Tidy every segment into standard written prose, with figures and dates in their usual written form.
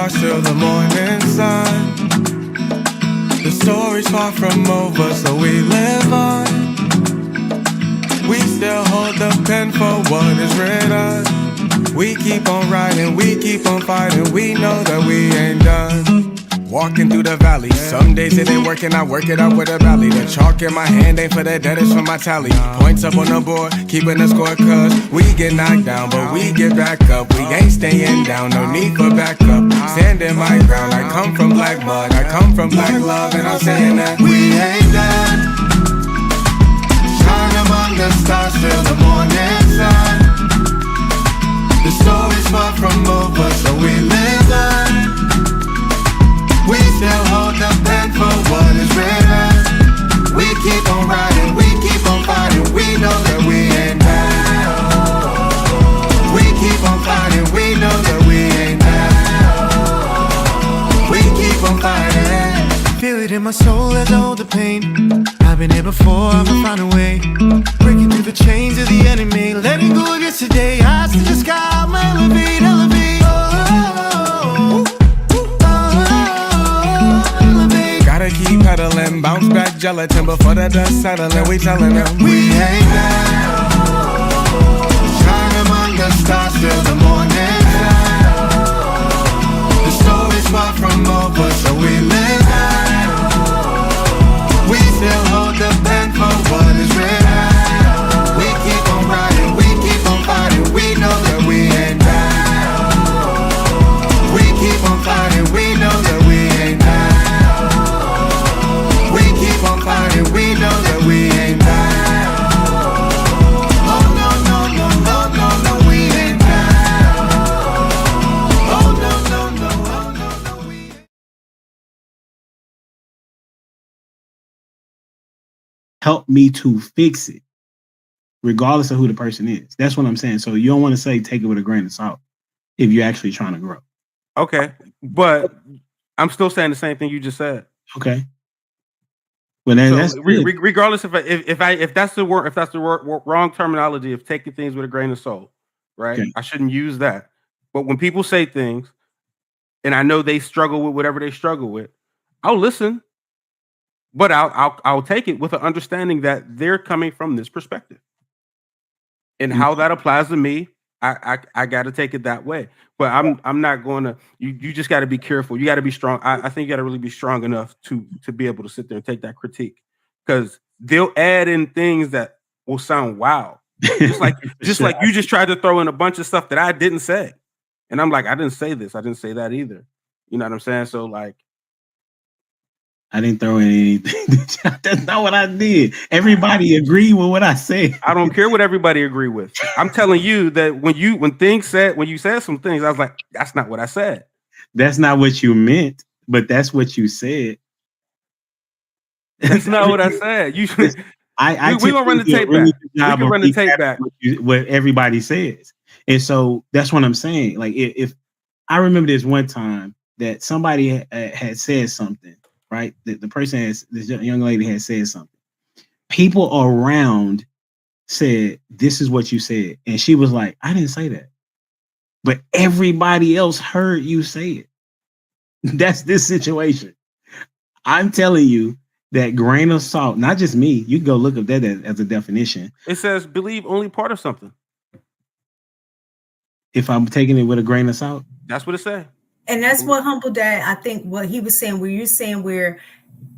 stars till the morning sun. The story's far from over, so we live on. We still hold the pen for what is written. We keep on riding, we keep on fighting. We know that we ain't done. Walking through the valley, some days it ain't working, I work it out with a valley. The chalk in my hand ain't for the dead, it's for my tally. Points up on the board, keeping the score cause we get knocked down, but we get back up. We ain't staying down, no need for backup. Standing my ground, I come from black mud, I come from black love, and I'm saying that we ain't done. Shine among the stars till the morning sun. The story's far from over, so we live on. We still hold the pen for what is written. We keep on riding, we keep on fighting. We know that we ain't down. We keep on fighting, we know that we ain't down. We keep on fighting. Feel it in my soul as I hold the pain. I've been here before, I'ma find a way. Breaking through the chains of the enemy. Letting go of yesterday. Eyes to the sky, I'ma elevate, elevate. Gotta keep pedaling, bounce back gelatin before the dust settling. We telling them we ain't down. Shine among the stars till the morning sun. The story's far from over, so we live on. We still hold the pen for what is written. We keep on riding, we keep on fighting. We know that we ain't down. We keep on fighting, we know that we ain't down. We know that we ain't down. Oh no, no, no, no, no, no, we ain't down. Oh no, no, no, oh no, no, we ain't. Help me to fix it, regardless of who the person is. That's what I'm saying. So you don't want to say take it with a grain of salt if you're actually trying to grow. Okay, but I'm still saying the same thing you just said. Okay. Well, then that's regardless if that's the wrong terminology of taking things with a grain of salt, right? Okay. I shouldn't use that. But when people say things, and I know they struggle with whatever they struggle with, I'll listen, but I'll take it with an understanding that they're coming from this perspective, and how that applies to me. I got to take it that way. But I'm not going to. You just got to be careful. You got to be strong. I think you got to really be strong enough to be able to sit there and take that critique, because they'll add in things that will sound wow. Just like you just tried to throw in a bunch of stuff that I didn't say, and I'm like, I didn't say this. I didn't say that either. You know what I'm saying? So like, I didn't throw in anything. That's not what I did. Everybody agreed with what I said. I don't care what everybody agree with. I'm telling you that when you said some things, I was like, that's not what I said. That's not what you meant, but that's what you said. That's not what I said. You should. We gonna run the tape back. We can run the tape back. What everybody says, and so that's what I'm saying. Like if I remember this one time that somebody had said something. Right, the person this young lady had said something. People around said, "This is what you said," and she was like, "I didn't say that," but everybody else heard you say it. That's this situation. I'm telling you that grain of salt, not just me. You can go look up that as a definition. It says believe only part of something. If I'm taking it with a grain of salt, that's what it said. And that's what Humble Dad, I think what he was saying, where you're saying where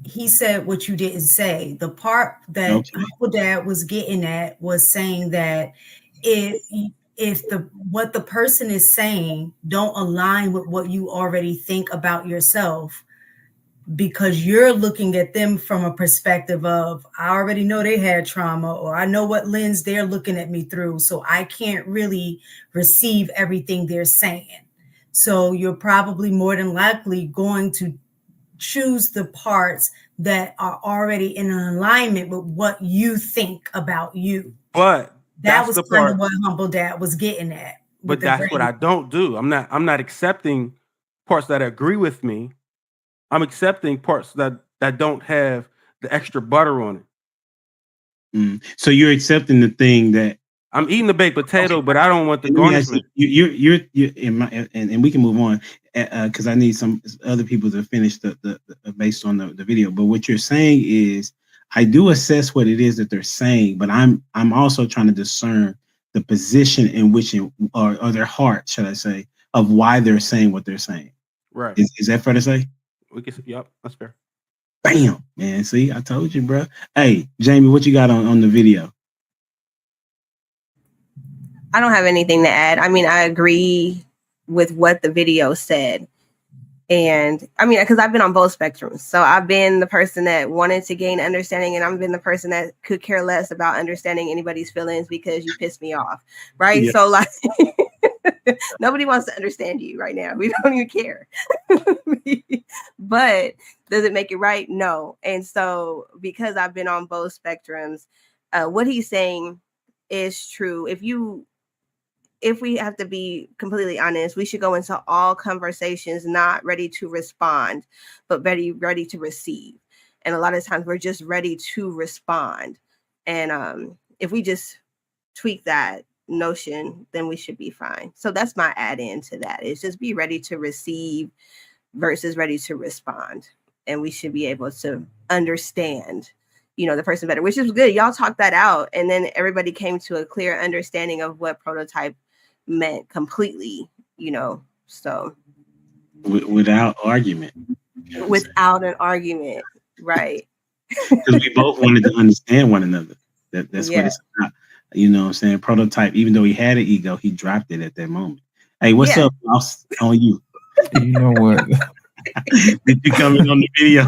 he said what you didn't say. The part that Humble Dad was getting at was saying that if what the person is saying don't align with what you already think about yourself, because you're looking at them from a perspective of, I already know they had trauma, or I know what lens they're looking at me through, so I can't really receive everything they're saying. So you're probably more than likely going to choose the parts that are already in alignment with what you think about you. But that was kind of what Humble Dad was getting at. But that's what I don't do. I'm not accepting parts that agree with me. I'm accepting parts that don't have the extra butter on it. So you're accepting the thing that I'm eating the baked potato, Okay. but I don't want the Let me ask garnishment. you in my, and we can move on because I need some other people to finish the based on the video. But what you're saying is, I do assess what it is that they're saying, but I'm also trying to discern the position in which or their heart, should I say, of why they're saying what they're saying. Right. Is that fair to say? We can. Yep, that's fair. Bam, man. See, I told you, bro. Hey, Jamie, what you got on the video? I don't have anything to add. I mean, I agree with what the video said. And I mean, because I've been on both spectrums. So I've been the person that wanted to gain understanding, and I've been the person that could care less about understanding anybody's feelings because you pissed me off. Right. Yeah. So like nobody wants to understand you right now. We don't even care. But does it make it right? No. And so because I've been on both spectrums, what he's saying is true. If we have to be completely honest, we should go into all conversations not ready to respond, but ready to receive. And a lot of times we're just ready to respond. And if we just tweak that notion, then we should be fine. So that's my add-in to that. Is just be ready to receive versus ready to respond. And we should be able to understand, the person better, which is good. Y'all talked that out. And then everybody came to a clear understanding of what prototype meant completely, so without argument. Without an argument, right? Because we both wanted to understand one another. That's what it's about. You know what I'm saying? Prototype, even though he had an ego, he dropped it at that moment. Hey, what's up, boss? On you. You know what? Did you come in on the video?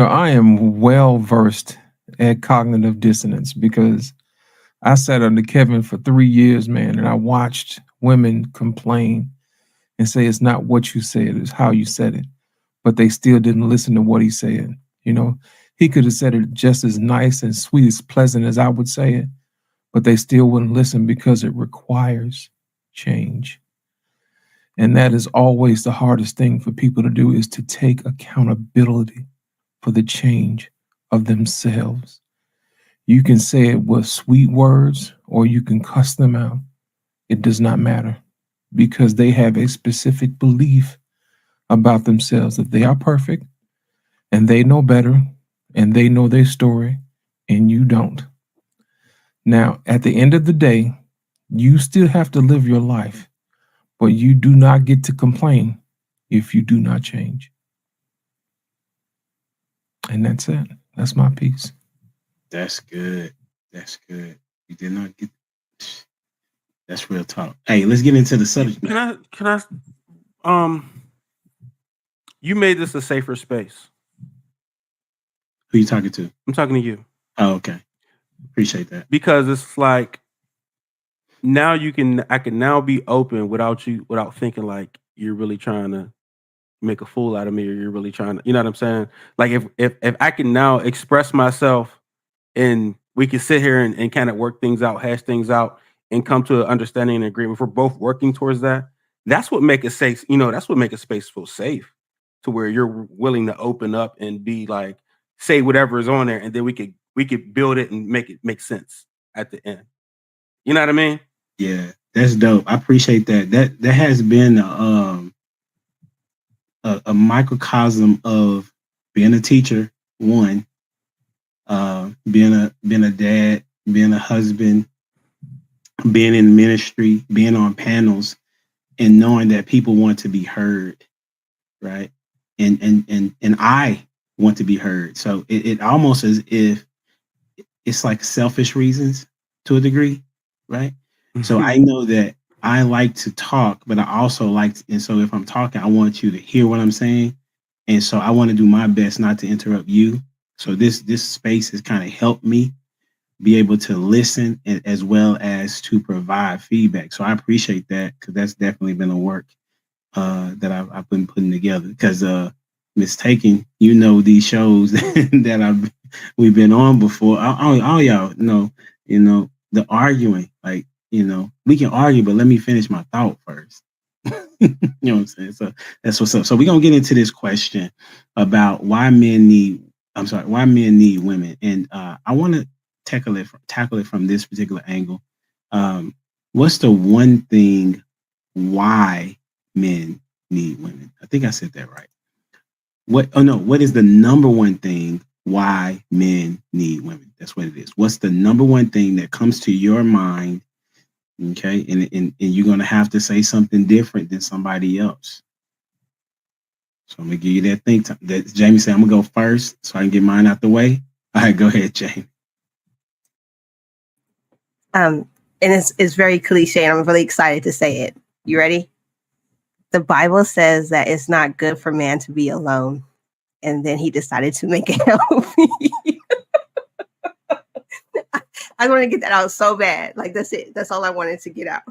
I am well versed at cognitive dissonance because I sat under Kevin for 3 years, man, and I watched women complain and say it's not what you said, it's how you said it. But they still didn't listen to what he said. He could have said it just as nice and sweet, as pleasant as I would say it, but they still wouldn't listen because it requires change. And that is always the hardest thing for people to do, is to take accountability for the change of themselves. You can say it with sweet words or you can cuss them out. It does not matter, because they have a specific belief about themselves that they are perfect and they know better and they know their story and you don't. Now, at the end of the day, you still have to live your life, but you do not get to complain if you do not change. And that's it. That's my piece. That's good. That's good. You did not get. That's real talk. Hey, let's get into the subject. Can I? You made this a safer space. Who you talking to? I'm talking to you. Oh, okay. Appreciate that. Because it's like now I can now be open without thinking like you're really trying to make a fool out of me, or you're really trying to, you know what I'm saying? Like if I can now express myself and we can sit here and kind of work things out, hash things out, and come to an understanding and agreement. If we're both working towards that, that's what make it safe. That's what make a space feel safe, to where you're willing to open up and be like, say whatever is on there, and then we could build it and make it make sense at the end. You know what I mean? Yeah, that's dope. I appreciate that. That has been a microcosm of being a teacher, one, being a dad, being a husband, being in ministry, being on panels, and knowing that people want to be heard, right? And I want to be heard. So it almost as if it's like selfish reasons to a degree, right? So I know that I like to talk, but I also like and so if I'm talking, I want you to hear what I'm saying. And so I want to do my best not to interrupt you. So this space has kind of helped me be able to listen as well as to provide feedback. So I appreciate that, because that's definitely been a work that I've been putting together. Because mistaken, these shows that we've been on before. All y'all know, the arguing, like, we can argue, but let me finish my thought first. You know what I'm saying? So that's what's up. So we're gonna get into this question about why men need women. And I want to tackle it from this particular angle. What's the one thing why men need women? I think I said that right. What is the number one thing why men need women? That's what it is. What's the number one thing that comes to your mind? Okay, and you're gonna have to say something different than somebody else. So I'm gonna give you that think time. That Jamie said I'm gonna go first so I can get mine out the way. All right, go ahead, Jamie. And it's very cliche, and I'm really excited to say it. You ready? The Bible says that it's not good for man to be alone. And then he decided to make it healthy. I want to get that out so bad. Like, that's it. That's all I wanted to get out.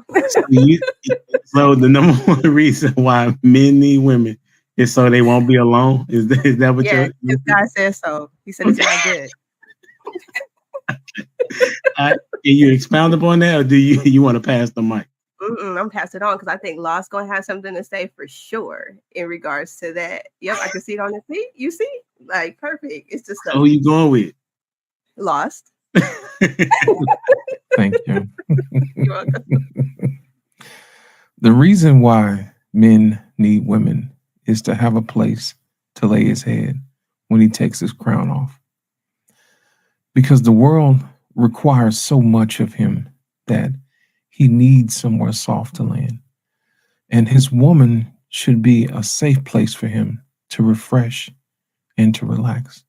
So the number one reason why men need women is so they won't be alone. Is that what you're? God says so. He said it's not good. Can you expound upon that, or do you want to pass the mic? I'm passing it on because I think Law's going to have something to say for sure in regards to that. Yep, I can see it on his feet. You see? Like, perfect. It's just who you going with? Lost. Thank you. You're welcome. The reason why men need women is to have a place to lay his head when he takes his crown off. Because the world requires so much of him that he needs somewhere soft to land. And his woman should be a safe place for him to refresh and to relax.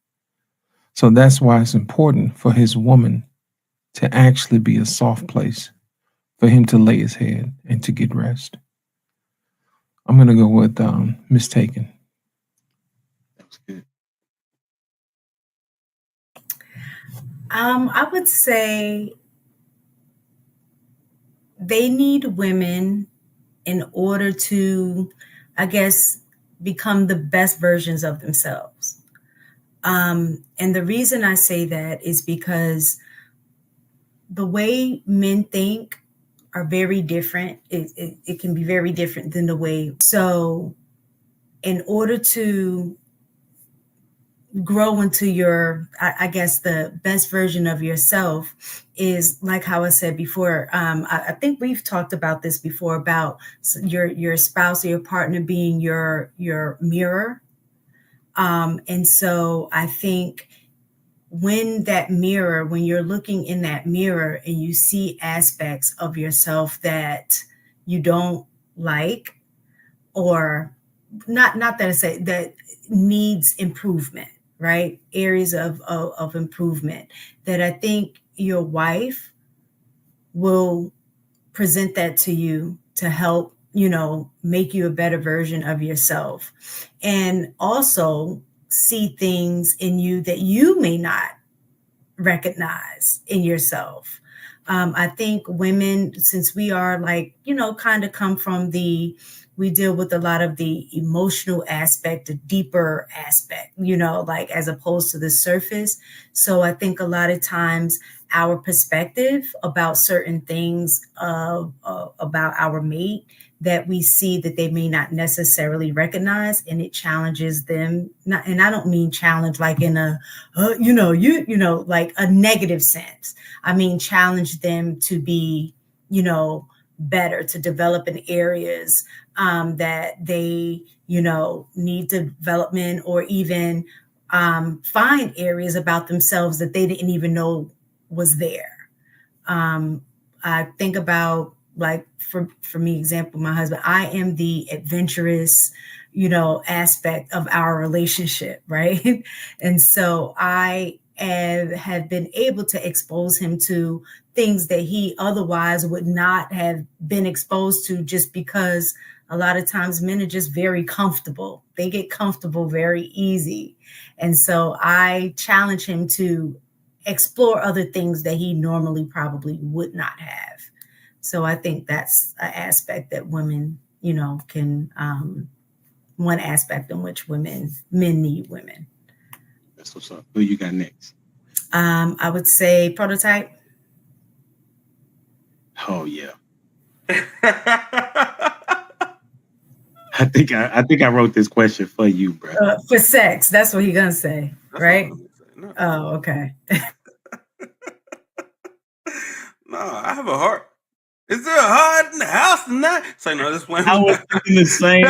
So that's why it's important for his woman to actually be a soft place for him to lay his head and to get rest. I'm going to go with Mistaken. That was good. I would say they need women in order to, I guess, become the best versions of themselves. And the reason I say that is because the way men think are very different. It can be very different than the way. So in order to grow into your, I guess, the best version of yourself is like how I said before. I think we've talked about this before about your spouse or your partner being your mirror. And so I think when you're looking in that mirror and you see aspects of yourself that you don't like, or not that I say that needs improvement, right? Areas of improvement that I think your wife will present that to you to help, make you a better version of yourself. And also see things in you that you may not recognize in yourself. I think women, since we are kind of come from we deal with a lot of the emotional aspect, the deeper aspect, as opposed to the surface. So I think a lot of times our perspective about certain things about our mate that we see that they may not necessarily recognize, and it challenges them. And I don't mean challenge like in a, like a negative sense. I mean, challenge them to be, better, to develop in areas that they, need development, or even find areas about themselves that they didn't even know was there. I think about, like, for me, example, my husband, I am the adventurous, aspect of our relationship, right? And so I have been able to expose him to things that he otherwise would not have been exposed to, just because a lot of times men are just very comfortable. They get comfortable very easy. And so I challenge him to explore other things that he normally probably would not have. So I think that's an aspect that women, can, one aspect in which men need women. That's what's up. Who you got next? I would say Prototype. Oh yeah. I think I wrote this question for you, bro. For sex, that's what he's gonna say, right? No. Oh, okay. No, I have a heart. Is there a heart in the house tonight? It's like, no, this one. I was thinking the same.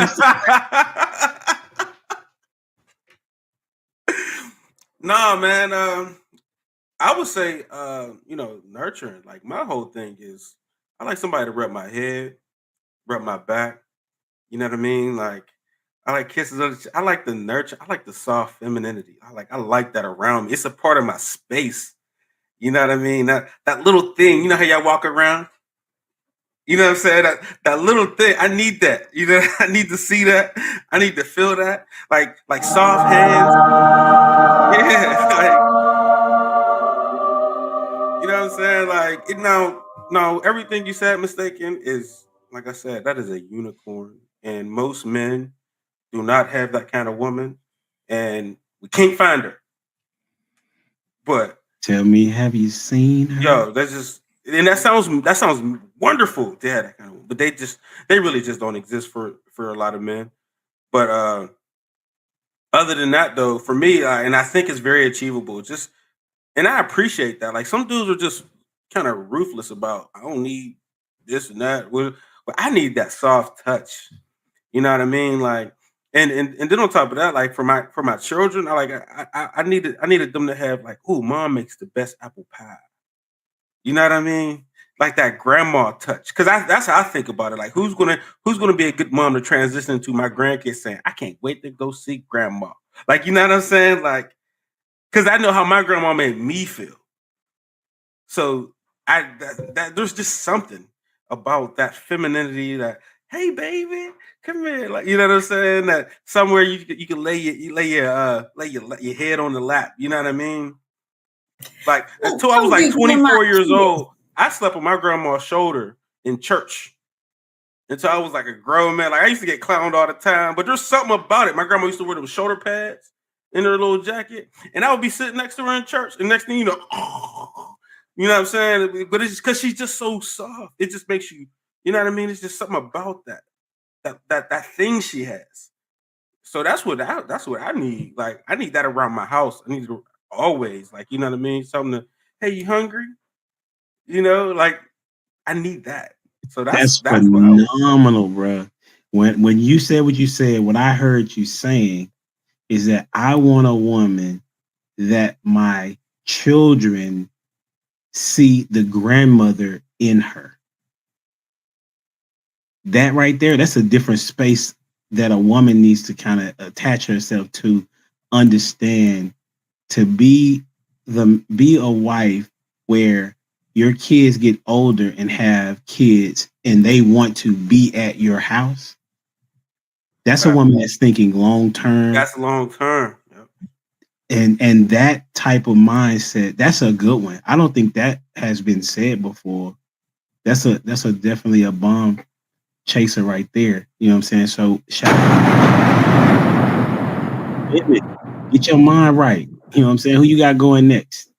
Nah, man. I would say, nurturing. Like my whole thing is, I like somebody to rub my head, rub my back. You know what I mean? Like, I like kisses. I like the nurture. I like the soft femininity. I like that around me. It's a part of my space. You know what I mean? That little thing. You know how y'all walk around? You know what I'm saying? That little thing. I need that. You know, I need to see that. I need to feel that. Like soft hands. Yeah. You know what I'm saying? Like it now. No, everything you said, mistaken, is like I said. That is a unicorn, and most men do not have that kind of woman, and we can't find her. But Tell me, have you seen her? yo, that's just and that sounds wonderful to have that kind of woman. But they really just don't exist for a lot of men. But other than that, though, for me, and I think it's very achievable. Just and I appreciate that. Like some dudes are just kind of ruthless about I don't need this and that. Well, but I need that soft touch. You know what I mean? Like, and then on top of that, like for my children, I needed them to have like, oh, mom makes the best apple pie. You know what I mean? Like that grandma touch, because that's how I think about it. Like, who's gonna be a good mom to transition to my grandkids saying, I can't wait to go see grandma. Like, you know what I'm saying? Like, because I know how my grandma made me feel. So there's just something about that femininity that hey baby, come here, like you know what I'm saying. That somewhere you can lay your head on the lap. You know what I mean? Like until I was like 24 years old, I slept on my grandma's shoulder in church until I was like a grown man. Like I used to get clowned all the time, but there's something about it. My grandma used to wear those shoulder pads in her little jacket, and I would be sitting next to her in church, and next thing you know, you know what I'm saying? But it's just because she's just so soft. It just makes you, you know what I mean? It's just something about that thing she has. So that's what I need. Like I need that around my house. I need to always, like, you know what I mean? Something to, hey, you hungry? You know, like I need that. So That's that's what I would. phenomenal, bro. When you said what you said, what I heard you saying is that I want a woman that my children see the grandmother in her. That right there, that's a different space that a woman needs to kind of attach herself to, understand, to be a wife where your kids get older and have kids and they want to be at your house. That's a woman that's thinking long term. That's long term. Yep. And that type of mindset, that's a good one. I don't think that has been said before. That's a definitely a bomb chaser right there. You know what I'm saying? So shout out. Get your mind right. You know what I'm saying? Who you got going next?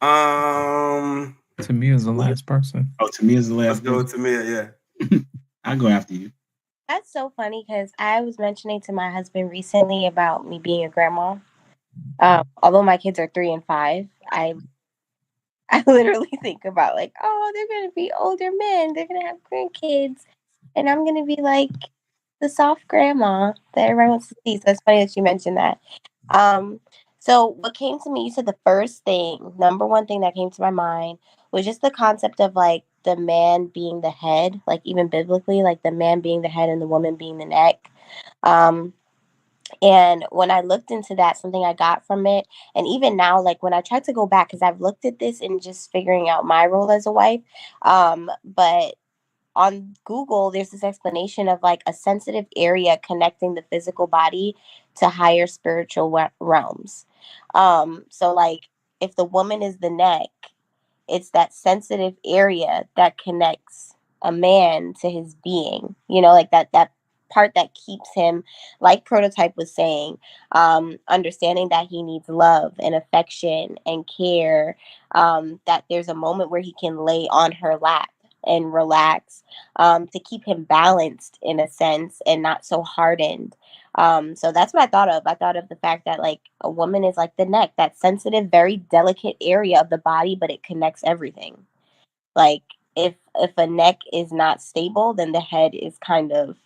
Tamia is the last person. Oh, Tamia is the last. Let's go with Tamia, yeah. I'll go after you. That's so funny because I was mentioning to my husband recently about me being a grandma. Although my kids are 3 and 5, I literally think about like, oh, they're gonna be older men, they're gonna have grandkids, and I'm gonna be like the soft grandma that everyone wants to see. So it's funny that you mentioned that. So what came to me, you said the first thing, number one thing that came to my mind was just the concept of like the man being the head, like even biblically, like the man being the head and the woman being the neck. And when I looked into that, something I got from it, and even now, like when I tried to go back, because I've looked at this and just figuring out my role as a wife, but on Google, there's this explanation of like a sensitive area connecting the physical body to higher spiritual realms. So like if the woman is the neck, it's that sensitive area that connects a man to his being, you know, like that part that keeps him, like Prototype was saying, understanding that he needs love and affection and care, that there's a moment where he can lay on her lap and relax, to keep him balanced in a sense and not so hardened. So that's what I thought of. I thought of the fact that like a woman is like the neck, that sensitive, very delicate area of the body, but it connects everything. Like if a neck is not stable, then the head is kind of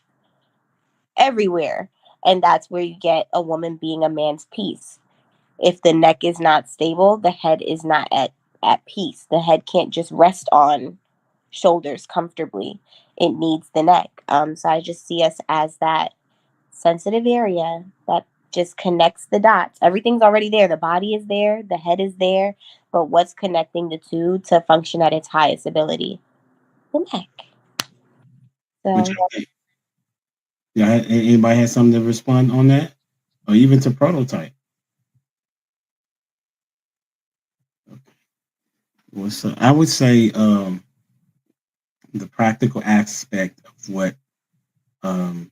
everywhere. And that's where you get a woman being a man's piece. If the neck is not stable, the head is not at peace. The head can't just rest on shoulders comfortably. It needs the neck. So I just see us as that sensitive area that just connects the dots. Everything's already there. The body is there, the head is there, but what's connecting the two to function at its highest ability? The neck. Which So I think, yeah, anybody has something to respond on that, or even to prototype? Well, so I would say the practical aspect of what um,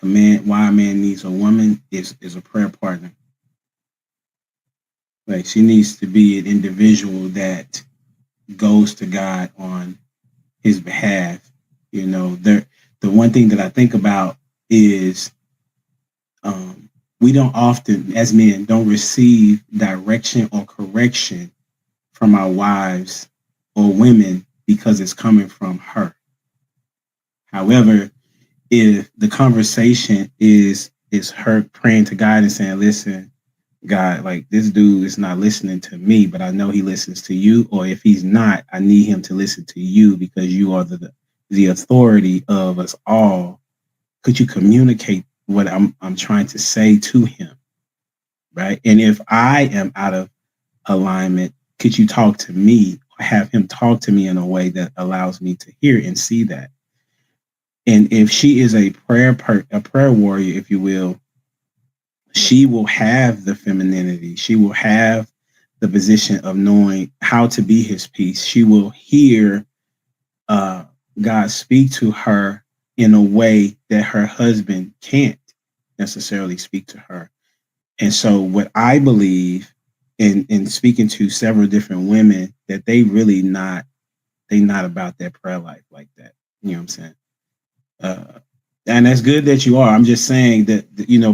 why a man needs a woman is a prayer partner. Like she needs to be an individual that goes to God on his behalf. You know, the one thing that I think about is we don't often, as men, don't receive direction or correction from our wives or women because it's coming from her. However, if the conversation is her praying to God and saying, "Listen, God, like this dude is not listening to me, but I know he listens to you. Or if he's not, I need him to listen to you because you are the authority of us all. Could you communicate what I'm trying to say to him, right? And if I am out of alignment, could you talk to me or have him talk to me in a way that allows me to hear and see that?" And if she is a prayer warrior, if you will, she will have the femininity. She will have the position of knowing how to be his peace. She will hear uh, God speak to her in a way that her husband can't necessarily speak to her. And so, what I believe in speaking to several different women, that they not about their prayer life like that. You know what I'm saying? Uh, and that's good that you are. I'm just saying that,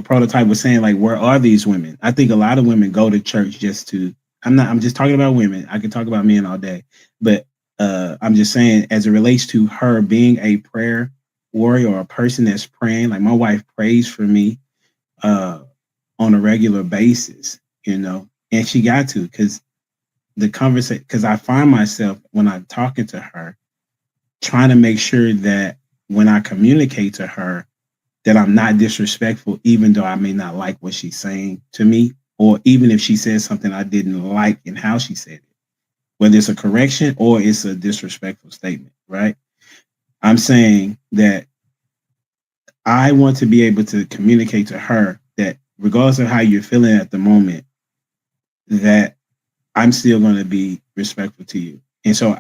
prototype was saying like, where are these women? I think a lot of women go to church just to. I'm just talking about women. I could talk about men all day, but I'm just saying as it relates to her being a prayer warrior or a person that's praying. Like my wife prays for me uh, on a regular basis, and she got to because the conversation. Because I find myself when I'm talking to her trying to make sure that when I communicate to her that I'm not disrespectful, even though I may not like what she's saying to me, or even if she says something I didn't like in how she said it, whether it's a correction or it's a disrespectful statement, right? I'm saying that I want to be able to communicate to her that regardless of how you're feeling at the moment, that I'm still going to be respectful to you. And so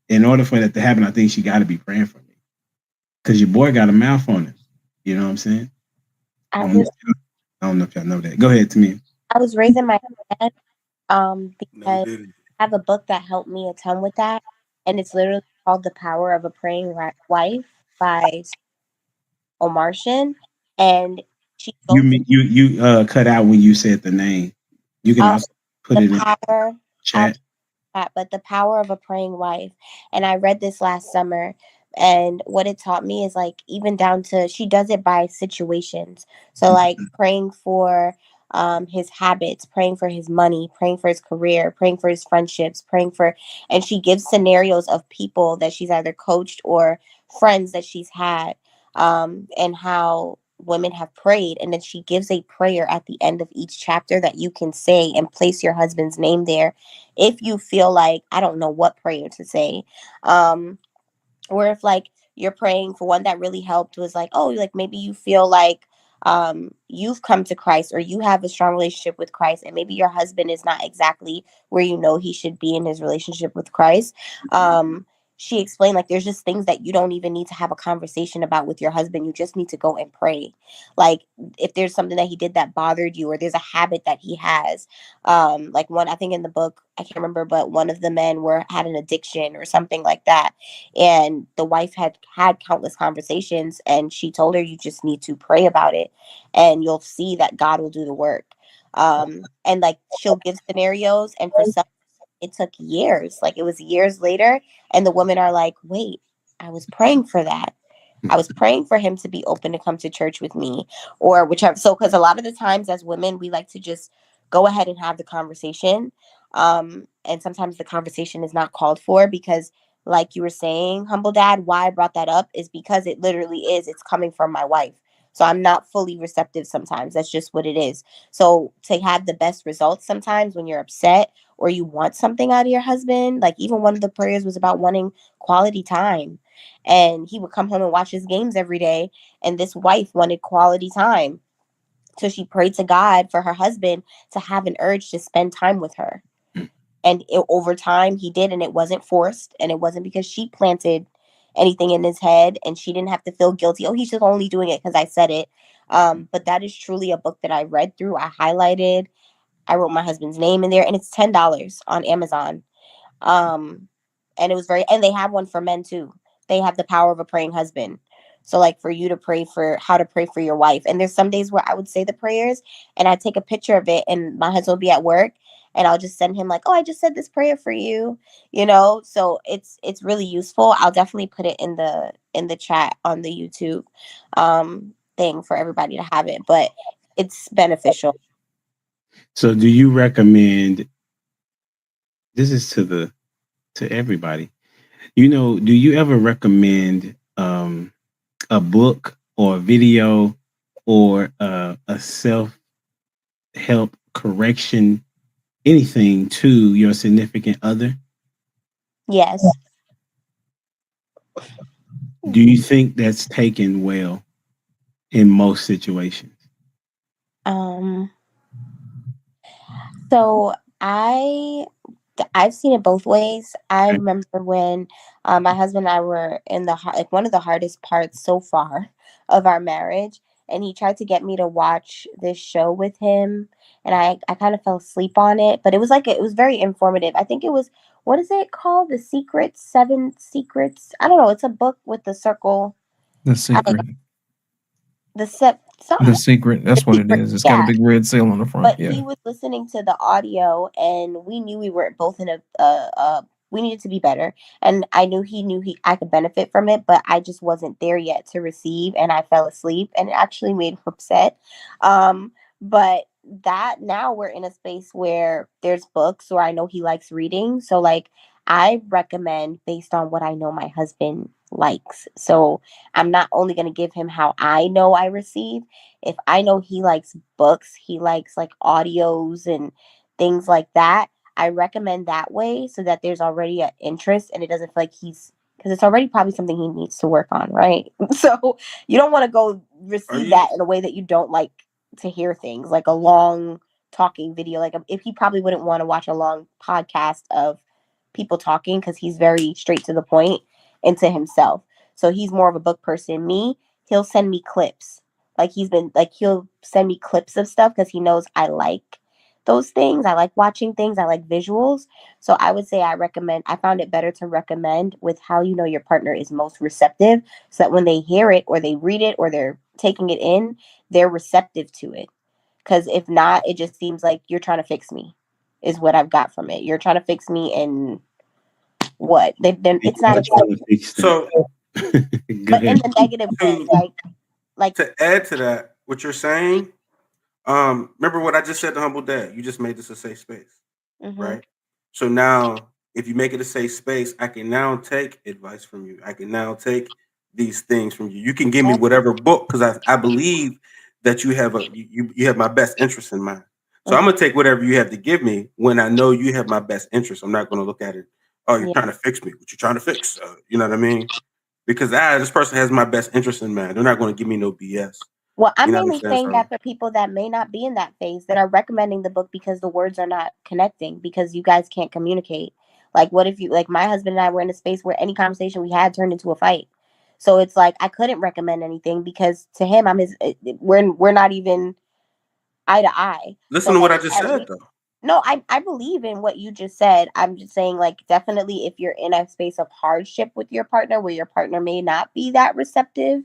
in order for that to happen, I think she got to be praying for me because your boy got a mouth on him. You know what I'm saying? I don't know if y'all know that. Go ahead, to me. I was raising my hand No, because didn't. I have a book that helped me a ton with that, and it's literally called "The Power of a Praying Wife" by Omarshan, and she You goes cut out when you said the name. You can oh also put the it in power. I'll chat. that, but the power of a praying wife. And I read this last summer. And what it taught me is like, even down to, she does it by situations. So, like, praying for his habits, praying for his money, praying for his career, praying for his friendships, praying for, and she gives scenarios of people that she's either coached or friends that she's had, and how women have prayed. And then she gives a prayer at the end of each chapter that you can say and place your husband's name there if you feel like I don't know what prayer to say. Um, or if like you're praying for one that really helped was like, oh, like maybe you feel like you've come to Christ or you have a strong relationship with Christ, and maybe your husband is not exactly where you know he should be in his relationship with Christ. she explained, like, there's just things that you don't even need to have a conversation about with your husband. You just need to go and pray. Like, if there's something that he did that bothered you, or there's a habit that he has, like, one, I think in the book, I can't remember, but one of the men had an addiction or something like that, and the wife had countless conversations, and she told her, you just need to pray about it, and you'll see that God will do the work. And like, she'll give scenarios, and for some, it took years. Like, it was years later, and the women are like, wait, I was praying for that. I was praying for him to be open to come to church with me, or whichever. So, because a lot of the times as women, we like to just go ahead and have the conversation. And sometimes the conversation is not called for because, like you were saying, Humble Dad, why I brought that up is because it literally is. It's coming from my wife. So I'm not fully receptive sometimes. That's just what it is. So to have the best results sometimes when you're upset or you want something out of your husband, like even one of the prayers was about wanting quality time. And he would come home and watch his games every day. And this wife wanted quality time. So she prayed to God for her husband to have an urge to spend time with her. And over time, he did, and it wasn't forced, and it wasn't because she planted anything in his head, and she didn't have to feel guilty. Oh, he's just only doing it because I said it. But that is truly a book that I read through. I highlighted. I wrote my husband's name in there, and it's $10 on Amazon. And it was and they have one for men too. They have the power of a praying husband. So like for you to pray for how to pray for your wife. And there's some days where I would say the prayers and I take a picture of it, and my husband will be at work, and I'll just send him like, oh, I just said this prayer for you, so it's really useful. I'll definitely put it in the chat on the YouTube thing for everybody to have it, but it's beneficial. So do you recommend, this is to everybody, do you ever recommend a book or a video or a self-help correction, anything to your significant other? Yes. Do you think that's taken well in most situations? So I've seen it both ways. I remember when my husband and I were in like one of the hardest parts so far of our marriage, and he tried to get me to watch this show with him, and I kind of fell asleep on it, but it was like it was very informative. I think it was, what is it called? The Secrets, 7 Secrets. I don't know. It's a book with the circle. The Secret. The Secret. That's what it is. It's got a big red seal on the front. But he was listening to the audio, and we knew we were both in we needed to be better, and I knew I could benefit from it, but I just wasn't there yet to receive, and I fell asleep, and it actually made him upset. But that now we're in a space where there's books, or I know he likes reading, so like I recommend based on what I know my husband likes. So I'm not only going to give him how I know I receive. If I know he likes books, he likes like audios and things like that, I recommend that way so that there's already an interest, and it doesn't feel like because it's already probably something he needs to work on, right? So you don't want to go receive that in a way that you don't like to hear things, like a long talking video. Like if he probably wouldn't want to watch a long podcast of people talking, because he's very straight to the point into himself. So he's more of a book person. Me, he'll send me clips. Like he'll send me clips of stuff because he knows I like those things. I like watching things. I like visuals. So I would say I found it better to recommend with how you know your partner is most receptive, so that when they hear it or they read it or they're taking it in, they're receptive to it. Because if not, it just seems like you're trying to fix me, is what I've got from it. You're trying to fix me, and what? It's not a so but in the negative way, like to add to that, what you're saying, remember what I just said to Humble Dad, you just made this a safe space, right? So now if you make it a safe space, I can now take advice from you. I can now take these things from you. You can give me whatever book, because I believe that you have you have my best interest in mind. So I'm gonna take whatever you have to give me when I know you have my best interest. I'm not gonna look at it, oh, you're trying to fix me. What you trying to fix? You know what I mean? Because this person has my best interest in mind. They're not going to give me no BS. Well, I'm mainly saying that for people that may not be in that phase, that are recommending the book because the words are not connecting, because you guys can't communicate. Like, what if you, like, my husband and I were in a space where any conversation we had turned into a fight? So it's like I couldn't recommend anything because to him, we're not even eye to eye. Listen So to what I like just said, though. no, I believe in what you just said. I'm just saying, like, definitely if you're in a space of hardship with your partner where your partner may not be that receptive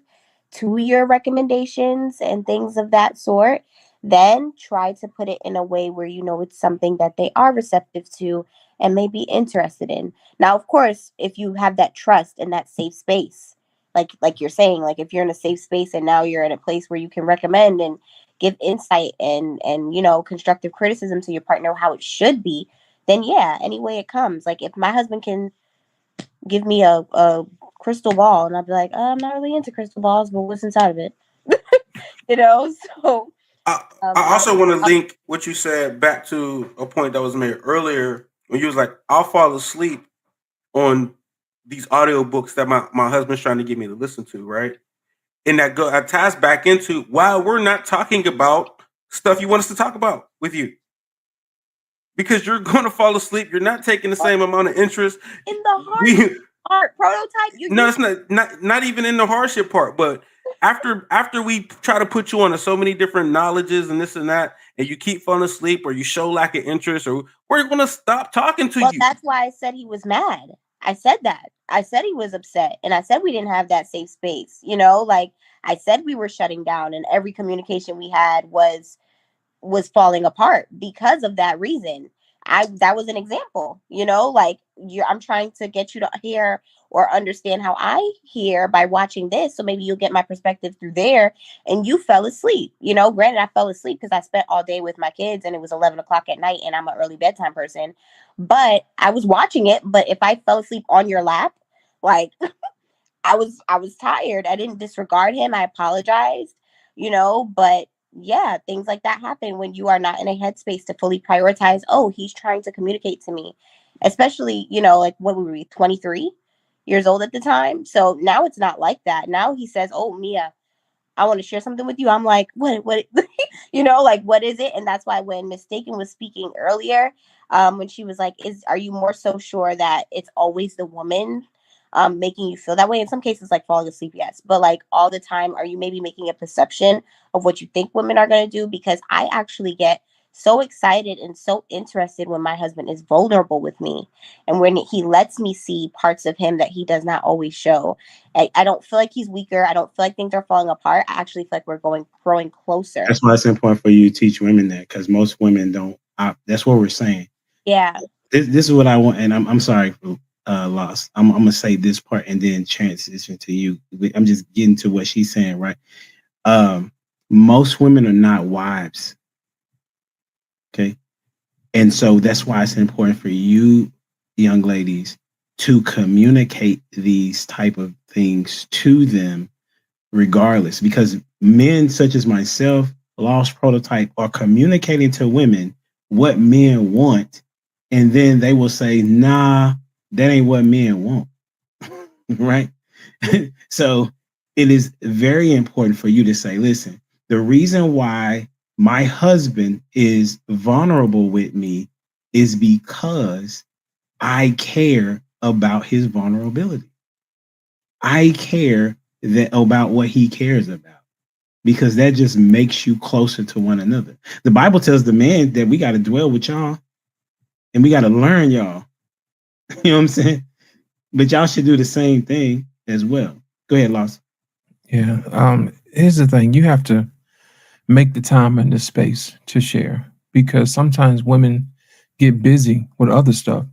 to your recommendations and things of that sort, then try to put it in a way where you know it's something that they are receptive to and may be interested in. Now, of course, if you have that trust and that safe space, like you're saying, like if you're in a safe space and now you're in a place where you can recommend and give insight and you know constructive criticism to your partner how it should be, then yeah, any way it comes. Like if my husband can give me a crystal ball and I'll be like, I'm not really into crystal balls, but what's inside of it? You know, so I also want to link what you said back to a point that was made earlier when you was like, I'll fall asleep on these audiobooks that my husband's trying to get me to listen to, right? And that ties back into why we're not talking about stuff you want us to talk about with you. Because you're going to fall asleep. You're not taking the same amount of interest. In the hard prototype? No, it's not even in the hardship part. But after we try to put you on to so many different knowledges and this and that, and you keep falling asleep or you show lack of interest, or we're going to stop talking to you. That's why I said he was mad. I said that. I said he was upset. And I said we didn't have that safe space. You know, like I said we were shutting down and every communication we had was falling apart because of that reason. That was an example, you know, like I'm trying to get you to hear or understand how I hear by watching this. So maybe you'll get my perspective through there. And you fell asleep, you know, granted, I fell asleep because I spent all day with my kids and it was 11 o'clock at night and I'm an early bedtime person, but I was watching it. But if I fell asleep on your lap, like I was tired. I didn't disregard him. I apologized, you know, but yeah, things like that happen when you are not in a headspace to fully prioritize, oh, he's trying to communicate to me. Especially, you know, like what were we, 23 years old at the time? So now it's not like that. Now he says, oh, Mia, I want to share something with you. I'm like, what, you know, like, what is it? And that's why when Mistaken was speaking earlier, when she was like, are you more so sure that it's always the woman making you feel that way? In some cases, like falling asleep, yes. But like all the time, are you maybe making a perception of what you think women are going to do? Because I actually get so excited and so interested when my husband is vulnerable with me and when he lets me see parts of him that he does not always show. I don't feel like he's weaker. I don't feel like things are falling apart. I actually feel like we're growing closer. That's why it's important for you to teach women that, because most women don't. That's what we're saying. Yeah. This is what I want, and I'm sorry for loss. I'm gonna say this part and then transition to you. I'm just getting to what she's saying, right? Most women are not wives. Okay. And so that's why it's important for you, young ladies, to communicate these type of things to them regardless, because men such as myself, Lost Prototype, are communicating to women what men want. And then they will say, nah, that ain't what men want. Right. So it is very important for you to say, listen, the reason why my husband is vulnerable with me is because I care about his vulnerability. I care about what he cares about, because that just makes you closer to one another. The Bible tells the man that we got to dwell with y'all and we got to learn y'all. You know what I'm saying? But y'all should do the same thing as well. Go ahead, Lost. Yeah. Here's the thing. You have to make the time and the space to share, because sometimes women get busy with other stuff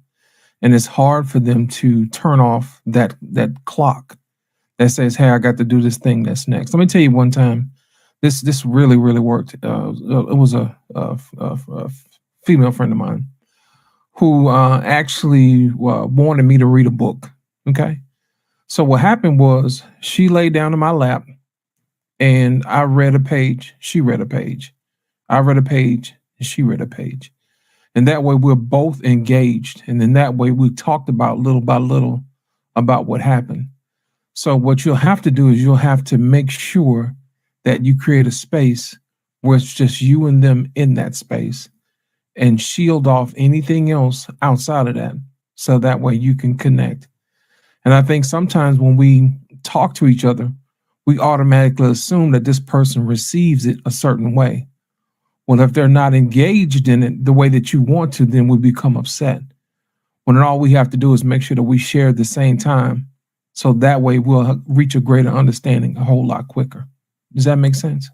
and it's hard for them to turn off that clock that says, hey, I got to do this thing that's next. Let me tell you one time, this really worked. It was a female friend of mine who actually wanted me to read a book. Okay. So what happened was she laid down in my lap and I read a page. She read a page. I read a page and she read a page. And that way we're both engaged. And then that way we talked about little by little about what happened. So what you'll have to do is you'll have to make sure that you create a space where it's just you and them in that space and shield off anything else outside of that. so that way you can connect. And I think sometimes when we talk to each other, we automatically assume that this person receives it a certain way. Well, if they're not engaged in it the way that you want to, then we become upset. When all we have to do is make sure that we share at the same time. So that way we'll reach a greater understanding a whole lot quicker. Does that make sense?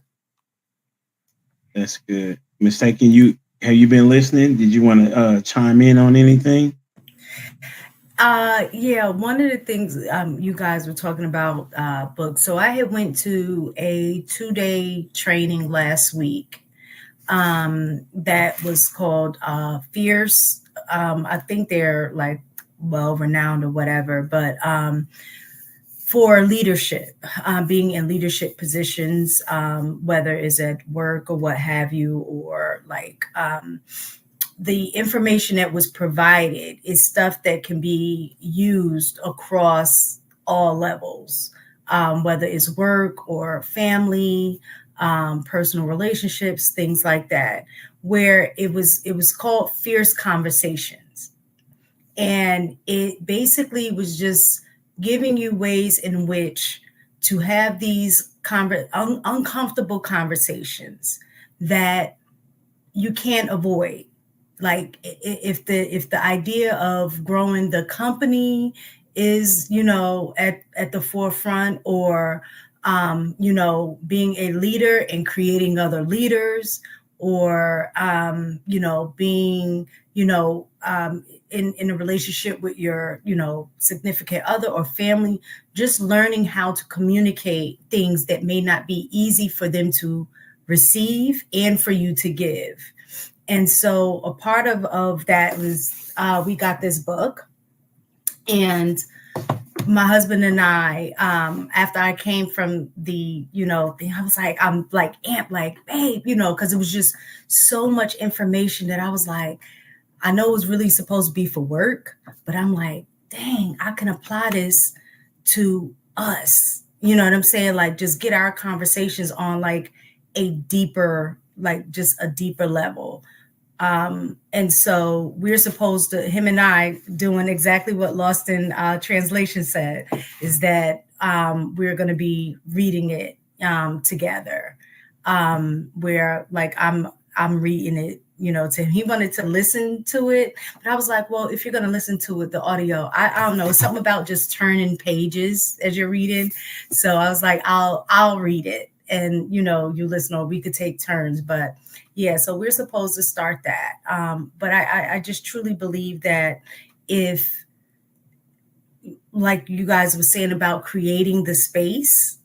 That's good. Mistaken, have you been listening? Did you want to chime in on anything? Yeah, one of the things you guys were talking about books. So I had went to a 2-day training last week that was called Fierce. I think they're like well renowned or whatever, but for leadership, being in leadership positions, whether it's at work or what have you, or like the information that was provided is stuff that can be used across all levels, whether it's work or family, personal relationships, things like that. Where it was called Fierce Conversations, and it basically was just giving you ways in which to have these uncomfortable conversations that you can't avoid. Like if the idea of growing the company is, at the forefront, or being a leader and creating other leaders, or being in a relationship with your significant other or family, just learning how to communicate things that may not be easy for them to receive and for you to give. And so a part of that was we got this book, and my husband and I, after I came from the, thing, I was like, I'm like amped, like, babe, because it was just so much information that I was like, I know it was really supposed to be for work, but I'm like, dang, I can apply this to us. You know what I'm saying? Like, just get our conversations on like a deeper, like just a deeper level. And so we're supposed to, him and I, doing exactly what Lost in Translation said, is that we're going to be reading it together. Where like I'm reading it, to him. He wanted to listen to it, but I was like, well, if you're going to listen to it, the audio, I don't know, something about just turning pages as you're reading. So I was like, I'll read it, and you listen, or we could take turns. But yeah, so we're supposed to start that. But I just truly believe that if, like you guys were saying about creating the space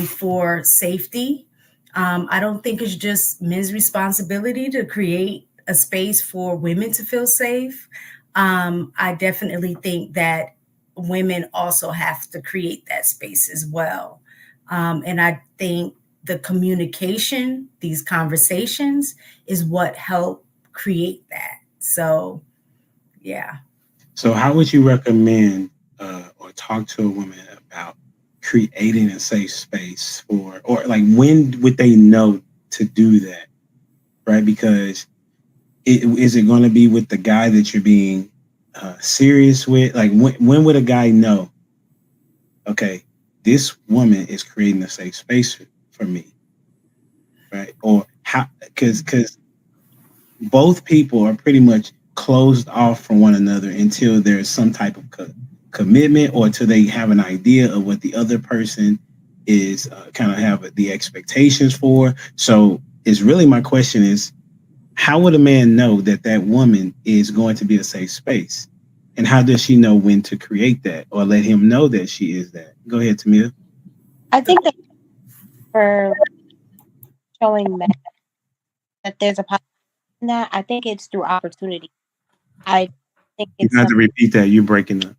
for safety, I don't think it's just men's responsibility to create a space for women to feel safe. I definitely think that women also have to create that space as well. And I think the communication, these conversations, is what help create that. So, yeah. So, how would you recommend or talk to a woman about creating a safe space for, or like when would they know to do that, right? Because is it going to be with the guy that you're being serious with? Like when would a guy know, okay, this woman is creating a safe space for me, right? Or how, because both people are pretty much closed off from one another until there's some type of commitment, or until they have an idea of what the other person is kind of have the expectations for. So it's really, my question is, how would a man know that that woman is going to be a safe space? And how does she know when to create that, or let him know that she is that? Go ahead, Tamia. I think that for showing men that there's a possibility in that, I think it's through opportunity. I think You it's have to repeat that. You're breaking up.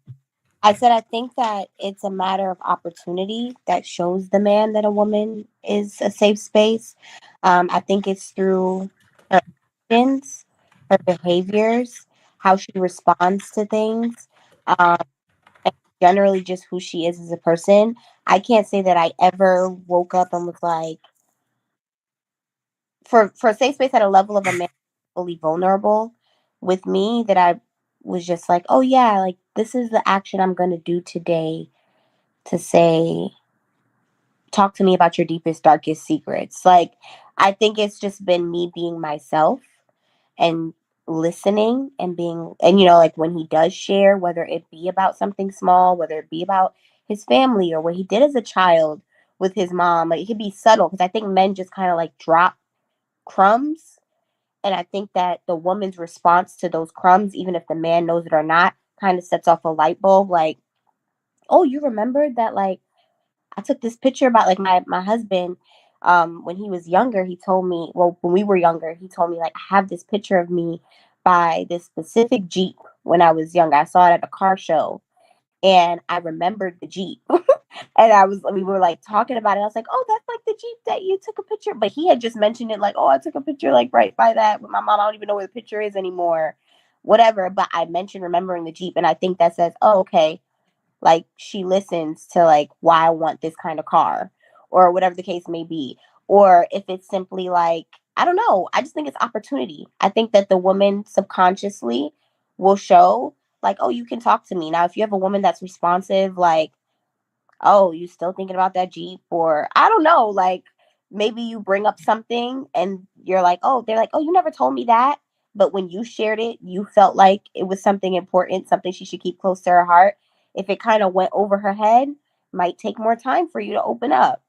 I said I think that it's a matter of opportunity that shows the man that a woman is a safe space. I think it's through her actions, her behaviors, how she responds to things, and generally just who she is as a person. I can't say that I ever woke up and was like, for a safe space at a level of a man fully vulnerable with me, that I was just like, oh yeah, like this is the action I'm gonna do today to say, talk to me about your deepest, darkest secrets. Like, I think it's just been me being myself and listening and being, and like when he does share, whether it be about something small, whether it be about his family or what he did as a child with his mom, like it could be subtle because I think men just kind of like drop crumbs. And I think that the woman's response to those crumbs, even if the man knows it or not, kind of sets off a light bulb like, oh, you remembered that, like, I took this picture about like my husband when he was younger. He told me, well, when we were younger, he told me like I have this picture of me by this specific Jeep when I was young. I saw it at a car show and I remembered the Jeep. And we were like talking about it. I was like, oh, that's like the Jeep that you took a picture. But he had just mentioned it like, oh, I took a picture like right by that with my mom. I don't even know where the picture is anymore. Whatever. But I mentioned remembering the Jeep. And I think that says, oh, okay, like she listens to like why I want this kind of car or whatever the case may be. Or if it's simply like, I don't know, I just think it's opportunity. I think that the woman subconsciously will show like, oh, you can talk to me. Now, if you have a woman that's responsive, like, oh, you still thinking about that Jeep? Or I don't know, like maybe you bring up something and you're like, oh, they're like, oh, you never told me that. But when you shared it, you felt like it was something important, something she should keep close to her heart. If it kind of went over her head, might take more time for you to open up,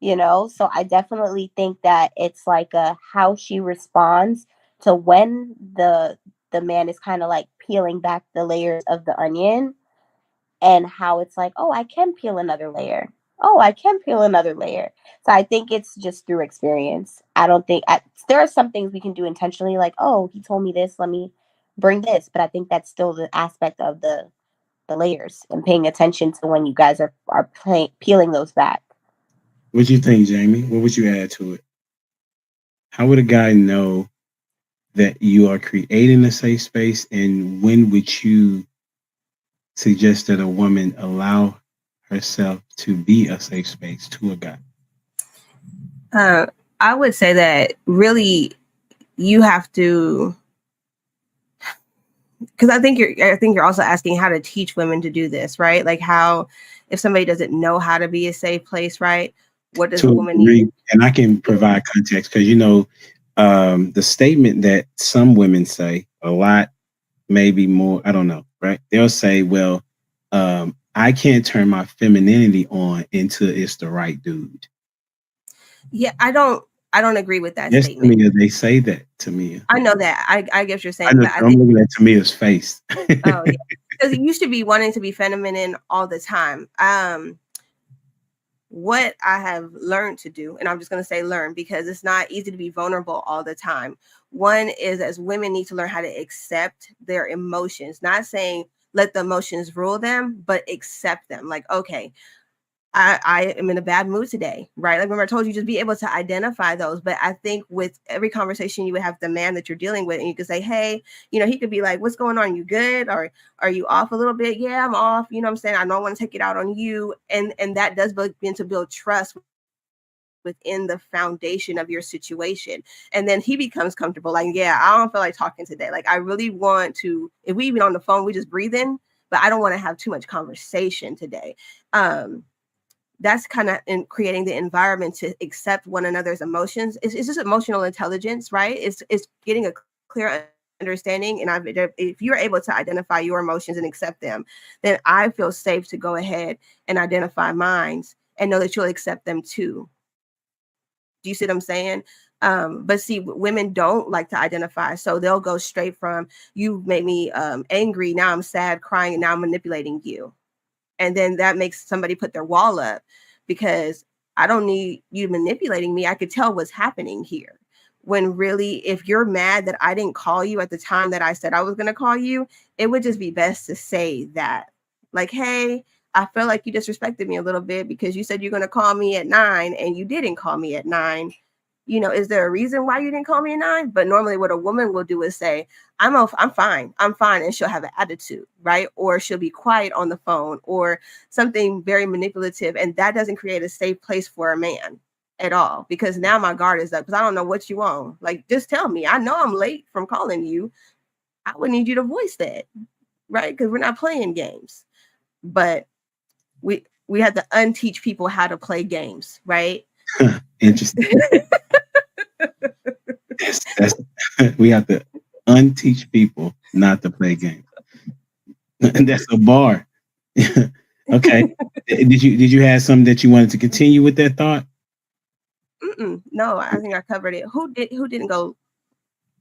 So I definitely think that it's like how she responds to when the man is kind of like peeling back the layers of the onion and how it's like, oh, I can peel another layer. Oh, I can peel another layer. So I think it's just through experience. I don't think there are some things we can do intentionally, like, oh, he told me this, let me bring this. But I think that's still the aspect of the layers and paying attention to when you guys are peeling those back. What do you think, Jamie? What would you add to it? How would a guy know that you are creating a safe space, and when would you suggest that a woman allow herself to be a safe space to a guy? I would say that really you have to, because I think you're also asking how to teach women to do this, right? Like how, if somebody doesn't know how to be a safe place, right? What does a woman need? And I can provide context because the statement that some women say a lot, maybe more, I don't know, right? They'll say, well, I can't turn my femininity on until it's the right dude. Yeah, I don't agree with that statement. Tamia, they say that to me. I know that. I get what you're saying. I'm looking at Tamia's face. Oh, yeah. Because you should be wanting to be feminine all the time. What I have learned to do, and I'm just going to say learn because it's not easy to be vulnerable all the time. One is, as women need to learn how to accept their emotions, not saying let the emotions rule them, but accept them. Like, okay, I am in a bad mood today, right? Like remember I told you, just be able to identify those. But I think with every conversation you would have the man that you're dealing with, and you could say, hey, he could be like, what's going on? You good? Or are you off a little bit? Yeah, I'm off. You know what I'm saying? I don't want to take it out on you. And that does begin to build trust within the foundation of your situation. And then he becomes comfortable. Like, yeah, I don't feel like talking today. Like I really want to, if we even on the phone, we just breathe in, but I don't want to have too much conversation today. That's kind of in creating the environment to accept one another's emotions. It's just emotional intelligence, right? It's getting a clear understanding. And if you're able to identify your emotions and accept them, then I feel safe to go ahead and identify mine and know that you'll accept them too. Do you see what I'm saying? But see, women don't like to identify. So they'll go straight from, you made me angry, now I'm sad, crying, and now I'm manipulating you. And then that makes somebody put their wall up because I don't need you manipulating me. I could tell what's happening here. When really, if you're mad that I didn't call you at the time that I said I was going to call you, it would just be best to say that. Like, hey, I feel like you disrespected me a little bit because you said you're going to call me at 9 and you didn't call me at 9. Is there a reason why you didn't call me at 9? But normally what a woman will do is say, I'm fine. And she'll have an attitude, right? Or she'll be quiet on the phone or something very manipulative. And that doesn't create a safe place for a man at all, because now my guard is up because I don't know what you want. Like, just tell me. I know I'm late from calling you. I would need you to voice that, right? Because we're not playing games. But we have to unteach people how to play games, right? Interesting. that's we have to unteach people not to play games. And that's a bar. Okay. Did you have something that you wanted to continue with that thought? No, I think I covered it. Who didn't go?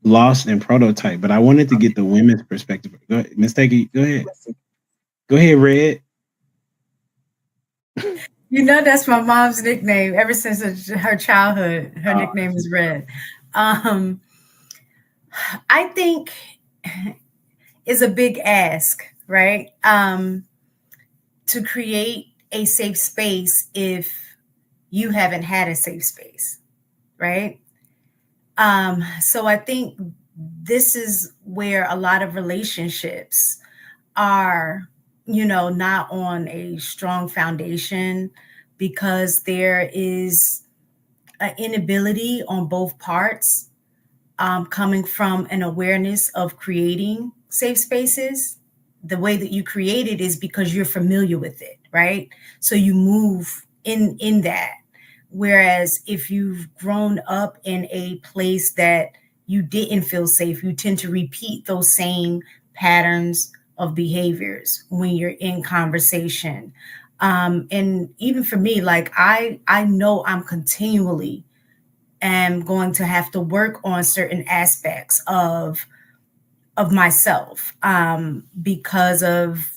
Lost and prototype, but I wanted to get the women's perspective. Go ahead, Miss Teggy, go ahead. Go ahead, Red. You know, that's my mom's nickname ever since her childhood. Her nickname is Red. I think is a big ask, right? To create a safe space if you haven't had a safe space, right? So I think this is where a lot of relationships are, not on a strong foundation because there is an inability on both parts, coming from an awareness of creating safe spaces. The way that you create it is because you're familiar with it, right? So you move in that. Whereas if you've grown up in a place that you didn't feel safe, you tend to repeat those same patterns of behaviors when you're in conversation. And even for me, like I know I'm continually am going to have to work on certain aspects of myself, because of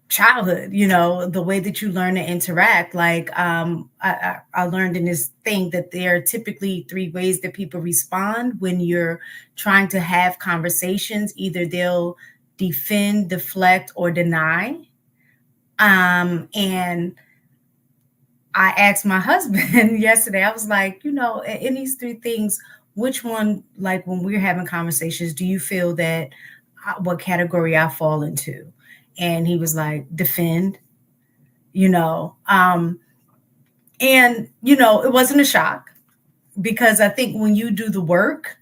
childhood, the way that you learn to interact. Like I learned in this thing that there are typically 3 ways that people respond when you're trying to have conversations. Either they'll defend, deflect, or deny. And I asked my husband yesterday, I was like, in these 3 things, which one, like when we're having conversations, do you feel that what category I fall into? And he was like, defend, and, it wasn't a shock because I think when you do the work,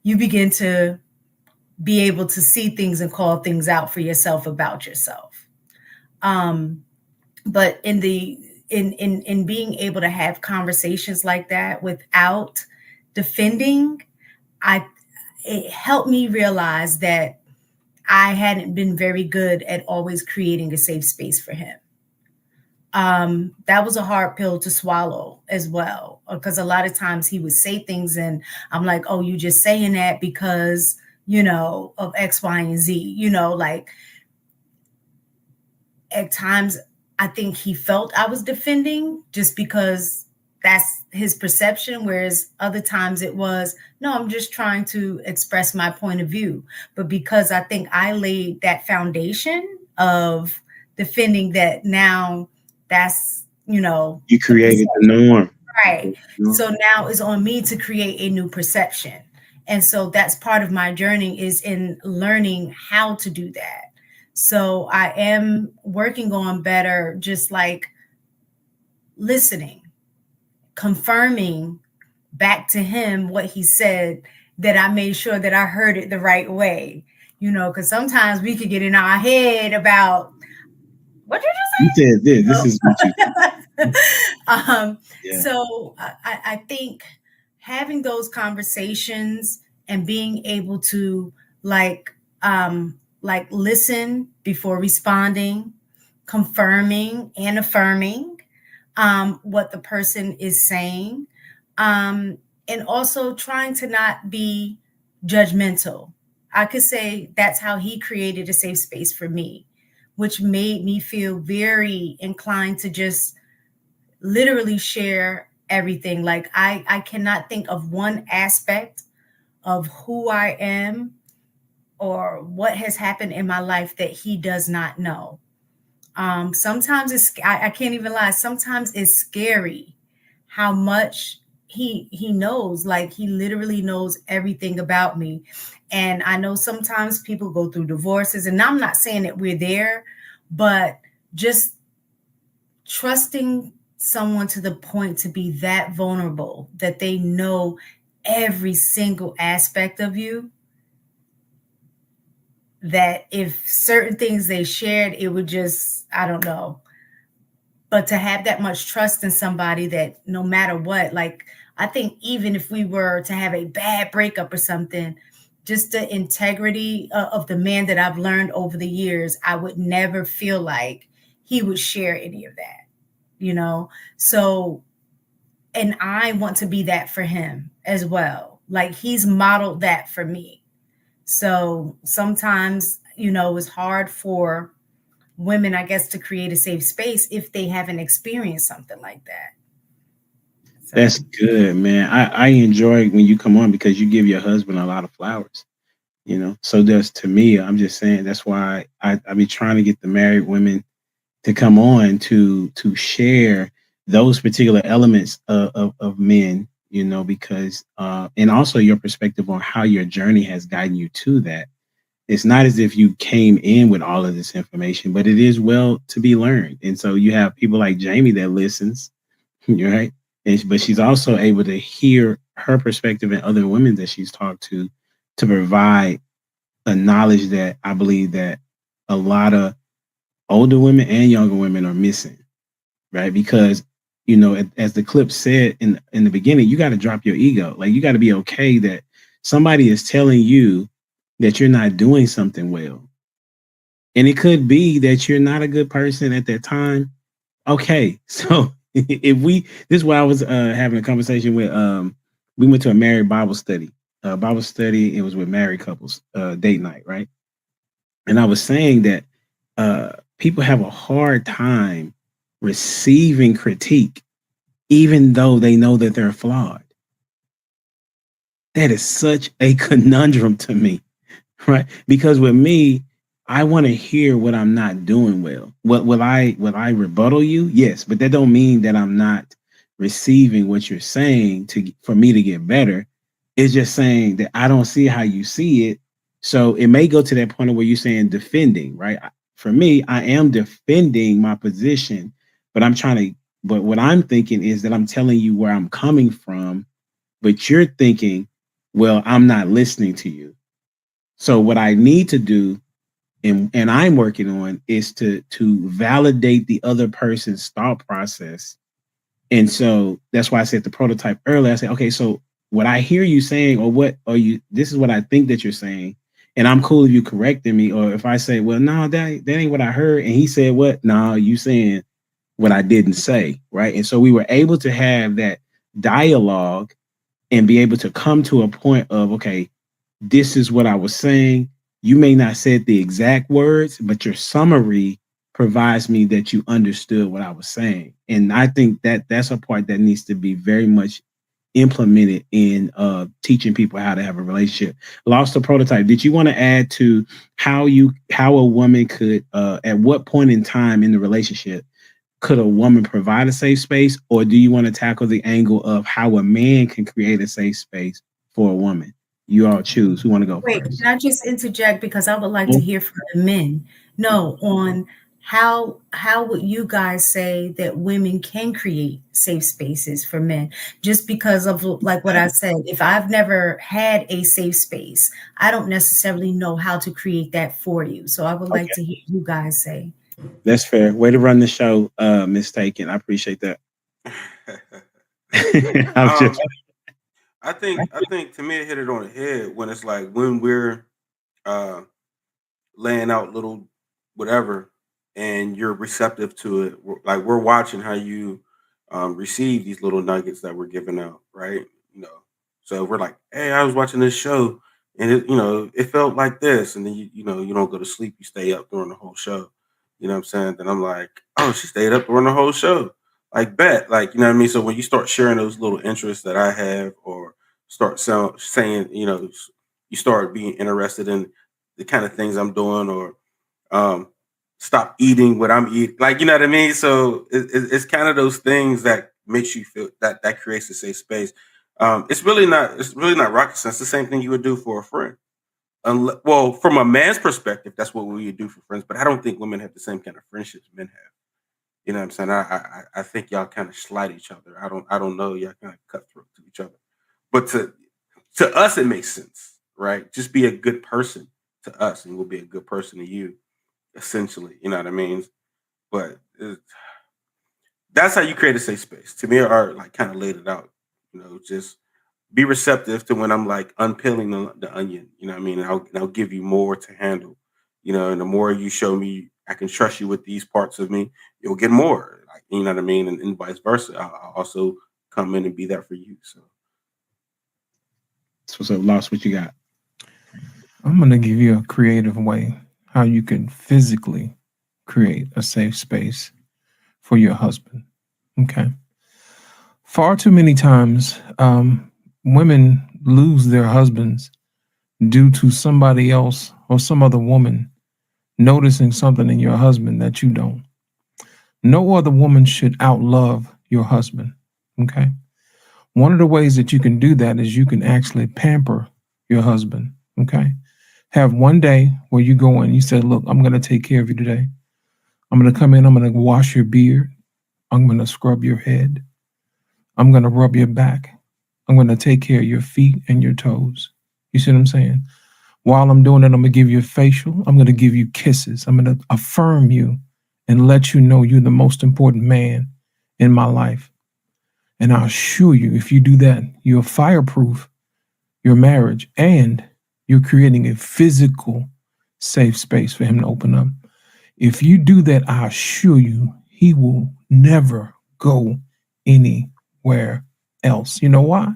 you begin to be able to see things and call things out for yourself about yourself. But in being able to have conversations like that without defending, it helped me realize that I hadn't been very good at always creating a safe space for him. That was a hard pill to swallow as well, because a lot of times he would say things and I'm like, oh, you just saying that because, of X, Y, and Z, like at times I think he felt I was defending just because that's his perception. Whereas other times it was, no, I'm just trying to express my point of view. But because I think I laid that foundation of defending, that now that's, you created the norm. Right. So now it's on me to create a new perception. And so that's part of my journey, is in learning how to do that. So I am working on better, just like listening, confirming back to him what he said, that I made sure that I heard it the right way, because sometimes we could get in our head about what you just said. This is what you So I think having those conversations and being able to like listen before responding, confirming and affirming what the person is saying, and also trying to not be judgmental. I could say that's how he created a safe space for me, which made me feel very inclined to just literally share everything. Like I cannot think of one aspect of who I am or what has happened in my life that he does not know. Sometimes I can't even lie. Sometimes it's scary how much he knows. Like he literally knows everything about me. And I know sometimes people go through divorces, and I'm not saying that we're there, but just trusting someone to the point to be that vulnerable that they know every single aspect of you that if certain things they shared, it would just, I don't know. But to have that much trust in somebody that no matter what, like, I think even if we were to have a bad breakup or something, just the integrity of the man that I've learned over the years, I would never feel like he would share any of that, you know? So, and I want to be that for him as well. Like he's modeled that for me. So sometimes, you know, it's hard for women, I guess, to create a safe space if they haven't experienced something like that. So. That's good, man. I enjoy when you come on because you give your husband a lot of flowers, you know. So does to me. I'm just saying that's why I be trying to get the married women to come on to share those particular elements of men, you know, because and also your perspective on how your journey has guided you to that. It's not as if you came in with all of this information, but it is well to be learned. And so you have people like Jamie that listens, right? But she's also able to hear her perspective and other women that she's talked to provide a knowledge that I believe that a lot of older women and younger women are missing, right? Because you know, as the clip said in the beginning, you got to drop your ego. Like you got to be okay that somebody is telling you that you're not doing something well, and it could be that you're not a good person at that time. Okay, so if this is why I was having a conversation with we went to a married Bible study. Bible study, it was with married couples, date night, right? And I was saying that people have a hard time receiving critique, even though they know that they're flawed. That is such a conundrum to me, right? Because with me, I want to hear what I'm not doing well. What will I rebuttal you? Yes, but that don't mean that I'm not receiving what you're saying for me to get better. It's just saying that I don't see how you see it. So it may go to that point of where you're saying defending, right? For me, I am defending my position, but but what I'm thinking is that I'm telling you where I'm coming from, but you're thinking, well, I'm not listening to you. So what I need to do and I'm working on is to validate the other person's thought process. And so that's why I said the prototype earlier. I said, okay, so what I hear you saying, or what are you? This is what I think that you're saying, and I'm cool if you correcting me, or if I say, well, no, that ain't what I heard, and he said, what? No, you saying what I didn't say, right? And so we were able to have that dialogue and be able to come to a point of, okay, this is what I was saying. You may not said the exact words, but your summary provides me that you understood what I was saying. And I think that that's a part that needs to be very much implemented in teaching people how to have a relationship. Lost the prototype. Did you want to add to how a woman could at what point in time in the relationship could a woman provide a safe space, or do you want to tackle the angle of how a man can create a safe space for a woman? You all choose. Who want to go Wait, first? can I just interject because I would like to hear from the men? No, on how would you guys say that women can create safe spaces for men? Just because of like what I said, if I've never had a safe space, I don't necessarily know how to create that for you. So I would like to hear you guys say. That's fair. Way to run the show, Miss Taken. I appreciate that. I think to me it hit it on the head when it's like when we're uh laying out little whatever and you're receptive to it. Like we're watching how you receive these little nuggets that we're giving out, right? You know, so we're like, hey, I was watching this show and it felt like this, and then you don't go to sleep, you stay up during the whole show. You know what I'm saying? Then I'm like, oh, she stayed up during the whole show. Like bet, like you know what I mean. So when you start sharing those little interests that I have, or start saying, you start being interested in the kind of things I'm doing, or um, stop eating what I'm eating. Like, you know what I mean? So it's kind of those things that makes you feel that creates a safe space. It's really not rocket science. It's the same thing you would do for a friend. Well, from a man's perspective, that's what we would do for friends. But I don't think women have the same kind of friendships men have. You know what I'm saying? I think y'all kind of slight each other. I don't know. Y'all kind of cutthroat to each other. But to us, it makes sense, right? Just be a good person to us, and we'll be a good person to you, essentially. You know what I mean? But that's how you create a safe space. To me, Art like kind of laid it out. You know, just be receptive to when I'm like unpeeling the onion. You know what I mean? And I'll give you more to handle. You know, and the more you show me I can trust you with these parts of me, you'll get more. Like, you know what I mean? And vice versa. I'll also come in and be that for you. So what's up, Lost? What you got? I'm going to give you a creative way how you can physically create a safe space for your husband. Okay. Far too many times, women lose their husbands due to somebody else or some other woman noticing something in your husband that you don't. No other woman should outlove your husband. Okay. One of the ways that you can do that is you can actually pamper your husband. Okay. Have one day where you go in, you said, look, I'm going to take care of you today. I'm going to come in, I'm going to wash your beard. I'm going to scrub your head. I'm going to rub your back. I'm going to take care of your feet and your toes. You see what I'm saying? While I'm doing it, I'm going to give you a facial. I'm going to give you kisses. I'm going to affirm you and let you know you're the most important man in my life. And I assure you, if you do that, you'll fireproof your marriage and you're creating a physical safe space for him to open up. If you do that, I assure you, he will never go anywhere else. You know why?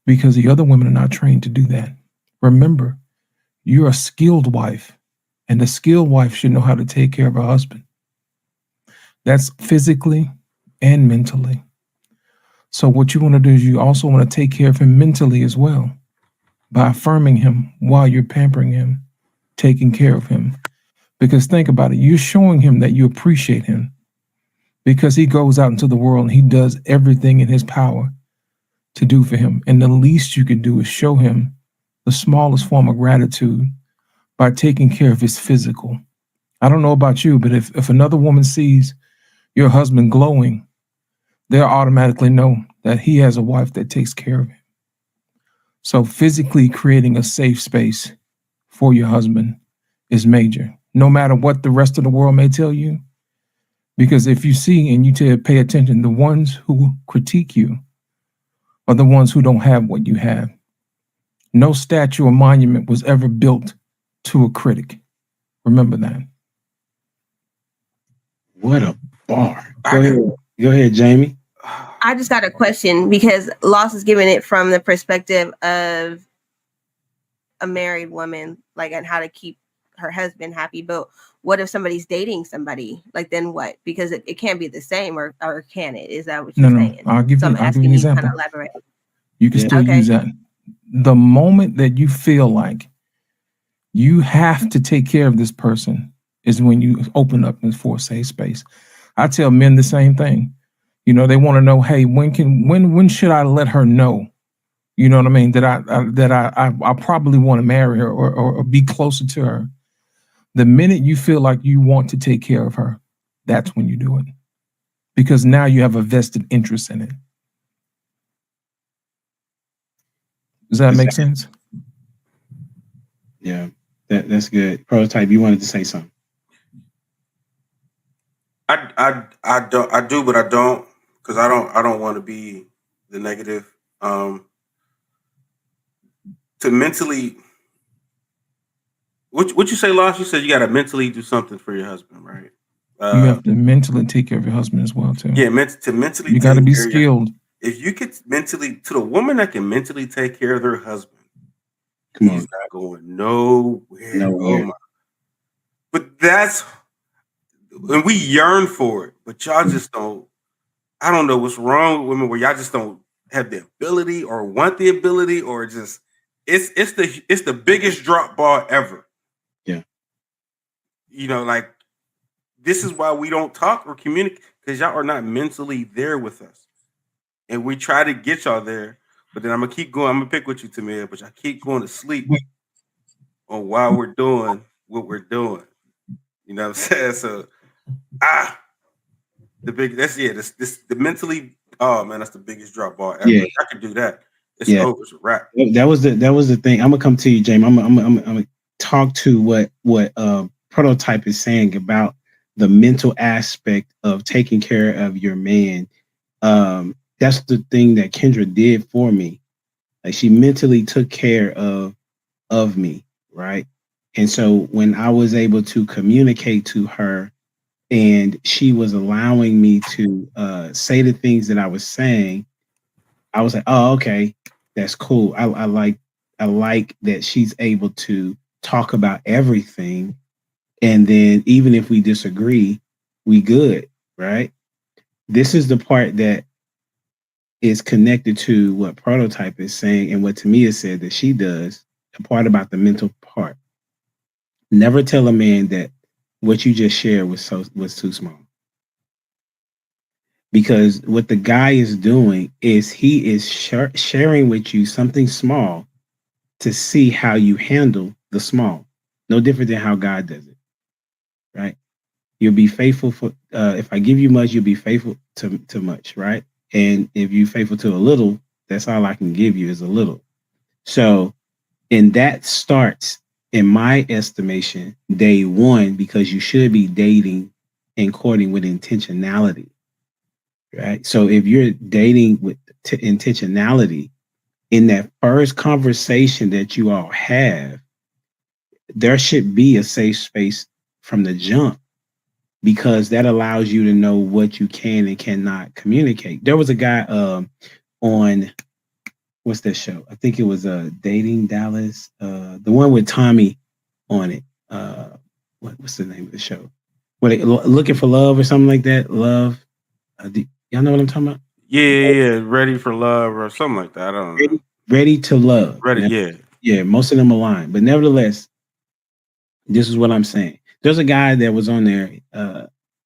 Because the other women are not trained to do that. Remember, you're a skilled wife, and a skilled wife should know how to take care of her husband. That's physically and mentally. So what you want to do is you also want to take care of him mentally as well by affirming him while you're pampering him, taking care of him. Because think about it, you're showing him that you appreciate him because he goes out into the world and he does everything in his power to do for him. And the least you can do is show him the smallest form of gratitude by taking care of his physical. I don't know about you, but if another woman sees your husband glowing, they'll automatically know that he has a wife that takes care of him. So physically creating a safe space for your husband is major, no matter what the rest of the world may tell you. Because if you see and you pay attention, the ones who critique you are the ones who don't have what you have. No statue or monument was ever built to a critic. Remember that. What a bar. Go ahead, Jamie. I just got a question because Loss is giving it from the perspective of a married woman, like, and how to keep her husband happy. But what if somebody's dating somebody? Like, then what? Because it can't be the same, or can it? Is that what you're saying? I'll give you an example. Kind of elaborate. You can still use that. The moment that you feel like you have to take care of this person is when you open up for a safe space. I tell men the same thing. You know, they want to know, hey, when should I let her know? You know what I mean? That I probably want to marry her or be closer to her. The minute you feel like you want to take care of her, that's when you do it. Because now you have a vested interest in it. Does that make sense? Yeah, that's good. Prototype, you wanted to say something. I do, but I don't, because I don't want to be the negative. To mentally, what you say, Lost? You said you got to mentally do something for your husband, right? You have to mentally take care of your husband as well, too. Yeah, mentally. You got to be skilled. If you could mentally, to the woman that can mentally take care of their husband, he's not going nowhere. Nowhere. But that's, and we yearn for it, but y'all just don't. I don't know what's wrong with women where y'all just don't have the ability or want the ability, or just it's the biggest drop ball ever. Yeah. You know, like, this is why we don't talk or communicate, because y'all are not mentally there with us. And we try to get y'all there, but then I'm gonna keep going. I'm gonna pick with you, Tamir, but I keep going to sleep on why we're doing what we're doing. You know what I'm saying? So, the mentally. Oh man, that's the biggest drop ball ever. Yeah. I could do that. It's over. It's a wrap. That was the thing. I'm gonna come to you, Jamie. I'm gonna talk to what Prototype is saying about the mental aspect of taking care of your man. That's the thing that Kendra did for me. Like she mentally took care of me, right? And so when I was able to communicate to her and she was allowing me to say the things that I was saying, I was like, oh, okay, that's cool. I like that she's able to talk about everything. And then even if we disagree, we good, right? This is the part that is connected to what Prototype is saying and what Tamia said that she does, the part about the mental part. Never tell a man that what you just shared was too small. Because what the guy is doing is he is sharing with you something small to see how you handle the small. No different than how God does it, right? You'll be faithful for if I give you much, you'll be faithful to much, right? And if you're faithful to a little, that's all I can give you is a little. So, and that starts, in my estimation, day one, because you should be dating and courting with intentionality, right? So if you're dating with intentionality, in that first conversation that you all have, there should be a safe space from the jump because that allows you to know what you can and cannot communicate. There was a guy on what's that show? I think it was Dating Dallas, the one with Tommy on it. What's the name of the show? Looking for Love or something like that? Love. Y'all know what I'm talking about? Yeah. Ready for Love or something like that. I don't know. Ready to Love. Ready, now, yeah. Most of them are lying, but nevertheless, this is what I'm saying. There's a guy that was on there.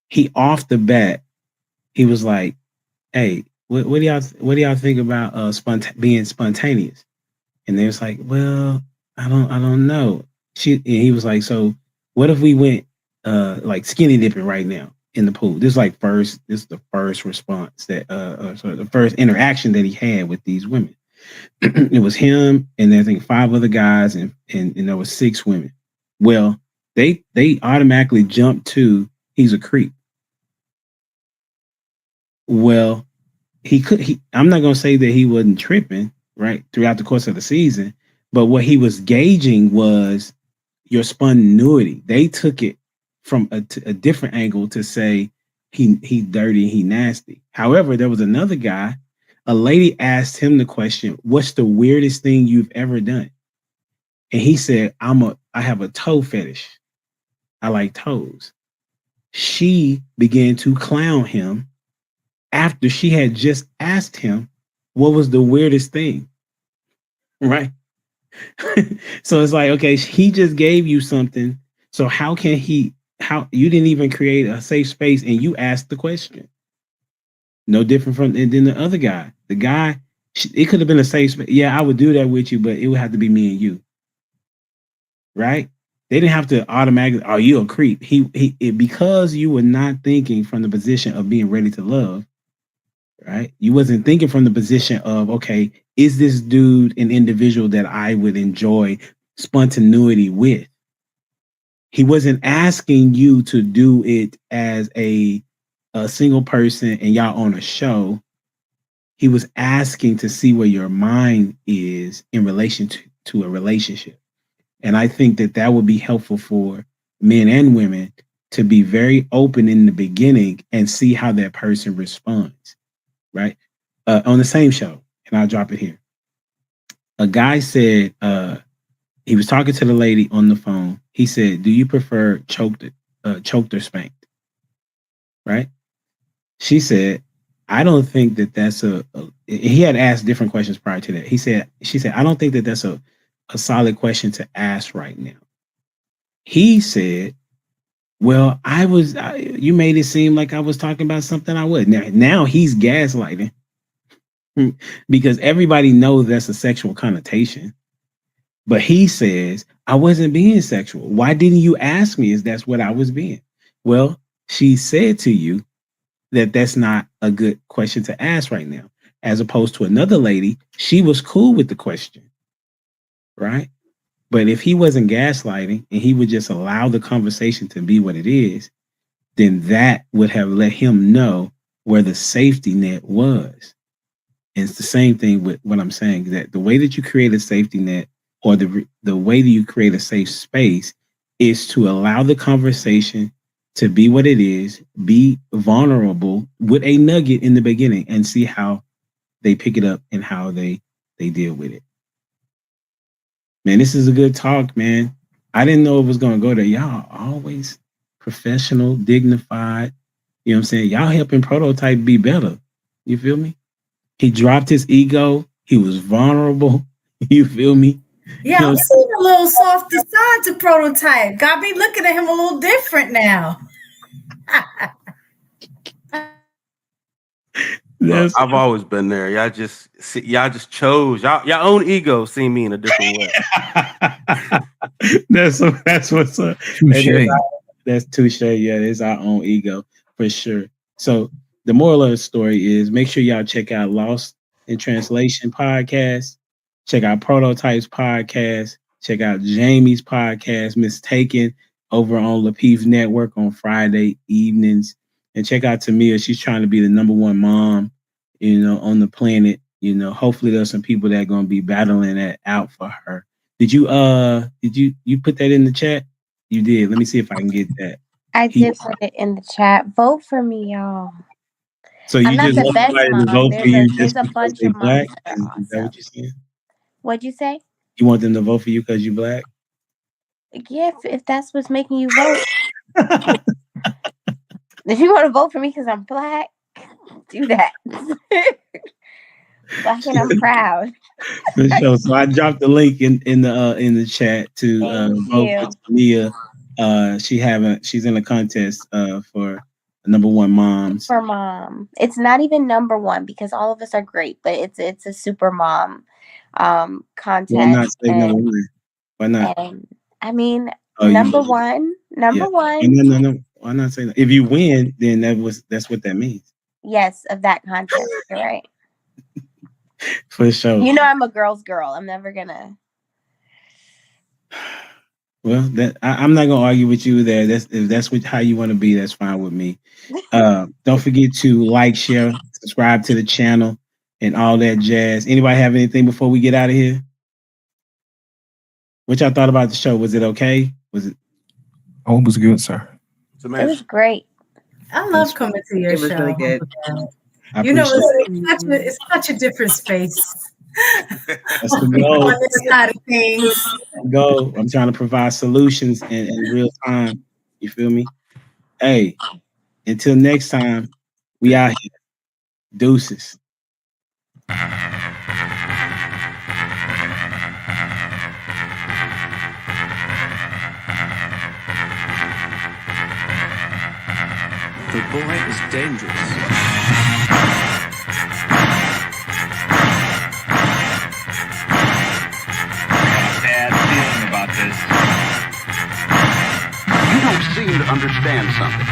He off the bat, he was like, "Hey, what do y'all think about being spontaneous?" And they was like, "Well, I don't know." And he was like, "So what if we went like skinny dipping right now in the pool?" This is the first response that the first interaction that he had with these women. It was him and I think 5 other guys and there was 6 women. Well, they automatically jumped to he's a creep. Well, I'm not gonna say that he wasn't tripping, right, throughout the course of the season, but what he was gauging was your spontaneity. They took it from a different angle to say he dirty, he nasty. However, there was another guy, a lady asked him the question, "What's the weirdest thing you've ever done?" And he said, I have a toe fetish. I like toes. She began to clown him after she had just asked him what was the weirdest thing. Right? So it's like, okay, he just gave you something. So how you didn't even create a safe space and you asked the question. No different than the other guy. The guy, it could have been a safe space. Yeah, I would do that with you, but it would have to be me and you. Right? They didn't have to automatically, oh, you a creep. Because you were not thinking from the position of being ready to love, right? You wasn't thinking from the position of, okay, is this dude an individual that I would enjoy spontaneity with? He wasn't asking you to do it as a single person and y'all on a show. He was asking to see where your mind is in relation to a relationship. And I think that would be helpful for men and women to be very open in the beginning and see how that person responds, right? On the same show, and I'll drop it here. A guy said, he was talking to the lady on the phone. He said, "Do you prefer choked or spanked?" Right? She said, "I don't think that that's he had asked different questions prior to that. She said, "I don't think that that's a solid question to ask right now." He said, "Well, you made it seem like I was talking about something I would." Now he's gaslighting because everybody knows that's a sexual connotation. But he says, "I wasn't being sexual. Why didn't you ask me if that's what I was being?" Well, she said to you that that's not a good question to ask right now. As opposed to another lady, she was cool with the question, right? But if he wasn't gaslighting and he would just allow the conversation to be what it is, then that would have let him know where the safety net was. And it's the same thing with what I'm saying, that the way that you create a safety net, or the way that you create a safe space, is to allow the conversation to be what it is, be vulnerable with a nugget in the beginning, and see how they pick it up and how they deal with it. Man, this is a good talk, man. I didn't know it was going to go there. Y'all always professional, dignified. You know what I'm saying? Y'all helping Prototype be better. You feel me? He dropped his ego. He was vulnerable. You feel me? Yeah, I'm seeing a little softer side to Prototype. Got me looking at him a little different now. I've always been there. Y'all just chose y'all own ego. See me in a different way. That's what's up. Touché. That's touche. Yeah, it's our own ego for sure. So the moral of the story is make sure y'all check out Lost in Translation podcast. Check out Prototypes podcast. Check out Jamie's podcast, Mistaken, over on Lapeef Network on Friday evenings. And check out Tamia. She's trying to be the number one mom, on the planet. Hopefully there's some people that are going to be battling that out for her. Did you put that in the chat? You did. Let me see if I can get that. I did put it in the chat. Vote for me, y'all. So you I'm not just the want best somebody to mom. vote for you just There's a because bunch they of black? moms that are Is that awesome. what you're saying? What'd you say? You want them to vote for you because you black? Yeah, if that's what's making you vote. If you want to vote for me because I'm black, do that. Black and I'm proud. For sure. So I dropped the link in the chat to vote for Tamia. She's in a contest for number one moms. Super mom. It's not even number one because all of us are great, but it's a super mom contest. Why not say number one? Why not? And I mean, number one. No. Why not say that? If you win, then that's what that means. Yes, of that contest. You're right. For sure. I'm a girl's girl. I'm never gonna. Well, I'm not gonna argue with you there. If that's how you want to be, that's fine with me. Don't forget to like, share, subscribe to the channel, and all that jazz. Anybody have anything before we get out of here? What y'all thought about the show? Was it okay? Was it? Oh, it was good, sir. It was great. I love coming to your show. It was really good. It's such a different space. That's the goal. On this side of things. Go. I'm trying to provide solutions in real time. You feel me? Hey, until next time, we out here. Deuces. The boy is dangerous. Bad feeling about this. You don't seem to understand something.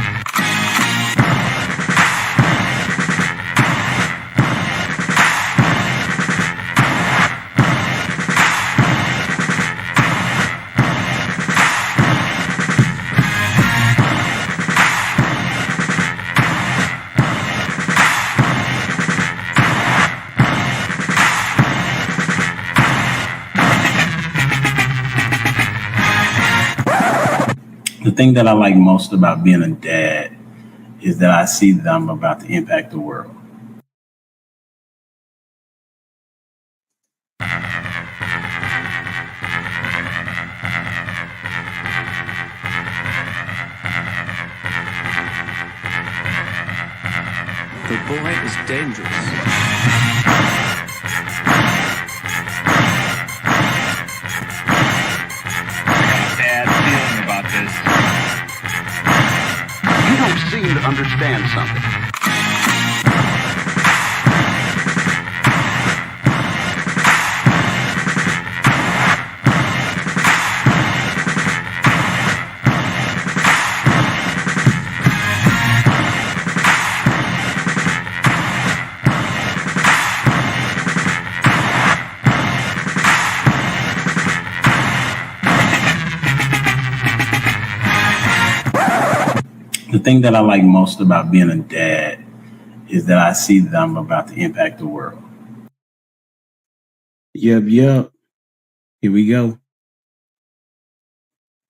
The thing that I like most about being a dad is that I see that I'm about to impact the world. The boy is dangerous. Bad feeling about this. You don't seem to understand something. thing that I like most about being a dad is that I see that I'm about to impact the world. Yep. Here we go.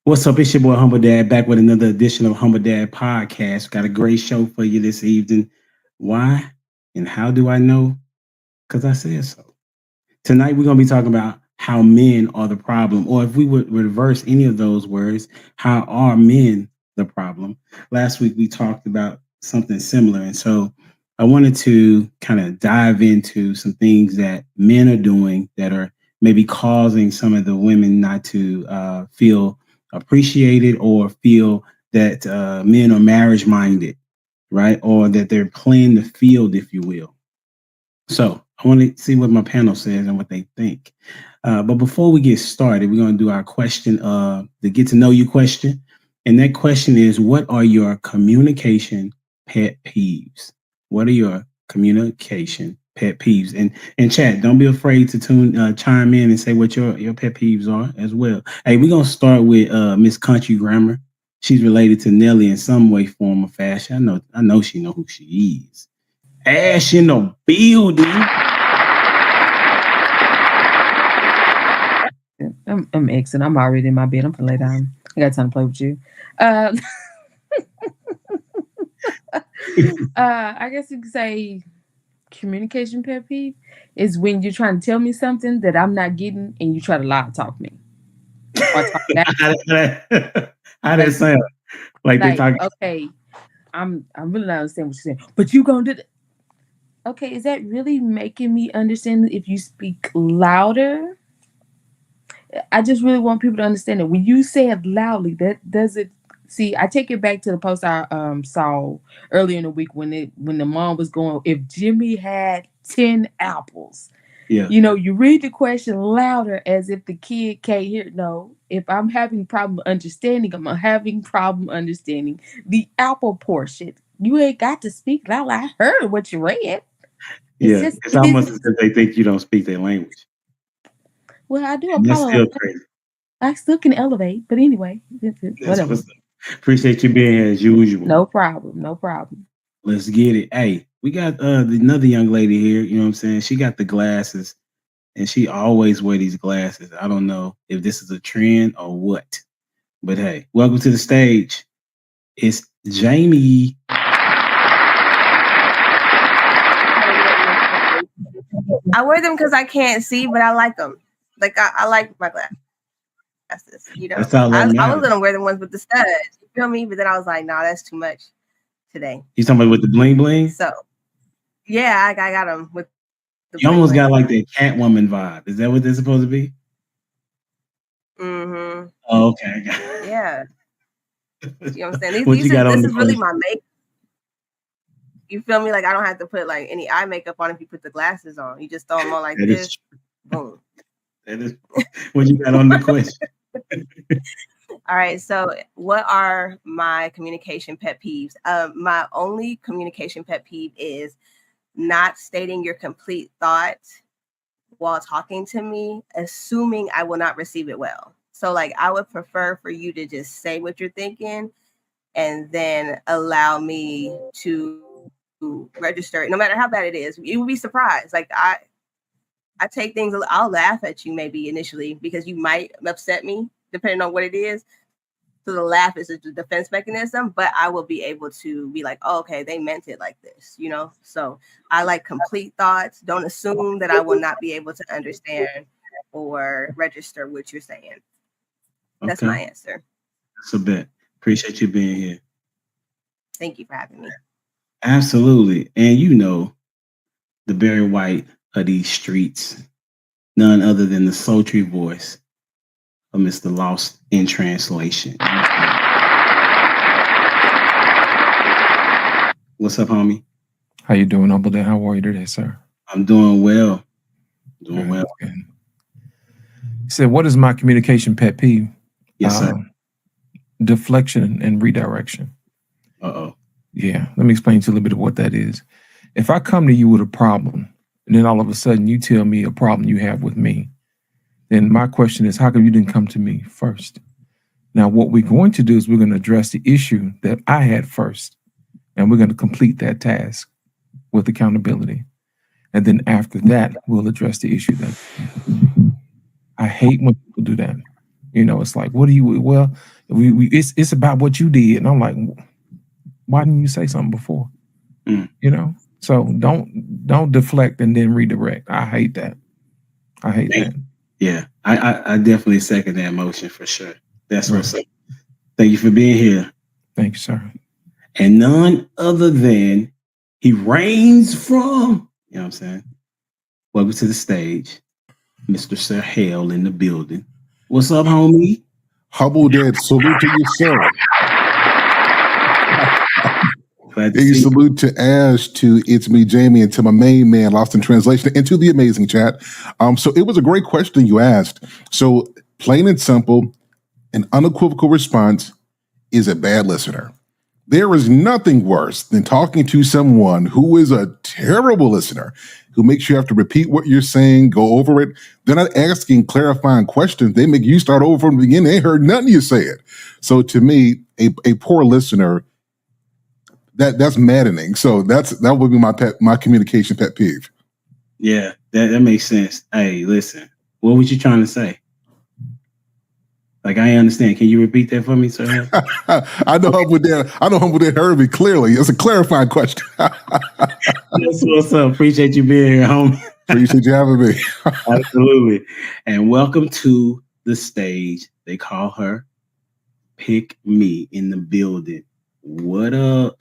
What's up? It's your boy Humble Dad back with another edition of Humble Dad Podcast. Got a great show for you this evening. Why and how do I know? Because I said so. Tonight we're going to be talking about how men are the problem, or if we would reverse any of those words, how are men the problem? Last week we talked about something similar, and so I wanted to kind of dive into some things that men are doing that are maybe causing some of the women not to feel appreciated or feel that men are marriage minded, right? Or that they're playing the field, if you will. So I want to see what my panel says and what they think. But before we get started, we're going to do our question, the get to know you question. And that question is, what are your communication pet peeves? What are your communication pet peeves? And chat, don't be afraid to chime in and say what your pet peeves are as well. Hey, we're going to start with Miss Country Grammar. She's related to Nelly in some way, form, or fashion. I know she know who she is. Ash in the building. I'm exing. I'm already in my bed. I'm gonna lay down. I got time to play with you. I guess you could say communication pet peeve is when you're trying to tell me something that I'm not getting and you try to lie talk me. Or talk How that sound? Like they talk. Okay, I'm really not understanding what you're saying, but you gonna do that. Okay, is that really making me understand if you speak louder? I just really want people to understand that when you say it loudly, that doesn't see. I take it back to the post I saw earlier in the week when the mom was going, if Jimmy had 10 apples. Yeah. You know, you read the question louder as if the kid can't hear. No, if I'm having problem understanding, I'm having problem understanding the apple portion. You ain't got to speak loud. I heard what you read. It's almost as if they think you don't speak their language. Well, I do That's apologize. still crazy. I still can elevate, but anyway, whatever. Appreciate you being here as usual. No problem. Let's get it. Hey, we got another young lady here. You know what I'm saying? She got the glasses, and she always wear these glasses. I don't know if this is a trend or what, but hey, welcome to the stage. It's Jamie. I wear them because I can't see, but I like them. Like I like my glasses. You know, I was gonna wear the ones with the studs. You feel me? But then I was like, nah, that's too much today. You talking about with the bling bling? So yeah, I got them with. You almost got like that Catwoman vibe. Is that what they're supposed to be? Mm-hmm. Oh, okay. Yeah. You know what I'm saying? This is really my makeup. You feel me? Like I don't have to put like any eye makeup on if you put the glasses on. You just throw them on like this. Boom. That is what you got on the question. All right. So what are my communication pet peeves? My only communication pet peeve is not stating your complete thought while talking to me, assuming I will not receive it well. So like I would prefer for you to just say what you're thinking and then allow me to register it, no matter how bad it is. You will be surprised. Like I take things, I'll laugh at you maybe initially because you might upset me depending on what it is. So the laugh is a defense mechanism, but I will be able to be like, oh, okay, they meant it like this, you know? So I like complete thoughts. Don't assume that I will not be able to understand or register what you're saying. That's my answer. That's a bet. Appreciate you being here. Thank you for having me. Absolutely. And you know, the Barry White of these streets, none other than the sultry voice of Mr. Lost in Translation. What's up, homie? How you doing, Humble Dad? How are you today, sir? I'm doing well. Good. He said, what is my communication pet peeve? Yes, sir. Deflection and redirection. Uh-oh. Yeah, let me explain to you a little bit of what that is. If I come to you with a problem, and then all of a sudden you tell me a problem you have with me, then my question is, how come you didn't come to me first? Now, what we're going to do is we're going to address the issue that I had first, and we're going to complete that task with accountability. And then after that, we'll address the issue that I hate when people do that. It's like, what do you, well, it's about what you did. And I'm like, why didn't you say something before? So don't deflect and then redirect. I hate that. I hate that. Yeah, I definitely second that motion for sure. That's what's up. Thank you for being here. Thank you, sir. And none other than he reigns from, you know what I'm saying? Welcome to the stage, Mr. Sir Hale in the building. What's up, homie? Humble Dad, salute to you, sir. Salute to Ash, to It's Me, Jamie, and to my main man, Lost in Translation, and to the amazing chat. So it was a great question you asked. So plain and simple, an unequivocal response is a bad listener. There is nothing worse than talking to someone who is a terrible listener, who makes you have to repeat what you're saying, go over it. They're not asking clarifying questions. They make you start over from the beginning. They heard nothing you said. So to me, a poor listener, that's maddening. So that would be my communication pet peeve. Yeah, that makes sense. Hey, listen, what was you trying to say? Like, I understand. Can you repeat that for me, sir? I know Humble Dad heard me clearly. It's a clarifying question. That's what's up. Appreciate you being here, homie. Appreciate you having me. Absolutely. And welcome to the stage. They call her Pick Me in the building. What up?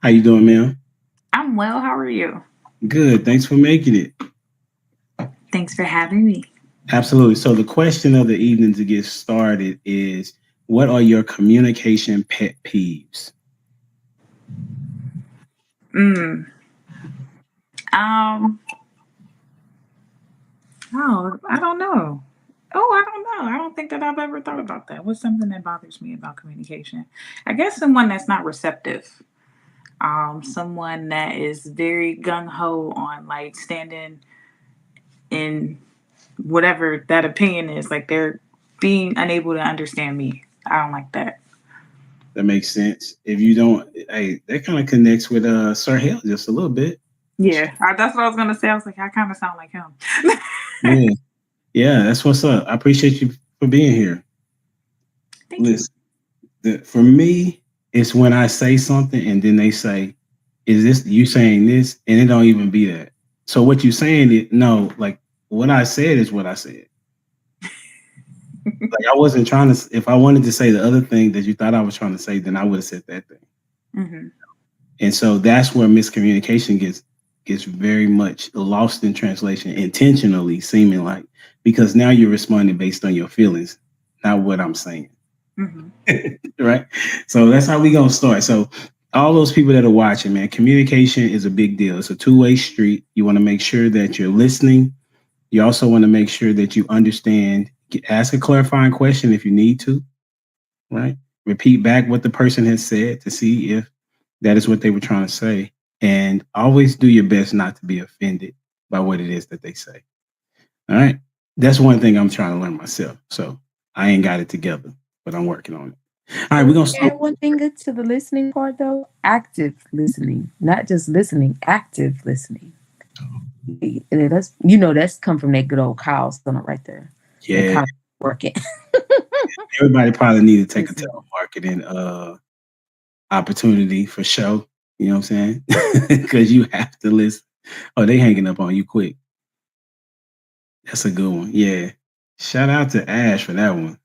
How you doing, ma'am? I'm well. How are you? Good. Thanks for making it. Thanks for having me. Absolutely. So the question of the evening to get started is, what are your communication pet peeves? Oh, I don't know. I don't know. I don't think that I've ever thought about that. What's something that bothers me about communication? I guess someone that's not receptive. Someone that is very gung ho on like standing in whatever that opinion is. Like they're being unable to understand me. I don't like that. That makes sense. If you don't, hey, that kind of connects with Sir Hale just a little bit. Yeah, that's what I was gonna say. I was like, I kind of sound like him. Yeah, that's what's up. I appreciate you for being here. Listen, for me, it's when I say something and then they say, "Is this you saying this?" And it don't even be that. So what you saying is no, like what I said is what I said. Like I wasn't trying to. If I wanted to say the other thing that you thought I was trying to say, then I would have said that thing. Mm-hmm. And so that's where miscommunication gets very much lost in translation, intentionally seeming like, because now you're responding based on your feelings, not what I'm saying. Mm-hmm. Right? So that's how we gonna start. So all those people that are watching, man, communication is a big deal. It's a two-way street. You want to make sure that you're listening. You also want to make sure that you understand. Ask a clarifying question if you need to, right? Repeat back what the person has said to see if that is what they were trying to say. And always do your best not to be offended by what it is that they say. All right. That's one thing I'm trying to learn myself. So I ain't got it together, but I'm working on it. All right, we're going to start. Add one thing to the listening part, though. Active listening, not just listening, active listening. And that's come from that good old Kyle Stunner right there. Yeah. Kind of working. Everybody probably need to take a telemarketing opportunity for show. You know what I'm saying? Because you have to listen. Oh, they hanging up on you quick. That's a good one. Yeah. Shout out to Ash for that one.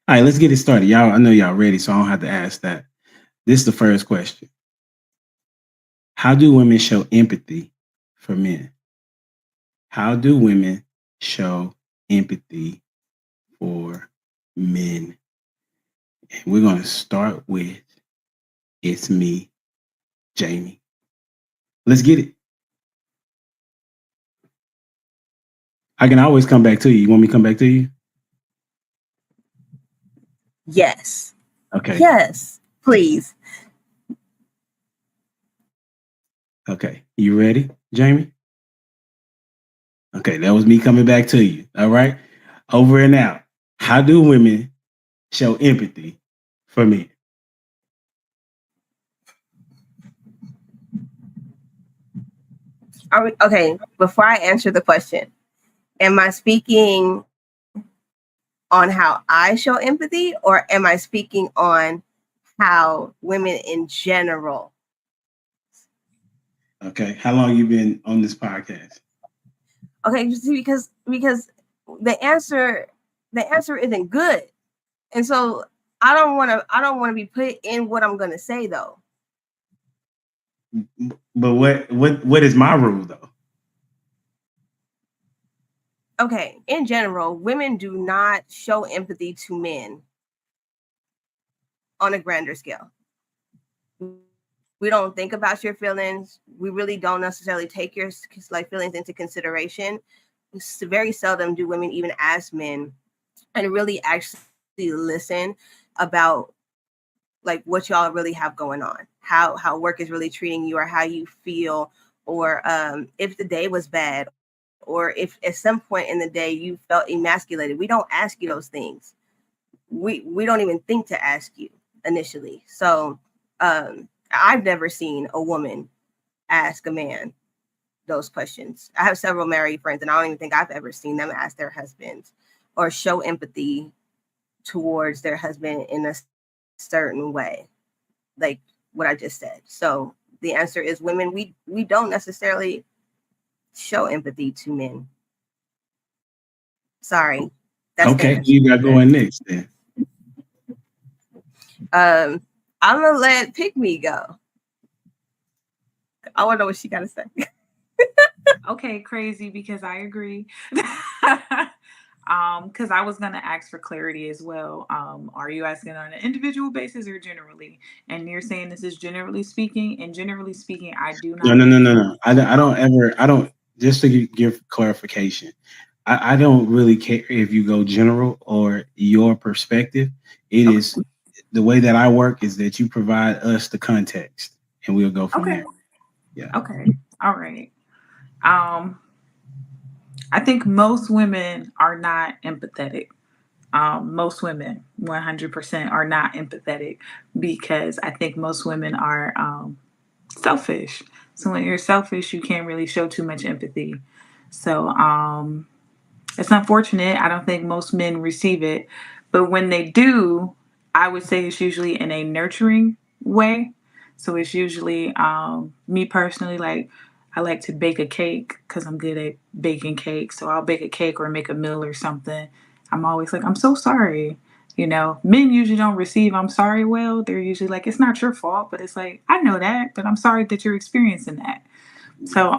All right, let's get it started. Y'all, I know y'all ready, so I don't have to ask that. This is the first question. How do women show empathy for men? How do women show empathy for men? And we're going to start with It's Me, Jamie. Let's get it. I can always come back to you. You want me to come back to you? Yes. Okay. Yes, please. Okay. You ready, Jamie? Okay, that was me coming back to you. All right. Over and out. How do women show empathy for men? Okay, before I answer the question, am I speaking on how I show empathy, or am I speaking on how women in general? Okay. How long you been on this podcast? Okay, because the answer isn't good. And so I don't want to be put in what I'm going to say though. But what is my rule though? Okay, in general, women do not show empathy to men on a grander scale. We don't think about your feelings. We really don't necessarily take your feelings into consideration. It's very seldom do women even ask men and really actually listen about like what y'all really have going on, how work is really treating you, or how you feel, or if the day was bad, or if at some point in the day you felt emasculated. We don't ask you those things. We don't even think to ask you initially. So I've never seen a woman ask a man those questions. I have several married friends, and I don't even think I've ever seen them ask their husbands or show empathy towards their husband in a certain way, like what I just said. So the answer is women, we don't necessarily show empathy to men. Sorry. That's okay. You got going next then. I'm gonna let Pick Me go. I want to know what she got to say. Okay, crazy, because I agree. Because I was gonna ask for clarity as well. Are you asking on an individual basis or generally? And you're saying this is generally speaking. And generally speaking, I do not. No. I don't. Just to give clarification, I don't really care if you go general or your perspective. It is the way that I work is that you provide us the context, and we'll go from there. Yeah. Okay. All right. I think most women are not empathetic. Most women, 100%, are not empathetic because I think most women are selfish. So when you're selfish, you can't really show too much empathy. So it's unfortunate. I don't think most men receive it. But when they do, I would say it's usually in a nurturing way. So it's usually me personally, like I like to bake a cake because I'm good at baking cake. So I'll bake a cake or make a meal or something. I'm always like, I'm so sorry. You know, men usually don't receive I'm sorry well. They're usually like, it's not your fault, but it's like, I know that, but I'm sorry that you're experiencing that. So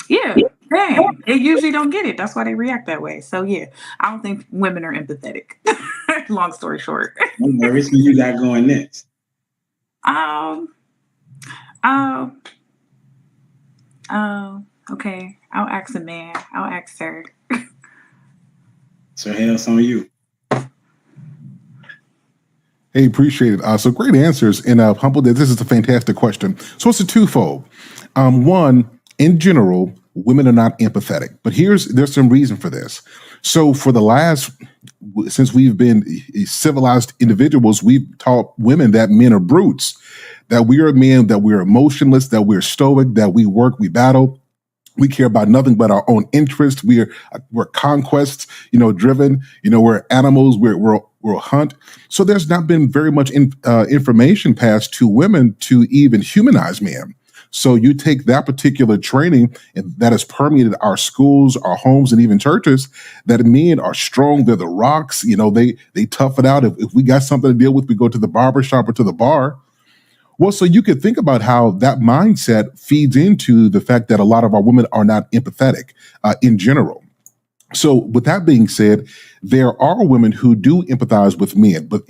yeah, dang, they usually don't get it. That's why they react that way. So yeah, I don't think women are empathetic. Long story short. I'm nervous. Who you got going next? Okay. I'll ask a man. I'll ask her. So hell's on you. Hey, appreciate it. So great answers. And humble that this is a fantastic question. So it's a twofold. One, in general, women are not empathetic, but there's some reason for this. So for the last, since we've been civilized individuals, we've taught women that men are brutes, that we are men, that we're emotionless, that we're stoic, that we work, we battle. We care about nothing but our own interest. We're conquest, driven. We're animals. We'll hunt. So there's not been very much information passed to women to even humanize men. So you take that particular training and that has permeated our schools, our homes, and even churches, that men are strong. They're the rocks. They tough it out. If we got something to deal with, we go to the barber shop or to the bar. Well, so you could think about how that mindset feeds into the fact that a lot of our women are not empathetic in general. So with that being said, there are women who do empathize with men, but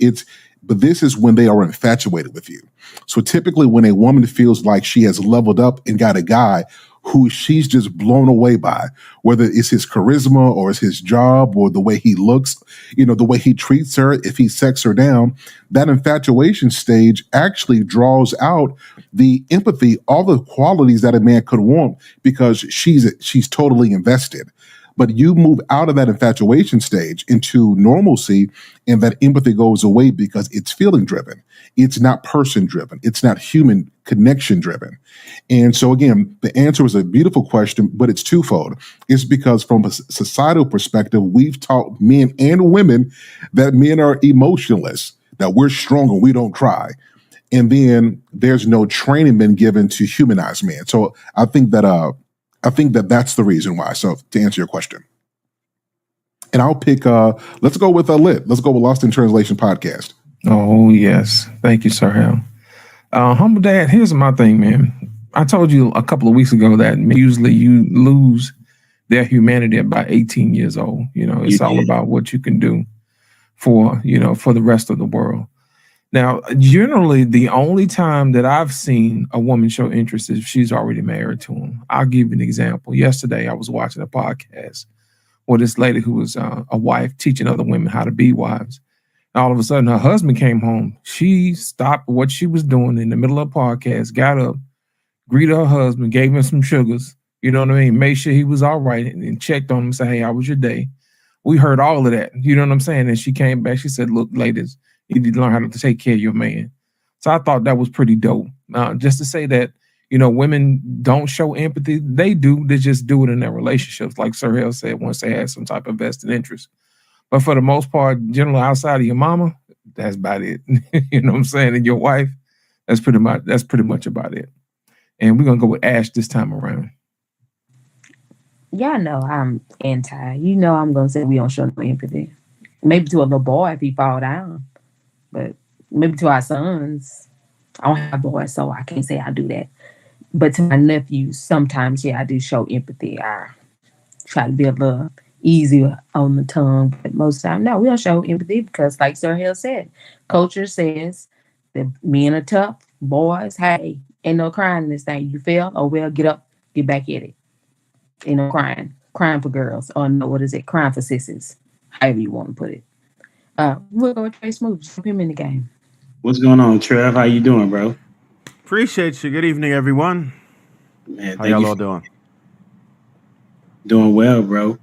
this is when they are infatuated with you. So typically when a woman feels like she has leveled up and got a guy who she's just blown away by, whether it's his charisma or it's his job or the way he looks, the way he treats her, if he sets her down. That infatuation stage actually draws out the empathy, all the qualities that a man could want, because she's totally invested. But you move out of that infatuation stage into normalcy, and that empathy goes away because it's feeling driven. It's not person driven. It's not human connection driven. And so again, the answer is a beautiful question, but it's twofold. It's because from a societal perspective, we've taught men and women that men are emotionless, that we're strong and we don't cry. And then there's no training been given to humanize men. So I think that that's the reason why. So to answer your question. And I'll pick, let's go with Lit. Let's go with Lost in Translation podcast. Oh, yes. Thank you, Sir Hal. Humble Dad, here's my thing, man. I told you a couple of weeks ago that usually you lose their humanity at about 18 years old. It's all about what you can do for the rest of the world. Now, generally, the only time that I've seen a woman show interest is if she's already married to him. I'll give you an example. Yesterday, I was watching a podcast with this lady who was a wife teaching other women how to be wives. And all of a sudden, her husband came home. She stopped what she was doing in the middle of the podcast, got up, greeted her husband, gave him some sugars, you know what I mean? Made sure he was all right and checked on him and said, hey, how was your day? We heard all of that, you know what I'm saying? And she came back, she said, look, ladies, you need to learn how to take care of your man. So I thought that was pretty dope. Just to say that, women don't show empathy. They do. They just do it in their relationships. Like Sir Hale said, once they have some type of vested interest. But for the most part, generally outside of your mama, that's about it. You know what I'm saying? And your wife, that's pretty much about it. And we're going to go with Ash this time around. Y'all know I'm anti. I'm going to say we don't show no empathy. Maybe to a little boy if he fall down. But maybe to our sons. I don't have boys, so I can't say I do that. But to my nephews, sometimes, I do show empathy. I try to be a little easier on the tongue. But most of the time, no, we don't show empathy because, like Sir Hill said, culture says that men are tough. Boys, hey, ain't no crying in this thing. You fail? Oh, well, get up, get back at it. Ain't no crying. Crying for girls. Or no, what is it? Crying for sissies. However you want to put it. We'll go with Trey Smooth. Put him in the game. What's going on, Trev? How you doing, bro? Appreciate you. Good evening, everyone. Man, how y'all all doing? Doing well, bro.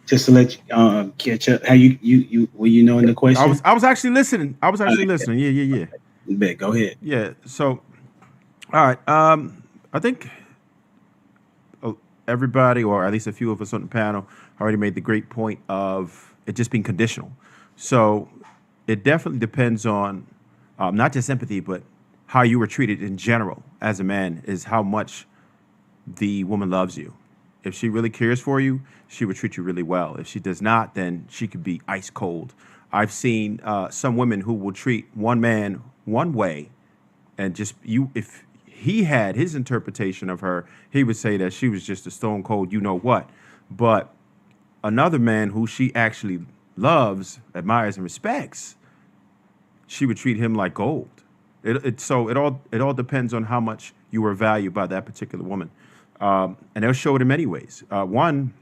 Just to let you catch up. How you were knowing the question? I was actually listening. Listening. Yeah. Bet, go ahead. Yeah. So, all right. I think everybody, or at least a few of us on the panel, already made the great point of it just being conditional. So it definitely depends on not just empathy, but how you were treated in general as a man, is how much the woman loves you. If she really cares for you, she would treat you really well. If she does not, then she could be ice cold. I've seen some women who will treat one man one way, and if he had his interpretation of her, he would say that she was just a stone cold, you know what. But another man who she actually loves, admires, and respects, she would treat him like gold. It all depends on how much you were valued by that particular woman. And they'll show it in many ways. One,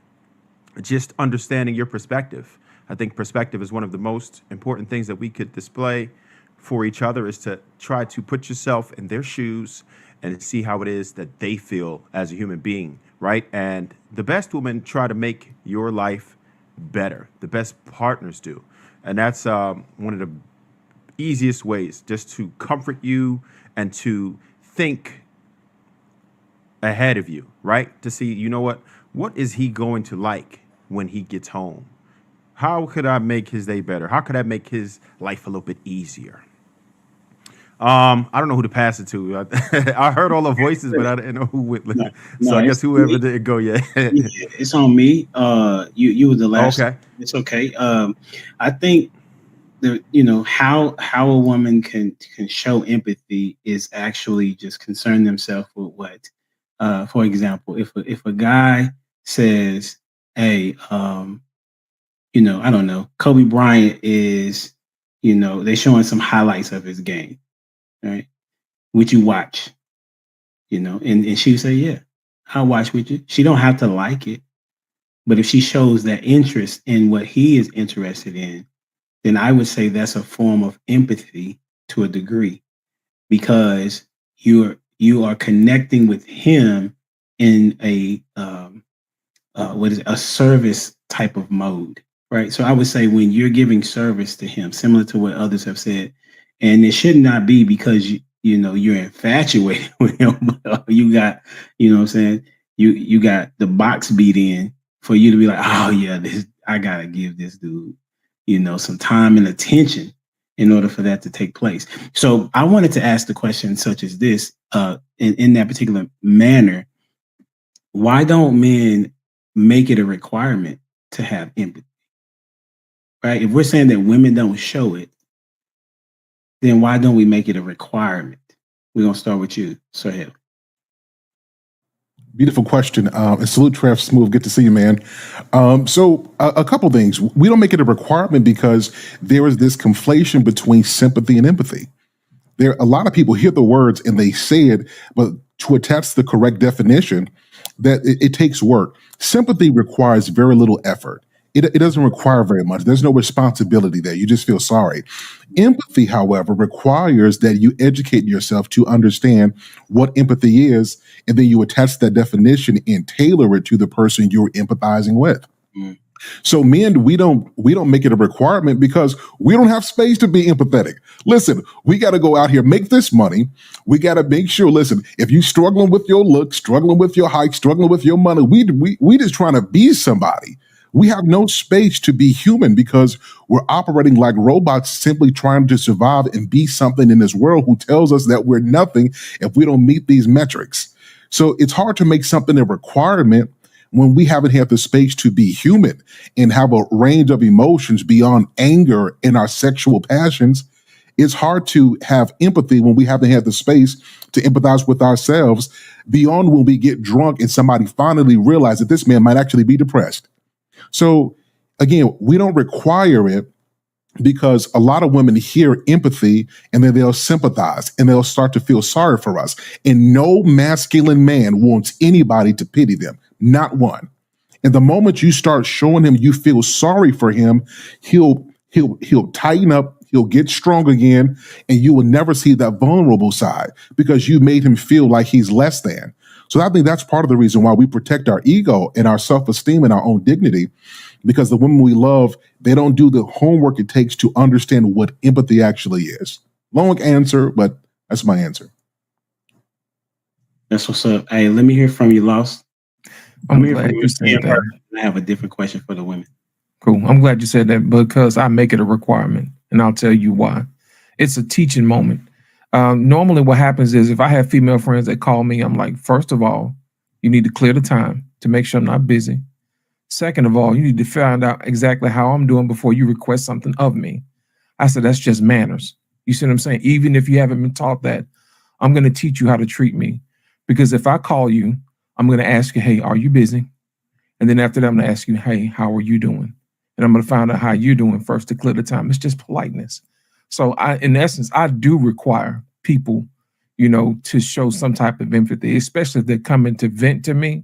just understanding your perspective. I think perspective is one of the most important things that we could display for each other, is to try to put yourself in their shoes and see how it is that they feel as a human being, right? And the best women try to make your life better. The best partners do. And that's one of the easiest ways, just to comfort you and to think ahead of you, right? To see, what is he going to like when he gets home? How could I make his day better? How could I make his life a little bit easier? I don't know who to pass it to. I heard all the voices, but I didn't know who went. So I guess whoever didn't go yet. It's on me. You were the last. Okay. It's okay. I think how a woman can show empathy is actually just concern themselves with what. For example, if a guy says, "Hey, I don't know, Kobe Bryant is, they're showing some highlights of his game, right? Would you watch? And she would say, "Yeah, I'll watch with you. She don't have to like it, but if she shows that interest in what he is interested in, then I would say that's a form of empathy to a degree, because you are connecting with him in a a service type of mode, right? So I would say when you're giving service to him, similar to what others have said, and it should not be because you know you're infatuated with him. You got, you know what I'm saying, you got the box beat in for you to be like, oh yeah, this, I gotta give this dude, you know, some time and attention in order for that to take place. So I wanted to ask the question such as this, in that particular manner: why don't men make it a requirement to have empathy? Right? If we're saying that women don't show it, then why don't we make it a requirement? We're gonna start with you, Sir Hill. Beautiful question. And salute, Trev Smooth. Good to see you, man. So a couple things. We don't make it a requirement because there is this conflation between sympathy and empathy. There, a lot of people hear the words and they say it, but to attach the correct definition, that it takes work. Sympathy requires very little effort. It doesn't require very much. There's no responsibility there. You just feel sorry. Empathy, however, requires that you educate yourself to understand what empathy is, and then you attach that definition and tailor it to the person you're empathizing with. Mm. So men, we don't make it a requirement because we don't have space to be empathetic. Listen, we got to go out here, make this money. We got to make sure, listen, if you struggling with your look, struggling with your height, struggling with your money, we just trying to be somebody. We have no space to be human because we're operating like robots, simply trying to survive and be something in this world who tells us that we're nothing if we don't meet these metrics. So it's hard to make something a requirement when we haven't had the space to be human and have a range of emotions beyond anger and our sexual passions. It's hard to have empathy when we haven't had the space to empathize with ourselves beyond when we get drunk and somebody finally realizes that this man might actually be depressed. So again, we don't require it because a lot of women hear empathy and then they'll sympathize and they'll start to feel sorry for us. And no masculine man wants anybody to pity them, not one. And the moment you start showing him you feel sorry for him, he'll tighten up, he'll get strong again, and you will never see that vulnerable side because you made him feel like he's less than. So I think that's part of the reason why we protect our ego and our self-esteem and our own dignity, because the women we love, they don't do the homework it takes to understand what empathy actually is. Long answer, but that's my answer. That's what's up. Hey, let me hear from you, Lost. I'm glad you said that. I have a different question for the women. Cool. I'm glad you said that because I make it a requirement, and I'll tell you why. It's a teaching moment. Normally what happens is if I have female friends that call me, I'm like, first of all, you need to clear the time to make sure I'm not busy. Second of all, you need to find out exactly how I'm doing before you request something of me. I said, that's just manners. You see what I'm saying? Even if you haven't been taught that, I'm going to teach you how to treat me. Because if I call you, I'm going to ask you, hey, are you busy? And then after that, I'm going to ask you, hey, how are you doing? And I'm going to find out how you're doing first to clear the time. It's just politeness. So in essence, I do require people, you know, to show some type of empathy, especially if they're coming to vent to me.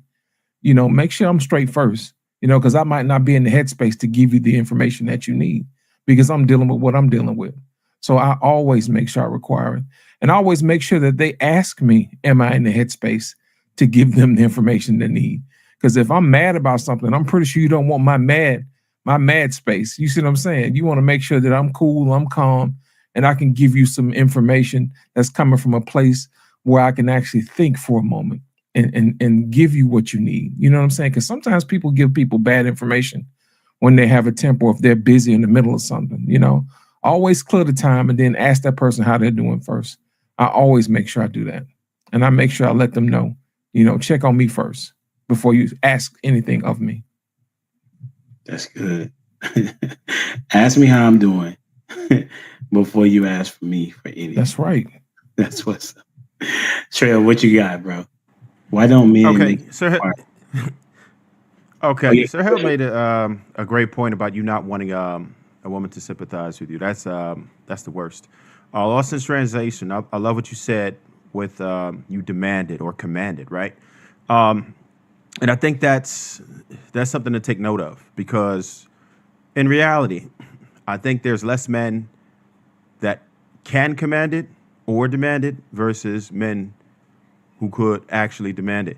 You know, make sure I'm straight first, you know, because I might not be in the headspace to give you the information that you need because I'm dealing with what I'm dealing with. So I always make sure I require it. And I always make sure that they ask me, am I in the headspace to give them the information they need? Because if I'm mad about something, I'm pretty sure you don't want my mad space. You see what I'm saying? You want to make sure that I'm cool, I'm calm, and I can give you some information that's coming from a place where I can actually think for a moment and give you what you need. You know what I'm saying? Because sometimes people give people bad information when they have a temper, if they're busy in the middle of something, you know. Always clear the time and then ask that person how they're doing first. I always make sure I do that. And I make sure I let them know, you know, check on me first before you ask anything of me. That's good. Ask me how I'm doing before you ask for me for anything. That's right. That's what's up. Trail, what you got, bro? Why don't men Okay, Sir Oh, yeah. Sir Hill made a great point about you not wanting a woman to sympathize with you. That's the worst. Lost in translation. I love what you said with you demanded or commanded, right? And I think that's something to take note of, because in reality, I think there's less men that can command it or demand it versus men who could actually demand it.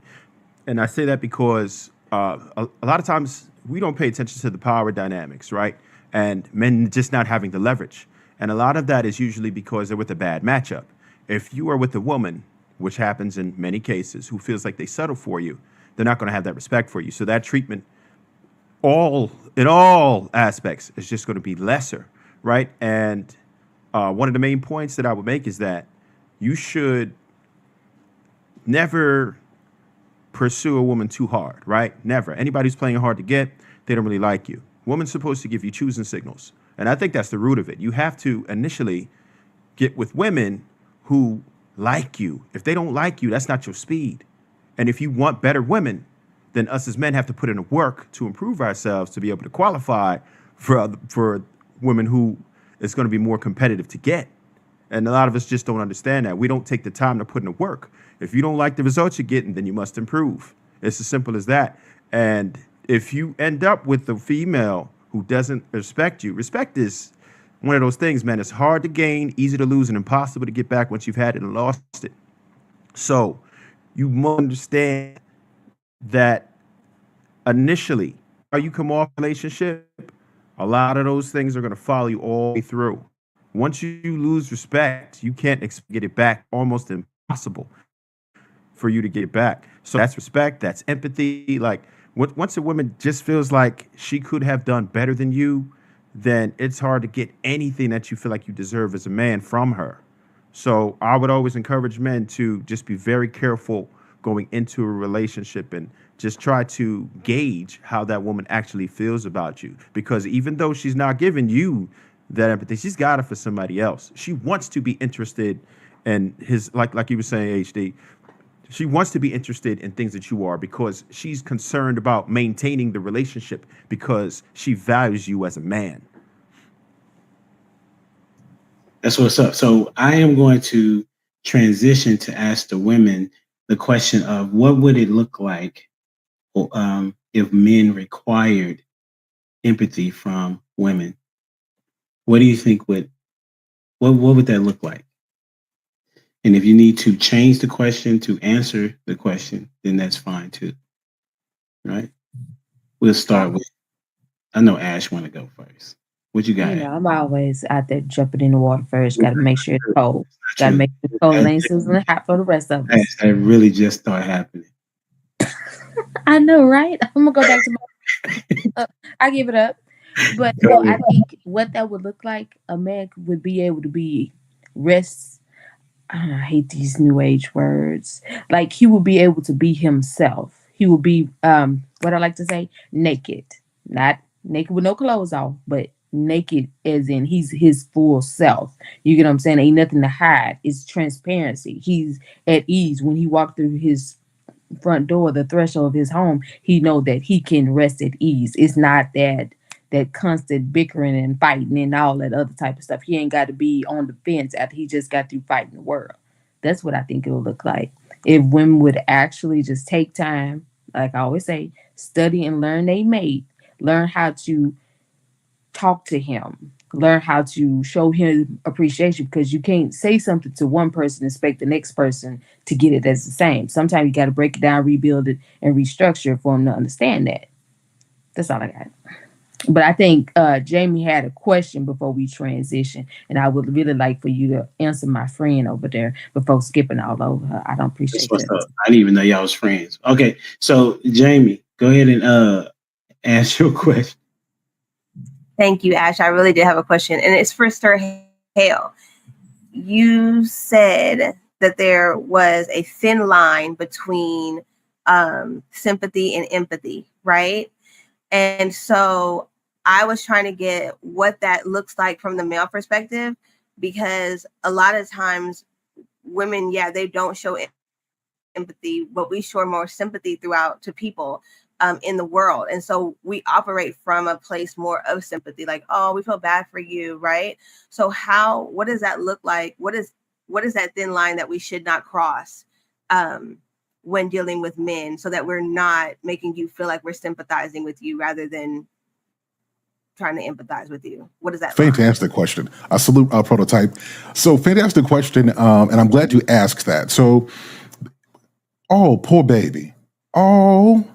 And I say that because a lot of times we don't pay attention to the power dynamics, right? And men just not having the leverage. And a lot of that is usually because they're with a bad matchup. If you are with a woman, which happens in many cases, who feels like they settle for you, they're not going to have that respect for you. So that treatment, in all aspects, is just going to be lesser, right? And one of the main points that I would make is that you should never pursue a woman too hard, right? Never. Anybody who's playing hard to get, they don't really like you. Woman's supposed to give you choosing signals. And I think that's the root of it. You have to initially get with women who like you. If they don't like you, that's not your speed. And if you want better women, then us as men have to put in the work to improve ourselves to be able to qualify for women who it's going to be more competitive to get. And a lot of us just don't understand that. We don't take the time to put in the work. If you don't like the results you're getting, then you must improve. It's as simple as that. And if you end up with a female who doesn't respect you, respect is one of those things, man. It's hard to gain, easy to lose, and impossible to get back once you've had it and lost it. So you must understand that initially, how you come off a relationship, a lot of those things are going to follow you all the way through. Once you lose respect, you can't get it back. Almost impossible for you to get it back. So that's respect. That's empathy. Like once a woman just feels like she could have done better than you, then it's hard to get anything that you feel like you deserve as a man from her. So I would always encourage men to just be very careful going into a relationship and just try to gauge how that woman actually feels about you. Because even though she's not giving you that empathy, she's got it for somebody else. She wants to be interested in his, like you were saying, HD. She wants to be interested in things that you are because she's concerned about maintaining the relationship because she values you as a man. That's what's up. So I am going to transition to ask the women the question of what would it look like if men required empathy from women? What do you think what would that look like? And if you need to change the question to answer the question, then that's fine too. Right? We'll start with, I know Ash want to go first. What you got? You know, I'm always out there jumping in the water first. Got to make sure it's cold. Got to make sure it's cold and ain't sizzling hot for the rest of us. That really just started happening. I know, right? I'm gonna go back to my. I give it up, but no, I think what that would look like, a man would be able to be rest. I hate these new age words. Like he would be able to be himself. He would be what I like to say, naked, not naked with no clothes on, but naked as in he's his full self. You get what I'm saying? Ain't nothing to hide. It's transparency. He's at ease when he walked through his front door, the threshold of his home. He know that he can rest at ease. It's not that constant bickering and fighting and all that other type of stuff. He ain't got to be on the fence after he just got through fighting the world. That's what I think it'll look like. If women would actually just take time, like I always say, study and learn they mate, learn how to talk to him, learn how to show him appreciation, because you can't say something to one person and expect the next person to get it as the same. Sometimes you got to break it down, rebuild it, and restructure for him to understand that. That's all I got. But I think Jamie had a question before we transition, and I would really like for you to answer my friend over there before skipping all over her. I don't appreciate that. I didn't even know y'all was friends. Okay, so Jamie, go ahead and ask your question. Thank you, Ash. I really did have a question, and it's for Sir Hale. You said that there was a thin line between sympathy and empathy, right? And so I was trying to get what that looks like from the male perspective, because a lot of times women, they don't show empathy, but we show more sympathy throughout to people in the world. And so we operate from a place more of sympathy, like, oh, we feel bad for you, right? So what does that look like? What is that thin line that we should not cross when dealing with men, so that we're not making you feel like we're sympathizing with you rather than trying to empathize with you? What is that? Fantastic question. I salute our prototype. So fantastic question, and I'm glad you asked that. So, oh, poor baby. Oh,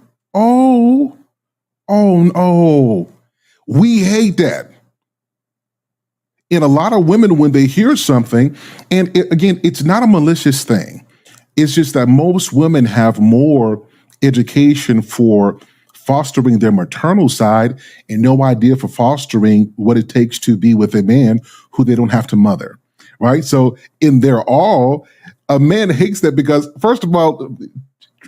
no. We hate that. And a lot of women, when they hear something, and again, it's not a malicious thing. It's just that most women have more education for fostering their maternal side and no idea for fostering what it takes to be with a man who they don't have to mother, right? So in their all, a man hates that because, first of all,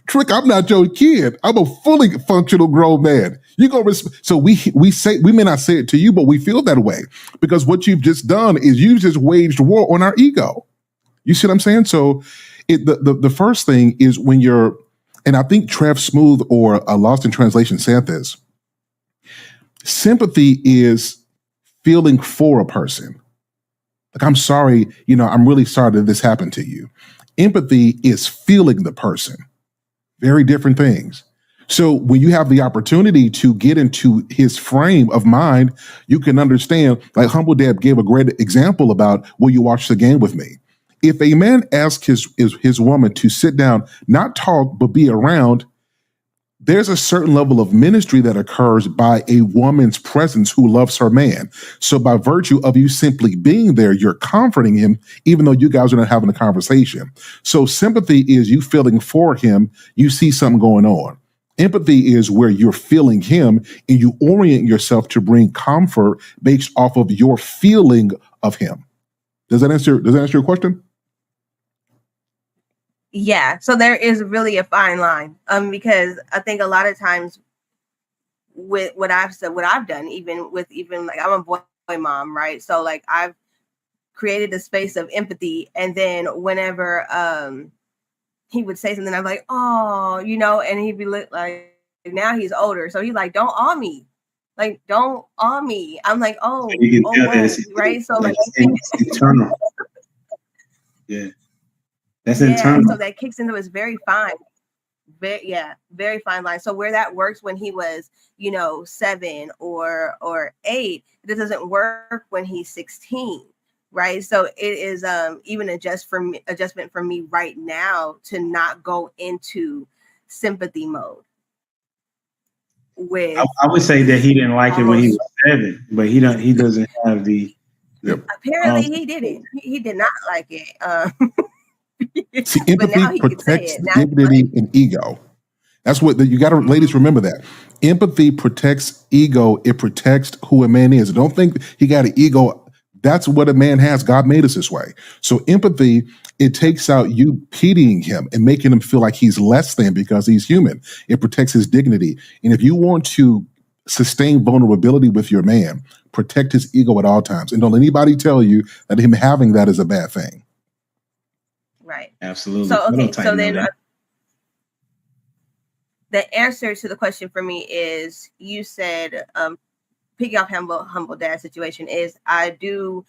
Trick, I'm not your kid. I'm a fully functional grown man. You go. So we say, we may not say it to you, but we feel that way because what you've just done is you've just waged war on our ego. You see what I'm saying? So the first thing is when you're, and I think Trev Smooth or Lost in Translation said this, sympathy is feeling for a person. Like, I'm sorry, I'm really sorry that this happened to you. Empathy is feeling the person. Very different things. So when you have the opportunity to get into his frame of mind, you can understand, like Humble Dad gave a great example about, will you watch the game with me? If a man asks his woman to sit down, not talk, but be around, there's a certain level of ministry that occurs by a woman's presence who loves her man. So by virtue of you simply being there, you're comforting him, even though you guys are not having a conversation. So sympathy is you feeling for him. You see something going on. Empathy is where you're feeling him and you orient yourself to bring comfort based off of your feeling of him. Does that answer your question? Yeah, so there is really a fine line, because I think a lot of times with what I've done, even like, I'm a boy mom, right? So like I've created a space of empathy, and then whenever he would say something, I'm like, oh, and he'd be like, now he's older, so he's like, don't awe me. Like, don't awe me. I'm like, oh, so you can tell that right? So like it's internal. Yeah. That's internal. So that kicks into his very fine, very fine line. So where that works when he was, 7 or 8, it doesn't work when he's 16, right? So it is even adjustment for me right now to not go into sympathy mode. With I would say that he didn't like it when he was 7, but he doesn't have the. Apparently he didn't. He did not like it. See, empathy protects dignity and ego. That's what you got to, ladies, remember that. Empathy protects ego. It protects who a man is. Don't think he got an ego. That's what a man has. God made us this way. So empathy, it takes out you pitying him and making him feel like he's less than because he's human. It protects his dignity. And if you want to sustain vulnerability with your man, protect his ego at all times. And don't let anybody tell you that him having that is a bad thing. Right. Absolutely. So okay. So then the answer to the question for me is, you said, piggy off humble dad situation, is I do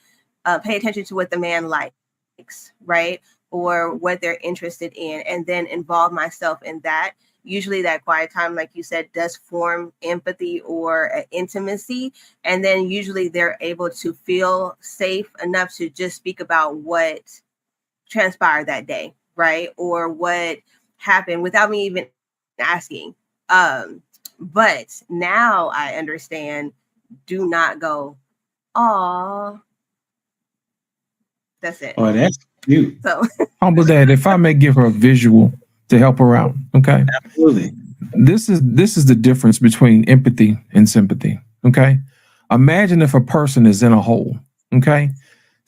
pay attention to what the man likes, right? Or what they're interested in, and then involve myself in that. Usually that quiet time, like you said, does form empathy or intimacy. And then usually they're able to feel safe enough to just speak about what transpired that day, right? Or what happened without me even asking. But now I understand, do not go, "Aw." That's it. Oh, that's cute. So Humble Dad, if I may give her a visual to help her out, okay? Absolutely. This is the difference between empathy and sympathy, okay? Imagine if a person is in a hole, okay?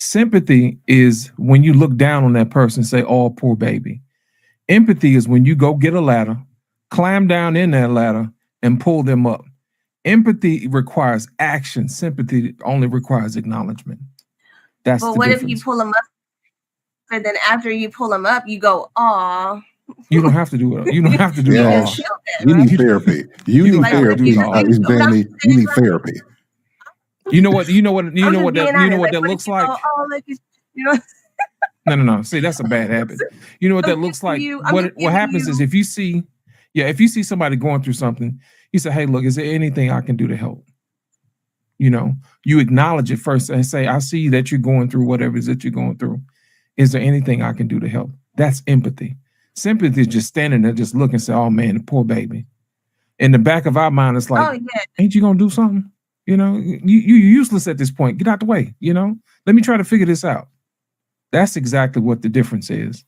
Sympathy is when you look down on that person and say, "Oh, poor baby." Empathy is when you go get a ladder, climb down in that ladder, and pull them up. Empathy requires action. Sympathy only requires acknowledgement. That's but the what difference. if you pull them up, and then after you pull them up, you go, "Aw." You don't have to do it. You don't have to do Yeah. it. You need therapy. You need therapy, Danny. You need therapy. You know what that Being honest, looks like? "Oh, look, you know." No. See, that's a bad habit. You know what that looks like? What happens is if you see somebody going through something, you say, hey, look, is there anything I can do to help? You know, you acknowledge it first and say, I see that you're going through whatever it is that you're going through. Is there anything I can do to help? That's empathy. Sympathy is just standing there, just looking and say, oh man, the poor baby. In the back of our mind, it's like, ain't you gonna do something? You know, you're useless at this point. Get out the way, you know? Let me try to figure this out. That's exactly what the difference is.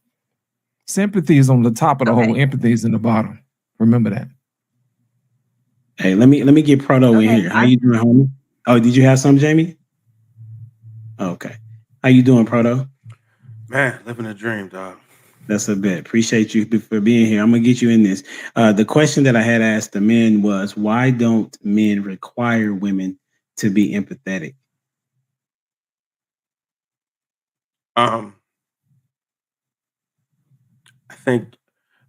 Sympathy is on the top of the whole, empathy is in the bottom. Remember that. Hey, let me get Proto in here. How you doing, homie? Oh, did you have some, Jamie? Okay. How you doing, Proto? Man, living a dream, dog. That's a bit. Appreciate you for being here. I'm gonna get you in this. The question that I had asked the men was, why don't men require women to be empathetic? I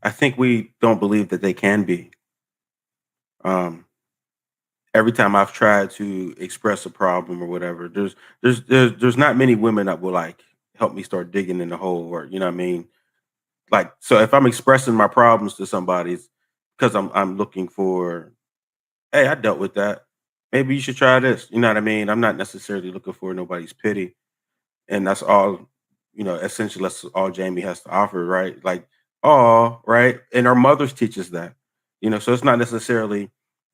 think we don't believe that they can be. Every time I've tried to express a problem or whatever, there's not many women that will like help me start digging in the hole, or you know what I mean? Like, so if I'm expressing my problems to somebody, it's because I'm looking for, hey, I dealt with that. Maybe you should try this. You know what I mean? I'm not necessarily looking for nobody's pity. And that's all, you know, essentially that's all Jamie has to offer, right? Like, oh, right. And our mothers teach us that, you know, so it's not necessarily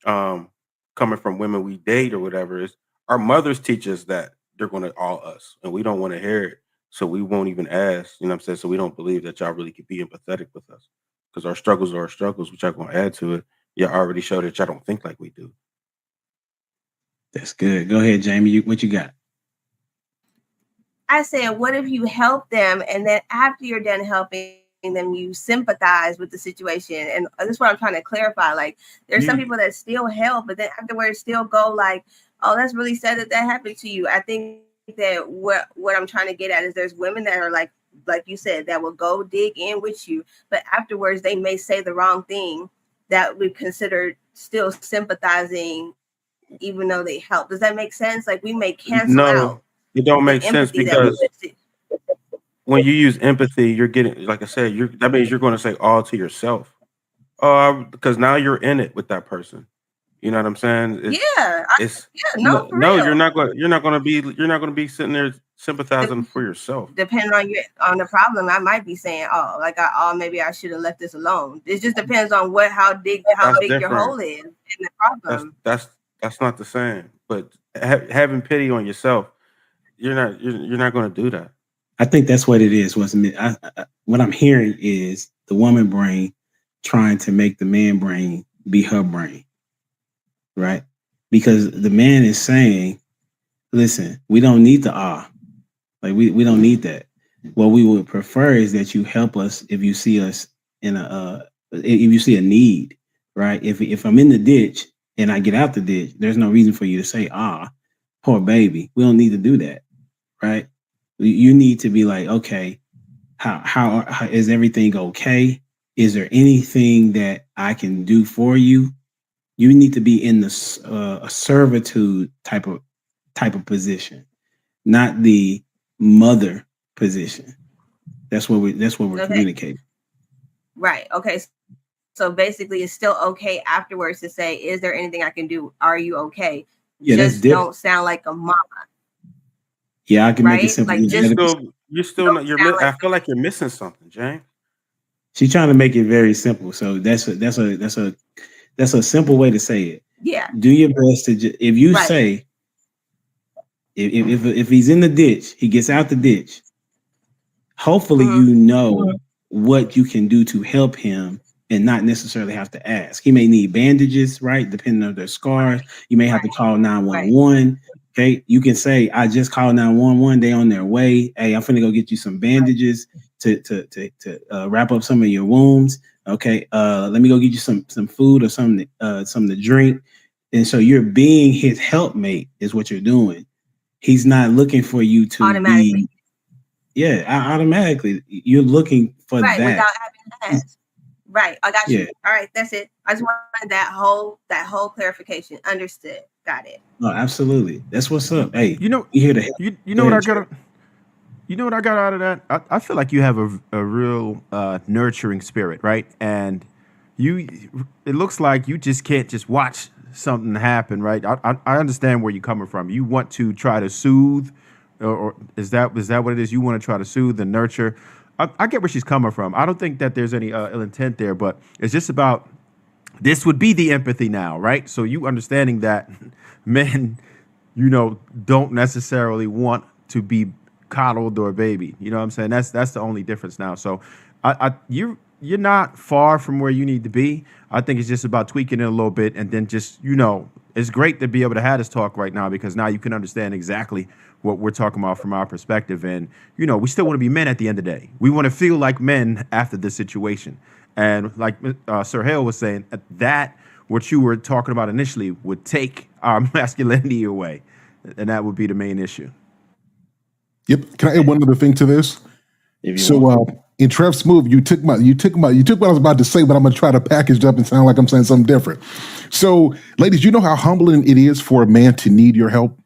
coming from women we date or whatever. It's our mothers teach us that they're going to all us, and we don't want to hear it. So we won't even ask, you know what I'm saying? So we don't believe that y'all really could be empathetic with us, because our struggles are our struggles, which y'all going to add to it. Y'all already showed that y'all don't think like we do. That's good. Go ahead, Jamie. What you got? I said, what if you help them and then after you're done helping them, you sympathize with the situation? And that's what I'm trying to clarify. Like, there's some people that still help, but then afterwards still go like, oh, that's really sad that happened to you. I think that what I'm trying to get at is there's women that are like you said, that will go dig in with you, but afterwards they may say the wrong thing that we consider still sympathizing, even though they help. Does that make sense? Like, we may cancel out. It don't make sense, because when you use empathy, you're getting, like I said, that means you're going to say all to yourself. Because now you're in it with that person. You know what I'm saying? No, you're not going to be sitting there sympathizing for yourself. Depending on the problem, I might be saying, oh, like maybe I should have left this alone. It just depends on how big your hole is in the problem. That's not the same. But having pity on yourself, you're not going to do that. I think that's what it is. What I'm hearing is the woman brain trying to make the man brain be her brain, right? Because the man is saying, listen, we don't need the like we don't need that. What we would prefer is that you help us if you see us if you see a need, right? If I'm in the ditch and I get out the ditch, there's no reason for you to say, poor baby. We don't need to do that, right? You need to be like, okay, how is everything okay? Is there anything that I can do for you? You need to be in the a servitude type of position, not the mother position. That's what we're communicating. Right. Okay. So basically, it's still okay afterwards to say, "Is there anything I can do? Are you okay?" Yeah, just don't sound like a mama. Yeah, I can make it simple. Like, you're still not. I feel like you're missing something, Jane. She's trying to make it very simple. So that's a simple way to say it. Yeah. Do your best to if you say if he's in the ditch, he gets out the ditch. Hopefully, you know what you can do to help him and not necessarily have to ask. He may need bandages, right? Depending on their scars, you may have to call 911. Okay, you can say, "I just called 911. They on their way. Hey, I'm finna go get you some bandages to wrap up some of your wounds. Okay, let me go get you some food or something to drink." And so you're being his helpmate is what you're doing. He's not looking for you to automatically. Automatically, you're looking for that without having to ask. Right, I got you. All right, that's it. I just wanted that whole clarification. Understood. Got it. Oh, absolutely. That's what's up. Hey, you know, you here to help. You know what I gotta. You know what I got out of that? I feel like you have a real nurturing spirit, right? And you, it looks like you just can't just watch something happen, right? I understand where you're coming from. You want to try to soothe, or is that what it is? You want to try to soothe and nurture. I get where she's coming from. I don't think that there's any ill intent there, but it's just about this would be the empathy now, right? So you understanding that men, don't necessarily want to be coddled or baby. You know what I'm saying? That's the only difference now. So you're not far from where you need to be. I think it's just about tweaking it a little bit, and then just it's great to be able to have this talk right now because now you can understand exactly what we're talking about from our perspective. And we still want to be men at the end of the day. We want to feel like men after this situation. And like Sir Hale was saying, that what you were talking about initially would take our masculinity away, and that would be the main issue. Yep. Can I add one other thing to this? In Trev Smooth, you took what I was about to say, but I'm gonna try to package it up and sound like I'm saying something different. So, ladies, you know how humbling it is for a man to need your help.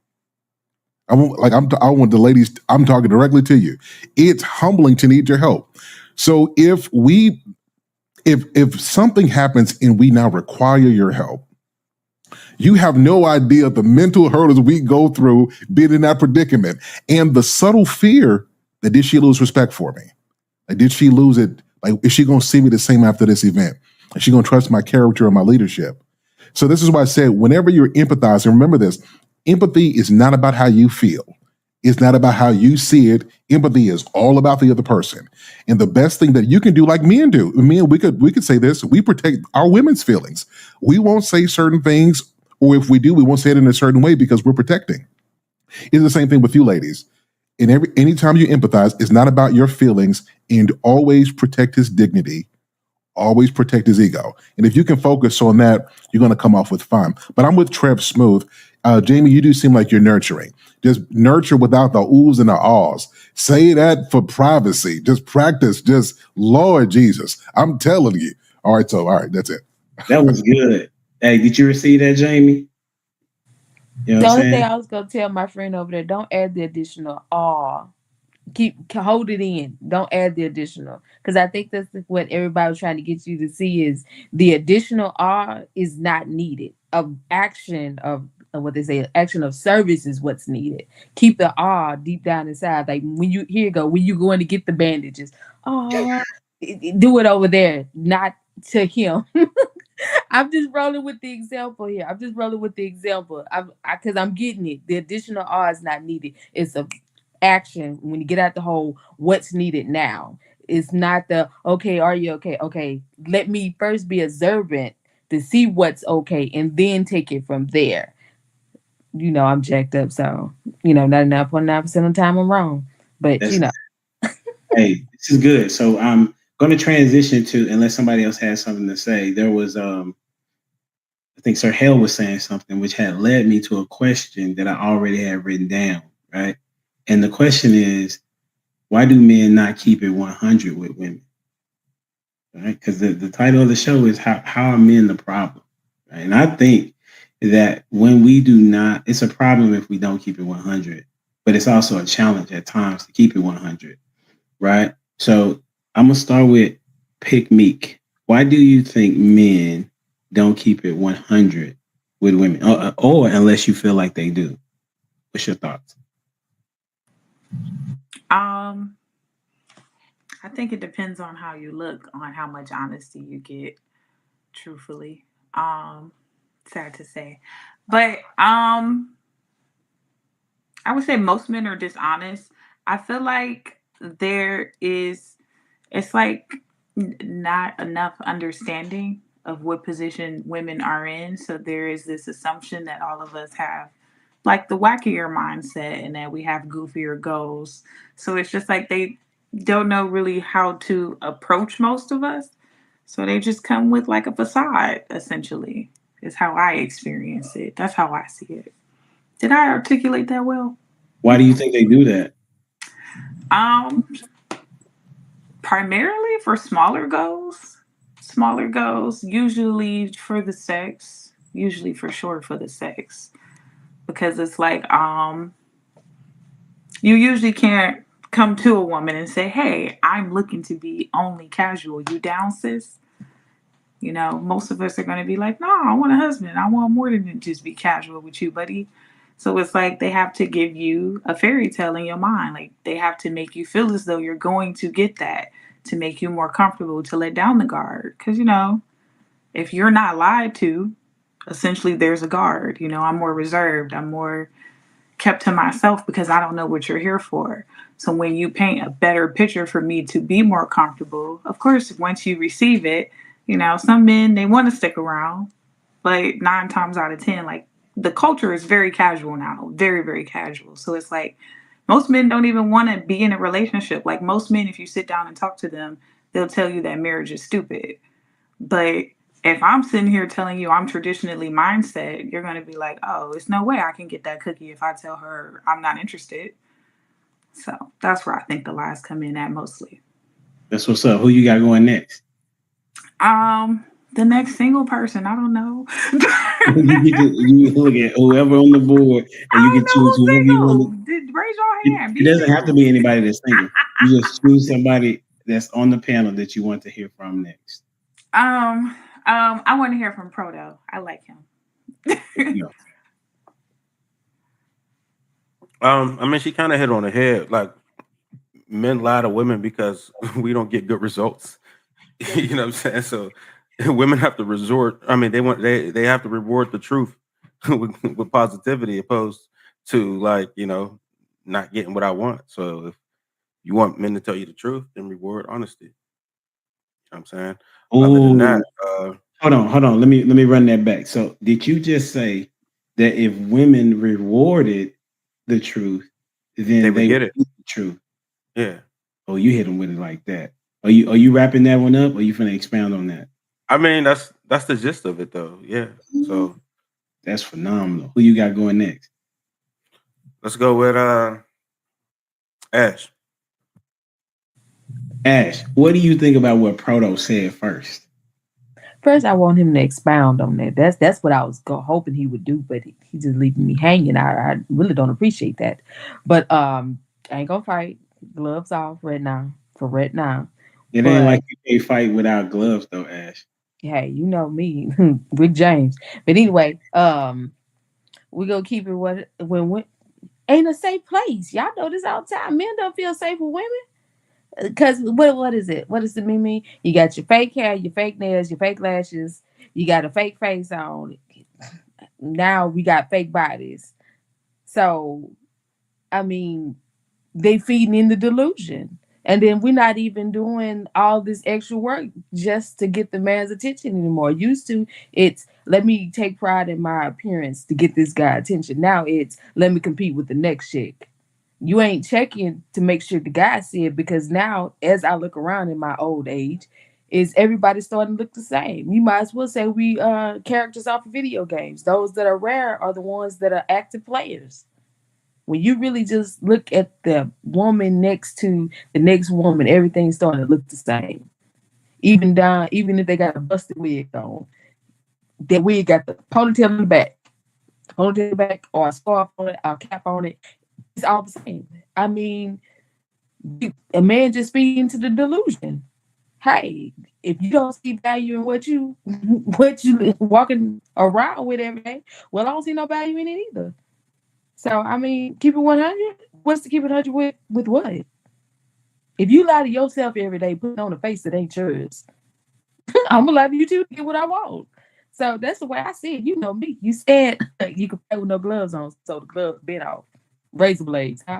I want the ladies. I'm talking directly to you. It's humbling to need your help. So if something happens and we now require your help, you have no idea the mental hurdles we go through being in that predicament and the subtle fear that did she lose respect for me? Like, did she lose it? Like, is she going to see me the same after this event? Is she going to trust my character and my leadership? So this is why I said, whenever you're empathizing, remember this, empathy is not about how you feel. It's not about how you see it. Empathy is all about the other person. And the best thing that you can do, like men do, we could say this, we protect our women's feelings. We won't say certain things, or if we do, we won't say it in a certain way because we're protecting. It's the same thing with you ladies. Anytime you empathize, it's not about your feelings, and always protect his dignity. Always protect his ego. And if you can focus on that, you're going to come off with fun. But I'm with Trev Smooth. Jamie, you do seem like you're nurturing. Just nurture without the oohs and the ahs. Say that for privacy. Just practice. Just Lord Jesus. I'm telling you. All right, that's it. That was good. Hey, did you receive that, Jamie? You know the only thing I was gonna tell my friend over there, don't add the additional hold it in. Don't add the additional, because I think that's what everybody was trying to get you to see is the additional R is not needed. Of action of what they say, action of service is what's needed. Keep the R deep down inside. Like when you go in to get the bandages, do it over there, not to him. I'm just rolling with the example here. Because I'm getting it. The additional R is not needed. It's a action when you get out the whole what's needed now. It's not the okay, are you okay? Okay, let me first be observant to see what's okay and then take it from there. I'm jacked up, so 99.9% of the time I'm wrong. But hey, this is good. So I'm going to transition to, unless somebody else has something to say. There was I think Sir Hale was saying something which had led me to a question that I already had written down, right? And the question is, why do men not keep it 100 with women? Right? Because the title of the show is how are men the problem? Right? And I think that when we do not, it's a problem if we don't keep it 100, but it's also a challenge at times to keep it 100, right? So I'm gonna start with Pick Meek. Why do you think men don't keep it 100 with women, or unless you feel like they do? What's your thoughts? I think it depends on how you look, on how much honesty you get, truthfully. Sad to say. But I would say most men are dishonest. I feel like it's like not enough understanding of what position women are in. So there is this assumption that all of us have like the wackier mindset and that we have goofier goals. So it's just like they don't know really how to approach most of us. So they just come with like a facade, essentially, is how I experience it. That's how I see it. Did I articulate that well? Why do you think they do that? Primarily for smaller goals. Smaller goals, usually for the sex, usually for sure for the sex. Because it's like you usually can't come to a woman and say, hey, I'm looking to be only casual. You down, sis? You know, most of us are going to be like, no, I want a husband. I want more than just be casual with you, buddy. So it's like they have to give you a fairy tale in your mind. Like they have to make you feel as though you're going to get that to make you more comfortable, to let down the guard. Because, you know, if you're not lied to, essentially there's a guard. You know, I'm more reserved. I'm more kept to myself because I don't know what you're here for. So when you paint a better picture for me to be more comfortable, of course, once you receive it, you know, some men, they want to stick around, but 9 times out of 10, like the culture is very casual now, very, very casual. So it's like most men don't even want to be in a relationship. Like most men, if you sit down and talk to them, they'll tell you that marriage is stupid. But if I'm sitting here telling you I'm traditionally mindset, you're going to be like, oh, it's no way I can get that cookie if I tell her I'm not interested. So that's where I think the lies come in at mostly. That's what's up. Who you got going next? The next single person, I don't know. you look at whoever on the board, and you can choose whoever you want. Raise your hand. It doesn't have to be anybody that's single. You just choose somebody that's on the panel that you want to hear from next. I want to hear from Proto. I like him. I mean, she kind of hit on the head. Like, men lie to women because we don't get good results. You know what I'm saying? So women have to resort. I mean, they have to reward the truth with positivity, opposed to, like, you know, not getting what I want. So if you want men to tell you the truth, then reward honesty. You know what I'm saying? Ooh. Other than that, hold on. Let me run that back. So did you just say that if women rewarded the truth, then they would get it? The truth. Yeah. Oh, you hit them with it like that. Are you wrapping that one up, or are you finna expound on that? I mean, that's the gist of it, though. Yeah. So that's phenomenal. Who you got going next? Let's go with Ash. Ash, what do you think about what Proto said first? First, I want him to expound on that. That's what I was hoping he would do, but he just leaving me hanging. I really don't appreciate that. But I ain't gonna fight. Gloves off right now. For right now. It ain't like you can't fight without gloves, though, Ash. Hey, you know me, Rick James. But anyway, we gonna keep it when ain't a safe place. Y'all know this all the time. Men don't feel safe with women. Because what is it? What does it mean? You got your fake hair, your fake nails, your fake lashes. You got a fake face on. Now we got fake bodies. So, I mean, they feeding in the delusion. And then we're not even doing all this extra work just to get the man's attention anymore. Used to, it's let me take pride in my appearance to get this guy attention. Now it's let me compete with the next chick. You ain't checking to make sure the guy see it, because now, as I look around in my old age, is everybody starting to look the same. You might as well say we characters off of video games. Those that are rare are the ones that are active players. When you really just look at the woman next to the next woman, everything's starting to look the same. Even if they got a busted wig on, that wig got the ponytail in the back. The ponytail in the back, or a scarf on it, or a cap on it. It's all the same. I mean, a man just feeds into the delusion. Hey, if you don't see value in what you walking around with every day, well, I don't see no value in it either. So, I mean, keep it 100. What's to keep it 100 with what? If you lie to yourself every day, putting on a face that ain't yours, I'm gonna lie to you too to get what I want. So that's the way I see it. You know me. You said you could play with no gloves on, so the gloves bit off. Razor blades, huh?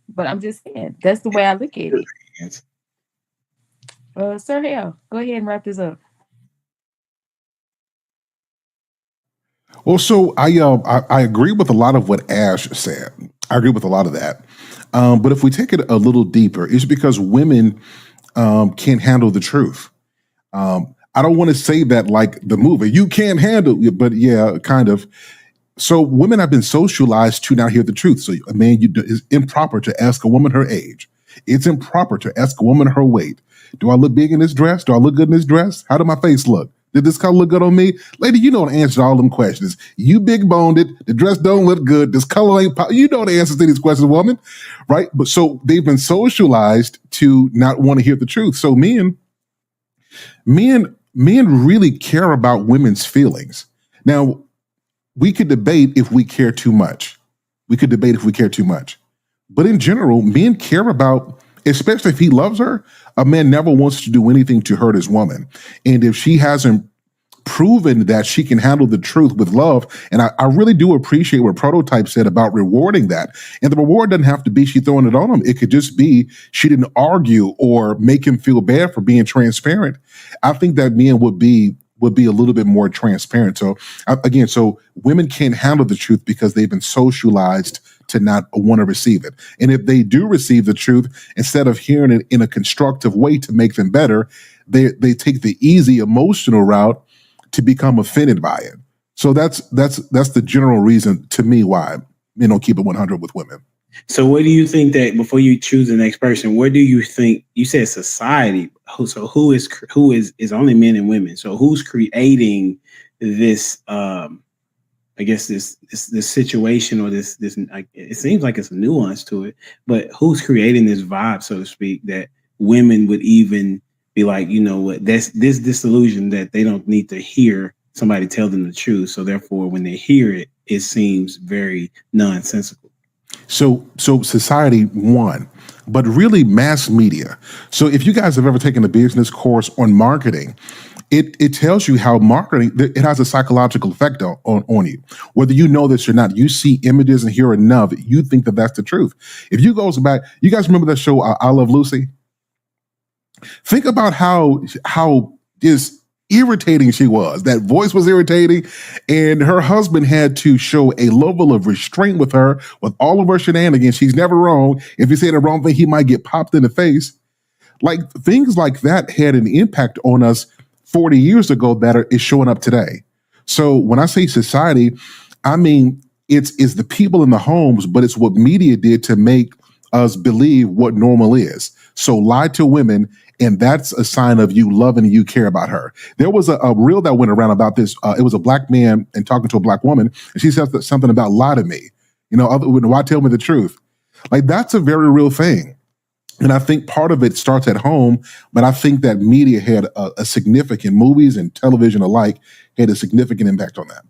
But I'm just saying, that's the way I look at it. Sir Hale, go ahead and wrap this up. Well, so I agree with a lot of what Ash said. I agree with a lot of that. But if we take it a little deeper, it's because women can't handle the truth. I don't want to say that like the movie, you can't handle it, but yeah, kind of. So women have been socialized to now hear the truth. So a man, it's improper to ask a woman her age. It's improper to ask a woman her weight. Do I look big in this dress? Do I look good in this dress? How do my face look? Did this color look good on me? Lady, you know the answer to all them questions. You big boned it. The dress don't look good. This color ain't you know the answers to these questions, woman. Right? But so they've been socialized to not want to hear the truth. So men really care about women's feelings. Now, we could debate if we care too much. But in general, men care about, especially if he loves her, a man never wants to do anything to hurt his woman. And if she hasn't proven that she can handle the truth with love, and I really do appreciate what Prototype said about rewarding that. And the reward doesn't have to be she throwing it on him. It could just be she didn't argue or make him feel bad for being transparent. I think that men would be a little bit more transparent. So again, so women can't handle the truth because they've been socialized to not want to receive it. And if they do receive the truth, instead of hearing it in a constructive way to make them better, they take the easy emotional route to become offended by it. So that's the general reason to me why men don't keep it 100 with women. So what do you think that before you choose the next person, where do you think you said society? So who is only men and women? So who's creating this? I guess this situation or this it seems like it's a nuance to it, but who's creating this vibe, so to speak, that women would even be like, you know what, that's this disillusion that they don't need to hear somebody tell them the truth. So therefore, when they hear it, it seems very nonsensical. So society one, but really mass media. So if you guys have ever taken a business course on marketing, it tells you how marketing, it has a psychological effect on you. Whether you know this or not, you see images and hear enough, you think that that's the truth. If you goes back, you guys remember that show, I Love Lucy? Think about how just irritating she was. That voice was irritating, and her husband had to show a level of restraint with her with all of her shenanigans. She's never wrong. If he said the wrong thing, he might get popped in the face. Like things like that had an impact on us 40 years ago that is showing up today. So when I say society, I mean it's the people in the homes, but it's what media did to make us believe what normal is. So lie to women, and that's a sign of you loving and you care about her. There was a reel that went around about this. It was a black man and talking to a black woman, and she said something about lie to me. You know, why tell me the truth? Like that's a very real thing. And I think part of it starts at home, but I think that media had a significant, movies and television alike, had a significant impact on that.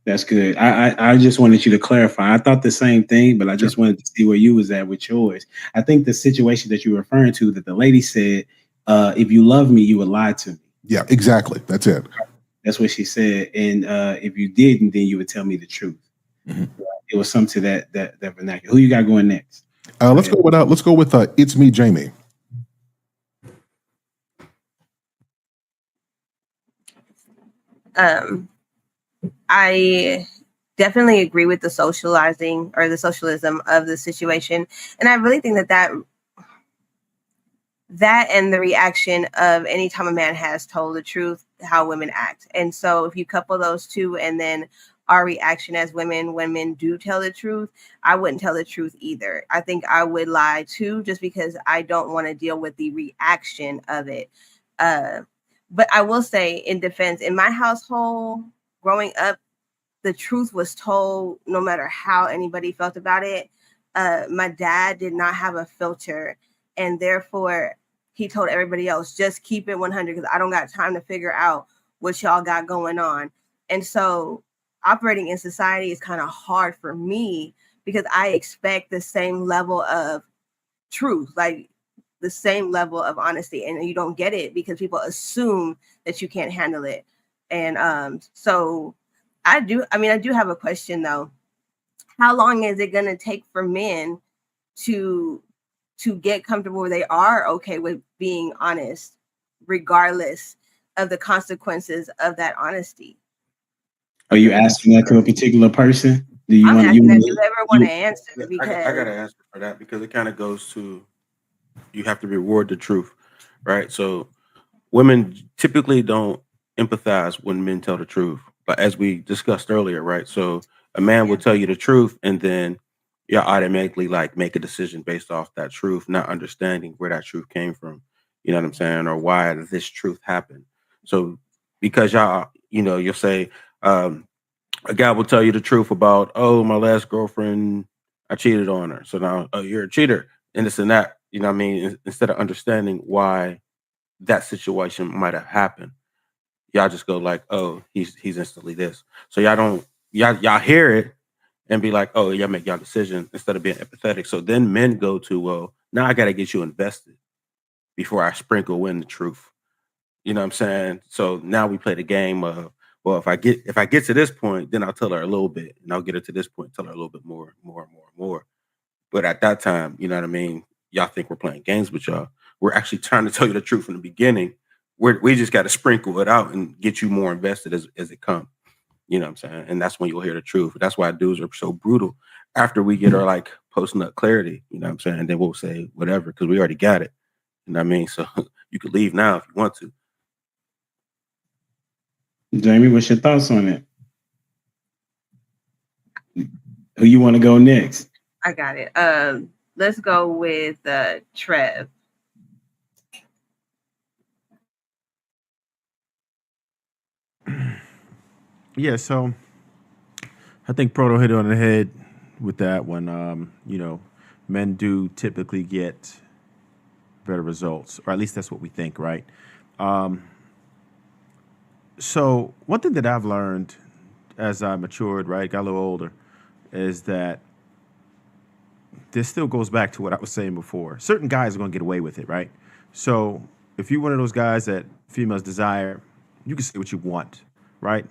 That's good. I just wanted you to clarify. I thought the same thing, but I just wanted to see where you was at with yours. I think the situation that you're referring to, that the lady said, if you love me, you would lie to me. Yeah, exactly. That's it. That's what she said. And if you didn't, then you would tell me the truth. Mm-hmm. It was something to that vernacular. Who you got going next? Let's go with It's Me, Jamie. I definitely agree with the socializing or the socialism of the situation. And I really think that and the reaction of any time a man has told the truth, how women act. And so if you couple those two and then our reaction as women, when men do tell the truth, I wouldn't tell the truth either. I think I would lie too, just because I don't want to deal with the reaction of it. But I will say, in defense, in my household, growing up, the truth was told no matter how anybody felt about it. My dad did not have a filter, and therefore he told everybody else, just keep it 100 because I don't got time to figure out what y'all got going on. And so operating in society is kind of hard for me because I expect the same level of truth, like the same level of honesty, and you don't get it because people assume that you can't handle it. And so I do have a question though. How long is it going to take for men to get comfortable where they are okay with being honest, regardless of the consequences of that honesty? Are you asking that to a particular person? Do you I'm want asking that whoever want to answer, because I got to answer for that because it kind of goes to, you have to reward the truth, right? So women typically don't empathize when men tell the truth, but as we discussed earlier, right? So a man will tell you the truth, and then you automatically like make a decision based off that truth, not understanding where that truth came from. You know what I'm saying? Or why this truth happened. So because y'all, you'll say, a guy will tell you the truth about, oh, my last girlfriend, I cheated on her. So now, oh, you're a cheater, and this and that. You know what I mean? Instead of understanding why that situation might have happened, y'all just go like, oh, he's instantly this. So y'all hear it and be like, oh, y'all make y'all decision instead of being empathetic. So then men go to, well, now I got to get you invested before I sprinkle in the truth. You know what I'm saying? So now we play the game of, well, if I get to this point, then I'll tell her a little bit, and I'll get her to this point, tell her a little bit more. But at that time, you know what I mean? Y'all think we're playing games with y'all. We're actually trying to tell you the truth in the beginning. We just got to sprinkle it out and get you more invested as it comes. You know what I'm saying? And that's when you'll hear the truth. That's why dudes are so brutal. After we get our like post-nut clarity, you know what I'm saying? Then we'll say whatever because we already got it. You know what I mean? So you could leave now if you want to. Jamie, what's your thoughts on it? Who you want to go next? I got it. Let's go with Trev. Yeah, so I think Proto hit it on the head with that one. Men do typically get better results, or at least that's what we think, right? So one thing that I've learned as I matured, right, got a little older, is that this still goes back to what I was saying before. Certain guys are going to get away with it, right? So if you're one of those guys that females desire, you can say what you want, right?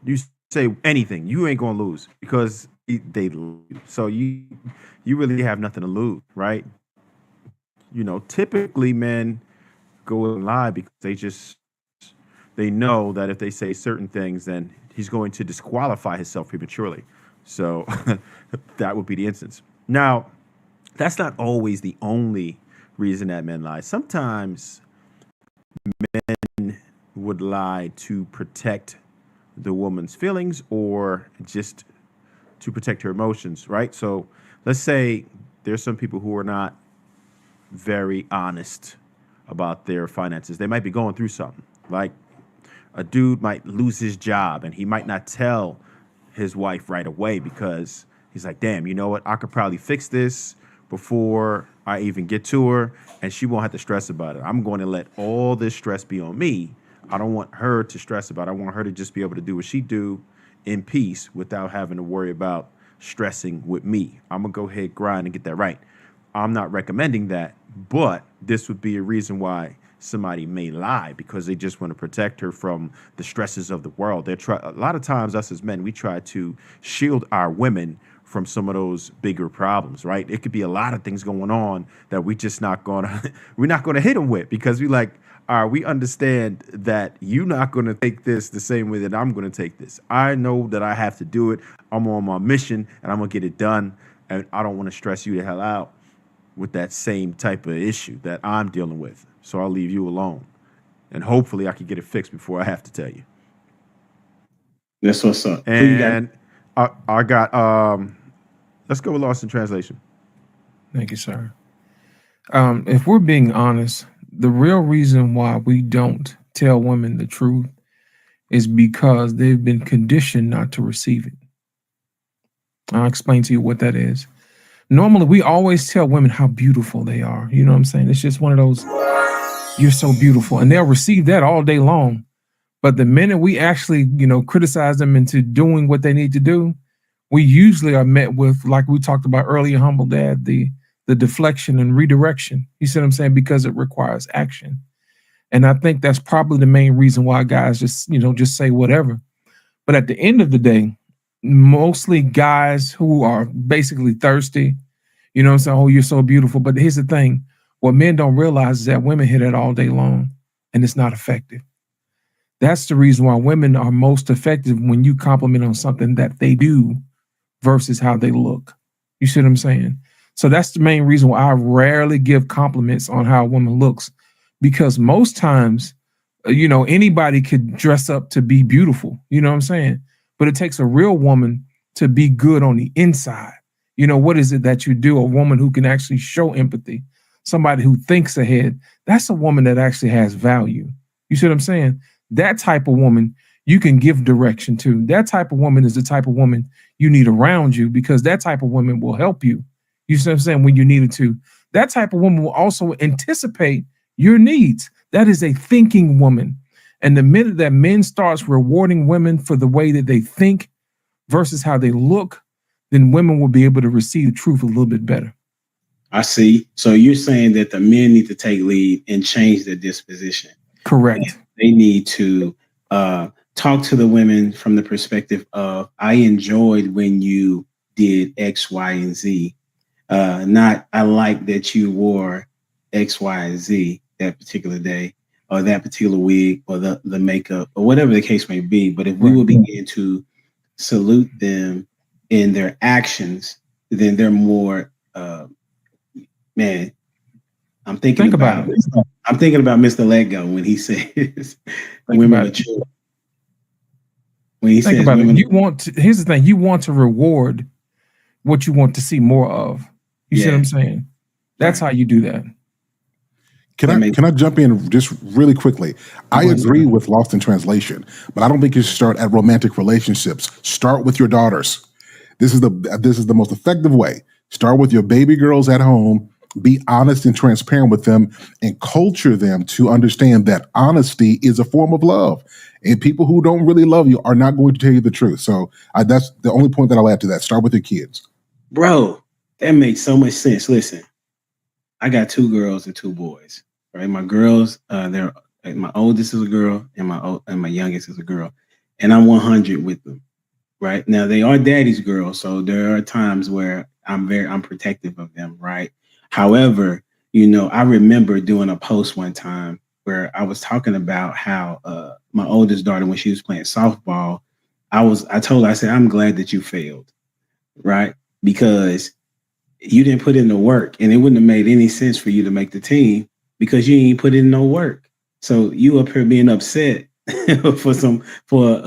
You say anything, you ain't going to lose because they lose. So you really have nothing to lose, right? Typically men go and lie because they know that if they say certain things, then he's going to disqualify himself prematurely. So that would be the instance. Now, that's not always the only reason that men lie. Sometimes men would lie to protect the woman's feelings or just to protect her emotions, right? So let's say there's some people who are not very honest about their finances. They might be going through something. Like a dude might lose his job and he might not tell his wife right away because he's like, damn, you know what? I could probably fix this before I even get to her and she won't have to stress about it. I'm going to let all this stress be on me. I don't want her to stress about it. I want her to just be able to do what she do in peace without having to worry about stressing with me. I'm going to go ahead, grind, and get that right. I'm not recommending that, but this would be a reason why somebody may lie because they just want to protect her from the stresses of the world. A lot of times, us as men, we try to shield our women from some of those bigger problems, right? It could be a lot of things going on that we're not gonna hit them with because we understand that you're not going to take this the same way that I'm going to take this. I know that I have to do it. I'm on my mission and I'm going to get it done. And I don't want to stress you the hell out with that same type of issue that I'm dealing with. So I'll leave you alone. And hopefully I can get it fixed before I have to tell you. That's what's up. And I got, let's go with Lost in Translation. Thank you, sir. If we're being honest, the real reason why we don't tell women the truth is because they've been conditioned not to receive it. I'll explain to you what that is. Normally, we always tell women how beautiful they are. You know what I'm saying? It's just one of those, you're so beautiful. And they'll receive that all day long. But the minute we actually, criticize them into doing what they need to do, we usually are met with, like we talked about earlier, Humble Dad, the deflection and redirection. You see what I'm saying? Because it requires action. And I think that's probably the main reason why guys just say whatever. But at the end of the day, mostly guys who are basically thirsty, saying, oh, you're so beautiful. But here's the thing. What men don't realize is that women hit it all day long and it's not effective. That's the reason why women are most effective when you compliment on something that they do versus how they look. You see what I'm saying? So that's the main reason why I rarely give compliments on how a woman looks, because most times, anybody could dress up to be beautiful. You know what I'm saying? But it takes a real woman to be good on the inside. What is it that you do? A woman who can actually show empathy, somebody who thinks ahead. That's a woman that actually has value. You see what I'm saying? that type of woman you can give direction to. That type of woman is the type of woman you need around you, because that type of woman will help you. You see what I'm saying? When you need it to. That type of woman will also anticipate your needs. That is a thinking woman. And the minute that men starts rewarding women for the way that they think versus how they look, then women will be able to receive the truth a little bit better. I see. So you're saying that the men need to take lead and change their disposition. Correct. And they need to talk to the women from the perspective of, I enjoyed when you did X, Y, and Z. Not, I like that you wore X, Y, and Z that particular day, or that particular wig, or the makeup, or whatever the case may be. But if we will begin to salute them in their actions, then they're more, man, I'm thinking about Mr. Lego when he says women mature. When he says women, here's the thing, you want to reward what you want to see more of. You see what I'm saying? That's how you do that. Can I jump in just really quickly? I agree with Lost in Translation, but I don't think you should start at romantic relationships. Start with your daughters. This is the most effective way. Start with your baby girls at home. Be honest and transparent with them, and culture them to understand that honesty is a form of love. And people who don't really love you are not going to tell you the truth. So that's the only point that I'll add to that. Start with your kids. Bro, that makes so much sense. Listen, I got 2 girls and 2 boys. Right, my girls, my oldest is a girl, and my youngest is a girl, and I'm 100 with them. Right now, they are daddy's girls, so there are times where I'm protective of them. Right. However, I remember doing a post one time where I was talking about how my oldest daughter, when she was playing softball, I told her, I said, I'm glad that you failed, right? Because you didn't put in the work, and it wouldn't have made any sense for you to make the team because you ain't put in no work. So you up here being upset for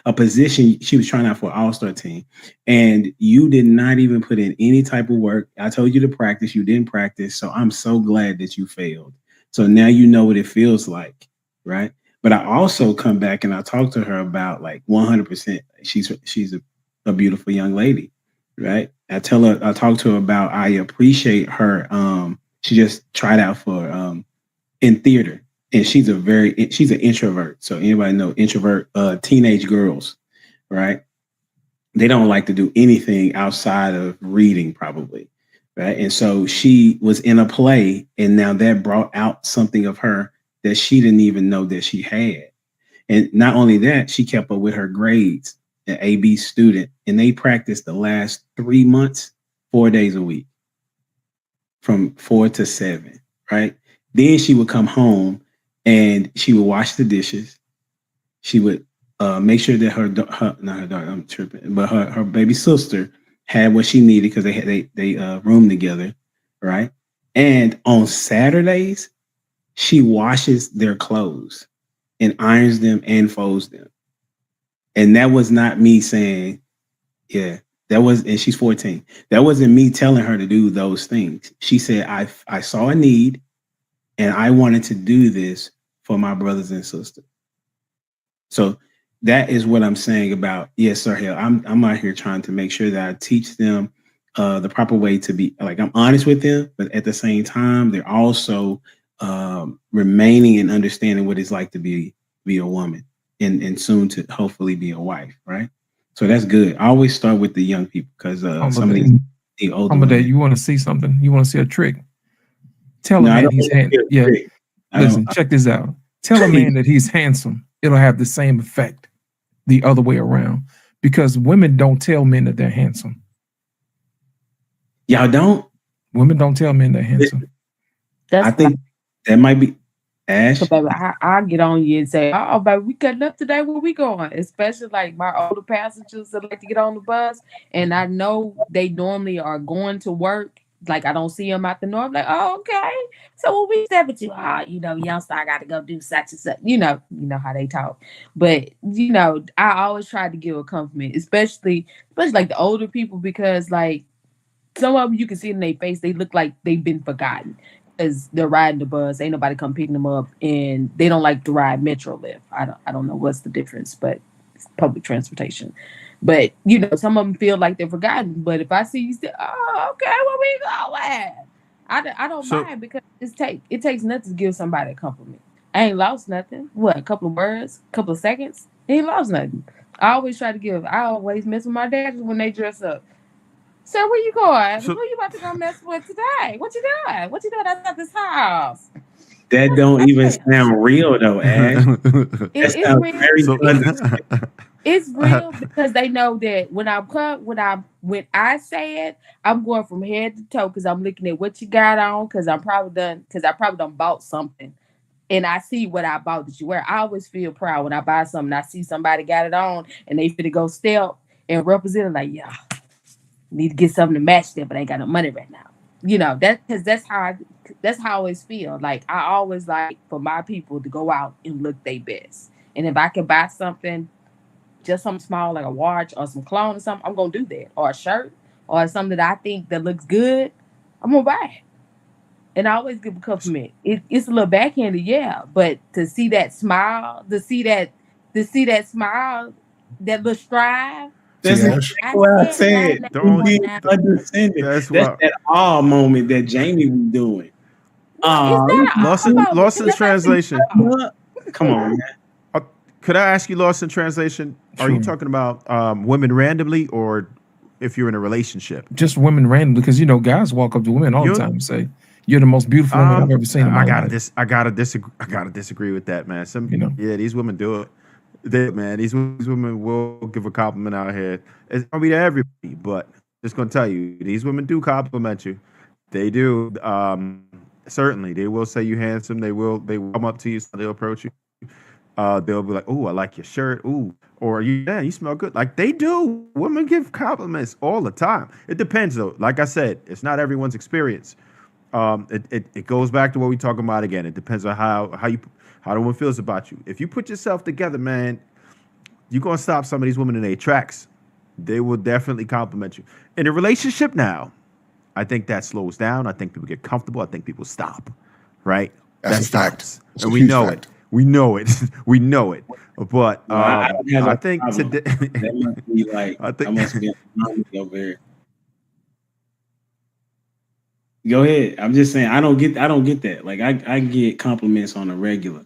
a position she was trying out for an all-star team, and you did not even put in any type of work. I told you to practice, you didn't practice. So I'm so glad that you failed. So now you know what it feels like, right? But I also come back and I talk to her about, like, 100%. She's a beautiful young lady, right? I talk to her about, I appreciate her. She just tried out for in theater. And she's an introvert. So anybody know introvert teenage girls, right? They don't like to do anything outside of reading, probably, right? And so she was in a play, and now that brought out something of her that she didn't even know that she had. And not only that, she kept up with her grades, an AB student, and they practiced the last 3 months, 4 days a week, from 4 to 7, right? Then she would come home and she would wash the dishes. She would make sure that her daughter, I'm tripping, but her baby sister had what she needed because they roomed together, right? And on Saturdays, she washes their clothes and irons them and folds them. And that was not me saying, yeah, and she's 14. That wasn't me telling her to do those things. She said, I saw a need, and I wanted to do this for my brothers and sisters. So that is what I'm saying about, yes, sir, hell, I'm out here trying to make sure that I teach them the proper way to be, like, I'm honest with them, but at the same time, they're also remaining and understanding what it's like to be a woman and soon to hopefully be a wife, right? So that's good. I always start with the young people because some of the older women. You want to see something? You want to see a trick? Tell a man he's handsome. Yeah. Listen, check this out. Tell a man that he's handsome. It'll have the same effect the other way around, because women don't tell men that they're handsome. Y'all don't? Women don't tell men they're handsome. I think that might be Ash. So, baby, I get on you and say, "Oh, baby, we cutting up today. Where we going?" Especially like my older passengers that like to get on the bus, and I know they normally are going to work. Like, I don't see them out the north. Like, oh, okay. So what we stepping to? Youngster, I got to go do such and such. You know how they talk. But I always try to give a compliment, especially like the older people, because like some of them you can see in their face, they look like they've been forgotten. because they're riding the bus. Ain't nobody come picking them up, and they don't like to ride Metro Lift. I don't know what's the difference, but it's public transportation. But some of them feel like they're forgotten. But if I see you say, "Oh, okay, where we going?" I don't mind, because it takes nothing to give somebody a compliment. I ain't lost nothing. What, a couple of words, a couple of seconds? Ain't lost nothing. I always try to give. I always mess with my dad when they dress up. So where you going? Who you about to go mess with today? What you doing? What you doing outside this house? That don't even sound real though, Ash. It's real. It's real because they know that when I say it, I'm going from head to toe, because I'm looking at what you got on, because I probably done bought something, and I see what I bought that you wear. I always feel proud when I buy something. I see somebody got it on and they fit to go step and represent it, like, yeah, need to get something to match that, but I ain't got no money right now. Because that's how I always feel. Like, I always like for my people to go out and look their best. And if I can buy something, just something small like a watch or some cologne or something, I'm gonna do that. Or a shirt or something that I think that looks good, I'm gonna buy it. And I always give a compliment. It's a little backhanded, yeah, but to see that smile, to see that smile, that little strive. That's exactly what I said. Don't be condescending. That's that awe moment that Jamie was doing. Lost in translation. Come on, man. Could I ask you, lost in translation? Sure. Are you talking about women randomly, or if you're in a relationship? Just women randomly, because guys walk up to women all the time and say, "You're the most beautiful woman I've ever seen in my life." I gotta disagree with that, man. Yeah, these women do it. These women will give a compliment out here. It's gonna be to everybody, but just gonna tell you, these women do compliment you. They do. Certainly, they will say you handsome. They will come up to you. So they'll approach you. They'll be like, "Oh, I like your shirt." Ooh, or you smell good. Like, they do. Women give compliments all the time. It depends, though. Like I said, it's not everyone's experience. It goes back to what we talking about again. It depends on how the woman feels about you. If you put yourself together, man, you're gonna stop some of these women in their tracks. They will definitely compliment you. In a relationship now, I think that slows down. I think people get comfortable. I think people stop. Right? That's a fact. And we know it. We know it. We know it. But I think today that must be like I must be over here. Go ahead. I'm just saying I don't get that. Like, I get compliments on a regular.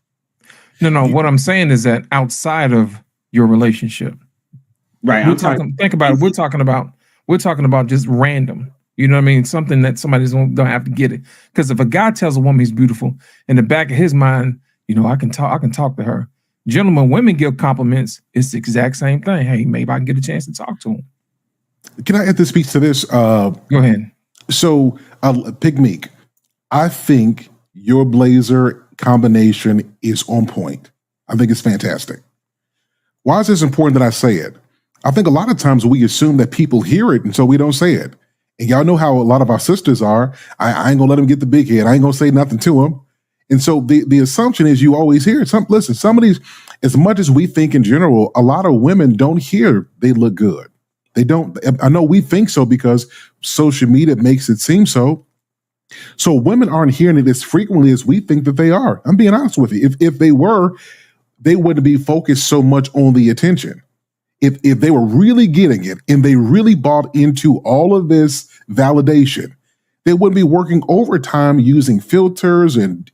No. What I'm saying is that outside of your relationship, right? Think about it. We're talking about just random. You know what I mean? Something that somebody's don't have to get it. Because if a guy tells a woman he's beautiful, in the back of his mind, I can talk to her. Gentlemen, women give compliments. It's the exact same thing. Hey, maybe I can get a chance to talk to him. Can I add this speech to this? Go ahead. So, Pig Meek, I think your blazer combination is on point. I think it's fantastic. Why is this important that I say it? I think a lot of times we assume that people hear it, and so we don't say it. And y'all know how a lot of our sisters are. I ain't gonna let them get the big head. I ain't gonna say nothing to them. And so the assumption is you always hear it. Some of these, as much as we think in general, a lot of women don't hear they look good. They don't. I know we think so because social media makes it seem so. So women aren't hearing it as frequently as we think that they are. I'm being honest with you. If they were, they wouldn't be focused so much on the attention. If they were really getting it and they really bought into all of this validation, they wouldn't be working overtime using filters. And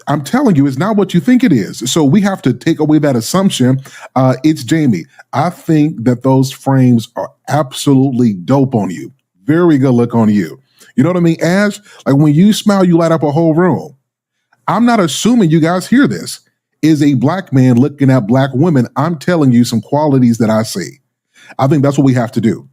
I'm telling you, it's not what you think it is. So we have to take away that assumption. It's Jamie. I think that those frames are absolutely dope on you. Very good look on you. You know what I mean? Ash, like when you smile, you light up a whole room. I'm not assuming you guys hear this. Is a black man looking at black women. I'm telling you some qualities that I see. I think that's what we have to do.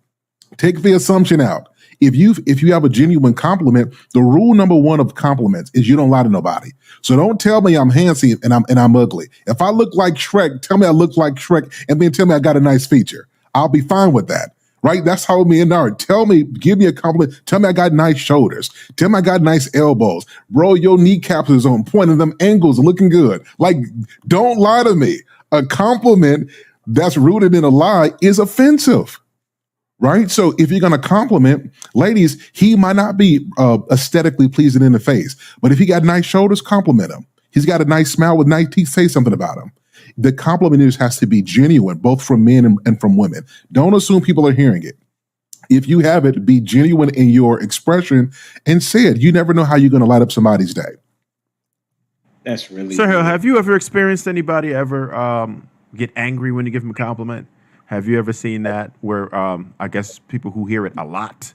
Take the assumption out. If you have a genuine compliment, the rule number one of compliments is you don't lie to nobody. So don't tell me I'm handsome and I'm ugly. If I look like Shrek, tell me I look like Shrek, and then tell me I got a nice feature. I'll be fine with that. Right? That's how me and Nard. Give me a compliment. Tell me I got nice shoulders. Tell me I got nice elbows. Bro, your kneecaps is on point and them angles are looking good. Like, don't lie to me. A compliment that's rooted in a lie is offensive. right? So if you're going to compliment, ladies, he might not be aesthetically pleasing in the face, but if he got nice shoulders, compliment him. He's got a nice smile with nice teeth, say something about him. The compliment has to be genuine, both from men and from women. Don't assume people are hearing it. If you have it, be genuine in your expression and say it. You never know how you're going to light up somebody's day. That's really So, good. have you ever experienced anybody ever get angry when you give them a compliment? Have you ever seen that where I guess people who hear it a lot,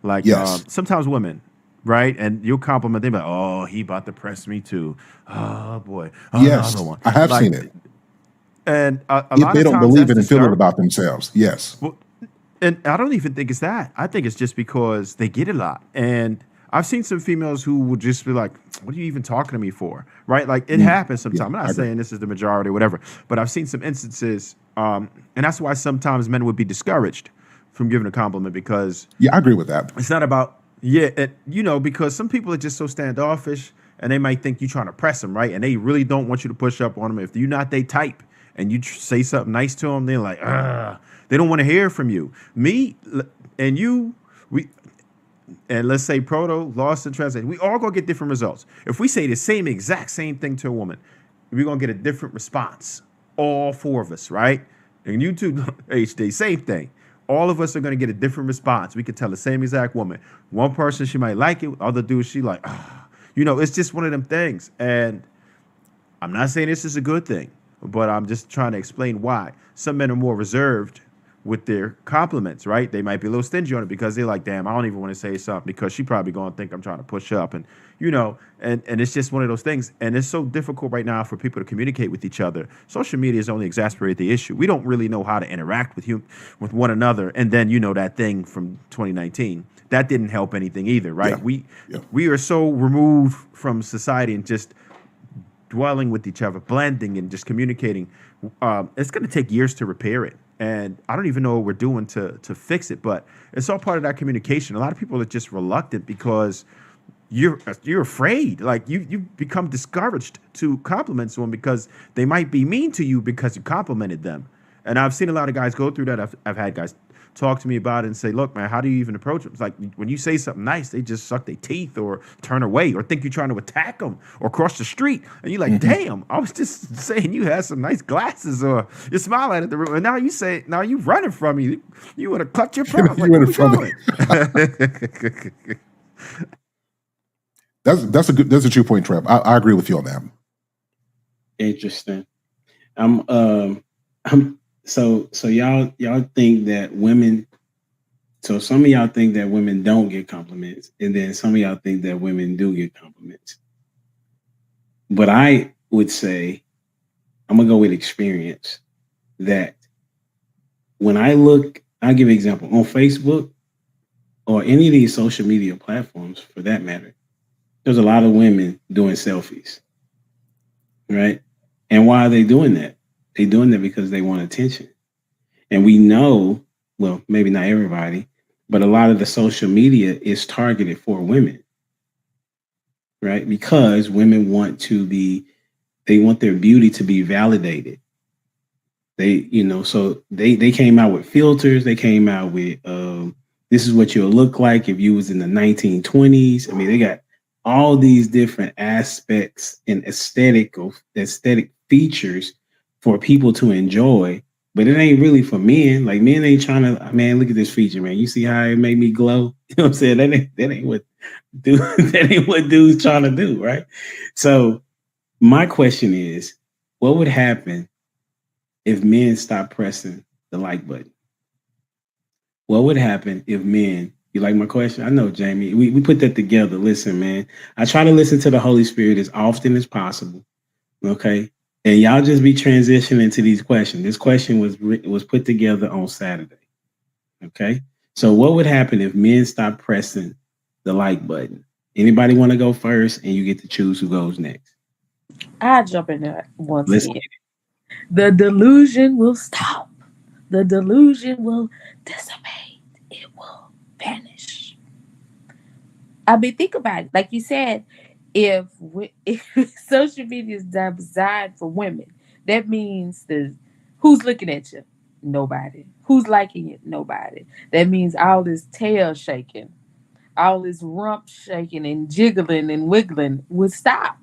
like Yes. sometimes women, right? And you'll compliment them like, "Oh, he about to press me too. Oh boy, Yes, another one." I have Like, seen it. and a If lot they of don't times believe that's it and feel it discouraging. about themselves. Yes. Well, and I don't even think it's that. I think it's just because they get it a lot. And I've seen some females who will just be like, "What are you even talking to me for?" Right? Like it happens Yeah, sometimes. I'm I not agree. saying this is the majority or whatever, but I've seen some instances, and that's why sometimes men would be discouraged from giving a compliment because Yeah, I agree with that. it's not about because some people are just so standoffish and they might think you're trying to press them, right? And they really don't want you to push up on them. If you're not they type and you say something nice to them, they're like, they don't want to hear from you. And you, we, and let's say Proto, Lost in Translation, we all gonna get different results. If we say the exact same thing to a woman, we're gonna get a different response. All four of us, right? And you too, HD, same thing. All of us are gonna get a different response. We could tell the same exact woman. One person she might like it, other dude she like, it's just one of them things. And I'm not saying this is a good thing, but I'm just trying to explain why. Some men are more reserved with their compliments, right? They might be a little stingy on it because they're like, damn, I don't even want to say something because she probably gonna think I'm trying to push up. And and it's just one of those things. And it's so difficult right now for people to communicate with each other. Social media has only exacerbated the issue. We don't really know how to interact with one another. And then that thing from 2019. That didn't help anything either, right? Yeah. We are so removed from society and just dwelling with each other, blending and just communicating. It's going to take years to repair it. And I don't even know what we're doing to fix it, but it's all part of that communication. A lot of people are just reluctant because you're afraid. Like you become discouraged to compliment someone because they might be mean to you because you complimented them. And I've seen a lot of guys go through that. I've had guys talk to me about it and say, look, man, how do you even approach them? It's like when you say something nice, they just suck their teeth or turn away or think you're trying to attack them or cross the street. And you're like, damn, I was just saying you had some nice glasses or you're smiling at the room. And now you running from me. You want to cut your pearl. Like, running from me. That's a true point, Trev. I agree with you on that. Interesting. So y'all think that women. So some of y'all think that women don't get compliments, and then some of y'all think that women do get compliments. But I would say, I'm gonna go with experience. That when I'll give you an example on Facebook or any of these social media platforms, for that matter, there's a lot of women doing selfies, right? And why are they doing that? They're doing that because they want attention. And we know, well, maybe not everybody, but a lot of the social media is targeted for women, right? Because women want they want their beauty to be validated. So they came out with filters. They came out with, this is what you'll look like if you was in the 1920s. I mean, they got all these different aspects and aesthetic features for people to enjoy, but it ain't really for men. Like men ain't trying to, man, look at this feature, man. You see how it made me glow? You know what I'm saying? That ain't what dude's trying to do, right? So my question is, what would happen if men stopped pressing the like button? What would happen if men, you like my question? I know, Jamie, we put that together. Listen, man, I try to listen to the Holy Spirit as often as possible. Okay. And y'all just be transitioning to these questions. This question was put together on Saturday. Okay. So what would happen if men stopped pressing the like button? Anybody want to go first and you get to choose who goes next? I jump in there once again. The delusion will stop. The delusion will dissipate. It will vanish. I mean, think about it. Like you said, if social media is designed for women, that means who's looking at you? Nobody. Who's liking it? Nobody. That means all this tail shaking, all this rump shaking and jiggling and wiggling would stop.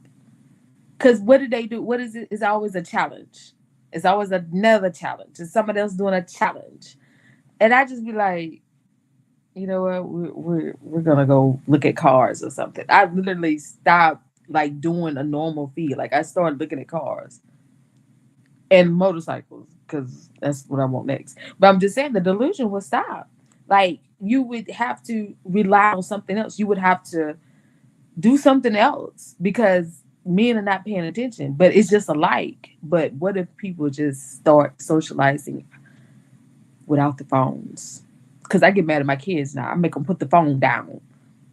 Because what do they do? What is it? It's always a challenge. It's always another challenge. It's somebody else doing a challenge. And I just be like, you know what? We're gonna go look at cars or something. I literally stopped like doing a normal feed. Like I started looking at cars and motorcycles because that's what I want next. But I'm just saying the delusion will stop. Like you would have to rely on something else. You would have to do something else because men are not paying attention. But it's just a like. But what if people just start socializing without the phones? Because I get mad at my kids now. I make them put the phone down.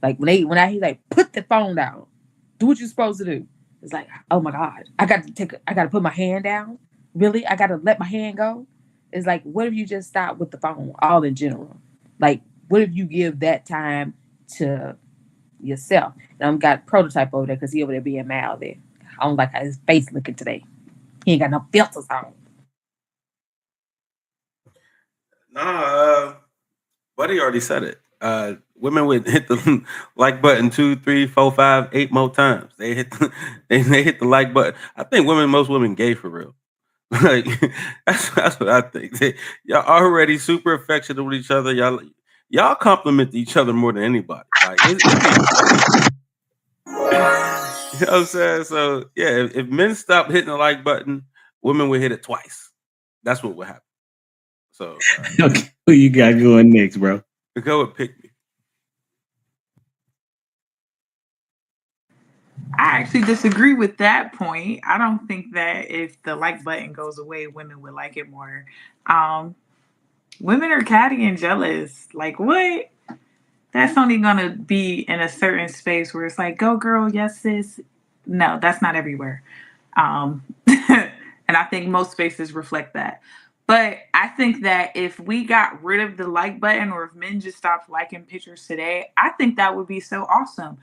Like when I hear like put the phone down, do what you're supposed to do. It's like, oh my God, I got to put my hand down. Really, I got to let my hand go. It's like, what if you just stop with the phone, all in general? Like, what if you give that time to yourself? And I've got prototype over there because he over there being mad there. I don't like how his face looking today. He ain't got no filters on. Nah, Buddy already said it. Women would hit the like button 2, 3, 4, 5, 8 more times. They hit they hit the like button. I think most women gay for real. Like that's what I think. Y'all already super affectionate with each other. Y'all compliment each other more than anybody. Like you know what I'm saying? So yeah, if men stop hitting the like button, women would hit it twice. That's what would happen. So okay, who you got going next, bro? Go and pick me. I actually disagree with that point. I don't think that if the like button goes away, women would like it more. Women are catty and jealous. Like, what? That's only gonna be in a certain space where it's like, go girl, yes sis. No, that's not everywhere. And I think most spaces reflect that. But I think that if we got rid of the like button or if men just stopped liking pictures today, I think that would be so awesome.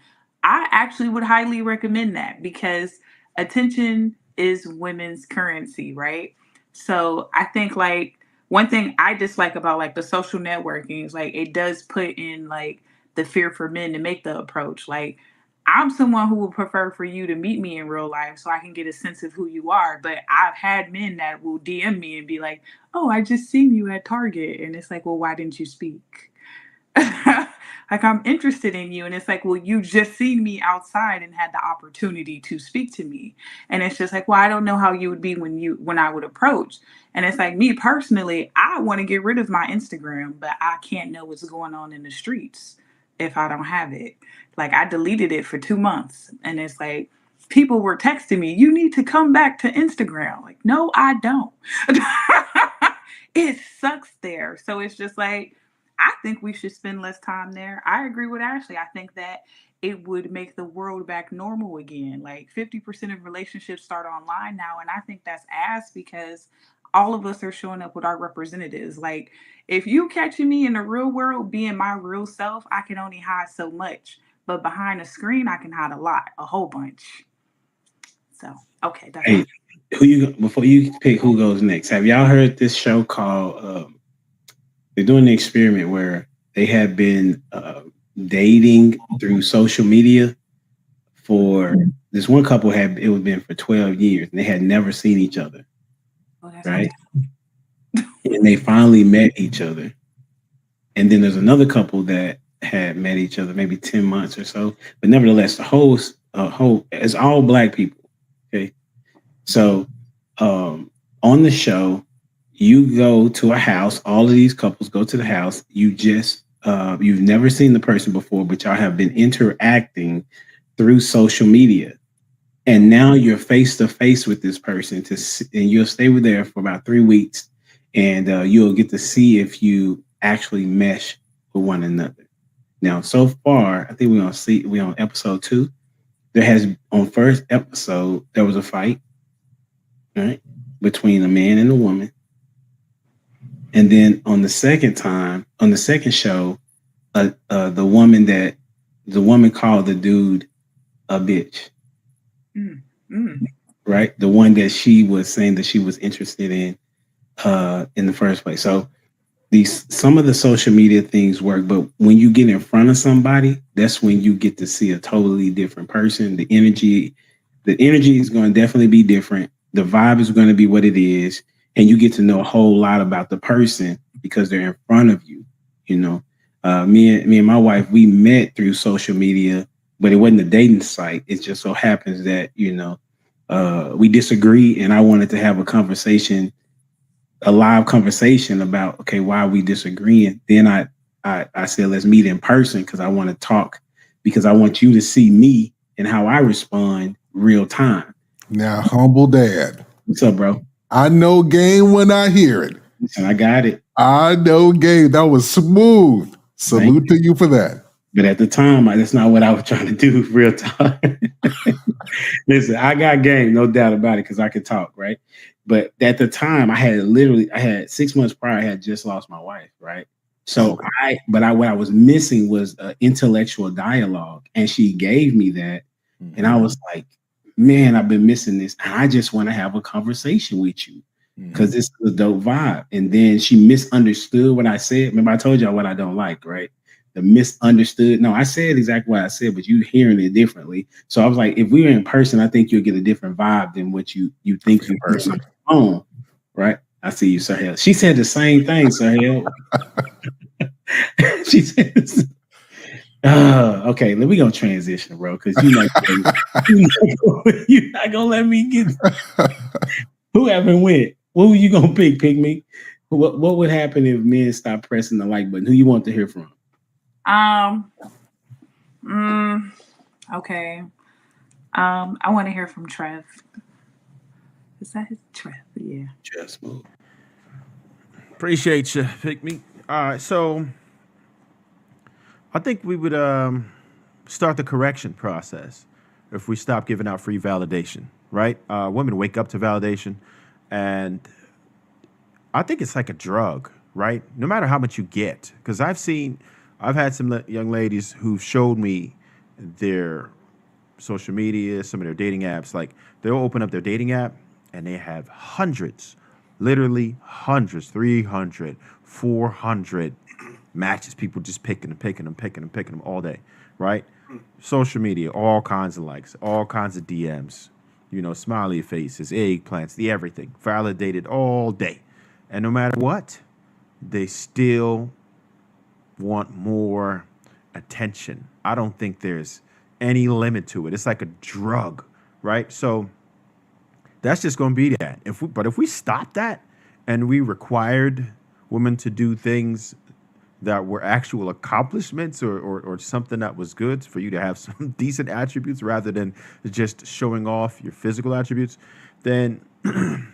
I actually would highly recommend that because attention is women's currency, right? So I think like one thing I dislike about like the social networking is like it does put in like the fear for men to make the approach. Like I'm someone who would prefer for you to meet me in real life so I can get a sense of who you are. But I've had men that will DM me and be like, oh, I just seen you at Target. And it's like, well, why didn't you speak? Like I'm interested in you. And it's like, well, you just seen me outside and had the opportunity to speak to me. And it's just like, well, I don't know how you would be when I would approach. And it's like me personally, I want to get rid of my Instagram, but I can't know what's going on in the streets if I don't have it. Like I deleted it for 2 months. And it's like people were texting me, you need to come back to Instagram. Like, no, I don't. It sucks there. So it's just like, I think we should spend less time there. I agree with Ashley. I think that it would make the world back normal again. Like 50% of relationships start online now. And I think that's ass because all of us are showing up with our representatives. Like if you catching me in the real world being my real self, I can only hide so much. But behind a screen, I can hide a lot, a whole bunch. So, okay. That's hey, before you pick who goes next, have y'all heard this show called they're doing an experiment where they have been dating through social media for this one couple had it was been for 12 years and they had never seen each other. Right. And they finally met each other. And then there's another couple that had met each other maybe 10 months or so. But nevertheless, the whole it's all Black people. Okay. So on the show, you go to a house, all of these couples go to the house, you've never seen the person before, but y'all have been interacting through social media. And now you're face to face with this person and you'll stay with there for about 3 weeks and you'll get to see if you actually mesh with one another. Now, so far, I think we're on episode 2. On first episode, there was a fight, right, between a man and a woman. And then on the second show, the woman called the dude a bitch. Right? The one that she was saying that she was interested in in the first place. So some of the social media things work, but when you get in front of somebody, that's when you get to see a totally different person. The energy is going to definitely be different. The vibe is going to be what it is, and you get to know a whole lot about the person because they're in front of you. You know, me and my wife, we met through social media, but it wasn't a dating site. It just so happens that we disagree, and I wanted to have a live conversation about, okay, why are we disagreeing? Then I said, let's meet in person because I want to talk, because I want you to see me and how I respond real time. Now, humble dad. What's up, bro? I know game when I hear it. Listen, I got it. I know game. That was smooth. Salute to you for that. But at the time, that's not what I was trying to do, real time. Listen, I got game, no doubt about it, because I could talk, right? But at the time, I had 6 months prior, I had just lost my wife, right? So what I was missing was intellectual dialogue, and she gave me that, and I was like, man, I've been missing this, and I just want to have a conversation with you because this is a dope vibe. And then she misunderstood what I said. Remember, I told y'all what I don't like, right? The misunderstood. No, I said exactly what I said, but you hearing it differently. So I was like, if we were in person, I think you'll get a different vibe than what you think you heard on the phone, right? I see you, Sahel. She said the same thing, Sahel. She said, okay, we gonna transition, bro, because you're not gonna let me get who haven't went. What were you gonna pick me? What would happen if men stop pressing the like button? Who you want to hear from? Okay. I want to hear from Trev. Is that his Trev? Yeah. Just move. Appreciate you, pick me. All right, so I think we would start the correction process if we stop giving out free validation, right? Women wake up to validation, and I think it's like a drug, right? No matter how much you get, because I've had some young ladies who've showed me their social media, some of their dating apps. Like, they'll open up their dating app and they have hundreds, literally hundreds, 300, 400 matches. People just picking them all day, right? Social media, all kinds of likes, all kinds of DMs, smiley faces, eggplants, the everything, validated all day. And no matter what, they still want more attention. I don't think there's any limit to it. It's like a drug, right? So that's just going to be that. If we stop that and we required women to do things that were actual accomplishments or something that was good for you to have some decent attributes rather than just showing off your physical attributes, then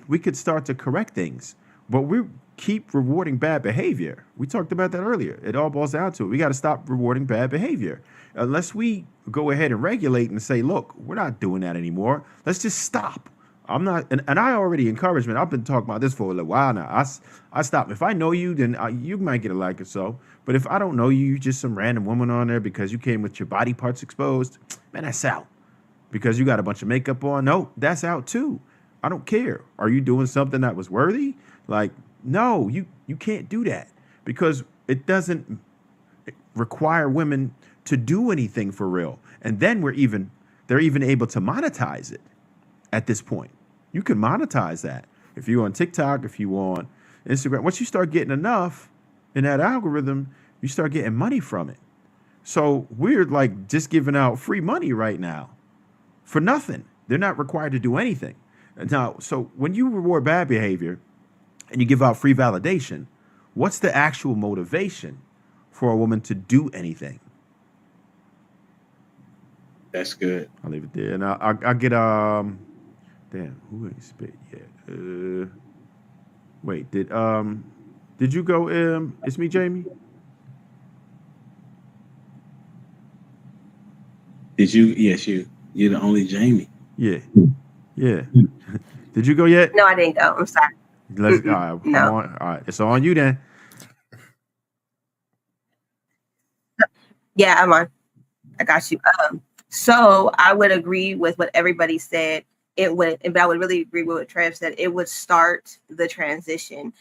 we could start to correct things. But we keep rewarding bad behavior. We talked about that earlier. It all boils down to it. We got to stop rewarding bad behavior. Unless we go ahead and regulate and say, look, we're not doing that anymore. Let's just stop. I'm not, and I already encourage, man. I've been talking about this for a little while now. I stop. If I know you, then you might get a like or so. But if I don't know you, you're just some random woman on there because you came with your body parts exposed, man, that's out. Because you got a bunch of makeup on, no, that's out too. I don't care. Are you doing something that was worthy? Like, no, you can't do that because it doesn't require women to do anything for real. And then they're even able to monetize it at this point. You can monetize that. If you're on TikTok, if you on Instagram, once you start getting enough in that algorithm, you start getting money from it. So we're like just giving out free money right now for nothing. They're not required to do anything. Now, so when you reward bad behavior and you give out free validation, what's the actual motivation for a woman to do anything? That's good. I'll leave it there. And I'll get damn, who ain't spit yet? Wait, did you go? It's me, Jamie. Did you? Yes, you. You're the only Jamie. Yeah. Did you go yet? No, I didn't go. I'm sorry. All right, no. All right, it's on you then. Yeah, I'm on. I got you. So I would agree with what everybody said. it would, but I would really agree with what Trev said. It would start the transition.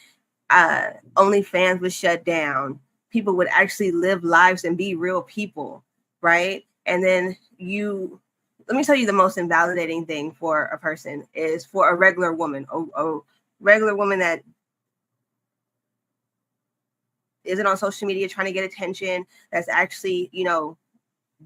OnlyFans would shut down. People would actually live lives and be real people, right? And then let me tell you the most invalidating thing for a person is for a regular woman, a regular woman that isn't on social media trying to get attention, that's actually,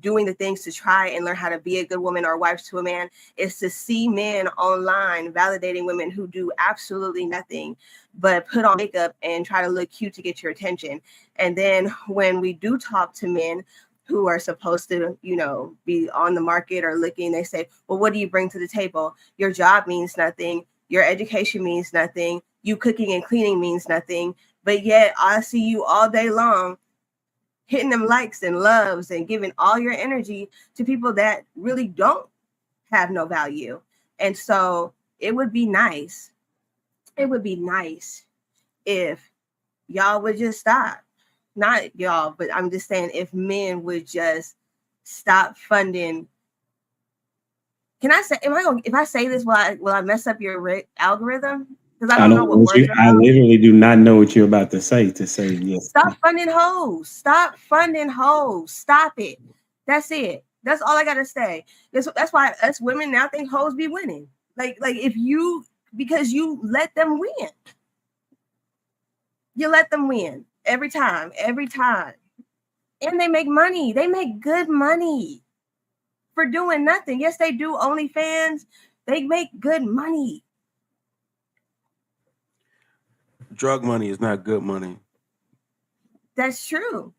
doing the things to try and learn how to be a good woman or wife to a man, is to see men online validating women who do absolutely nothing but put on makeup and try to look cute to get your attention. And then when we do talk to men who are supposed to, be on the market or looking, they say, well, what do you bring to the table? Your job means nothing. Your education means nothing. You cooking and cleaning means nothing. But yet I see you all day long hitting them likes and loves and giving all your energy to people that really don't have no value. And so it would be nice. It would be nice if y'all would just stop. Not y'all, but I'm just saying if men would just stop funding. Can I say, if I say this, will I mess up your algorithm? Because I don't know what words I literally do not know what you're about to say yes. Stop funding hoes. Stop funding hoes. Stop it. That's it. That's all I gotta say. That's why us women now think hoes be winning. Like because you let them win. You let them win every time. And they make money. They make good money for doing nothing. Yes, they do OnlyFans. They make good money. Drug money is not good money. That's true.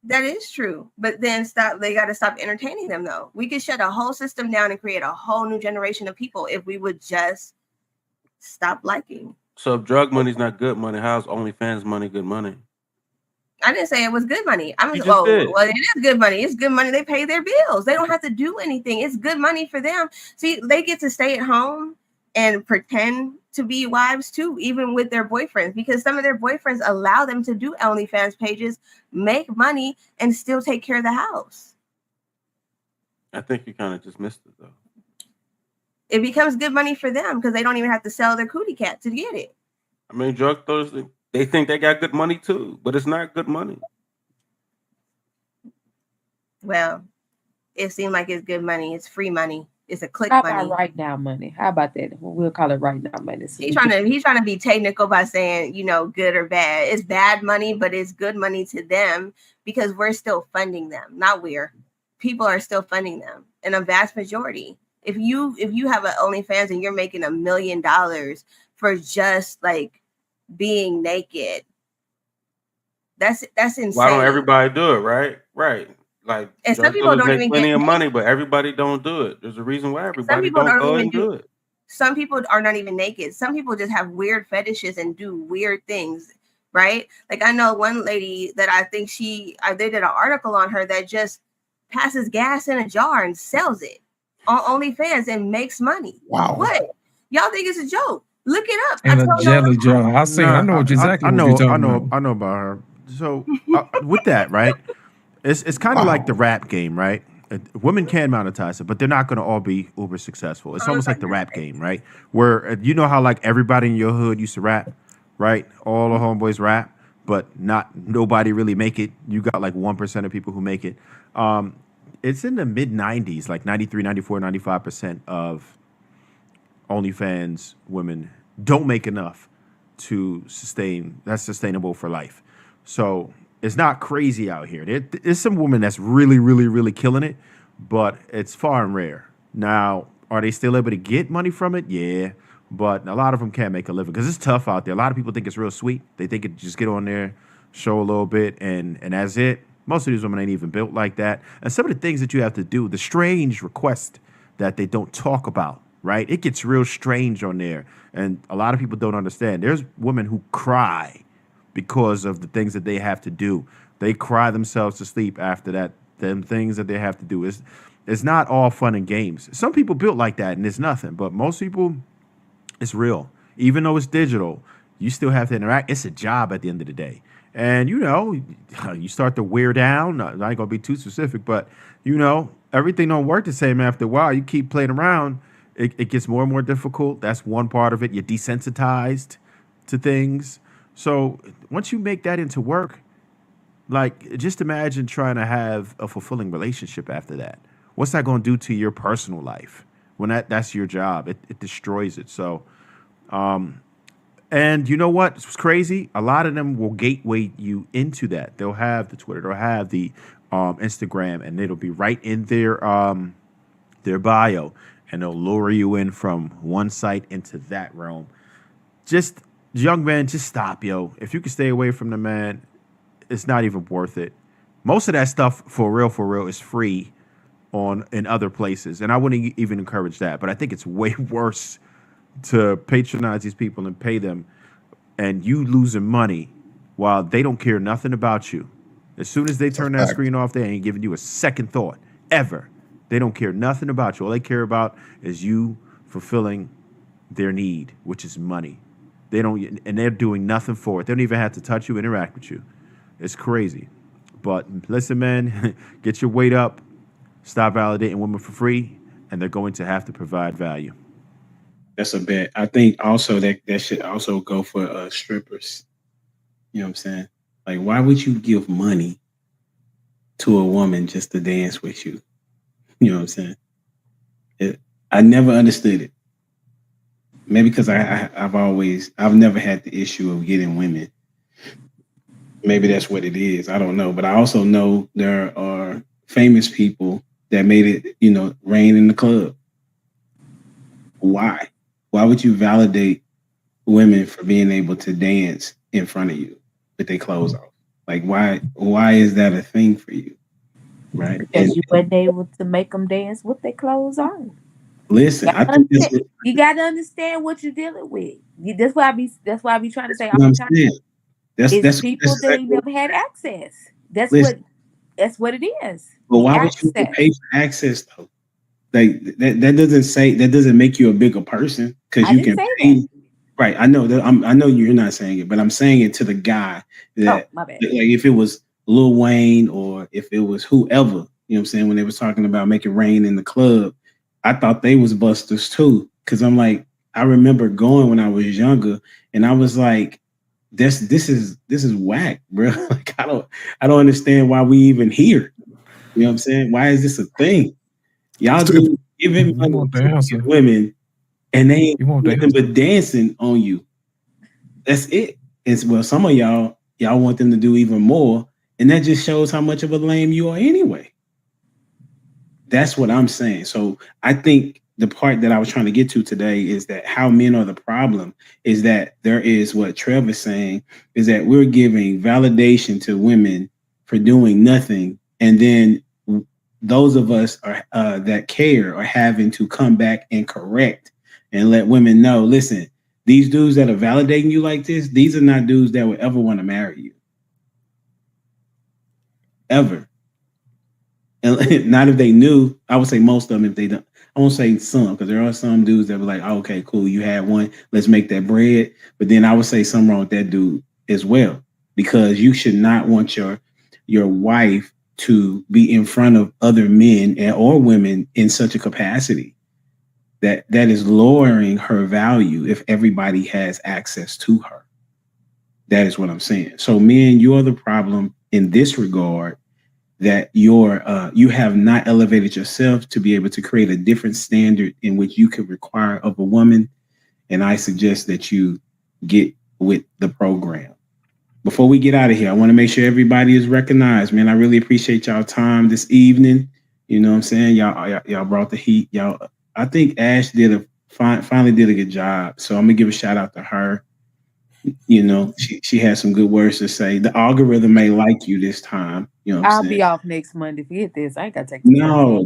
That is true. But then they got to stop entertaining them, though. We could shut a whole system down and create a whole new generation of people if we would just stop liking. So if drug money is not good money, how's OnlyFans money good money? I didn't say it was good money. Well, it is good money. It's good money. They pay their bills. They don't have to do anything. It's good money for them. See, they get to stay at home and pretend to be wives too, even with their boyfriends, because some of their boyfriends allow them to do OnlyFans pages, make money, and still take care of the house. I think you kind of just missed it, though. It becomes good money for them because they don't even have to sell their cootie cat to get it. I mean, drug dealers, they think they got good money too, but it's not good money. Well, it seemed like it's good money. It's free money. It's a click money. How about right now money? How about that? We'll call it right now money. So he's trying to be technical by saying, good or bad. It's bad money, but it's good money to them because we're still funding them. Not people are still funding them in a vast majority. If you have an OnlyFans and you're making $1 million for just like being naked, that's insane. Why don't everybody do it? Right. Like, and some people don't even plenty of money, but everybody don't do it. There's a reason why everybody don't go and do it. Some people are not even naked. Some people just have weird fetishes and do weird things, right? Like I know one lady that I think they did an article on her that just passes gas in a jar and sells it on OnlyFans and makes money. Wow. What? Y'all think it's a joke? Look it up. In a jelly jar. I know exactly what you're talking about. I know about her. So with that, right? It's kind of like the rap game, right? Women can monetize it, but they're not going to all be uber successful. It's almost like the rap game, right? Where how like everybody in your hood used to rap, right? All the homeboys rap, but nobody really make it. You got like 1% of people who make it. It's in the mid 90s, like 93, 94, 95% of OnlyFans women don't make enough to that's sustainable for life. So it's not crazy out here. There's some women that's really, really, really killing it, but it's far and rare. Now, are they still able to get money from it? Yeah, but a lot of them can't make a living because it's tough out there. A lot of people think it's real sweet. They think it just get on there, show a little bit, and that's it. Most of these women ain't even built like that. And some of the things that you have to do, the strange request that they don't talk about, right? It gets real strange on there, and a lot of people don't understand. There's women who cry because of the things that they have to do. They cry themselves to sleep after that. Them things that they have to do. It's not all fun and games. Some people built like that and it's nothing, but most people, it's real. Even though it's digital, you still have to interact. It's a job at the end of the day. And, you start to wear down. I ain't going to be too specific, but, everything don't work the same after a while. You keep playing around it gets more and more difficult. That's one part of it. You're desensitized to things. So once you make that into work, like just imagine trying to have a fulfilling relationship after that. What's that going to do to your personal life when that's your job? It destroys it. So, and you know what? It's crazy. A lot of them will gateway you into that. They'll have the Twitter, they'll have the Instagram, and it'll be right in their bio, and they'll lure you in from one site into that realm. Just young men, just stop, yo. If you can stay away from the man, it's not even worth it. Most of that stuff, for real, is free on in other places, and I wouldn't even encourage that. But I think it's way worse to patronize these people and pay them, and you losing money while they don't care nothing about you. As soon as they turn that screen off, they ain't giving you a second thought ever. They don't care nothing about you. All they care about is you fulfilling their need, which is money. They don't, and they're doing nothing for it. They don't even have to touch you, interact with you. It's crazy. But listen, man, get your weight up. Stop validating women for free, and they're going to have to provide value. That's a bet. I think also that should also go for strippers. You know what I'm saying? Like, why would you give money to a woman just to dance with you? You know what I'm saying? I never understood it. Maybe because I've never had the issue of getting women. Maybe that's what it is. I don't know. But I also know there are famous people that made it, rain in the club. Why? Why would you validate women for being able to dance in front of you with their clothes off? Like, why is that a thing for you? Right? Because you weren't able to make them dance with their clothes on. Listen, you got to understand what you're dealing with. That's why I be trying to say all the time. It's people that ain't never had access. That's what it is. But why would you pay for access though? Like that doesn't make you a bigger person because you can pay. That. Right, I know that. I know you're not saying it, but I'm saying it to the guy that, my bad. Like, if it was Lil Wayne or if it was whoever, you know what I'm saying, when they was talking about making rain in the club, I thought they was busters too. Because I'm like, I remember going when I was younger, and I was like, this is whack, bro. Like I don't understand why we even here. You know what I'm saying? Why is this a thing? Y'all do giving money to women, and they ain't nothing but dancing on you. That's it. It's some of y'all want them to do even more, and that just shows how much of a lame you are anyway. That's what I'm saying. So I think the part that I was trying to get to today is that how men are the problem is that there is what Trev is saying is that we're giving validation to women for doing nothing, and then those of us that care are having to come back and correct and let women know, listen, these dudes that are validating you like this, these are not dudes that would ever want to marry you. Ever. And not if they knew. I would say most of them if they don't. I won't say some, because there are some dudes that were like, oh, okay, cool, you had one, let's make that bread. But then I would say something wrong with that dude as well, because you should not want your wife to be in front of other men or women in such a capacity that is lowering her value if everybody has access to her. That is what I'm saying. So men, you're the problem in this regard, that you have not elevated yourself to be able to create a different standard in which you can require of a woman. And I suggest that you get with the program. Before we get out of here, I want to make sure everybody is recognized, man. I really appreciate y'all time this evening. You know what I'm saying? Y'all brought the heat. I think Ash finally did a good job. So I'm gonna give a shout out to her. You know, she has some good words to say. The algorithm may like you this time. You know what I'm saying? I'll be off next Monday. Forget this. I ain't gotta take No.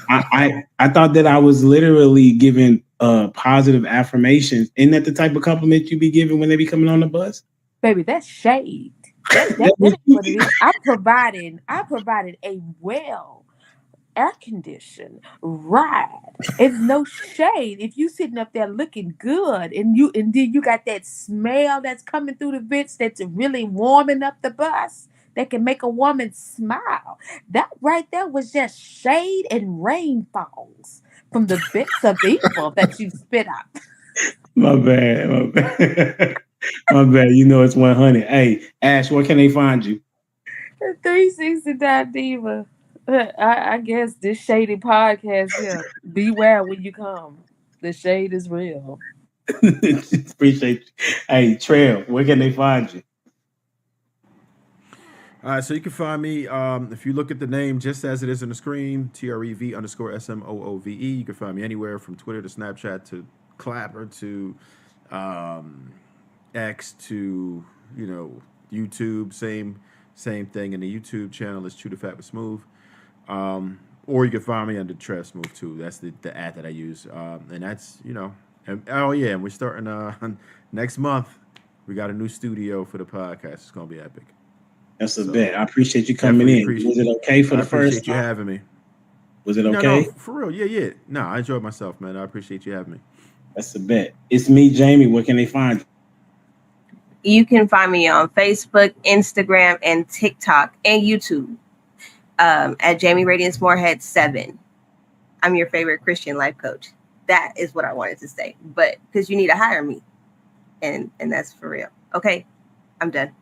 I thought that I was literally giving positive affirmations. Isn't that the type of compliment you be giving when they be coming on the bus? Baby, that's shade. That is what it is. I provided a well air-conditioned ride. It's no shade. If you sitting up there looking good and then you got that smell that's coming through the vents that's really warming up the bus, that can make a woman smile. That right there was just shade and rainfalls from the bits of evil that you spit out. My bad. My bad. You know it's 100. Hey, Ash, where can they find you? 369 Diva. I guess this shady podcast here. Beware when you come. The shade is real. Appreciate you. Hey, Trail, where can they find you? All right, so you can find me if you look at the name just as it is on the screen, TREV_SMOOVE. You can find me anywhere from Twitter to Snapchat to Clapper to X to YouTube. Same thing. And the YouTube channel is True to Fat with Smooth. Or you can find me under Trev Smooth too. That's the ad that I use. And that's and we're starting next month. We got a new studio for the podcast. It's gonna be epic. That's a bet. I appreciate you coming in. Was it okay for the first time? I appreciate you having me. Was it okay? No, for real. Yeah. No, I enjoyed myself, man. I appreciate you having me. That's a bet. It's me, Jamie. Where can they find you? You can find me on Facebook, Instagram, and TikTok, and YouTube at Jamie Radiance Moorhead 7. I'm your favorite Christian life coach. That is what I wanted to say. But because you need to hire me. And that's for real. Okay, I'm done.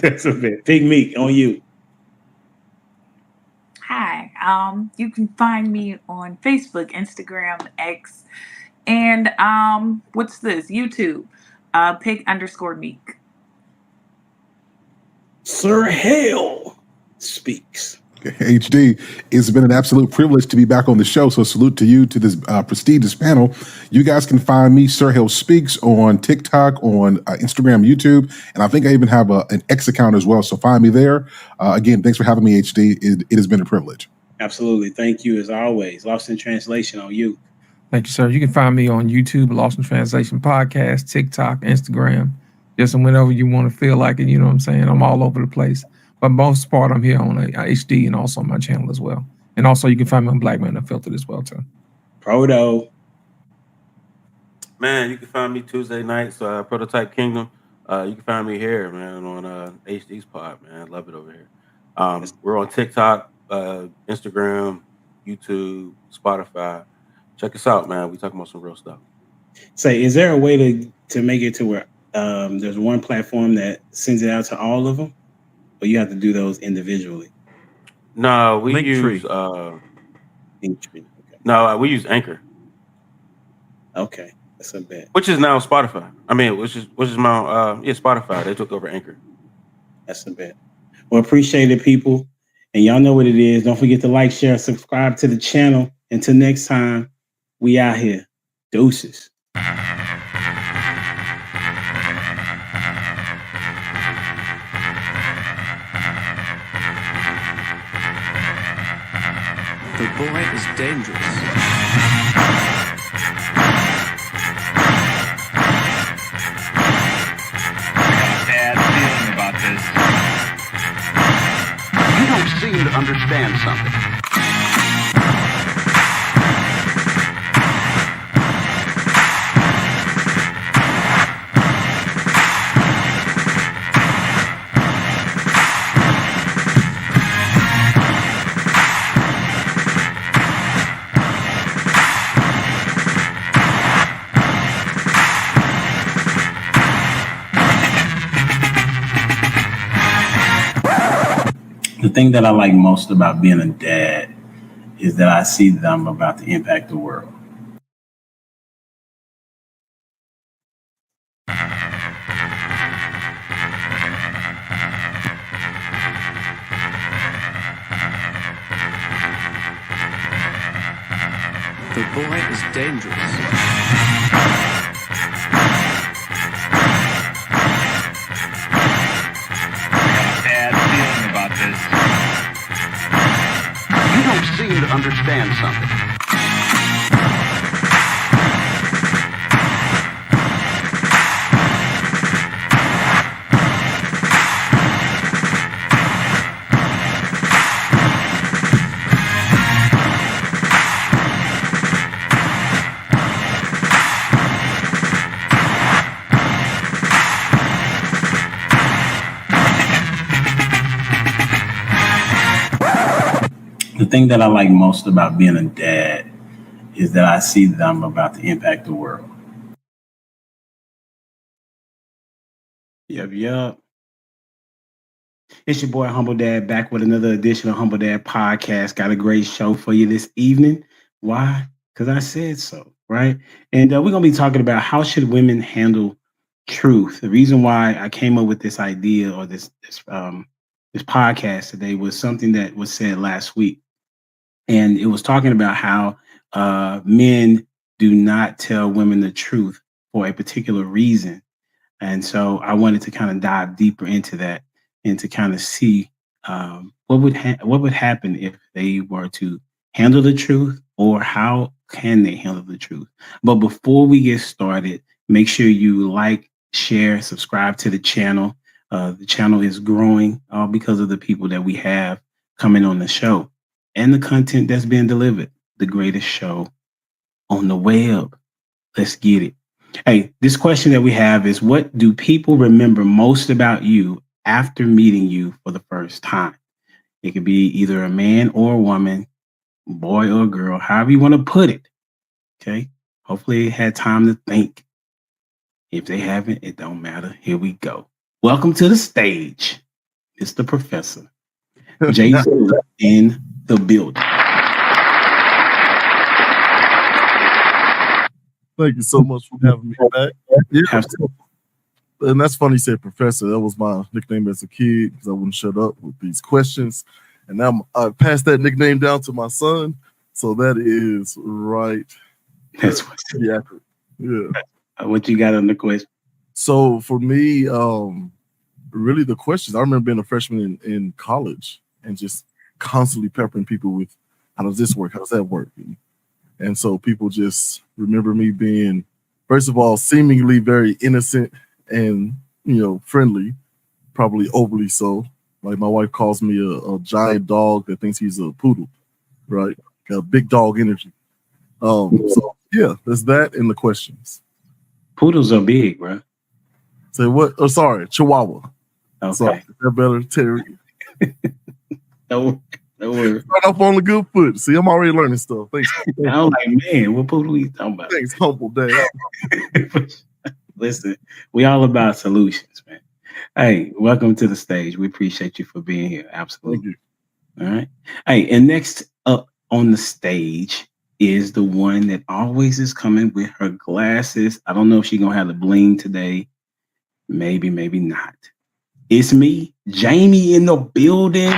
That's a bit. Big Meek, on you. Hi. You can find me on Facebook, Instagram, X, and what's this? YouTube. Pig_Meek. Sir Hale speaks. HD, it's been an absolute privilege to be back on the show. So salute to you, to this prestigious panel. You guys can find me, Sir Hill Speaks, on TikTok, on Instagram, YouTube, and I think I even have an X account as well. So find me there. Again, thanks for having me, HD. It has been a privilege. Absolutely. Thank you as always. Lost in Translation on you. Thank you, sir. You can find me on YouTube, Lost in Translation Podcast, TikTok, Instagram. Just whenever you want to feel like it, you know what I'm saying? I'm all over the place. But most part, I'm here on HD and also on my channel as well. And also, you can find me on Black Man Unfiltered as well, too. Proto. Man, you can find me Tuesday nights, Prototype Kingdom. You can find me here, man, on HD's pod, man. I love it over here. We're on TikTok, Instagram, YouTube, Spotify. Check us out, man. We talking about some real stuff. Say, is there a way to make it to where there's one platform that sends it out to all of them? Or you have to do those individually? No, we use Linktree. Okay. No, we use Anchor. Okay, that's a bet. Which is now Spotify. I mean, which is my Spotify. They took over Anchor. That's a bet. Well, appreciate it, people. And y'all know what it is. Don't forget to like, share, subscribe to the channel. Until next time, we out here. Deuces. The boy is dangerous. Bad feeling about this. You don't seem to understand something. The thing that I like most about being a dad is that I see that I'm about to impact the world. The boy is dangerous. Bad feeling about this. You don't seem to understand something. The thing that I like most about being a dad is that I see that I'm about to impact the world. Yep. It's your boy Humble Dad back with another edition of Humble Dad Podcast. Got a great show for you this evening. Why? Because I said so, right? And we're going to be talking about how should women handle truth. The reason why I came up with this idea or this podcast today was something that was said last week. And it was talking about how men do not tell women the truth for a particular reason. And so I wanted to kind of dive deeper into that and to kind of see what would happen if they were to handle the truth, or how can they handle the truth. But before we get started, make sure you like, share, subscribe to the channel. The channel is growing all because of the people that we have coming on the show and the content that's being delivered. The greatest show on the web. Let's get it. Hey, this question that we have is, what do people remember most about you after meeting you for the first time? It could be either a man or a woman, boy or girl, however you want to put it. Okay. Hopefully they had time to think. If they haven't, it don't matter. Here we go. Welcome to the stage, Mr. Professor. Jason in the building. Thank you so much for having me back. Yeah. And that's funny you said professor. That was my nickname as a kid because I wouldn't shut up with these questions. And now I passed that nickname down to my son. So that is right. That's what's accurate. Yeah. What you got on the question? So for me, really the questions, I remember being a freshman in college and just constantly peppering people with, how does this work? How does that work? And so people just remember me being, first of all, seemingly very innocent and, friendly, probably overly so. Like my wife calls me a giant dog that thinks he's a poodle, right? Got big dog energy. So yeah, there's that in the questions. Poodles are big, bro. Say what? Oh, sorry, Chihuahua. Okay. Sorry, is that better, Terry? No worries. Start off on the good foot. See, I'm already learning stuff. Thanks. I'm like, man, what poodle are you talking about? Thanks, Humble Dad. Listen, we all about solutions, man. Hey, welcome to the stage. We appreciate you for being here. Absolutely. All right. Hey, and next up on the stage is the one that always is coming with her glasses. I don't know if she's gonna have the bling today. Maybe not. It's me, Jamie, in the building.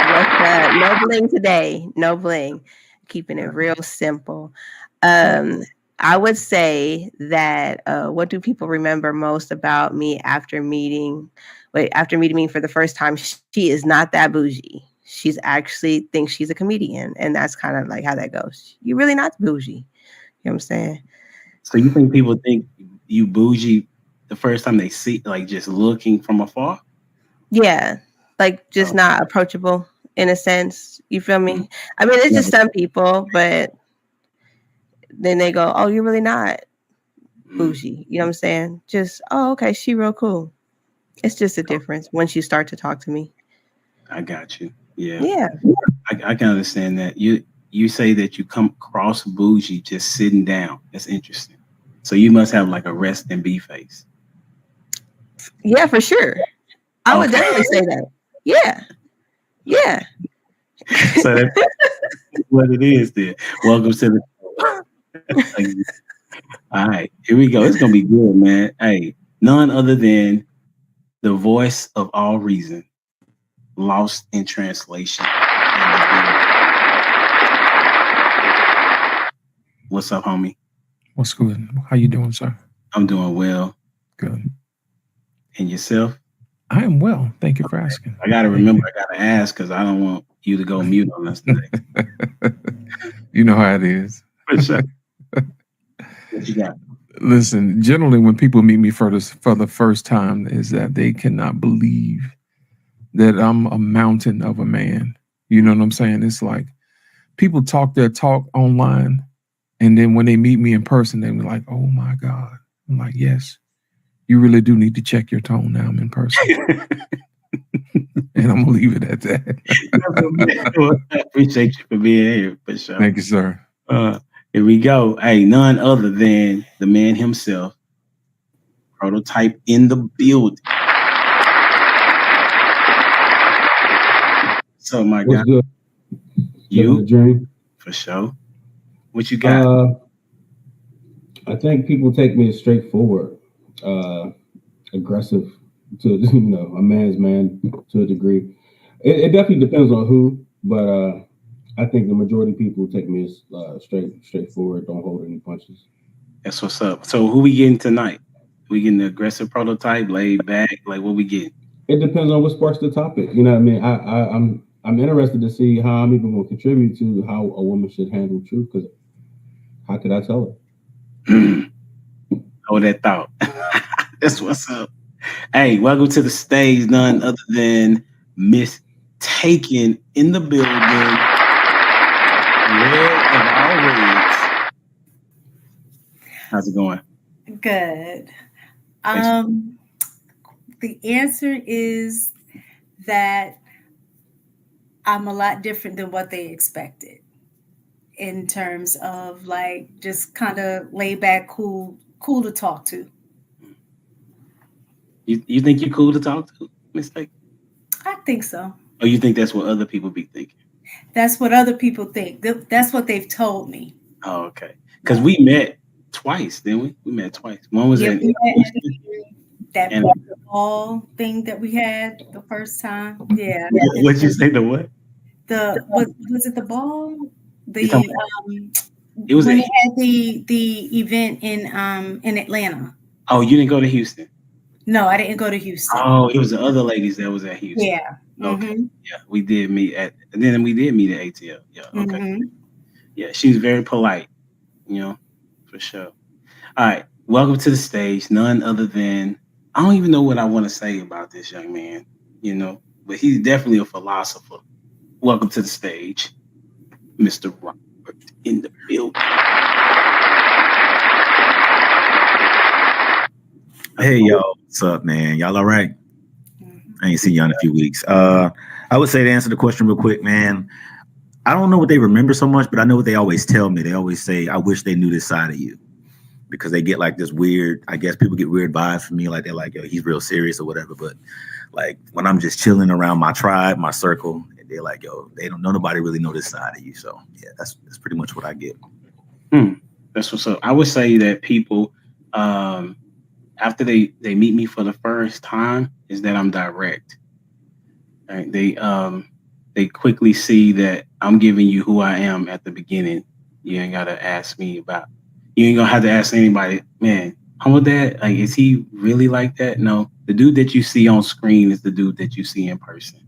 What's up? No bling today. No bling. Keeping it real simple. I would say that what do people remember most about me after meeting me for the first time? She is not that bougie. She's actually thinks she's a comedian, and that's kind of like how that goes. You're really not bougie. You know what I'm saying? So you think people think you bougie the first time they see, like, just looking from afar? Yeah, like just not approachable in a sense. You feel me? I mean, it's just some people, but then they go, "Oh, you're really not bougie." You know what I'm saying? Just, "Oh, okay, she real cool." It's just a difference once you start to talk to me. I got you. Yeah. I can understand that. You say that you come across bougie just sitting down. That's interesting. So you must have like a rest and be face. Yeah, for sure. I would definitely say that. Yeah. So that's what it is then. Welcome to the show. All right, here we go. It's gonna be good, man. Hey, none other than the voice of all reason, lost in translation. What's up, homie? What's good? How you doing, sir? I'm doing well. Good. And yourself? I am well. Thank you for asking. I gotta remember, I gotta ask because I don't want you to go mute on us today. You know how it is. For sure. What you got? Listen, generally when people meet me for the first time, is that they cannot believe that I'm a mountain of a man. You know what I'm saying? It's like people talk their talk online, and then when they meet me in person, they're like, "Oh my God." I'm like, "Yes, you really do need to check your tone now. I'm in person." And I'm gonna leave it at that. I appreciate you for being here for sure. Thank you, sir. Here we go. Hey, none other than the man himself, prototype in the building. So, my What's guy, good? you Dream for sure. What you got? I think people take me as straightforward, aggressive to a man's man to a degree. It definitely depends on who, but I think the majority of people take me as straightforward, don't hold any punches. That's what's up. So who we getting tonight? We getting the aggressive prototype, laid back, like what we getting? It depends on what sparks the topic. You know what I mean? I'm interested to see how I'm even going to contribute to how a woman should handle truth, because how could I tell her? Hold that thought. That's what's up. Hey, welcome to the stage, none other than Miss Taken in the building. Red of all reds. How's it going? Good. The answer is that I'm a lot different than what they expected in terms of like just kind of laid back, cool to talk to. You think you're cool to talk to, Miss Taken? I think so. Or you think that's what other people be thinking? That's what other people think. That's what they've told me. Oh, okay. Because we met twice, didn't we? We met twice. One was at that basketball thing that we had the first time. Yeah. What'd you say? The what? Was it the ball? It was when they had the event in Atlanta. Oh, you didn't go to Houston? No, I didn't go to Houston. Oh, it was the other ladies that was at Houston. Yeah. Okay. Yeah, we did meet at ATL. Yeah. Okay. Mm-hmm. Yeah, she's very polite, for sure. All right. Welcome to the stage. None other than, I don't even know what I want to say about this young man, but he's definitely a philosopher. Welcome to the stage, Mr. Robert in the building. Hey, y'all. What's up, man? Y'all all right? I ain't seen y'all in a few weeks. I would say, to answer the question real quick, man, I don't know what they remember so much, but I know what they always tell me. They always say, I wish they knew this side of you, because they get like this weird, I guess people get weird vibes from me. Like they're like, yo, he's real serious or whatever. But like when I'm just chilling around my tribe, my circle, they're like, yo, they don't know, nobody really know this side of you. So yeah, that's pretty much what I get. That's what's up. I would say that people, after they meet me for the first time, is that I'm direct. Right? They quickly see that I'm giving you who I am at the beginning. You ain't gotta ask me about. You ain't gonna have to ask anybody, man, Humble Dad, like, is he really like that? No, the dude that you see on screen is the dude that you see in person.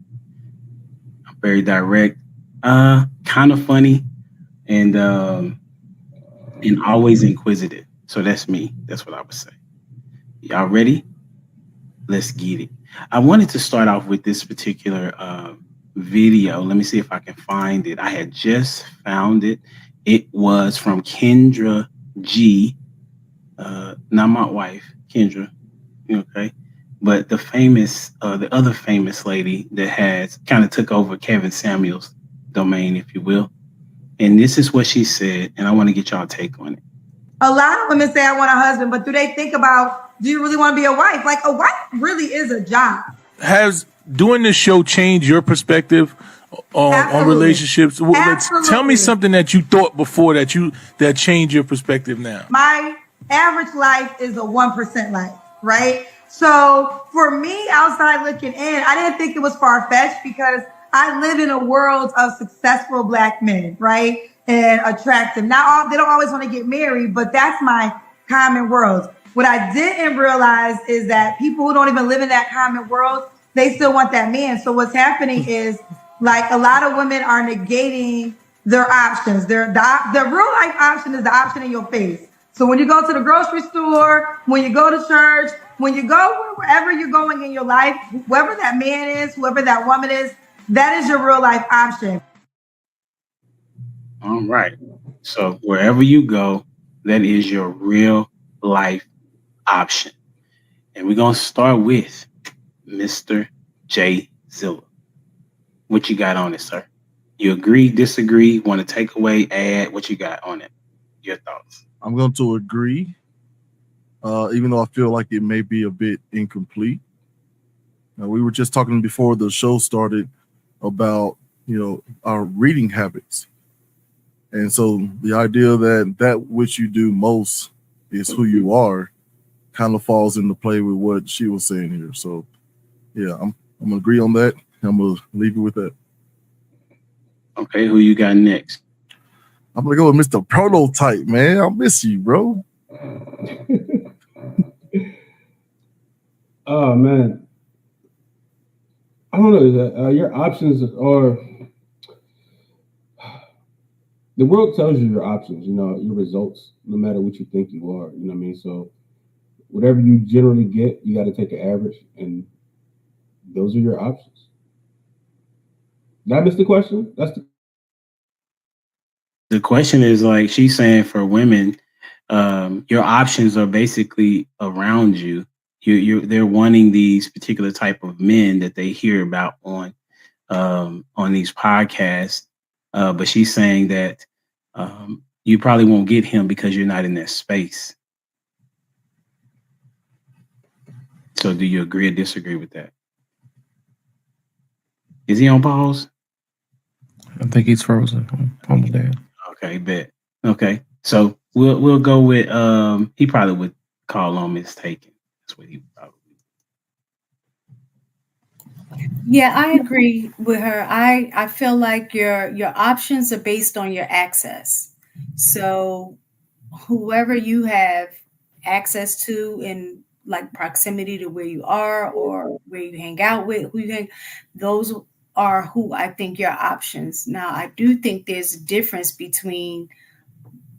I'm very direct, kind of funny, and always inquisitive. So that's me. That's what I would say. Y'all ready? Let's get it. I wanted to start off with this particular video. Let me see if I can find it. I had just found it. It was from Kendra G, not my wife, Kendra, okay, but the other famous lady that has kind of took over Kevin Samuel's domain, if you will. And this is what she said, and I want to get y'all take on it. A lot of women say I want a husband, but do they think about, do you really want to be a wife? Like, a wife really is a job. Has doing this show changed your perspective on relationships? Tell me something that you thought before that changed your perspective now. My average life is a 1% life, right? So for me, outside looking in, I didn't think it was far-fetched, because I live in a world of successful Black men, right? And attractive. Not all, they don't always want to get married, but that's my common world. What I didn't realize is that people who don't even live in that common world, they still want that man. So what's happening is, like, a lot of women are negating their options. The real life option is the option in your face. So when you go to the grocery store, when you go to church, when you go wherever you're going in your life, whoever that man is, whoever that woman is, that is your real life option. All right. So wherever you go, that is your real life option. And we're going to start with Mr. J Zilla. What you got on it, sir? You agree, disagree, want to take away, add? What you got on it? Your thoughts? I'm going to agree, even though I feel like it may be a bit incomplete. We were just talking before the show started about, our reading habits. And so the idea that which you do most is who you are kind of falls into play with what she was saying here. So yeah, I'm gonna agree on that. I'm gonna leave it with that. Okay, who you got next? I'm gonna go with Mr. Prototype, man. I miss you, bro. Oh man, I don't know. Your options are, the world tells you your options. Your results, no matter what you think you are. You know what I mean? So whatever you generally get, you got to take an average, and those are your options. Did I miss the question? The question is, like, she's saying for women, your options are basically around you. They're wanting these particular type of men that they hear about on these podcasts, but she's saying that you probably won't get him because you're not in that space. So, do you agree or disagree with that? Is he on pause? I think he's frozen. On dad. Okay, bet. Okay, so we'll go with he probably would call on mistaken. That's what he probably. Yeah, I agree with her. I feel like your options are based on your access. So whoever you have access to in like proximity to where you are or where you hang out with, those are who I think your options. Now, I do think there's a difference between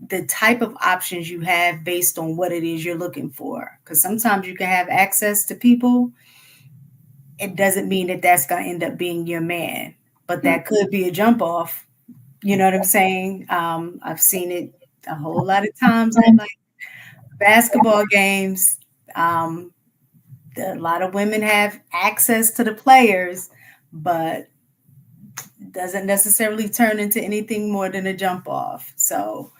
the type of options you have based on what it is you're looking for. Because sometimes you can have access to people. It doesn't mean that that's going to end up being your man, but that could be a jump off. You know what I'm saying? I've seen it a whole lot of times at like basketball games. A lot of women have access to the players, but doesn't necessarily turn into anything more than a jump off. So,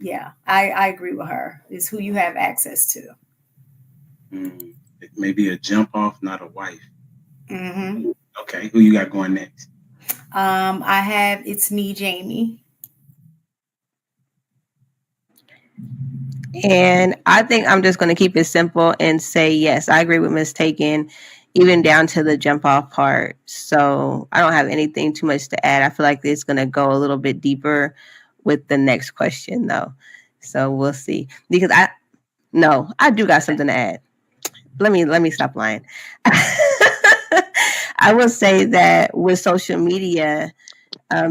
yeah, I agree with her. It's who you have access to. It may be a jump off, not a wife. Mm-hmm. Okay, who you got going next? I have It's Me, Jamie. And I think I'm just going to keep it simple and say, yes, I agree with mistaken, even down to the jump off part. So I don't have anything too much to add. I feel like it's going to go a little bit deeper with the next question, though. So we'll see. Because I do got something to add. Let me stop lying. I will say that with social media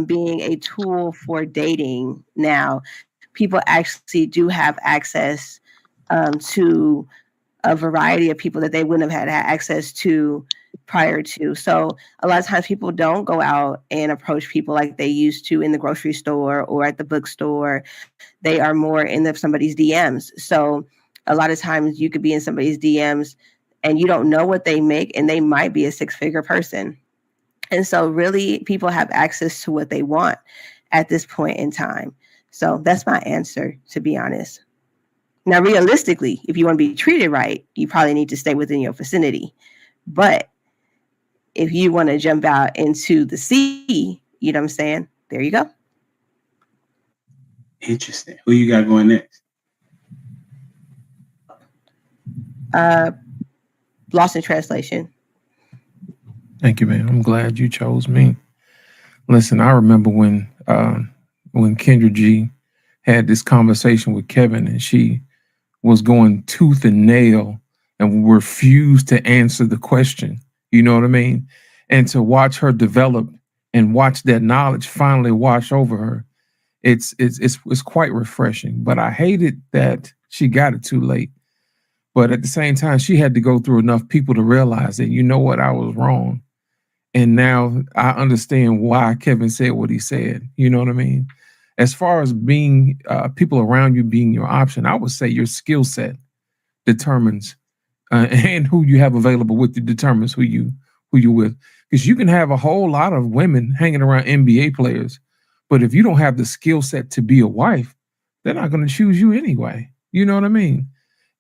being a tool for dating now, people actually do have access to a variety of people that they wouldn't have had access to prior to. So a lot of times people don't go out and approach people like they used to in the grocery store or at the bookstore. They are more in somebody's DMs. So a lot of times you could be in somebody's DMs and you don't know what they make, and they might be a six-figure person. And so really people have access to what they want at this point in time. So that's my answer, to be honest. Now, realistically, if you want to be treated right, you probably need to stay within your vicinity. But if you want to jump out into the sea, you know what I'm saying? There you go. Interesting. Who you got going next? Lost in translation. Thank you, man. I'm glad you chose me. Listen, I remember when Kendra G had this conversation with Kevin, and she was going tooth and nail and refused to answer the question. You know what I mean? And to watch her develop and watch that knowledge finally wash over her, it's quite refreshing. But I hated that she got it too late. But at the same time, she had to go through enough people to realize that, you know what, I was wrong. And now I understand why Kevin said what he said. You know what I mean? As far as being people around you being your option, I would say your skill set determines and who you have available with you determines who you who you're with. Because you can have a whole lot of women hanging around NBA players, but if you don't have the skill set to be a wife, they're not going to choose you anyway. You know what I mean?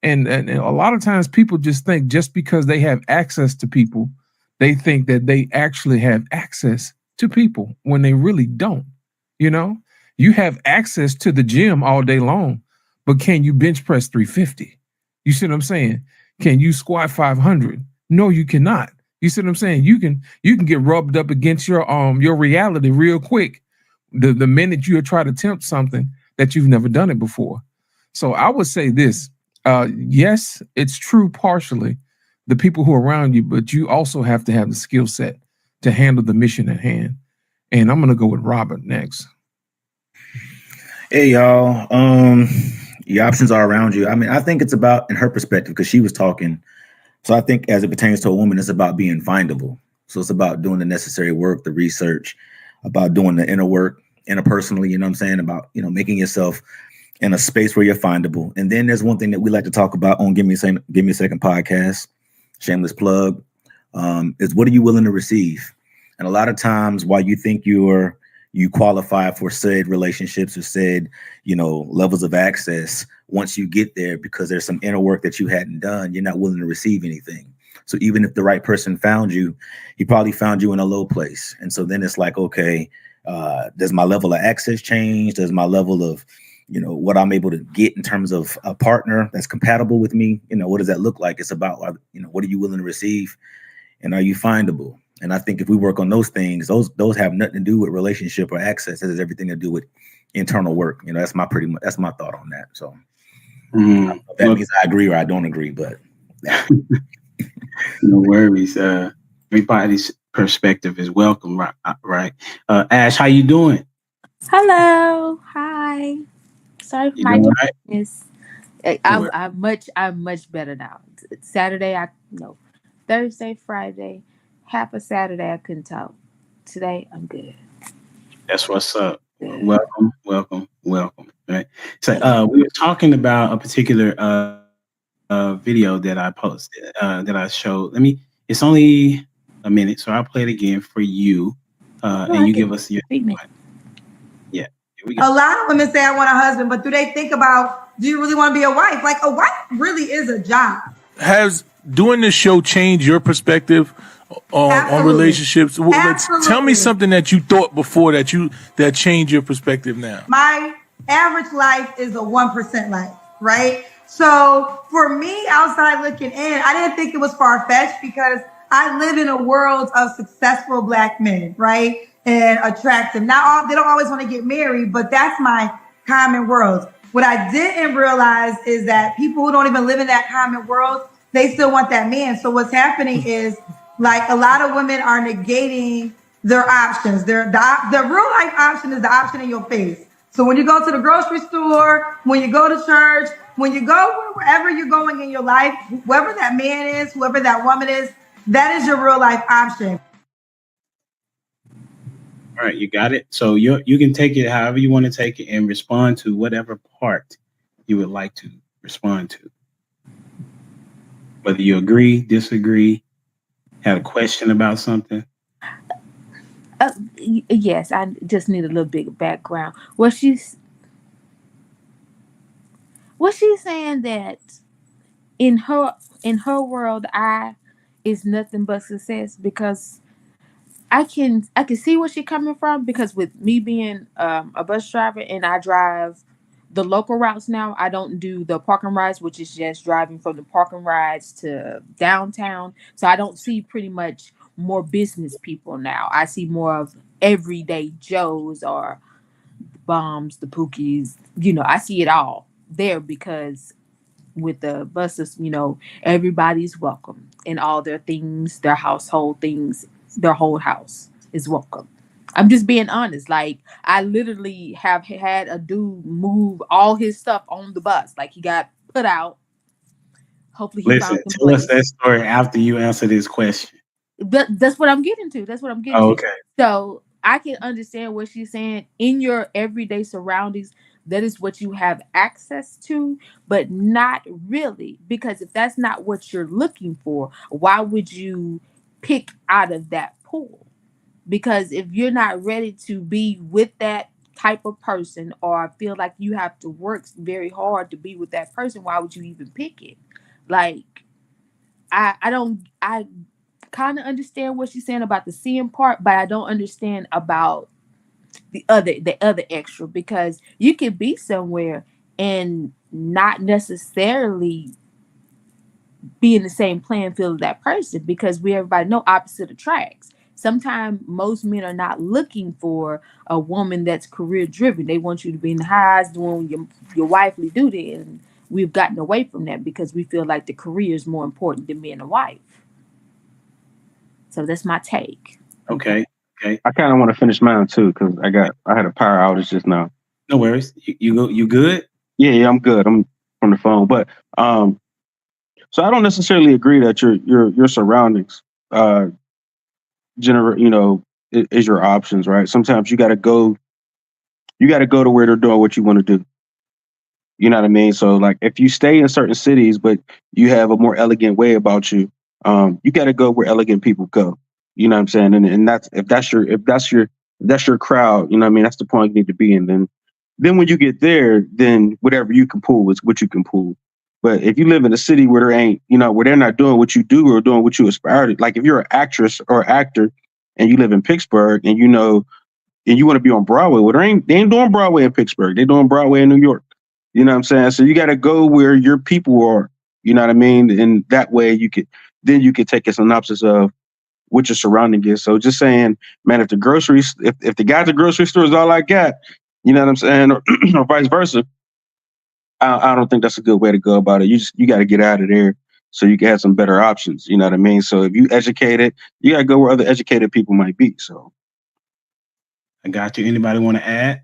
And a lot of times people just think just because they have access to people, they think that they actually have access to people when they really don't. You know, you have access to the gym all day long, but can you bench press 350? You see what I'm saying? Can you squat 500? No, you cannot. You see what I'm saying? You can get rubbed up against your reality real quick the minute you try to attempt something that you've never done it before. So I would say this. Yes, it's true partially, the people who are around you, but you also have to have the skill set to handle the mission at hand. And I'm gonna go with Robert next. Hey y'all. Your options are around you. I mean, I think it's about in her perspective, because she was talking. So I think as it pertains to a woman, it's about being findable. So it's about doing the necessary work, the research, about doing the inner work interpersonally, you know what I'm saying? About, making yourself in a space where you're findable. And then there's one thing that we like to talk about on Give Me a Second podcast, shameless plug, is what are you willing to receive? And a lot of times while you think you qualify for said relationships or said, levels of access, once you get there, because there's some inner work that you hadn't done, you're not willing to receive anything. So even if the right person found you, he probably found you in a low place. And so then it's like, okay, does my level of access change? Does my level of, what I'm able to get in terms of a partner that's compatible with me? What does that look like? It's about, what are you willing to receive? And are you findable? And I think if we work on those things, those have nothing to do with relationship or access. It has everything to do with internal work. That's my thought on that. So I don't know if that means I agree or I don't agree, but no worries. Everybody's perspective is welcome, right? Ash, how you doing? Hello. Hi. Sorry for my darkness. I'm much better now. Saturday, Thursday, Friday, half of Saturday I couldn't talk. Today I'm good. That's what's up. Welcome. Right. So we were talking about a particular video that I posted, that I showed. It's only a minute, so I'll play it again for you. And you give us your feedback. Yeah. Here we go. A lot of women say I want a husband, but do they think about, do you really want to be a wife? Like, a wife really is a job. Has doing this show changed your perspective on relationships? Tell me something that you thought before that changed your perspective now. My average life is a 1% life, right? So for me, outside looking in, I didn't think it was far-fetched because I live in a world of successful Black men, right? And attractive. They don't always want to get married, but that's my common world. What I didn't realize is that people who don't even live in that common world, they still want that man. So what's happening is, like, a lot of women are negating their options. The real life option is the option in your face. So when you go to the grocery store, when you go to church, when you go wherever you're going in your life, whoever that man is, whoever that woman is, that is your real life option. All right, you got it. So you can take it however you want to take it and respond to whatever part you would like to respond to. Whether you agree, disagree, had a question about something. Yes, I just need a little bit of background. Was she saying that in her world, I is nothing but success? Because I can see where she's coming from, because with me being a bus driver and I drive the local routes now, I don't do the parking rides, which is just driving from the parking rides to downtown. So I don't see pretty much more business people now. I see more of everyday Joes or bombs, the Pookies. I see it all there, because with the buses, everybody's welcome and all their things, their household things, their whole house is welcome. I'm just being honest. Like, I literally have had a dude move all his stuff on the bus. Like, he got put out. Hopefully he found some tell us that story after you answer this question. That's what I'm getting to. Okay. So I can understand what she's saying. In your everyday surroundings, that is what you have access to, but not really. Because if that's not what you're looking for, why would you pick out of that pool. Because if you're not ready to be with that type of person, or feel like you have to work very hard to be with that person, why would you even pick it? Like, I kind of understand what she's saying about the seeing part, but I don't understand about the other extra, because you could be somewhere and not necessarily be in the same playing field of that person, because we everybody know opposite attracts. Sometimes most men are not looking for a woman that's career driven. They want you to be in the highs doing your wifely duty, and we've gotten away from that because we feel like the career is more important than being a wife. So that's my take. Okay. I kind of want to finish mine too, because I had a power outage just now. No worries. You good? Yeah, I'm good. I'm from the phone, but so I don't necessarily agree that your surroundings is your options, right? Sometimes you got to go to where they're doing what you want to do. You know what I mean? So like, if you stay in certain cities, but you have a more elegant way about you, you got to go where elegant people go. You know what I'm saying? And that's if that's your crowd. You know what I mean? That's the point you need to be in. Then when you get there, then whatever you can pull is what you can pull. But if you live in a city where where they're not doing what you do or doing what you aspire to, like if you're an actress or actor and you live in Pittsburgh and and you want to be on Broadway, well, they ain't doing Broadway in Pittsburgh. They're doing Broadway in New York. You know what I'm saying? So you got to go where your people are. You know what I mean? And that way you could take a synopsis of what your surrounding is. So just saying, man, if the guy at the grocery store is all I got, you know what I'm saying, or vice versa, I don't think that's a good way to go about it. You got to get out of there so you can have some better options. You know what I mean? So if you educated, you got to go where other educated people might be. So I got you. Anybody want to add?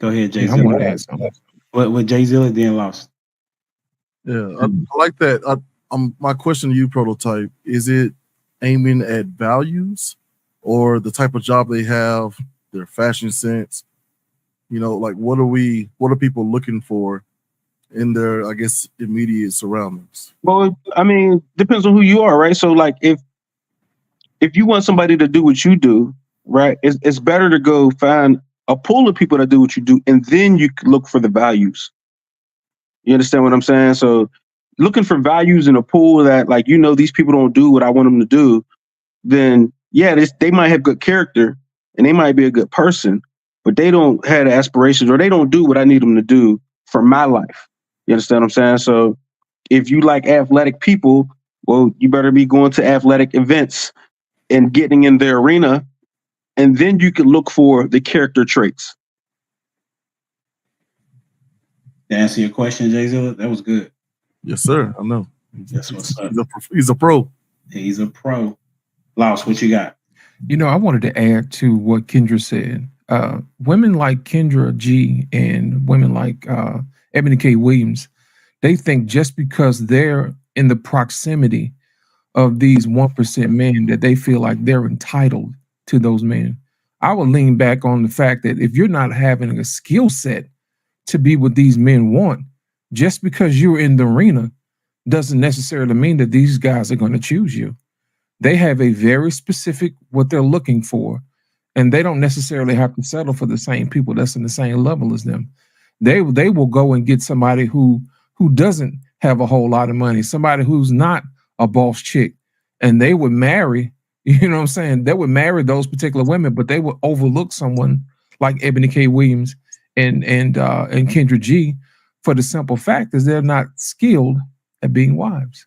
Go ahead, Jay. I want to add something. What Jay Zilla then lost? Yeah, I like that. My question to you, Prototype, is it aiming at values or the type of job they have, their fashion sense? Like what are people looking for in their, I guess, immediate surroundings? Well, I mean, depends on who you are, right? So like if you want somebody to do what you do, right, it's better to go find a pool of people that do what you do, and then you can look for the values. You understand what I'm saying? So looking for values in a pool that, like, these people don't do what I want them to do, then yeah, they might have good character and they might be a good person, but they don't have the aspirations, or they don't do what I need them to do for my life. You understand what I'm saying? So if you like athletic people, well, you better be going to athletic events and getting in their arena, and then you can look for the character traits. To answer your question, Jay Zilla, that was good. Yes, sir. I know. That's what's up. He's a pro. He's a pro. Laos, what you got? I wanted to add to what Kendra said. Women like Kendra G and women like Ebony K. Williams, they think just because they're in the proximity of these 1% men that they feel like they're entitled to those men. I would lean back on the fact that if you're not having a skill set to be what these men want, just because you're in the arena doesn't necessarily mean that these guys are going to choose you. They have a very specific what they're looking for, and they don't necessarily have to settle for the same people that's in the same level as them. They will go and get somebody who doesn't have a whole lot of money, somebody who's not a boss chick, and they would marry, you know what I'm saying? They would marry those particular women, but they would overlook someone like Ebony K. Williams and Kendra G for the simple fact is they're not skilled at being wives,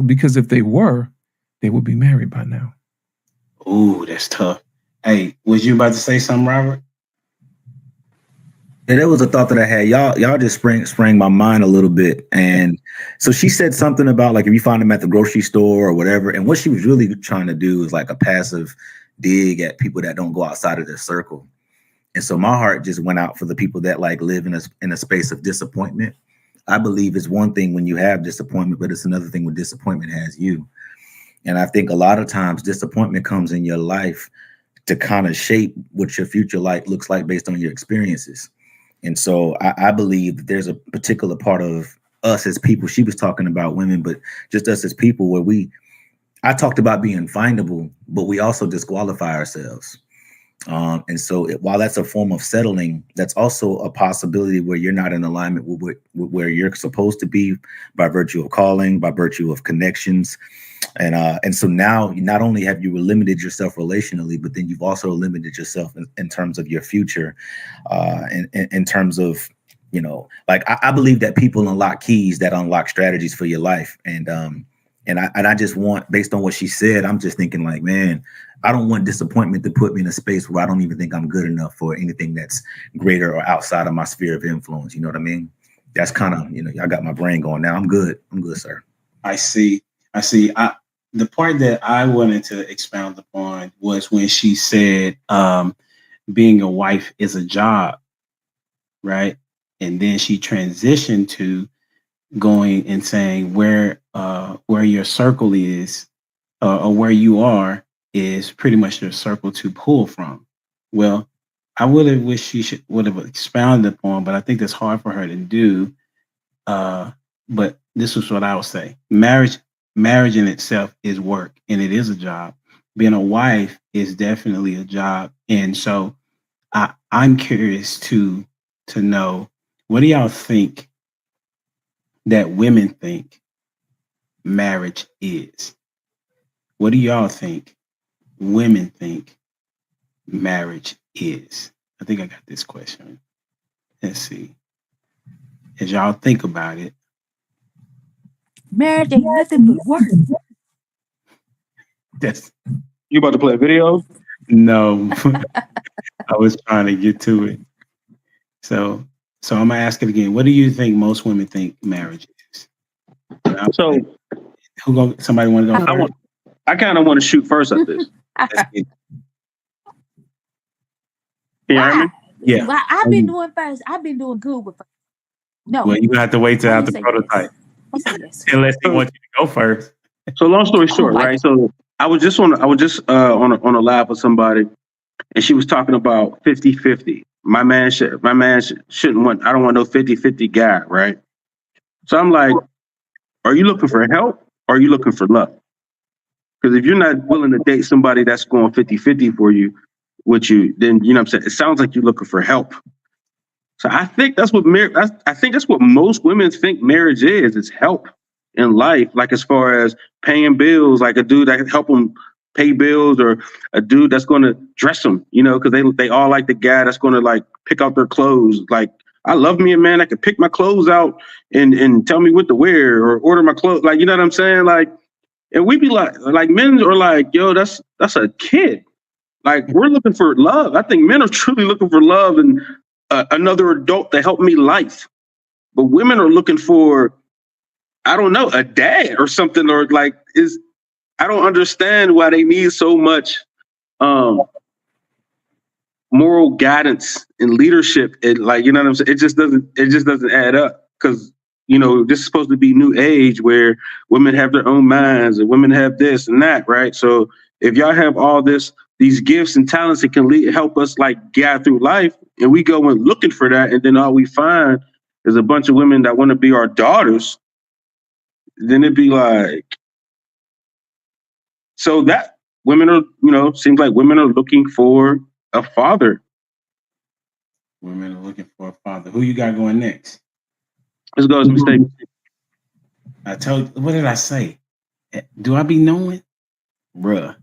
because if they were, they would be married by now. Ooh, that's tough. Hey, was you about to say something, Robert? Yeah, that was a thought that I had. Y'all just sprang my mind a little bit. And so she said something about, like, if you find them at the grocery store or whatever, and what she was really trying to do is like a passive dig at people that don't go outside of their circle. And so my heart just went out for the people that like live in a space of disappointment. I believe it's one thing when you have disappointment, but it's another thing when disappointment has you. And I think a lot of times disappointment comes in your life to kind of shape what your future life looks like based on your experiences. And so I believe that there's a particular part of us as people. She was talking about women, but just us as people, where I talked about being findable, but we also disqualify ourselves. And so while that's a form of settling, that's also a possibility where you're not in alignment with where you're supposed to be by virtue of calling, by virtue of connections. And so now not only have you limited yourself relationally, but then you've also limited yourself in terms of your future, in terms of, like I believe that people unlock keys that unlock strategies for your life. And I just want, based on what she said, I'm just thinking like, man, I don't want disappointment to put me in a space where I don't even think I'm good enough for anything that's greater or outside of my sphere of influence. You know what I mean? That's kind of, I got my brain going now. I'm good, sir. I see. The part that I wanted to expound upon was when she said, being a wife is a job, right? And then she transitioned to going and saying where your circle is, or where you are is pretty much your circle to pull from. Well, I would have wished she would have expounded upon, but I think that's hard for her to do. But this is what I would say: marriage in itself is work, and it is a job. Being a wife is definitely a job, and so I'm curious to know, what do y'all think that women think marriage is? What do y'all think women think marriage is? I think I got this question. Let's see. As y'all think about it. Marriage ain't nothing but work. That's You about to play a video? No. I was trying to get to it. So I'm gonna ask it again. What do you think most women think marriage is? So somebody want to go first? I kind of want to shoot first at this. Can you hear me? Yeah. Well, I've been doing first. I've been doing good with first. No. Well, you're gonna have to wait till Why after you say prototype. Yes. Unless they want you to go first. So long story short, my right? So I was just on a live with somebody, and she was talking about 50-50. My man shouldn't want. I don't want no 50-50 guy, right? So I'm like, are you looking for help or are you looking for love? Because if you're not willing to date somebody that's going 50-50 for you, with you, then you know what I'm saying. It sounds like you're looking for help. So I think that's what I think that's what most women think marriage is. It's help in life, like as far as paying bills, like a dude that can help them pay bills, or a dude that's going to dress them, because they all like the guy that's going to like pick out their clothes. Like, I love me a man that can pick my clothes out and tell me what to wear or order my clothes. Like, you know what I'm saying? Like, and we be like men are like, yo, that's a kid. Like, we're looking for love. I think men are truly looking for love and another adult to help me life. But women are looking for, I don't know, a dad or something, or like I don't understand why they need so much moral guidance and leadership. And like, you know what I'm saying? It just doesn't add up, because this is supposed to be new age where women have their own minds and women have this and that, right? So if y'all have all these gifts and talents that can help us like guide through life, and we go and looking for that, and then all we find is a bunch of women that want to be our daughters, then it'd be like, so that women are, seems like women are looking for a father. Women are looking for a father. Who you got going next? Let's go as mistake. I told you, what did I say? Do I be knowing? Bruh.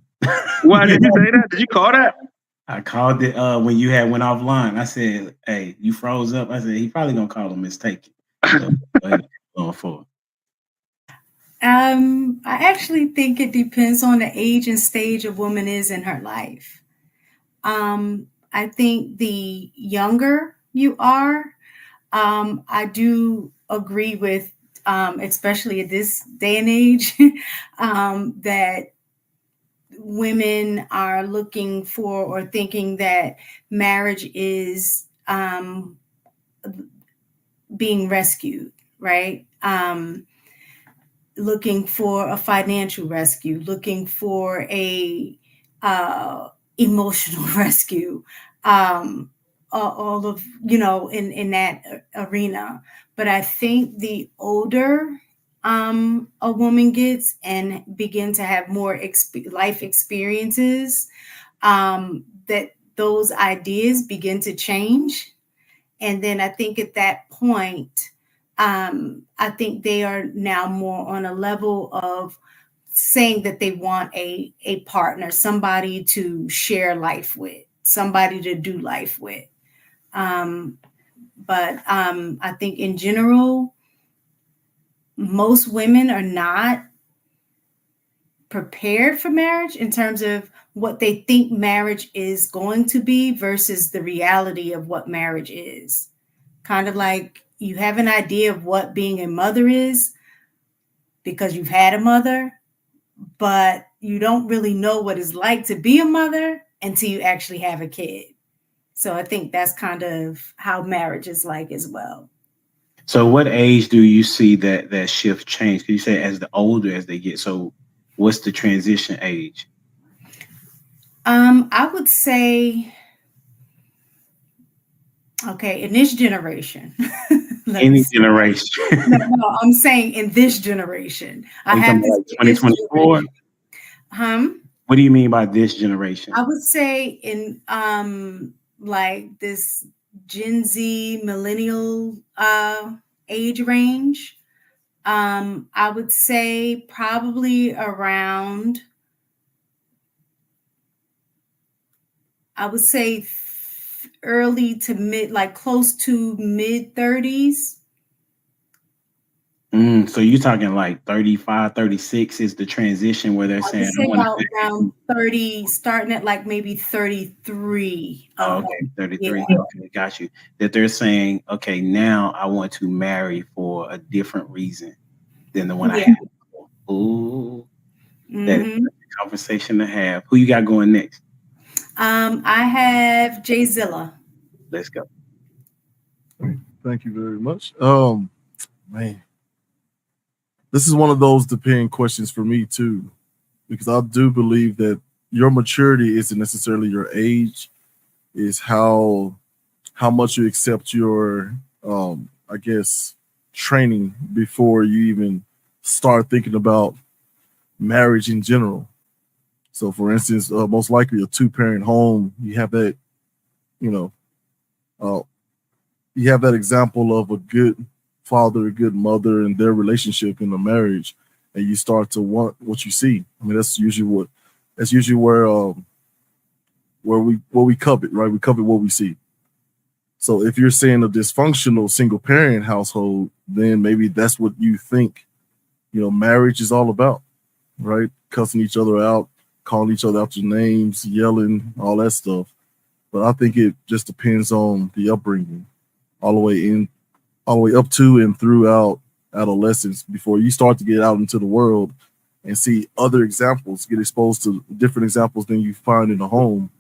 Why did you say that? Did you call that? I called it when you had went offline. I said, hey, you froze up. I said, he probably gonna call a mistake. So, going forward. I actually think it depends on the age and stage a woman is in her life. I think the younger you are, I do agree with, especially at this day and age, that women are looking for or thinking that marriage is being rescued, right? Looking for a financial rescue, looking for a emotional rescue, all of in that arena. But I think the older a woman gets and begin to have more life experiences, that those ideas begin to change. And then I think at that point, I think they are now more on a level of saying that they want a partner, somebody to share life with, somebody to do life with. But I think in general, most women are not prepared for marriage in terms of what they think marriage is going to be versus the reality of what marriage is. Kind of like you have an idea of what being a mother is because you've had a mother, but you don't really know what it's like to be a mother until you actually have a kid. So I think that's kind of how marriage is like as well. So what age do you see that shift change? Because you say as the older as they get. So what's the transition age? I would say, okay, in this generation. Any generation. No, I'm saying in this generation. I have to like 2024. What do you mean by this generation? I would say in like this Gen Z millennial age range. I would say probably around, I would say early to mid, like close to mid 30s. So you're talking like 35, 36 is the transition where they're saying I would say around 30, starting at like maybe 33. Okay, 33. Yeah. Okay, got you. That they're saying, okay, now I want to marry for a different reason than the one I had before. Ooh, that is a conversation to have. Who you got going next? I have Jayzilla. Let's go. Thank you very much. Man, this is one of those depending questions for me too, because I do believe that your maturity isn't necessarily your age, is how much you accept your I guess training before you even start thinking about marriage in general. So for instance, most likely a 2-parent home, you have that, you have that example of a good father, a good mother, and their relationship in a marriage, and you start to want what you see. I mean, that's usually where we covet, right? We covet what we see. So if you're saying a dysfunctional single parent household, then maybe that's what you think, marriage is all about, right? Cussing each other out, calling each other out your names, yelling, all that stuff. But I think it just depends on the upbringing, all the way up to and throughout adolescence, before you start to get out into the world and see other examples, get exposed to different examples than you find in the home,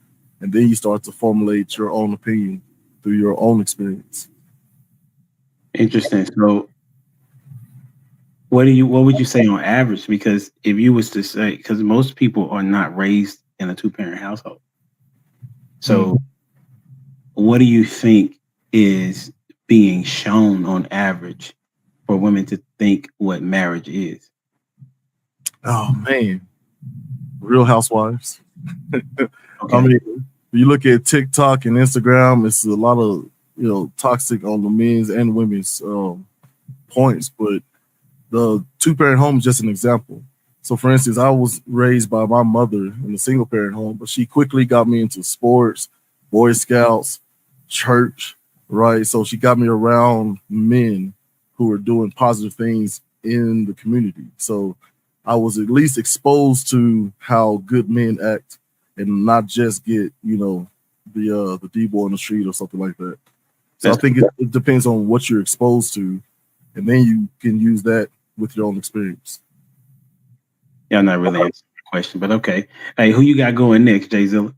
and then you start to formulate your own opinion through your own experience. Interesting. So what would you say on average? Because if you was to say, because most people are not raised in a 2-parent household. So what do you think is being shown on average for women to think what marriage is? Oh man, Real Housewives. Okay. I mean, you look at TikTok and Instagram, it's a lot of toxic on the men's and women's points, but the 2-parent home is just an example. So for instance, I was raised by my mother in a single parent home, but she quickly got me into sports, Boy Scouts, church, right? So she got me around men who were doing positive things in the community. So I was at least exposed to how good men act and not just get, the D-boy on the street or something like that. So I think it depends on what you're exposed to, and then you can use that with your own experience. Yeah, I'm not really answering the question, but okay. Hey, who you got going next, Jayzilla?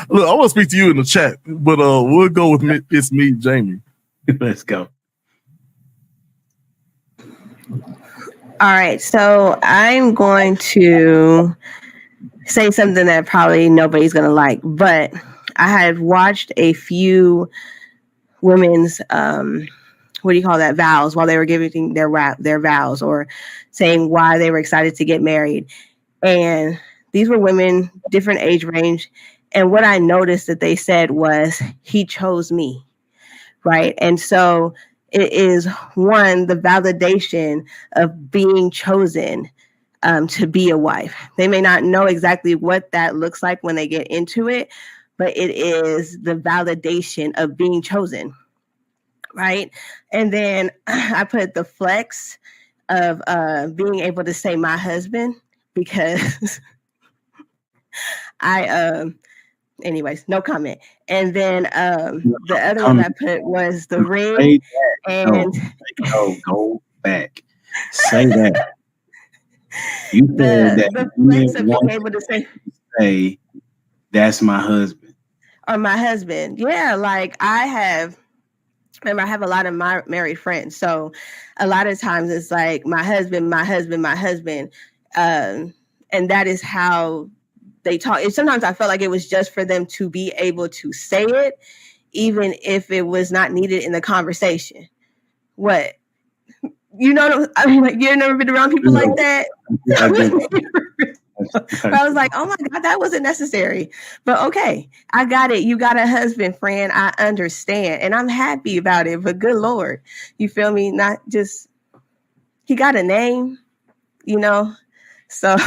Look, I want to speak to you in the chat, but we'll go with it's me, Jamie. Let's go. All right, so I'm going to say something that probably nobody's going to like, but I have watched a few women's what do you call that, vows, while they were giving their vows, or saying why they were excited to get married. And these were women, different age range. And what I noticed that they said was, he chose me, right? And so it is, one, the validation of being chosen to be a wife. They may not know exactly what that looks like when they get into it, but it is the validation of being chosen, right? And then I put the flex of being able to say my husband, because anyways, no comment. And then the other one I put was the ring. And no, go back. Say that. You said that the flex of being able to say that's my husband. Or my husband. Yeah, like I have a lot of my married friends. So a lot of times it's like my husband, my husband, my husband. And that is how they talk. And sometimes I felt like it was just for them to be able to say it, even if it was not needed in the conversation. What? You know, I mean, like, you've never been around people like that? I was like, oh my God, that wasn't necessary. But okay, I got it. You got a husband, friend. I understand. And I'm happy about it. But good Lord, you feel me? Not just, he got a name, you know? So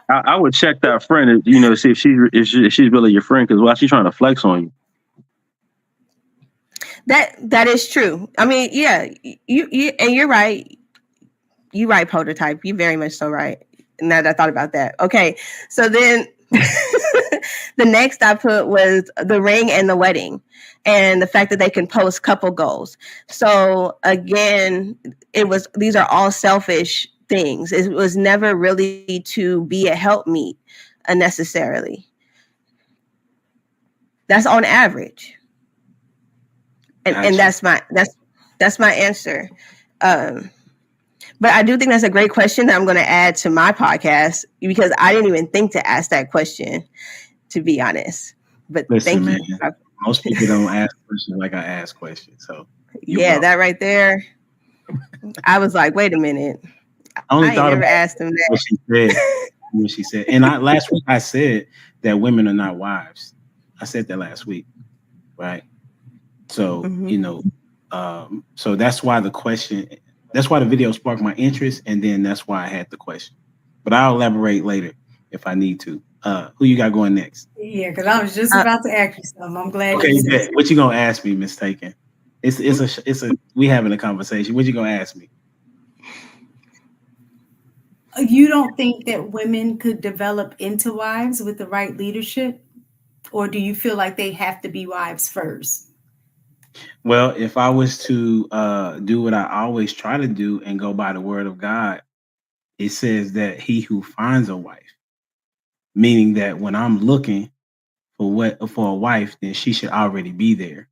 I would check that friend, you know, see if she's really your friend, because why she's trying to flex on you. That is true. I mean, yeah, you and you're right. You're right, prototype. You're very much so right. Now that I thought about that. Okay, so then the next I put was the ring and the wedding, and the fact that they can post couple goals. So again, these are all selfish things. It was never really to be a helpmeet necessarily. That's on average. And that's my answer. But I do think that's a great question that I'm going to add to my podcast, because I didn't even think to ask that question, to be honest. But listen, thank you. Man, most people don't ask questions like I ask questions. So yeah, that right there. I was like, wait a minute. I only thought never asked him that. What she said. And last week I said that women are not wives. I said that last week, right? So you know, so that's why the question. That's why the video sparked my interest, and then that's why I had the question. But I'll elaborate later if I need to. Who you got going next? Yeah, because I was just about to ask you something. I'm glad. Okay, you said what you gonna ask me, Miss Taken? It's a we having a conversation. What you gonna ask me? You don't think that women could develop into wives with the right leadership, or do you feel like they have to be wives first? Well, if I was to do what I always try to do and go by the word of God, it says that he who finds a wife, meaning that when I'm looking for a wife, then she should already be there,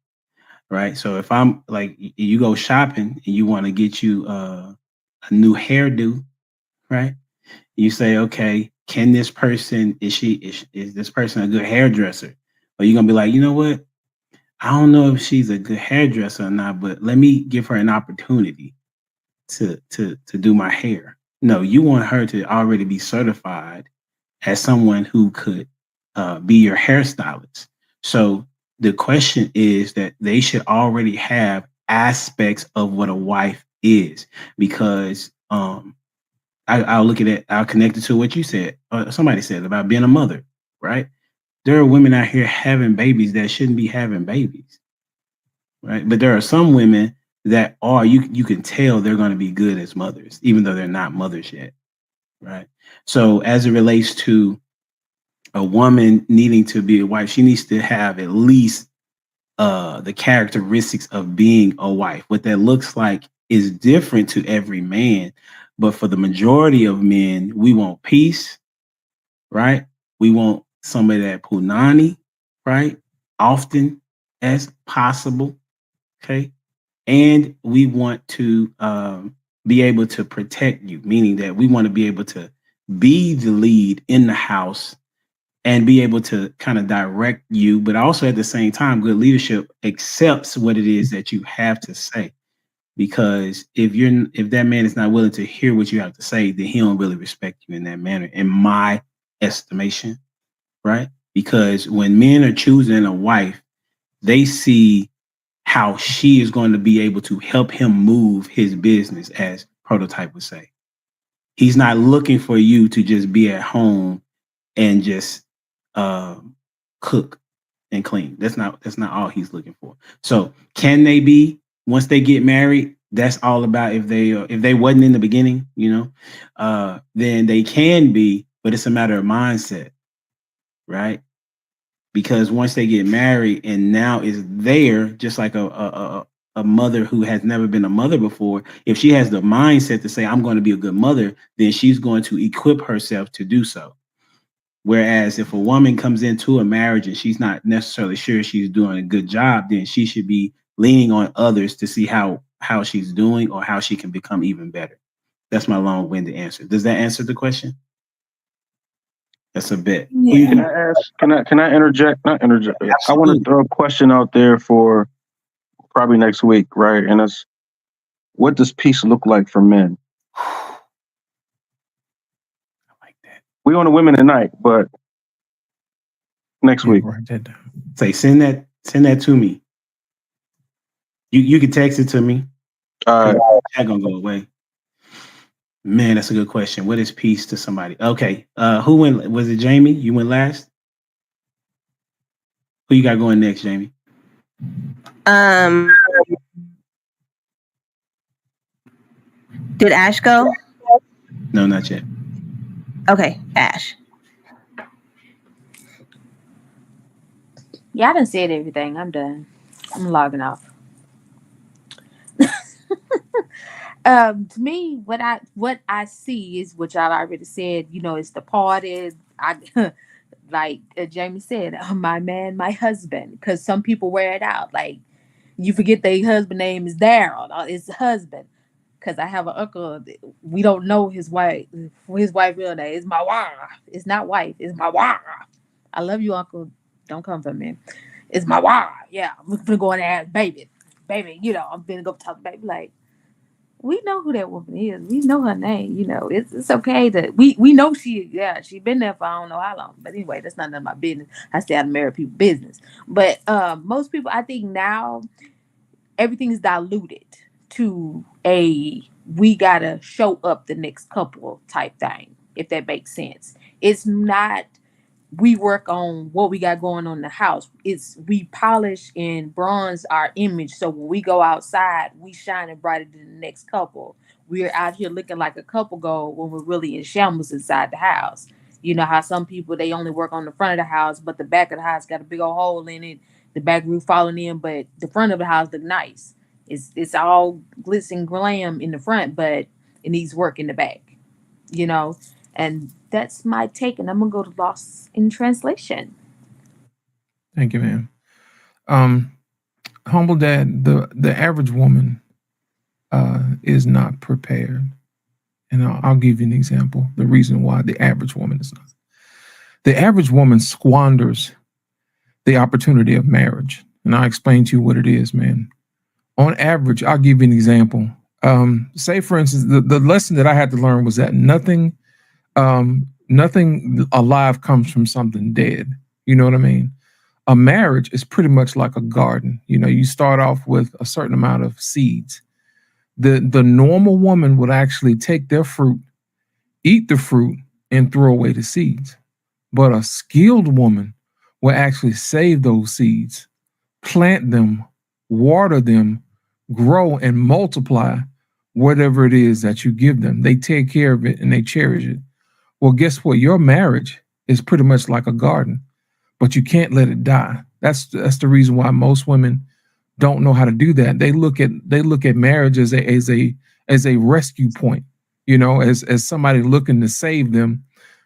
right? So if I'm like, you go shopping and you want to get you a new hairdo, right? You say, okay, can this person is this person a good hairdresser? Or you're gonna be like, you know what? I don't know if she's a good hairdresser or not, but let me give her an opportunity to do my hair. No, you want her to already be certified as someone who could be your hairstylist. So the question is that they should already have aspects of what a wife is, because I'll look at it, I'll connect it to what you said, somebody said about being a mother, right? There are women out here having babies that shouldn't be having babies, right? But there are some women that are, you can tell they're going to be good as mothers, even though they're not mothers yet, right? So as it relates to a woman needing to be a wife, she needs to have at least the characteristics of being a wife. What that looks like is different to every man, but for the majority of men, we want peace, right? We want somebody that punani, right? Often as possible, okay? And we want to be able to protect you, meaning that we want to be able to be the lead in the house and be able to kind of direct you, but also at the same time, good leadership accepts what it is that you have to say. Because if that man is not willing to hear what you have to say, then he don't really respect you in that manner, in my estimation, right? Because when men are choosing a wife, they see how she is going to be able to help him move his business, as Prototype would say. He's not looking for you to just be at home and just cook and clean. That's not all he's looking for. So can they be, once they get married? That's all about if they wasn't in the beginning, then they can be, but it's a matter of mindset, right? Because once they get married and now is there, just like a mother who has never been a mother before, if she has the mindset to say, I'm going to be a good mother, then she's going to equip herself to do so. Whereas if a woman comes into a marriage and she's not necessarily sure she's doing a good job, then she should be leaning on others to see how she's doing or how she can become even better. That's my long-winded answer. Does that answer the question? That's a bit. Yeah. Can I interject? Not interject. Absolutely. I want to throw a question out there for probably next week, right? And it's, what does peace look like for men? I like that. We on the women tonight, but next week. Write that down. Say send that to me. You can text it to me. Chat gonna go away. Man, that's a good question. What is peace to somebody? Okay. Who went? Was it Jamie? You went last? Who you got going next, Jamie? Did Ash go? No, not yet. Okay, Ash. Yeah, I done said everything. I'm done. I'm logging off. To me, what I see is what y'all already said. It's the parties. Like Jamie said, my man, my husband. Because some people wear it out. Like you forget their husband name is Daryl. It's husband. Because I have an uncle. We don't know his wife. His wife real name. It's my wife. It's not wife. It's my wife. I love you, uncle. Don't come for me. It's my wife. Yeah, I'm gonna go in there and ask baby. I'm gonna go talk to baby. Like, we know who that woman is. We know her name. It's okay that we know she been there for I don't know how long. But anyway, that's not none of my business. I stay out of married people's business. But most people, I think now everything is diluted to we gotta show up the next couple type thing, if that makes sense. It's not we work on what we got going on in the house. It's we polish and bronze our image. So when we go outside, we shine brighter than the next couple. We're out here looking like a couple go when we're really in shambles inside the house. You know how some people, they only work on the front of the house, but the back of the house got a big old hole in it, the back roof falling in, but the front of the house look nice. It's all glitz and glam in the front, but it needs work in the back. And that's my take, and I'm gonna go to Lost in Translation. Thank you, ma'am. Humble Dad, the average woman is not prepared. And I'll give you an example. The reason why the average woman is not. The average woman squanders the opportunity of marriage. And I'll explain to you what it is, man. On average, I'll give you an example. Say, for instance, the lesson that I had to learn was that nothing alive comes from something dead. You know what I mean? A marriage is pretty much like a garden. You start off with a certain amount of seeds. The normal woman would actually take their fruit, eat the fruit, and throw away the seeds. But a skilled woman will actually save those seeds, plant them, water them, grow and multiply whatever it is that you give them. They take care of it and they cherish it. Well, guess what? Your marriage is pretty much like a garden, but you can't let it die. That's the reason why most women don't know how to do that. They look at marriage as a rescue point, as somebody looking to save them,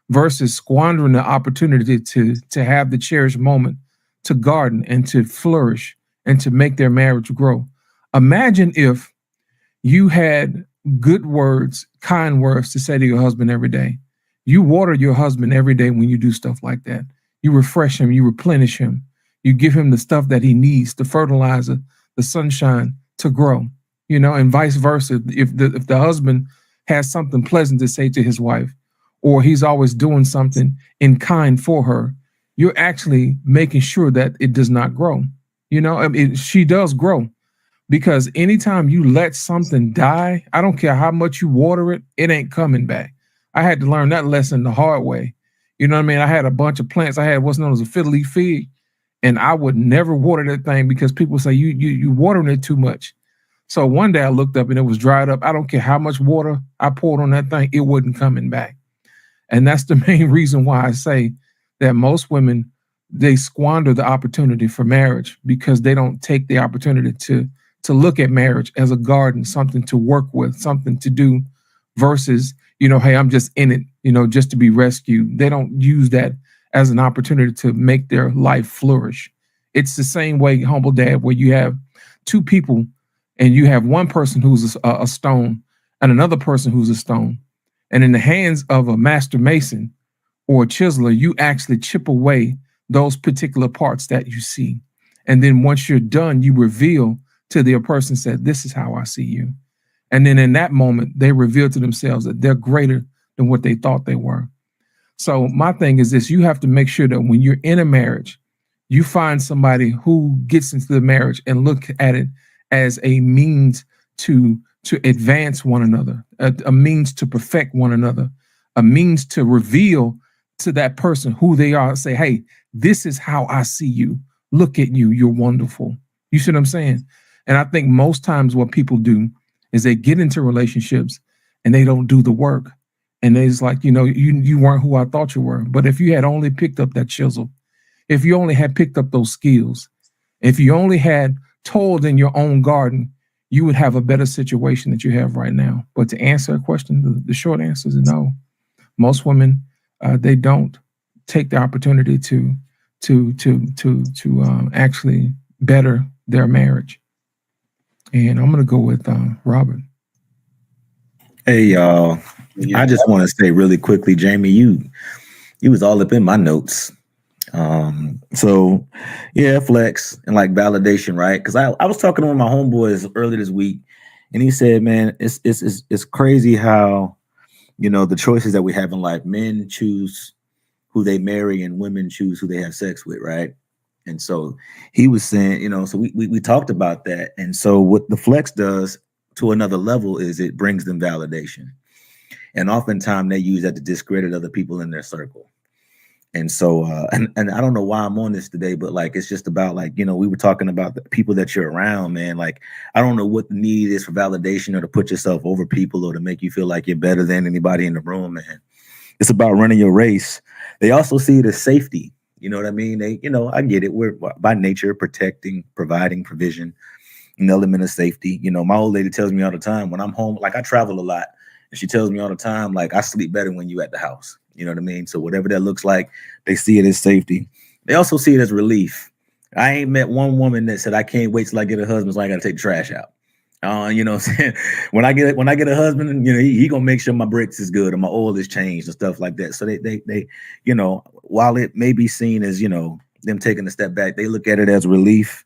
versus squandering the opportunity to have the cherished moment to garden and to flourish and to make their marriage grow. Imagine if you had good words, kind words to say to your husband every day. You water your husband every day when you do stuff like that. You refresh him, you replenish him, you give him the stuff that he needs, the fertilizer, the sunshine to grow, and vice versa. If the husband has something pleasant to say to his wife, or he's always doing something in kind for her, you're actually making sure that it does not grow. She does grow, because anytime you let something die, I don't care how much you water it, it ain't coming back. I had to learn that lesson the hard way. You know what I mean? I had a bunch of plants. I had what's known as a fiddle leaf fig, and I would never water that thing because people say you watering it too much. So one day I looked up and it was dried up. I don't care how much water I poured on that thing, it wasn't coming back. And that's the main reason why I say that most women, they squander the opportunity for marriage because they don't take the opportunity to look at marriage as a garden, something to work with, something to do, versus, hey, I'm just in it, just to be rescued. They don't use that as an opportunity to make their life flourish. It's the same way, humble dad, where you have two people and you have one person who's a stone and another person who's a stone. And in the hands of a master mason or a chiseler, you actually chip away those particular parts that you see. And then once you're done, you reveal to the person, said, this is how I see you. And then in that moment, they reveal to themselves that they're greater than what they thought they were. So my thing is this: you have to make sure that when you're in a marriage, you find somebody who gets into the marriage and look at it as a means to advance one another, a means to perfect one another, a means to reveal to that person who they are. Say, hey, this is how I see you. Look at you. You're wonderful. You see what I'm saying? And I think most times what people do is they get into relationships and they don't do the work. And it's like, you weren't who I thought you were. But if you had only picked up that chisel, if you only had picked up those skills, if you only had toiled in your own garden, you would have a better situation that you have right now. But to answer a question, the short answer is no. Most women, they don't take the opportunity to actually better their marriage. And I'm going to go with Robert. Hey, y'all. I just want to say really quickly, Jamie, you was all up in my notes. So yeah, flex and like validation, right? Because I was talking to one of my homeboys earlier this week, and he said, man, it's crazy how, the choices that we have in life, men choose who they marry and women choose who they have sex with, right? And so he was saying, so we talked about that. And so what the flex does to another level is it brings them validation. And oftentimes they use that to discredit other people in their circle. And so, and I don't know why I'm on this today, but like, it's just about like, we were talking about the people that you're around, man. Like, I don't know what the need is for validation or to put yourself over people or to make you feel like you're better than anybody in the room, man. It's about running your race. They also see it as safety. You know what I mean? They, I get it. We're by nature protecting, providing provision, an element of safety. My old lady tells me all the time when I'm home, like I travel a lot, and she tells me all the time, like I sleep better when you at the house. You know what I mean? So whatever that looks like, they see it as safety. They also see it as relief. I ain't met one woman that said, I can't wait till I get a husband so I got to take the trash out. You know what I'm saying? When I get a husband, he gonna make sure my brakes is good and my oil is changed and stuff like that. So they while it may be seen as, them taking a step back, they look at it as relief.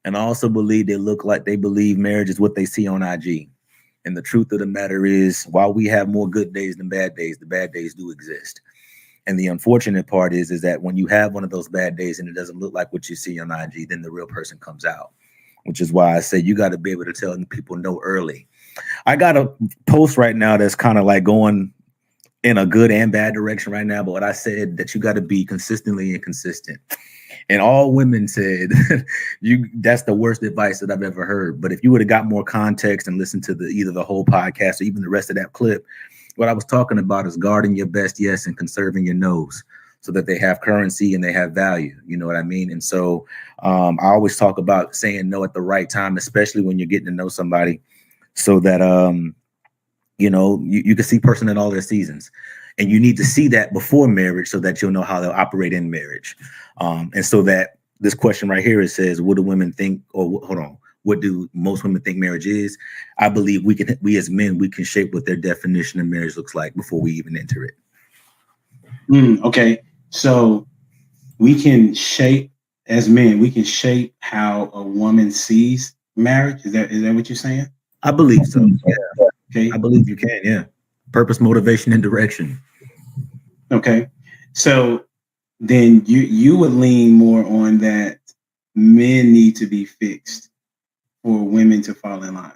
And I also believe they believe marriage is what they see on IG. And the truth of the matter is, while we have more good days than bad days, the bad days do exist. And the unfortunate part is that when you have one of those bad days and it doesn't look like what you see on IG, then the real person comes out. Which is why I say you got to be able to tell people no early. I got a post right now that's kind of like going in a good and bad direction right now. But what I said, that you got to be consistently inconsistent. And all women said, that's the worst advice that I've ever heard. But if you would have got more context and listened to either the whole podcast or even the rest of that clip, what I was talking about is guarding your best yes and conserving your no's, so that they have currency and they have value. You know what I mean? And so I always talk about saying no at the right time, especially when you're getting to know somebody, so that, you can see person in all their seasons. And you need to see that before marriage so that you'll know how they'll operate in marriage. And so that this question right here, it says, what do women think, or hold on, what do most women think marriage is? I believe we as men, we can shape what their definition of marriage looks like before we even enter it. Okay. So we can shape as men. We can shape how a woman sees marriage. Is that what you're saying? I believe so. Yeah. Okay. I believe you can. Yeah. Purpose, motivation, and direction. Okay. So then you would lean more on that men need to be fixed for women to fall in line.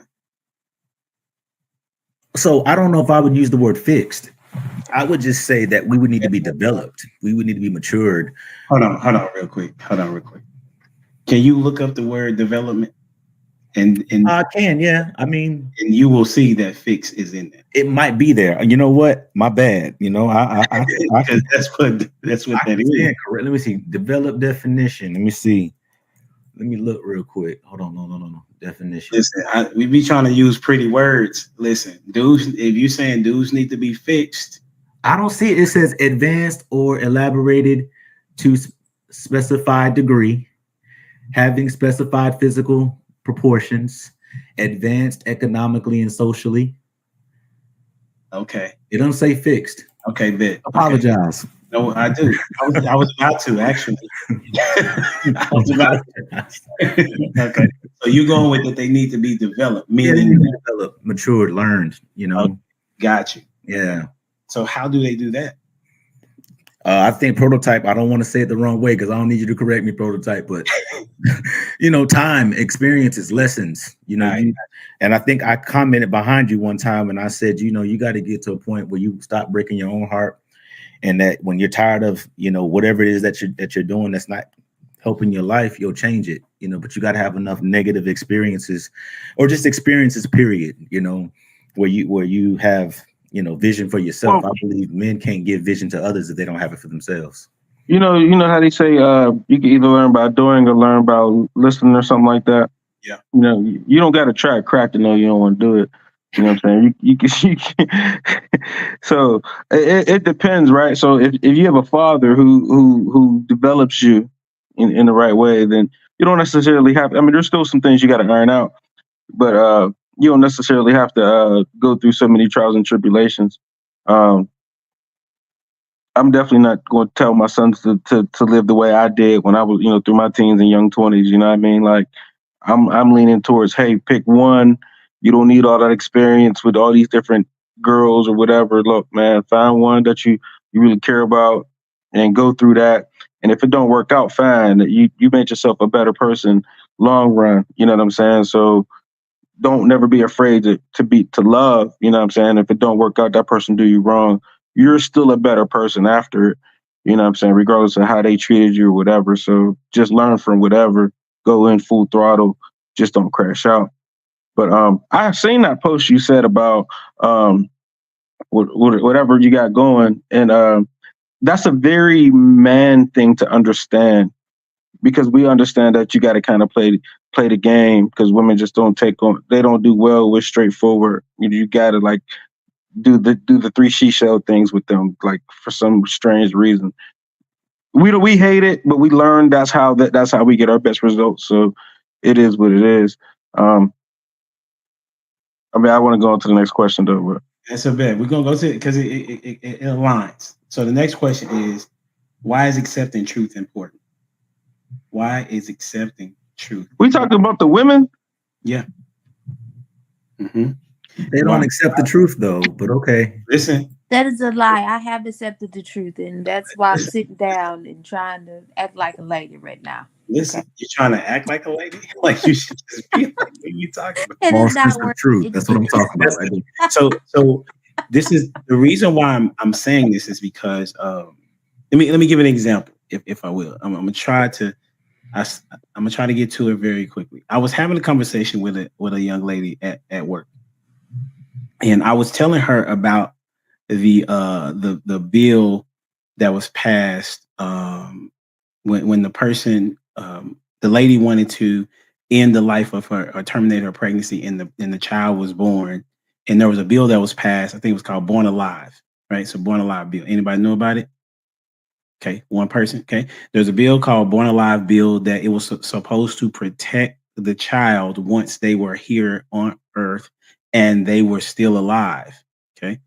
So I don't know if I would use the word fixed. I would just say that we would need to be developed. We would need to be matured. Hold on real quick. Can you look up the word development? And I can, yeah. I mean, and you will see that fix is in there. It might be there. You know what? My bad. You know, I because that's what that is. Correct. Let me see. Develop definition. Let me see. Let me look real quick. Hold on. No. Definition. Listen, we be trying to use pretty words. Listen, dudes, if you saying dudes need to be fixed, I don't see it. It says advanced or elaborated to specified degree, having specified physical proportions, advanced economically and socially. Okay. It doesn't say fixed. Okay, bet. Apologize. Okay. No, I do. I was about to actually. I was about to. Okay. So you're going with that they need to be developed, meaning they need to be developed, matured, learned, you know. Okay. Got you. Yeah. So how do they do that? I think prototype, I don't want to say it the wrong way because I don't need you to correct me, prototype, but you know, time, experiences, lessons, you know, and I think I commented behind you one time and I said, you know, you got to get to a point where you stop breaking your own heart, and that when you're tired of, you know, whatever it is that you're doing that's not helping your life, you'll change it, you know, but you got to have enough negative experiences or just experiences, period, you know, where you have, you know, vision for yourself. Well, I believe men can't give vision to others if they don't have it for themselves. You know how they say you can either learn by doing or learn by listening or something like that. Yeah. You know, you don't got to try crack to know you don't want to do it. You know what I'm saying? You can so it depends, right? So if you have a father who develops you in the right way, then you don't necessarily have. I mean, there's still some things you got to iron out, but you don't necessarily have to go through so many trials and tribulations. I'm definitely not going to tell my sons to live the way I did when I was, you know, through my teens and young 20s. You know what I mean? Like, I'm leaning towards, hey, pick one. You don't need all that experience with all these different girls or whatever. Look, man, find one that you really care about and go through that. And if it don't work out, fine. You made yourself a better person long run. You know what I'm saying? So don't never be afraid to love. You know what I'm saying? If it don't work out, that person do you wrong, you're still a better person after it. You know what I'm saying? Regardless of how they treated you or whatever. So just learn from whatever. Go in full throttle. Just don't crash out. But I've seen that post you said about whatever you got going, and that's a very man thing to understand, because we understand that you got to kind of play the game, because women just don't they don't do well with straightforward. You got to like do the three she-shell things with them, like for some strange reason. We hate it, but we learn that's how we get our best results. So it is what it is. I mean, I want to go on to the next question though. But that's a bet. We're gonna go to it because it aligns. So the next question is, why is accepting truth important? Why is accepting truth? We talking about the women? Yeah. Mm-hmm. They don't accept the truth though, but okay. Listen. That is a lie. I have accepted the truth, and that's why I'm sitting down and trying to act like a lady right now. Listen, you're trying to act like a lady? Like you should just be like, what are you talking about? It is not worth truth. That's what I'm talking about. Right? So this is the reason why I'm saying this is because let me give an example, if I will. I'm gonna try to get to it very quickly. I was having a conversation with a young lady at work, and I was telling her about the bill that was passed when the person the lady wanted to end the life of her or terminate her pregnancy, and the child was born, and there was a bill that was passed. I think it was called Born Alive, right? So Born Alive bill. Anybody know about it? Okay, one person. Okay, there's a bill called Born Alive bill that it was supposed to protect the child once they were here on Earth and they were still alive. Okay,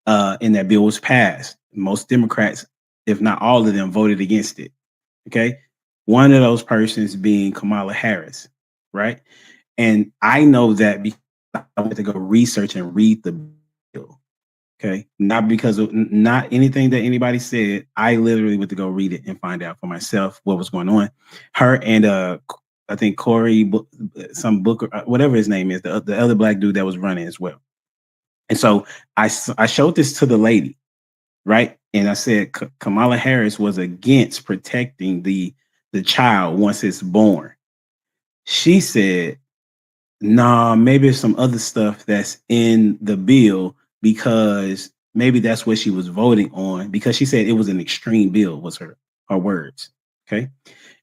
and that bill was passed. Most Democrats, if not all of them, voted against it. Okay. One of those persons being Kamala Harris, right? And I know that because I went to go research and read the bill. Okay. Not because of not anything that anybody said. I literally went to go read it and find out for myself what was going on. Her and I think Corey, some Booker, whatever his name is, the other black dude that was running as well. And so I showed this to the lady, right? And I said Kamala Harris was against protecting the child once it's born. She said, nah, maybe there's some other stuff that's in the bill because maybe that's what she was voting on, because she said it was an extreme bill, was her words. Okay.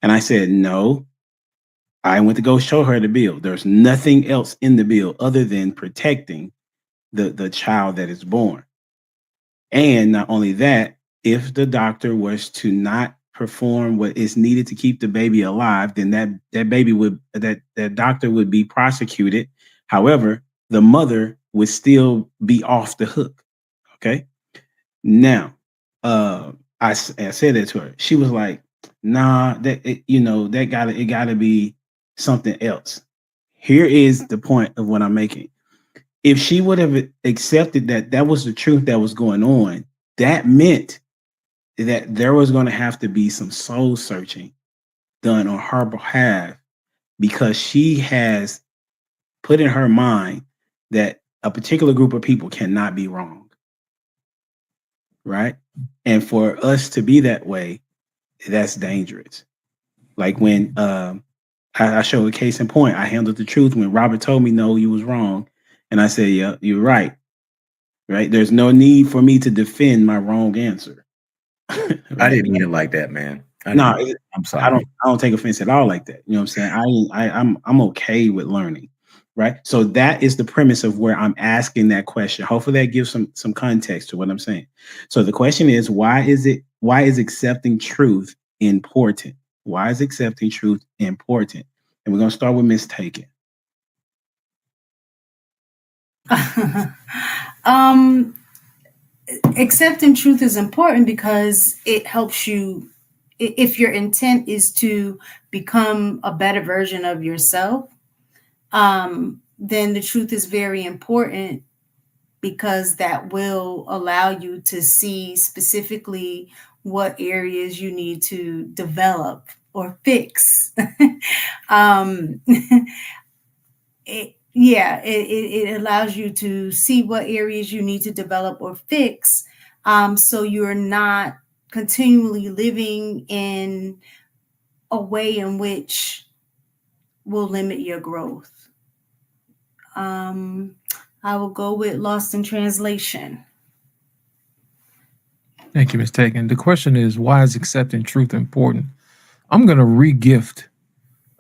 And I said, no. I went to go show her the bill. There's nothing else in the bill other than protecting the child that is born. And not only that, if the doctor was to not perform what is needed to keep the baby alive, then that doctor would be prosecuted. However, the mother would still be off the hook. Okay. Now, I said that to her. She was like, "Nah, it gotta be something else." Here is the point of what I'm making. If she would have accepted that was the truth that was going on, that meant that there was going to have to be some soul searching done on her behalf, because she has put in her mind that a particular group of people cannot be wrong. Right? And for us to be that way, that's dangerous. Like when I showed a case in point, I handled the truth when Robert told me, no, you was wrong. And I said, yeah, you're right. Right? There's no need for me to defend my wrong answer. Right? I didn't mean it like that, man. No, I'm sorry. I don't take offense at all like that. You know what I'm saying? I'm okay with learning. Right? So that is the premise of where I'm asking that question. Hopefully that gives some context to what I'm saying. So the question is, why is accepting truth important? Why is accepting truth important? And we're going to start with Miss Taken. Accepting truth is important because it helps you. If your intent is to become a better version of yourself, then the truth is very important, because that will allow you to see specifically what areas you need to develop or fix. It allows you to see what areas you need to develop or fix, so you're not continually living in a way in which will limit your growth. I will go with Lost in Translation. Thank you, Ms. Taken. The question is, why is accepting truth important? I'm going to re-gift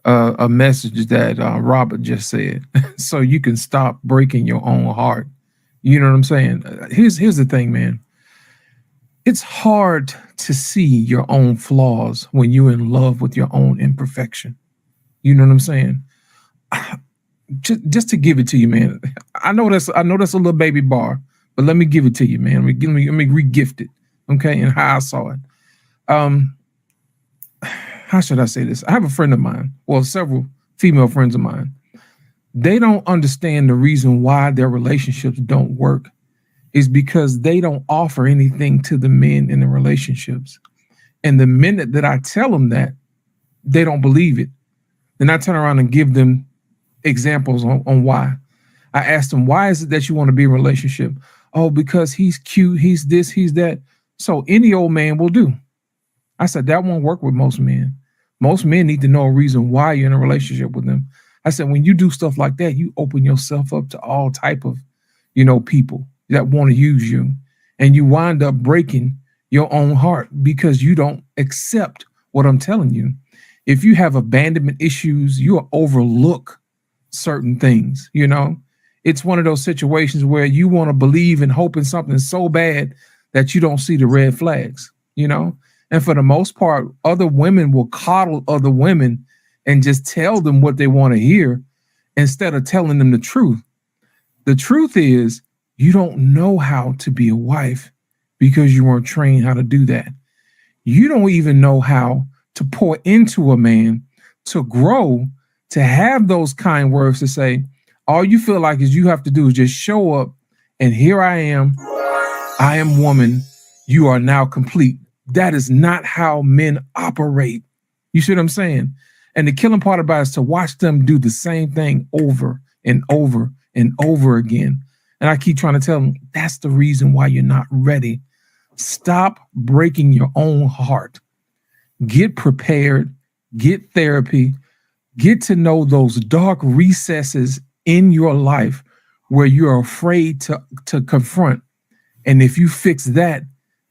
a message that Robert just said, so you can stop breaking your own heart. You know what I'm saying? Here's the thing, man. It's hard to see your own flaws when you're in love with your own imperfection. You know what I'm saying? Just to give it to you, man. I know that's a little baby bar, but let me give it to you, man. Let me re-gift it, okay? And how I saw it. How should I say this? I have a friend of mine, well, several female friends of mine. They don't understand the reason why their relationships don't work is because they don't offer anything to the men in the relationships. And the minute that I tell them that, they don't believe it. Then I turn around and give them examples on why. I asked them, why is it that you want to be in a relationship? Oh, because he's cute, he's this, he's that. So any old man will do. I said, that won't work with most men. Most men need to know a reason why you're in a relationship with them. I said, when you do stuff like that, you open yourself up to all type of, people that want to use you. And you wind up breaking your own heart because you don't accept what I'm telling you. If you have abandonment issues, you'll overlook certain things, It's one of those situations where you want to believe and hope in something so bad that you don't see the red flags, And for the most part, other women will coddle other women and just tell them what they want to hear instead of telling them the truth. The truth is, you don't know how to be a wife because you weren't trained how to do that. You don't even know how to pour into a man, to grow, to have those kind words to say, all you feel like is you have to do is just show up and here I am woman, you are now complete. That is not how men operate. You see what I'm saying? And the killing part about it is to watch them do the same thing over and over and over again. And I keep trying to tell them, that's the reason why you're not ready. Stop breaking your own heart. Get prepared, get therapy, get to know those dark recesses in your life where you're afraid to confront. And if you fix that,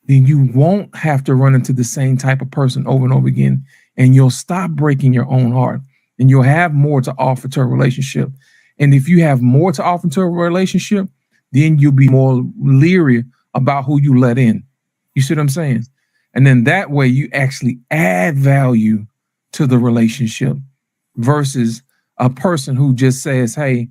then you won't have to run into the same type of person over and over again. And you'll stop breaking your own heart and you'll have more to offer to a relationship. And if you have more to offer to a relationship, then you'll be more leery about who you let in. You see what I'm saying? And then that way you actually add value to the relationship versus a person who just says, hey,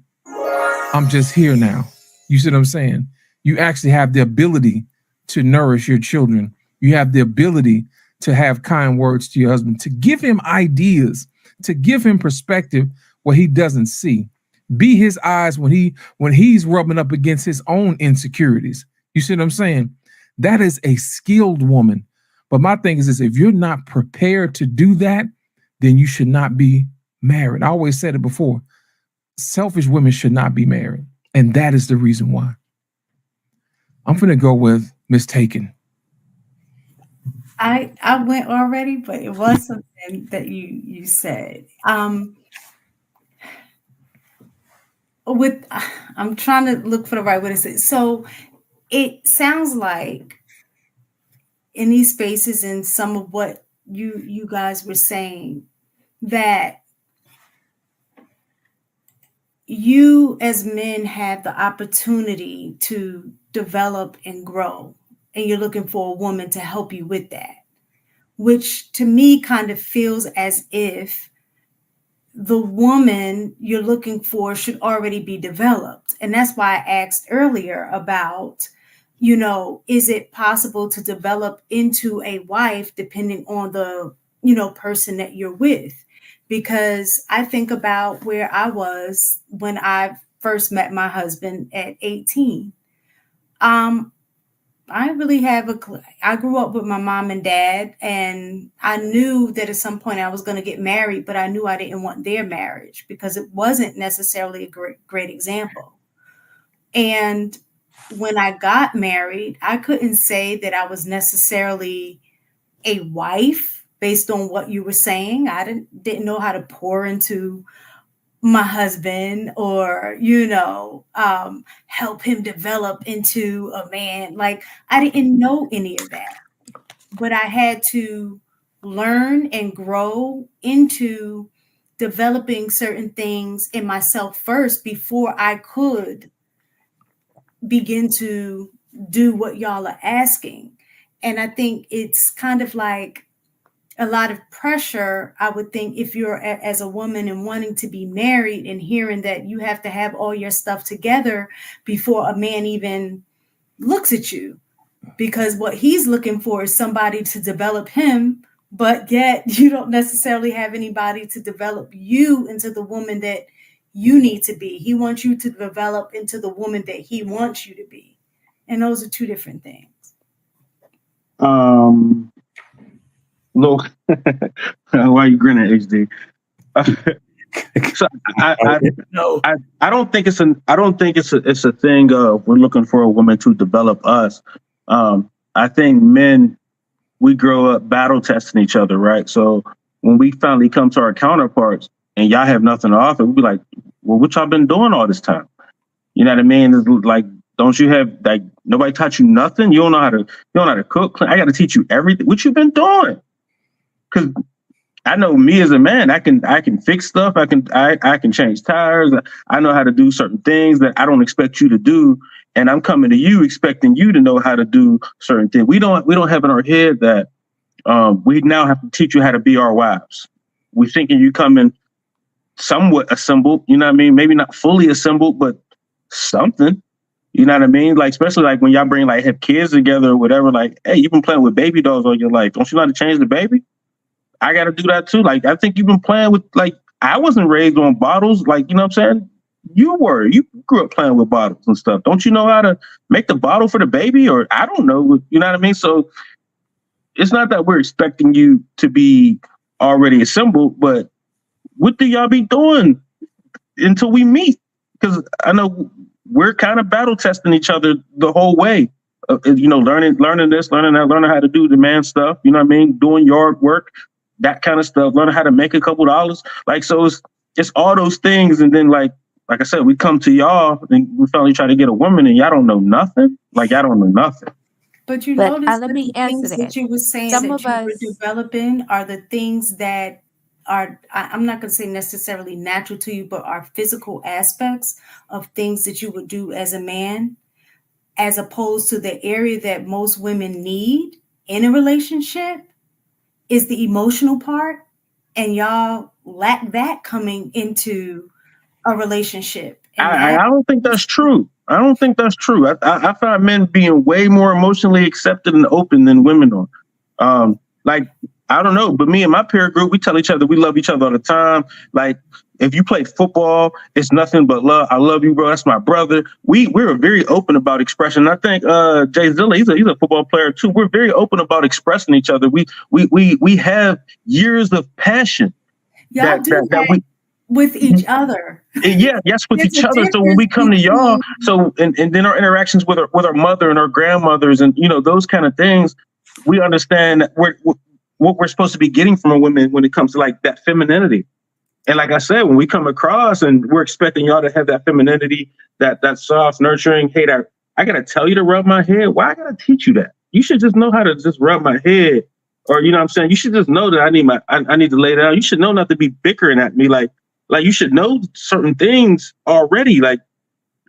I'm just here now. You see what I'm saying? You actually have the ability to nourish your children. You have the ability to have kind words to your husband, to give him ideas, to give him perspective where he doesn't see. Be his eyes when he's rubbing up against his own insecurities. You see what I'm saying? That is a skilled woman. But my thing is this, if you're not prepared to do that, then you should not be married. I always said it before. Selfish women should not be married. And that is the reason why. I'm going to go with Miss Taken. I went already, but it was something that you said. I'm trying to look for the right way to say it. So it sounds like in these spaces and some of what you guys were saying that you as men have the opportunity to develop and grow, and you're looking for a woman to help you with that, which to me kind of feels as if the woman you're looking for should already be developed. And that's why I asked earlier about, is it possible to develop into a wife depending on the, person that you're with? Because I think about where I was when I first met my husband at 18. I really I grew up with my mom and dad, and I knew that at some point I was going to get married, but I knew I didn't want their marriage because it wasn't necessarily a great example. And when I got married, I couldn't say that I was necessarily a wife based on what you were saying. I didn't know how to pour into my husband or, help him develop into a man. Like, I didn't know any of that, but I had to learn and grow into developing certain things in myself first before I could begin to do what y'all are asking. And I think it's kind of like a lot of pressure, I would think, if you're as a woman and wanting to be married and hearing that you have to have all your stuff together before a man even looks at you, because what he's looking for is somebody to develop him, but yet you don't necessarily have anybody to develop you into the woman that you need to be. He wants you to develop into the woman that he wants you to be. And those are two different things. Look, why are you grinning, HD? So I don't think it's a thing of we're looking for a woman to develop us. I think men, we grow up battle testing each other, right? So when we finally come to our counterparts and y'all have nothing to offer, we'll be like, well, what y'all been doing all this time? You know what I mean? It's like, don't you have, like, nobody taught you nothing? You don't know how to cook? I got to teach you everything. What you been doing? Because I know me as a man, I can fix stuff. I can change tires. I know how to do certain things that I don't expect you to do. And I'm coming to you expecting you to know how to do certain things. We don't have in our head that we now have to teach you how to be our wives. We thinking you coming somewhat assembled, you know what I mean? Maybe not fully assembled, but something. You know what I mean? Like, especially like when y'all bring, like, have kids together or whatever, like, hey, you've been playing with baby dolls all your life. Don't you know how to change the baby? I got to do that too. Like, I think you've been playing with, like, I wasn't raised on bottles. Like, you know what I'm saying? You grew up playing with bottles and stuff. Don't you know how to make the bottle for the baby? Or I don't know. You know what I mean? So it's not that we're expecting you to be already assembled, but what do y'all be doing until we meet? Because I know we're kind of battle testing each other the whole way. Learning this, learning that, learning how to do the man stuff. You know what I mean? Doing yard work, that kind of stuff. Learning how to make a couple dollars. Like, so it's all those things. And then like I said, we come to y'all and we finally try to get a woman, and y'all don't know nothing. Like, y'all don't know nothing. But you But notice let that me the answer things that. that you were saying Some that of you were us, developing are the things that are, I'm not going to say necessarily natural to you, but are physical aspects of things that you would do as a man, as opposed to the area that most women need in a relationship is the emotional part. And y'all lack that coming into a relationship. And I that, don't think that's true. I don't think that's true. I find men being way more emotionally accepted and open than women are. Like, I don't know, but me and my peer group, we tell each other we love each other all the time. Like, if you play football, it's nothing but love. I love you, bro. That's my brother. We're very open about expression. I think Jay Zilla, he's a football player too. We're very open about expressing each other. We have years of passion. y'all do that with each other. Yes, with There's each a other. So when we come to y'all, difference and then our interactions with our mother and our grandmothers and those kind of things, we understand that what we're supposed to be getting from a woman when it comes to like that femininity. And like I said, when we come across and we're expecting y'all to have that femininity, that soft, nurturing, hey, I gotta tell you to rub my head. Why I gotta teach you that? You should just know how to just rub my head. Or you know what I'm saying? You should just know that I need to lay down. You should know not to be bickering at me. Like you should know certain things already. Like,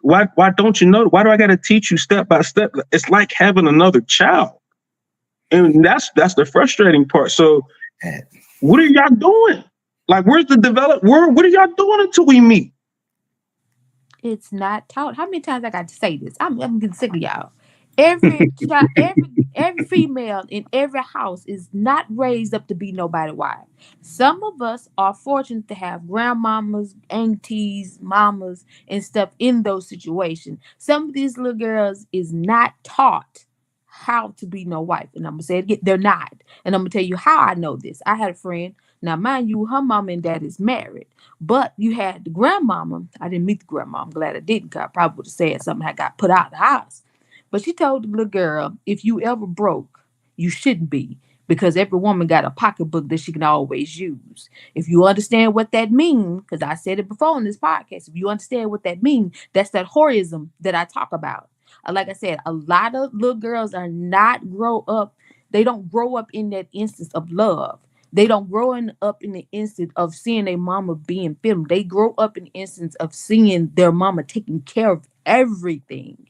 why don't you know? Why do I gotta teach you step by step? It's like having another child. And that's the frustrating part. So what are y'all doing? Like, where's the what are y'all doing until we meet? It's not taught. How many times I got to say this? I'm getting sick of y'all. Every child, every female in every house is not raised up to be nobody's wife. Some of us are fortunate to have grandmamas, aunties, mamas, and stuff in those situations. Some of these little girls is not taught how to be no wife. And I'm gonna say it again, they're not. And I'm gonna tell you how I know this. I had a friend. Now, mind you, her mom and dad is married. But you had the grandmama. I didn't meet the grandma. I'm glad I didn't, because I probably would have said something had got put out of the house. But she told the little girl, if you ever broke, you shouldn't be, because every woman got a pocketbook that she can always use. If you understand what that means, because I said it before in this podcast, if you understand what that means, that's that horism that I talk about. Like I said, a lot of little girls are not grow up. They don't grow up in that instance of love. They don't grow up in the instant of seeing their mama being filmed. They grow up in the instance of seeing their mama taking care of everything.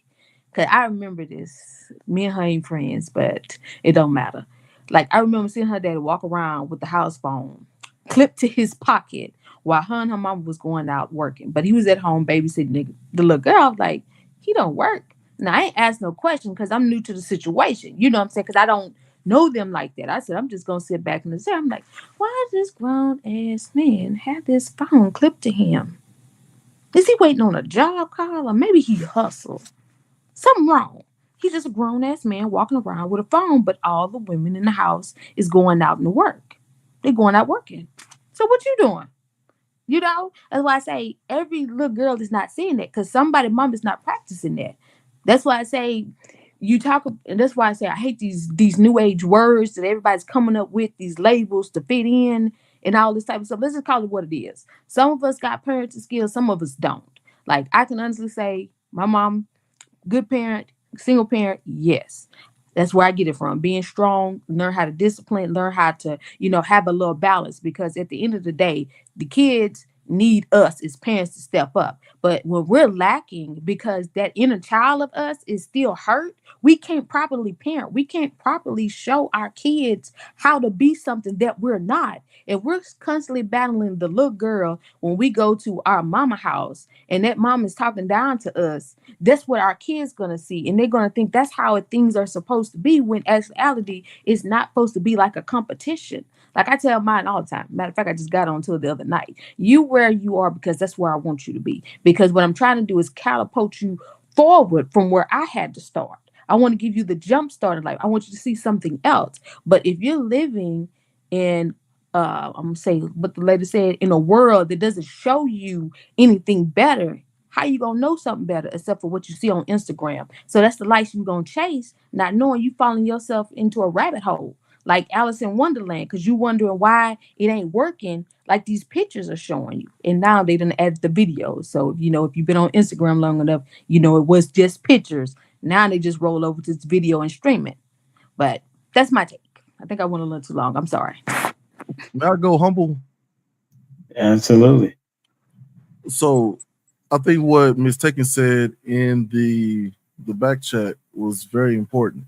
Cause I remember this. Me and her ain't friends, but it don't matter. Like, I remember seeing her dad walk around with the house phone clipped to his pocket while her and her mama was going out working. But he was at home babysitting the little girl. I was like, he don't work. Now, I ain't asked no question because I'm new to the situation. You know what I'm saying? Because I don't know them like that. I said, I'm just gonna sit back in the chair. I'm like, why does this grown ass man have this phone clipped to him? Is he waiting on a job call, or maybe he hustle? Something wrong. He's just a grown ass man walking around with a phone, but all the women in the house is going out to work. They're going out working. So what you doing? You know, that's why I say every little girl is not seeing that, because somebody mom is not practicing that. That's why I say and that's why I say I hate these new age words that everybody's coming up with, these labels to fit in and all this type of stuff. Let's just call it what it is. Some of us got parenting skills, some of us don't. Like, I can honestly say my mom, good parent, single parent, yes. That's where I get it from. Being strong, learn how to discipline, learn how to, have a little balance. Because at the end of the day, the kids, need us as parents to step up. But when we're lacking because that inner child of us is still hurt, we can't properly parent. We can't properly show our kids how to be something that we're not. If we're constantly battling the little girl when we go to our mama house and that mom is talking down to us, that's what our kids gonna see. And they're gonna think that's how things are supposed to be, when actuality is not supposed to be like a competition. Like I tell mine all the time. Matter of fact, I just got on to it the other night. You where you are because that's where I want you to be. Because what I'm trying to do is catapult you forward from where I had to start. I want to give you the jump start in life. I want you to see something else. But if you're living in I'm gonna say what the lady said, in a world that doesn't show you anything better, how you gonna know something better except for what you see on Instagram? So that's the life you're gonna chase, not knowing you falling yourself into a rabbit hole like Alice in Wonderland, because you wondering why it ain't working like these pictures are showing you. And now they done add the videos. So, you know, if you've been on Instagram long enough, you know, it was just pictures. Now they just roll over to this video and stream it. But that's my take. I think I went a little too long. I'm sorry. May I go humble? Absolutely. So I think what Ms. Taken said in the back chat was very important.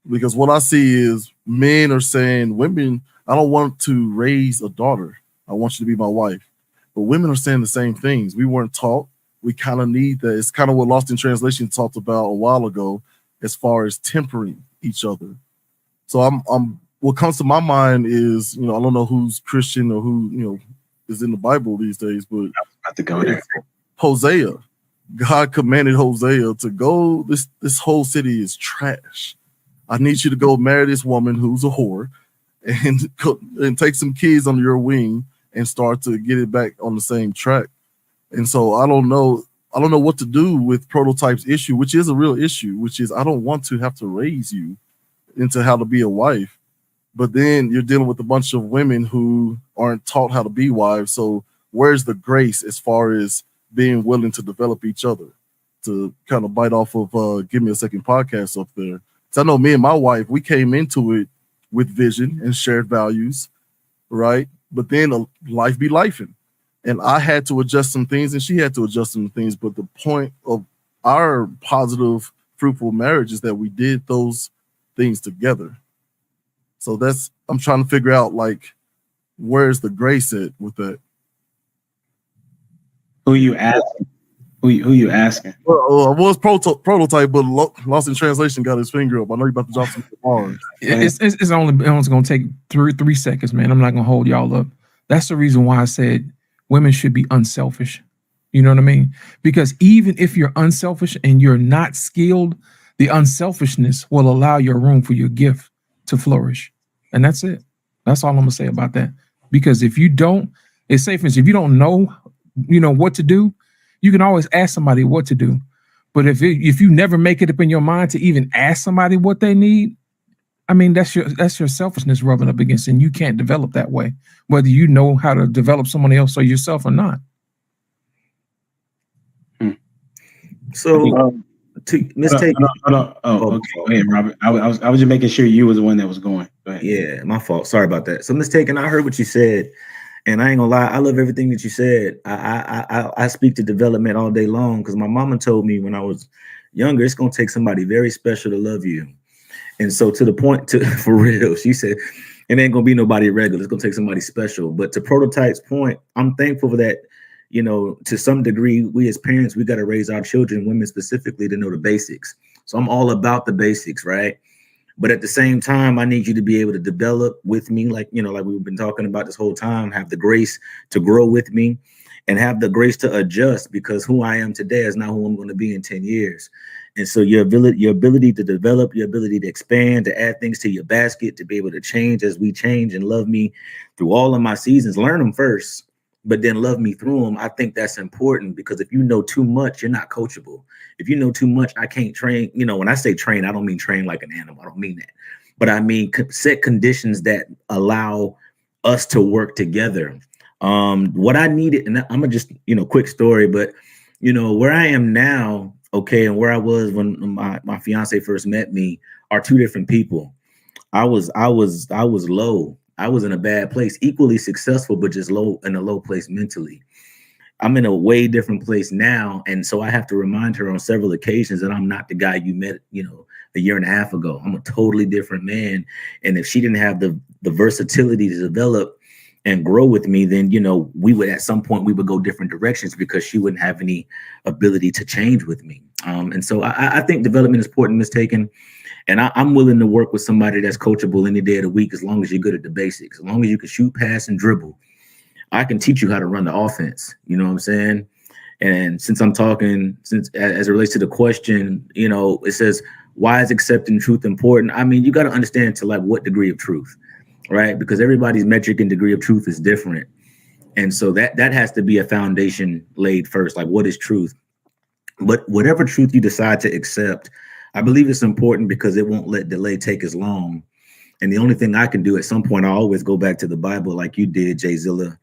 Because what I see is men are saying, women, I don't want to raise a daughter. I want you to be my wife. But women are saying the same things. We weren't taught. We kind of need that. It's kind of what Lost in Translation talked about a while ago, as far as tempering each other. So I'm what comes to my mind is, you know, I don't know who's Christian or who, you know, is in the Bible these days, but I'm about to go there. Hosea. God commanded Hosea to go, this whole city is trash. I need you to go marry this woman who's a whore and take some kids under your wing and start to get it back on the same track. And so I don't know what to do with Prototype's issue, which is a real issue, which is I don't want to have to raise you into how to be a wife. But then you're dealing with a bunch of women who aren't taught how to be wives. So where's the grace as far as being willing to develop each other? To kind of bite off of Give Me a Second podcast up there. So I know me and my wife, we came into it with vision and shared values, right? But then life be lifing. And I had to adjust some things and she had to adjust some things. But the point of our positive, fruitful marriage is that we did those things together. So I'm trying to figure out, like, where's the grace at with that? Who you asking? Who you asking? Well, I was Prototype, but Lost in Translation got his finger up. I know you're about to drop some bars. It's only going to take three seconds, man. I'm not going to hold y'all up. That's the reason why I said women should be unselfish. You know what I mean? Because even if you're unselfish and you're not skilled, the unselfishness will allow your room for your gift to flourish. And that's it. That's all I'm going to say about that. Because if you don't, it's safe. If you don't know, what to do, you can always ask somebody what to do. But if you never make it up in your mind to even ask somebody what they need, I mean, that's your selfishness rubbing up against it, and you can't develop that way, whether you know how to develop someone else or yourself or not. So, to mistake. Okay. Go ahead, Robert. I was just making sure you was the one that was going. Go ahead. Yeah, my fault. Sorry about that. So, mistaken. I heard what you said, and I ain't gonna lie. I love everything that you said. I speak to development all day long because my mama told me when I was younger, it's gonna take somebody very special to love you. And so, to the point, for real, she said, it ain't gonna be nobody regular. It's gonna take somebody special. But to Prototype's point, I'm thankful for that. To some degree, we as parents, we got to raise our children, women specifically, to know the basics. So I'm all about the basics, right? But at the same time, I need you to be able to develop with me, like we've been talking about this whole time, have the grace to grow with me and have the grace to adjust, because who I am today is not who I'm going to be in 10 years. And so your ability to develop, your ability to expand, to add things to your basket, to be able to change as we change and love me through all of my seasons, learn them first, but then love me through them. I think that's important, because if you know too much, you're not coachable. If you know too much, I can't train. When I say train, I don't mean train like an animal. I don't mean that. But I mean set conditions that allow us to work together. What I needed, and I'm gonna just, quick story, but where I am now, okay, and where I was when my fiance first met me are two different people. I was low. I was in a bad place, equally successful, but just in a low place mentally. I'm in a way different place now. And so I have to remind her on several occasions that I'm not the guy you met, a year and a half ago. I'm a totally different man. And if she didn't have the versatility to develop and grow with me, then, we would, at some point, we would go different directions because she wouldn't have any ability to change with me. And so I think development is important, mistaken. And I'm willing to work with somebody that's coachable any day of the week, as long as you're good at the basics, as long as you can shoot, pass, and dribble. I can teach you how to run the offense. You know what I'm saying? And since as it relates to the question, it says, why is accepting truth important? I mean, you got to understand to what degree of truth, right? Because everybody's metric and degree of truth is different. And so that has to be a foundation laid first. Like, what is truth? But whatever truth you decide to accept, I believe it's important because it won't let delay take as long. And the only thing I can do at some point, I always go back to the Bible like you did, Jayzilla.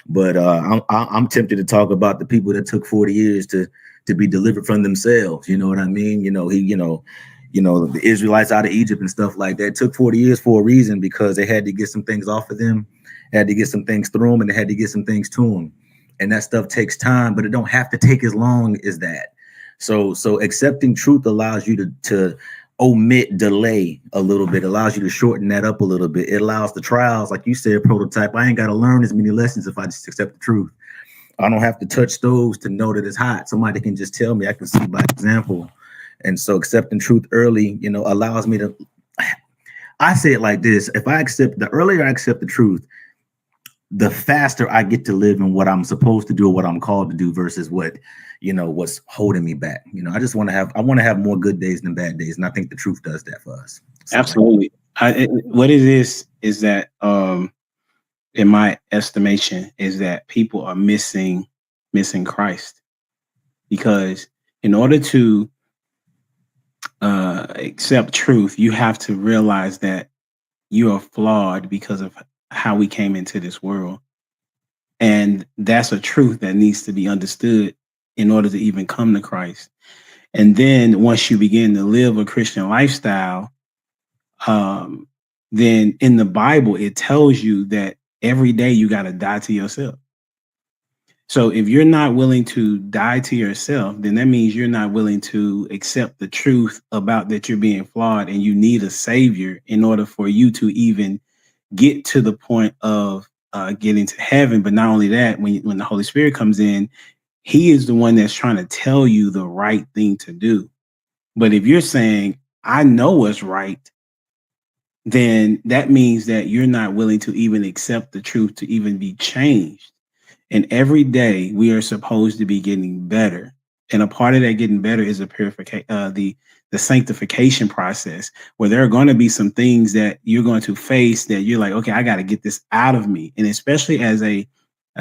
But I'm tempted to talk about the people that took 40 years to be delivered from themselves. You know what I mean? The Israelites out of Egypt and stuff like that took 40 years for a reason, because they had to get some things off of them, had to get some things through them, and they had to get some things to them. And that stuff takes time, but it don't have to take as long as that. So accepting truth allows you to omit delay a little bit, allows you to shorten that up a little bit. It allows the trials, like you said, prototype. I ain't got to learn as many lessons if I just accept the truth. I don't have to touch stoves to know that it's hot. Somebody can just tell me. I can see by example. And so accepting truth early, allows me to, I say it like this: the earlier I accept the truth, the faster I get to live in what I'm supposed to do or what I'm called to do versus what's holding me back. I want to have more good days than bad days. And I think the truth does that for us. So, absolutely. What it is that, in my estimation, is that people are missing Christ, because in order to accept truth, you have to realize that you are flawed because of how we came into this world. And that's a truth that needs to be understood in order to even come to Christ. And then once you begin to live a Christian lifestyle, then in the Bible, it tells you that every day you got to die to yourself. So if you're not willing to die to yourself, then that means you're not willing to accept the truth about that you're being flawed and you need a savior in order for you to even get to the point of getting to heaven. But not only that, when the Holy Spirit comes in, he is the one that's trying to tell you the right thing to do. But if you're saying, I know what's right, then that means that you're not willing to even accept the truth to even be changed. And every day we are supposed to be getting better. And a part of that getting better is the sanctification process, where there are going to be some things that you're going to face that you're like, okay, I got to get this out of me. And especially I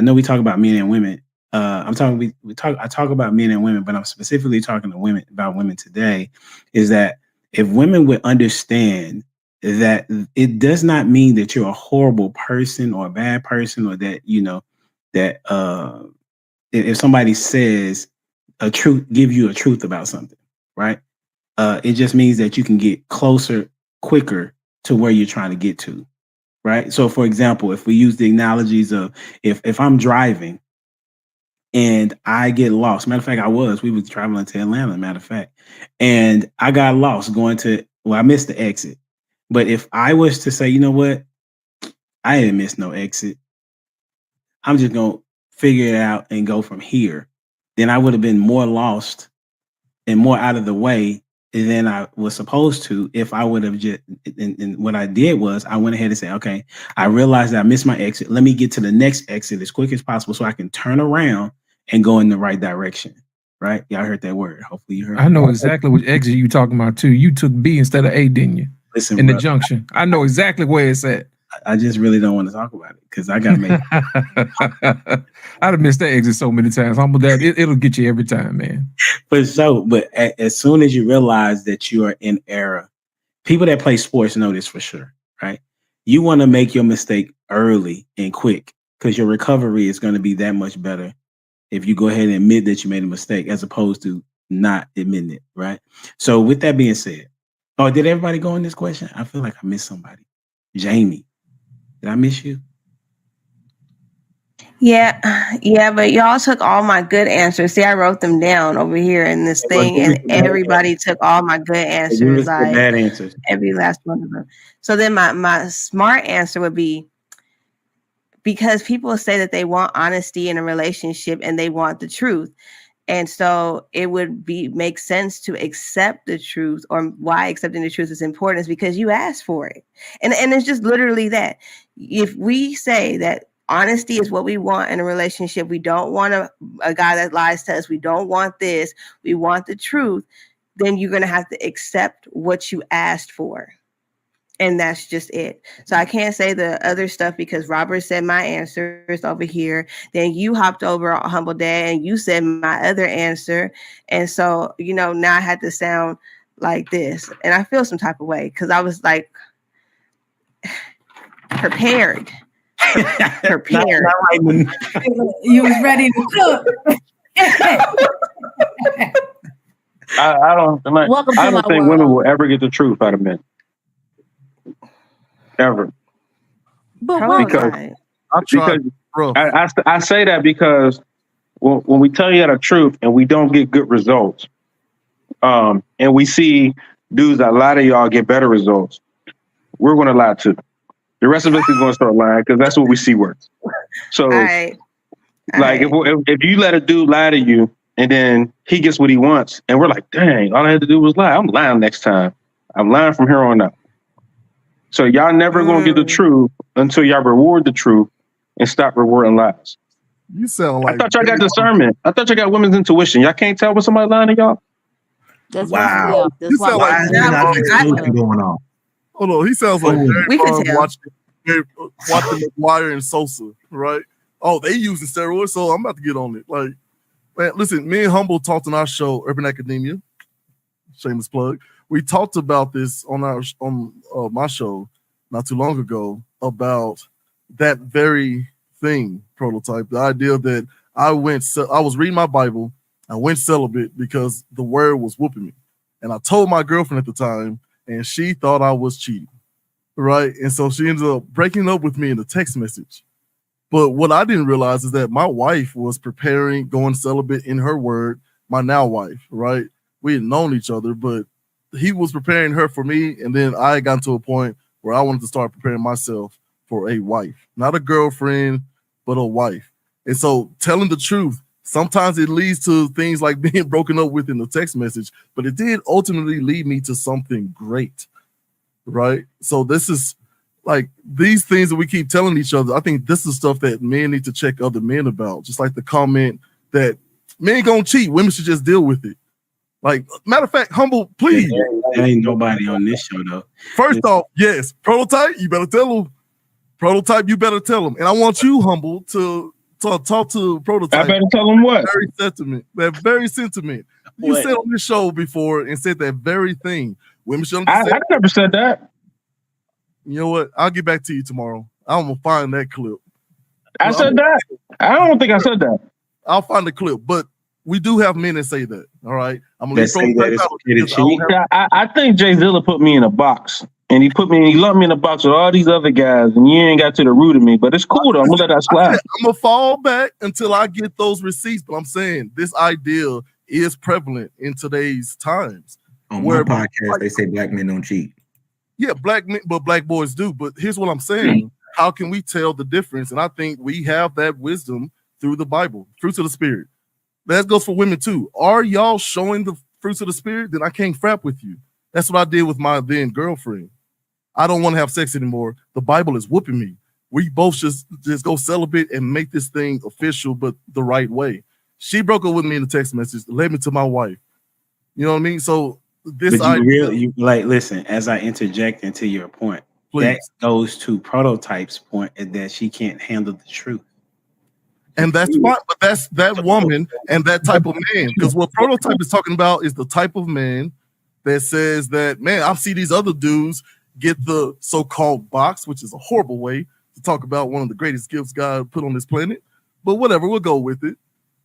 know we talk about men and women. I talk about men and women, but I'm specifically talking to about women today, is that if women would understand that it does not mean that you're a horrible person or a bad person, or that, that if somebody says give you a truth about something, right? It just means that you can get closer quicker to where you're trying to get to, right? So for example, if we use the analogies of if I'm driving and I get lost, matter of fact, we were traveling to Atlanta, matter of fact, and I got lost I missed the exit. But if I was to say, you know what, I didn't miss no exit, I'm just going to figure it out and go from here, then I would have been more lost and more out of the way than I was supposed to if I would have just, and what I did was I went ahead and said, okay, I realized that I missed my exit. Let me get to the next exit as quick as possible so I can turn around and go in the right direction. Right? Y'all heard that word. Hopefully you heard I know exactly which exit you talking about too. You took B instead of A, didn't you? Listen, in bro, the junction. I know exactly where it's at. I just really don't want to talk about it because I got made. I'd have missed that exit so many times. Humble Dad, it'll get you every time, man. But as soon as you realize that you are in error, people that play sports know this for sure, right? You want to make your mistake early and quick because your recovery is going to be that much better if you go ahead and admit that you made a mistake as opposed to not admitting it, right? So with that being said, did everybody go on this question? I feel like I missed somebody. Jamie. Did I miss you? Yeah, but y'all took all my good answers. See, I wrote them down over here in this thing, and everybody took all my good answers, like bad answers. every last one of them. So then my smart answer would be, because people say that they want honesty in a relationship and they want the truth. And so it would make sense to accept the truth, or why accepting the truth is important is because you asked for it. And it's just literally that. If we say that honesty is what we want in a relationship, we don't want a guy that lies to us, we don't want this, we want the truth, then you're going to have to accept what you asked for. And that's just it. So I can't say the other stuff because Robert said my answer is over here. Then you hopped over on Humble Dad and you said my other answer. And so, now I had to sound like this. And I feel some type of way because I was like prepared. Prepared. You was ready to cook. I don't think women will ever get the truth out of men. Ever. But why? Because I say that because when we tell you the truth and we don't get good results, and we see dudes that lie to y'all get better results, we're going to lie too. The rest of us is going to start lying because that's what we see works. So, like, if you let a dude lie to you and then he gets what he wants, and we're like, dang, all I had to do was lie. I'm lying next time. I'm lying from here on out. So y'all never gonna get the truth until y'all reward the truth and stop rewarding lies. You sound like I thought y'all got discernment. I thought y'all got women's intuition. Y'all can't tell when somebody lying to y'all. That's wow. That's why why is there not exclusion going on? Hold on, he sounds like we can tell. watching McGuire and Sosa, right? Oh, they using steroids, so I'm about to get on it. Like, man, listen, me and Humble talked on our show, Urban Academia. Shameless plug. We talked about this on my show not too long ago about that very thing, Prototype. The idea that I was reading my Bible, I went celibate because the word was whooping me. And I told my girlfriend at the time, and she thought I was cheating, right? And so she ended up breaking up with me in a text message. But what I didn't realize is that my wife was preparing going celibate in her word, my now wife, right? We had known each other, but he was preparing her for me, and then I got to a point where I wanted to start preparing myself for a wife, not a girlfriend, but a wife. And so telling the truth, sometimes it leads to things like being broken up with in the text message, but it did ultimately lead me to something great, right? So this is like these things that we keep telling each other. I think this is stuff that men need to check other men about, just like the comment that men gonna cheat, women should just deal with it. Like, matter of fact, Humble, please. There ain't nobody on this show, though. First off, yes, Prototype, you better tell him. Prototype, you better tell him. And I want you, Humble, to talk to Prototype. I better tell him what? That very sentiment. You said on this show before and said that very thing. Women should understand. I never said that. You know what? I'll get back to you tomorrow. I'm going to find that clip. I said that. I don't think I said that. I'll find the clip, but we do have men that say that. All right. I'm gonna say that it's okay to cheat. I think Jay Zilla put me in a box, and he lumped me in a box with all these other guys, and you ain't got to the root of me. But it's cool though. I'm gonna let that slide. I'm gonna fall back until I get those receipts. But I'm saying this idea is prevalent in today's times. On my podcast, they say black men don't cheat. Yeah, black men, but black boys do. But here's what I'm saying: how can we tell the difference? And I think we have that wisdom through the Bible, fruits of the Spirit. That goes for women too. Are y'all showing the fruits of the Spirit? Then I can't frap with you. That's what I did with my then girlfriend. I don't want to have sex anymore. The Bible is whooping me. We both just go celibate and make this thing official, but the right way. She broke up with me in the text message, led me to my wife. You know what I mean? So this listen, as I interject into your point, that goes to Prototype's point that she can't handle the truth. And that's fine, but that's that woman and that type of man. Because what Prototype is talking about is the type of man that says that, man, I see these other dudes get the so-called box, which is a horrible way to talk about one of the greatest gifts God put on this planet. But whatever, we'll go with it,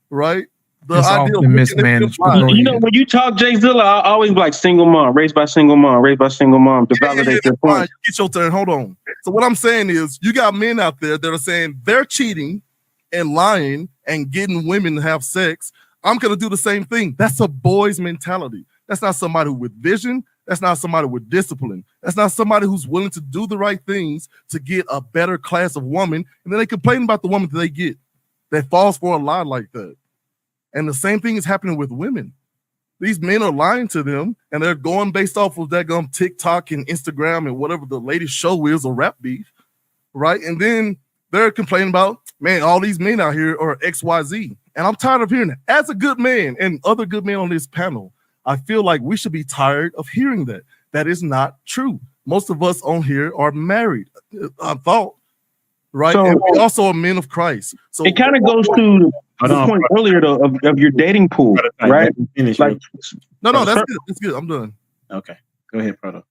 right? the It's idea of often looking at mismanaged, but them go lies. You know, when you talk Jay Zilla, I always be like single mom, raised by single mom, raised by single mom to validate their that's fine. point. You get your turn. Hold on. So what I'm saying is, you got men out there that are saying they're cheating and lying and getting women to have sex. I'm gonna do the same thing. That's a boy's mentality. That's not somebody with vision. That's not somebody with discipline. That's not somebody who's willing to do the right things to get a better class of woman. And then they complain about the woman that they get that falls for a lie like that. And the same thing is happening with women. These men are lying to them, and they're going based off of that TikTok and Instagram and whatever the latest show is, or rap beef, right? And then they're complaining about, man, all these men out here are XYZ. And I'm tired of hearing it. As a good man and other good men on this panel, I feel like we should be tired of hearing that. That is not true. Most of us on here are married, I thought, right? So, and we also are men of Christ. So it kind of goes to the point earlier though of your dating pool, right? Like, no, that's good. That's good. I'm done. Okay, go ahead, Proto.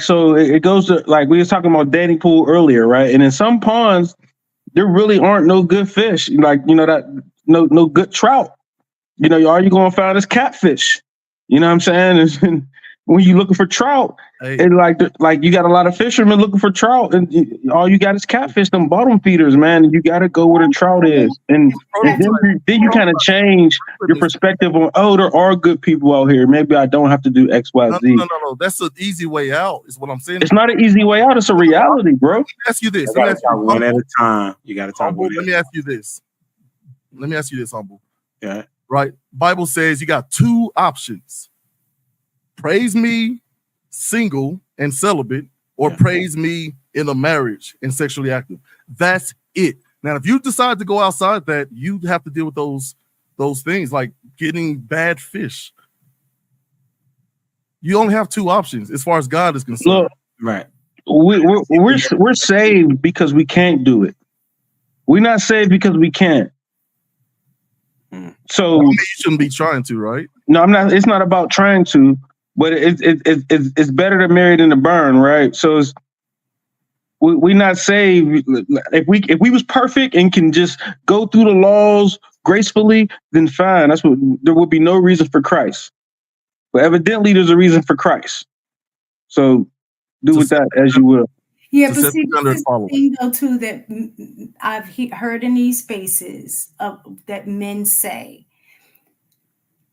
So it goes to, like, we was talking about dating pool earlier, right? And in some ponds, there really aren't no good fish. Like, you know, that no good trout. You know, all you're gonna find is catfish. You know what I'm saying? And when you're looking for trout, and like you got a lot of fishermen looking for trout, and all you got is catfish, them bottom feeders, man. And you got to go where the trout is, and then you kind of change your perspective on, oh, there are good people out here. Maybe I don't have to do X, Y, Z. No. That's an easy way out, is what I'm saying. It's not an easy way out. It's a reality, bro. Let me ask you this. You gotta talk one at a time. You got to talk one. Let me ask you this. Humble. Yeah. Right. Bible says you got two options: praise me single and celibate, or praise me in a marriage and sexually active. That's it. Now, if you decide to go outside that, you have to deal with those things, like getting bad fish. You only have two options as far as God is concerned. Look, right. We're saved because we can't do it. We're not saved because we can't. So you shouldn't be trying to, right? No, I'm not. It's not about trying to, but it's better to marry than to burn, right? So we not saved. If we was perfect and can just go through the laws gracefully, then fine. There would be no reason for Christ. But evidently, there's a reason for Christ. So do with that as you will. Yeah, but see, this is the thing though too that I've heard in these spaces that men say.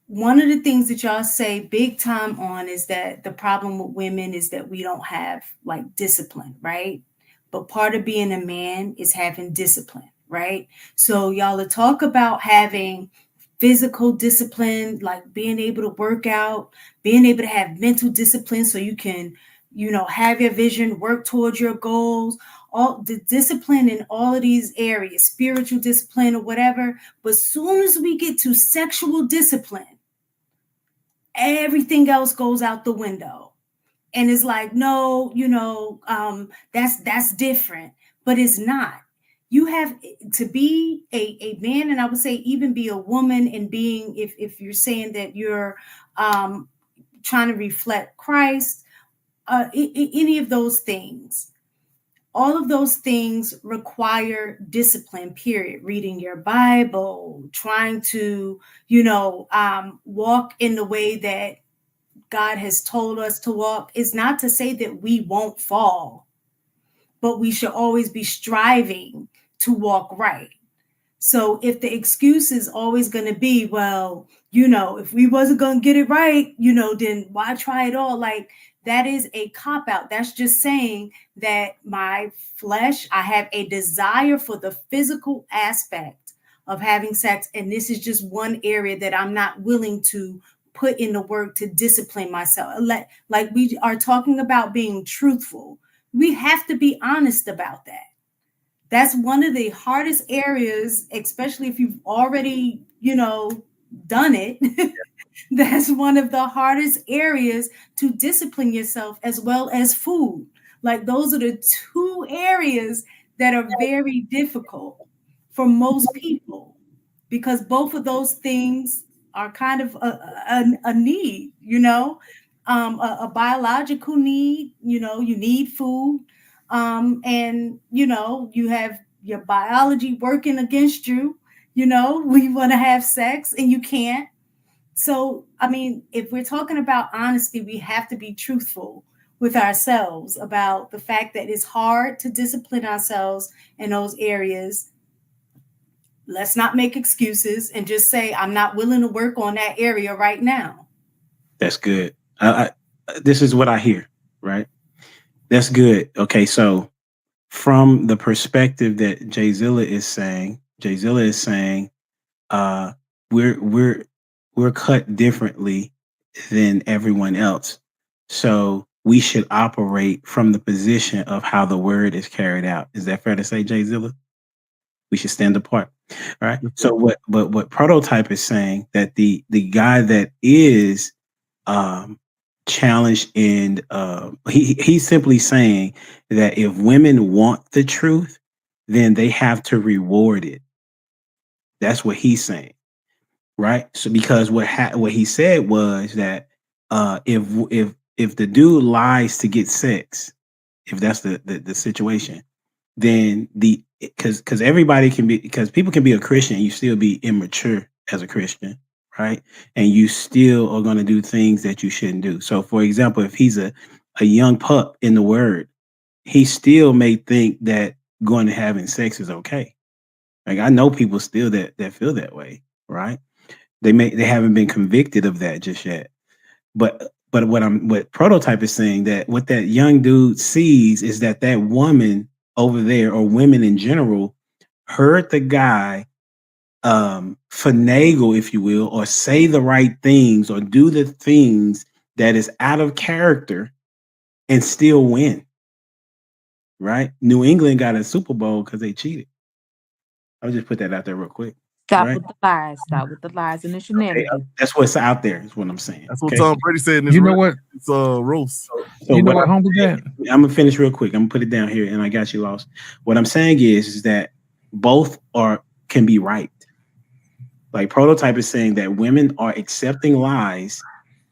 One of the things that y'all say big time on is that the problem with women is that we don't have like discipline, right? But part of being a man is having discipline, right? So y'all will talk about having physical discipline, like being able to work out, being able to have mental discipline so you can, you know, have your vision, work towards your goals, all the discipline in all of these areas, spiritual discipline or whatever. But as soon as we get to sexual discipline, everything else goes out the window. And it's like, no, you know, that's different, but it's not. You have to be a man, and I would say even be a woman, and being, if you're saying that you're trying to reflect Christ, any of those things, all of those things require discipline, period. Reading your Bible, trying to, you know, walk in the way that God has told us to walk. Is not to say that we won't fall, but we should always be striving to walk right. So if the excuse is always going to be, well, you know, if we wasn't going to get it right, you know, then why try it all? Like, that is a cop out. That's just saying that my flesh, I have a desire for the physical aspect of having sex. And this is just one area that I'm not willing to put in the work to discipline myself. Like we are talking about being truthful. We have to be honest about that. That's one of the hardest areas, especially if you've already, you know, done it. That's one of the hardest areas to discipline yourself, as well as food. Like, those are the two areas that are very difficult for most people, because both of those things are kind of a need, you know, a biological need. You know, you need food. And, you know, you have your biology working against you. we want to have sex and you can't. So, I mean, if we're talking about honesty, we have to be truthful with ourselves about the fact that it's hard to discipline ourselves in those areas. Let's not make excuses and just say, I'm not willing to work on that area right now. That's good. This is what I hear, right? That's good. Okay, so from the perspective that Jayzilla is saying, we're cut differently than everyone else. So we should operate from the position of how the word is carried out. Is that fair to say, Jayzilla? We should stand apart. All right. So what Prototype is saying, that the guy that is challenged and he's simply saying that if women want the truth, then they have to reward it. That's what he's saying, right? So because what he said was that if the dude lies to get sex, if that's the situation, then because everybody can be, because people can be a Christian and you still be immature as a Christian, right? And you still are going to do things that you shouldn't do. So for example, if he's a young pup in the word, he still may think that going to having sex is okay. Like I know people still that feel that way, right? They haven't been convicted of that just yet. But what Prototype is saying, that what that young dude sees is that woman over there, or women in general, heard the guy finagle, if you will, or say the right things or do the things that is out of character and still win. Right? New England got a Super Bowl because they cheated. I'll just put that out there real quick. Stop right? with the lies. Stop with the lies and the shenanigans. Okay, that's what's out there, is what I'm saying. That's what Tom Brady said in his It's roast. So You know what, Humble Dad? I'm gonna finish real quick. I'm gonna put it down here, and I got you lost. What I'm saying is that both can be right. Like Prototype is saying that women are accepting lies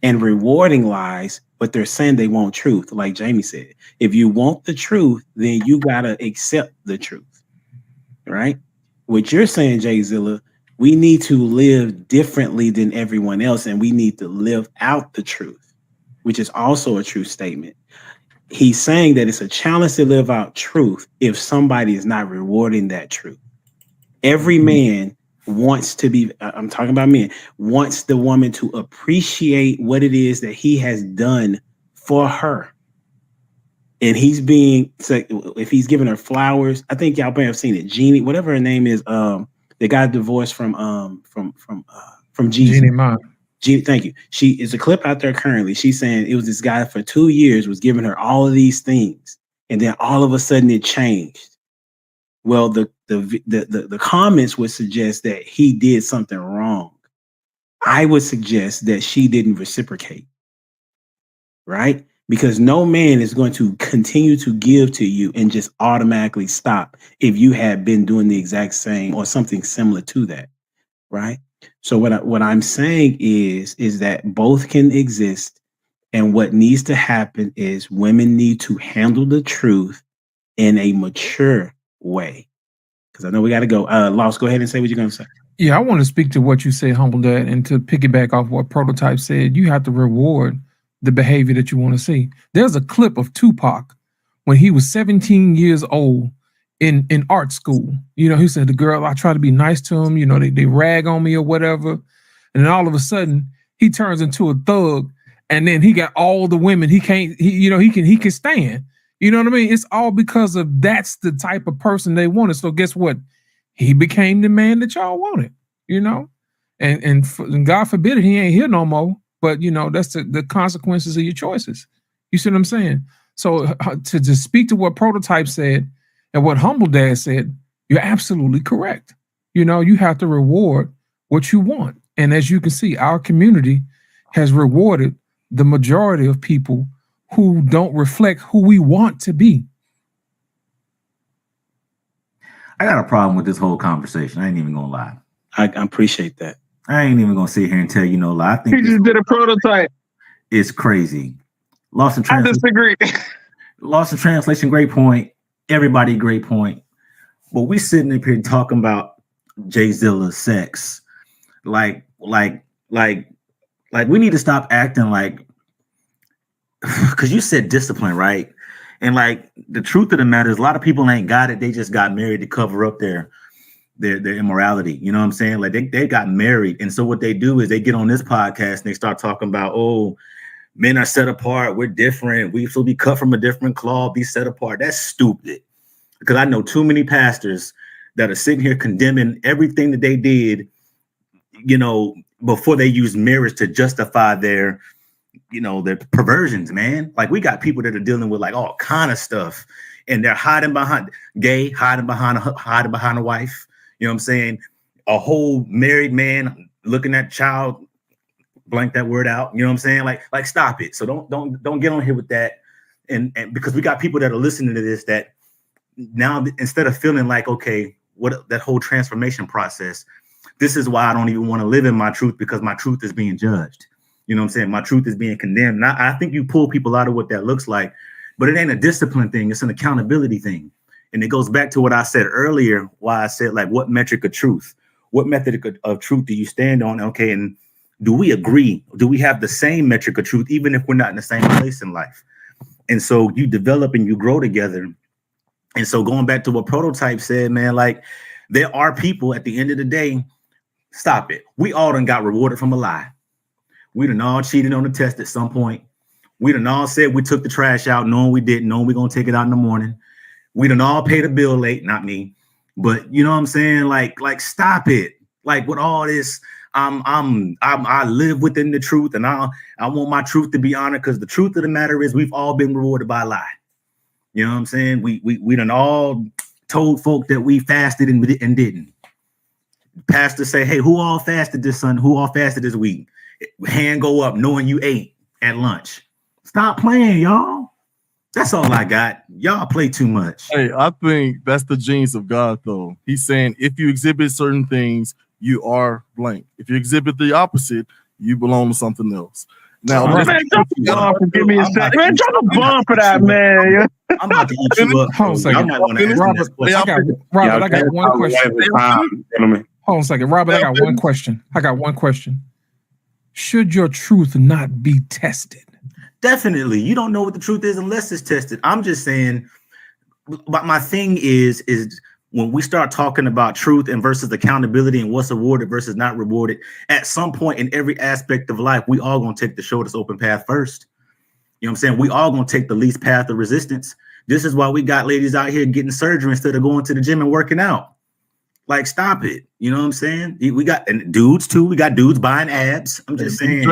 and rewarding lies, but they're saying they want truth. Like Jamie said, if you want the truth, then you gotta accept the truth, right? What you're saying, Jayzilla, we need to live differently than everyone else, and we need to live out the truth, which is also a true statement. He's saying that it's a challenge to live out truth if somebody is not rewarding that truth. Every man wants to be, I'm talking about men, wants the woman to appreciate what it is that he has done for her. And he's being, so if he's giving her flowers, I think y'all may have seen it. Jeannie, whatever her name is, they got divorced from Jesus. Jeannie Ma. Thank you. She is a clip out there currently. She's saying it was this guy for 2 years was giving her all of these things, and then all of a sudden it changed. Well, the comments would suggest that he did something wrong. I would suggest that she didn't reciprocate, right? Because no man is going to continue to give to you and just automatically stop if you had been doing the exact same or something similar to that, right? So what I'm saying is that both can exist, and what needs to happen is women need to handle the truth in a mature way. Because I know we got to go. Lost, go ahead and say what you're going to say. Yeah, I want to speak to what you said, Humble Dad, and to piggyback off what Prototype said. You have to reward the behavior that you want to see. There's a clip of Tupac when he was 17 years old in art school. You know, he said, the girl, I try to be nice to him, you know, they rag on me or whatever. And then all of a sudden he turns into a thug, and then he got all the women he can stand. You know what I mean? It's all because of that's the type of person they wanted. So guess what? He became the man that y'all wanted, you know? And God forbid it, he ain't here no more. But, you know, that's the consequences of your choices. You see what I'm saying? So to speak to what Prototype said and what Humble Dad said, you're absolutely correct. You know, you have to reward what you want. And as you can see, our community has rewarded the majority of people who don't reflect who we want to be. I got a problem with this whole conversation. I ain't even gonna lie. I appreciate that. I ain't even gonna sit here and tell you no lie. I think He just did a prototype. It's crazy. Lost in I translation. disagree. Lost in translation. Great point. Everybody, great point. But we sitting up here talking about Jay-Zilla sex. Like we need to stop acting like, because you said discipline, right? And like the truth of the matter is a lot of people ain't got it. They just got married to cover up their immorality. You know what I'm saying? Like they got married. And so what they do is they get on this podcast and they start talking about, oh, men are set apart. We're different. We should be cut from a different cloth, be set apart. That's stupid. Because I know too many pastors that are sitting here condemning everything that they did, you know, before they use marriage to justify their, you know, their perversions, man. Like we got people that are dealing with like all kind of stuff, and they're hiding behind hiding behind a wife. You know what I'm saying? A whole married man looking at child, blank that word out. You know what I'm saying? Like stop it. So don't get on here with that. And because we got people that are listening to this that now instead of feeling like, okay, what that whole transformation process, this is why I don't even want to live in my truth, because my truth is being judged. You know what I'm saying? My truth is being condemned. And I think you pull people out of what that looks like, but it ain't a discipline thing. It's an accountability thing. And it goes back to what I said earlier, why I said, like, what metric of truth? What method of truth do you stand on? Okay, and do we agree? Do we have the same metric of truth, even if we're not in the same place in life? And so you develop and you grow together. And so going back to what Prototype said, man, like there are people at the end of the day, stop it. We all done got rewarded from a lie. We done all cheated on the test at some point. We done all said we took the trash out, knowing we didn't, knowing we're going to take it out in the morning. We done all paid a bill late, not me. But you know what I'm saying? Like stop it. Like with all this, I live within the truth, and I want my truth to be honored, because the truth of the matter is we've all been rewarded by a lie. You know what I'm saying? We done all told folk that we fasted and didn't. Pastor say, hey, who all fasted this Sunday? Who all fasted this week? Hand go up knowing you ate at lunch. Stop playing, y'all. That's all I got. Y'all play too much. Hey, I think that's the genius of God, though. He's saying if you exhibit certain things, you are blank. If you exhibit the opposite, you belong to something else. Now, man, give me a second. Man, drop a bomb for that, man. I'm about to eat you up. Hold on a second. Robert, I got one question. Hold on a second. Robert, I got one question. Should your truth not be tested? Definitely. You don't know what the truth is unless it's tested. I'm just saying, but my thing is when we start talking about truth and versus accountability and what's rewarded versus not rewarded, at some point in every aspect of life, we all gonna take the shortest open path first. You know what I'm saying? We all gonna take the least path of resistance. This is why we got ladies out here getting surgery instead of going to the gym and working out. Like, stop it. You know what I'm saying? We got, and dudes too. We got dudes buying abs. I'm just saying.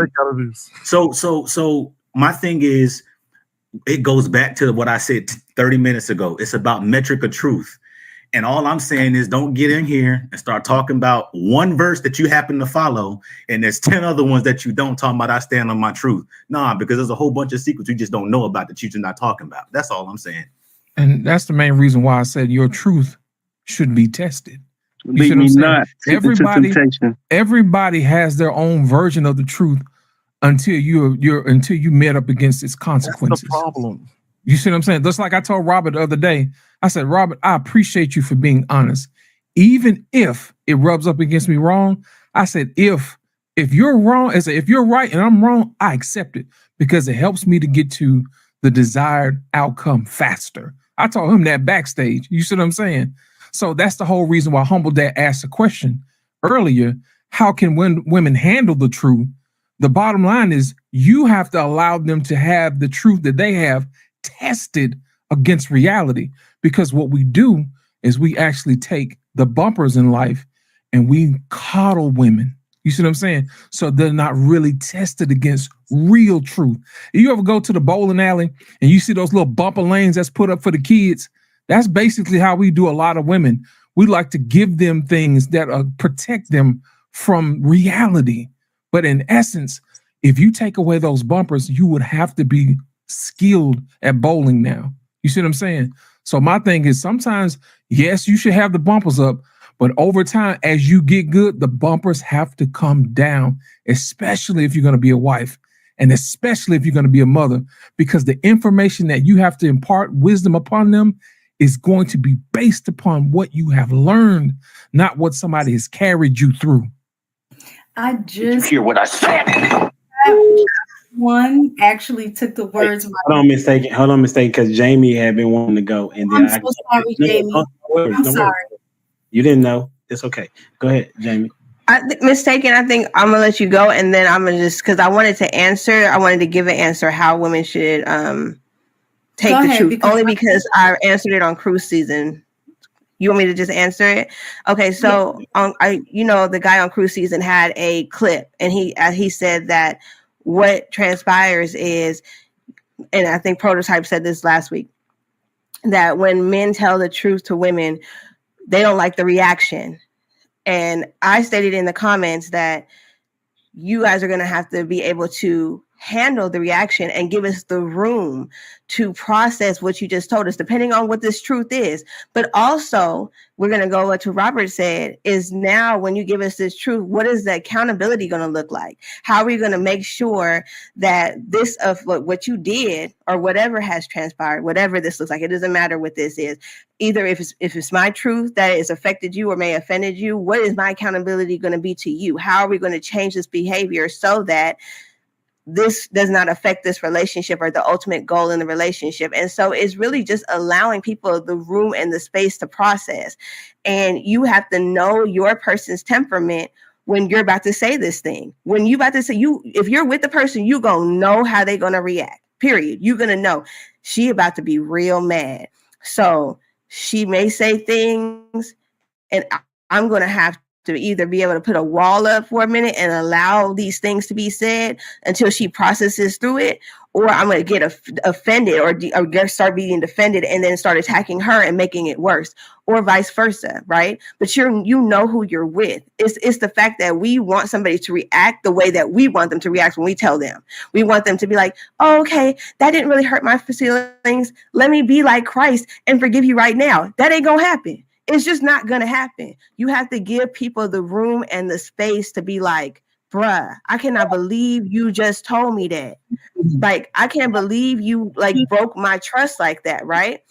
So my thing is, it goes back to what I said 30 minutes ago. It's about metric of truth. And all I'm saying is, don't get in here and start talking about one verse that you happen to follow, and there's 10 other ones that you don't, talk about I stand on my truth. Nah, because there's a whole bunch of secrets you just don't know about that you're just not talking about. That's all I'm saying. And that's the main reason why I said your truth should be tested. Beat me not. Everybody has their own version of the truth until you met up against its consequences. That's the problem. You see what I'm saying? Just like I told Robert the other day, I said, Robert, I appreciate you for being honest. Even if it rubs up against me wrong, I said, if you're wrong, I said, if you're right and I'm wrong, I accept it, because it helps me to get to the desired outcome faster. I told him that backstage. You see what I'm saying? So that's the whole reason why Humble Dad asked the question earlier, how can women handle the truth? The bottom line is you have to allow them to have the truth that they have tested against reality, because what we do is we actually take the bumpers in life and we coddle women. You see what I'm saying? So they're not really tested against real truth. You ever go to the bowling alley and you see those little bumper lanes that's put up for the kids? That's basically how we do a lot of women. We like to give them things that protect them from reality. But in essence, if you take away those bumpers, you would have to be skilled at bowling now. You see what I'm saying? So my thing is, sometimes, yes, you should have the bumpers up, but over time, as you get good, the bumpers have to come down, especially if you're going to be a wife and especially if you're going to be a mother, because the information that you have to impart wisdom upon them is going to be based upon what you have learned, not what somebody has carried you through. I just hear what I said. One actually took the words. Hold on, mistake, because Jamie had been wanting to go, and then I'm so sorry, Jamie. I'm sorry. You didn't know. It's okay. Go ahead, Jamie. Mistaken. I think I'm gonna let you go, and then I'm gonna just because I wanted to answer. I wanted to give an answer how women should take Go the ahead, truth. because Only because I answered it on cruise season. You want me to just answer it? Okay, so the guy on cruise season had a clip, and he said that what transpires is, and I think Prototype said this last week, that when men tell the truth to women, they don't like the reaction. And I stated in the comments that you guys are going to have to be able to handle the reaction and give us the room to process what you just told us, depending on what this truth is. But also, we're going to go what Robert said is now when you give us this truth, what is the accountability going to look like? How are we going to make sure that this of what you did or whatever has transpired, whatever this looks like, it doesn't matter what this is. Either if it's my truth that has affected you or may have offended you, what is my accountability going to be to you? How are we going to change this behavior so that this does not affect this relationship or the ultimate goal in the relationship? And so it's really just allowing people the room and the space to process. And you have to know your person's temperament when you're about to say this thing. When you about to say, if you're with the person, you gonna know how they're gonna react, period. You're gonna know she about to be real mad. So she may say things and I'm gonna have to either be able to put a wall up for a minute and allow these things to be said until she processes through it, or I'm going to get offended or start being defended and then start attacking her and making it worse, or vice versa, right? But you know who you're with. It's the fact that we want somebody to react the way that we want them to react when we tell them. We want them to be like, oh, okay, that didn't really hurt my feelings. Let me be like Christ and forgive you right now. That ain't going to happen. It's just not going to happen. You have to give people the room and the space to be like, bruh, I cannot believe you just told me that. Like, I can't believe you broke my trust like that, right?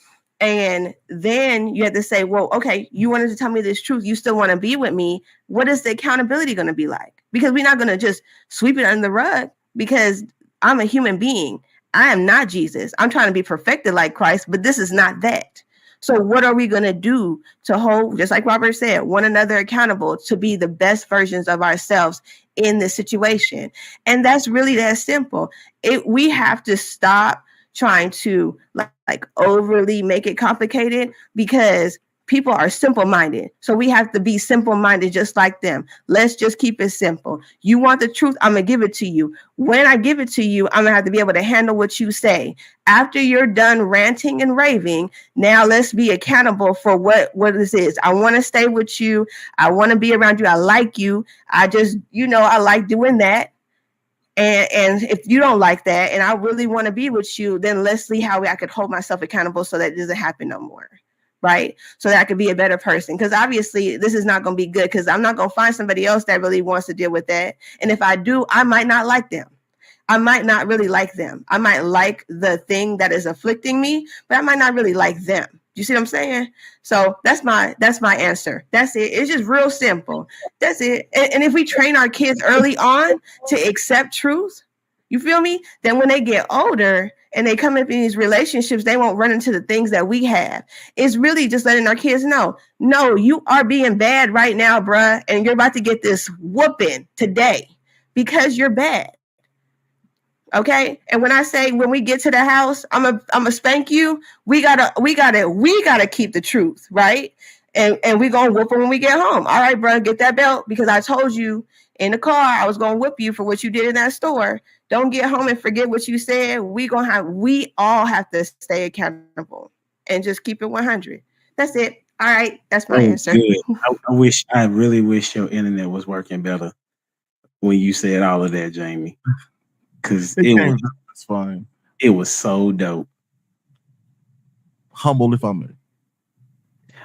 And then you have to say, well, okay, you wanted to tell me this truth. You still want to be with me. What is the accountability going to be like? Because we're not going to just sweep it under the rug because I'm a human being. I am not Jesus. I'm trying to be perfected like Christ, but this is not that. So what are we going to do to hold, just like Robert said, one another accountable to be the best versions of ourselves in this situation? And that's really that simple. We have to stop trying to like overly make it complicated because people are simple-minded. So we have to be simple-minded just like them. Let's just keep it simple. You want the truth? I'm going to give it to you. When I give it to you, I'm going to have to be able to handle what you say. After you're done ranting and raving, now let's be accountable for what this is. I want to stay with you. I want to be around you. I like you. I just, I like doing that. And if you don't like that and I really want to be with you, then let's see how I could hold myself accountable so that it doesn't happen no more. Right? So that I could be a better person. Because obviously this is not going to be good because I'm not going to find somebody else that really wants to deal with that. And if I do, I might not like them. I might not really like them. I might like the thing that is afflicting me, but I might not really like them. You see what I'm saying? So that's my answer. That's it. It's just real simple. That's it. And if we train our kids early on to accept truth, you feel me? Then when they get older and they come up in these relationships, they won't run into the things that we have. It's really just letting our kids know, no, you are being bad right now, bruh, and you're about to get this whooping today because you're bad. Okay. And when I say when we get to the house, I'm a spank you. We gotta keep the truth, right? And we gonna whoop her when we get home. All right, bro, get that belt because I told you in the car I was gonna whip you for what you did in that store. Don't get home and forget what you said. We all have to stay accountable and just keep it 100. That's it. All right, that's my answer. Good. I really wish your internet was working better when you said all of that, Jamie. Because it's fine. It was so dope. Humble, if I may.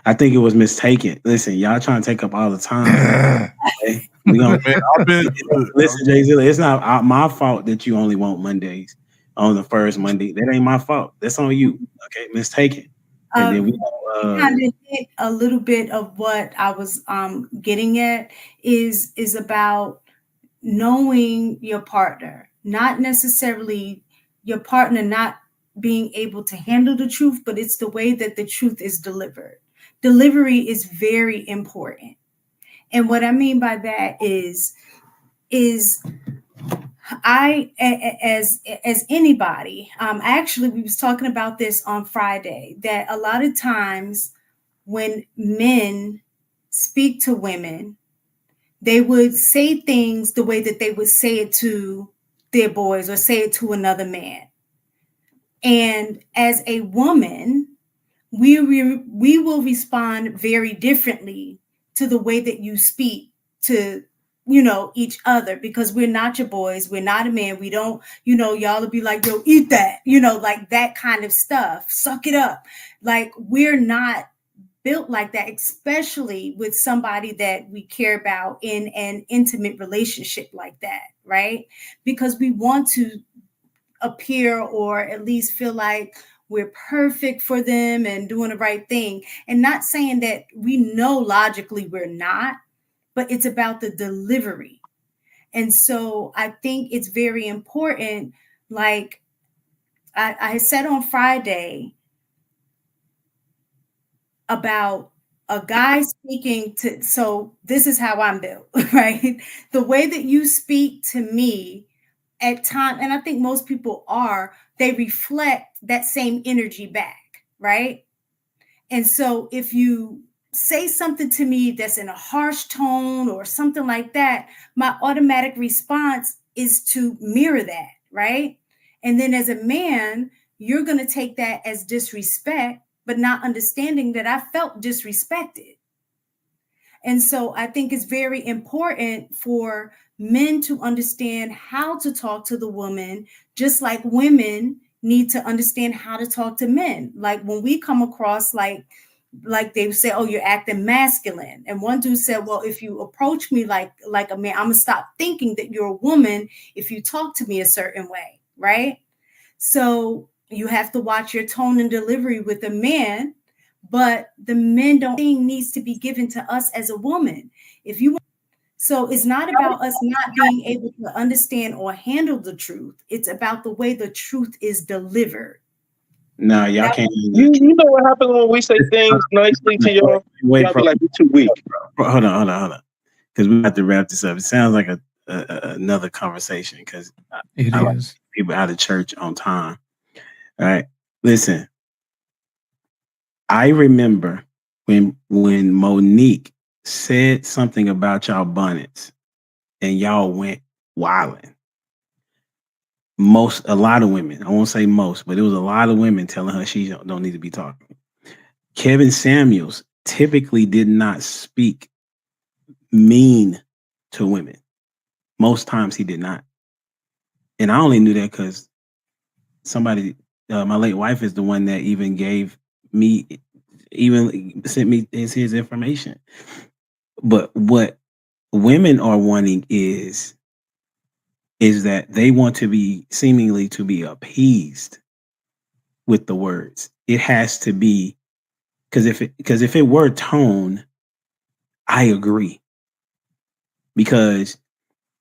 I think it was mistaken. Listen, y'all trying to take up all the time. Okay? Listen, Jay Zilla, it's not my fault that you only want Mondays on the first Monday. That ain't my fault. That's on you. Okay, mistaken. And then we kind of hit a little bit of what I was getting at is about knowing your partner, not necessarily your partner not being able to handle the truth, but it's the way that the truth is delivered. Delivery is very important. And what I mean by that is I, as anybody, actually, we was talking about this on Friday, that a lot of times when men speak to women, they would say things the way that they would say it to their boys or say it to another man. And as a woman, we will respond very differently to the way that you speak to each other, because we're not your boys, we're not a man, we don't, y'all will be like, yo, eat that, like that kind of stuff, suck it up. Like, we're not built like that, especially with somebody that we care about in an intimate relationship like that, right? Because we want to appear, or at least feel like we're perfect for them and doing the right thing. And not saying that we know logically we're not, but it's about the delivery. And so I think it's very important. Like I said on Friday about a guy speaking to, so this is how I'm built, right? The way that you speak to me at time, and I think most people are, they reflect that same energy back, right? And so if you say something to me that's in a harsh tone or something like that, my automatic response is to mirror that, right? And then as a man, you're going to take that as disrespect, but not understanding that I felt disrespected. And so I think it's very important for men to understand how to talk to the woman, just like women need to understand how to talk to men. Like when we come across like they say, oh, you're acting masculine. And one dude said, well, if you approach me like a man, I'm gonna stop thinking that you're a woman if you talk to me a certain way, right? So you have to watch your tone and delivery with a man, but the men don't think needs to be given to us as a woman. If you So it's not about us not being able to understand or handle the truth. It's about the way the truth is delivered. No, y'all can't. You know what happens when we say things nicely to y'all? Wait, y'all be like, you're too weak. Hold on. Because we have to wrap this up. It sounds like another conversation, because I like people out of church on time. All right. Listen, I remember when Monique said something about y'all bonnets and y'all went wilding. A lot of women, I won't say most, but it was a lot of women telling her she don't need to be talking. Kevin Samuels typically did not speak mean to women. Most times he did not. And I only knew that because somebody, my late wife is the one that even sent me his information. But what women are wanting is that they want to be seemingly to be appeased with the words. It has to be, because if it were tone, I agree. Because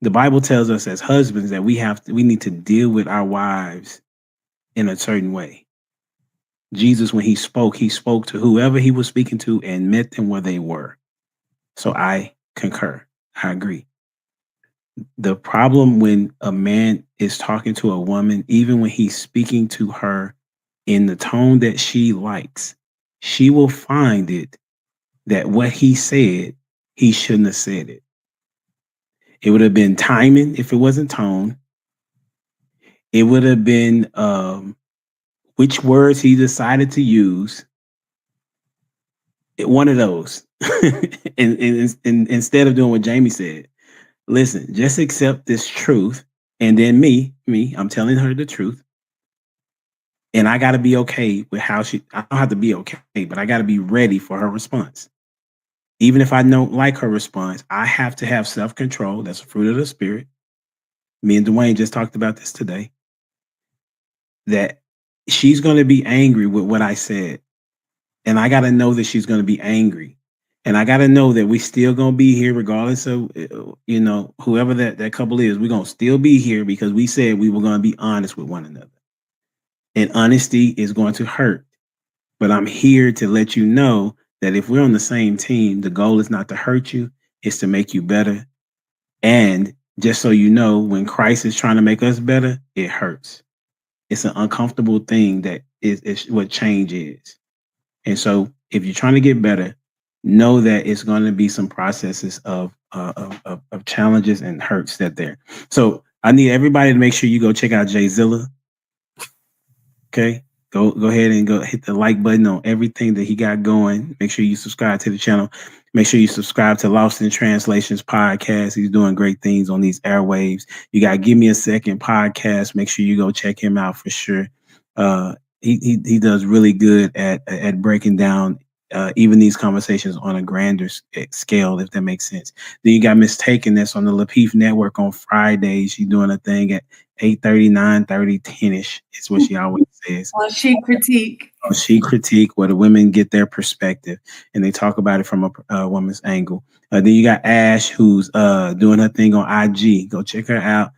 the Bible tells us as husbands that we need to deal with our wives in a certain way. Jesus, when he spoke to whoever he was speaking to and met them where they were. So I concur. I agree. The problem when a man is talking to a woman, even when he's speaking to her in the tone that she likes, she will find it that what he said, he shouldn't have said it. It would have been timing if it wasn't tone. It would have been which words he decided to use. One of those. and instead of doing what Jamie said, listen, just accept this truth. And then me, I'm telling her the truth. And I got to be okay with I don't have to be okay, but I got to be ready for her response. Even if I don't like her response, I have to have self-control. That's a fruit of the spirit. Me and Dwayne just talked about this today. That she's going to be angry with what I said. And I got to know that she's going to be angry. And I got to know that we still going to be here regardless of, whoever that couple is. We're going to still be here because we said we were going to be honest with one another. And honesty is going to hurt. But I'm here to let you know that if we're on the same team, the goal is not to hurt you, it's to make you better. And just so you know, when Christ is trying to make us better, it hurts. It's an uncomfortable thing that is what change is. And so if you're trying to get better, know that it's going to be some processes of challenges and hurts that there. So I need everybody to make sure you go check out Jayzilla. Okay. Go ahead and go hit the like button on everything that he got going. Make sure you subscribe to the channel. Make sure you subscribe to Lost in Translations podcast. He's doing great things on these airwaves. You got Give Me a Second podcast. Make sure you go check him out for sure. He does really good at breaking down even these conversations on a grander scale, if that makes sense. Then you got Mistaken that's on the Lapeef Network on Fridays. She's doing a thing at 8:30, 9:30, 10ish. It's what she always says. Well, she critique. She critique where the women get their perspective and they talk about it from a woman's angle. Then you got Ash who's doing her thing on IG. Go check her out.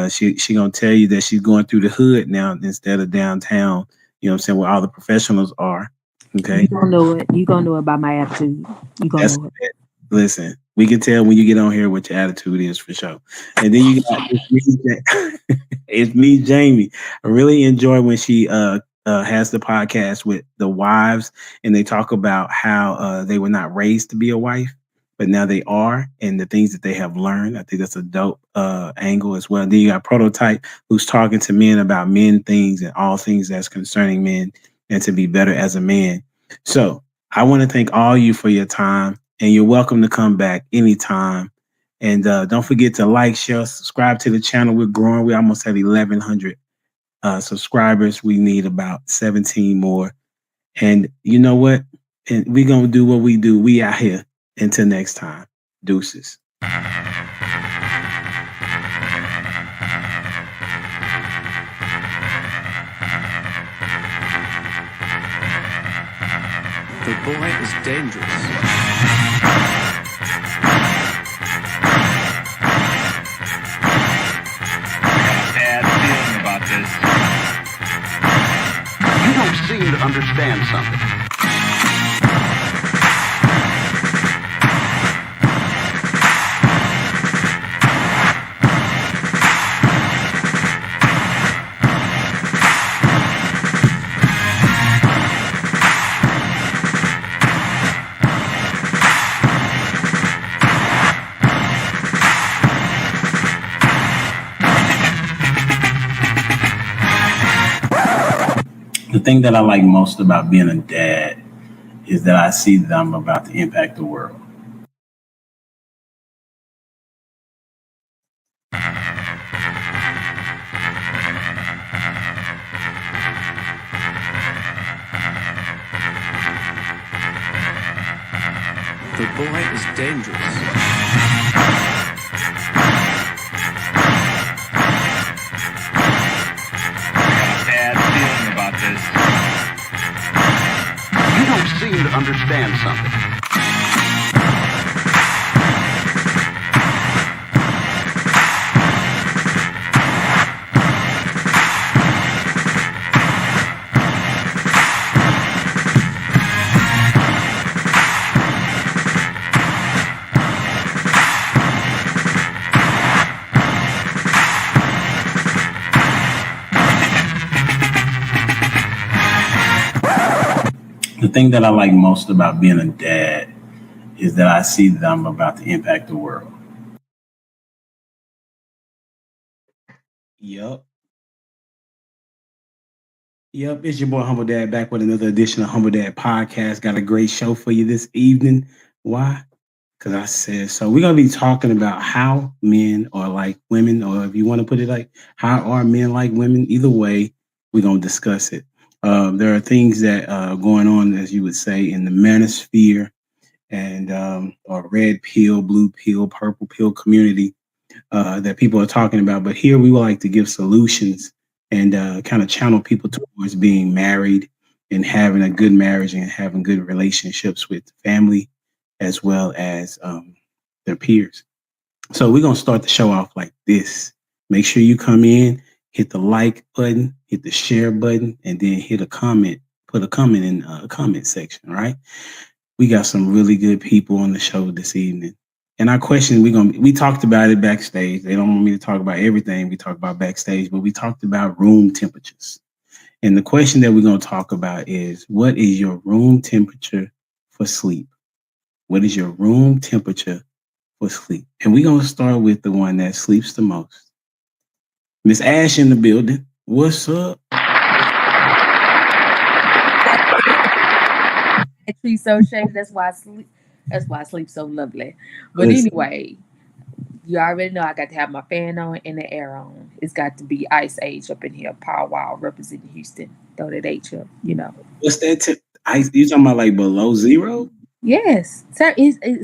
She gonna tell you that she's going through the hood now instead of downtown. You know what I'm saying, where all the professionals are. Okay. You gonna know it. You gonna know it by my attitude. You gonna know it. Listen, we can tell when you get on here what your attitude is for sure. And then you got it's me, Jamie. I really enjoy when she has the podcast with the wives and they talk about how they were not raised to be a wife, but now they are, and the things that they have learned. I think that's a dope angle as well. Then you got Prototype who's talking to men about men things and all things that's concerning men and to be better as a man. So I want to thank all you for your time, and you're welcome to come back anytime. And don't forget to like, share, subscribe to the channel. We're growing. We almost have 1,100 subscribers. We need about 17 more. And you know what? And we're going to do what we do. We out here. Until next time. Deuces. The boy is dangerous. You don't seem to understand something. The thing that I like most about being a dad is that I see that I'm about to impact the world. The boy is dangerous. You don't seem to understand something. The thing that I like most about being a dad is that I see that I'm about to impact the world. Yup. It's your boy Humble Dad back with another edition of Humble Dad Podcast. Got a great show for you this evening. Why? Because I said so. We're going to be talking about how men are like women, or if you want to put it like, how are men like women? Either way, we're going to discuss it. There are things that are going on, as you would say, in the manosphere and or red pill, blue pill, purple pill community that people are talking about. But here we would like to give solutions and kind of channel people towards being married in having a good marriage and having good relationships with family as well as their peers. So we're going to start the show off like this. Make sure you come in, hit the like button, hit the share button, and then hit a comment. Put a comment in the comment section, right? We got some really good people on the show this evening. And our question, we talked about it backstage. They don't want me to talk about everything we talk about backstage, but we talked about room temperatures. And the question that we're going to talk about is, what is your room temperature for sleep? What is your room temperature for sleep? And we're going to start with the one that sleeps the most. Miss Ash in the building. What's up? Tree so shady. That's why I sleep so lovely. But anyway, you already know I got to have my fan on and the air on. It's got to be Ice Age up in here. Power Wow representing Houston. Throw that H up, you know. What's that? Ice? You talking about like below zero? Yes, sir.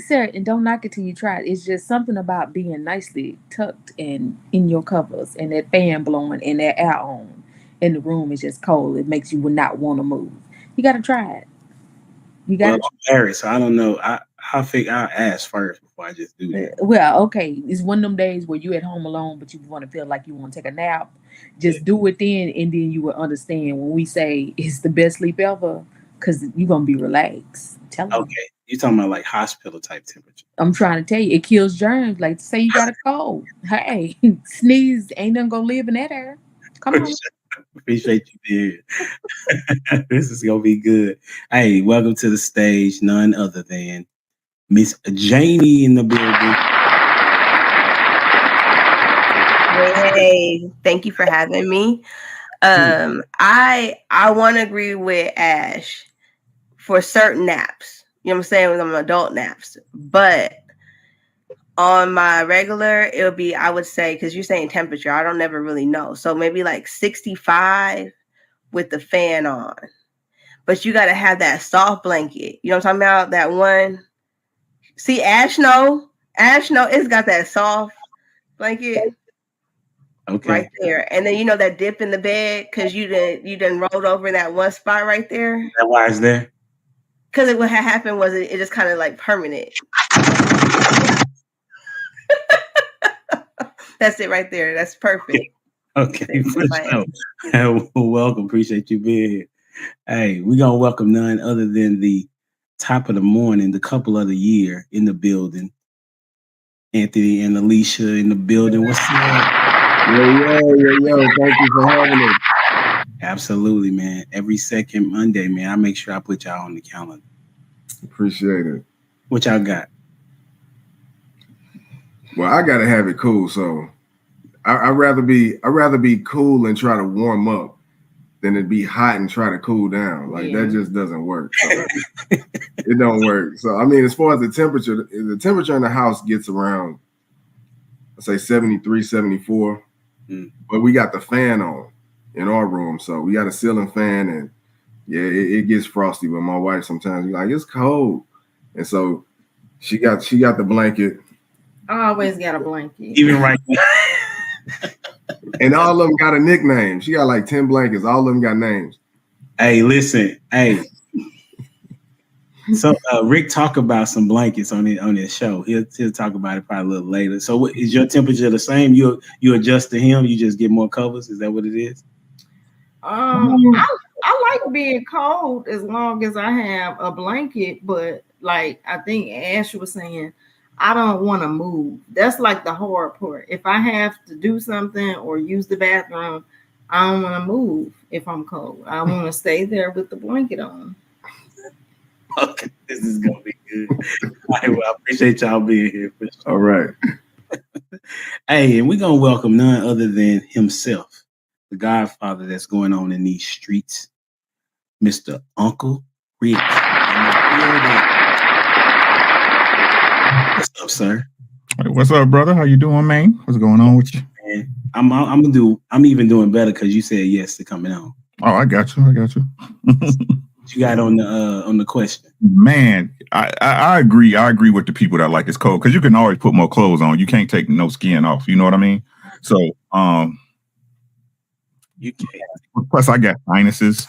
Sir, and don't knock it till you try it. It's just something about being nicely tucked and in your covers and that fan blowing and that air on, and the room is just cold. It makes you not want to move. You got to try it. You got. Well, I'm married, so I don't know. I'll ask first before I just do that. Well, okay. It's one of them days where you at home alone, but you want to feel like you want to take a nap. Just do it then, and then you will understand when we say it's the best sleep ever, because you're gonna be relaxed. Okay, you talking about like hospital type temperature? I'm trying to tell you, it kills germs. Like say you got a cold, hey, sneeze, ain't nothing gonna live in that air. Come on. Appreciate you being here. This is gonna be good. Hey, welcome to the stage, none other than Miss Jamie in the building. Hey, thank you for having me. I want to agree with Ash for certain naps. You know what I'm saying? With them adult naps, but on my regular, it'll be, I would say, because you're saying temperature, I don't never really know. So maybe like 65 with the fan on. But you got to have that soft blanket. You know what I'm talking about? That one. See, Ash know, it's got that soft blanket. Okay. Right there. And then, you know, that dip in the bed because you done rolled over in that one spot right there. That why it's there? Because what had happened was it just kind of like permanent. That's it right there. That's perfect. Okay. Welcome. Appreciate you being here. Hey, we're going to welcome none other than the top of the morning, the couple of the year in the building. Anthony and Alicia in the building. What's up? Yo. Thank you for having me. Absolutely, man. Every second Monday, man, I make sure I put y'all on the calendar. Appreciate it. What y'all got? Well, I gotta have it cool, so I'd rather be cool and try to warm up than to be hot and try to cool down. Like that just doesn't work. So it don't work. So I mean, as far as the temperature in the house gets around, let's say 73, 74. But we got the fan on in our room, so we got a ceiling fan, and yeah, it gets frosty. But my wife sometimes be like, "It's cold," and so she got the blanket. I always got a blanket, even right now. And all of them got a nickname. She got like 10 blankets. All of them got names. Hey, listen, hey. So Rick talk about some blankets on his show. He'll talk about it probably a little later. So what, is your temperature the same? You adjust to him, you just get more covers? Is that what it is? I like being cold as long as I have a blanket, but like I think Ash was saying, I don't want to move. That's like the hard part. If I have to do something or use the bathroom, I don't want to move if I'm cold. I want to stay there with the blanket on. Okay, this is gonna be good. All right, well, I appreciate y'all being here. All right. Hey, and we're gonna welcome none other than himself, the Godfather that's going on in these streets, Mr. Uncle Rick. What's up, sir? Hey, what's up, brother? How you doing, man? What's going on with you? Man, I'm even doing better because you said yes to coming on. Oh, I got you. What you got on the question? Man, I agree. I agree with the people that like it's cold because you can always put more clothes on. You can't take no skin off. You know what I mean? So, you can't. Plus, I got sinuses.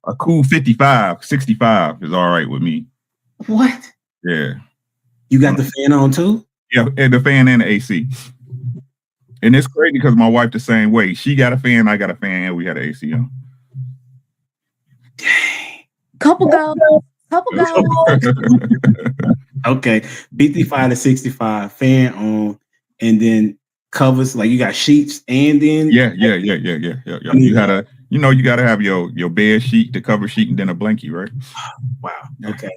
A cool 55, 65 is all right with me. What? Yeah. You got the fan on too? Yeah, and the fan and the AC. And it's crazy because my wife the same way. She got a fan, I got a fan, and we had an AC on. Couple goals. Okay, 55 to 65, fan on, and then covers, like you got sheets, and then Yeah. You gotta, you gotta have your bed sheet, the cover sheet, and then a blankie, right? Wow. Okay,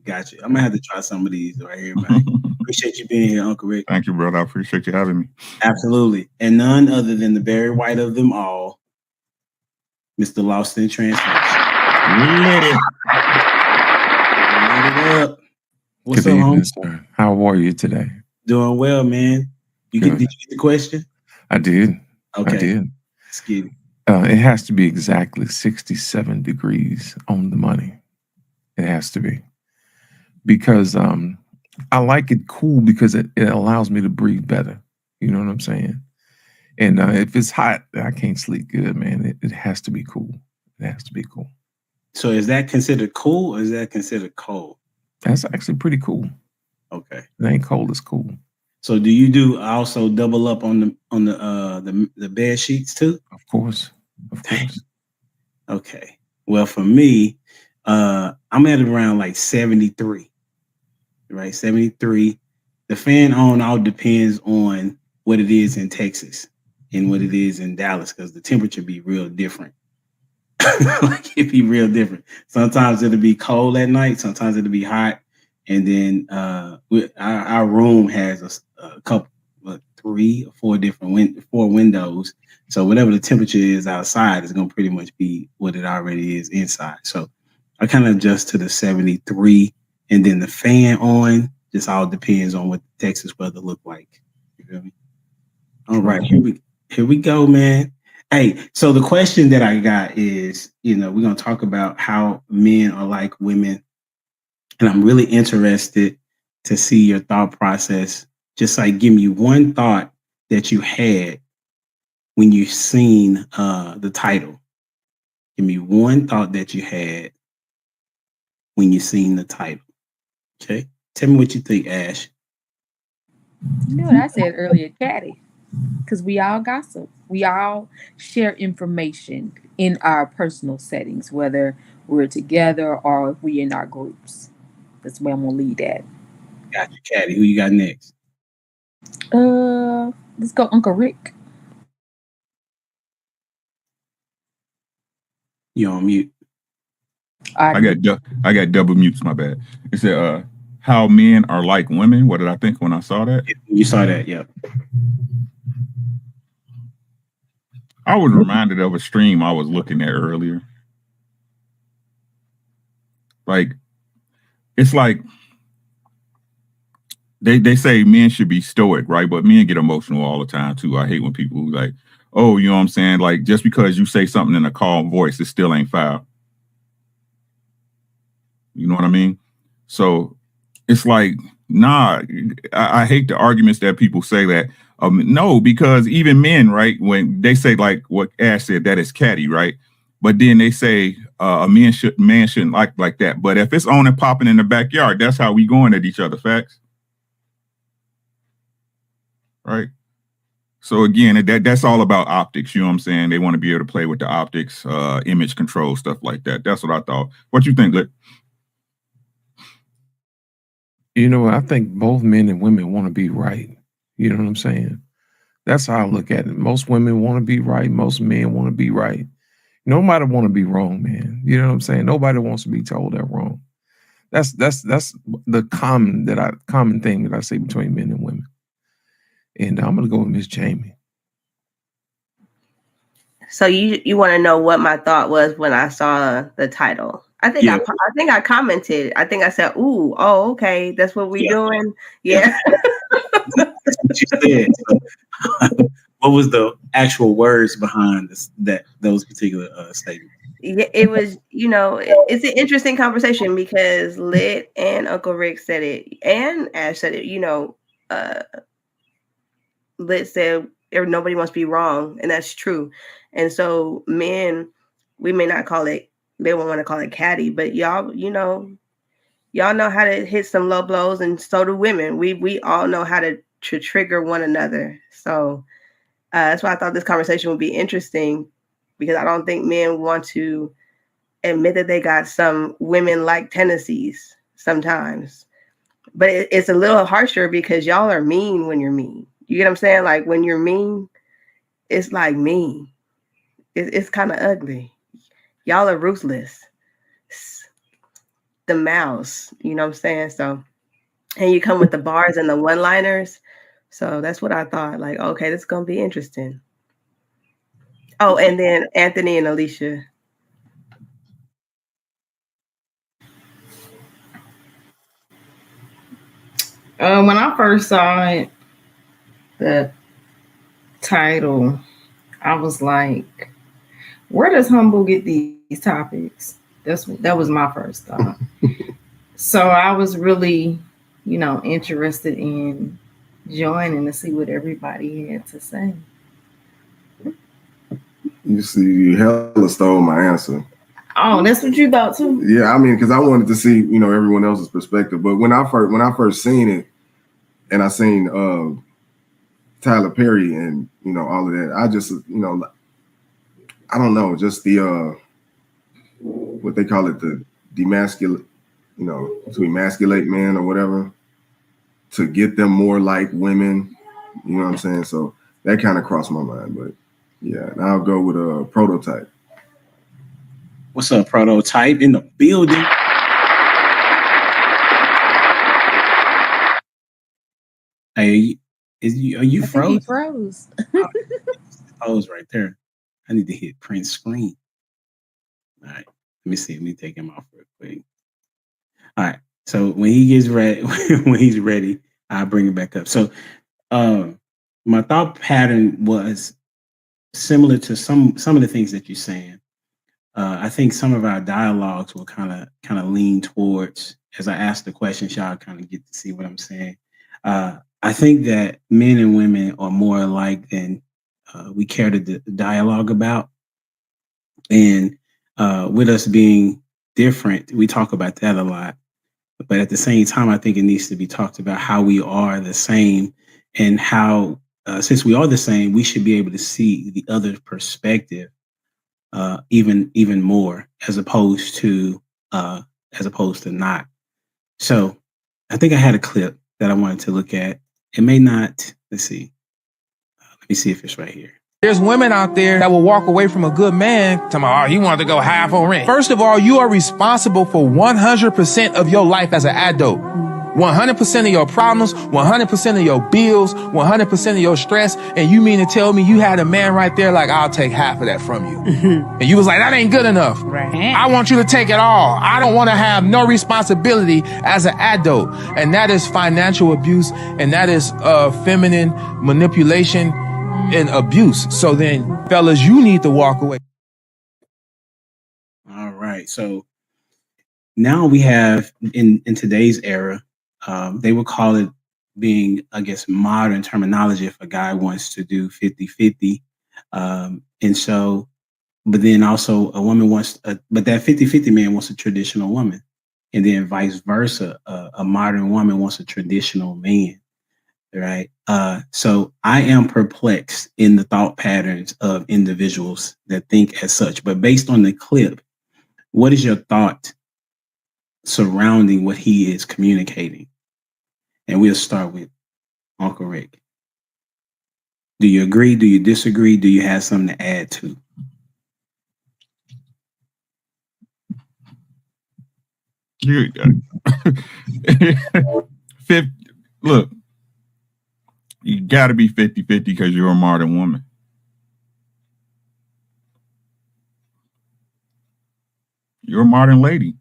got you. I'm gonna have to try some of these right here, man. Appreciate you being here, Uncle Rick. Thank you, brother. I appreciate you having me. Absolutely, and none other than the Barry White of them all, Mr. Lost in Translation. Let it up. What's Good up, evening, homie? sir. How are you today? Doing well, man. Did you get the question? I did. Okay. I did. Let's get it. It has to be exactly 67 degrees on the money. It has to be. Because I like it cool because it allows me to breathe better. You know what I'm saying? And if it's hot, I can't sleep good, man. It has to be cool. It has to be cool. So is that considered cool or is that considered cold? That's actually pretty cool. Okay. It ain't cold, it's cool. So do you do also double up on the bed sheets too? Of course. Of course. Okay. Well, for me, I'm at around like 73. Right? 73. The fan on all depends on what it is in Texas and what it is in Dallas, because the temperature be real different. Like it'd be real different. Sometimes it'll be cold at night, sometimes it'll be hot. And then our room has a couple, 3 or 4 different windows. So whatever the temperature is outside is gonna pretty much be what it already is inside. So I kind of adjust to the 73, and then the fan on just all depends on what the Texas weather look like. You feel me? All right, here we go, man. Hey, so the question that I got is, we're gonna talk about how men are like women. And I'm really interested to see your thought process. Just like give me one thought that you had when you seen the title. Give me one thought that you had when you seen the title. Okay. Tell me what you think, Ash. You know what I said earlier, Caddy. Because we all gossip. We all share information in our personal settings, whether we're together or we in our groups. That's where I'm gonna lead at. Got you, Caddy. Who you got next? Let's go, Uncle Rick. You on mute. I got double mutes. My bad. It said how men are like women. What did I think when I saw that? You saw that, yeah. I was reminded of a stream I was looking at earlier. Like, it's like they say men should be stoic, right? But men get emotional all the time too. I hate when people like, oh, you know what I'm saying? Like, just because you say something in a calm voice, it still ain't foul. You know what I mean? So it's like, nah, I hate the arguments that people say that. No, because even men, right, when they say like what Ash said, that is catty, right? But then they say a man shouldn't like that. But if it's on and popping in the backyard, that's how we going at each other. Facts, right? So again, that's all about optics. You know what I'm saying? They want to be able to play with the optics, image control, stuff like that. That's what I thought. What you think, Lick? I think both men and women want to be right. You know what I'm saying? That's how I look at it. Most women want to be right. Most men want to be right. Nobody want to be wrong, man. You know what I'm saying? Nobody wants to be told they're wrong. That's the common thing that I see between men and women. And I'm gonna go with Miss Jamie. So you want to know what my thought was when I saw the title? I think I commented. I think I said, "Ooh, oh, okay, that's what we're doing." Yeah. That's what you said. So, what was the actual words behind those particular statements? Yeah, it was. It's an interesting conversation because Lit and Uncle Rick said it, and Ash said it. Lit said nobody wants to be wrong, and that's true. And so men we may not call it, they won't want to call it catty, but y'all, y'all know how to hit some low blows, and so do women. We all know how to trigger one another. So that's why I thought this conversation would be interesting, because I don't think men want to admit that they got some women-like tendencies sometimes. But it's a little harsher because y'all are mean when you're mean. You get what I'm saying? Like when you're mean, it's like mean. It's kind of ugly. Y'all are ruthless. The mouse, you know what I'm saying? So, and you come with the bars and the one-liners. So that's what I thought. Like, okay, this is gonna be interesting. Oh, and then Anthony and Alicia. When I first saw it, the title, I was like, where does Humble get these topics? That was my first thought. So I was really, interested in joining to see what everybody had to say. You see, you hella stole my answer. Oh, that's what you thought too? Yeah, I mean, because I wanted to see, everyone else's perspective. But when I first seen it, and I seen Tyler Perry and all of that, I just I don't know, just the what they call it, the demasculate, to emasculate men or whatever, to get them more like women. You know what I'm saying? So that kind of crossed my mind. But yeah, and I'll go with a Prototype. What's up, Prototype in the building? Hey, are you froze? He froze. Froze right there. I need to hit print screen. All right, let me see. Let me take him off real quick. All right. So when he gets ready, when he's ready, I'll bring it back up. So, my thought pattern was similar to some of the things that you're saying. I think some of our dialogues will kind of lean towards, as I ask the questions, y'all kind of get to see what I'm saying. I think that men and women are more alike than we care to dialogue about. And with us being different, we talk about that a lot. But at the same time, I think it needs to be talked about how we are the same, and how, since we are the same, we should be able to see the other perspective even more, as opposed to not. So I think I had a clip that I wanted to look at. It may not. Let's see. Let me see if it's right here. There's women out there that will walk away from a good man talking about, oh, he wanted to go half on rent. First of all, you are responsible for 100% of your life as an adult. 100% of your problems, 100% of your bills, 100% of your stress. And you mean to tell me you had a man right there like, I'll take half of that from you. And you was like, that ain't good enough. Right. I want you to take it all. I don't want to have no responsibility as an adult. And that is financial abuse. And that is feminine manipulation and abuse. So then, fellas, you need to walk away. All right. So now we have in today's era, they would call it being, I guess, modern terminology if a guy wants to do 50-50. And so, but then also a woman wants, but that 50-50 man wants a traditional woman. And then vice versa, a modern woman wants a traditional man. Right. So I am perplexed in the thought patterns of individuals that think as such. But based on the clip, what is your thought surrounding what he is communicating? And we'll start with Uncle Rick. Do you agree? Do you disagree? Do you have something to add to? Look, you got to be 50-50 because you're a modern woman. You're a modern lady.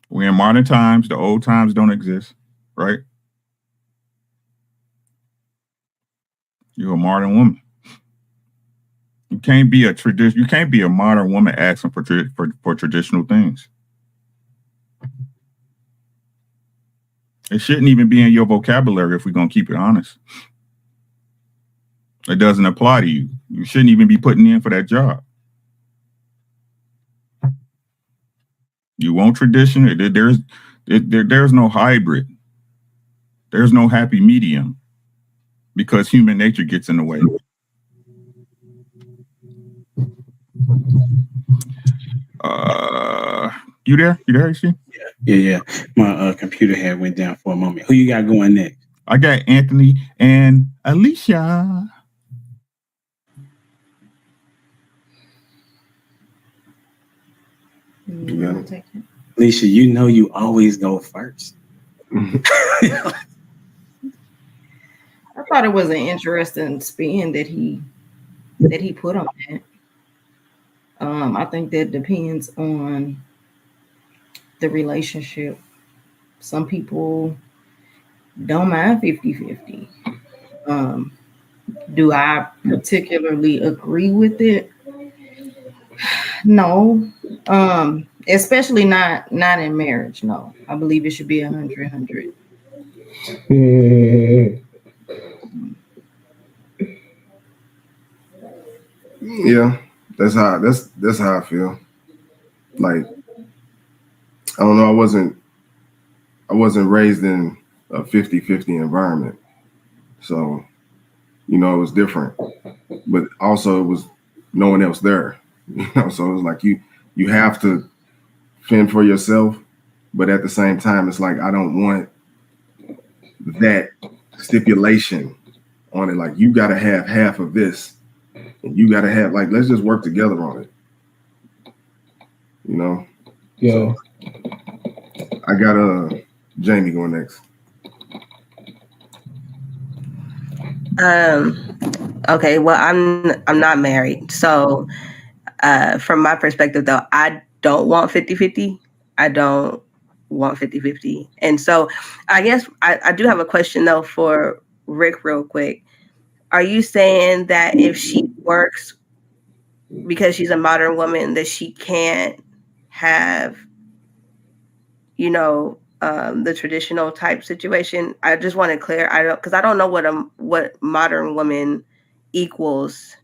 We're in modern times. The old times don't exist, right? You're a modern woman. You can't be You can't be a modern woman asking for traditional things. It shouldn't even be in your vocabulary if we're gonna keep it honest. It doesn't apply to you. You shouldn't even be putting in for that job. You want tradition? There's no hybrid. There's no happy medium because human nature gets in the way. You there? You there, AC? Yeah. My computer had went down for a moment. Who you got going next? I got Anthony and Alicia. Alicia, you know you always go first. I thought it was an interesting spin that he put on it. I think that depends on the relationship. Some people don't mind 50-50. Do I particularly agree with it? No. Especially not in marriage. No. I believe it should be 100-100. Yeah, that's how I feel. Like, I don't know, I wasn't raised in a 50-50 environment. So, it was different. But also it was no one else there. So it was like you have to fend for yourself, but at the same time it's like I don't want that stipulation on it. Like, you gotta have half of this. And you gotta have, like, let's just work together on it. Yeah. So I got Jamie going next. Okay, well, I'm not married. So from my perspective though, I don't want 50-50. I don't want 50-50. And so I guess I do have a question though for Rick real quick. Are you saying that if she works because she's a modern woman that she can't have, the traditional type situation? I just want to clear. Because I don't know what modern woman equals.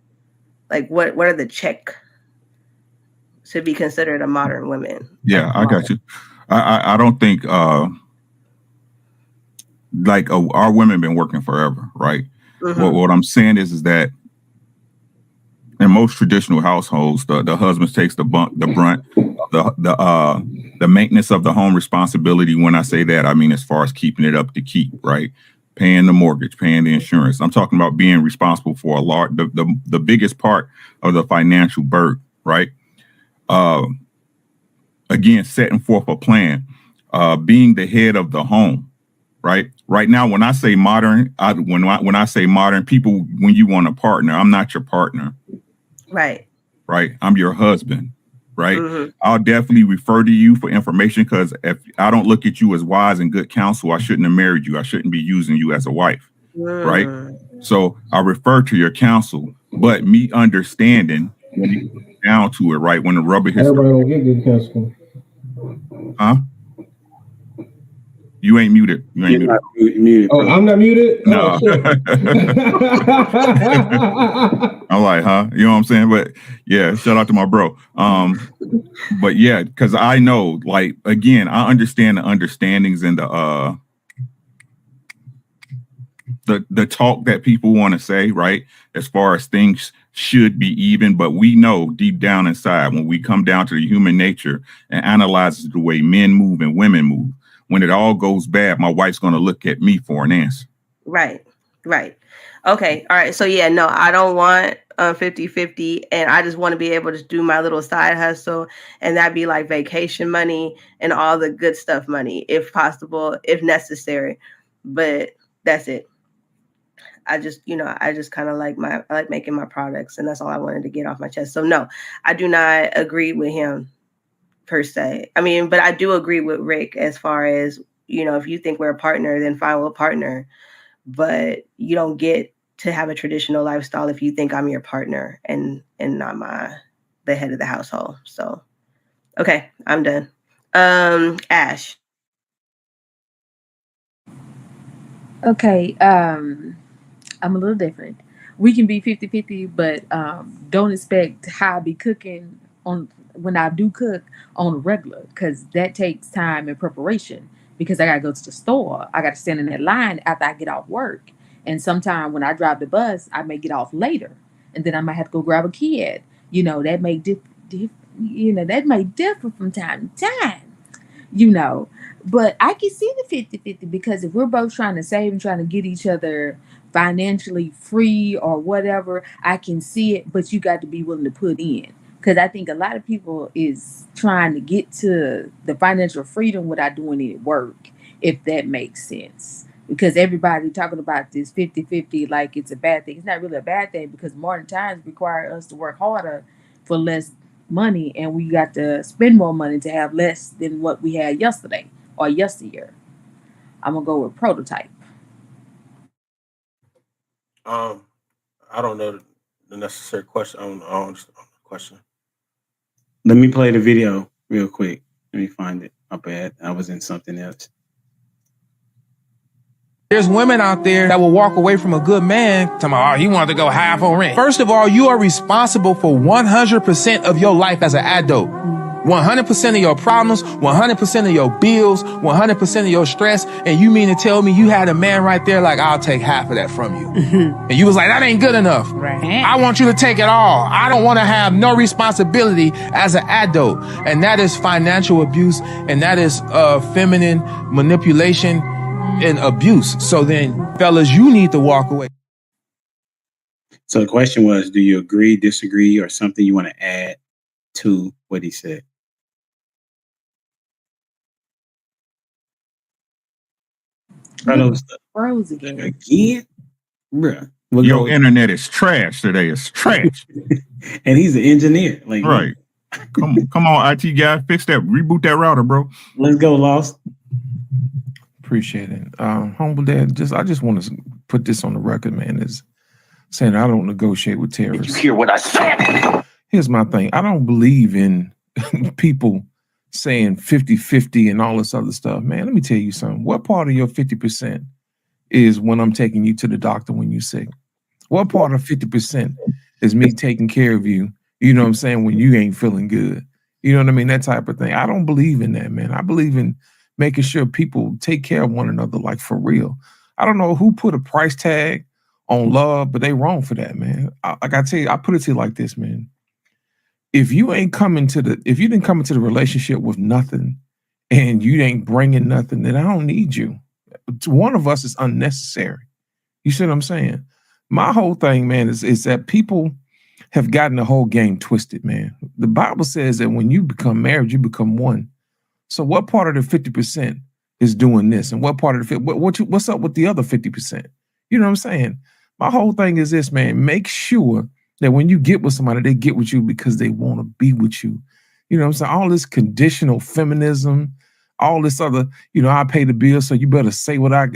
Like, what are the check to be considered a modern woman? Yeah, I got you. I don't think our women been working forever, right? Mm-hmm. What I'm saying is that in most traditional households, the husband takes the brunt, the maintenance of the home responsibility. When I say that, I mean as far as keeping it up to keep, right? Paying the mortgage, paying the insurance. I'm talking about being responsible for the biggest part of the financial burden, right? Again, setting forth a plan, being the head of the home, right? Right now, when I say modern, when I say modern, people, when you want a partner, I'm not your partner. Right. Right. I'm your husband. Right. Mm-hmm. I'll definitely refer to you for information, because if I don't look at you as wise and good counsel, I shouldn't have married you. I shouldn't be using you as a wife. Right. So I refer to your counsel, but me understanding when you get down to it, right, when the rubber hits everybody don't get good counsel. Huh? You ain't muted. You ain't muted. Muted. Oh, I'm not muted? No. Oh, shit. I'm like, huh? You know what I'm saying? But yeah, shout out to my bro. But yeah, because I know, like, again, I understand the understandings and the talk that people want to say, right? As far as things should be even, but we know deep down inside, when we come down to the human nature and analyze the way men move and women move, when it all goes bad, my wife's going to look at me for an answer. Right. Okay. All right. So yeah, no, I don't want 50-50, and I just want to be able to do my little side hustle, and that'd be like vacation money and all the good stuff money, if possible, if necessary. But that's it. I just kind of I like making my products, and that's all I wanted to get off my chest. So no, I do not agree with him per se. I mean, but I do agree with Rick as far as, if you think we're a partner, then fine, we'll partner. But you don't get to have a traditional lifestyle if you think I'm your partner and not the head of the household. So, okay, I'm done. Ash. Okay, I'm a little different. we can be 50-50, but don't expect how I be cooking on when I do cook on a regular, because that takes time and preparation, because I gotta go to the store. I gotta stand in that line after I get off work. And sometime when I drive the bus, I may get off later. And then I might have to go grab a kid. That may that may differ from time to time. But I can see the 50-50, because if we're both trying to save and trying to get each other financially free or whatever, I can see it, but you got to be willing to put in. Because I think a lot of people is trying to get to the financial freedom without doing any work, if that makes sense. Because everybody talking about this 50-50 like it's a bad thing. It's not really a bad thing, because modern times require us to work harder for less money, and we got to spend more money to have less than what we had yesterday or yesteryear. I'm gonna go with prototype. I don't know the necessary question. I don't understand the question. Let me play the video real quick. Let me find it. My bad. I was in something else. There's women out there that will walk away from a good man talking about, he wanted to go half on rent. First of all, you are responsible for 100% of your life as an adult. 100% of your problems, 100% of your bills, 100% of your stress. And you mean to tell me you had a man right there like, I'll take half of that from you. And you was like, that ain't good enough. Right. I want you to take it all. I don't want to have no responsibility as an adult. And that is financial abuse. And that is feminine manipulation and abuse. So then, fellas, you need to walk away. So the question was, do you agree, disagree, or something you want to add to what he said? Froze again. Again? Bruh. Your internet is trash today. It's trash. And he's an engineer. Like, right. Come on, IT guy. Fix that. Reboot that router, bro. Let's go, Lost. Appreciate it. Humble Dad, I just want to put this on the record, man, is saying I don't negotiate with terrorists. Did you hear what I said? Here's my thing. I don't believe in people saying 50-50 and all this other stuff. Man, let me tell you something. What part of your 50% is when I'm taking you to the doctor when you're sick? What part of 50% is me taking care of you, you know what I'm saying, when you ain't feeling good? You know what I mean? That type of thing. I don't believe in that, man. I believe in making sure people take care of one another, like for real. I don't know who put a price tag on love, but they wrong for that, man. Like I tell you, I put it to you like this, man. If you didn't come into the relationship with nothing and you ain't bringing nothing, then I don't need you. One of us is unnecessary. You see what I'm saying? My whole thing, man, is that people have gotten the whole game twisted, man. The Bible says that when you become married, you become one. So what part of the 50% is doing this? And what part of the what's up with the other 50%? You know what I'm saying? My whole thing is this, man. Make sure that when you get with somebody, they get with you because they want to be with you. You know what I'm saying? All this conditional feminism, all this other, I pay the bill, so you better say what I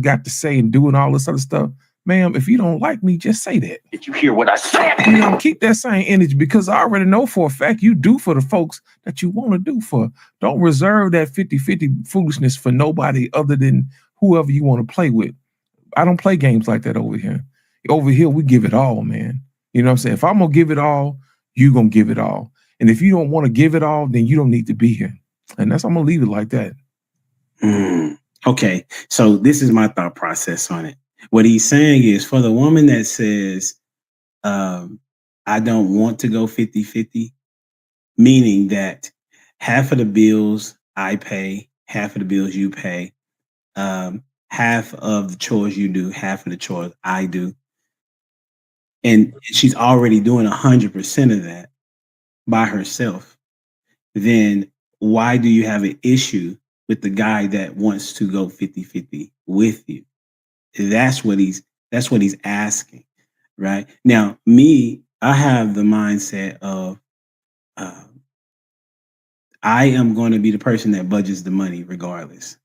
got to say and do and all this other stuff. Ma'am, if you don't like me, just say that. Did you hear what I said? Keep that same energy, because I already know for a fact you do for the folks that you want to do for. Don't reserve that 50-50 foolishness for nobody other than whoever you want to play with. I don't play games like that over here. Over here, we give it all, man. You know what I'm saying? If I'm going to give it all, you're going to give it all. And if you don't want to give it all, then you don't need to be here. And I'm going to leave it like that. Okay. So this is my thought process on it. What he's saying is, for the woman that says, I don't want to go 50-50, meaning that half of the bills I pay, half of the bills you pay, half of the chores you do, half of the chores I do. And she's already doing 100% of that by herself. Then why do you have an issue with the guy that wants to go 50-50 with you? That's what he's asking, right? Now, me, I have the mindset of I am going to be the person that budgets the money regardless.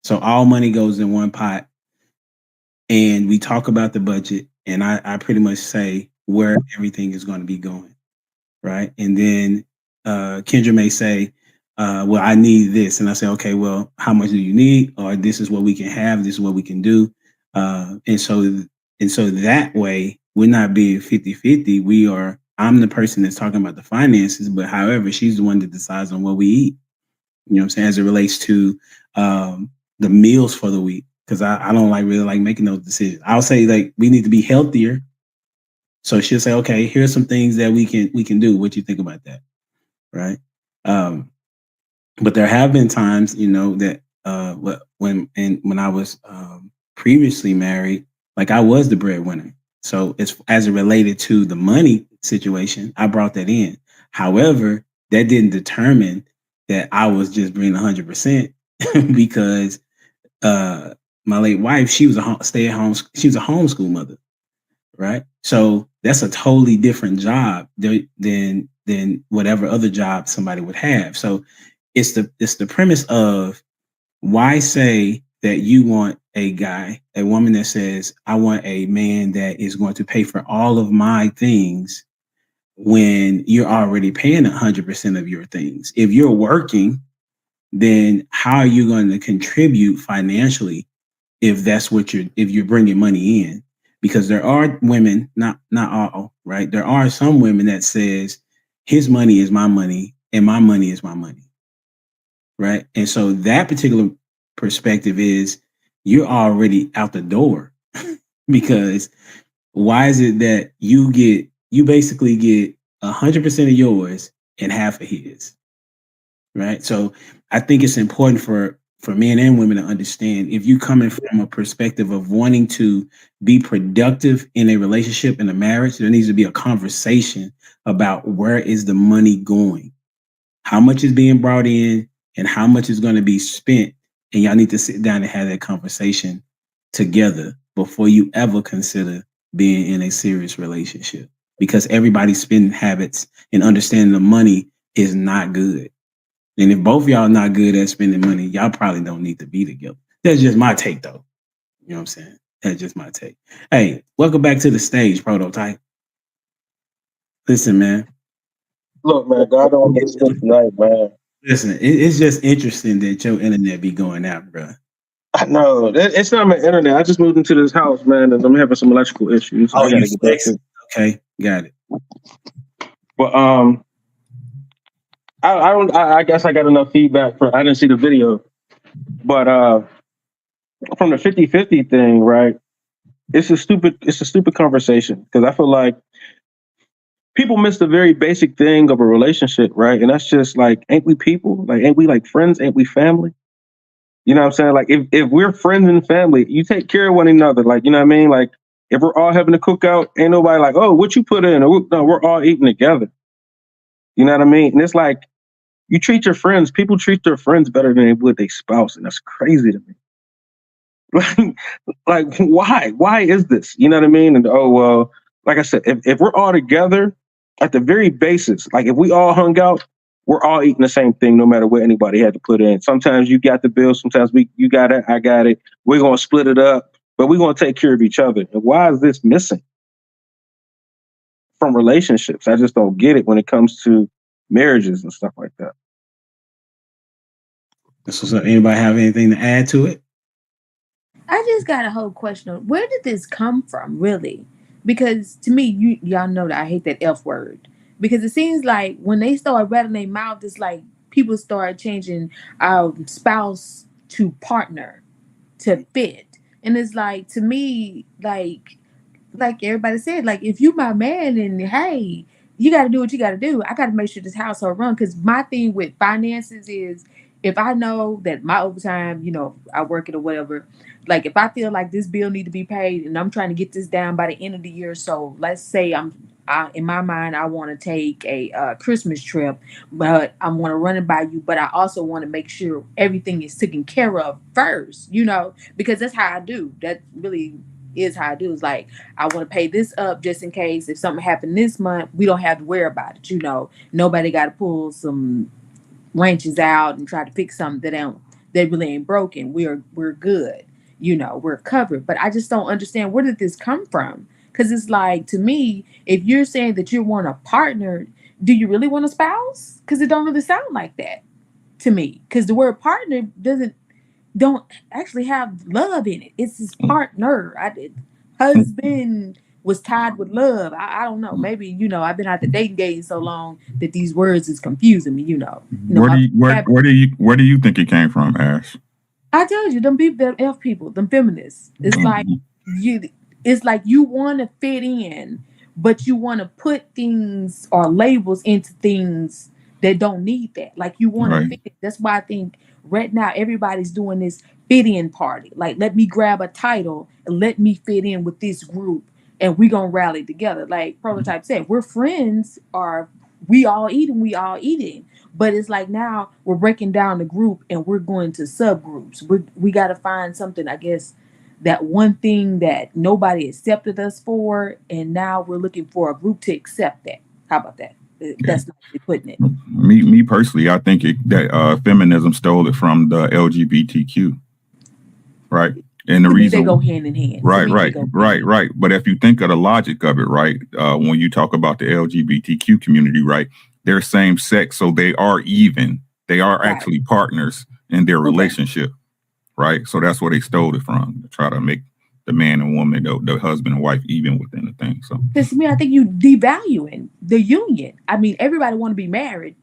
So all money goes in one pot, and we talk about the budget, and I pretty much say where everything is going to be going, right? And then Kendra may say, well, I need this. And I say, okay, well, how much do you need? Or this is what we can have. This is what we can do. And so And so that way we're not being 50-50. I'm the person that's talking about the finances, but however, she's the one that decides on what we eat. You know what I'm saying? As it relates to the meals for the week. Because I don't really like making those decisions. I'll say like we need to be healthier. So she'll say, okay, here's some things that we can do. What you think about that? Right. But there have been times, that when I was previously married, like I was the breadwinner. So as it related to the money situation, I brought that in. However, that didn't determine that I was just bringing 100% because my late wife, she was a stay-at-home, she was a homeschool mother, right? So that's a totally different job than whatever other job somebody would have. So it's the premise of why say that you want a woman that says, I want a man that is going to pay for all of my things when you're already paying 100% of your things. If you're working, then how are you going to contribute financially if that's if you're bringing money in? Because there are women, not all, right? There are some women that says his money is my money and my money is my money, right? And so that particular perspective is you're already out the door because why is it that you basically get 100% of yours and half of his, right? So I think it's important for men and women to understand if you coming from a perspective of wanting to be productive in a relationship, in a marriage, there needs to be a conversation about where is the money going, how much is being brought in, and how much is going to be spent. And y'all need to sit down and have that conversation together before you ever consider being in a serious relationship, because everybody's spending habits and understanding the money is not good. And if both of y'all not good at spending money, y'all probably don't need to be together. That's just my take, though. You know what I'm saying? That's just my take. Hey, welcome back to the stage, Prototype. Listen, man. Look, man, God don't get this tonight, man. Listen, it's just interesting that your internet be going out, bro. I know. It's not my internet. I just moved into this house, man, and I'm having some electrical issues. Oh, I gotta get back to. Okay, got it. But I guess I got enough feedback I didn't see the video. But from the 50-50 thing, right? It's a stupid conversation because I feel like people miss the very basic thing of a relationship, right? And that's just like, ain't we people? Like, ain't we like friends? Ain't we family? You know what I'm saying? Like, if we're friends and family, you take care of one another. Like, you know what I mean? Like, if we're all having a cookout, ain't nobody like, oh, what you put in? Or, no, we're all eating together. You know what I mean? And it's like, you treat your friends, people treat their friends better than they would their spouse. And that's crazy to me. Like, why? Why is this? You know what I mean? And oh, well, like I said, if we're all together at the very basis, like if we all hung out, we're all eating the same thing, no matter what anybody had to put in. Sometimes you got the bill, sometimes you got it, I got it. We're gonna split it up, but we're gonna take care of each other. And why is this missing from relationships? I just don't get it when it comes to marriages and stuff like that. So anybody have anything to add to it? I just got a whole question on where did this come from, really? Because to me, y'all know that I hate that F word. Because it seems like when they start rattling their mouth, it's like people start changing our spouse to partner to fit. And it's like, to me, like everybody said, like, if you my man and hey, you got to do what you got to do. I got to make sure this household run. Because my thing with finances is if I know that my overtime, I work it or whatever, like if I feel like this bill need to be paid and I'm trying to get this down by the end of the year. So let's say in my mind, I want to take a Christmas trip, but I want to run it by you. But I also want to make sure everything is taken care of first, because that's how I do. That really is how I do. It's like, I want to pay this up just in case if something happened this month, we don't have to worry about it. Nobody got to pull some wrenches out and try to fix something that really ain't broken. We're good. We're covered. But I just don't understand, where did this come from? Because it's like, to me, if you're saying that you want a partner, do you really want a spouse? Because it don't really sound like that to me. Because the word partner don't actually have love in it. It's his partner. Husband was tied with love. I don't know. Maybe, I've been out the dating game so long that these words is confusing me, Where do you think it came from, Ash? I told you, them F people, them feminists. It's like you want to fit in, but you want to put things or labels into things that don't need that. Like you want to Right. fit in. That's why I think right now everybody's doing this fit-in party. Like, let me grab a title and let me fit in with this group, and we gonna rally together. Like Prototype said, we're friends, or we all eating. But it's like now we're breaking down the group and we're going to subgroups. We got to find something, I guess, that one thing that nobody accepted us for, and now we're looking for a group to accept that. How about that? That's not putting it. Me personally, I think that feminism stole it from the LGBTQ, right? And the reason they go hand in hand. Right. But if you think of the logic of it, right, when you talk about the LGBTQ community, right, they're same sex, so they are even. They are actually partners in their relationship, right? So that's where they stole it from, to try to make the man and woman, the husband and wife, even within the thing. So, because to me, I think you devaluing the union. I mean, everybody want to be married,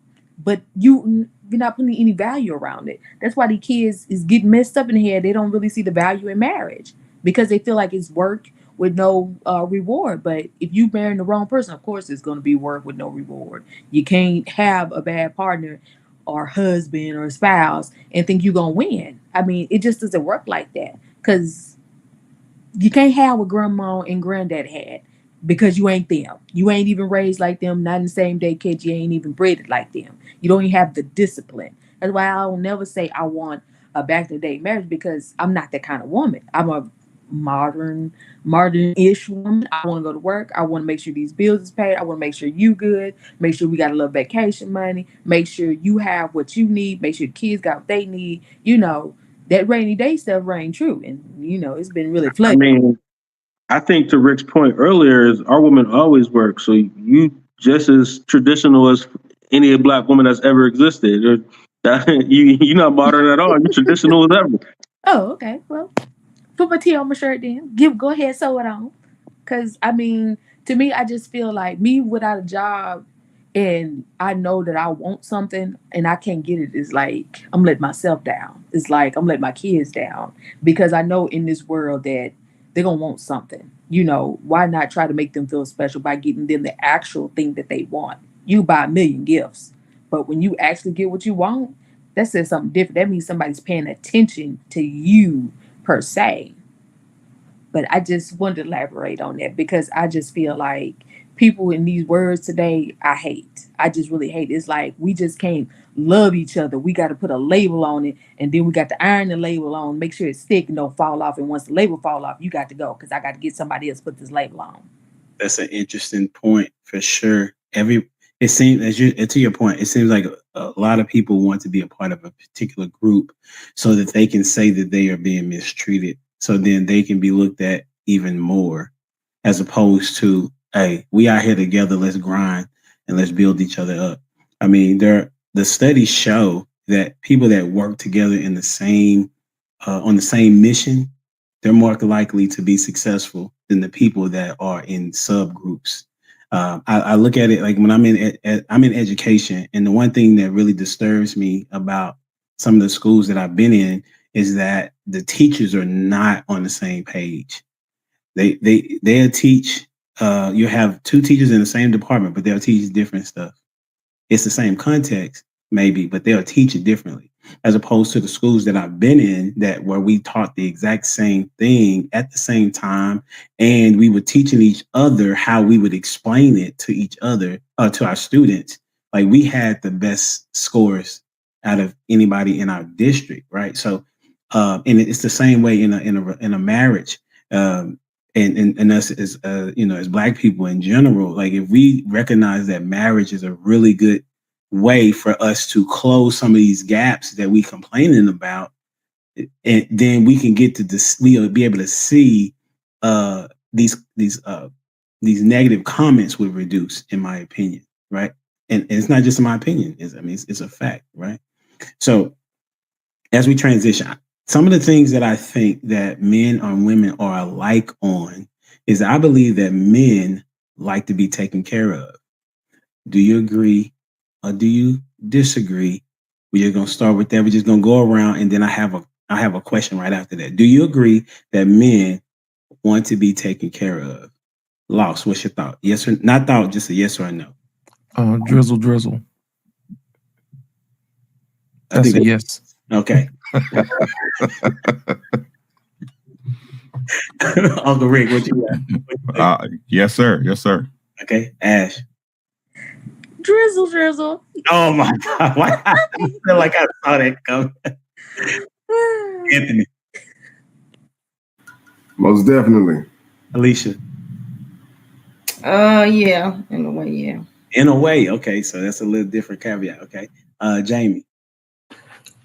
but you're not putting any value around it. That's why the kids is getting messed up in the head. They don't really see the value in marriage because they feel like it's work with no reward. But if you marry the wrong person, of course, it's going to be work with no reward. You can't have a bad partner or husband or spouse and think you're going to win. I mean, it just doesn't work like that, because you can't have what grandma and granddad had, because you ain't them. You ain't even raised like them, not in the same day, kids. You ain't even bred like them. You don't even have the discipline. That's why I will never say I want a back in the day marriage, because I'm not that kind of woman. I'm a modern-ish woman. I want to go to work. I want to make sure these bills is paid. I want to make sure you good. Make sure we got a little vacation money. Make sure you have what you need. Make sure the kids got what they need. That rainy day stuff rang true, and it's been really flooded. I mean, I think to Rick's point earlier is our women always work. So you just as traditional as any Black woman that's ever existed. You're not modern at all. You're traditional as ever. Oh, okay. Well, put my T on my shirt then. Go ahead, sew it on. Cause I mean, to me, I just feel like me without a job, and I know that I want something and I can't get it, is like I'm letting myself down. It's like I'm letting my kids down, because I know in this world that they're gonna want something. Why not try to make them feel special by getting them the actual thing that they want? You buy a million gifts, but when you actually get what you want, that says something different. That means somebody's paying attention to you per se. But I just wanted to elaborate on that, because I just feel like people in these words today, I hate. I just really hate. It's like we just can't love each other. We got to put a label on it, and then we got to iron the label on, make sure it's thick and don't fall off. And once the label fall off, you got to go, because I got to get somebody else to put this label on. That's an interesting point for sure. It seems, to your point, it seems like a lot of people want to be a part of a particular group so that they can say that they are being mistreated, so then they can be looked at even more, as opposed to, hey, we out here together, let's grind and let's build each other up. I mean, the studies show that people that work together in the same on the same mission, they're more likely to be successful than the people that are in subgroups. I look at it like when I'm in education, and the one thing that really disturbs me about some of the schools that I've been in is that the teachers are not on the same page. They'll teach. You have two teachers in the same department, but they'll teach different stuff. It's the same context, maybe, but they'll teach it differently, as opposed to the schools that I've been in where we taught the exact same thing at the same time, and we were teaching each other how we would explain it to each other, to our students. Like, we had the best scores out of anybody in our district, right? So, and it's the same way in a marriage. And us as as Black people in general, like, if we recognize that marriage is a really good way for us to close some of these gaps that we complaining about, and then we can get to this, we'll be able to see these negative comments will reduce, in my opinion, right? And it's not just in my opinion; it's a fact, right? So, as we transition, some of the things that I think that men and women are alike on is I believe that men like to be taken care of. Do you agree or do you disagree? We're just gonna start with that. We're just gonna go around, and then I have a question right after that. Do you agree that men want to be taken care of? Lost, what's your thought? Yes or not thought, just a yes or a no. Drizzle. That's a yes. Okay. Uncle Rick, what you got? Yes, sir. Yes, sir. Okay, Ash. Drizzle. Oh my God! Why? I feel like I saw that coming. Anthony. Most definitely. Alicia. Yeah, in a way, yeah. In a way, okay. So that's a little different caveat. Okay. Jamie.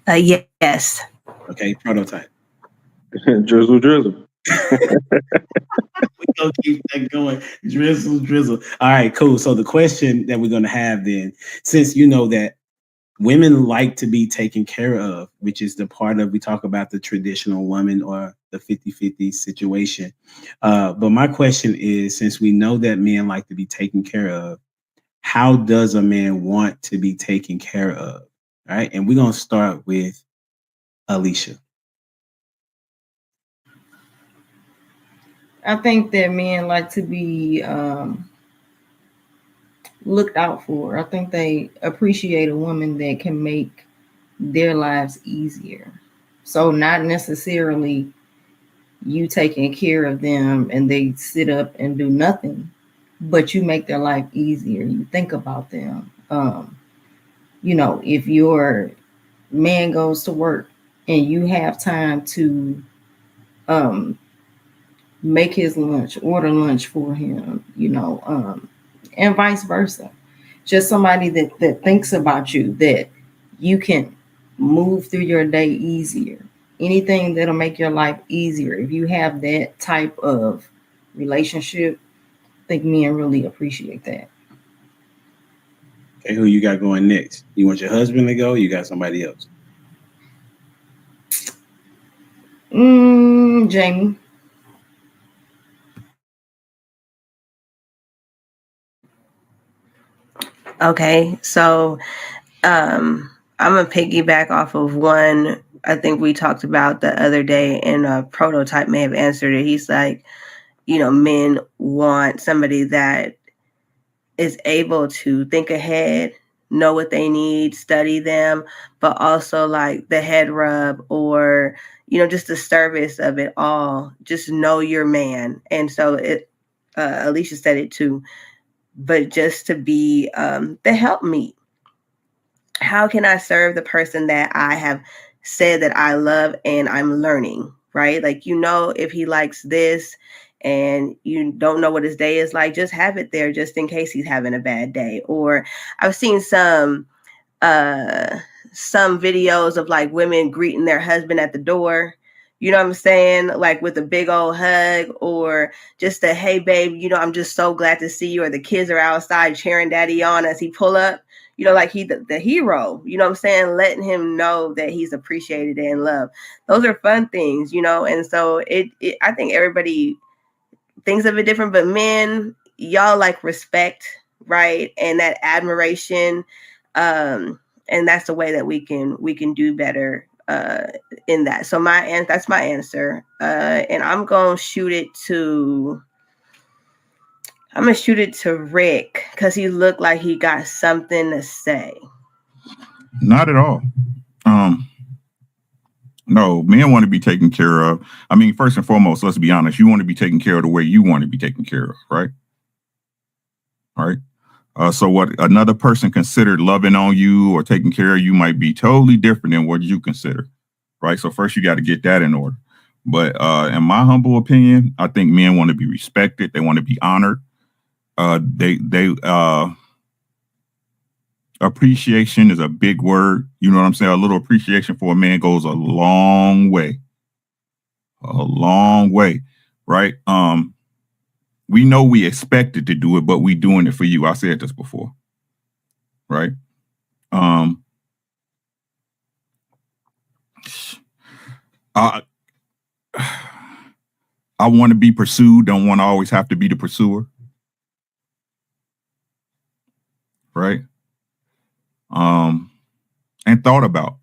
Yes. Okay. Prototype. Drizzle. We gonna keep that going. Drizzle. All right, cool. So the question that we're gonna have then, since you know that women like to be taken care of, which is the part of, we talk about the traditional woman or the 50-50 situation. But my question is, since we know that men like to be taken care of, how does a man want to be taken care of? All right. And we're going to start with Alicia. I think that men like to be looked out for. I think they appreciate a woman that can make their lives easier. So not necessarily you taking care of them and they sit up and do nothing, but you make their life easier. You think about them. If your man goes to work and you have time to make his lunch, order lunch for him, and vice versa. Just somebody that thinks about you, that you can move through your day easier. Anything that'll make your life easier. If you have that type of relationship, I think men really appreciate that. Okay, who you got going next? You want your husband to go, or you got somebody else? Jamie. Okay, so I'm gonna piggyback off of one I think we talked about the other day, and Prototype may have answered it. He's like, men want somebody that is able to think ahead, know what they need, study them, but also like the head rub or, just the service of it all. Just know your man. And so Alicia said it too, but just to be the helpmeet. How can I serve the person that I have said that I love and I'm learning, right? Like, if he likes this and you don't know what his day is like, just have it there just in case he's having a bad day. Or I've seen some videos of like women greeting their husband at the door. You know what I'm saying? Like with a big old hug, or just a, hey babe, I'm just so glad to see you. Or the kids are outside cheering daddy on as he pull up, like he the hero, you know what I'm saying? Letting him know that he's appreciated and loved. Those are fun things, and so I think everybody thinks of it different, but men, y'all like respect, right? And that admiration. And that's the way that we can do better in that. So that's my answer. And I'm gonna shoot it to Rick because he looked like he got something to say. Not at all. No, men want to be taken care of. I mean, first and foremost, let's be honest. You want to be taken care of the way you want to be taken care of, right? All right. So what another person considered loving on you or taking care of you might be totally different than what you consider, right? So first you got to get that in order. But in my humble opinion, I think men want to be respected. They want to be honored. Appreciation is a big word. You know what I'm saying? A little appreciation for a man goes a long way. A long way, right? We know we expected to do it, but we doing it for you. I said this before, right? I want to be pursued, don't want to always have to be the pursuer. Right? And thought about.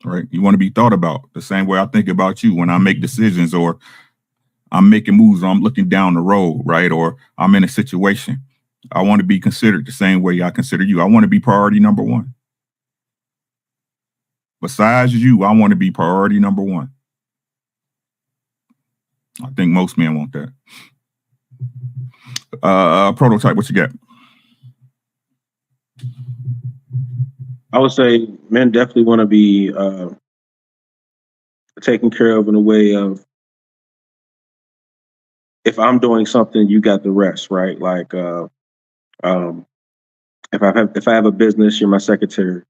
Right? You want to be thought about the same way I think about you when I make decisions or I'm making moves or I'm looking down the road, right? Or I'm in a situation. I want to be considered the same way I consider you. I want to be priority number one. Besides you, I want to be priority number one. I think most men want that. Prototype, what you got? I would say men definitely want to be taken care of in a way of, if I'm doing something, you got the rest, right? Like if I have a business, you're my secretary.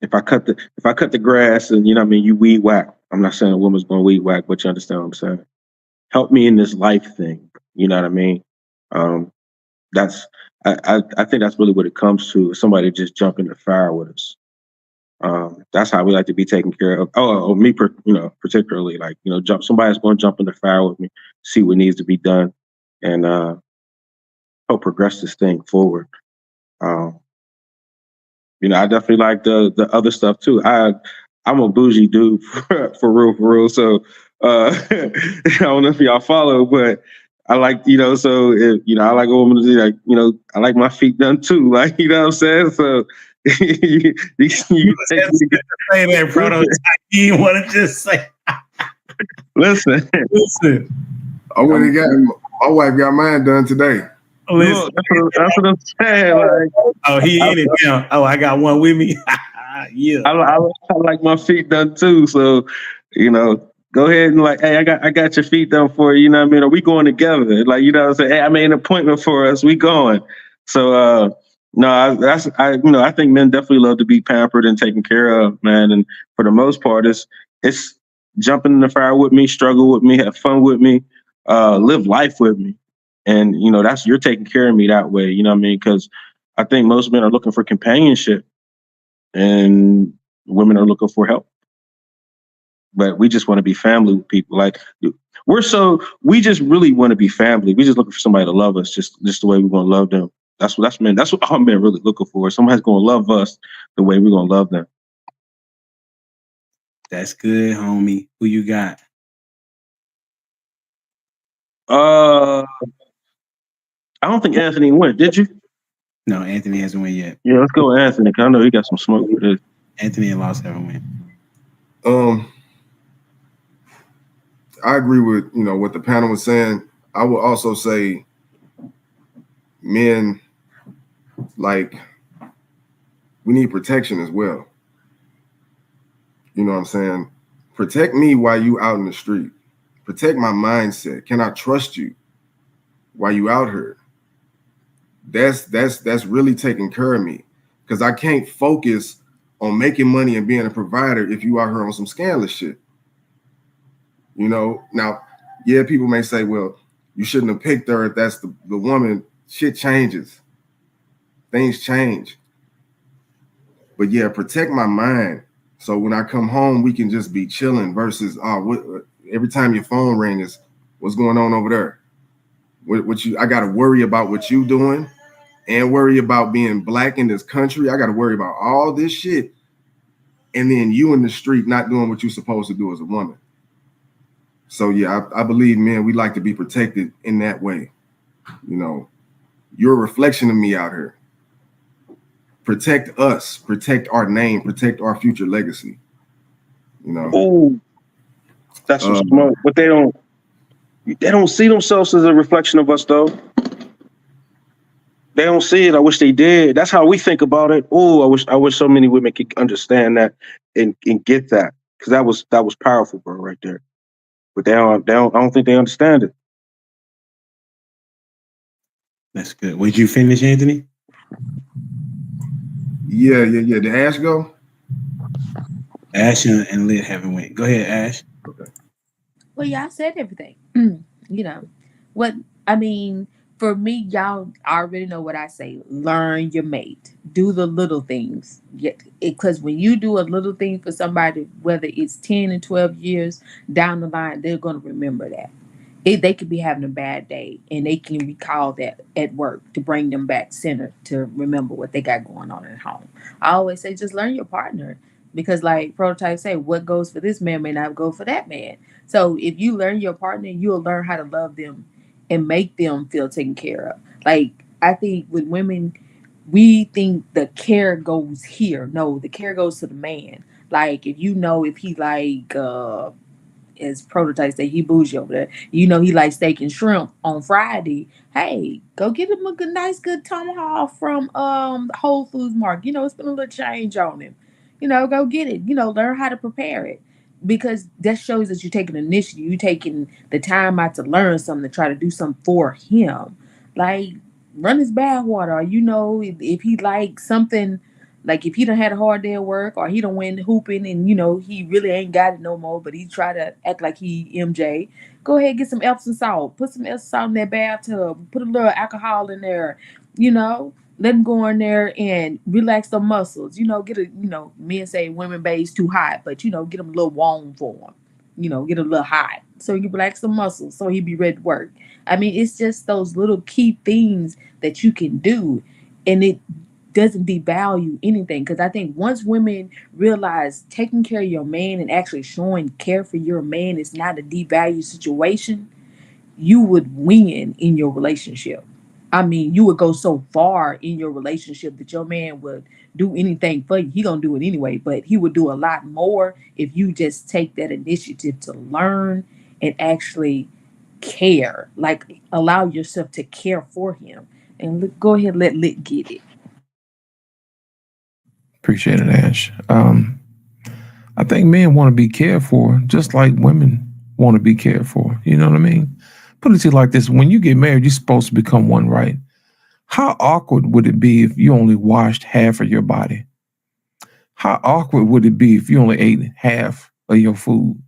If I cut the grass and you weed whack. I'm not saying a woman's going to weed whack, but you understand what I'm saying. Help me in this life thing. You know what I mean? That's I think that's really what it comes to. Somebody just jump in the fire with us. That's how we like to be taken care of. Me, particularly, like, somebody's going to jump in the fire with me, see what needs to be done, and help progress this thing forward. I definitely like the other stuff too. I'm a bougie dude for real. So I don't know if y'all follow, but I like, so if, I like a woman to do, like, I like my feet done too. Like, you know what I'm saying? So you say that, prototype. You want to just say, listen. I went and got my wife got mine done today. Look, that's what I'm saying. Like, he in it now. Oh, I got one with me. Yeah, I like my feet done too. So, go ahead and like, hey, I got your feet done for you. You know what I mean? Are we going together? Like, what I'm saying? Hey, I made an appointment for us. We going. So, no, I think men definitely love to be pampered and taken care of, man. And for the most part, it's jumping in the fire with me, struggle with me, have fun with me, live life with me. And, you're taking care of me that way. You know what I mean? Because I think most men are looking for companionship and women are looking for help. But we just want to be family with people. Like, we just really want to be family. We just looking for somebody to love us just the way we want to love them. That's what all men really looking for. Somebody's going to love us the way we're going to love them. That's good, homie. Who you got? I don't think Anthony went. Did you? No, Anthony hasn't went yet. Yeah, let's go with Anthony, because I know he got some smoke for this. Anthony and Lost haven't went. I agree with what the panel was saying. I would also say men, like, we need protection as well. You know what I'm saying? Protect me while you out in the street. Protect my mindset. Can I trust you while you out here? That's really taking care of me, because I can't focus on making money and being a provider if you out here on some scandalous shit. Now, yeah, people may say, well, you shouldn't have picked her if that's the woman. Shit changes. Things change. But yeah, protect my mind. So when I come home, we can just be chilling versus, every time your phone rings, what's going on over there? I got to worry about what you doing and worry about being black in this country. I got to worry about all this shit. And then you in the street not doing what you're supposed to do as a woman. So yeah, I believe, man, we like to be protected in that way. You're a reflection of me out here. Protect us, protect our name, protect our future legacy. Oh, that's some smoke. But they don't see themselves as a reflection of us, though. They don't see it. I wish they did. That's how we think about it. Oh, I wish so many women could understand that and get that, because that was powerful, bro, right there. But I don't think they understand it. That's good. Would you finish, Anthony? Yeah. Did Ash go? Ash and Lit haven't went. Go ahead, Ash. Okay. Well, y'all said everything. What I mean, For me, y'all already know what I say. Learn your mate. Do the little things. Because when you do a little thing for somebody, whether it's 10 and 12 years down the line, they're going to remember that. They could be having a bad day and they can recall that at work to bring them back centered to remember what they got going on at home. I always say just learn your partner because like prototypes say, what goes for this man may not go for that man. So if you learn your partner, you'll learn how to love them and make them feel taken care of. Like I think with women, we think the care goes here. No, the care goes to the man. Like if you know if he like as prototypes say he bougie over there. You know he likes steak and shrimp on Friday. Hey, go get him a nice good tomahawk from Whole Foods Market. You know, it's been a little change on him. You know, go get it. You know, learn how to prepare it. Because that shows that you're taking initiative. You're taking the time out to learn something, to try to do something for him. Like run his bath water, or you know, if he likes something like if he done had a hard day at work or he done went hooping and you know he really ain't got it no more, but he try to act like he MJ, go ahead get some Epsom salt. Put some Epsom salt in that bathtub. Put a little alcohol in there. You know, let him go in there and relax the muscles. You know, get a men say women bathe too hot, but you know get him a little warm for him. You know, get a little hot so he can relax the muscles so he be ready to work. I mean, it's just those little key things that you can do, and it doesn't devalue anything because I think once women realize taking care of your man and actually showing care for your man is not a devalued situation, you would win in your relationship. I mean, you would go so far in your relationship that your man would do anything for you. He gonna do it anyway, but he would do a lot more if you just take that initiative to learn and actually care, like allow yourself to care for him. And go ahead, let Lit get it. Appreciate it, Ash. I think men want to be cared for just like women want to be cared for. You know what I mean? Put it to you like this. When you get married, you're supposed to become one, right? How awkward would it be if you only washed half of your body? How awkward would it be if you only ate half of your food?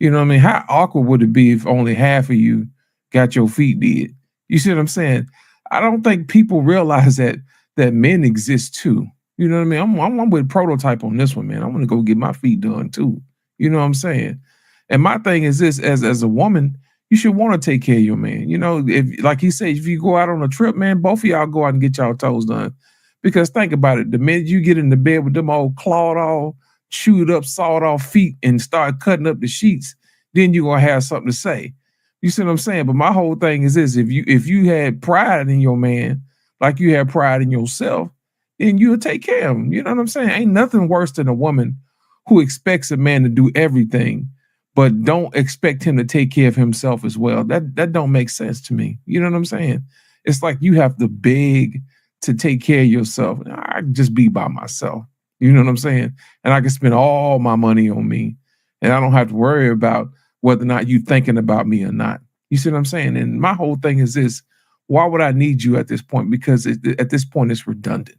You know what I mean? How awkward would it be if only half of you got your feet did? You see what I'm saying? I don't think people realize that men exist too. You know what I mean? I'm with Prototype on this one, man. I'm gonna go get my feet done too. You know what I'm saying? And my thing is this: as a woman, you should want to take care of your man. You know, if like he said, if you go out on a trip, man, both of y'all go out and get y'all toes done. Because think about it: the minute you get in the bed with them old clawed off, chewed up, sawed off feet and start cutting up the sheets, then you're gonna have something to say. You see what I'm saying? But my whole thing is this: if you had pride in your man, like you have pride in yourself, then you'll take care of him. You know what I'm saying? Ain't nothing worse than a woman who expects a man to do everything, but don't expect him to take care of himself as well. That don't make sense to me. You know what I'm saying? It's like you have to beg to take care of yourself. I can just be by myself. You know what I'm saying? And I can spend all my money on me, and I don't have to worry about whether or not you thinking about me or not. You see what I'm saying? And my whole thing is this: why would I need you at this point? Because at this point it's redundant.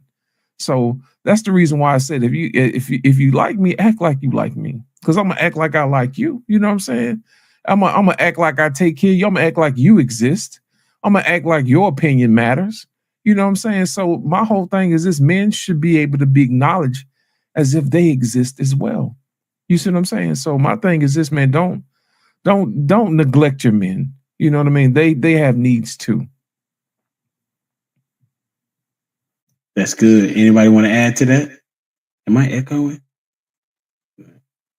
So that's the reason why I said if you like me, act like you like me. Because I'm gonna act like I like you. You know what I'm saying? I'm gonna act like I take care of you. I'm gonna act like you exist. I'm gonna act like your opinion matters. You know what I'm saying? So my whole thing is this: men should be able to be acknowledged as if they exist as well. You see what I'm saying? So my thing is this, man, don't neglect your men. You know what I mean? They have needs too. That's good. Anybody want to add to that? Am I echoing?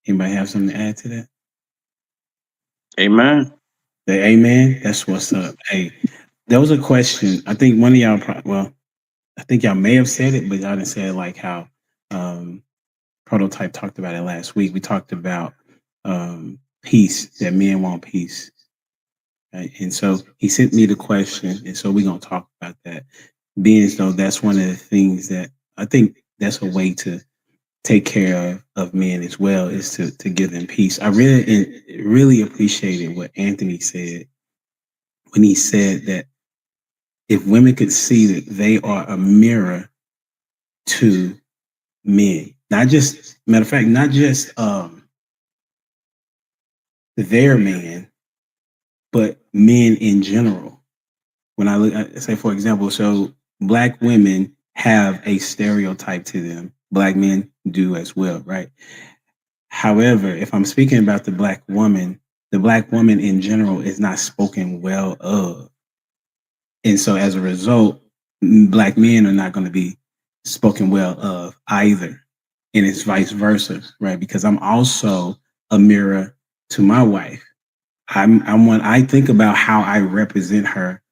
Anybody have something to add to that? Amen. The amen. That's what's up. Hey, there was a question. I think one of y'all, I think y'all may have said it, but y'all didn't say it like how Prototype talked about it last week. We talked about peace, that men want peace. Right? And so he sent me the question, and so we're going to talk about that. Being as though that's one of the things that I think that's a way to take care of men as well, is to give them peace. I really appreciated what Anthony said when he said that if women could see that they are a mirror to men, not just, matter of fact, not just their man, but men in general. when I look at, say, for example, so Black women have a stereotype to them. Black men do as well, right? However, if I'm speaking about the Black woman in general is not spoken well of. And so as a result, Black men are not going to be spoken well of either. And it's vice versa, right? Because I'm also a mirror to my wife. I'm when I think about how I represent her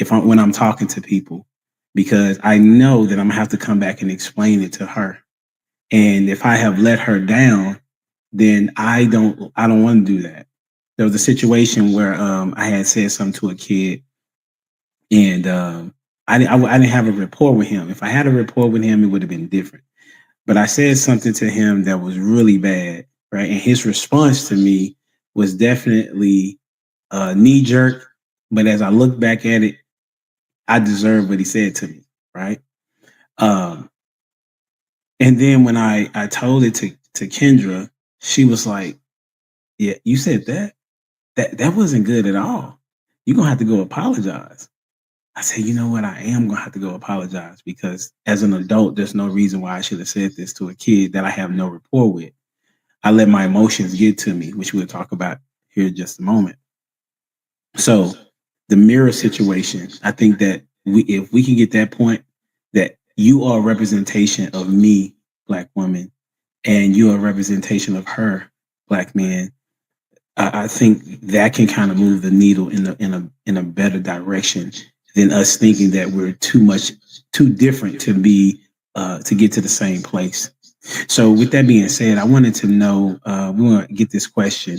when I'm talking to people, because I know that I'm gonna have to come back and explain it to her. And if I have let her down, then I don't want to do that. There was a situation where I had said something to a kid, and I didn't have a rapport with him. If I had a rapport with him, it would have been different. But I said something to him that was really bad, right? And his response to me was definitely knee jerk. But as I look back at it, I deserve what he said to me, right? And then when I told it to Kendra, she was like, "Yeah, you said that. That wasn't good at all. You're gonna have to go apologize." I said, "You know what? I am gonna have to go apologize, because as an adult, there's no reason why I should have said this to a kid that I have no rapport with. I let my emotions get to me, which we'll talk about here in just a moment." So the mirror situation, I think that if we can get that point, that you are a representation of me, Black woman, and you are a representation of her, Black man, I think that can kind of move the needle in a better direction than us thinking that we're too different to be to get to the same place. So with that being said, I wanted to know, we want to get this question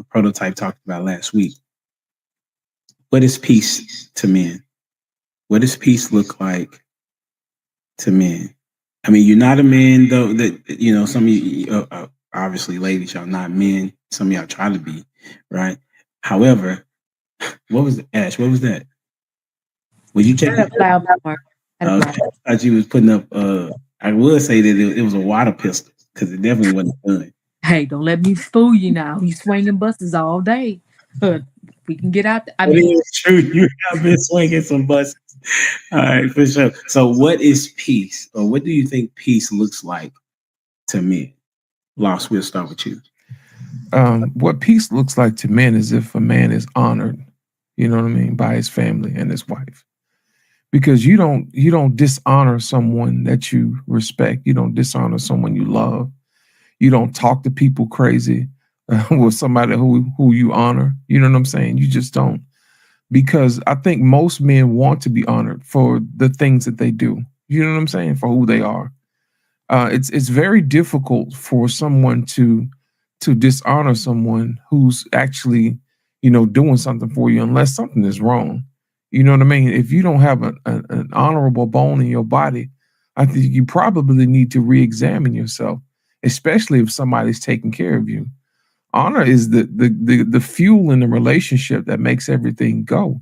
Prototype talked about last week. What is peace to men? What does peace look like to men? I mean, you're not a man, though. That some of you, obviously, ladies, y'all not men. Some of y'all try to be, right? However, what was Ash? What was that? Were you checking? I thought you was putting up. I would say that it was a water pistol, because it definitely wasn't a gun. Hey, don't let me fool you now. You swinging busters all day. We can get out. It is true. You have been swinging some buses. All right, for sure. So, what is peace, or what do you think peace looks like to men? Lost, we'll start with you. What peace looks like to men is if a man is honored, you know what I mean, by his family and his wife. Because you don't dishonor someone that you respect. You don't dishonor someone you love. You don't talk to people crazy with somebody who you honor. You know what I'm saying? You just don't. Because I think most men want to be honored for the things that they do. You know what I'm saying? For who they are. It's very difficult for someone to dishonor someone who's actually, doing something for you, unless something is wrong. You know what I mean? If you don't have an honorable bone in your body, I think you probably need to re-examine yourself, especially if somebody's taking care of you. Honor is the fuel in the relationship that makes everything go.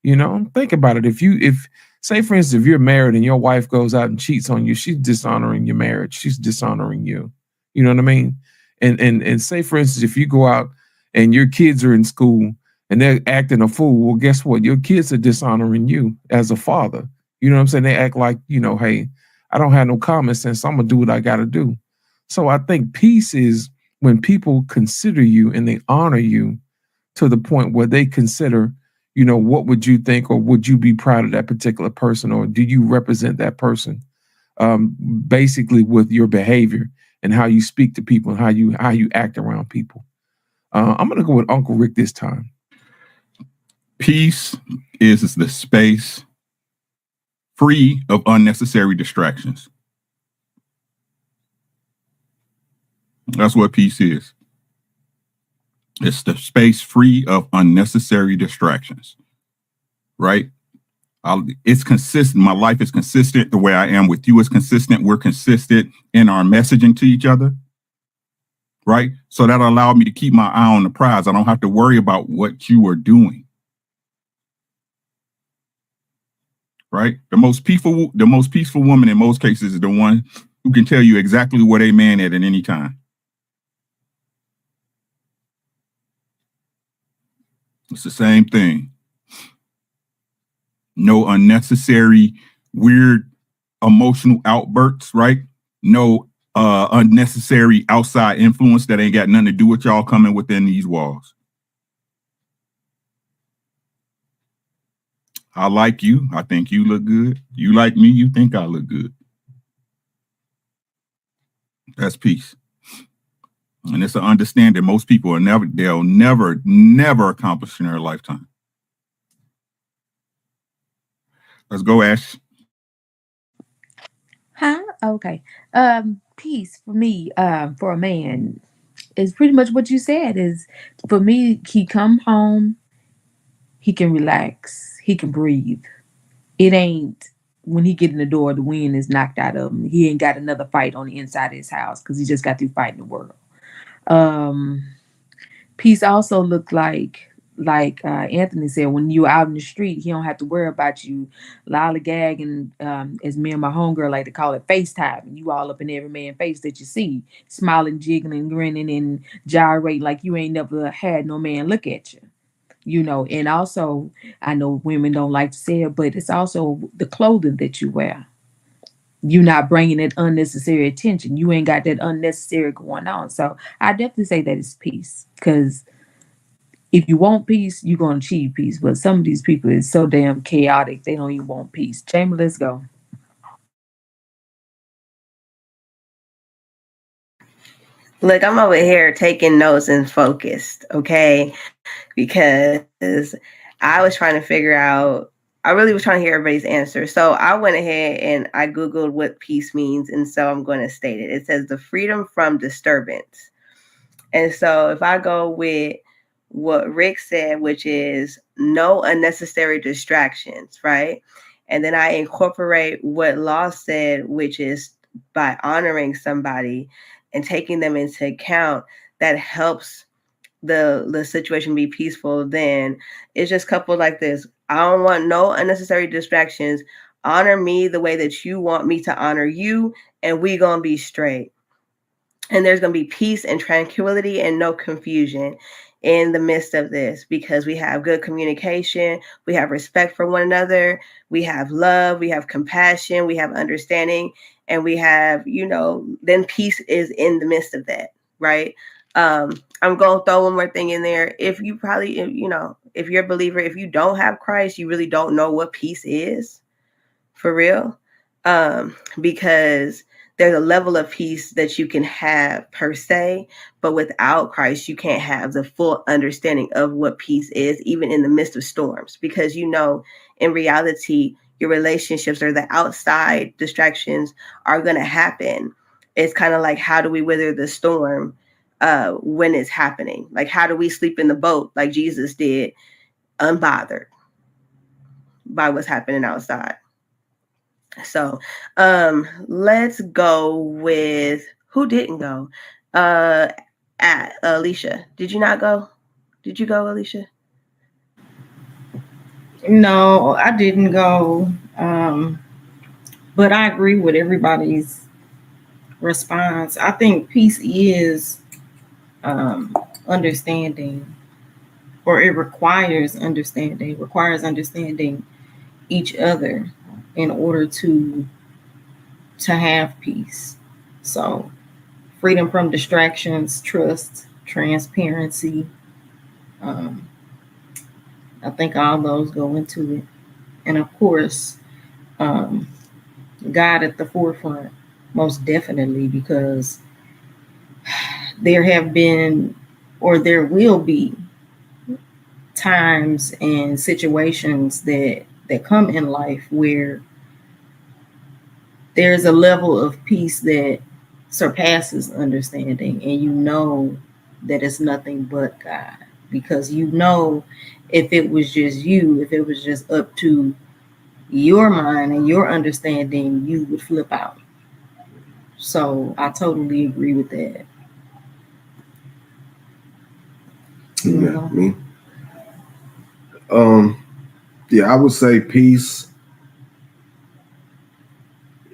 Think about it. If say for instance, if you're married and your wife goes out and cheats on you, she's dishonoring your marriage. She's dishonoring you. You know what I mean? And say for instance, if you go out and your kids are in school and they're acting a fool, well, guess what? Your kids are dishonoring you as a father. You know what I'm saying? They act like, hey, I don't have no common sense. I'm gonna do what I gotta do. So I think peace is when people consider you and they honor you to the point where they consider, what would you think, or would you be proud of that particular person, or do you represent that person? Basically with your behavior and how you speak to people and how you act around people. I'm gonna go with Uncle Rick this time. Peace is the space free of unnecessary distractions. That's what peace is. It's the space free of unnecessary distractions, right? It's consistent. My life is consistent. The way I am with you is consistent. We're consistent in our messaging to each other, right? So that allowed me to keep my eye on the prize. I don't have to worry about what you are doing, right? The most peaceful woman in most cases is the one who can tell you exactly where they man at any time. It's the same thing. No unnecessary weird emotional outbursts, right? No unnecessary outside influence that ain't got nothing to do with y'all coming within these walls. I like you. I think you look good. You like me. You think I look good. That's peace. And it's an understanding most people they'll never accomplish in their lifetime. Let's go, Ash. Huh? Okay. Peace for me, for a man is pretty much what you said. Is for me, he come home, he can relax, he can breathe. It ain't when he get in the door, the wind is knocked out of him. He ain't got another fight on the inside of his house because he just got through fighting the world. Peace also looked like Anthony said, when you out in the street, he don't have to worry about you lollygagging, as me and my homegirl like to call it, FaceTime. And you all up in every man's face that you see, smiling, jiggling, grinning, and gyrating like you ain't never had no man look at you. You know, and also, I know women don't like to say it, but it's also the clothing that you wear. You not bringing that unnecessary attention. You ain't got that unnecessary going on. So I definitely say that it's peace, because if you want peace, you're going to achieve peace. But some of these people is so damn chaotic, they don't even want peace. Jamie, let's go. Look, I'm over here taking notes and focused, okay? Because I was trying to figure out, I really was trying to hear everybody's answer. So I went ahead and I Googled what peace means. And so I'm going to state it. It says the freedom from disturbance. And so if I go with what Rick said, which is no unnecessary distractions, right? And then I incorporate what Law said, which is by honoring somebody and taking them into account, that helps the situation be peaceful. Then it's just coupled like this. I don't want no unnecessary distractions. Honor me the way that you want me to honor you, and we gonna be straight. And there's going to be peace and tranquility and no confusion in the midst of this, because we have good communication, we have respect for one another, we have love, we have compassion, we have understanding, and we have, then peace is in the midst of that, right? I'm going to throw one more thing in there. If you probably, if you're a believer, if you don't have Christ, you really don't know what peace is, for real. Because there's a level of peace that you can have per se, but without Christ, you can't have the full understanding of what peace is, even in the midst of storms, because in reality, your relationships or the outside distractions are going to happen. It's kind of like, how do we weather the storm when it's happening? Like, how do we sleep in the boat like Jesus did, unbothered by what's happening outside? So let's go with who didn't go. Alicia, did you not go? Did you go, Alicia? No, I didn't go. But I agree with everybody's response. I think peace is understanding, or it requires understanding each other in order to have peace. So freedom from distractions, trust, transparency. I think all those go into it. And of course, God at the forefront, most definitely, because there have been, or there will be, times and situations that come in life where there's a level of peace that surpasses understanding, and that it's nothing but God, because if it was just you, if it was just up to your mind and your understanding, you would flip out. So I totally agree with that. Yeah, me. I would say peace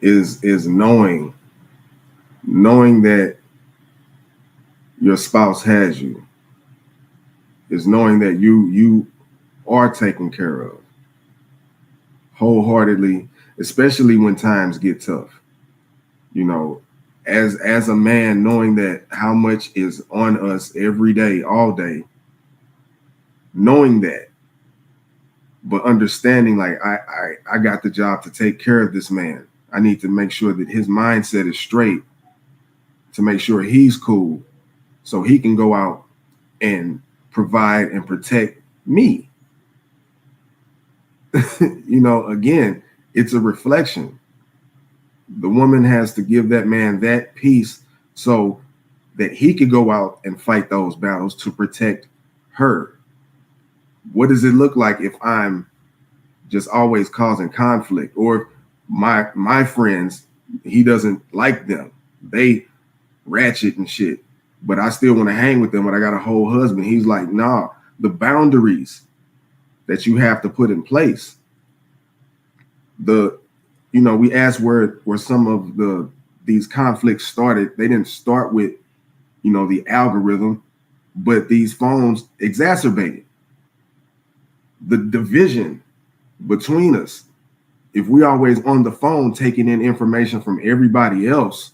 is knowing that your spouse has you, is knowing that you are taken care of, wholeheartedly, especially when times get tough. You know, as a man, knowing that how much is on us every day, all day, knowing that, but understanding like I got the job to take care of this man. I need to make sure that his mindset is straight, to make sure he's cool, so he can go out and provide and protect me. You know, again, it's a reflection. The woman has to give that man that peace so that he could go out and fight those battles to protect her. What does it look like if I'm just always causing conflict, or my friends, he doesn't like them, they ratchet and shit, but I still want to hang with them, but I got a whole husband? He's like, nah, the boundaries that you have to put in place. We asked where some of these conflicts started. They didn't start with, the algorithm, but these phones exacerbated the division between us. If we always on the phone taking in information from everybody else,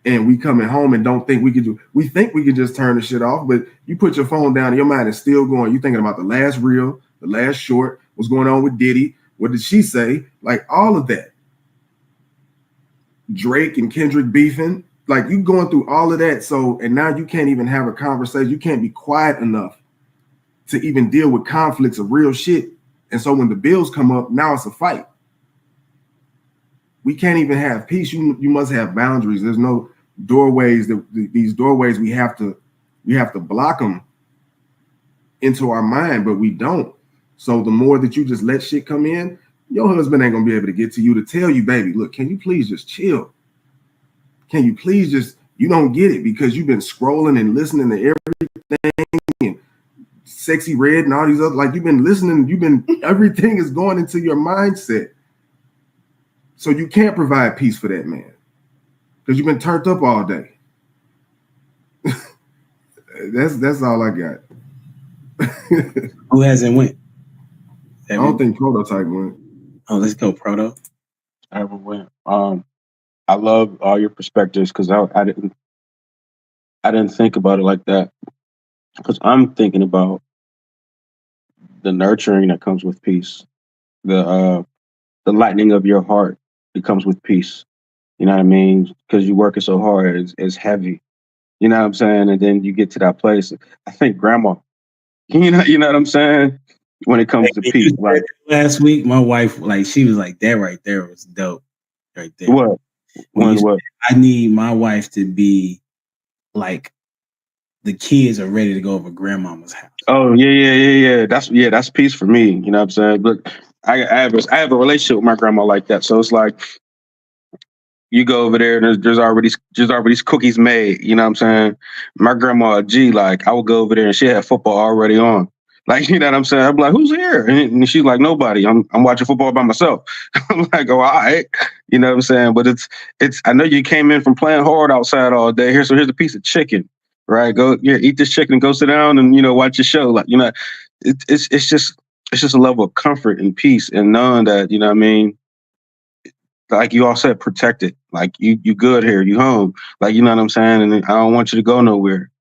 and we coming home and don't think we think we can just turn the shit off, but you put your phone down and your mind is still going. You're thinking about the last reel, the last short, what's going on with Diddy, what did she say? Like all of that. Drake and Kendrick beefing, like you going through all of that. So, and now you can't even have a conversation. You can't be quiet enough to even deal with conflicts of real shit. And so when the bills come up, now it's a fight. We can't even have peace. You must have boundaries. There's no doorways. These doorways, we have to block them into our mind, but we don't. So the more that you just let shit come in, your husband ain't gonna be able to get to you to tell you, baby, look, can you please just chill? Can you please just, you don't get it because you've been scrolling and listening to everything and Sexy Red and all these other, like you've been listening, everything is going into your mindset. So you can't provide peace for that man because you've been turned up all day. That's all I got. Who hasn't went? I don't think Prototype went. Oh, let's go, Proto. I ever went. I love all your perspectives because I didn't think about it like that, because I'm thinking about the nurturing that comes with peace, the lightening of your heart that comes with peace. You know what I mean? Because you're working so hard, it's heavy. You know what I'm saying? And then you get to that place. I think grandma. You know what I'm saying? When it comes to peace, like last week, my wife, like she was like, "That right there was dope, right there." What? What? I need my wife to be like, the kids are ready to go over grandmama's house. Oh yeah. That's peace for me. You know what I'm saying? But I have a relationship with my grandma like that. So it's like you go over there and there's already cookies made. You know what I'm saying? My grandma, like I would go over there and she had football already on. Like, you know what I'm saying? I'm like, who's here? And she's like, nobody. I'm watching football by myself. I'm like, oh, all right. You know what I'm saying? But it's I know you came in from playing hard outside all day. Here's a piece of chicken. Right? Go eat this chicken and go sit down and watch your show. Like, it's just a level of comfort and peace and knowing that, you know what I mean? Like you all said, protected. Like you good here, you home. Like, you know what I'm saying? And I don't want you to go nowhere.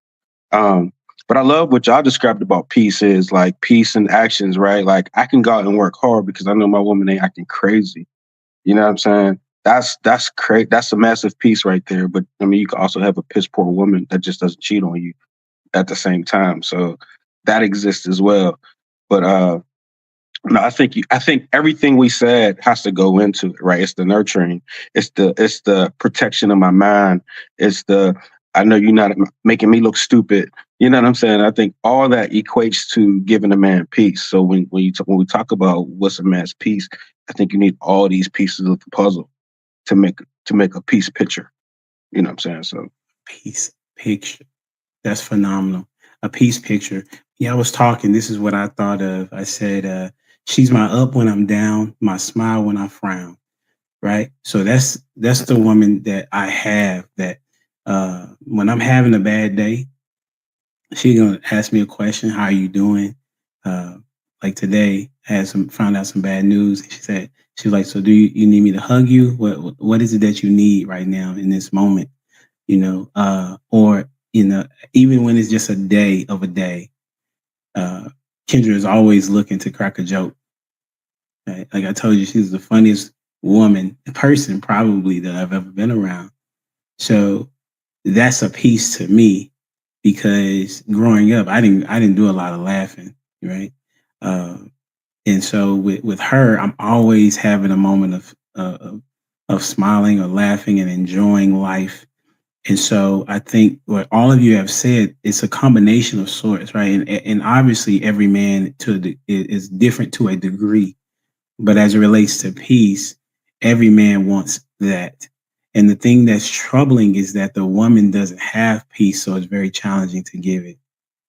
But I love what y'all described about peace is like peace and actions, right? Like I can go out and work hard because I know my woman ain't acting crazy. You know what I'm saying? That's great. That's a massive piece right there. But I mean, you can also have a piss poor woman that just doesn't cheat on you at the same time. So that exists as well. But no, I think everything we said has to go into it, right? It's the nurturing, it's the protection of my mind, I know you're not making me look stupid. You know what I'm saying? I think all that equates to giving a man peace. So when we talk about what's a man's peace, I think you need all these pieces of the puzzle to make a peace picture. You know what I'm saying? So peace picture. That's phenomenal. A peace picture. Yeah, I was talking. This is what I thought of. I said, she's my up when I'm down, my smile when I frown. Right. So that's the woman that I have that when I'm having a bad day, she's gonna ask me a question, how are you doing? like today, found out some bad news. And she was like, so do you need me to hug you? What is it that you need right now in this moment? Or even when it's just a day, Kendra is always looking to crack a joke. Right? Like I told you, she's the funniest person probably that I've ever been around. So that's a piece to me, because growing up, I didn't do a lot of laughing, right? And so with her, I'm always having a moment of smiling or laughing and enjoying life. And so I think what all of you have said, it's a combination of sorts, right? And obviously every man is different to a degree, but as it relates to peace, every man wants that. And the thing that's troubling is that the woman doesn't have peace, so it's very challenging to give it,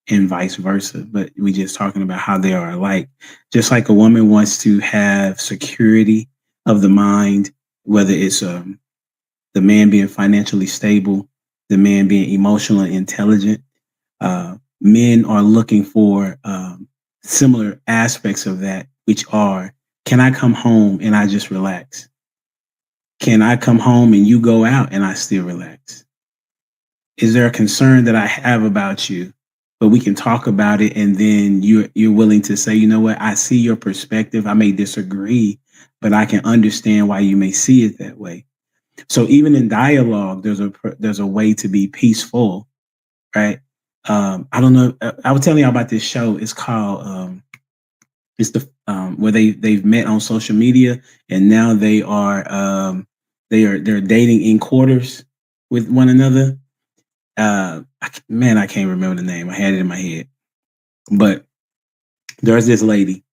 and vice versa. But we just talking about how they are alike. Just like a woman wants to have security of the mind, whether it's the man being financially stable, the man being emotionally intelligent. Men are looking for similar aspects of that, which are, can I come home and I just relax? Can I come home and you go out and I still relax? Is there a concern that I have about you, but we can talk about it, and then you're willing to say, you know what, I see your perspective. I may disagree, but I can understand why you may see it that way. So even in dialogue, there's a way to be peaceful, right? I don't know. I was telling y'all about this show. It's called it's the where they've met on social media, and now they're dating in quarters with one another. I can't remember the name. I had it in my head, but there's this lady,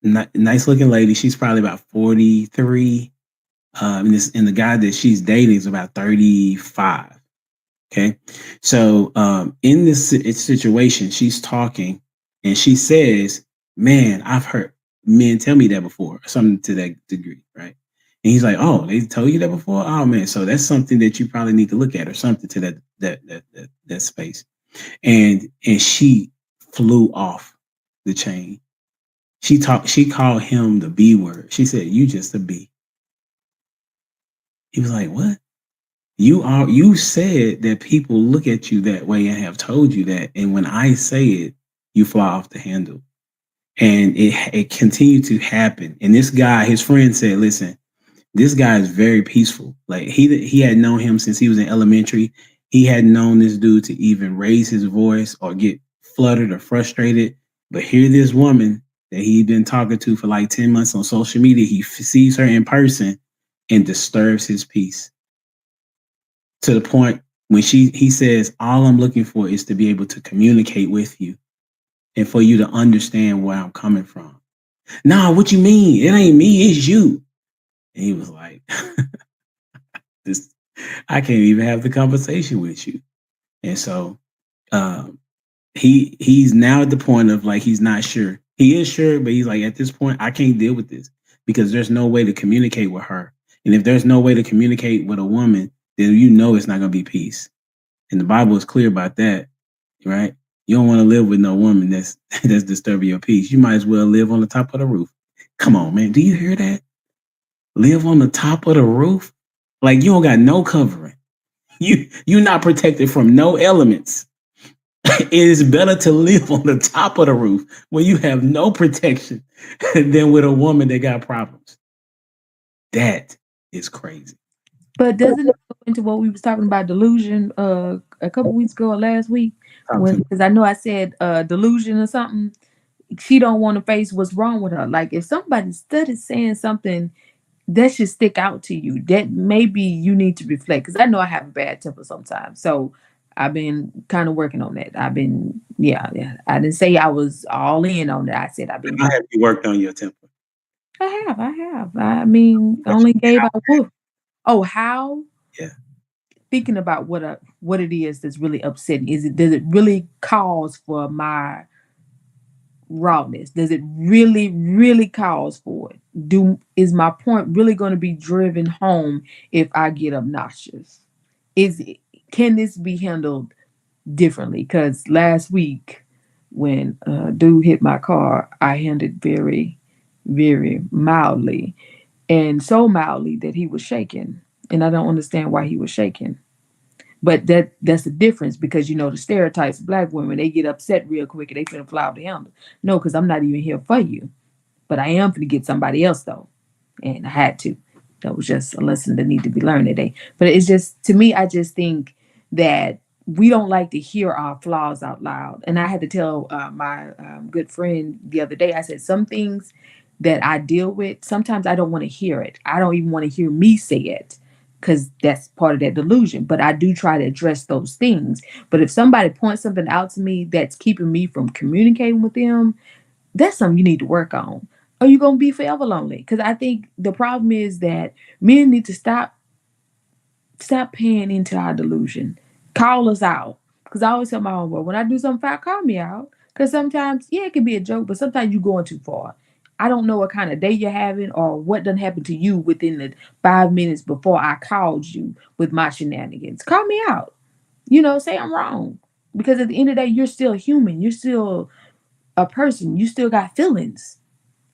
nice looking lady. She's probably about 43. And the guy that she's dating is about 35. Okay. So in this situation, she's talking and she says, man, I've heard men tell me that before, or something to that degree, right? And he's like, oh, they told you that before? Oh man, so that's something that you probably need to look at, or something to that space. And she flew off the chain. She called him the B word. She said, you just a B. He was like, what? You said that people look at you that way and have told you that. And when I say it, you fly off the handle. And it continued to happen. And this guy, his friend said, listen, this guy is very peaceful. Like he had known him since he was in elementary. He hadn't known this dude to even raise his voice or get fluttered or frustrated. But here this woman that he'd been talking to for like 10 months on social media, he sees her in person and disturbs his peace. To the point when he says, all I'm looking for is to be able to communicate with you and for you to understand where I'm coming from. Nah, what you mean? It ain't me, it's you. And he was like, I can't even have the conversation with you. And so he's now at the point of like, he's not sure. He is sure, but he's like, at this point, I can't deal with this because there's no way to communicate with her. And if there's no way to communicate with a woman, then you know it's not going to be peace. And the Bible is clear about that, right? You don't want to live with no woman that's disturbing your peace. You might as well live on the top of the roof. Come on, man. Do you hear that? Live on the top of the roof? Like you don't got no covering. You're not protected from no elements. It is better to live on the top of the roof where you have no protection than with a woman that got problems. That is crazy. But doesn't it go into what we was talking about delusion a couple weeks ago or last week? Because I know I said delusion or something. She don't want to face what's wrong with her. Like if somebody started saying something that should stick out to you, that maybe you need to reflect. Because I know I have a bad temper sometimes. So I've been kind of working on that. I've been, yeah. I didn't say I was all in on that. I said I've been. How have you worked on your temper? I have. I mean, only gave out woof. Oh, how? Yeah. Thinking about what it is that's really upsetting. Does it really cause for my rawness? Does it really cause for it? Is my point really going to be driven home if I get obnoxious? Can this be handled differently? Because last week when a dude hit my car, I handled very, very mildly, and so mildly that he was shaking. And I don't understand why he was shaking. But that's the difference, because the stereotypes of black women, they get upset real quick and they finna fly off the handle. No, because I'm not even here for you. But I am finna get somebody else though. And I had to. That was just a lesson that needed to be learned today. But it's just, to me, I just think that we don't like to hear our flaws out loud. And I had to tell my good friend the other day, I said, some things that I deal with, sometimes I don't want to hear it. I don't even want to hear me say it, because that's part of that delusion. But I do try to address those things. But if somebody points something out to me that's keeping me from communicating with them, that's something you need to work on. Or you're going to be forever lonely. Because I think the problem is that men need to stop paying into our delusion. Call us out. Because I always tell my homeboy, when I do something foul, call me out. Because sometimes, yeah, it can be a joke, but sometimes you're going too far. I don't know what kind of day you're having or what done happened to you within the 5 minutes before I called you with my shenanigans. Call me out. Say I'm wrong. Because at the end of the day, you're still human. You're still a person. You still got feelings.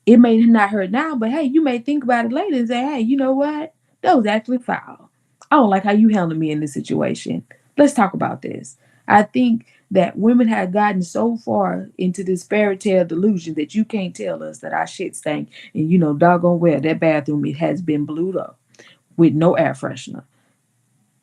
It may not hurt now, but hey, you may think about it later and say, hey, you know what? That was actually foul. I don't like how you handled me in this situation. Let's talk about this. I think that women have gotten so far into this fairy tale delusion that you can't tell us that our shit stank. And doggone well, that bathroom, it has been blued up with no air freshener.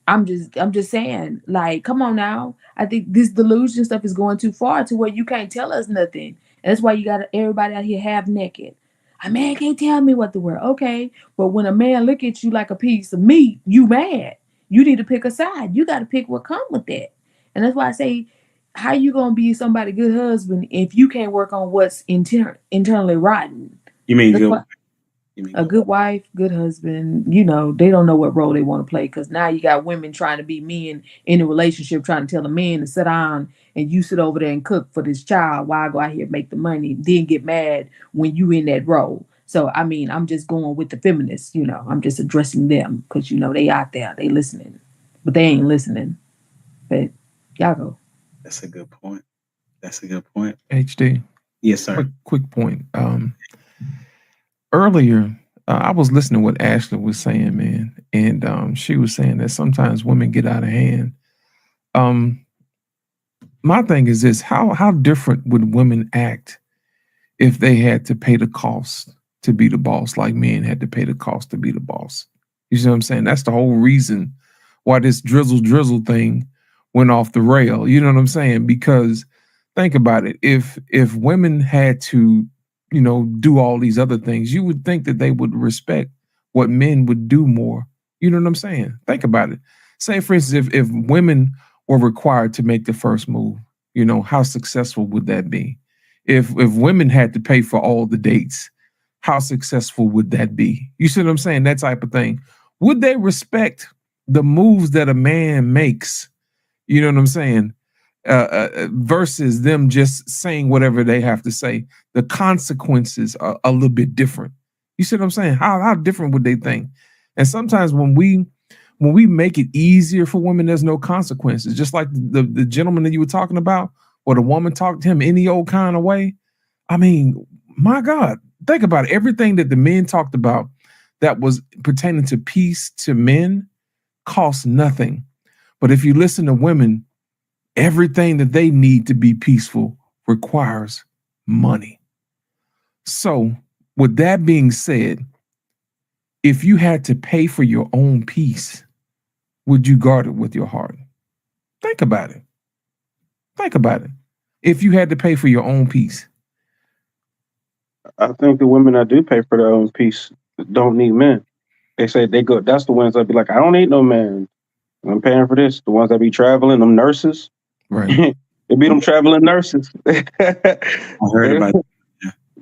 I'm just saying, like, come on now. I think this delusion stuff is going too far to where you can't tell us nothing. And that's why you got everybody out here half naked. A man can't tell me what to wear. Okay. But when a man look at you like a piece of meat, you mad. You need to pick a side. You got to pick what come with that. And that's why I say, how you going to be somebody good husband if you can't work on what's internally rotten? You mean That's good? why- a good wife, good husband, they don't know what role they want to play, because now you got women trying to be men in a relationship, trying to tell a man to sit down and you sit over there and cook for this child while I go out here and make the money, then get mad when you in that role. So, I mean, I'm just going with the feminists, I'm just addressing them because, they out there, they listening, but they ain't listening. But y'all go. That's a good point. HD. Yes, sir. Quick point. Earlier, I was listening to what Ashley was saying, man, and she was saying that sometimes women get out of hand. My thing is this: how different would women act if they had to pay the cost to be the boss, like men had to pay the cost to be the boss? You see what I'm saying? That's the whole reason why this drizzle thing went off the rail. You know what I'm saying? Because think about it: if women had to do all these other things, you would think that they would respect what men would do more. You know what I'm saying? Think about it. Say, for instance, if women were required to make the first move, how successful would that be? If women had to pay for all the dates, how successful would that be? You see what I'm saying? That type of thing. Would they respect the moves that a man makes? You know what I'm saying? Versus them just saying whatever they have to say. The consequences are a little bit different. You see what I'm saying? How different would they think? And sometimes when we make it easier for women, there's no consequences. Just like the gentleman that you were talking about, or the woman talked to him any old kind of way. I mean, my God, think about it. Everything that the men talked about that was pertaining to peace to men cost nothing. But if you listen to women, everything that they need to be peaceful requires money. So, with that being said, if you had to pay for your own peace, would you guard it with your heart? Think about it. Think about it. If you had to pay for your own peace. I think the women that do pay for their own peace don't need men. They say they go. That's the ones that be like, I don't need no man. I'm paying for this. The ones that be traveling, them nurses. Right. It be them traveling nurses. I heard about it.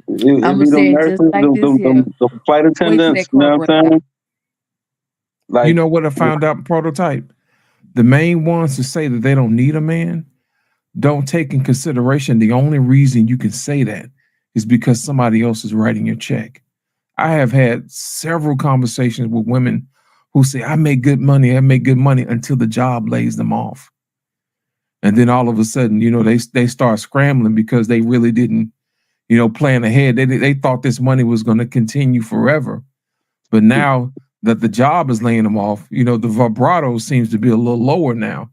It I'm be gonna them say it nurses, just like this here. them flight Wait till attendants. that You know car what break I'm out. saying? Like, You know what I found out in Prototype? The main ones to say that they don't need a man don't take in consideration the only reason you can say that is because somebody else is writing your check. I have had several conversations with women who say, I make good money until the job lays them off. And then all of a sudden, they start scrambling because they really didn't, plan ahead. They thought this money was going to continue forever. But now that the job is laying them off, the vibrato seems to be a little lower now.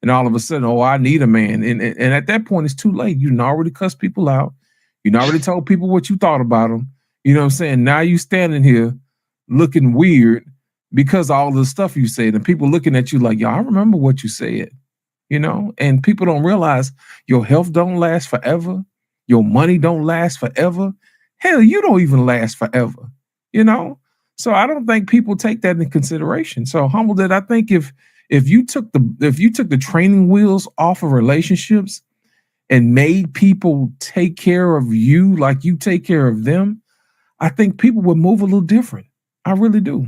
And all of a sudden, oh, I need a man. And at that point, it's too late. You already cussed people out. You already told people what you thought about them. You know what I'm saying? Now you standing here looking weird because of all the stuff you said. And people looking at you like, yo, I remember what you said. And people don't realize your health don't last forever. Your money don't last forever. Hell, you don't even last forever. So I don't think people take that into consideration. So Humble Dad, I think if you took the training wheels off of relationships and made people take care of you like you take care of them, I think people would move a little different. I really do.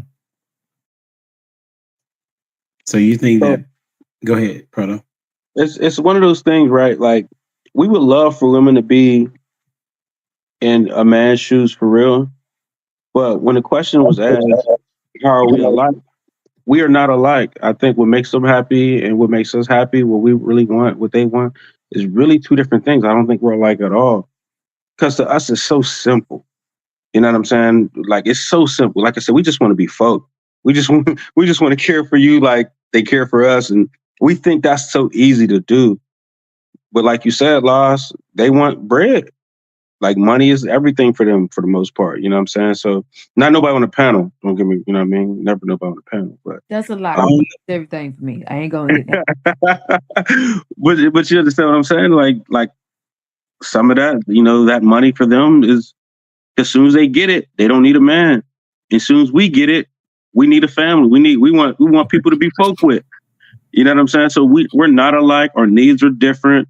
So you think that? Go ahead, Proto. It's one of those things, right? Like, we would love for women to be in a man's shoes for real, but when the question was asked, how are we alike? We are not alike. I think what makes them happy and what makes us happy, what we really want, what they want, is really two different things. I don't think we're alike at all. Because to us, it's so simple. You know what I'm saying? Like, it's so simple. Like I said, we just want to be folk. We just want to care for you like they care for us, and we think that's so easy to do. But like you said, Loss, they want bread. Like, money is everything for them for the most part. You know what I'm saying? So not nobody on the panel. Don't get me, you know what I mean? Never nobody on the panel. But that's a lot. Everything for me. I ain't gonna hit that. but you understand what I'm saying? Like some of that, that money for them is, as soon as they get it, they don't need a man. As soon as we get it, we need a family. We want people to be folk with. You know what I'm saying? So we're not alike. Our needs are different.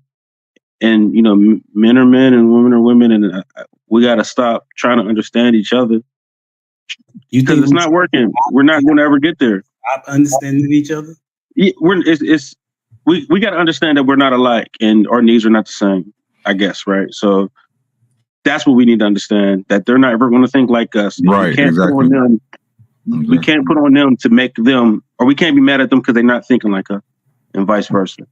And, men are men and women are women. And we got to stop trying to understand each other. Because it's not working. We're not going to ever get there. Stop understanding each other? Yeah, we got to understand that we're not alike and our needs are not the same, I guess, right? So that's what we need to understand, that they're not ever going to think like us. Right, we can't exactly. put on them. We can't put on them to make them, or we can't be mad at them because they're not thinking like us, and vice versa.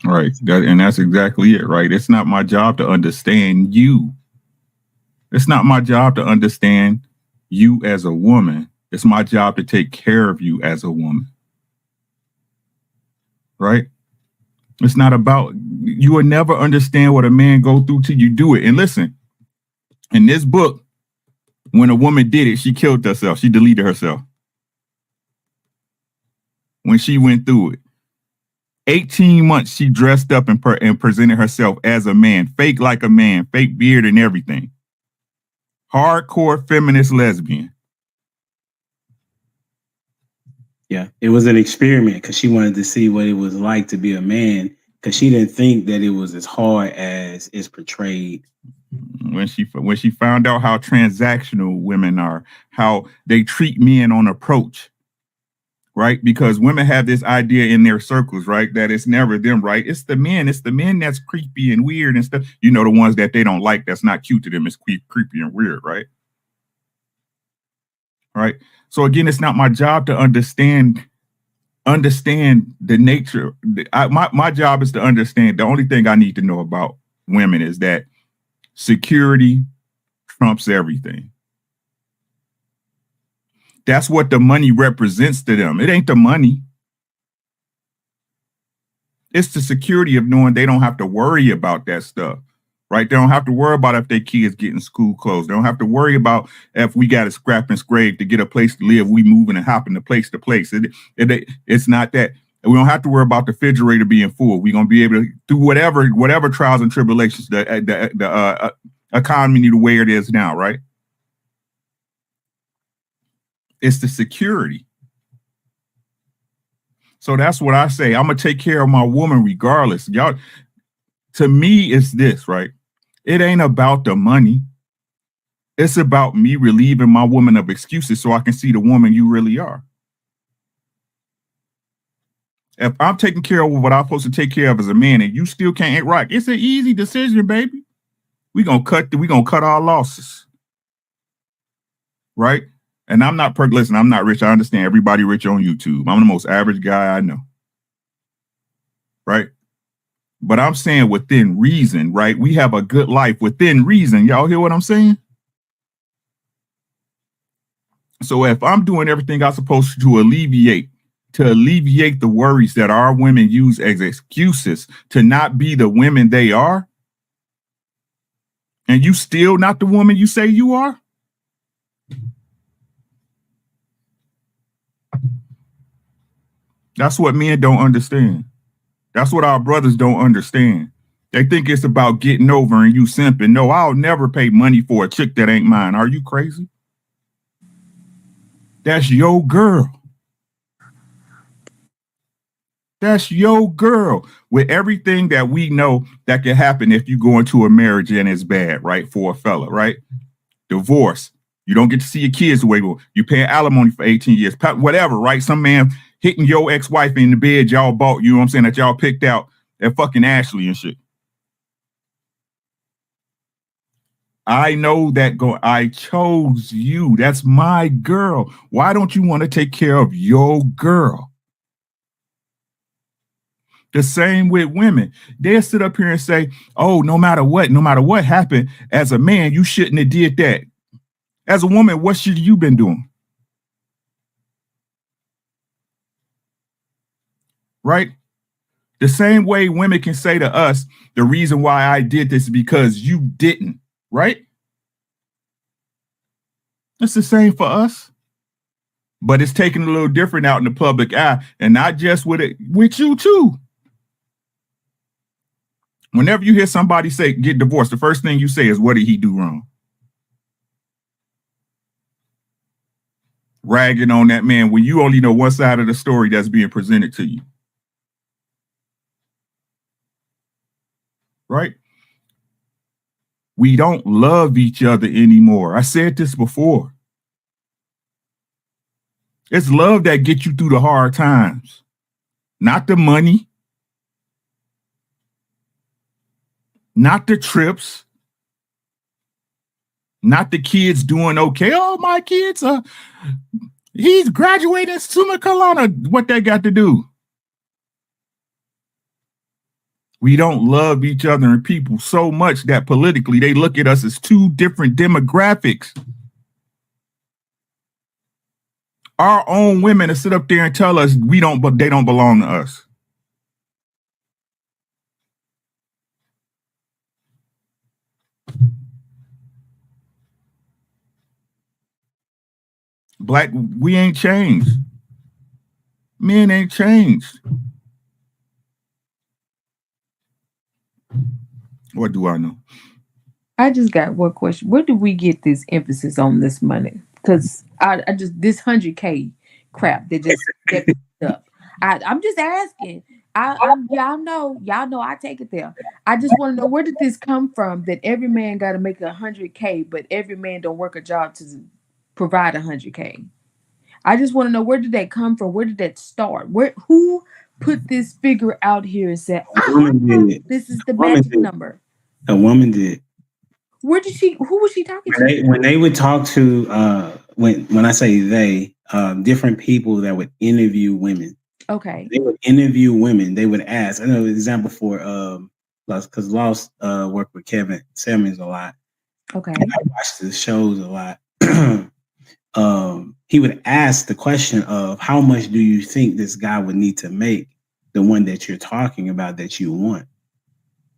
Right. And that's exactly it, right? It's not my job to understand you. It's not my job to understand you as a woman. It's my job to take care of you as a woman. Right? It's not about, you will never understand what a man go through till you do it. And listen, in this book, when a woman did it, she killed herself. She deleted herself. When she went through it. 18 months she dressed up and presented herself as a man, fake like a man, fake beard and everything. Hardcore feminist lesbian. Yeah, it was an experiment because she wanted to see what it was like to be a man, because she didn't think that it was as hard as it's portrayed. When she found out how transactional women are, how they treat men on approach. Right? Because women have this idea in their circles, right? That it's never them, right? It's the men that's creepy and weird and stuff. The ones that they don't like, that's not cute to them, is creepy and weird, right? Right? So again, it's not my job to understand the nature. My job is to understand. The only thing I need to know about women is that security trumps everything. That's what the money represents to them. It ain't the money. It's the security of knowing they don't have to worry about that stuff, right? They don't have to worry about if their kids getting school clothes. They don't have to worry about if we got to scrap and scrape to get a place to live. We moving and hopping to place to place. It's not that. We don't have to worry about the refrigerator being full. We're gonna be able to do whatever trials and tribulations the economy the way it is now, right? It's the security. So that's what I say. I'm going to take care of my woman regardless. Y'all, to me, it's this, right? It ain't about the money. It's about me relieving my woman of excuses so I can see the woman you really are. If I'm taking care of what I'm supposed to take care of as a man and you still can't rock, it's an easy decision, baby. We're going to cut our losses. Right? And I'm not listen, I'm not rich. I understand everybody rich on YouTube. I'm the most average guy I know. Right? But I'm saying within reason, right? We have a good life within reason. Y'all hear what I'm saying? So if I'm doing everything I'm supposed to alleviate the worries that our women use as excuses to not be the women they are, and you still not the woman you say you are, that's what men don't understand. That's what our brothers don't understand. They think it's about getting over and you simping. No, I'll never pay money for a chick that ain't mine. Are you crazy? That's your girl. That's your girl. With everything that we know that can happen if you go into a marriage and it's bad, right? For a fella, right? Divorce. You don't get to see your kids the way you pay alimony for 18 years, whatever, right? Some man hitting your ex-wife in the bed y'all bought, you know what I'm saying, that y'all picked out at fucking Ashley and shit. I know that I chose you. That's my girl. Why don't you want to take care of your girl? The same with women. They'll sit up here and say, oh, no matter what happened, as a man, you shouldn't have did that. As a woman, what should you been doing? Right? The same way women can say to us, the reason why I did this is because you didn't, right? It's the same for us. But it's taken a little different out in the public eye, and not just with you too. Whenever you hear somebody say get divorced, the first thing you say is, what did he do wrong? Ragging on that man when you only know one side of the story that's being presented to you. Right? We don't love each other anymore. I said this before. It's love that gets you through the hard times, not the money, not the trips, not the kids doing okay. Oh, my kids, he's graduating summa cum laude. What they got to do? We don't love each other and people so much that politically they look at us as two different demographics. Our own women to sit up there and tell us they don't belong to us. Black, we ain't changed. Men ain't changed. What do I know? I just got one question. Where do we get this emphasis on this money? Because I just this 100K crap that just get up. I'm just asking. Y'all know I take it there. I just want to know, where did this come from that every man got to make 100K, but every man don't work a job to provide 100K? I just want to know, where did that come from? Where did that start? Who put this figure out here and said, this is the magic number? A woman did. Who was she talking to? When they would talk to when I say they, different people that would interview women. Okay. They would interview women. They would ask. I know an example for because Lost worked with Kevin Samuels a lot. Okay. And I watched the shows a lot. He would ask the question of, how much do you think this guy would need to make, the one that you're talking about that you want?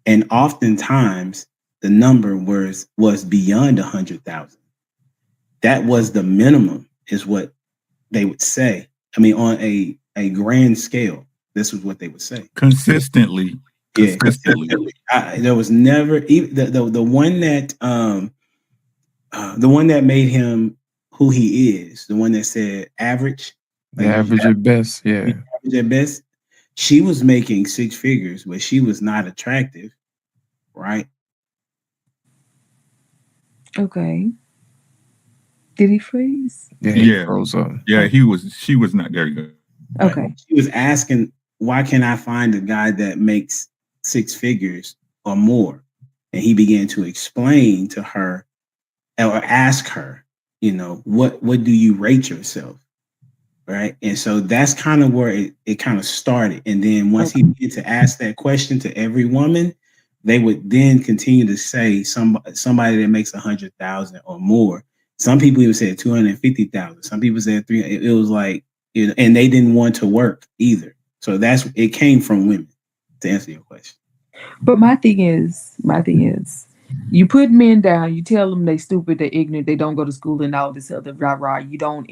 And oftentimes the number was beyond 100,000. That was the minimum, is what they would say. I mean, on a grand scale, this was what they would say. Consistently. Yeah, consistently. There was never even the one that made him who he is, the one that said average. Like average at best, yeah. Average at best. She was making six figures, but she was not attractive, right? Okay. Did he freeze? Yeah, he froze up. Yeah, she was not very good. Okay. She was asking, why can't I find a guy that makes six figures or more? And he began to explain to her, or ask her, what do you rate yourself? right? And so that's kind of where it kind of started. And then once he began to ask that question to every woman, they would then continue to say somebody that makes 100,000 or more. Some people even said 250,000. Some people said 300. It was like, and they didn't want to work either. So it came from women, to answer your question. But my thing is, you put men down, you tell them they stupid, they ignorant, they don't go to school and all this other rah. You don't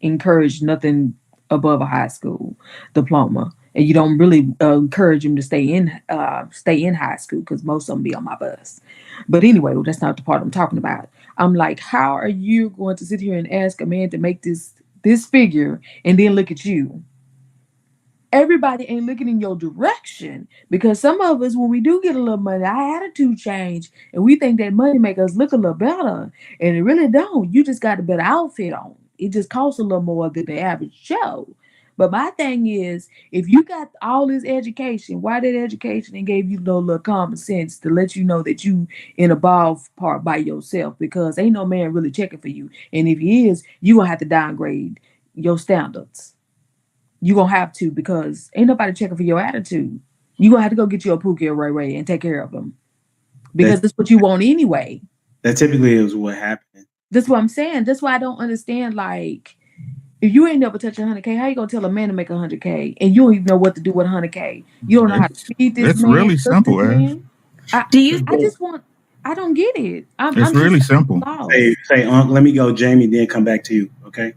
encourage nothing above a high school diploma, and you don't really encourage them to stay in high school because most of them be on my bus. But anyway, that's not the part I'm talking about. I'm like, how are you going to sit here and ask a man to make this figure and then look at you? Everybody ain't looking in your direction, because some of us, when we do get a little money, our attitude change and we think that money make us look a little better, and it really don't. You just got a better outfit on. It just costs a little more than the average Joe. But my thing is, if you got all this education, why that education and gave you no little common sense to let you know that you in a ballpark by yourself, because ain't no man really checking for you, and if he is, you gonna have to downgrade your standards. You gonna have to, because ain't nobody checking for your attitude. You gonna have to go get you a Pookie or Ray Ray and take care of them, because that's what you want anyway. That typically is what happened. That's what I'm saying. That's why I don't understand. Like, if you ain't never touched 100K, how you gonna tell a man to make 100K and you don't even know what to do with 100K? You don't know how to feed this it's man. It's really simple, man. I don't get it. I'm really simple. Say, let me go, Jamie, then come back to you. Okay.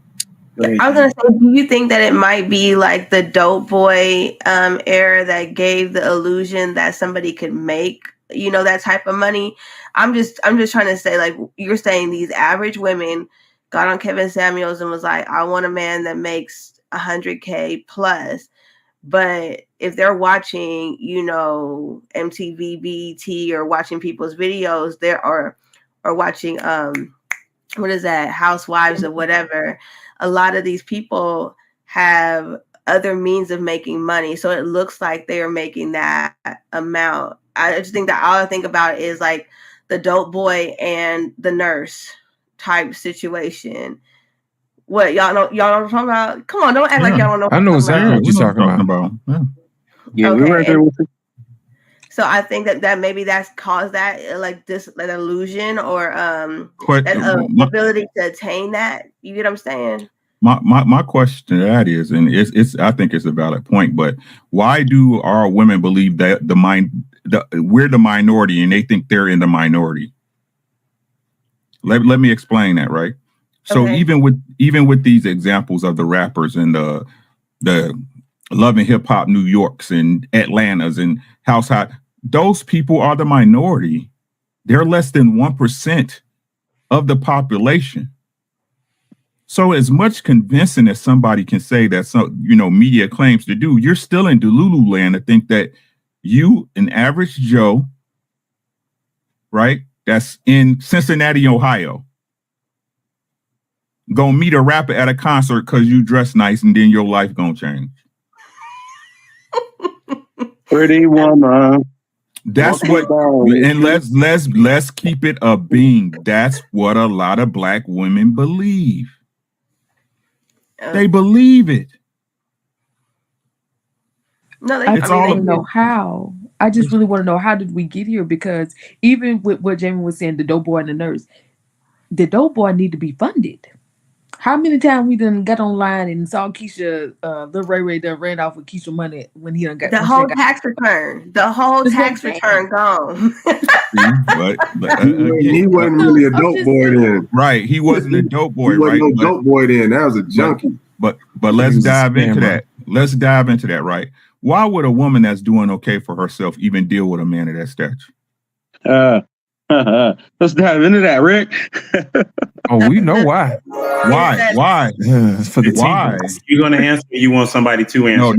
I was gonna say, do you think that it might be like the dope boy era that gave the illusion that somebody could make, that type of money? I'm just trying to say, like, you're saying these average women got on Kevin Samuels and was like, I want a man that makes 100K plus. But if they're watching, MTV, BET, or watching people's videos, or watching what is that, Housewives or whatever, a lot of these people have other means of making money. So it looks like they are making that amount. I just think that all I think about is like the dope boy and the nurse type situation. What, y'all know what I'm talking about? Come on, don't act like y'all don't know. I know exactly what you're talking about. Yeah, okay, we're right there with you. So I think that maybe that's caused that, like, this, that illusion, or that ability to attain that. You get what I'm saying? My question to that is, and it's I think it's a valid point, but why do our women believe that we're the minority and they think they're in the minority? Let me explain that, right? So even with these examples of the rappers and the Love and Hip Hop New Yorks and Atlantas and House Hot, those people are the minority. They're less than 1% of the population. So as much convincing as somebody can say that media claims to do, you're still in Delulu land to think that you, an average Joe, right, that's in Cincinnati, Ohio, gonna meet a rapper at a concert because you dress nice and then your life gonna change. Pretty woman. That's what, and let's keep it a being. That's what a lot of black women believe. They believe it. No, I just want to know how. I just really want to know, how did we get here? Because even with what Jamie was saying, the dope boy and the nurse, the dope boy need to be funded. How many times we done got online and saw Keisha, Lil Ray Ray done ran off with Keisha money when he done got the whole tax return. The whole tax return gone. He wasn't really a dope boy then. Right. He wasn't a dope boy, he wasn't no dope boy then. That was a junkie. But let's dive into that. Let's dive into that, right? Why would a woman that's doing okay for herself even deal with a man of that stature? Let's dive into that, Rick. Oh, we know why. Why? For the why? You're gonna answer. You want somebody to answer?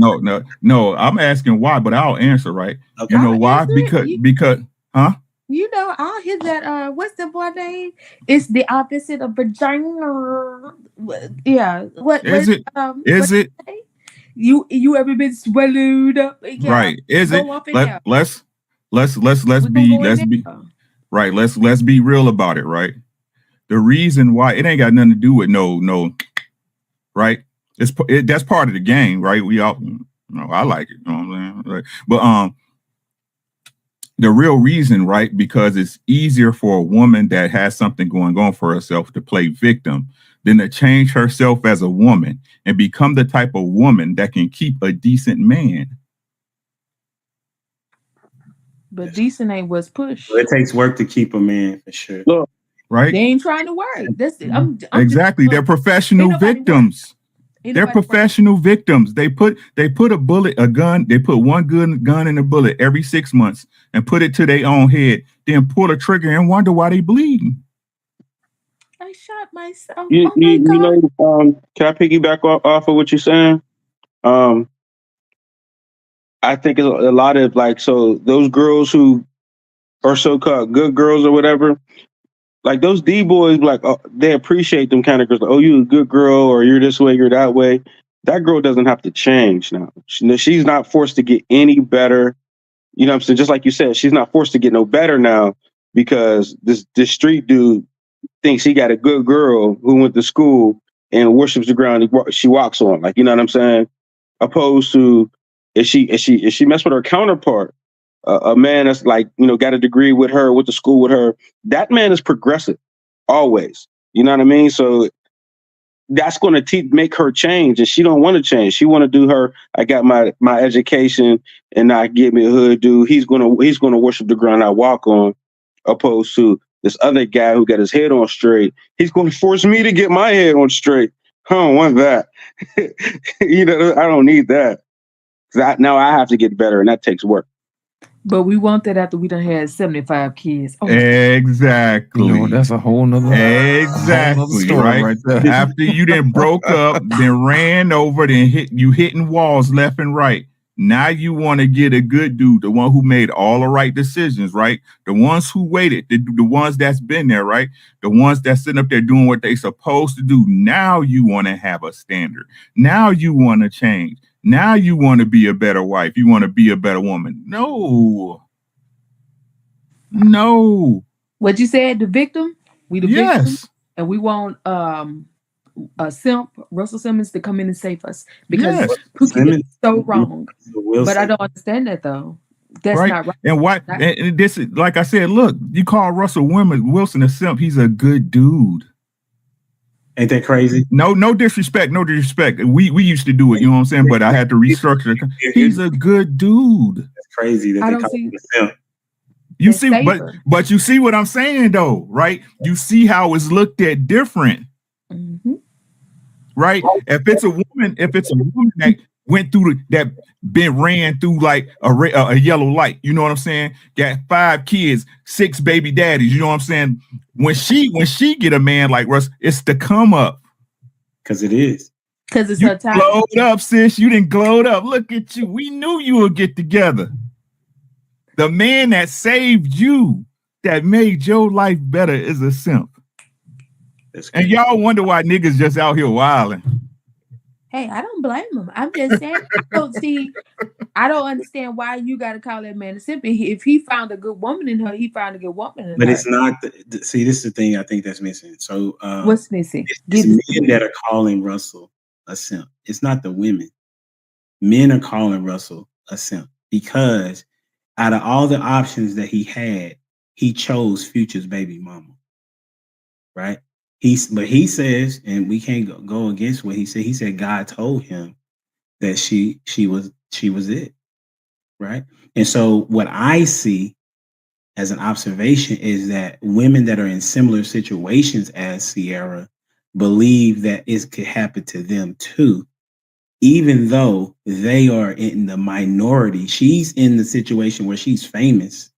No. I'm asking why, but I'll answer, right? Okay. You know why? Because, huh? I'll hit that. What's the boy name? It's the opposite of vagina. Yeah. What is it? Is it? You ever been swallowed up? Yeah. Right. Is it? Let's be right. Let's be real about it, right? The reason why it ain't got nothing to do with no, right? That's part of the game, right? We all, I like it. You know what I'm saying? Right. But the real reason, right? Because it's easier for a woman that has something going on for herself to play victim than to change herself as a woman and become the type of woman that can keep a decent man. But decent ain't what's pushed. Well, it takes work to keep a man for sure. Look, right? They ain't trying to work. That's it. I'm Exactly. They're professional victims. They're professional victims. They put a gun. They put one good gun in a bullet every 6 months and put it to their own head. Then pull a trigger and wonder why they bleeding. I shot myself. You Oh my God. know, can I piggyback off of what you're saying? I think a lot of so those girls who are so-called good girls or whatever, like those D-boys, they appreciate them kind of girls. Like, oh, you a good girl, or you're this way, you're that way. That girl doesn't have to change now. She's not forced to get any better. You know what I'm saying? Just like you said, she's not forced to get no better now because this street dude thinks he got a good girl who went to school and worships the ground she walks on. Like, you know what I'm saying? Opposed to if she mess with her counterpart, a man that's got a degree with her, went to school with her, that man is progressive always. You know what I mean? So that's going to make her change, and she don't want to change. She want to do her. I got my education, and I give me a hood dude. He's gonna worship the ground I walk on, opposed to this other guy who got his head on straight. He's going to force me to get my head on straight. I don't want that. I don't need that. Now I have to get better, and that takes work. But we want that after we done had 75 kids. Oh. Exactly. That's a whole nother story right there. After you then broke up, then ran over, then hitting walls left and right. Now you want to get a good dude, the one who made all the right decisions, right? The ones who waited, the ones that's been there, right? The ones that's sitting up there doing what they supposed to do. Now you want to have a standard. Now you want to change. Now you want to be a better wife. You want to be a better woman. No. What you said, the victim? We the victim? And we want a simp, Russell Simmons, to come in and save us. Because Pookie is so wrong. But I don't understand that though. That's not right. And why? And this is, like I said, look, you call Russell Wilson a simp. He's a good dude. Ain't that crazy? No disrespect. We used to do it, you know what I'm saying? But I had to restructure. He's a good dude. That's crazy that they call him a simp. You see, but you see what I'm saying though, right? You see how it's looked at different. Mm-hmm. Right? If it's a woman that went through ran through like a yellow light, you know what I'm saying? Got 5 kids, 6 baby daddies, you know what I'm saying? When she get a man like Russ, it's the come up. Because it is. Because it's you her time. Glowed up, sis. You didn't glowed up. Look at you. We knew you would get together. The man that saved you, that made your life better, is a simp. And y'all wonder why niggas just out here wilding. Hey, I don't blame him. I'm just saying, I don't understand why you got to call that man a simp. If he found a good woman in her, he found a good woman in her. But it's not. See, this is the thing I think that's missing. So what's missing? It's men that are calling Russell a simp. It's not the women. Men are calling Russell a simp because out of all the options that he had, he chose Future's baby mama. Right? But he says, and we can't go against what he said. He said God told him that she was it, right? And so what I see as an observation is that women that are in similar situations as Sierra believe that it could happen to them too, even though they are in the minority. She's in the situation where she's famous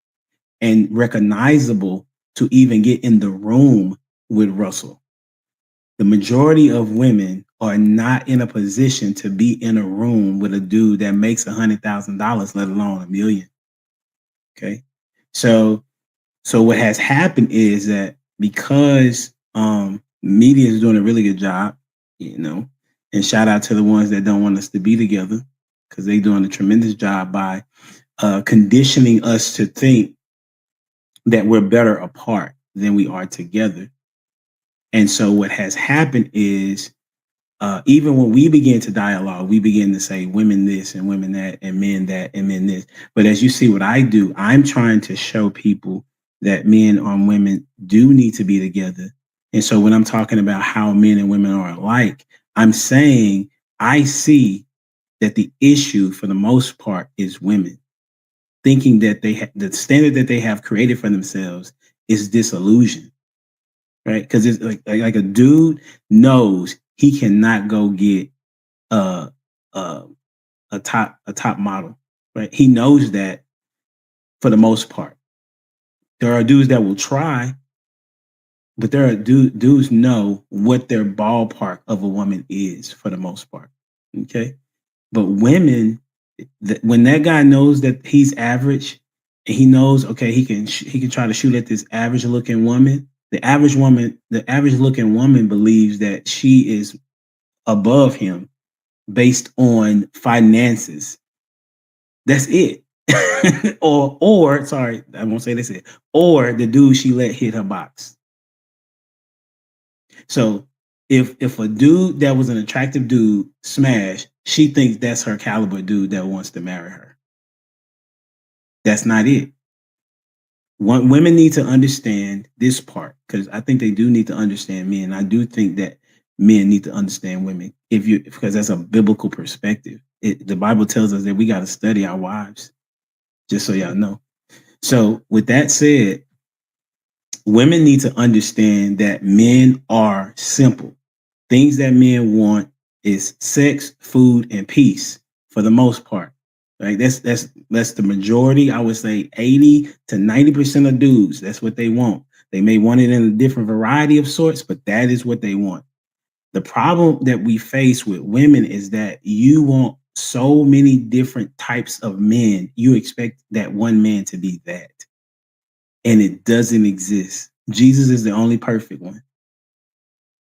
and recognizable to even get in the room with Russell. The majority of women are not in a position to be in a room with a dude that makes $100,000, let alone $1 million. Okay. So what has happened is that because media is doing a really good job, and shout out to the ones that don't want us to be together, because they're doing a tremendous job by conditioning us to think that we're better apart than we are together. And so what has happened is even when we begin to dialogue, we begin to say women this and women that and men this. But as you see what I do, I'm trying to show people that men and women do need to be together. And so when I'm talking about how men and women are alike, I'm saying I see that the issue for the most part is women thinking that the standard that they have created for themselves is disillusion, right? Because it's like a dude knows he cannot go get a top model, right? He knows that for the most part. There are dudes that will try, but there are dudes know what their ballpark of a woman is for the most part. Okay, but women, when that guy knows that he's average, and he knows, okay, he can try to shoot at this average looking woman. The average looking woman believes that she is above him based on finances. That's it. or sorry, I won't say that's it. Or the dude she let hit her box. So if a dude that was an attractive dude smashed, she thinks that's her caliber dude that wants to marry her. That's not it. Women need to understand this part, because I think they do need to understand men. I do think that men need to understand women because that's a biblical perspective. The Bible tells us that we got to study our wives, just so y'all know. So with that said, women need to understand that men are simple. Things that men want is sex, food, and peace for the most part. Right? That's the majority. I would say 80 to 90% of dudes, that's what they want. They may want it in a different variety of sorts, but that is what they want. The problem that we face with women is that you want so many different types of men. You expect that one man to be that. And it doesn't exist. Jesus is the only perfect one.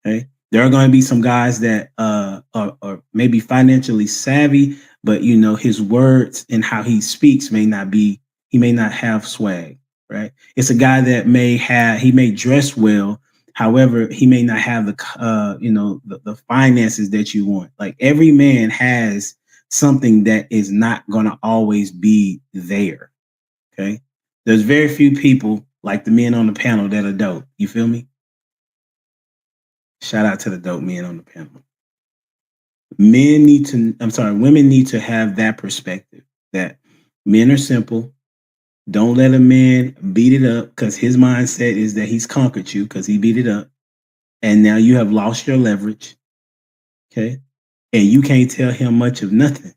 Okay? There are going to be some guys that are maybe financially savvy, but his words and how he speaks he may not have swag, right? It's a guy that he may dress well. However, he may not have the finances that you want. Like, every man has something that is not going to always be there. Okay. There's very few people like the men on the panel that are dope. You feel me? Shout out to the dope men on the panel. Women need to have that perspective that men are simple. Don't let a man beat it up, because his mindset is that he's conquered you because he beat it up. And now you have lost your leverage. Okay. And you can't tell him much of nothing.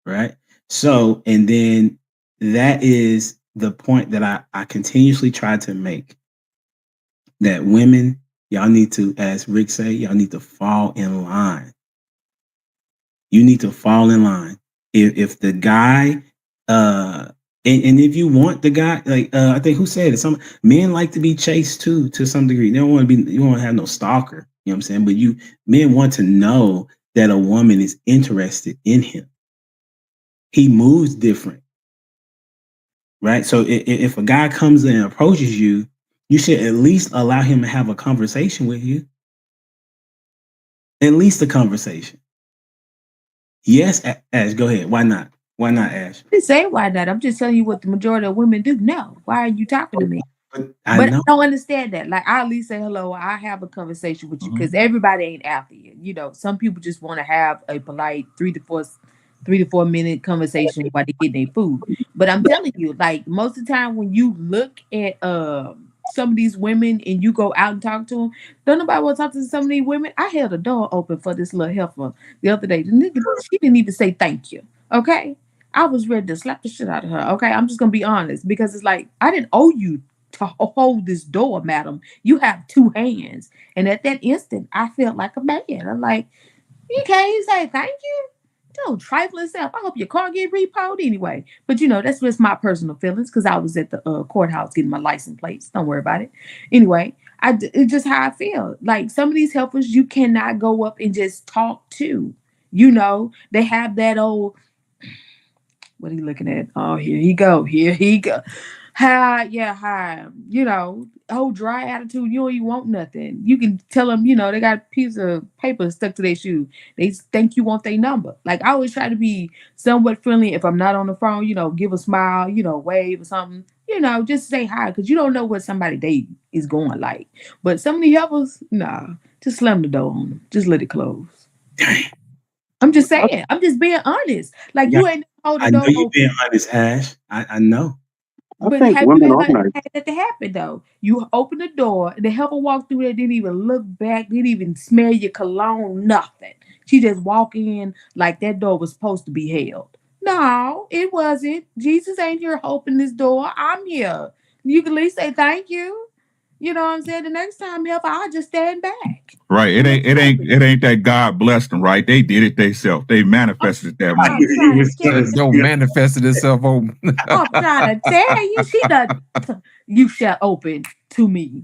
Right. So, and then that is the point that I continuously try to make, that women, y'all need to, as Rick say, y'all need to fall in line. You need to fall in line. If the guy, and if you want the guy, like I think who said it? Some men like to be chased too, to some degree. They don't want to be. You don't want to have no stalker. You know what I'm saying? But men want to know that a woman is interested in him. He moves different, right? So if a guy comes in and approaches you, you should at least allow him to have a conversation with you. At least a conversation. Yes, Ash, go ahead. Why not? Why not, Ash? I didn't say why not. I'm just telling you what the majority of women do. No. Why are you talking to me? But I don't understand that. Like, I at least say hello. I have a conversation with you, because everybody ain't after you. Some people just want to have a polite 3 to 4 minute conversation while they get their food. But I'm telling you, like, most of the time when you look at some of these women and you go out and talk to them, don't nobody want to talk to some of these women. I held a door open for this little heifer the other day. The nigga, she didn't even say thank you. Okay. I was ready to slap the shit out of her. Okay. I'm just gonna be honest, because it's like, I didn't owe you to hold this door, madam. You have 2 hands. And at that instant, I felt like a man. I'm like, you can't say thank you? Don't trifling self. I hope your car get repoed anyway. But that's just my personal feelings, because I was at the courthouse getting my license plates. Don't worry about it. Anyway, it's just how I feel. Like, some of these helpers, you cannot go up and just talk to. They have that old, what are you looking at? Oh, here he go. Here he go. Hi, yeah, hi. Whole dry attitude. You don't even want nothing. You can tell them, they got a piece of paper stuck to their shoe. They think you want their number. Like, I always try to be somewhat friendly. If I'm not on the phone, give a smile, wave or something. Just say hi, because you don't know what somebody day is going like. But some of the others, nah, just slam the door on them. Just let it close. I'm just saying. I'm just being honest. Like, Yeah, you ain't hold the I know door you're open. being honest, Ash. I know. I But think have you women ever are had nice. that to happen though? You open the door and the helper walked through there, didn't even look back, didn't even smell your cologne, nothing. She just walked in like that door was supposed to be held. No, it wasn't. Jesus ain't here opening this door. I'm here. You can at least say thank you. You know what I'm saying? The next time, helper, I'll just stand back. Right. It ain't that God blessed them, right? They did it themselves. They manifested that I'm moment. trying to tell you. Don't manifested itself open. I'm trying to tell you, she done. You shall open to me.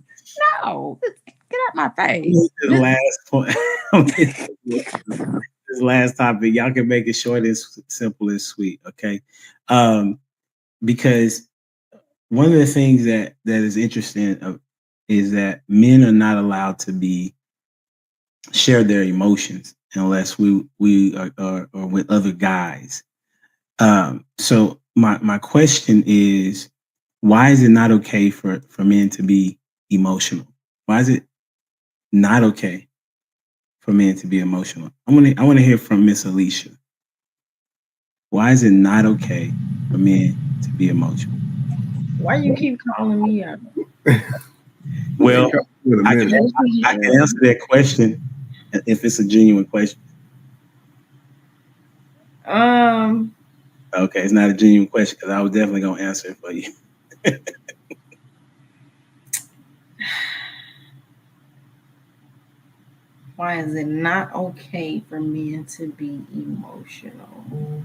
No, get out my face. The last point. This last topic, y'all can make it short and simple and sweet, okay? Because one of the things that is interesting is that men are not allowed to share their emotions unless we are with other guys. So my question is, why is it not okay for men to be emotional? Why is it not okay for men to be emotional? I want to hear from Miss Alicia. Why is it not okay for men to be emotional? Why you keep calling me out? Well, I can answer that question if it's a genuine question. Okay, it's not a genuine question because I was definitely gonna answer it for you. Why is it not okay for men to be emotional?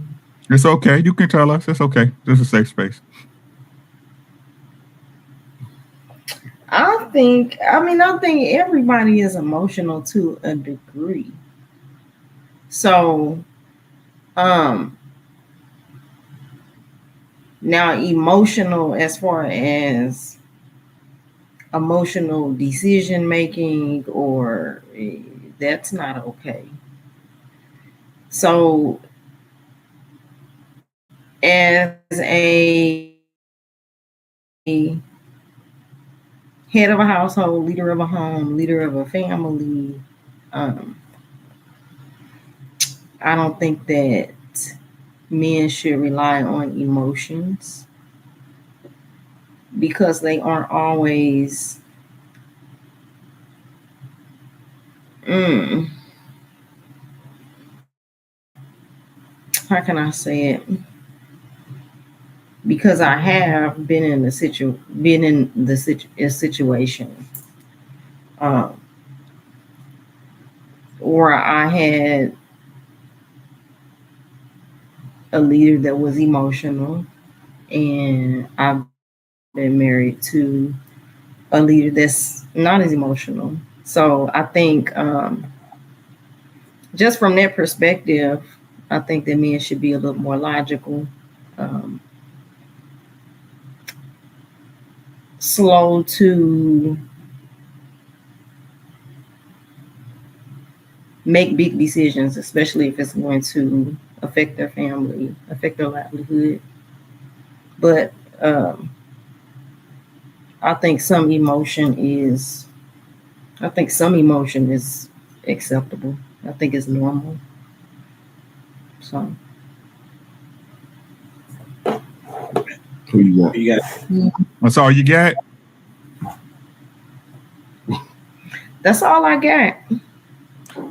It's okay. You can tell us. It's okay. This is a safe space. I think everybody is emotional to a degree. So, now emotional as far as emotional decision making or that's not okay. So, as a head of a household, leader of a home, leader of a family, I don't think that men should rely on emotions because they aren't always how can I say it? Because I have been in a situation where I had a leader that was emotional, and I've been married to a leader that's not as emotional. So I think just from that perspective, I think that men should be a little more logical, slow to make big decisions, especially if it's going to affect their family, affect their livelihood. But I think some emotion is acceptable. I think it's normal. So Who you got? You got. That's all you got? that's all I got.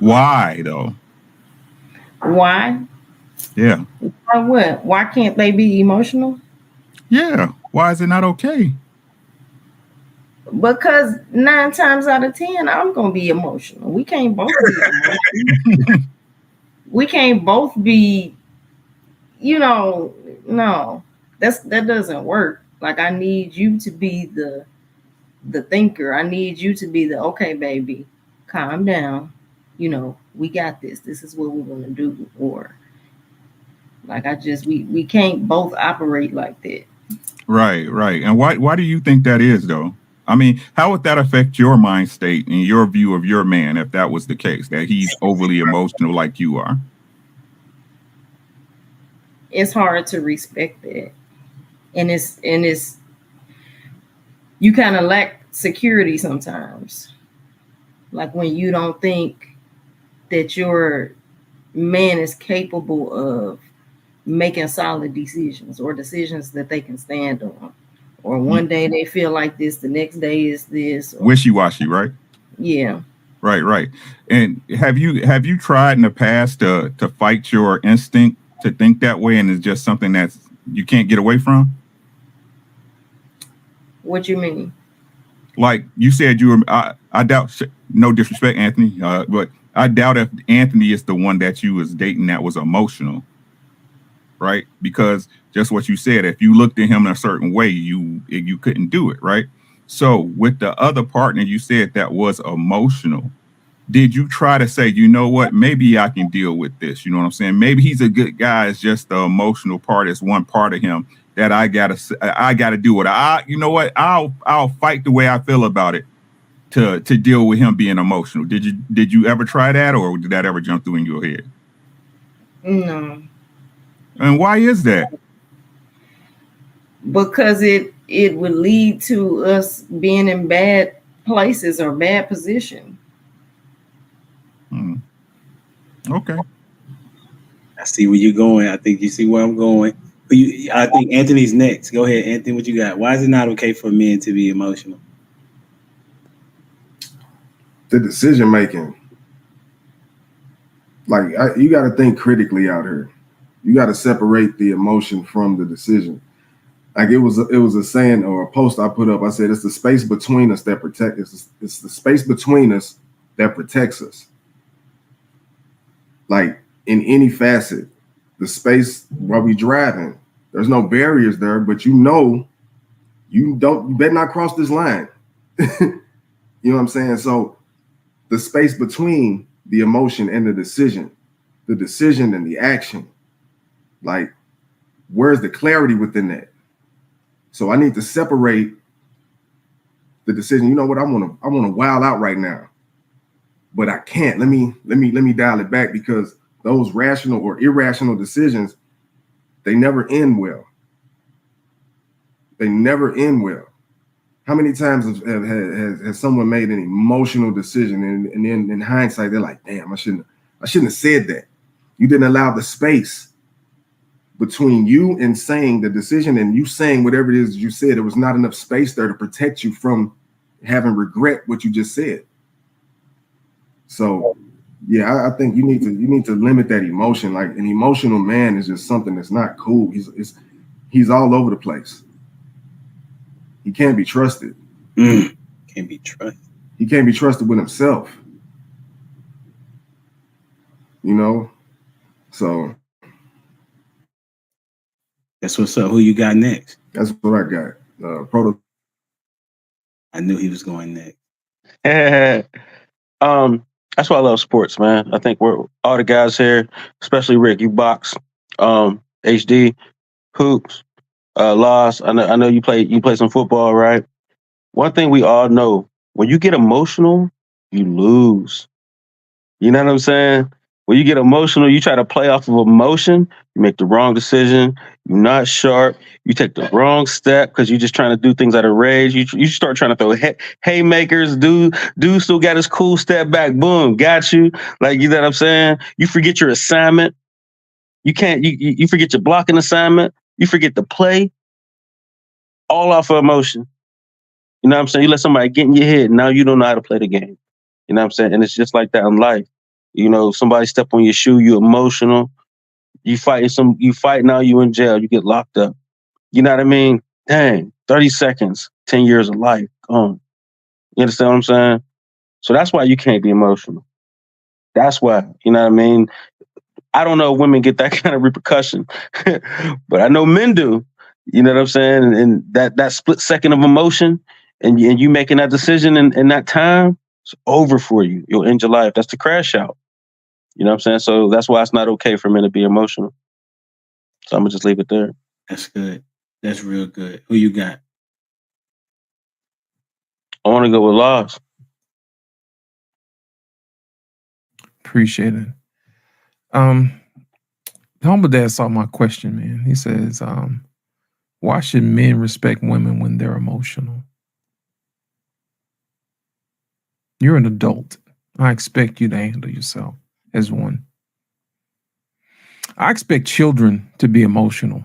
Why though? Why? Yeah. Why what? Why can't they be emotional? Yeah. Why is it not okay? Because 9 times out of 10, I'm gonna be emotional. We can't both be emotional. We can't both be, no, that doesn't work. Like I need you to be the thinker. I need you to be the okay, baby, calm down. We got this. This is what we're gonna do. Or like we can't both operate like that. Right. And why do you think that is, though? I mean, how would that affect your mind state and your view of your man if that was the case, that he's overly emotional like you are? It's hard to respect that. And it's you kind of lack security sometimes. Like when you don't think that your man is capable of making solid decisions or decisions that they can stand on. Or one day they feel like this, the next day is this. Wishy-washy, right? Yeah. Right. And have you tried in the past to fight your instinct to think that way, and it's just something that you can't get away from? What you mean? Like you said, you were. I doubt. No disrespect, Anthony, but I doubt if Anthony is the one that you was dating that was emotional, right? Because just what you said, if you looked at him in a certain way, you couldn't do it, right? So with the other partner, you said that was emotional. Did you try to say, you know what, maybe I can deal with this? You know what I'm saying? Maybe he's a good guy. It's just the emotional part is one part of him that I gotta do it. You know what? I'll fight the way I feel about it to deal with him being emotional. Did you ever try that, or did that ever jump through in your head? No. And why is that? Because it would lead to us being in bad places or bad position. Okay. I see where you're going. I think you see where I'm going. I think Anthony's next. Go ahead, Anthony. What you got? Why is it not okay for men to be emotional? The decision making. Like you got to think critically out here. You got to separate the emotion from the decision. Like it was a saying or a post I put up. I said it's the space between us that protects us. It's the space between us that protects us. Like in any facet, the space while we driving, there's no barriers there, but you better not cross this line. You know what I'm saying? So the space between the emotion and the decision and the action, like where's the clarity within that? So I need to separate the decision. You know what? I want to wild out right now, but I can't. Let me dial it back, because those rational or irrational decisions, they never end well. They never end well. How many times has someone made an emotional decision and then in hindsight they're like, damn, I shouldn't have said that. You didn't allow the space between you and saying the decision and you saying whatever it is you said. There was not enough space there to protect you from having regret what you just said. So yeah, I think you need to limit that emotion. Like an emotional man is just something that's not cool. He's all over the place. He can't be trusted. Can't be trusted. He can't be trusted with himself. You know? So that's what's up. Who you got next? That's what I got. Proto. I knew he was going next. That's why I love sports, man. I think we're all the guys here, especially Rick. You box, HD, hoops, Loss. I know you play some football, right? One thing we all know: when you get emotional, you lose. You know what I'm saying? When you get emotional, you try to play off of emotion, you make the wrong decision, you're not sharp, you take the wrong step because you're just trying to do things out of rage. You start trying to throw haymakers, dude still got his cool step back, boom, got you. Like, you know what I'm saying? You forget your assignment. You forget your blocking assignment, you forget the play, all off of emotion. You know what I'm saying? You let somebody get in your head, now you don't know how to play the game. You know what I'm saying? And it's just like that in life. You know, somebody step on your shoe, you emotional. You fight now, you in jail, you get locked up. You know what I mean? Dang, 30 seconds, 10 years of life. You understand what I'm saying? So that's why you can't be emotional. That's why, you know what I mean? I don't know if women get that kind of repercussion, but I know men do. You know what I'm saying? And that split second of emotion and you making that decision in that time, it's over for you. You'll end your life. That's the crash out. You know what I'm saying? So that's why it's not okay for men to be emotional. So I'm gonna just leave it there. That's good. That's real good. Who you got? I want to go with Loss. Appreciate it. Humble Dad saw my question, man. He says, why should men respect women when they're emotional? You're an adult. I expect you to handle yourself as one. I expect children to be emotional.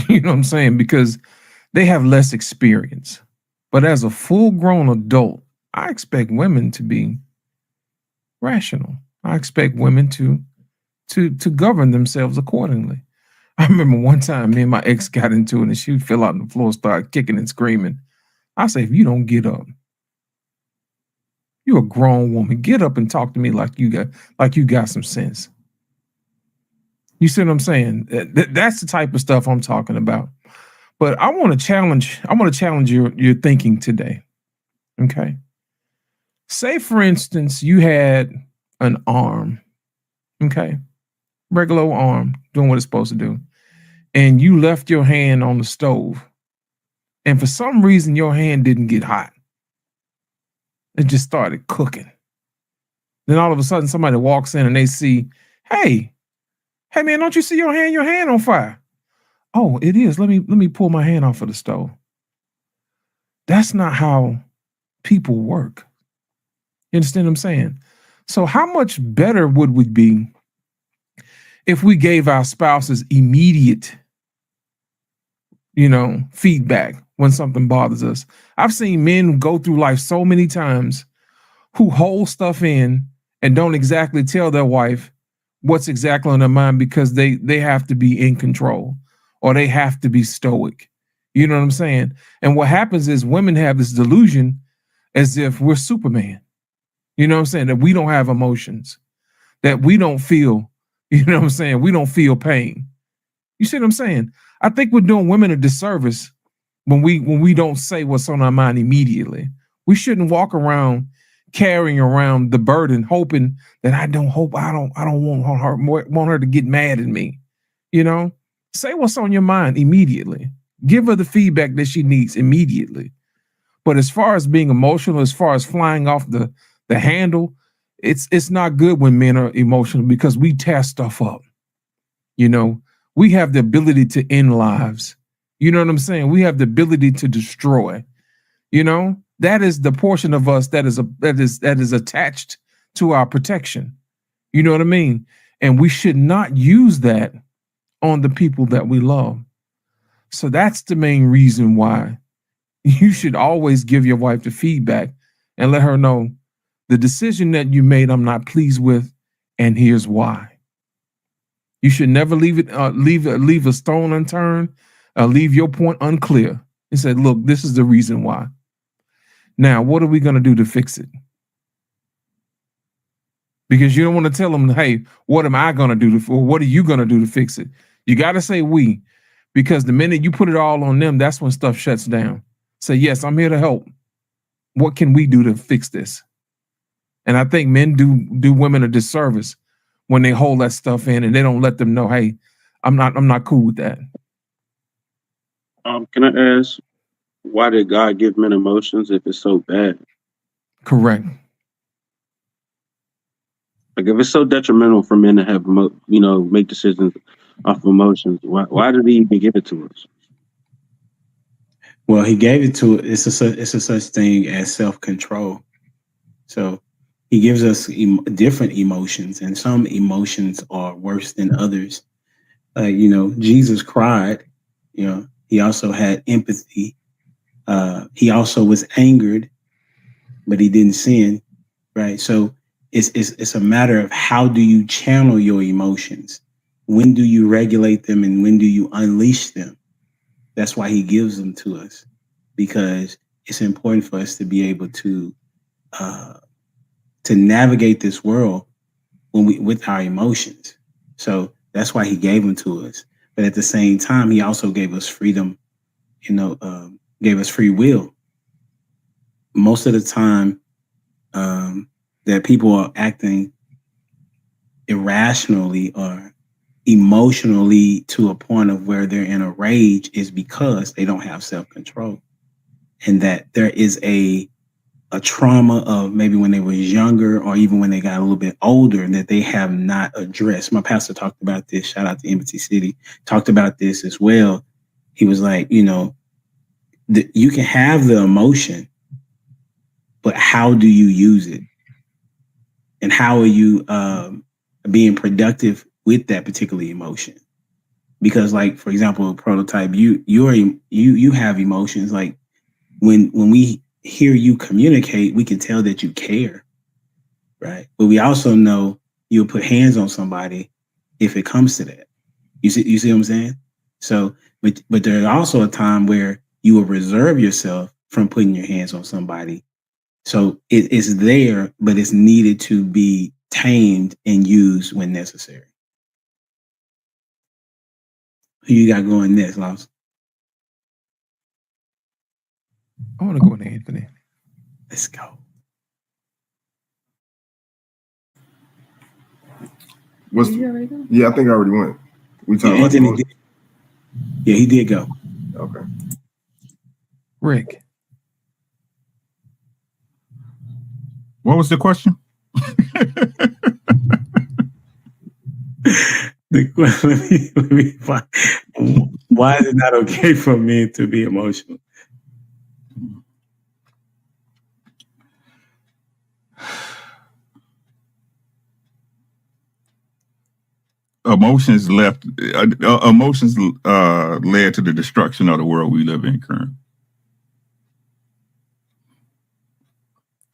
You know what I'm saying? Because they have less experience. But as a full-grown adult, I expect women to be rational. I expect women to govern themselves accordingly. I remember one time me and my ex got into it and she fell out on the floor, started kicking and screaming. I say, if you don't get up, you're a grown woman. Get up and talk to me like you got some sense. You see what I'm saying? That's the type of stuff I'm talking about. But I want to challenge your thinking today. Okay. Say, for instance, you had an arm, okay, regular old arm doing what it's supposed to do, and you left your hand on the stove, and for some reason your hand didn't get hot. It just started cooking. Then all of a sudden somebody walks in and they see, hey man, don't you see your hand on fire? Oh, it is. Let me pull my hand off of the stove. That's not how people work. You understand what I'm saying? So how much better would we be if we gave our spouses immediate, feedback when something bothers us? I've seen men go through life so many times who hold stuff in and don't exactly tell their wife what's exactly on their mind because they have to be in control or they have to be stoic. You know what I'm saying? And what happens is women have this delusion as if we're Superman. You know what I'm saying? That we don't have emotions, that we don't feel, you know what I'm saying? We don't feel pain. You see what I'm saying? I think we're doing women a disservice when we don't say what's on our mind immediately. We shouldn't walk around carrying around the burden, hoping that I don't want her to get mad at me. Say what's on your mind immediately. Give her the feedback that she needs immediately. But as far as being emotional, as far as flying off the handle, it's not good when men are emotional because we tear stuff up. We have the ability to end lives. You know what I'm saying? We have the ability to destroy. That is the portion of us that is attached to our protection. You know what I mean? And we should not use that on the people that we love. So that's the main reason why you should always give your wife the feedback and let her know the decision that you made, I'm not pleased with, and here's why. You should never leave a stone unturned, leave your point unclear. And said, look, this is the reason why. Now, what are we going to do to fix it? Because you don't want to tell them, hey, what am I going to do or what are you going to do to fix it? You got to say we, because the minute you put it all on them, that's when stuff shuts down. Say, yes, I'm here to help. What can we do to fix this? And I think men do women a disservice when they hold that stuff in and they don't let them know, hey, I'm not cool with that. Can I ask, why did God give men emotions if it's so bad? Correct. Like if it's so detrimental for men to have, make decisions off of emotions, why did He even give it to us? Well, He gave it to it's a such thing as self-control. So He gives us different emotions, and some emotions are worse than others. Jesus cried. He also had empathy. He also was angered, but he didn't sin, right? So it's a matter of how do you channel your emotions? When do you regulate them and when do you unleash them? That's why He gives them to us, because it's important for us to be able to navigate this world with our emotions. So that's why He gave them to us. But at the same time, He also gave us freedom, gave us free will. Most of the time that people are acting irrationally or emotionally to a point of where they're in a rage is because they don't have self-control, and that there is a trauma of maybe when they were younger or even when they got a little bit older that they have not addressed. My pastor talked about this. Shout out to Embassy City. Talked about this as well. He was like, you can have the emotion, but how do you use it? And how are you being productive with that particular emotion? Because, like, for example, Prototype, you have emotions. Like when we hear you communicate, we can tell that you care, right? But we also know you'll put hands on somebody if it comes to that. You see what I'm saying? So, but there's also a time where you will reserve yourself from putting your hands on somebody. So it's there, but it's needed to be tamed and used when necessary. Who you got going next, Lost? I want to go to Anthony. Let's go. Yeah, I think I already went. We talked about Anthony did. Yeah, he did go. Okay. Rick. What was the question? Let me find. Why is it not okay for men to be emotional? Emotions led to the destruction of the world we live in currently.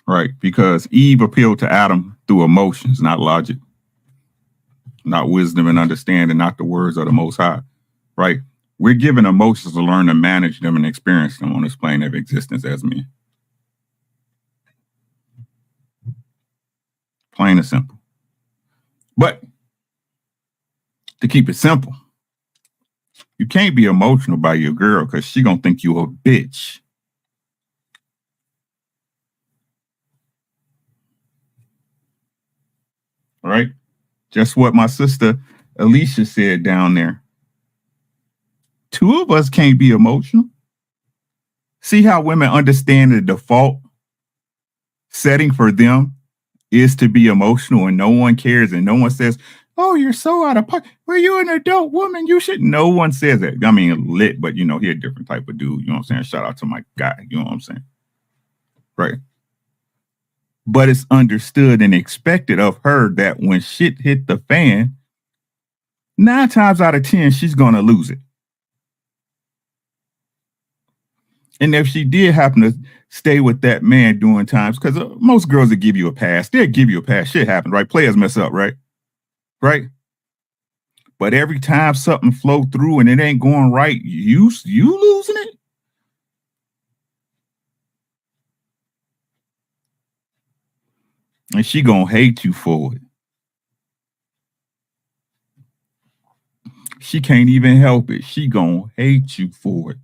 Right, because Eve appealed to Adam through emotions, not logic, not wisdom and understanding, not the words of the Most High. Right, we're given emotions to learn to manage them and experience them on this plane of existence as men. Plain and simple. But to keep it simple, you can't be emotional by your girl because she gonna think you a bitch. Right? Just what my sister Alicia said down there. Two of us can't be emotional. See how women understand the default setting for them is to be emotional and no one cares and no one says, oh, you're so out of pocket. Well, you're an adult woman. You should. No one says that. I mean, lit, but he a different type of dude. You know what I'm saying? Shout out to my guy. You know what I'm saying? Right. But it's understood and expected of her that when shit hit the fan, 9 times out of 10, she's going to lose it. And if she did happen to stay with that man during times, because most girls will give you a pass. They'll give you a pass. Shit happens, right? Players mess up, right? Right? But every time something flow through and it ain't going right, you losing it? And she gonna hate you for it. She can't even help it. She gonna hate you for it.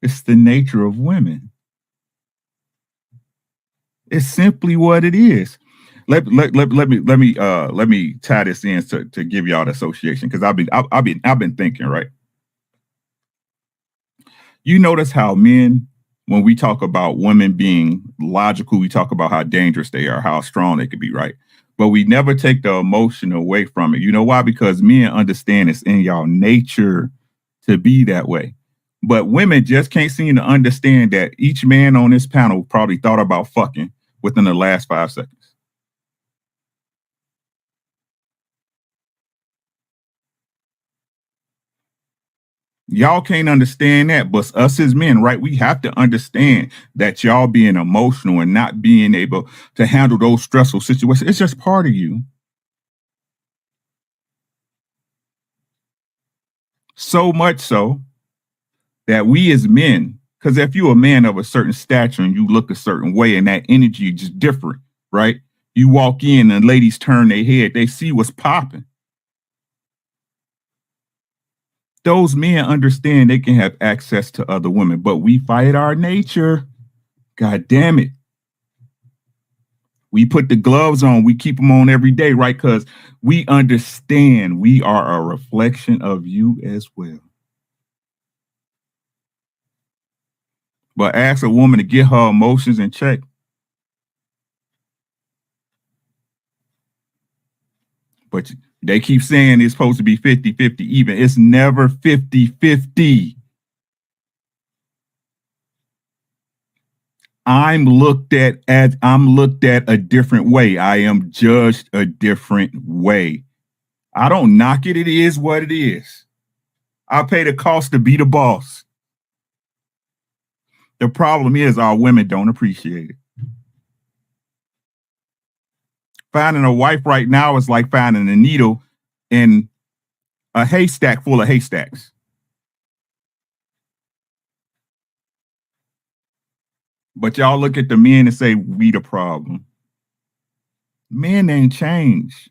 It's the nature of women. It's simply what it is. Let me tie this in to give y'all the association, because I've been thinking, right? You notice how men, when we talk about women being logical, we talk about how dangerous they are, how strong they could be, right? But we never take the emotion away from it. You know why? Because men understand it's in y'all nature to be that way. But women just can't seem to understand that each man on this panel probably thought about fucking within the last 5 seconds. Y'all can't understand that, but us as men, right? We have to understand that y'all being emotional and not being able to handle those stressful situations, it's just part of you. So much so that we as men, because if you're a man of a certain stature and you look a certain way and that energy is just different, right? You walk in and ladies turn their head, they see what's popping. Those men understand they can have access to other women, but we fight our nature. God damn it. We put the gloves on. We keep them on every day, right? Because we understand we are a reflection of you as well. But ask a woman to get her emotions in check. But they keep saying it's supposed to be 50-50 even. It's never 50-50. I'm looked at a different way. I am judged a different way. I don't knock it. It is what it is. I pay the cost to be the boss. The problem is our women don't appreciate it. Finding a wife right now is like finding a needle in a haystack full of haystacks. But y'all look at the men and say, we the problem. Men ain't changed.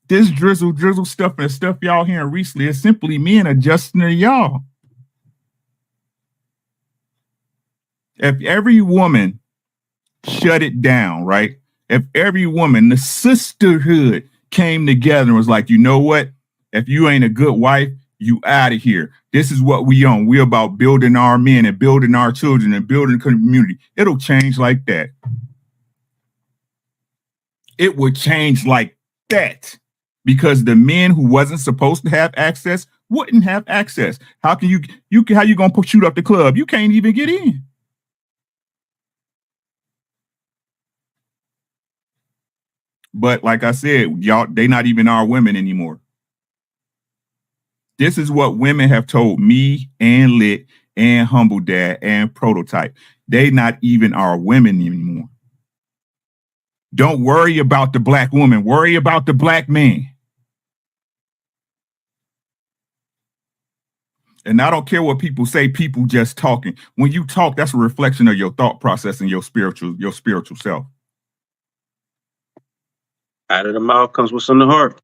This drizzle stuff and stuff y'all hearing recently is simply men adjusting to y'all. If every woman shut it down, right? If every woman, the sisterhood came together and was like, you know what? If you ain't a good wife, you out of here. This is what we own. We're about building our men and building our children and building community. It'll change like that. It would change like that because the men who wasn't supposed to have access wouldn't have access. How can you how you gonna shoot up the club? You can't even get in. But like I said, y'all, they not even our women anymore. This is what women have told me and Lit and Humble Dad and Prototype. They not even our women anymore. Don't worry about the black woman. Worry about the black man. And I don't care what people say, people just talking. When you talk, that's a reflection of your thought process and your spiritual self. Out of the mouth comes what's in the heart.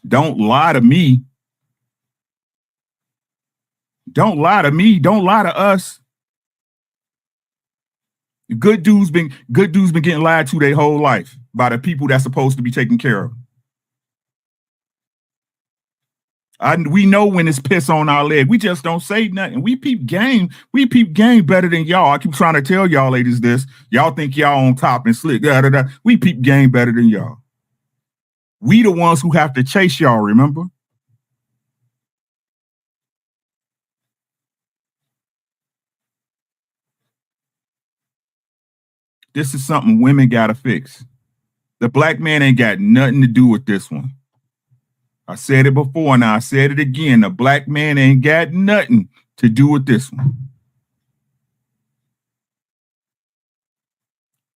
Don't lie to me. Don't lie to me. Don't lie to us. Good dudes been getting lied to their whole life by the people that's supposed to be taken care of. We know when it's piss on our leg. We just don't say nothing. We peep game. We peep game better than y'all. I keep trying to tell y'all ladies this. Y'all think y'all on top and slick. We peep game better than y'all. We the ones who have to chase y'all, remember? This is something women gotta fix. The black man ain't got nothing to do with this one. I said it before and I said it again. The black man ain't got nothing to do with this one.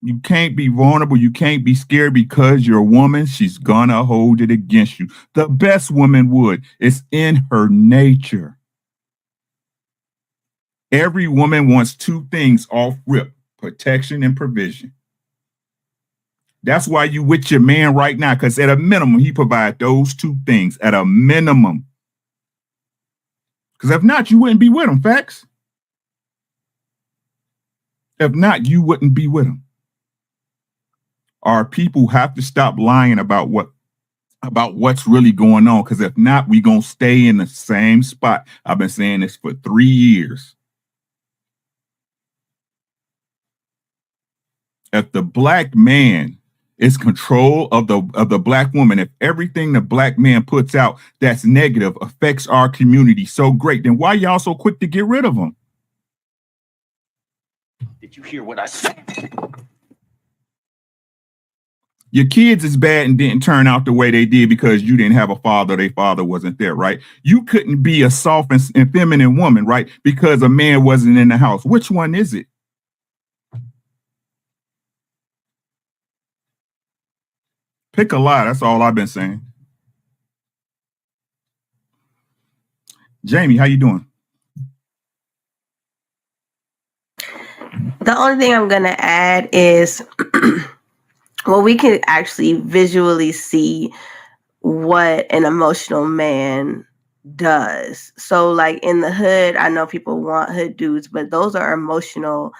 You can't be vulnerable. You can't be scared because you're a woman. She's gonna hold it against you. The best woman would. It's in her nature. Every woman wants two things off rip: protection and provision. That's why you with your man right now, because at a minimum, he provide those two things at a minimum. Because if not, you wouldn't be with him, facts. If not, you wouldn't be with him. Our people have to stop lying about what's really going on, because if not, we gonna stay in the same spot. I've been saying this for 3 years. If the black man is control of the black woman, if everything the black man puts out that's negative affects our community so great, then why y'all so quick to get rid of them? Did you hear what I said? Your kids is bad and didn't turn out the way they did because you didn't have a father, their father wasn't there, right? You couldn't be a soft and feminine woman, right? Because a man wasn't in the house. Which one is it? Pick a lie. That's all I've been saying. Jamie, how you doing? The only thing I'm going to add is, well, we can actually visually see what an emotional man does. So like in the hood, I know people want hood dudes, but those are emotional,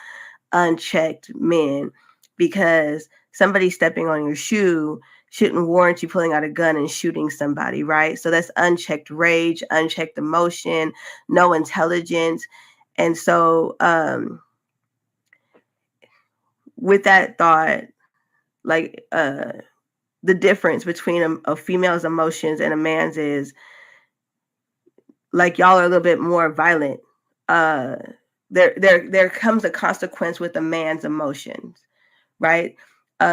unchecked men. because somebody stepping on your shoe shouldn't warrant you pulling out a gun and shooting somebody, right? So that's unchecked rage, unchecked emotion, no intelligence. And so with that thought, like the difference between a female's emotions and a man's is, like, y'all are a little bit more violent. There comes a consequence with a man's emotions, right?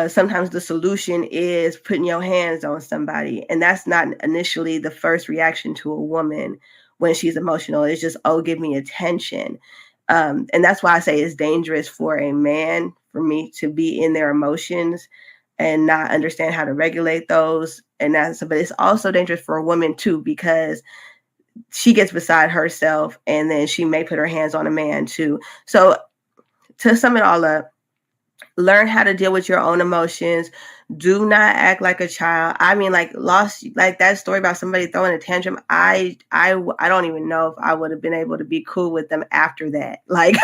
Sometimes the solution is putting your hands on somebody, and that's not initially the first reaction to a woman when she's emotional. It's just, oh, give me attention. And that's why I say it's dangerous for a man, for me, to be in their emotions and not understand how to regulate those. But it's also dangerous for a woman too, because she gets beside herself and then she may put her hands on a man too. So to sum it all up, learn how to deal with your own emotions. Do not act like a child. I mean, like that story about somebody throwing a tantrum. I don't even know if I would have been able to be cool with them after that. Like,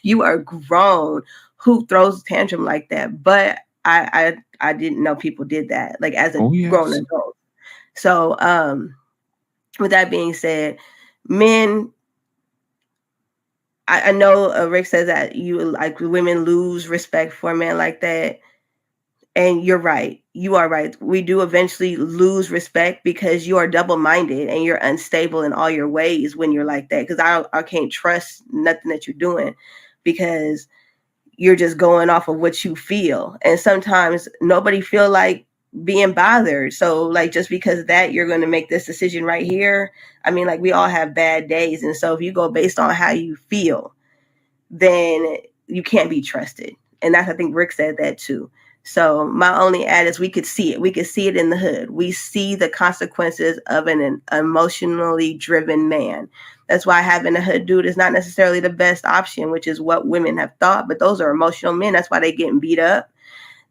you are grown. Who throws a tantrum like that? But I didn't know people did that, like, as a grown adult. So with that being said, men, I know Rick says that women lose respect for a man like that. And you're right. You are right. We do eventually lose respect because you are double-minded and you're unstable in all your ways when you're like that. Because I can't trust nothing that you're doing because you're just going off of what you feel. And sometimes nobody feel like being bothered. So, like, just because of that, you're going to make this decision right here. I mean, like, we all have bad days. And so if you go based on how you feel, then you can't be trusted. And that's, I think Rick said that too. So my only add is we could see it. We could see it in the hood. We see the consequences of an emotionally driven man. That's why having a hood dude is not necessarily the best option, which is what women have thought. But those are emotional men. That's why they getting beat up.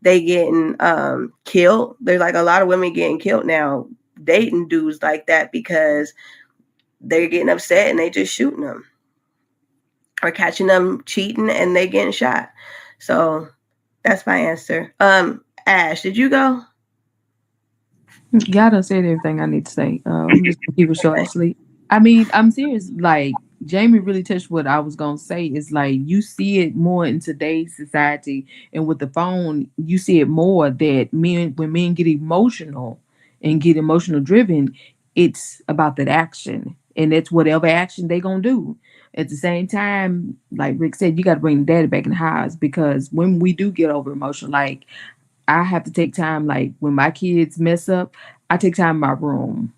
They getting killed. There's like a lot of women getting killed now dating dudes like that because they're getting upset and they just shooting them or catching them cheating and they getting shot. So that's my answer. Ash, did you go? Y'all done said everything I need to say. I'm just gonna keep it short and sweet. I mean, I'm serious. Like, Jamie really touched what I was gonna say. Is like, you see it more in today's society, and with the phone, you see it more that when men get emotional and get emotional driven, it's about that action, and it's whatever action they gonna do. At the same time, like Rick said, you got to bring the daddy back in the house, because when we do get over emotional, like, I have to take time, like when my kids mess up, I take time in my room,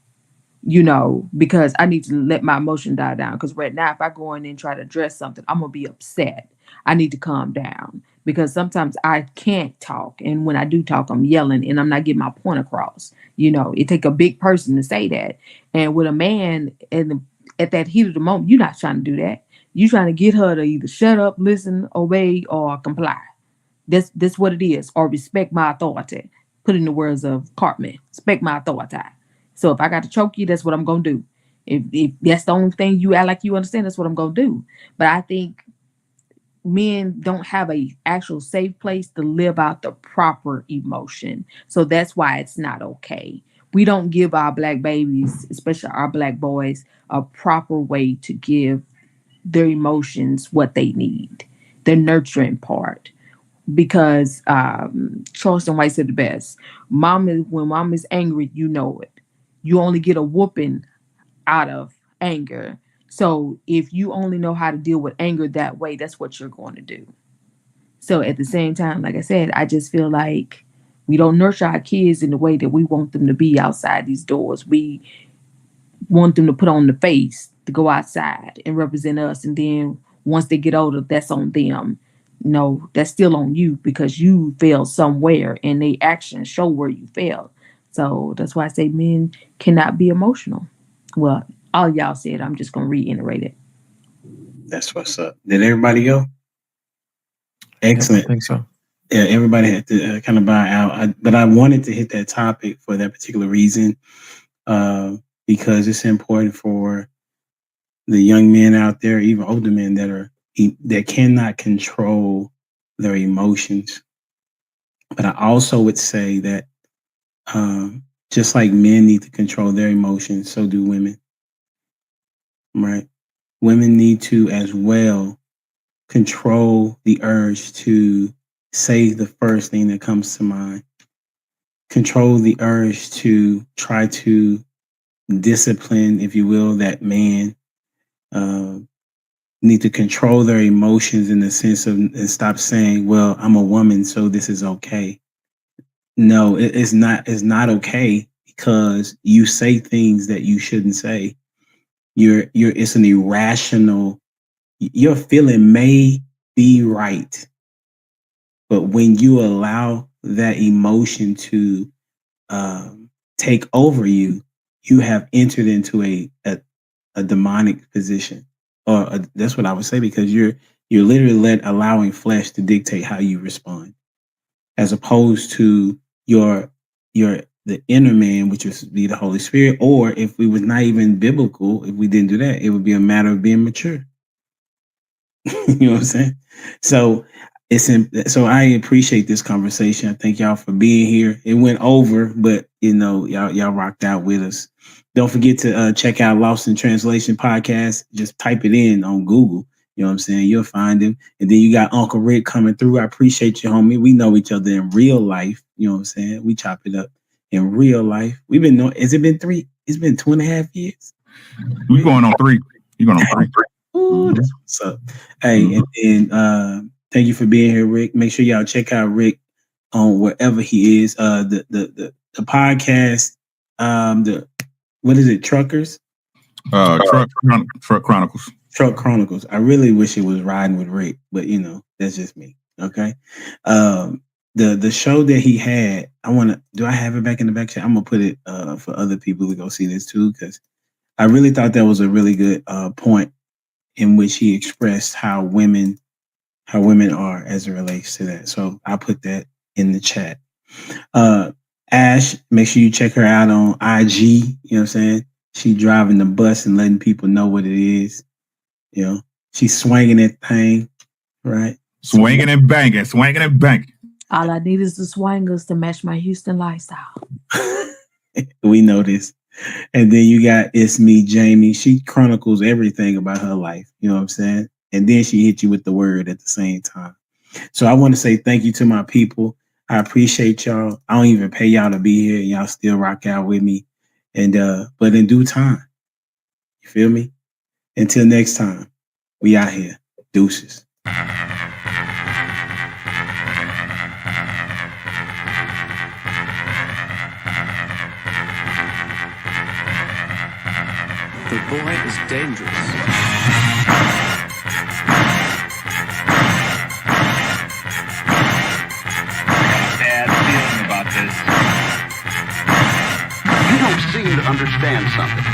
because I need to let my emotion die down. Because right now, if I go in and try to address something, I'm going to be upset. I need to calm down because sometimes I can't talk. And when I do talk, I'm yelling and I'm not getting my point across. It take a big person to say that. And with a man, at that heat of the moment, you're not trying to do that. You're trying to get her to either shut up, listen, obey, or comply. That's what it is. Or respect my authority. Put in the words of Cartman, respect my authority. So if I got to choke you, that's what I'm going to do. If that's the only thing you act like you understand, that's what I'm going to do. But I think men don't have a actual safe place to live out the proper emotion. So that's why it's not okay. We don't give our black babies, especially our black boys, a proper way to give their emotions what they need, the nurturing part. Because Charleston White said the best. When mom is angry, you know it. You only get a whooping out of anger. So if you only know how to deal with anger that way, that's what you're going to do. So at the same time, like I said, I just feel like we don't nurture our kids in the way that we want them to be outside these doors. We want them to put on the face to go outside and represent us. And then once they get older, that's on them. No, that's still on you because you failed somewhere and they actions show where you failed. So that's why I say men cannot be emotional. Well, all y'all said, I'm just going to reiterate it. That's what's up. Did everybody go? Excellent. I think so. Yeah, everybody had to kind of buy out. But I wanted to hit that topic for that particular reason, because it's important for the young men out there, even older men that cannot control their emotions. But I also would say that just like men need to control their emotions, so do women. Right? Women need to as well control the urge to say the first thing that comes to mind. Control the urge to try to discipline, if you will, that man. Need to control their emotions in the sense of and stop saying, "Well, I'm a woman, so this is okay." No, it's not. It's not okay because you say things that you shouldn't say. It's an irrational. Your feeling may be right, but when you allow that emotion to take over you, you have entered into a demonic position, or that's what I would say, because you're literally allowing flesh to dictate how you respond, as opposed to the inner man, which would be the Holy Spirit. Or if we was not even biblical, if we didn't do that, it would be a matter of being mature. You know what I'm saying? So so I appreciate this conversation. I thank y'all for being here. It went over, but y'all rocked out with us. Don't forget to check out Lost in Translation podcast. Just type it in on Google. You know what I'm saying? You'll find him. And then you got Uncle Rick coming through. I appreciate you, homie. We know each other in real life. You know what I'm saying? We chop it up in real life. We've been has it been 3? It's been 2.5 years. We're going on 3. You're going on 3. Ooh, that's what's up. Hey, and thank you for being here, Rick. Make sure y'all check out Rick on wherever he is. The podcast, what is it? Truckers? Truck Chronicles. Truck Chronicles. I really wish it was Riding with Rick, but that's just me. Okay. The show that he had, do I have it back in the back chat? I'm gonna put it for other people to go see this too, because I really thought that was a really good point in which he expressed how women are as it relates to that. So I put that in the chat. Ash, make sure you check her out on IG. You know what I'm saying? She driving the bus and letting people know what it is. She's swinging that thing, right? Swinging and banging. All I need is the swingers to match my Houston lifestyle. We know this. And then you got It's Me, Jamie. She chronicles everything about her life. You know what I'm saying? And then she hit you with the word at the same time. So I want to say thank you to my people. I appreciate y'all. I don't even pay y'all to be here. Y'all still rock out with me. And but in due time. You feel me? Until next time, we out here. Deuces. The boy is dangerous. Bad feeling about this. You don't seem to understand something.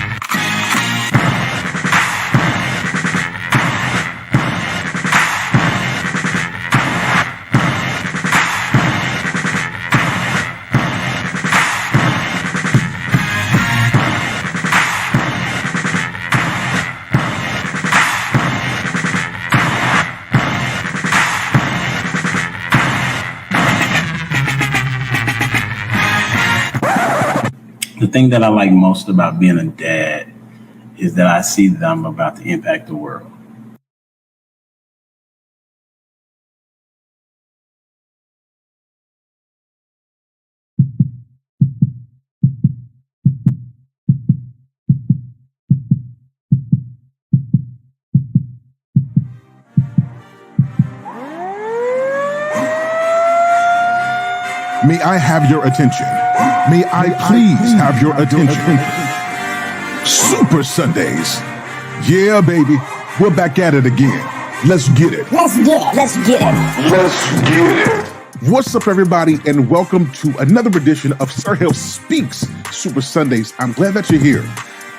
The thing that I like most about being a dad is that I see that I'm about to impact the world. May I have your attention? May I please have your attention? Super Sundays. Yeah, baby. We're back at it again. Let's get it. Let's get it. What's up, everybody, and welcome to another edition of Sir Hill Speaks Super Sundays. I'm glad that you're here.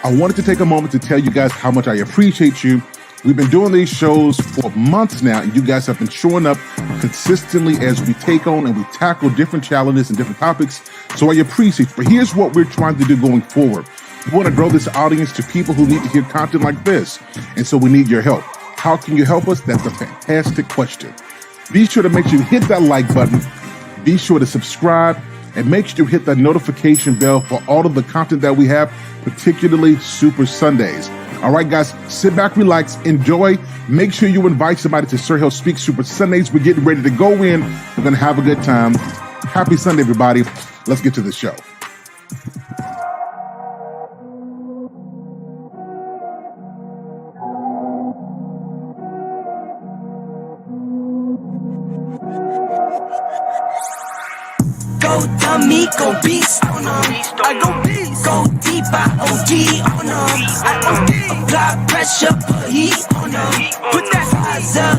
I wanted to take a moment to tell you guys how much I appreciate you. We've been doing these shows for months now, and you guys have been showing up consistently as we take on and we tackle different challenges and different topics. So I appreciate you. But here's what we're trying to do going forward. We want to grow this audience to people who need to hear content like this. And so we need your help. How can you help us? That's a fantastic question. Be sure to make sure you hit that like button, Be sure to subscribe and make sure you hit that notification bell for all of the content that we have, particularly Super Sundays. All right, guys, sit back, relax, enjoy. Make sure you invite somebody to Sir Hill Speaks Super Sundays. We're getting ready to go in. We're going to have a good time. Happy Sunday, everybody. Let's get to the show. Go dummy, go beast on them. I go beast. Go deep, I OD on them. I OD. Apply pressure, put heat on them. Put that 0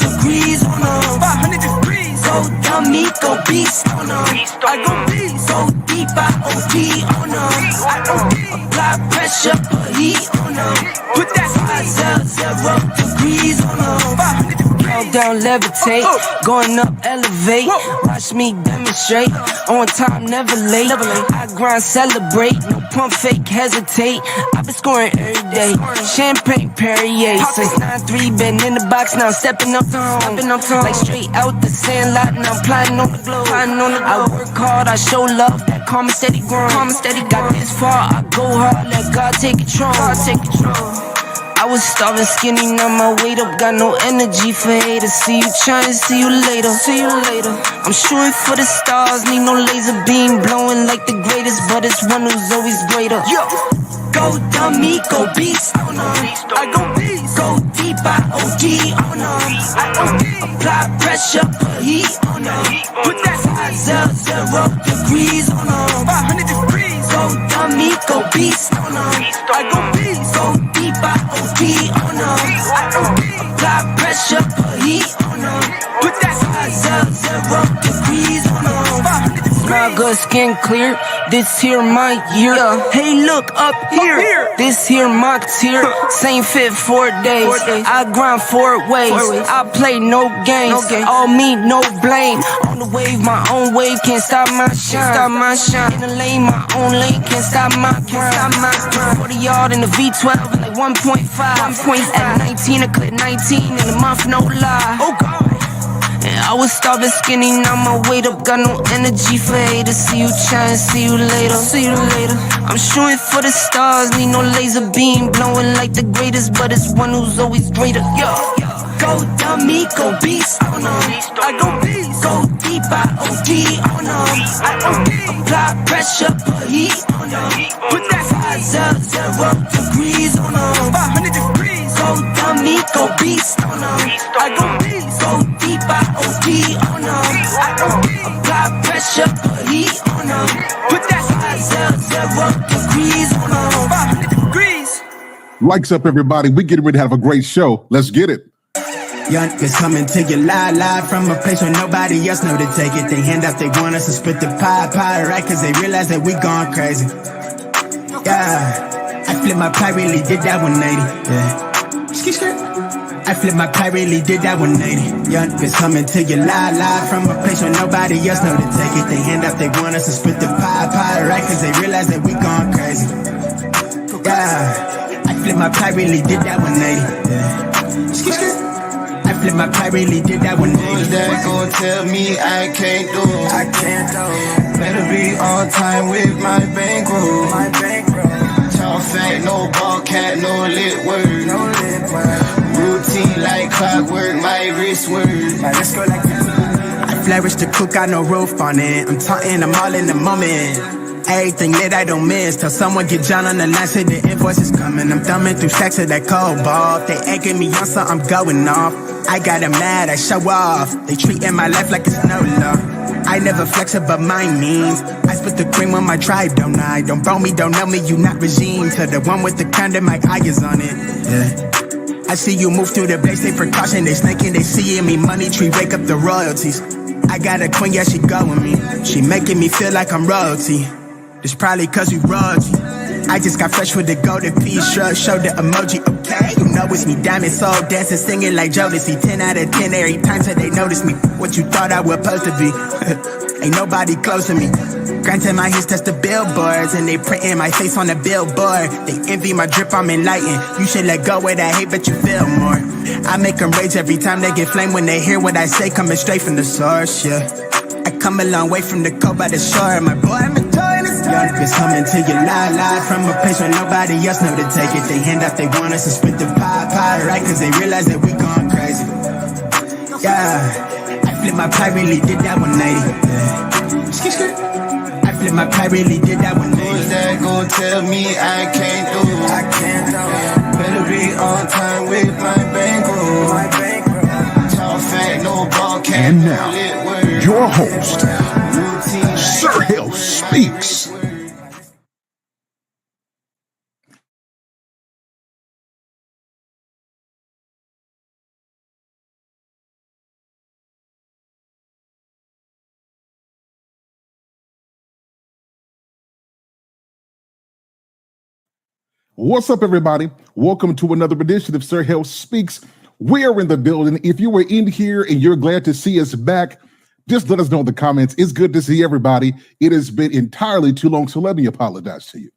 degrees on them. 500 degrees. Go dummy, go beast on them. I go beast. Go deep, I OD on them. I OD. Apply pressure, put heat on them. Put that 0 degrees on them. 500 degrees. Down, levitate, going up, elevate. Watch me demonstrate. On time, never late. I grind, celebrate. No pump, fake, hesitate. I've been scoring every day. Champagne, Perrier. Since 9-3, been in the box now, stepping up tone. Like straight out the sandlot, now I'm plotting on the globe. I work hard, I show love. That calm and steady grind. Got this far, I go hard. Let God take control. I was starving skinny, now my weight up. Got no energy for haters. See you trying, see you later. I'm shooting for the stars, need no laser beam. Blowing like the greatest, but it's one who's always greater. Yo, go dummy, go beast on them. I go beast. Go deep, I OD on them. I OD. Apply pressure, put heat on them. Put that 0 degrees on them. 500 degrees. Go dummy, go beast on them. I go beast. Go deep, I OD on them. I OD. Apply pressure, put heat on them. Put that 0 degrees on them. 500 degrees. Smell good, skin clear. This here my year. Hey, look up here. This here my tier. Same fit 4 days. I grind 4 ways. I play no games. All me, no blame. On the wave, my own wave. Can't stop my shine. In the lane, my own lane. Can't stop my grind. 40 yard in the V12 like 1.5. At 19, I cleared 19 in a month, no lie. Oh God. And I was starving skinny, now my weight up. Got no energy for haters. See you trying, see you later. I'm shooting for the stars, need no laser beam. Blowing like the greatest, but it's one who's always greater. Yo, go dummy, go beast on them. I go beast. Go deep, I OD on them. I OD. Apply pressure, put heat on them. Put that 0 degrees on them. 500 degrees. Go dummy, go beast on them. I go beast. Go deep, I OD on them. I OD. Apply pressure, put heat on them. Put that 0 degrees on them. 500 degrees. Lights up, everybody. We getting ready to have a great show. Let's get it. Young is coming to you live from a place where nobody else know to take it. They hand out, they want us to split the pie, right? Cause they realize that we gone crazy. Yeah, I flip my pie, really did that 180. Yeah. I flip my pie, really did that 180. Young is coming to you live from a place where nobody else know to take it. They hand out, they want us to split the pie, right? Cause they realize that we gone crazy. Yeah, I flip my pie, really did that 180. Yeah. I flip my pie, really did that 180. Who's that gon' tell me I can't do? Better be on time with my bankroll. Tall fat, no ball cat, no lit word. Routine like clockwork, my wrist word. Let's go like that. I flourish the cook, got no roof on it. I'm taunting, I'm all in the moment. Everything that I don't miss. Till someone get John on the line, say the invoice is coming. I'm thumbing through stacks of that cold ball. They egging me on, so I'm going off. I got them mad, I show off. They treating my life like it's no law. I never flex above my means. I spit the cream on my tribe, don't I? Don't bro me, don't know me, you not regime. To the one with the condom, my eye is on it. Yeah. I see you move through the base, they precaution, they snaking, they seeing me. Money tree, wake up the royalties. I got a queen, yeah, she go with me. She making me feel like I'm royalty. It's probably cause we royalty. I just got fresh with the golden piece, shrug, show the emoji, okay. You know it's me, diamond soul, dancing, singing like Jodeci. 10 out of 10 every time till they notice me. What you thought I was supposed to be. Ain't nobody close to me. Granted my hits touch the billboards, and they printing my face on the billboard. They envy my drip, I'm enlightened. You should let go of that hate, but you feel more. I make them rage every time they get flame when they hear what I say coming straight from the source, yeah. I Come a long way from the coast by the shore, my boy, I'm enjoying this time. Young bitch coming to you live from a place where nobody else know to take it. They hand out, they want us to split the pie, right? Cause they realize that we going crazy. Yeah, I flip my pie, really did that 180. I flip my pie, really did that 180. Who's that gon' tell me I can't do? I can't do. Better be on time with my bankroll. Talk fat, no ball cap. And now, your host, Sir Hill Speaks. What's up, everybody? Welcome to another edition of Sir Hill Speaks. We're in the building. If you were in here and you're glad to see us back, just let us know in the comments. It's good to see everybody. It has been entirely too long, so let me apologize to you.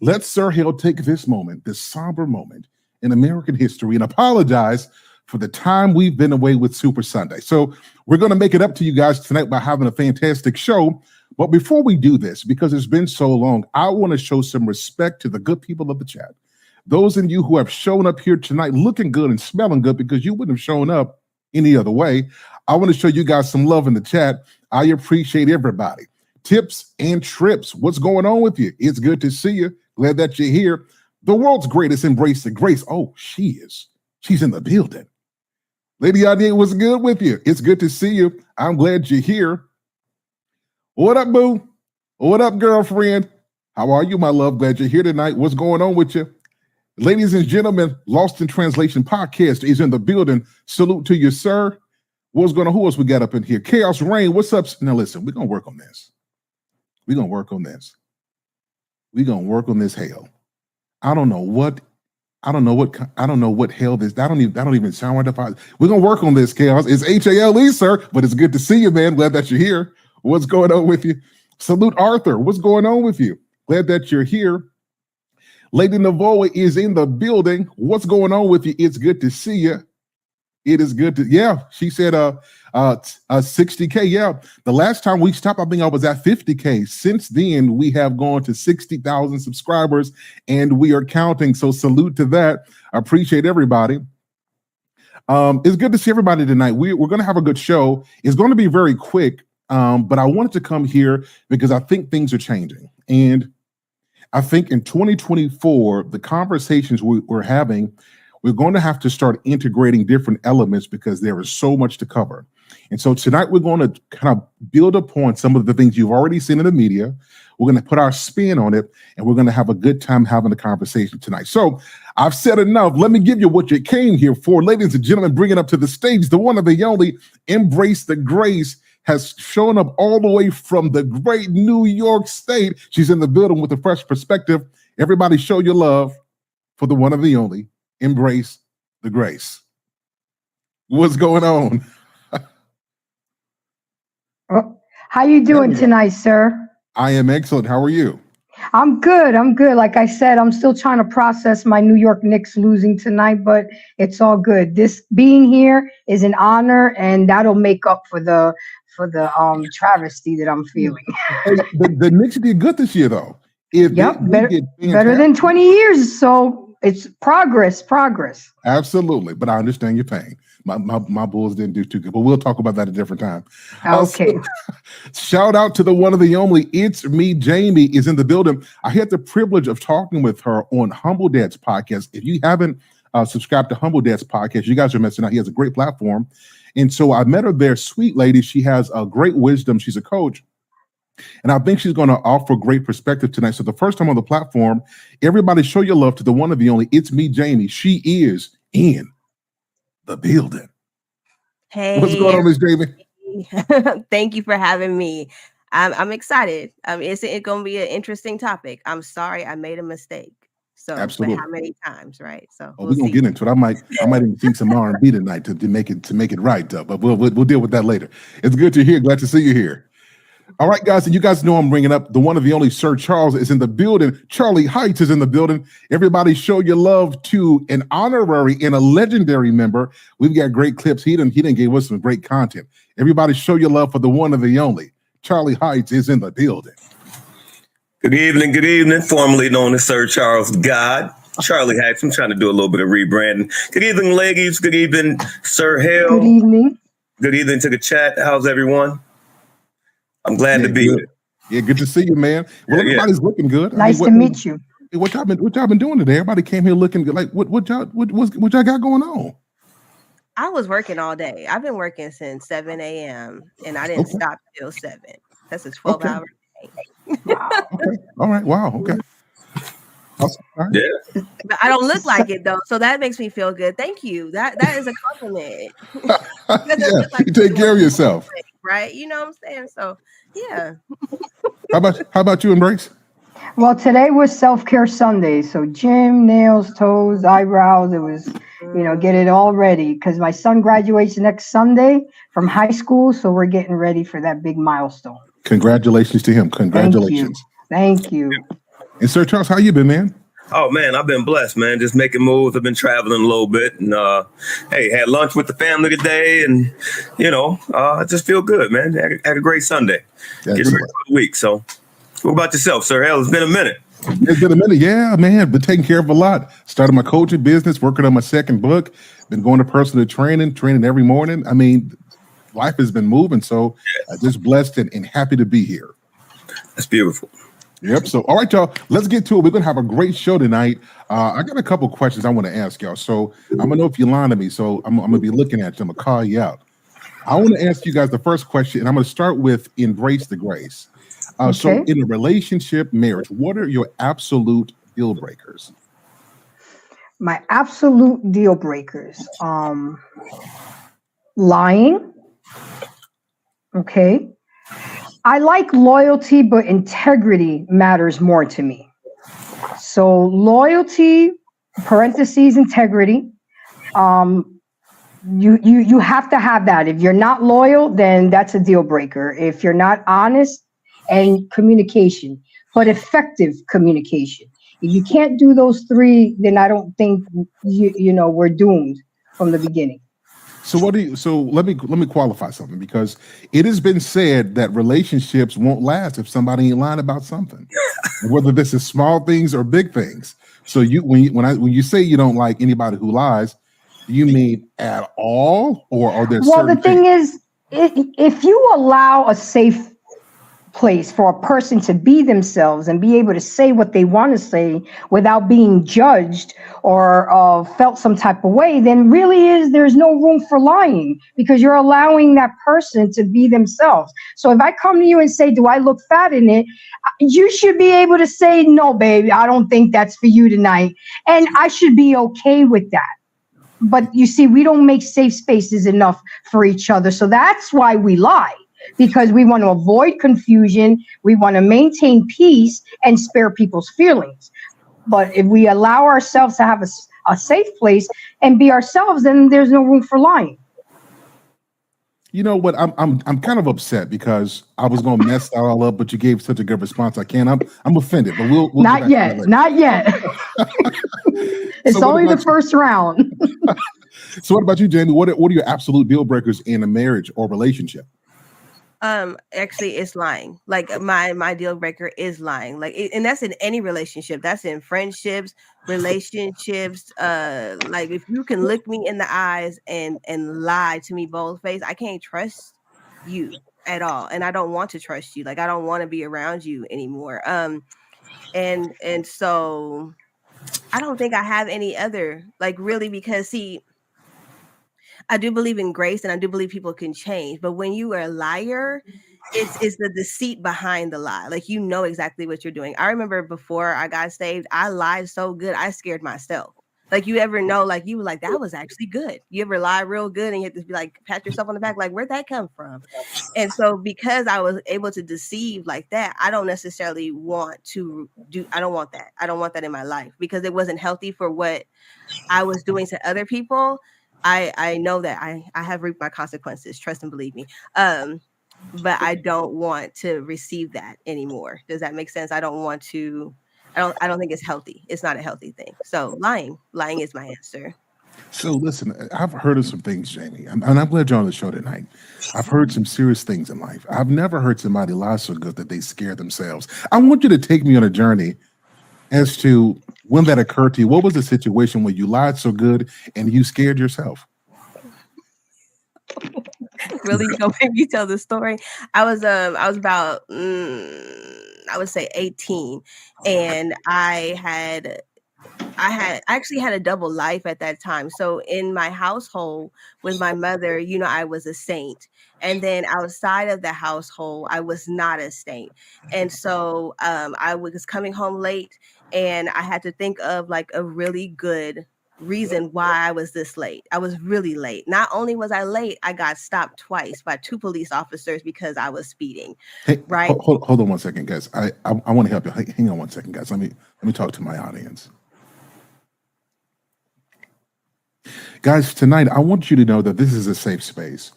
Let Sir Hill take this moment, this somber moment in American history, and apologize for the time we've been away with Super Sunday. So we're going to make it up to you guys tonight by having a fantastic show. But before we do this, because it's been so long, I want to show some respect to the good people of the chat. Those of you who have shown up here tonight looking good and smelling good because you wouldn't have shown up any other way. I want to show you guys some love in the chat. I appreciate everybody. Tips and trips. What's going on with you? It's good to see you. Glad that you're here. The world's greatest embrace the grace. Oh, she is. She's in the building. Lady Idea, what's good with you? It's good to see you. I'm glad you're here. What up, boo? What up, girlfriend? How are you, my love? Glad you're here tonight. What's going on with you? Ladies and gentlemen, Lost in Translation podcast is in the building. Salute to you, sir. What's going on? Who else we got up in here? Chaos Rain, what's up? Now, listen, we're going to work on this. We're going to work on this. We're going to work on this hell. I don't know what hell this, that don't even sound right. We're going to work on this, Chaos. It's HALE, sir, but it's good to see you, man. Glad that you're here. What's going on with you? Salute Arthur. What's going on with you? Glad that you're here. Lady Navoa is in the building. What's going on with you? It's good to see you. It is good to, yeah. She said 60K. Yeah. The last time we stopped, I think I was at 50K. Since then, we have gone to 60,000 subscribers and we are counting. So salute to that. I appreciate everybody. It's good to see everybody tonight. We're going to have a good show. It's going to be very quick. But I wanted to come here because I think things are changing. And I think in 2024, the conversations we're having, we're going to have to start integrating different elements because there is so much to cover. And so tonight we're going to kind of build upon some of the things you've already seen in the media. We're going to put our spin on it, and we're going to have a good time having a conversation tonight. So I've said enough. Let me give you what you came here for. Ladies and gentlemen, bring it up to the stage. The one and the only Embrace the Grace has shown up all the way from the great New York State. She's in the building with a fresh perspective. Everybody show your love for the one and the only Embrace the Grace. What's going on? How you doing tonight, sir? I am excellent. How are you? I'm good. Like I said, I'm still trying to process my New York Knicks losing tonight, but it's all good. This being here is an honor, and that'll make up for the travesty that I'm feeling. the Knicks did good this year, though. Better than 20 years. So it's progress. Absolutely, but I understand your pain. My Bulls didn't do too good, but we'll talk about that a different time. Okay. Shout out to the one of the only. It's me, Jamie, is in the building. I had the privilege of talking with her on Humble Dad's podcast. If you haven't subscribed to Humble Dad's podcast, you guys are missing out. He has a great platform. And so I met her there. Sweet lady. She has a great wisdom. She's a coach. And I think she's going to offer great perspective tonight. So the first time on the platform, everybody show your love to the one of the only. It's me, Jamie. She is in the building. Hey, what's going on, Miss Jamie? Thank you for having me. I'm excited. It's going to be an interesting topic. I'm sorry I made a mistake. So, absolutely. But how many times, right? So we're gonna get into it. I might even sing some R&B tonight to make it right. But we'll deal with that later. It's good to hear. Glad to see you here. All right, guys, and you guys know I'm bringing up the one of the only Sir Charles is in the building. Charlie Heights is in the building. Everybody show your love to an honorary and a legendary member. We've got great clips. He didn't give us some great content. Everybody show your love for the one of the only. Charlie Heights is in the building. Good evening, formerly known as Sir Charles God. Charlie Heights. I'm trying to do a little bit of rebranding. Good evening, ladies. Good evening, Sir Hale. Good evening. Good evening to the chat. How's everyone? I'm glad to be here. Yeah, good to see you, man. Well, everybody's looking good. Nice to meet you. What y'all been doing today? Everybody came here looking good. Like what y'all got going on? I was working all day. I've been working since 7 a.m. and I didn't stop till 7. That's a 12-hour day. Okay. All right. Wow. Okay. Awesome. All right. Yeah. But I don't look like it though, so that makes me feel good. Thank you. That is a compliment. You take care of yourself. Right? You know what I'm saying? So yeah. How about you, Embrace? Well, today was self-care Sunday, so gym, nails, toes, eyebrows. It was, get it all ready because my son graduates next Sunday from high school, so we're getting ready for that big milestone. Congratulations to him. Congratulations. Thank you. And Sir Charles, how you been, man? Oh man, I've been blessed, man. Just making moves. I've been traveling a little bit, and had lunch with the family today, and I just feel good, man. Had a great Sunday. Getting ready for the week. So, what about yourself, Sir Hale? It's been a minute. It's been a minute, yeah, man. Been taking care of a lot. Started my coaching business, working on my second book. Been going to personal training every morning. I mean, life has been moving, so just blessed and happy to be here. That's beautiful. Yep. So, all right, y'all, let's get to it. We're going to have a great show tonight. I got a couple questions I want to ask y'all. So I'm going to know if you're lying to me. So I'm going to be looking at you. I'm going to call you out. I want to ask you guys the first question, and I'm going to start with Embrace the Grace. So in a relationship, marriage, what are your absolute deal breakers? My absolute deal breakers. Lying. Okay. I like loyalty, but integrity matters more to me. So loyalty, parentheses, integrity. You have to have that. If you're not loyal, then that's a deal breaker. If you're not honest, and communication, but effective communication. If you can't do those three, then I don't think we're doomed from the beginning. So let me qualify something, because it has been said that relationships won't last if somebody ain't lying about something, whether this is small things or big things. So when you say you don't like anybody who lies, do you mean at all, or are there? Well, the thing is, if you allow a safe place for a person to be themselves and be able to say what they want to say without being judged or felt some type of way, then there's no room for lying, because you're allowing that person to be themselves. So if I come to you and say, do I look fat in it? You should be able to say, no, baby, I don't think that's for you tonight. And I should be okay with that. But you see, we don't make safe spaces enough for each other. So that's why we lie. Because we want to avoid confusion, we want to maintain peace and spare people's feelings. But if we allow ourselves to have a safe place and be ourselves, then there's no room for lying. You know what? I'm kind of upset because I was going to mess that all up, but you gave such a good response. I'm offended, but we'll not yet. It's only the first round. So what about you, Jamie? What are your absolute deal breakers in a marriage or relationship? Actually, it's lying. Like my deal breaker is lying. And that's in any relationship. That's in friendships, relationships. Like if you can look me in the eyes and lie to me both face, I can't trust you at all, and I don't want to trust you. Like I don't want to be around you anymore. And so I don't think I have any other, really, because see, I do believe in grace and I do believe people can change. But when you are a liar, it's the deceit behind the lie. Like, you know exactly what you're doing. I remember before I got saved, I lied so good, I scared myself. Like, you ever know, like, you were like, that was actually good. You ever lie real good and you have to be like, pat yourself on the back, like, where'd that come from? And so because I was able to deceive like that, I don't necessarily want to I don't want that. I don't want that in my life because it wasn't healthy for what I was doing to other people. I know that I have reaped my consequences. Trust and believe me. but I don't want to receive that anymore. Does that make sense? I don't want to. I don't think it's healthy. It's not a healthy thing. So lying is my answer. So listen, I've heard of some things, Jamie, and I'm glad you're on the show tonight. I've heard some serious things in life. I've never heard somebody lie so good that they scare themselves. I want you to take me on a journey as to when that occurred to you. What was the situation where you lied so good and you scared yourself? Really, you gonna make me tell the story? I was about I would say 18, and I actually had a double life at that time. So in my household with my mother, I was a saint. And then outside of the household, I was not a saint. And so I was coming home late, and I had to think of like a really good reason why I was this late. I was really late. Not only was I late, I got stopped twice by 2 police officers because I was speeding. Hey, Right. hold on one second, guys. I want to help you. Hang on one second, guys. Let me talk to my audience. Guys, tonight I want you to know that this is a safe space.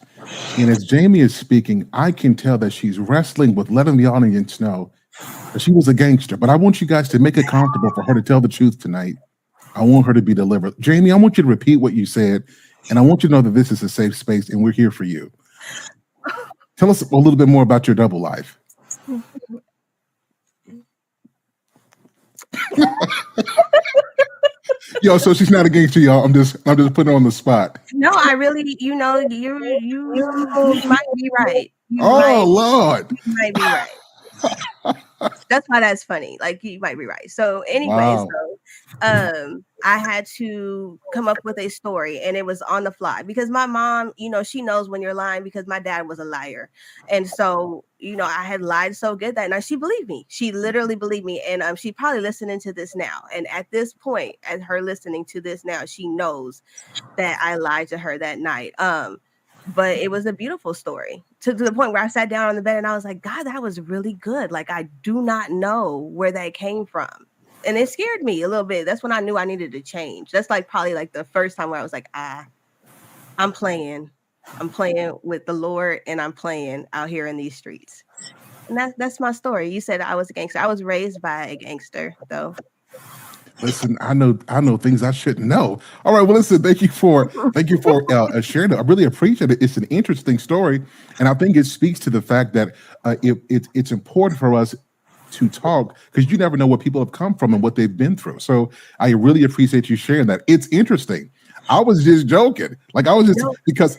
And as Jamie is speaking, I can tell that she's wrestling with letting the audience know that she was a gangster. But I want you guys to make it comfortable for her to tell the truth tonight. I want her to be delivered. Jamie, I want you to repeat what you said, and I want you to know that this is a safe space and we're here for you. Tell us a little bit more about your double life. Yo, so she's not a gangster, y'all. I'm just putting her on the spot. No, I really, you might be right. Lord. You might be right. That's why that's funny. Like, you might be right. So anyway, Wow. I had to come up with a story, and it was on the fly because my mom, she knows when you're lying because my dad was a liar. And so, I had lied so good that night she believed me. She literally believed me. And she's probably listening to this now. And at this point, as her listening to this now, she knows that I lied to her that night. But it was a beautiful story to the point where I sat down on the bed and I was like, God, that was really good. Like, I do not know where that came from. And it scared me a little bit. That's when I knew I needed to change. That's like probably like the first time where I was like, I'm playing with the Lord, and I'm playing out here in these streets. And that's my story. You said I was a gangster. I was raised by a gangster, though. Listen, I know things I shouldn't know. All right, well, listen, thank you for sharing it. I really appreciate it. It's an interesting story, and I think it speaks to the fact that it's important for us to talk because you never know what people have come from and what they've been through. So I really appreciate you sharing that. It's interesting. I was just joking, like I was just because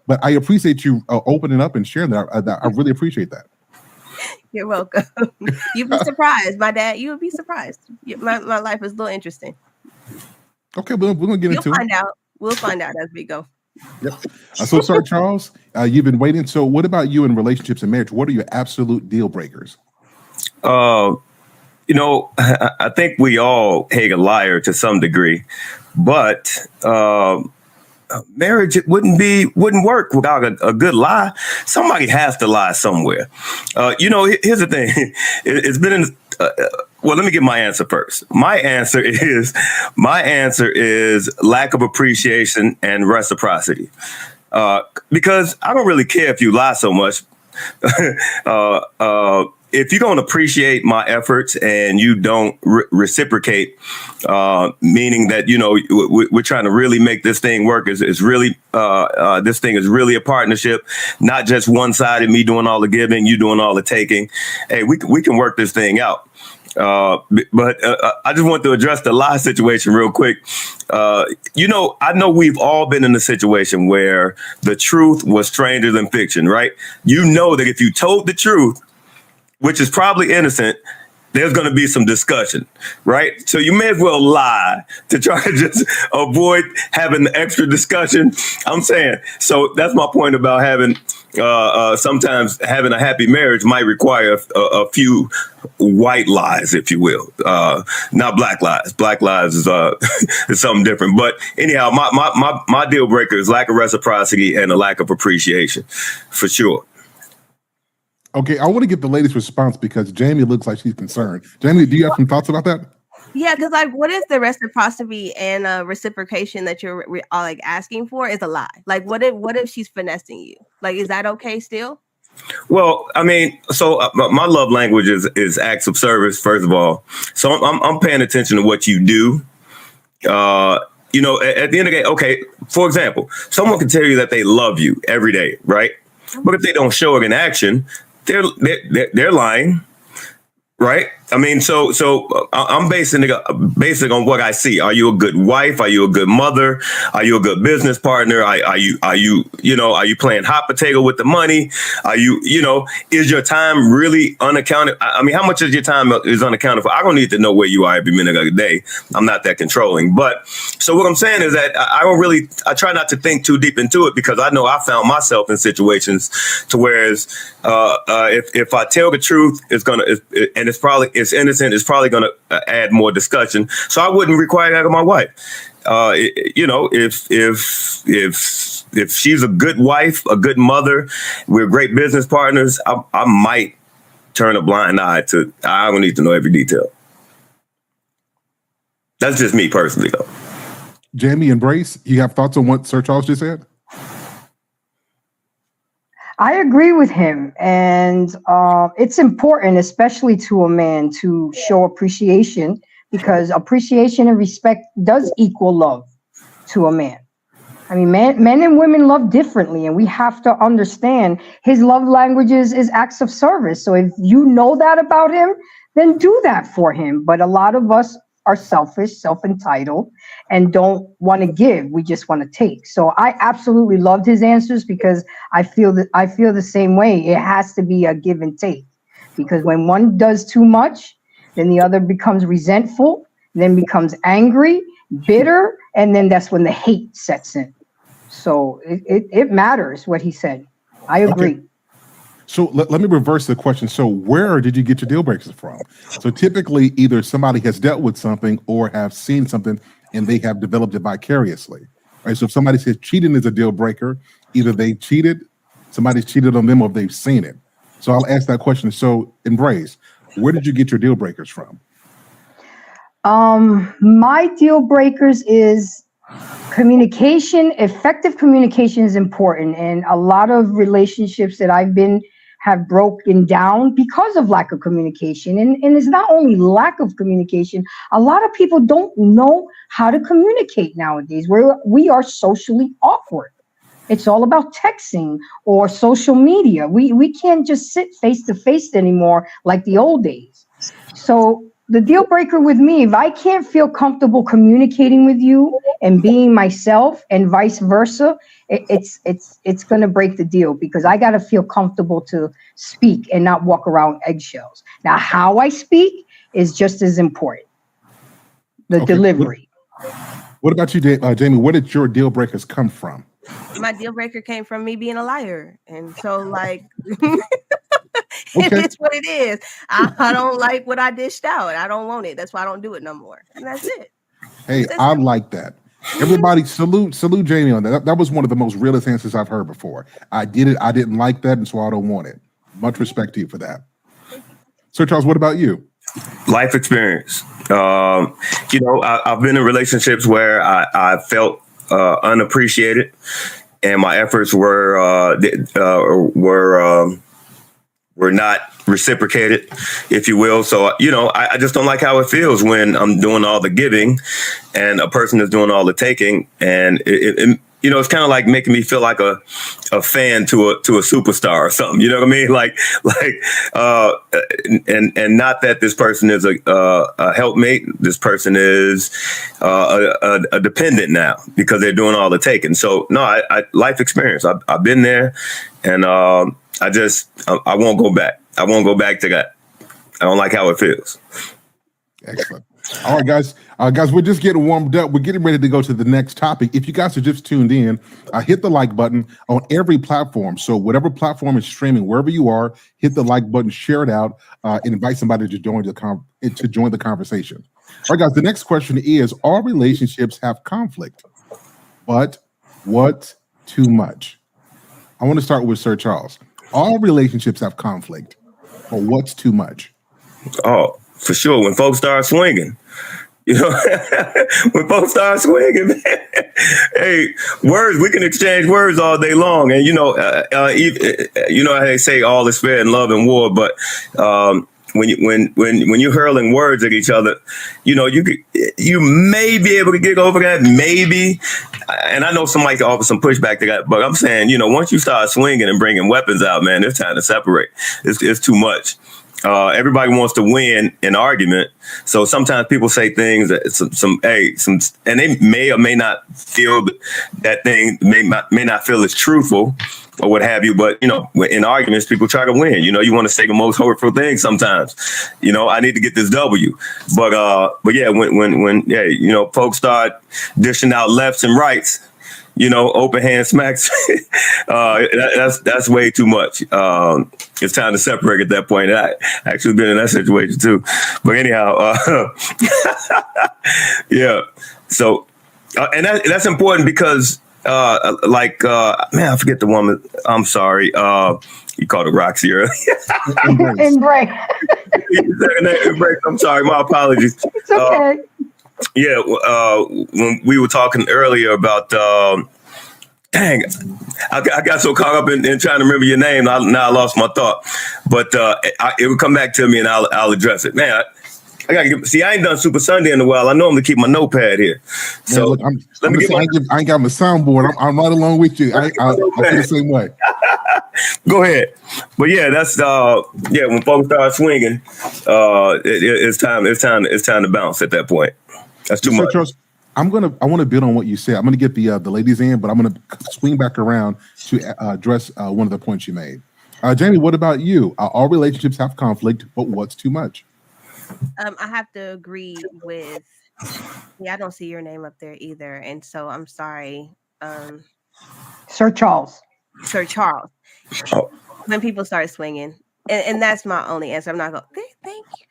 but I appreciate you opening up and sharing that. I really appreciate that. You're welcome. You'd be surprised, my dad. You would be surprised. My life is a little interesting. Okay, we're gonna get into it. We'll find out as we go. Yep. So sorry, Charles. You've been waiting. So what about you in relationships and marriage? What are your absolute deal breakers? I think we all hate a liar to some degree, but marriage wouldn't work without a good lie. Somebody has to lie somewhere. Here's the thing. It's been well, let me get my answer first. My answer is lack of appreciation and reciprocity. Because I don't really care if you lie so much. If you don't appreciate my efforts and you don't reciprocate, meaning that, we're trying to really make this thing work, is really, this thing is really a partnership, not just one sided, me doing all the giving, you doing all the taking. Hey, we can work this thing out. But I just want to address the lie situation real quick. I know we've all been in a situation where the truth was stranger than fiction, right? You know that if you told the truth, which is probably innocent, there's going to be some discussion, right? So you may as well lie to try to just avoid having the extra discussion. I'm saying, so that's my point about having, sometimes having a happy marriage might require a few white lies, if you will, not black lies. Black lies is is something different. But anyhow, my deal breaker is lack of reciprocity and a lack of appreciation, for sure. Okay, I want to get the latest response because Jamie looks like she's concerned. Jamie, do you have some thoughts about that? Yeah, because like, what is the reciprocity and reciprocation that you're asking for is a lie. Like, what if she's finessing you? Like, is that okay still? Well, I mean, so my love language is acts of service, first of all. So I'm paying attention to what you do. You know, at the end of the day, okay, for example, someone can tell you that they love you every day, right? But if they don't show it in action, they're lying. Right. I mean, so I'm basing on what I see. Are you a good wife? Are you a good mother? Are you a good business partner? Are you playing hot potato with the money? Are you, is your time really unaccounted? I mean, how much of your time is unaccounted for? I don't need to know where you are every minute of the day. I'm not that controlling. But so what I'm saying is that I try not to think too deep into it, because I know I found myself in situations to whereas if I tell the truth, it's innocent, it's probably going to add more discussion. So I wouldn't require that of my wife. If she's a good wife, a good mother, we're great business partners, I might turn a blind eye to. I don't need to know every detail. That's just me personally, though. Jamie and Brace, you have thoughts on what Sir Charles just said? I agree with him, and it's important, especially to a man, to show appreciation, because appreciation and respect does equal love to a man. I mean, men and women love differently, and we have to understand his love languages is acts of service. So if you know that about him, then do that for him. But a lot of us are selfish, self-entitled, and don't want to give. We just want to take. So I absolutely loved his answers, because I feel the same way. It has to be a give and take, because when one does too much, then the other becomes resentful, then becomes angry, bitter, and then that's when the hate sets in. So it matters what he said. I agree. Okay. So let me reverse the question. So where did you get your deal breakers from? So typically either somebody has dealt with something or have seen something and they have developed it vicariously. Right? So if somebody says cheating is a deal breaker, either they cheated, somebody's cheated on them, or they've seen it. So I'll ask that question. So Embrace, where did you get your deal breakers from? My deal breakers is communication. Effective communication is important, and a lot of relationships that I've been have broken down because of lack of communication. And it's not only lack of communication. A lot of people don't know how to communicate nowadays. We are socially awkward. It's all about texting or social media. We can't just sit face to face anymore like the old days. So the deal breaker with me, if I can't feel comfortable communicating with you and being myself, and vice versa, it's going to break the deal, because I got to feel comfortable to speak and not walk around eggshells. Now, how I speak is just as important. The delivery. What about you, Jamie? Where did your deal breakers come from? My deal breaker came from me being a liar. And so, like, Okay. it is what it is. I don't like what I dished out. I don't want it. That's why I don't do it no more. And that's it. Hey, I like that. Everybody salute Jamie on that. That was one of the most realest answers I've heard before. I did it. I didn't like that, and so I don't want it. Much respect to you for that. Sir Charles, what about you? Life experience. I've been in relationships where I felt unappreciated, and my efforts were not reciprocated, if you will. So, I just don't like how it feels when I'm doing all the giving and a person is doing all the taking. And it's kind of like making me feel like a fan to a superstar or something. You know what I mean? And not that this person is a helpmate. This person is a dependent now because they're doing all the taking. So no, I life experience. I've been there, and I won't go back. I won't go back to that. I don't like how it feels. Excellent. All right, guys. We're just getting warmed up. We're getting ready to go to the next topic. If you guys are just tuned in, hit the like button on every platform. So whatever platform is streaming, wherever you are, hit the like button, share it out, and invite somebody to join the conversation. All right, guys. The next question is: all relationships have conflict, but what's too much? I want to start with Sir Charles. All relationships have conflict, but what's too much? Oh, for sure. When folks start swinging, You know, when folks start swinging, man, hey, words, we can exchange words all day long. And, you know how they say all is fair in love and war, but when you're hurling words at each other, you know, you may be able to get over that, maybe. And I know somebody can offer some pushback to that, but I'm saying, you know, once you start swinging and bringing weapons out, man, it's time to separate. It's too much. Everybody wants to win an argument, so sometimes people say things that and they may or may not feel that thing may not feel as truthful or what have you. But you know, in arguments, people try to win. You know, you want to say the most hurtful things sometimes. You know, I need to get this W. But yeah, when you know, folks start dishing out lefts and rights, you know, open hand smacks. That's way too much. It's time to separate at that point. I actually been in that situation too. But anyhow, yeah. So, and that's important because, man, I forget the woman. I'm sorry. You called her Roxy earlier. Embrace. I'm sorry. My apologies. It's okay. Yeah, when we were talking earlier about, dang, I got so caught up in trying to remember your name. Now I lost my thought, but it would come back to me and I'll address it. Man, I ain't done Super Sunday in a while. I normally keep my notepad here. So man, look, I ain't got my soundboard. I'm right along with you. I feel the same way. Go ahead. But yeah, that's when folks start swinging, it's time to bounce at that point. That's too much. Charles, I want to build on what you said. I'm going to get the ladies in, but I'm going to swing back around to address one of the points you made. Jamie, what about you? All relationships have conflict, but what's too much? I have to agree with. Yeah, I don't see your name up there either, and so I'm sorry, Sir Charles. Sir Charles. Oh. When people start swinging, and that's my only answer. I'm not going. Thank you,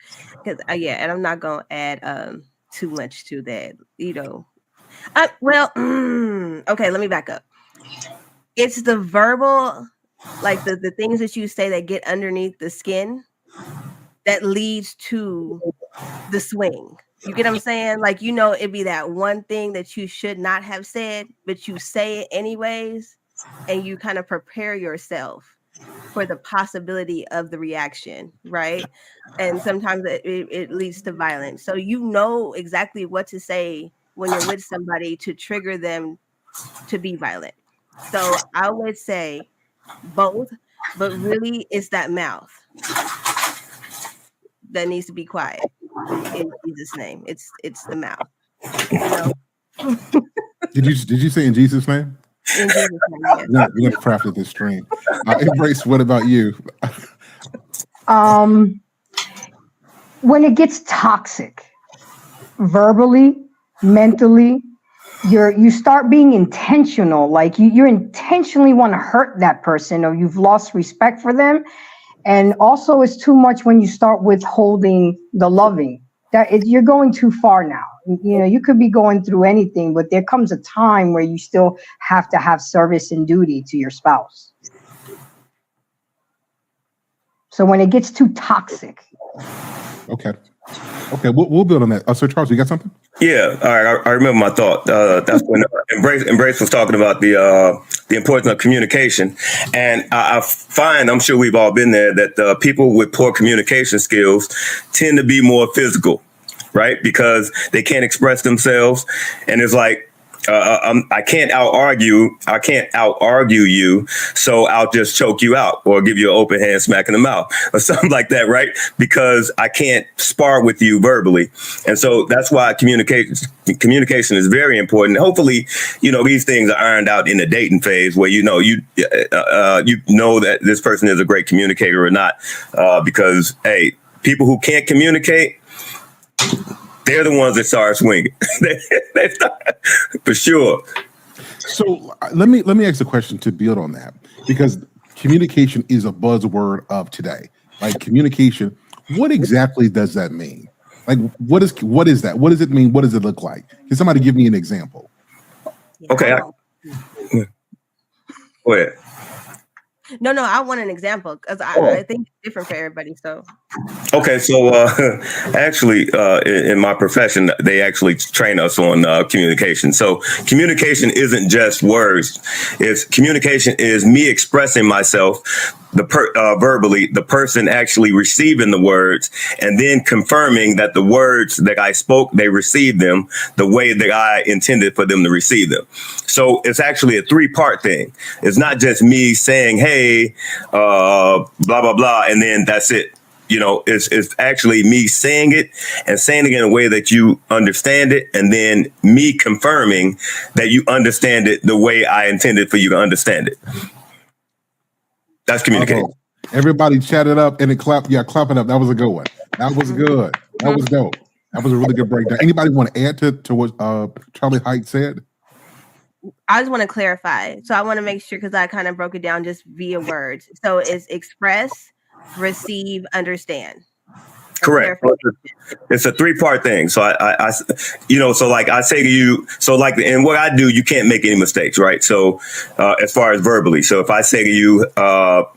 because and I'm not going to add too much to that, you know. Okay, let me back up. It's the verbal, like the things that you say that get underneath the skin that leads to the swing. You get what I'm saying? Like, you know, it'd be that one thing that you should not have said, but you say it anyways, and you kind of prepare yourself for the possibility of the reaction, right? And sometimes it leads to violence. So you know exactly what to say when you're with somebody to trigger them to be violent. So I would say both, but really it's that mouth that needs to be quiet in Jesus' name. It's the mouth. You know? Did you say in Jesus' name? In Jesus' name, yes. We have crafted this stream. Embrace, what about you? When it gets toxic, verbally, mentally, you start being intentional. Like you intentionally want to hurt that person, or you've lost respect for them. And also, it's too much when you start withholding the loving. You're going too far now. You know, you could be going through anything, but there comes a time where you still have to have service and duty to your spouse. So when it gets too toxic. Okay, we'll build on that. Sir Charles, you got something? Yeah, all right. I remember my thought. That's when Embrace was talking about the importance of communication, and I find, I'm sure we've all been there, that people with poor communication skills tend to be more physical, right? Because they can't express themselves, and it's like, I can't out argue you, so I'll just choke you out or give you an open hand smack in the mouth or something like that, right? Because I can't spar with you verbally. And so that's why communication is very important. Hopefully, you know, these things are ironed out in the dating phase where you know that this person is a great communicator or not, because hey, people who can't communicate, they're the ones that start swinging. They start, for sure. So let me ask a question to build on that, because communication is a buzzword of today. Like communication, what exactly does that mean? Like what is that? What does it mean? What does it look like? Can somebody give me an example? Okay. Go ahead. No, I want an example because I think it's different for everybody. So Okay, so actually, in my profession, they actually train us on communication. So communication isn't just words; it's communication is me expressing myself, verbally, the person actually receiving the words, and then confirming that the words that I spoke, they received them the way that I intended for them to receive them. So it's actually a 3-part thing. It's not just me saying, "Hey, blah blah blah," and then that's it. It's actually me saying it and saying it in a way that you understand it, and then me confirming that you understand it the way I intended for you to understand it. That's communication. Everybody chatted up and it clapped. Yeah, clapping up. That was a good one. That was good. That was dope. That was a really good breakdown. Anybody want to add to what Charlie Height said? I just want to clarify. So I want to make sure, because I kind of broke it down just via words. So it's express, receive, understand. Correct. It's a 3-part thing. So I so like I say to you, so like, and what I do, you can't make any mistakes, right? So as far as verbally, so if I say to you,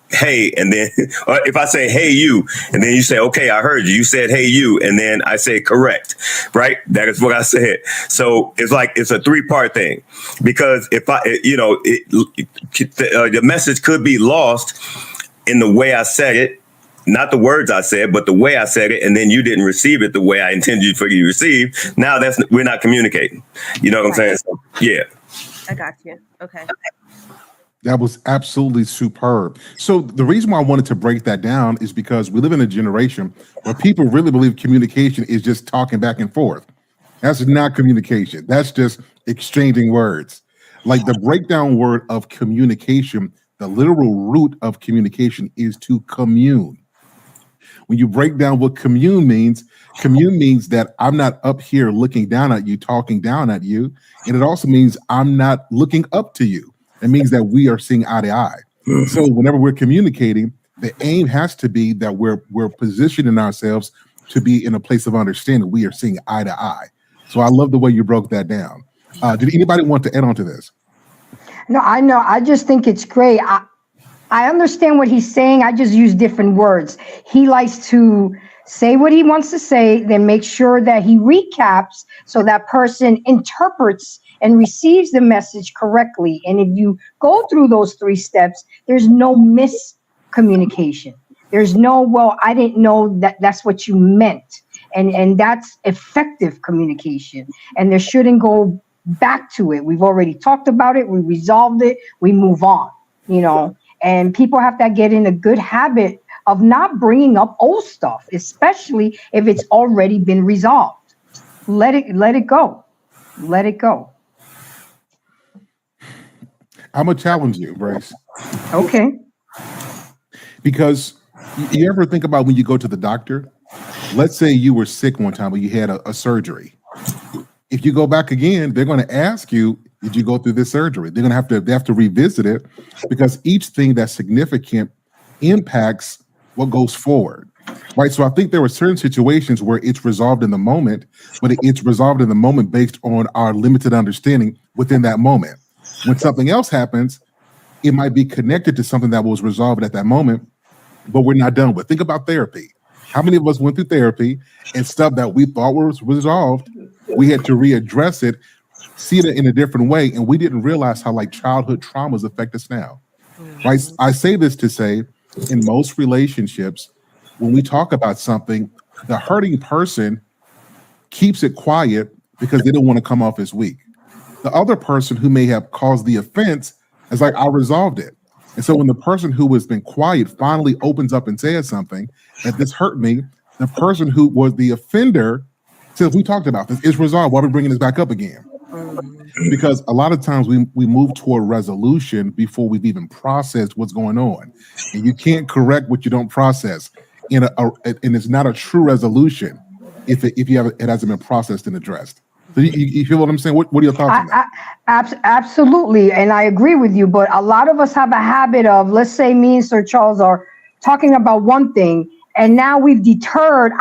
hey, and then if I say, hey, you, and then you say, okay, I heard you, you said, hey, you, and then I say, correct, right? That is what I said. So it's like, it's a 3-part thing, because if the message could be lost in the way I said it. Not the words I said, but the way I said it, and then you didn't receive it the way I intended for you to receive. Now we're not communicating. You know what I'm saying? So, yeah. I got you. Okay. That was absolutely superb. So the reason why I wanted to break that down is because we live in a generation where people really believe communication is just talking back and forth. That's not communication. That's just exchanging words. Like the breakdown word of communication, the literal root of communication is to commune. When you break down what commune means that I'm not up here looking down at you, talking down at you. And it also means I'm not looking up to you. It means that we are seeing eye to eye. So whenever we're communicating, the aim has to be that we're positioning ourselves to be in a place of understanding. We are seeing eye to eye. So I love the way you broke that down. Did anybody want to add on to this? No, I know. I just think it's great. I understand what he's saying. I just use different words. He likes to say what he wants to say, then make sure that he recaps so that person interprets and receives the message correctly. And if you go through those 3 steps, there's no miscommunication. There's no, well, I didn't know that that's what you meant. And that's effective communication. And there shouldn't go back to it. We've already talked about it. We resolved it. We move on, and people have to get in a good habit of not bringing up old stuff, especially if it's already been resolved. Let it go. Let it go. I'm going to challenge you, Brace. Okay. Because you ever think about when you go to the doctor? Let's say you were sick one time or you had a surgery. If you go back again, they're going to ask you, did you go through this surgery? They're going to have to revisit it, because each thing that's significant impacts what goes forward, right? So I think there are certain situations where it's resolved in the moment, but it's resolved in the moment based on our limited understanding within that moment. When something else happens, it might be connected to something that was resolved at that moment, but we're not done with. Think about therapy. How many of us went through therapy and stuff that we thought was resolved, we had to readdress it, see it in a different way, and we didn't realize how childhood traumas affect us now, right? I say this to say, in most relationships, when we talk about something, the hurting person keeps it quiet because they don't want to come off as weak. The other person who may have caused the offense is like, I resolved it. And so when the person who has been quiet finally opens up and says something, that this hurt me, the person who was the offender says, we talked about this, it's resolved. Why are we bringing this back up again? Because a lot of times we move toward resolution before we've even processed what's going on. And you can't correct what you don't process. And it's not a true resolution if it hasn't been processed and addressed. So you feel what I'm saying? What are your thoughts on that? Absolutely. And I agree with you. But a lot of us have a habit of, let's say me and Sir Charles are talking about one thing, and now I've deterred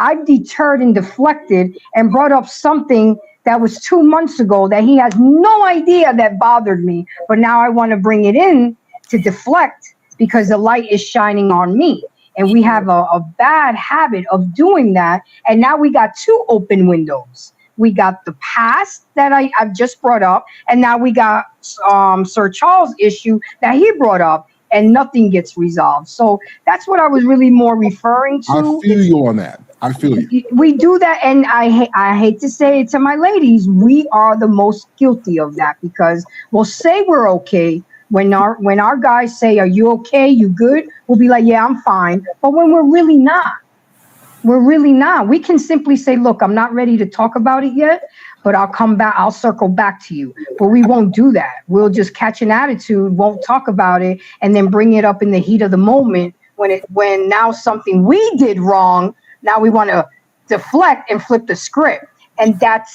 and deflected and brought up something that was 2 months ago that he has no idea that bothered me. But now I want to bring it in to deflect because the light is shining on me. And we have a bad habit of doing that. And now we got two open windows. We got the past that I've just brought up, and now we got Sir Charles' issue that he brought up, and nothing gets resolved. So that's what I was really more referring to. I feel you on that. I feel you. We do that, and I hate to say it to my ladies, we are the most guilty of that, because we'll say we're okay. When our guys say, "Are you okay? You good?" We'll be like, "Yeah, I'm fine." But when we're really not, we can simply say, "Look, I'm not ready to talk about it yet, but I'll come back. I'll circle back to you." But we won't do that. We'll just catch an attitude, won't talk about it, and then bring it up in the heat of the moment when now something we did wrong. Now we want to deflect and flip the script, and that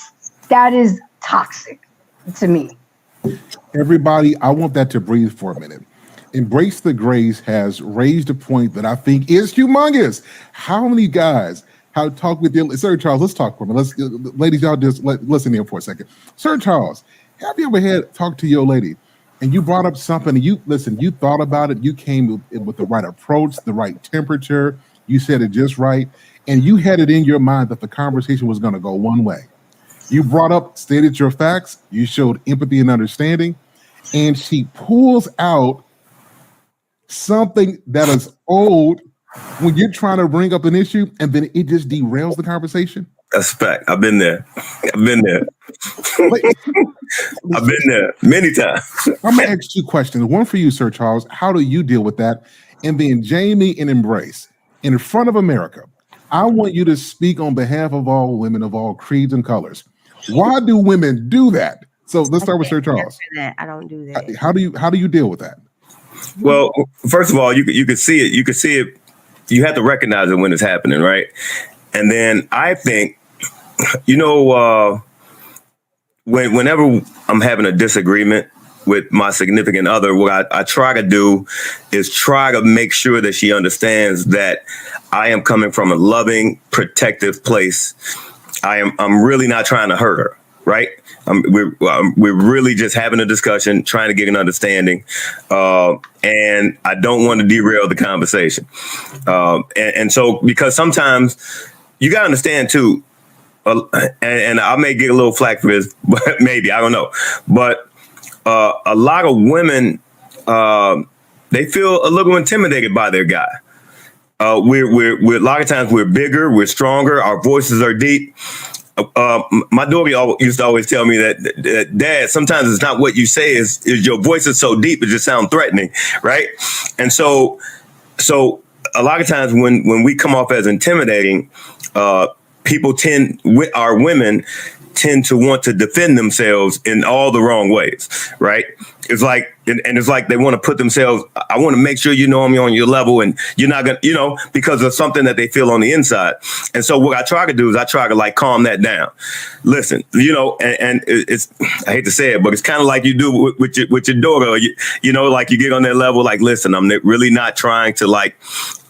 is toxic to me. Everybody, I want that to breathe for a minute. Embrace the Grace has raised a point that I think is humongous. How many guys have talked with their Sir Charles? Let's talk for a minute. Ladies, y'all just listen here for a second. Sir Charles, have you ever talked to your lady and you brought up something and you thought about it, you came with the right approach, the right temperature, you said it just right, and you had it in your mind that the conversation was going to go one way. You stated your facts, you showed empathy and understanding, and she pulls out something that is old when you're trying to bring up an issue, and then it just derails the conversation. That's fact. I've been there. I've been there many times. I'm going to ask two questions. One for you, Sir Charles. How do you deal with that? And then Jamie and Embrace, in front of America, I want you to speak on behalf of all women of all creeds and colors. Why do women do that? So let's start with Sir Charles. I don't do that. How do you deal with that? Well, first of all, you could see it. You could see it. You have to recognize it when it's happening, right? And then I think, whenever I'm having a disagreement with my significant other, what I try to do is try to make sure that she understands that I am coming from a loving, protective place. I'm really not trying to hurt her, right? We're really just having a discussion, trying to get an understanding, and I don't want to derail the conversation. And so, because sometimes you got to understand too, and I may get a little flack for this, but maybe, I don't know. But a lot of women, they feel a little intimidated by their guy. We're a lot of times we're bigger, we're stronger, our voices are deep. My daughter used to always tell me that Dad, sometimes it's not what you say, is your voice is so deep it just sounds threatening, right? And so a lot of times when we come off as intimidating, our women tend to want to defend themselves in all the wrong ways, right? It's like, and it's like they want to put themselves, I want to make sure I'm on your level and you're not going to, because of something that they feel on the inside. And so what I try to do is I try to like calm that down. Listen, and it's, I hate to say it, but it's kind of like you do with your daughter, like you get on that level, like, listen, I'm really not trying to like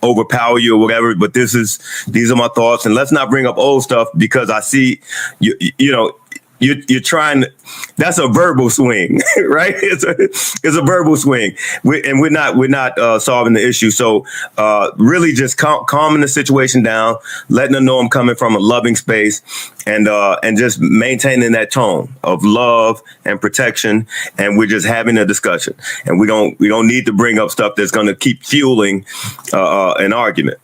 overpower you or whatever, but these are my thoughts, and let's not bring up old stuff because I see you're trying. That's a verbal swing, right? It's a verbal swing, we're not solving the issue. So really, just calming the situation down, letting them know I'm coming from a loving space, and just maintaining that tone of love and protection, and we're just having a discussion, and we don't need to bring up stuff that's going to keep fueling an argument.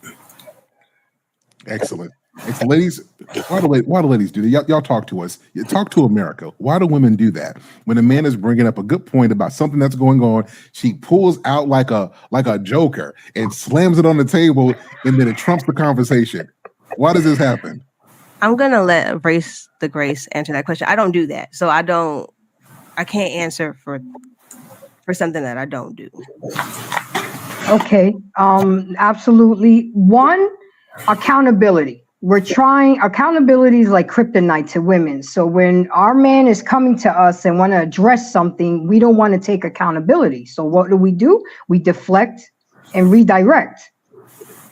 Excellent. Ladies, why do ladies do that? Y'all talk to us. You talk to America. Why do women do that? When a man is bringing up a good point about something that's going on, she pulls out like a joker and slams it on the table, and then it trumps the conversation. Why does this happen? I'm gonna let Embrace the Grace answer that question. I don't do that, so I can't answer for something that I don't do. Okay, absolutely. One, accountability. Accountability is like kryptonite to women. So when our man is coming to us and want to address something, we don't want to take accountability. So what do? We deflect and redirect.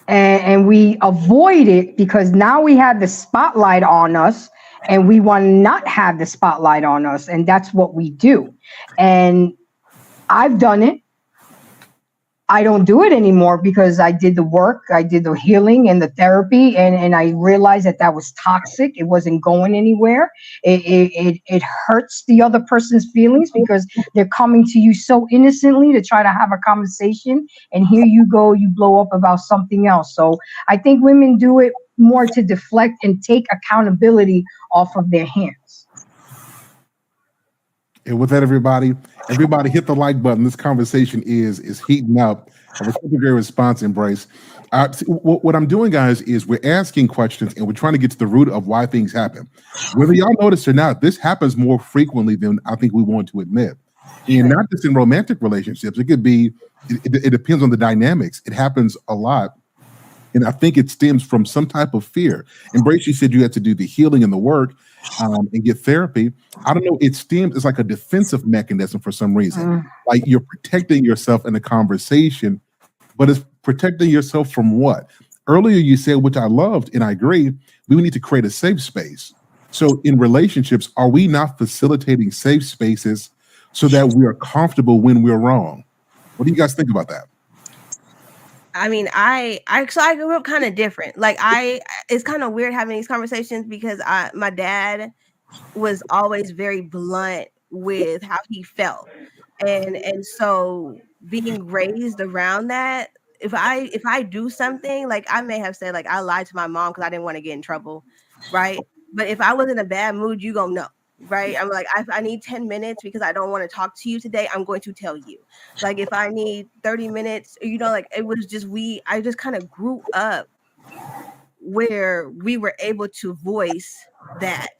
And we avoid it because now we have the spotlight on us and we want to not have the spotlight on us. And that's what we do. And I've done it. I don't do it anymore because I did the work, I did the healing and the therapy, and I realized that was toxic. It wasn't going anywhere. It hurts the other person's feelings because they're coming to you so innocently to try to have a conversation, and here you go, you blow up about something else. So I think women do it more to deflect and take accountability off of their hands. And with that, everybody hit the like button. This conversation is heating up. I was such a great response, Embrace. What I'm doing, guys, is we're asking questions and we're trying to get to the root of why things happen. Whether y'all notice or not, this happens more frequently than I think we want to admit. And not just in romantic relationships. It could be, it depends on the dynamics. It happens a lot. And I think it stems from some type of fear. Embrace, you said you had to do the healing and the work and get therapy. I don't know. It's like a defensive mechanism for some reason. Like you're protecting yourself in a conversation, but it's protecting yourself from what? Earlier you said, which I loved and I agree, we need to create a safe space. So in relationships, are we not facilitating safe spaces so that we are comfortable when we're wrong? What do you guys think about that? I mean, I grew up kind of different. Like it's kind of weird having these conversations because my dad was always very blunt with how he felt. And so being raised around that, if I do something, like I may have said, like I lied to my mom because I didn't want to get in trouble, right? But if I was in a bad mood, you gonna know. Right. I'm like, I need 10 minutes because I don't want to talk to you today. I'm going to tell you. Like if I need 30 minutes, like it was just I just kind of grew up where we were able to voice that.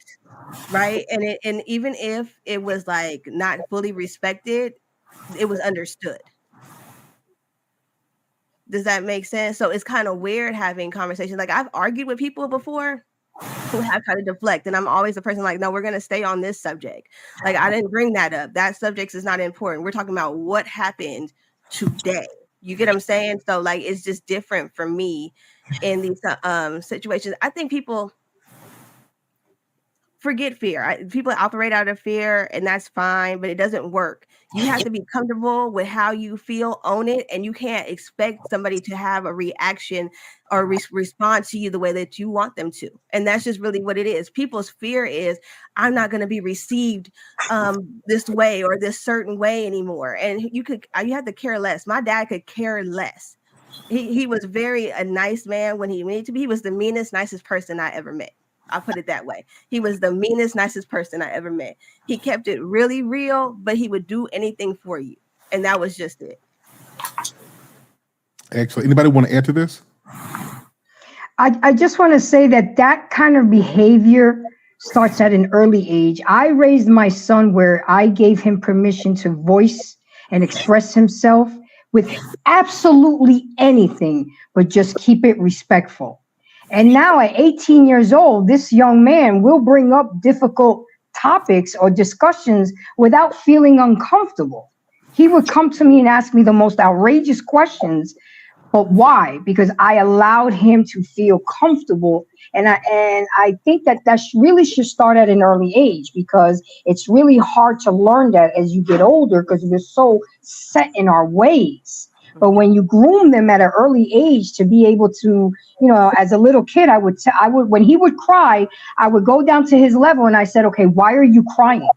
Right. And even if it was like not fully respected, it was understood. Does that make sense? So it's kind of weird having conversations. Like I've argued with people before who have tried to deflect, and I'm always the person like, no, we're going to stay on this subject. Like I didn't bring that up. That subject is not important. We're talking about what happened today. You get what I'm saying? So like it's just different for me in these situations. I think people forget fear. People operate out of fear, and that's fine, but it doesn't work. You have to be comfortable with how you feel, own it, and you can't expect somebody to have a reaction or respond to you the way that you want them to. And that's just really what it is. People's fear is, I'm not going to be received this way or this certain way anymore. And you have to care less. My dad could care less. He was a nice man when he needed to be. He was the meanest, nicest person I ever met. I'll put it that way. He was the meanest, nicest person I ever met. He kept it really real, but he would do anything for you. And that was just it. Excellent. Anybody want to add to this? I just want to say that kind of behavior starts at an early age. I raised my son where I gave him permission to voice and express himself with absolutely anything, but just keep it respectful. And now at 18 years old, this young man will bring up difficult topics or discussions without feeling uncomfortable. He would come to me and ask me the most outrageous questions, but why? Because I allowed him to feel comfortable. And I think that really should start at an early age, because it's really hard to learn that as you get older because we're so set in our ways. But when you groom them at an early age to be able to, as a little kid, I would when he would cry, I would go down to his level and I said, okay, why are you crying?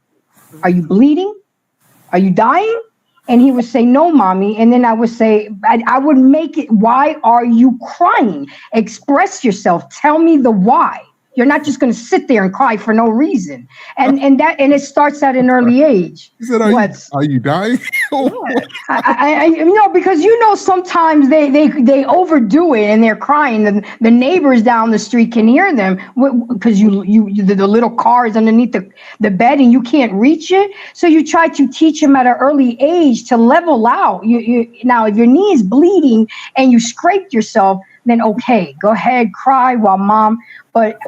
Are you bleeding? Are you dying? And he would say, no, mommy. And then I would say, I would make it, why are you crying? Express yourself. Tell me the why. You're not just going to sit there and cry for no reason. And it starts at an early age. He said, are you dying? Because sometimes they overdo it and they're crying. And the neighbors down the street can hear them because the little car is underneath the bed and you can't reach it. So you try to teach them at an early age to level out. Now, if your knee is bleeding and you scraped yourself, then okay, go ahead, cry while mom. But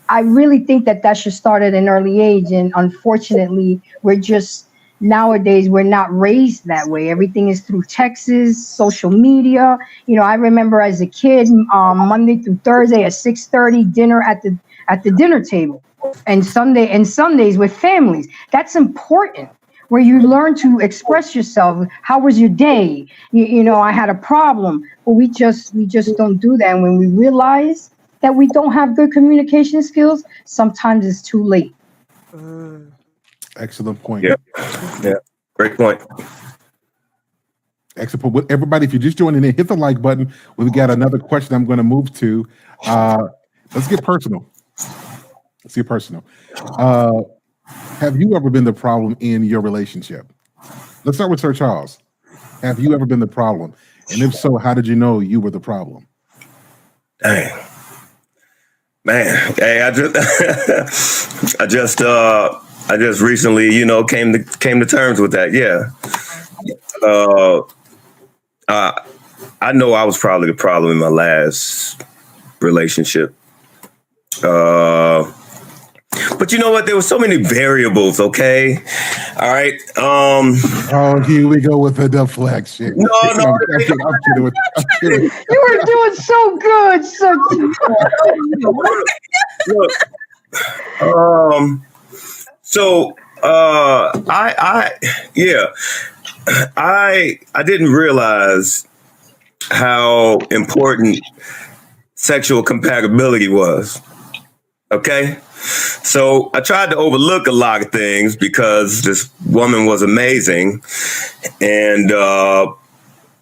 I really think that should start at an early age. And unfortunately, nowadays, we're not raised that way. Everything is through texts, social media. I remember as a kid, Monday through Thursday at 6:30, dinner at the dinner table, and Sundays with families. That's important. where you learn to express yourself. How was your day? You know, I had a problem. But we just don't do that. And when we realize that we don't have good communication skills, sometimes it's too late. Excellent point. Yeah. Great point. Excellent point. Everybody, if you're just joining in, hit the like button. We've got another question I'm going to move to. Let's get personal. Have you ever been the problem in your relationship? Let's start with Sir Charles. Have you ever been the problem? And if so, how did you know you were the problem? Dang. Man, hey, I just recently, you know, came to terms with that. Yeah. I know I was probably the problem in my last relationship. But you know what? There were so many variables. Okay, all right. Oh, here we go with the deflection. No. I'm kidding. You were doing so good, so. Look, I didn't realize how important sexual compatibility was. Okay. So I tried to overlook a lot of things because this woman was amazing, and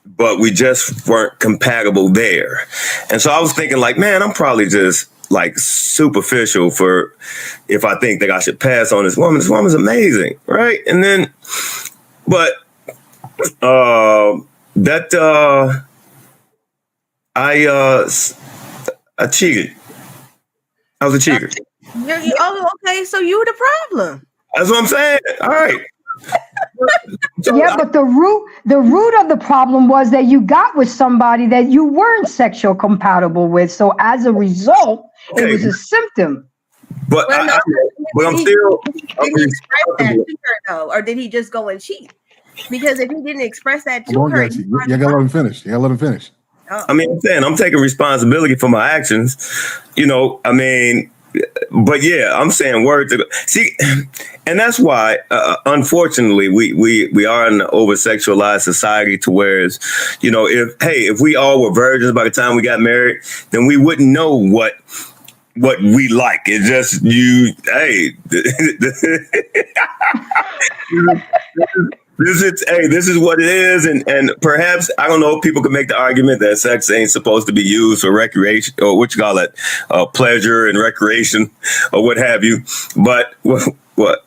but we just weren't compatible there. And so I was thinking, like, man, I'm probably just like superficial for if I think that I should pass on this woman. This woman's amazing, right? And then, but I cheated. I was a cheater. Okay, so you were the problem. That's what I'm saying. All right. Yeah, but the root of the problem was that you got with somebody that you weren't sexual compatible with. So as a result, it was a symptom. But I'm still. Did he express that to her though, or did he just go and cheat? Because if he didn't express that to her, you gotta let him finish. I mean, I'm saying I'm taking responsibility for my actions. You know, I mean, but yeah, I'm saying word to see, and that's why, unfortunately, we are in an over-sexualized society to whereas, you know, if we all were virgins by the time we got married, then we wouldn't know what we like. It's just this is what it is, and perhaps I don't know. People could make the argument that sex ain't supposed to be used for recreation or what you call it, pleasure and recreation or what have you. But what?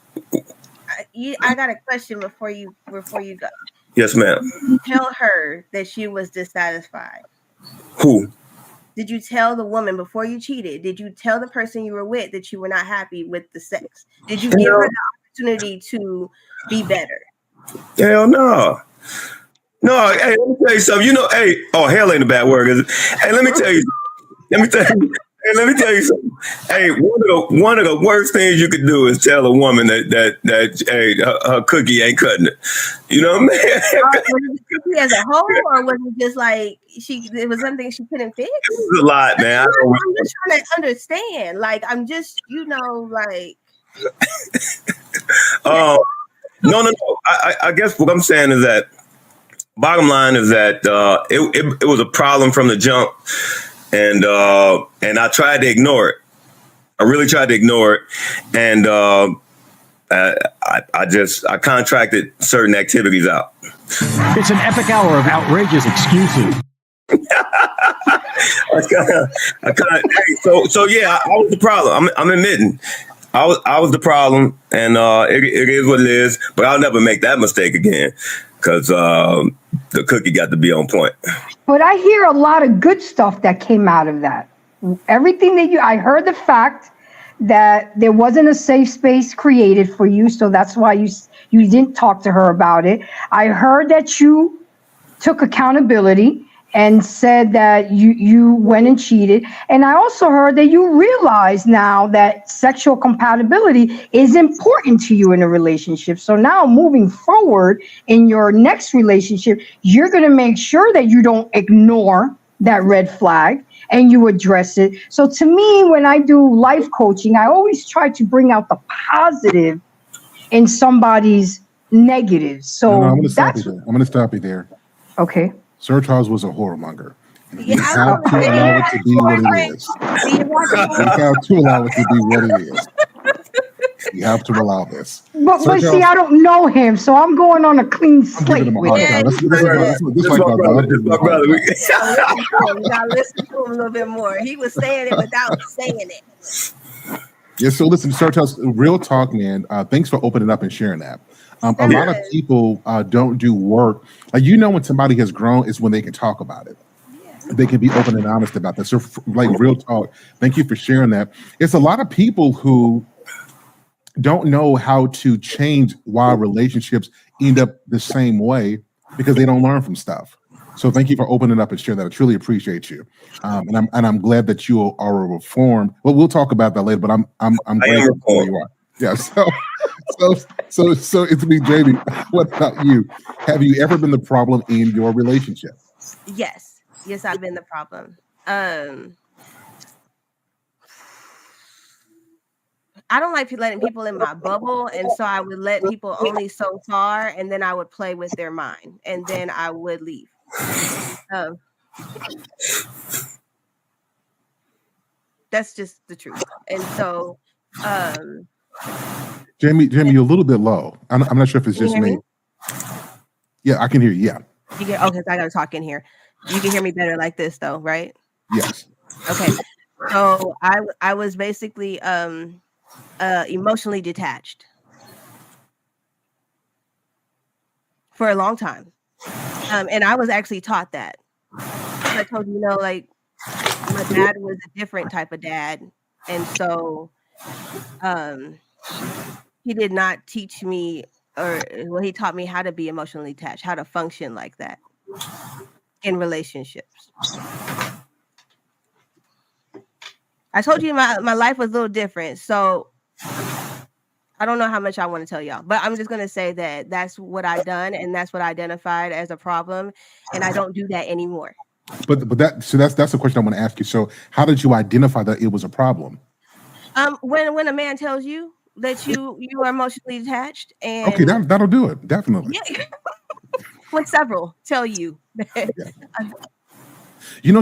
I got a question before you go. Yes, ma'am. Did you tell her that she was dissatisfied? Who? Did you tell the woman before you cheated? Did you tell the person you were with that you were not happy with the sex? Did you give her the opportunity to be better? Hell no. No, hey, let me tell you something. You know, hell ain't a bad word, is it? Hey, let me tell you something. Hey, one of the worst things you could do is tell a woman that her cookie ain't cutting it. You know what I mean? Was it cookie as a whole, or was it just like it was something she couldn't fix? It was a lot, man. I'm just trying to understand. Like, I'm just, like. No. I guess what I'm saying is that bottom line is that it was a problem from the jump, and I tried to ignore it. I really tried to ignore it, and I contracted certain activities out. It's an epic hour of outrageous excuses. So yeah, I was the problem. I'm admitting. I was the problem, and it is what it is. But I'll never make that mistake again because the cookie got to be on point. But I hear a lot of good stuff that came out of that. Everything that I heard the fact that there wasn't a safe space created for you, so that's why you didn't talk to her about it. I heard that you took accountability and said that you went and cheated. And I also heard that you realize now that sexual compatibility is important to you in a relationship. So now moving forward in your next relationship, you're going to make sure that you don't ignore that red flag and you address it. So to me, when I do life coaching, I always try to bring out the positive in somebody's negative. So No, I'm going to stop you that's there. I'm going to stop you there. okay. Sir Charles was a whoremonger. Yeah, We have to allow it to be what it is. We have to allow it to be what it is. We have to allow this. But see, I don't know him, so I'm going on a clean slate him a with hard him. time. That's like my brother. You gotta listen to him a little bit more. He was saying it without saying it. Yeah, so listen, Sir Charles, real talk, man. Thanks for opening up and sharing that. A lot of people don't do work. Like, when somebody has grown is when they can talk about it. They can be open and honest about that. So, like, real talk, thank you for sharing that. It's a lot of people who don't know how to change why relationships end up the same way because they don't learn from stuff. So thank you for opening up and sharing that. I truly appreciate you, and I'm glad that you are reformed. Well, we'll talk about that later. But I'm glad where you are. Yeah. So it's me, Jamie. What about you? Have you ever been the problem in your relationship? Yes, I've been the problem. I don't like letting people in my bubble, and so I would let people only so far, and then I would play with their mind, and then I would leave. That's just the truth. And so, Jamie, you're a little bit low. I'm not sure if it's just me. Yeah, I can hear you. Yeah. You get okay. So I gotta talk in here. You can hear me better like this, though, right? Yes. Okay. So I was basically emotionally detached for a long time, and I was actually taught that. I told you, like my dad was a different type of dad, and so he did not teach me, he taught me how to be emotionally attached, how to function like that in relationships. I told you my life was a little different, so I don't know how much I want to tell y'all, but I'm just going to say that that's what I done, and that's what I identified as a problem, and I don't do that anymore. But that's the question I want to ask you. So how did you identify that it was a problem? When a man tells you that you are emotionally attached, and okay, that'll do it, definitely. Yeah. When several tell you.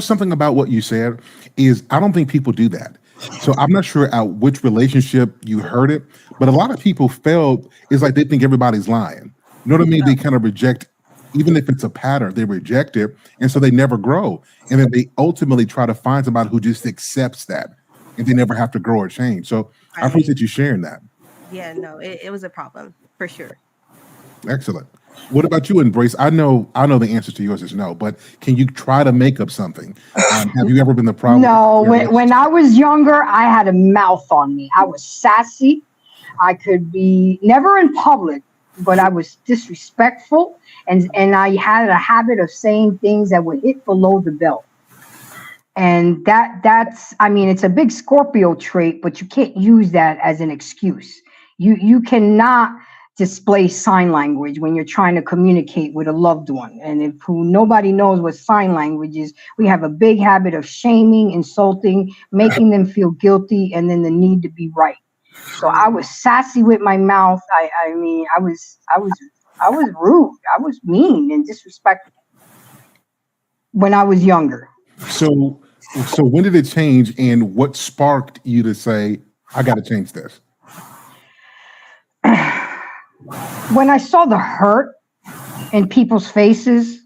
Something about what you said is I don't think people do that. So I'm not sure at which relationship you heard it, but a lot of people felt it's like they think everybody's lying. You know what I mean? They kind of reject, even if it's a pattern, they reject it, and so they never grow. And then they ultimately try to find somebody who just accepts that, and they never have to grow or change. So I appreciate you sharing that. Yeah, no, it was a problem for sure. Excellent. What about you, Embrace? I know the answer to yours is no, but can you try to make up something? Have you ever been the problem? No, when I was younger, I had a mouth on me. I was sassy. I could be never in public, but I was disrespectful, and I had a habit of saying things that would hit below the belt. And that's it's a big Scorpio trait, but you can't use that as an excuse. You cannot display sign language when you're trying to communicate with a loved one. And if nobody knows what sign language is, we have a big habit of shaming, insulting, making them feel guilty, and then the need to be right. So I was sassy with my mouth. I was rude. I was mean and disrespectful when I was younger. So when did it change, and what sparked you to say, I got to change this? When I saw the hurt in people's faces,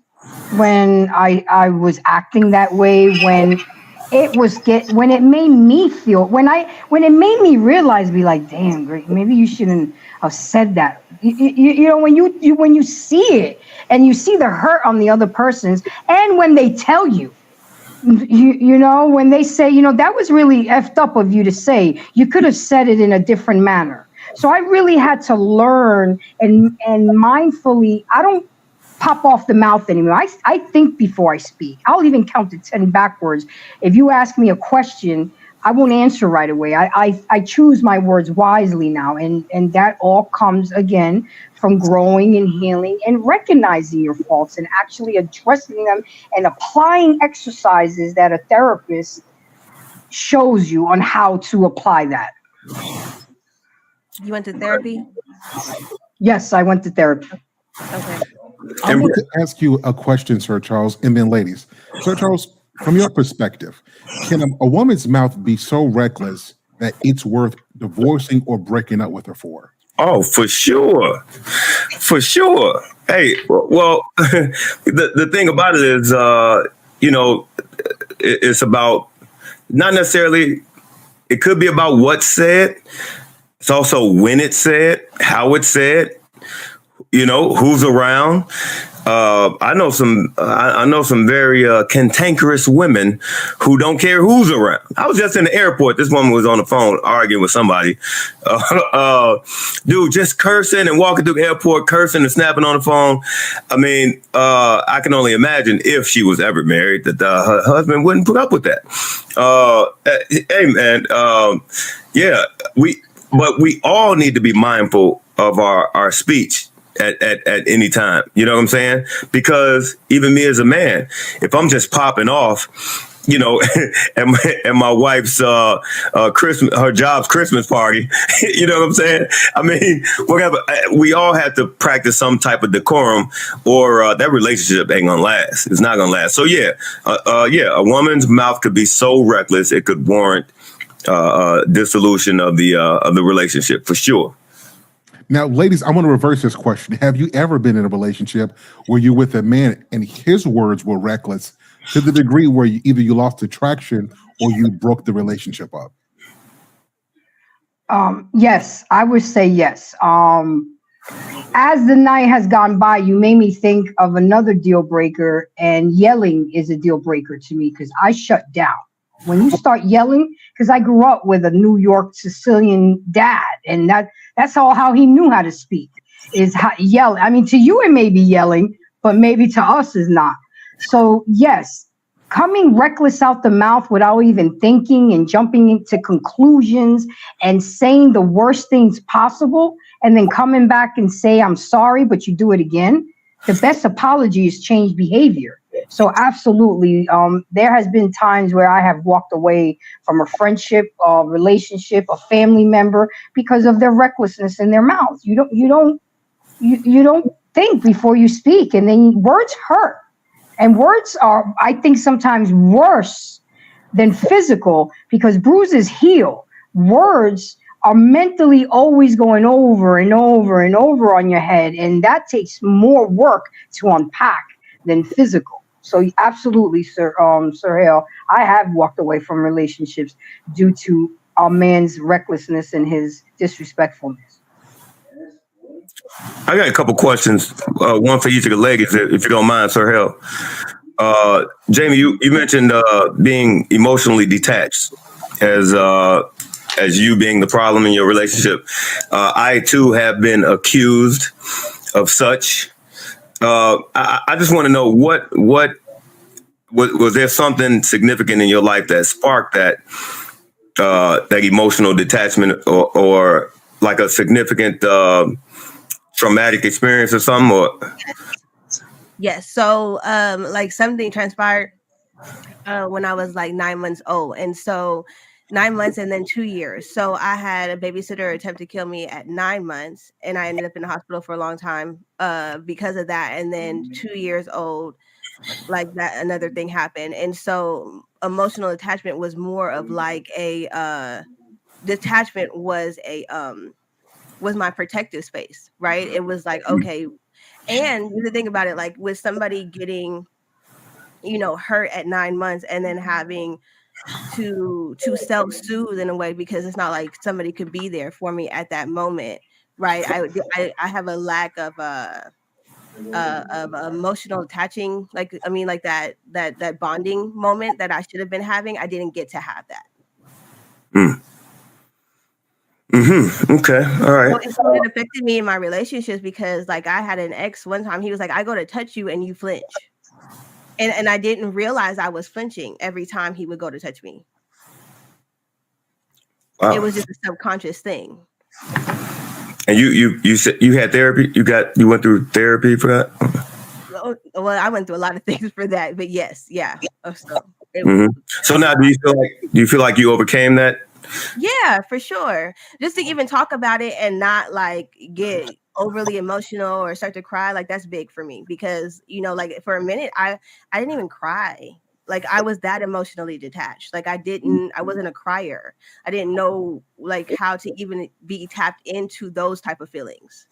when I was acting that way, when it made me feel, when it made me realize, be like, damn, great, maybe you shouldn't have said that. When you see it and you see the hurt on the other person's, and when they tell you, when they say, that was really effed up of you to say, you could have said it in a different manner. So I really had to learn and mindfully, I don't pop off the mouth anymore. I think before I speak. I'll even count to 10 backwards. If you ask me a question, I won't answer right away. I choose my words wisely now. And that all comes, again, from growing and healing and recognizing your faults and actually addressing them and applying exercises that a therapist shows you on how to apply that. You went to therapy? Yes, I went to therapy. Okay. I want to ask you a question, Sir Charles, and then ladies. Sir Charles, from your perspective, can a woman's mouth be so reckless that it's worth divorcing or breaking up with her for? Oh, for sure. For sure. Hey, well, the thing about it is, it's about not necessarily, it could be about what's said. It's also when it's said, how it's said, who's around. I know some very cantankerous women who don't care who's around. I was just in the airport. This woman was on the phone arguing with somebody. Dude, just cursing and walking through the airport, cursing and snapping on the phone. I mean, I can only imagine if she was ever married that her husband wouldn't put up with that. Hey, man. But we all need to be mindful of our speech at any time. You know what I'm saying? Because even me as a man, if I'm just popping off, and my wife's her job's Christmas party, you know what I'm saying? I mean, whatever. We all have to practice some type of decorum, or that relationship ain't gonna last. It's not gonna last. So a woman's mouth could be so reckless it could warrant dissolution of the relationship for sure. Now, ladies, I want to reverse this question. Have you ever been in a relationship where you're with a man and his words were reckless to the degree where either you lost attraction or you broke the relationship up? Yes, I would say yes. As the night has gone by, you made me think of another deal breaker, and yelling is a deal breaker to me because I shut down. When you start yelling, because I grew up with a New York Sicilian dad, and that's all how he knew how to speak, is yell. I mean, to you it may be yelling, but maybe to us is not. So yes, coming reckless out the mouth without even thinking and jumping into conclusions and saying the worst things possible, and then coming back and say, I'm sorry, but you do it again. The best apology is change behavior. So absolutely, there has been times where I have walked away from a friendship, a relationship, a family member because of their recklessness in their mouth. You don't think before you speak, and then words hurt. And words are, I think, sometimes worse than physical because bruises heal. Words are mentally always going over and over and over on your head, and that takes more work to unpack than physical. So absolutely, Sir Hale, I have walked away from relationships due to a man's recklessness and his disrespectfulness. I got a couple questions, one for each of the ladies, if you don't mind, Sir Hale. Jamie, you mentioned being emotionally detached as you being the problem in your relationship. I too have been accused of such. I just want to know what was there something significant in your life that sparked that emotional detachment, or like a significant traumatic experience or something? Or Yes. So like something transpired when I was like 9 months old, and so 9 months and then 2 years. So I had a babysitter attempt to kill me at 9 months, and I ended up in the hospital for a long time because of that. And then 2 years old, like that, another thing happened. And so emotional attachment was more of like a detachment was my protective space, right? It was like, okay. And the thing about it, like with somebody getting, hurt at 9 months and then having to self-soothe in a way, because it's not like somebody could be there for me at that moment, right? I have a lack of emotional attaching, like that bonding moment that I should have been having. I didn't get to have that. Okay, all right. So it affected me in my relationships because, like, I had an ex one time. He was like, "I go to touch you and you flinch," and I didn't realize I was flinching every time he would go to touch me. Wow. It was just a subconscious thing. And you said you had therapy. You went through therapy for that. Well, I went through a lot of things for that, but yes, yeah. So now, do you feel like you overcame that? Yeah, for sure. Just to even talk about it and not like get overly emotional or start to cry, like that's big for me because, you know, like for a minute, I didn't even cry. Like I was that emotionally detached. Like I wasn't a crier. I didn't know like how to even be tapped into those type of feelings.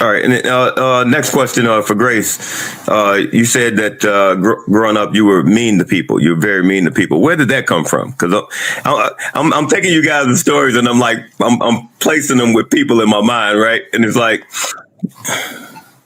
All right, and next question for Grace. You said that growing up, you were mean to people. You were very mean to people. Where did that come from? Because I'm taking you guys' stories, and I'm placing them with people in my mind, right? And it's like,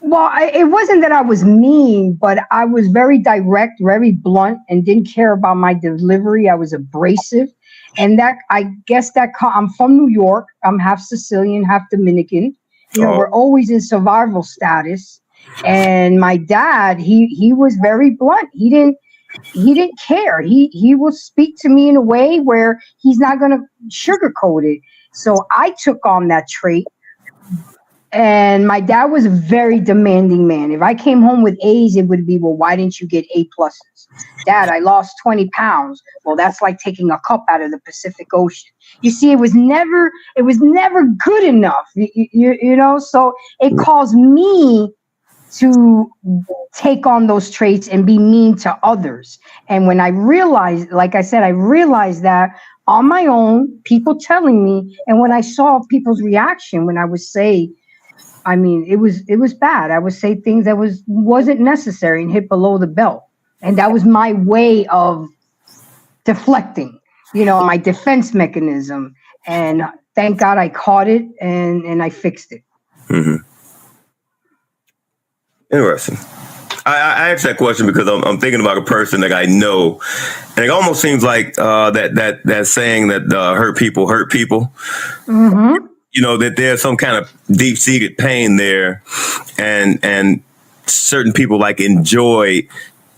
well, it wasn't that I was mean, but I was very direct, very blunt, and didn't care about my delivery. I was abrasive, and that I guess that I'm from New York. I'm half Sicilian, half Dominican. You know, we're always in survival status. And my dad, he was very blunt. He didn't care. He will speak to me in a way where he's not going to sugarcoat it. So I took on that trait. And my dad was a very demanding man. If I came home with A's, it would be, well, why didn't you get A pluses? Dad, I lost 20 pounds. Well, that's like taking a cup out of the Pacific Ocean. You see, it was never good enough, you know? So it caused me to take on those traits and be mean to others. And when I realized, like I said, I realized that on my own, people telling me, and when I saw people's reaction, when I would say, I mean, it was bad. I would say things that wasn't necessary and hit below the belt. And that was my way of deflecting, you know, my defense mechanism. And thank God I caught it and I fixed it. Mm-hmm. Interesting. I asked that question because I'm thinking about a person that I know, and it almost seems like that saying that hurt people hurt people. Mm-hmm. You know, that there's some kind of deep-seated pain there, and certain people like enjoy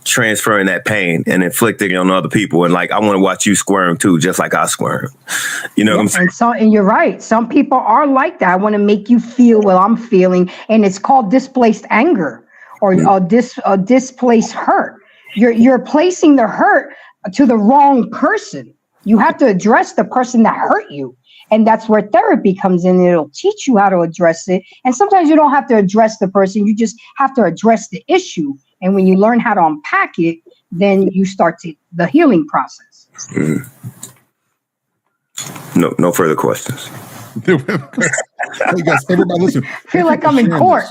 transferring that pain and inflicting it on other people. And like, I want to watch you squirm too, just like I squirm. You know what I'm saying? And you're right. Some people are like that. I want to make you feel what I'm feeling, and it's called displaced anger or displaced hurt. You're placing the hurt to the wrong person. You have to address the person that hurt you. And that's where therapy comes in. It'll teach you how to address it. And sometimes you don't have to address the person. You just have to address the issue. And when you learn how to unpack it, then you start the healing process. Mm-hmm. No further questions. Hey guys, everybody listen. I feel like I'm in court.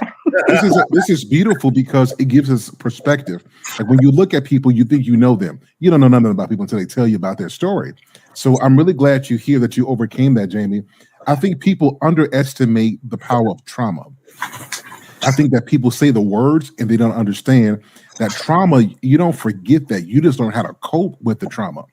This is beautiful because it gives us perspective. Like when you look at people, you think you know them. You don't know nothing about people until they tell you about their story. So I'm really glad you hear that you overcame that, Jamie. I think people underestimate the power of trauma. I think that people say the words and they don't understand that trauma, you don't forget that. You just learn how to cope with the trauma.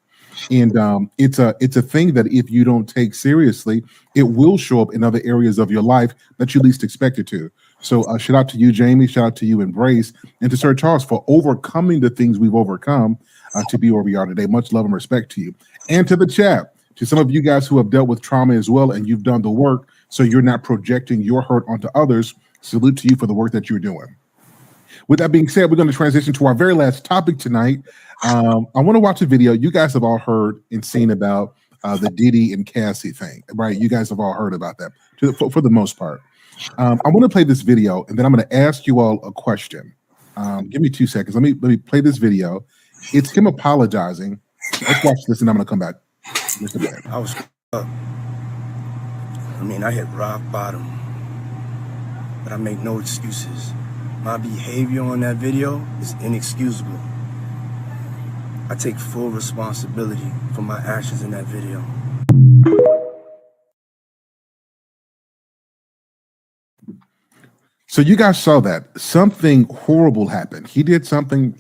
And it's a thing that if you don't take seriously, it will show up in other areas of your life that you least expect it to. So shout out to you, Jamie. Shout out to you, Embrace, and to Sir Charles for overcoming the things we've overcome to be where we are today. Much love and respect to you. And to the chat, to some of you guys who have dealt with trauma as well, and you've done the work, so you're not projecting your hurt onto others. Salute to you for the work that you're doing. With that being said, we're going to transition to our very last topic tonight. I want to watch a video. You guys have all heard and seen about the Diddy and Cassie thing, right? You guys have all heard about that for the most part. I want to play this video, and then I'm going to ask you all a question. Give me 2 seconds. Let me play this video. It's him apologizing. Let's watch this, and I'm going to come back. I was up. I hit rock bottom, but I make no excuses. My behavior on that video is inexcusable. I take full responsibility for my actions in that video. So you guys saw that something horrible happened. He did something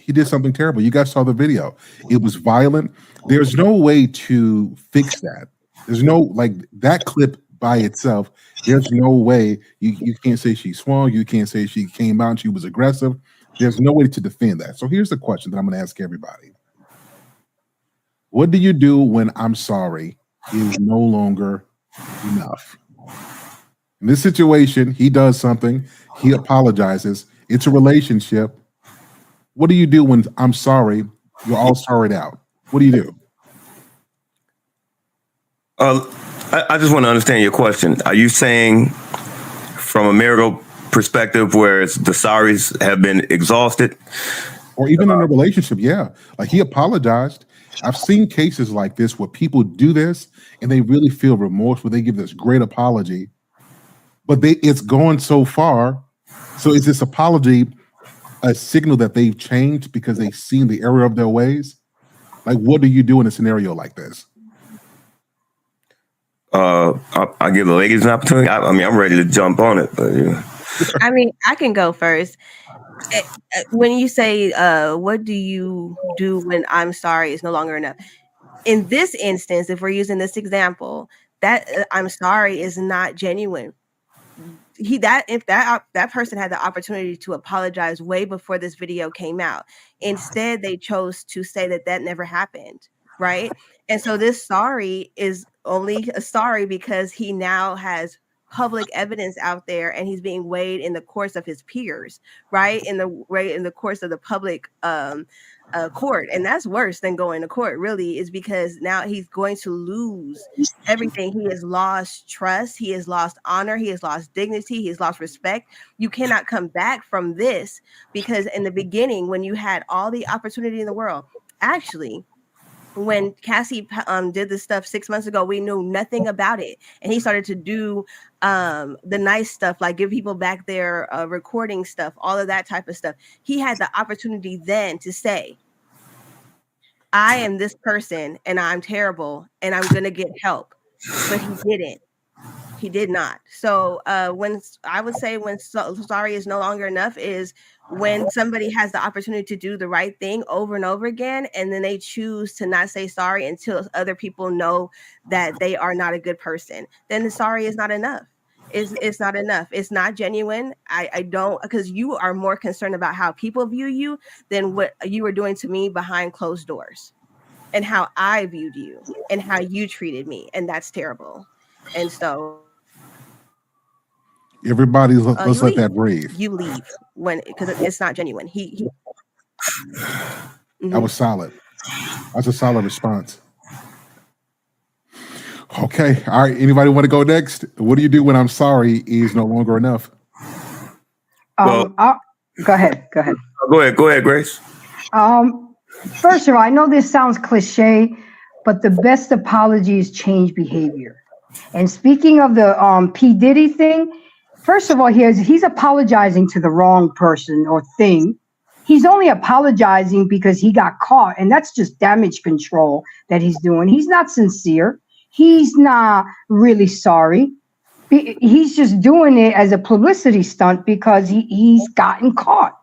terrible. You guys saw the video. It was violent. There's no way to fix that. There's no, like, that clip by itself. There's no way you can't say she swung. You can't say she came out and she was aggressive. There's no way to defend that. So here's the question that I'm going to ask everybody. What do you do when I'm sorry is no longer enough? In this situation, he does something. He apologizes. It's a relationship. What do you do when I'm sorry? You're all sorried out. What do you do? I just want to understand your question. Are you saying from a marital perspective, where the sorries have been exhausted, or even in a relationship, yeah, like he apologized. I've seen cases like this where people do this and they really feel remorse, where they give this great apology, but it's gone so far. So is this apology a signal that they've changed because they've seen the error of their ways? Like, what do you do in a scenario like this? I'll give the ladies an opportunity. I mean, I'm ready to jump on it, but yeah. I mean, I can go first. When you say, what do you do when I'm sorry is no longer enough? In this instance, if we're using this example, that I'm sorry is not genuine. If that person had the opportunity to apologize way before this video came out. Instead, they chose to say that never happened, right? And so this sorry is only a sorry because he now has public evidence out there, and he's being weighed in the course of his peers, right? In the course of the public court. And that's worse than going to court, really, is because now he's going to lose everything. He has lost trust, he has lost honor, he has lost dignity, he has lost respect. You cannot come back from this, because in the beginning, when you had all the opportunity in the world, actually, when Cassie did this stuff 6 months ago, we knew nothing about it, and he started to do the nice stuff, like give people back their recording stuff, all of that type of stuff. He had the opportunity then to say, I am this person and I'm terrible and I'm gonna get help, but he didn't. He did not. So when I would say when sorry is no longer enough is when somebody has the opportunity to do the right thing over and over again, and then they choose to not say sorry until other people know that they are not a good person. Then the sorry is not enough. It's not enough. It's not genuine. I don't, because you are more concerned about how people view you than what you were doing to me behind closed doors, and how I viewed you and how you treated me, and that's terrible. And so everybody, let's let that breathe. You leave because it's not genuine. He That was solid. That's a solid response. Okay. All right. Anybody want to go next? What do you do when I'm sorry is no longer enough? Go ahead. Go ahead, Grace. First of all, I know this sounds cliche, but the best apology is change behavior. And speaking of the P. Diddy thing, first of all, he's apologizing to the wrong person or thing. He's only apologizing because he got caught, and that's just damage control that he's doing. He's not sincere. He's not really sorry. He's just doing it as a publicity stunt because he's gotten caught.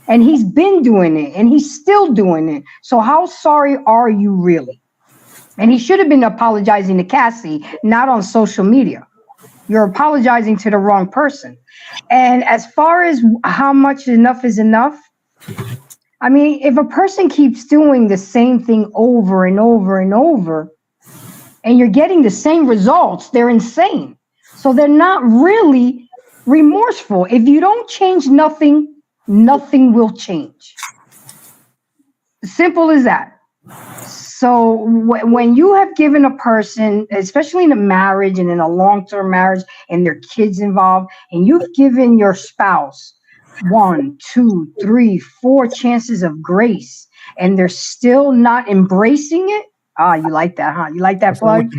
And he's been doing it, and he's still doing it. So how sorry are you really? And he should have been apologizing to Cassie, not on social media. You're apologizing to the wrong person. And as far as how much enough is enough, I mean, if a person keeps doing the same thing over and over and over, and you're getting the same results, they're insane. So they're not really remorseful. If you don't change nothing, nothing will change. Simple as that. So when you have given a person, especially in a marriage and in a long-term marriage and there are kids involved, and you've given your spouse 1, 2, 3, 4 chances of grace, and they're still not embracing it. You like that, huh? You like that plug?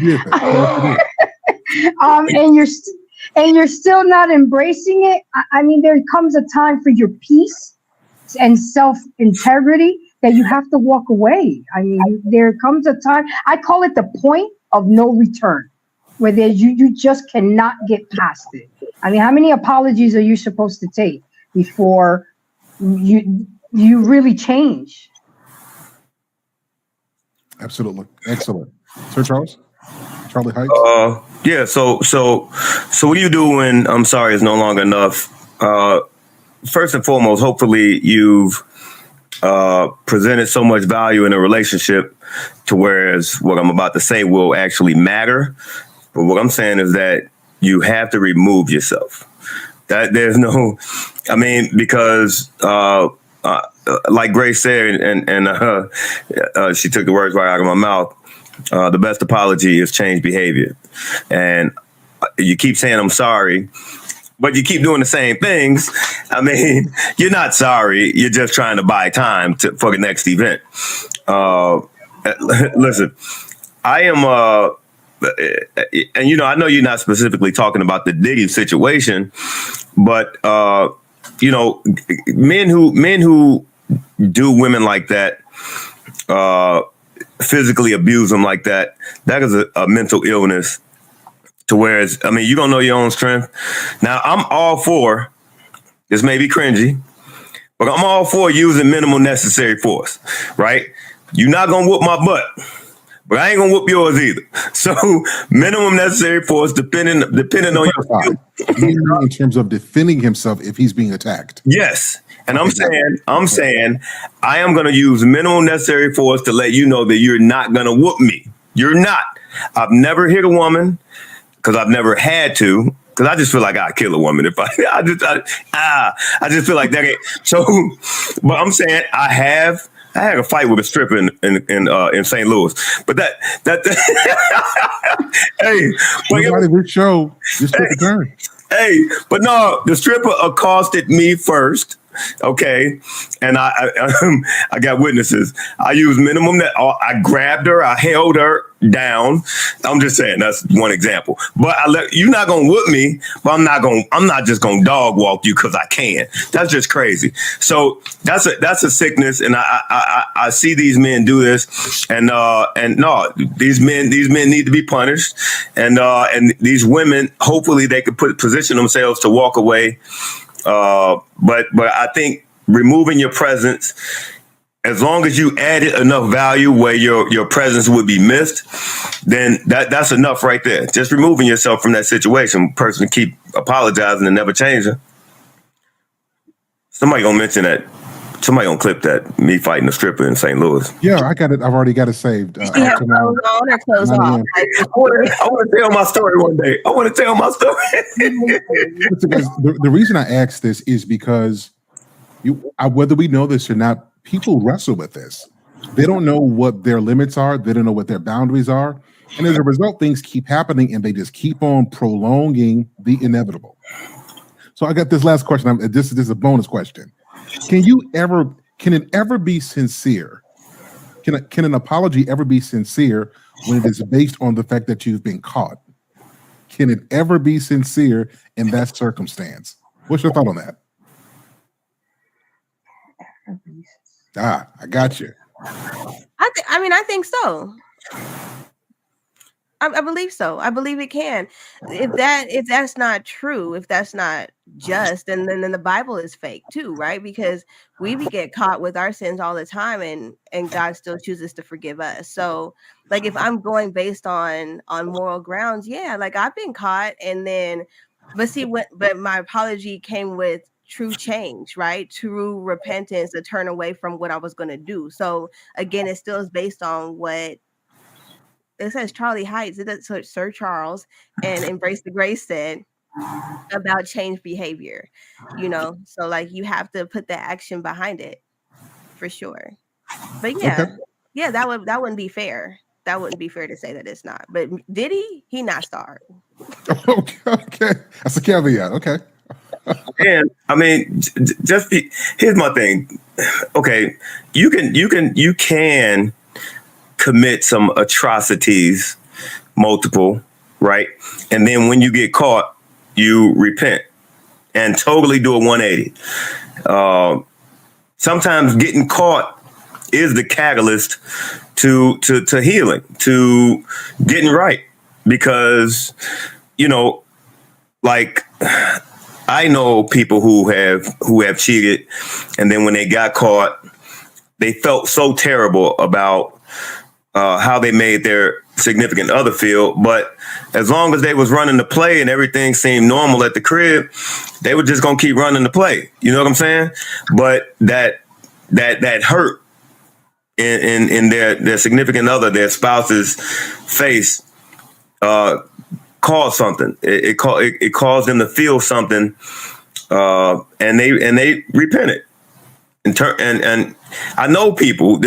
And you're still not embracing it. I mean, there comes a time for your peace and self-integrity that you have to walk away. I mean, there comes a time, I call it the point of no return, where you just cannot get past it. I mean, how many apologies are you supposed to take before you really change? Absolutely. Excellent. Sir Charlie Heights? Yeah, so what do you do when I'm sorry is no longer enough? First and foremost, hopefully you've presented so much value in a relationship to whereas what I'm about to say will actually matter. But what I'm saying is that you have to remove yourself. That there's no, I mean, because like Grace said, and she took the words right out of my mouth. The best apology is change behavior. And you keep saying I'm sorry, but you keep doing the same things, I mean, you're not sorry. You're just trying to buy time for the next event. Listen, I am, and you know, I know you're not specifically talking about the Diddy situation, but you know, men who do women like that, physically abuse them like that, that is a mental illness. To whereas, I mean, you don't know your own strength. Now, I'm all for, this may be cringy, but I'm all for using minimal necessary force, right? You're not going to whoop my butt, but I ain't going to whoop yours either. So minimum necessary force depending on your in terms of defending himself if he's being attacked. Yes. And I'm saying I am going to use minimal necessary force to let you know that you're not going to whoop me. You're not. I've never hit a woman. Because I've never had to, because I just feel like I'd kill a woman if I just feel like that ain't so. But I'm saying I had a fight with a stripper in St. Louis, but that hey, this show, this stripper turn. Hey, but no, the stripper accosted me first. Okay, and I got witnesses. I used minimum. I grabbed her. I held her down. I'm just saying that's one example. But you're not gonna whoop me. But I'm not just gonna dog walk you because I can. That's just crazy. So that's a sickness, and I see these men do this, and no, these men need to be punished, and these women hopefully they could position themselves to walk away. But I think removing your presence, as long as you added enough value where your presence would be missed, then that's enough right there. Just removing yourself from that situation. Person keep apologizing and never changing. Somebody gonna mention that. Somebody gonna clip that me fighting a stripper in St. Louis. Yeah, I got it. I've already got it saved. You have clothes on or clothes off? I want to tell my story one day. I want to tell my story. The reason I asked this is because whether we know this or not, people wrestle with this. They don't know what their limits are. They don't know what their boundaries are. And as a result, things keep happening and they just keep on prolonging the inevitable. So I got this last question. This is a bonus question. Can it ever be sincere? Can an apology ever be sincere when it is based on the fact that you've been caught? Can it ever be sincere in that circumstance? What's your thought on that? I got you. I think so. I believe so. I believe it can. If that's not true, if that's not just, then the Bible is fake too, right? Because we get caught with our sins all the time, and God still chooses to forgive us. So, like, if I'm going based on moral grounds, yeah, like I've been caught, but my apology came with true change, right? True repentance to turn away from what I was going to do. So again, it still is based on what. It says Charlie Heights, Sir Charles, and Embrace the Grace said about change behavior, so like you have to put the action behind it for sure. But yeah, that wouldn't be fair. That wouldn't be fair to say that it's not. But did he not start? Okay. That's a caveat. Okay. And I mean, here's my thing. Okay. You can commit some atrocities, multiple, right? And then when you get caught, you repent and totally do a 180. Sometimes getting caught is the catalyst to healing, to getting right. Because, like I know people who have cheated, and then when they got caught, they felt so terrible about how they made their significant other feel. But as long as they was running the play and everything seemed normal at the crib, they were just gonna keep running the play. You know what I'm saying? But that hurt in their significant other, their spouse's face, caused something. It caused them to feel something, and they repented. And I know people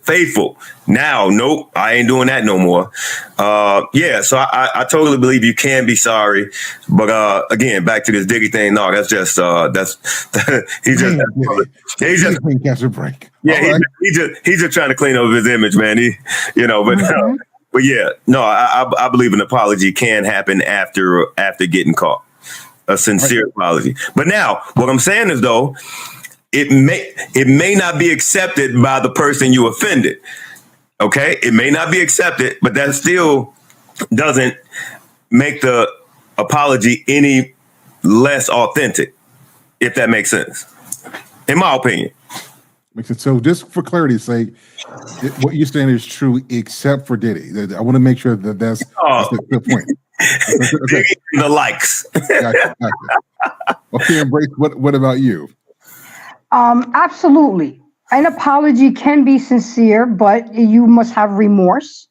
faithful now. Nope, I ain't doing that no more. So I totally believe you can be sorry, but again, back to this Diggy thing. No, that's just he's just catch a break. Yeah, he's just trying to clean up his image, man. But yeah, no, I believe an apology can happen after getting caught, a sincere apology. But now, what I'm saying is though, it may not be accepted by the person you offended. Okay, it may not be accepted, but that still doesn't make the apology any less authentic, if that makes sense, in my opinion. Makes sense. So, just for clarity's sake, what you're saying is true, except for Diddy. I want to make sure that's a good point. Okay. The likes. Gotcha. Okay, Embrace. What about you? Absolutely. An apology can be sincere, but you must have remorse.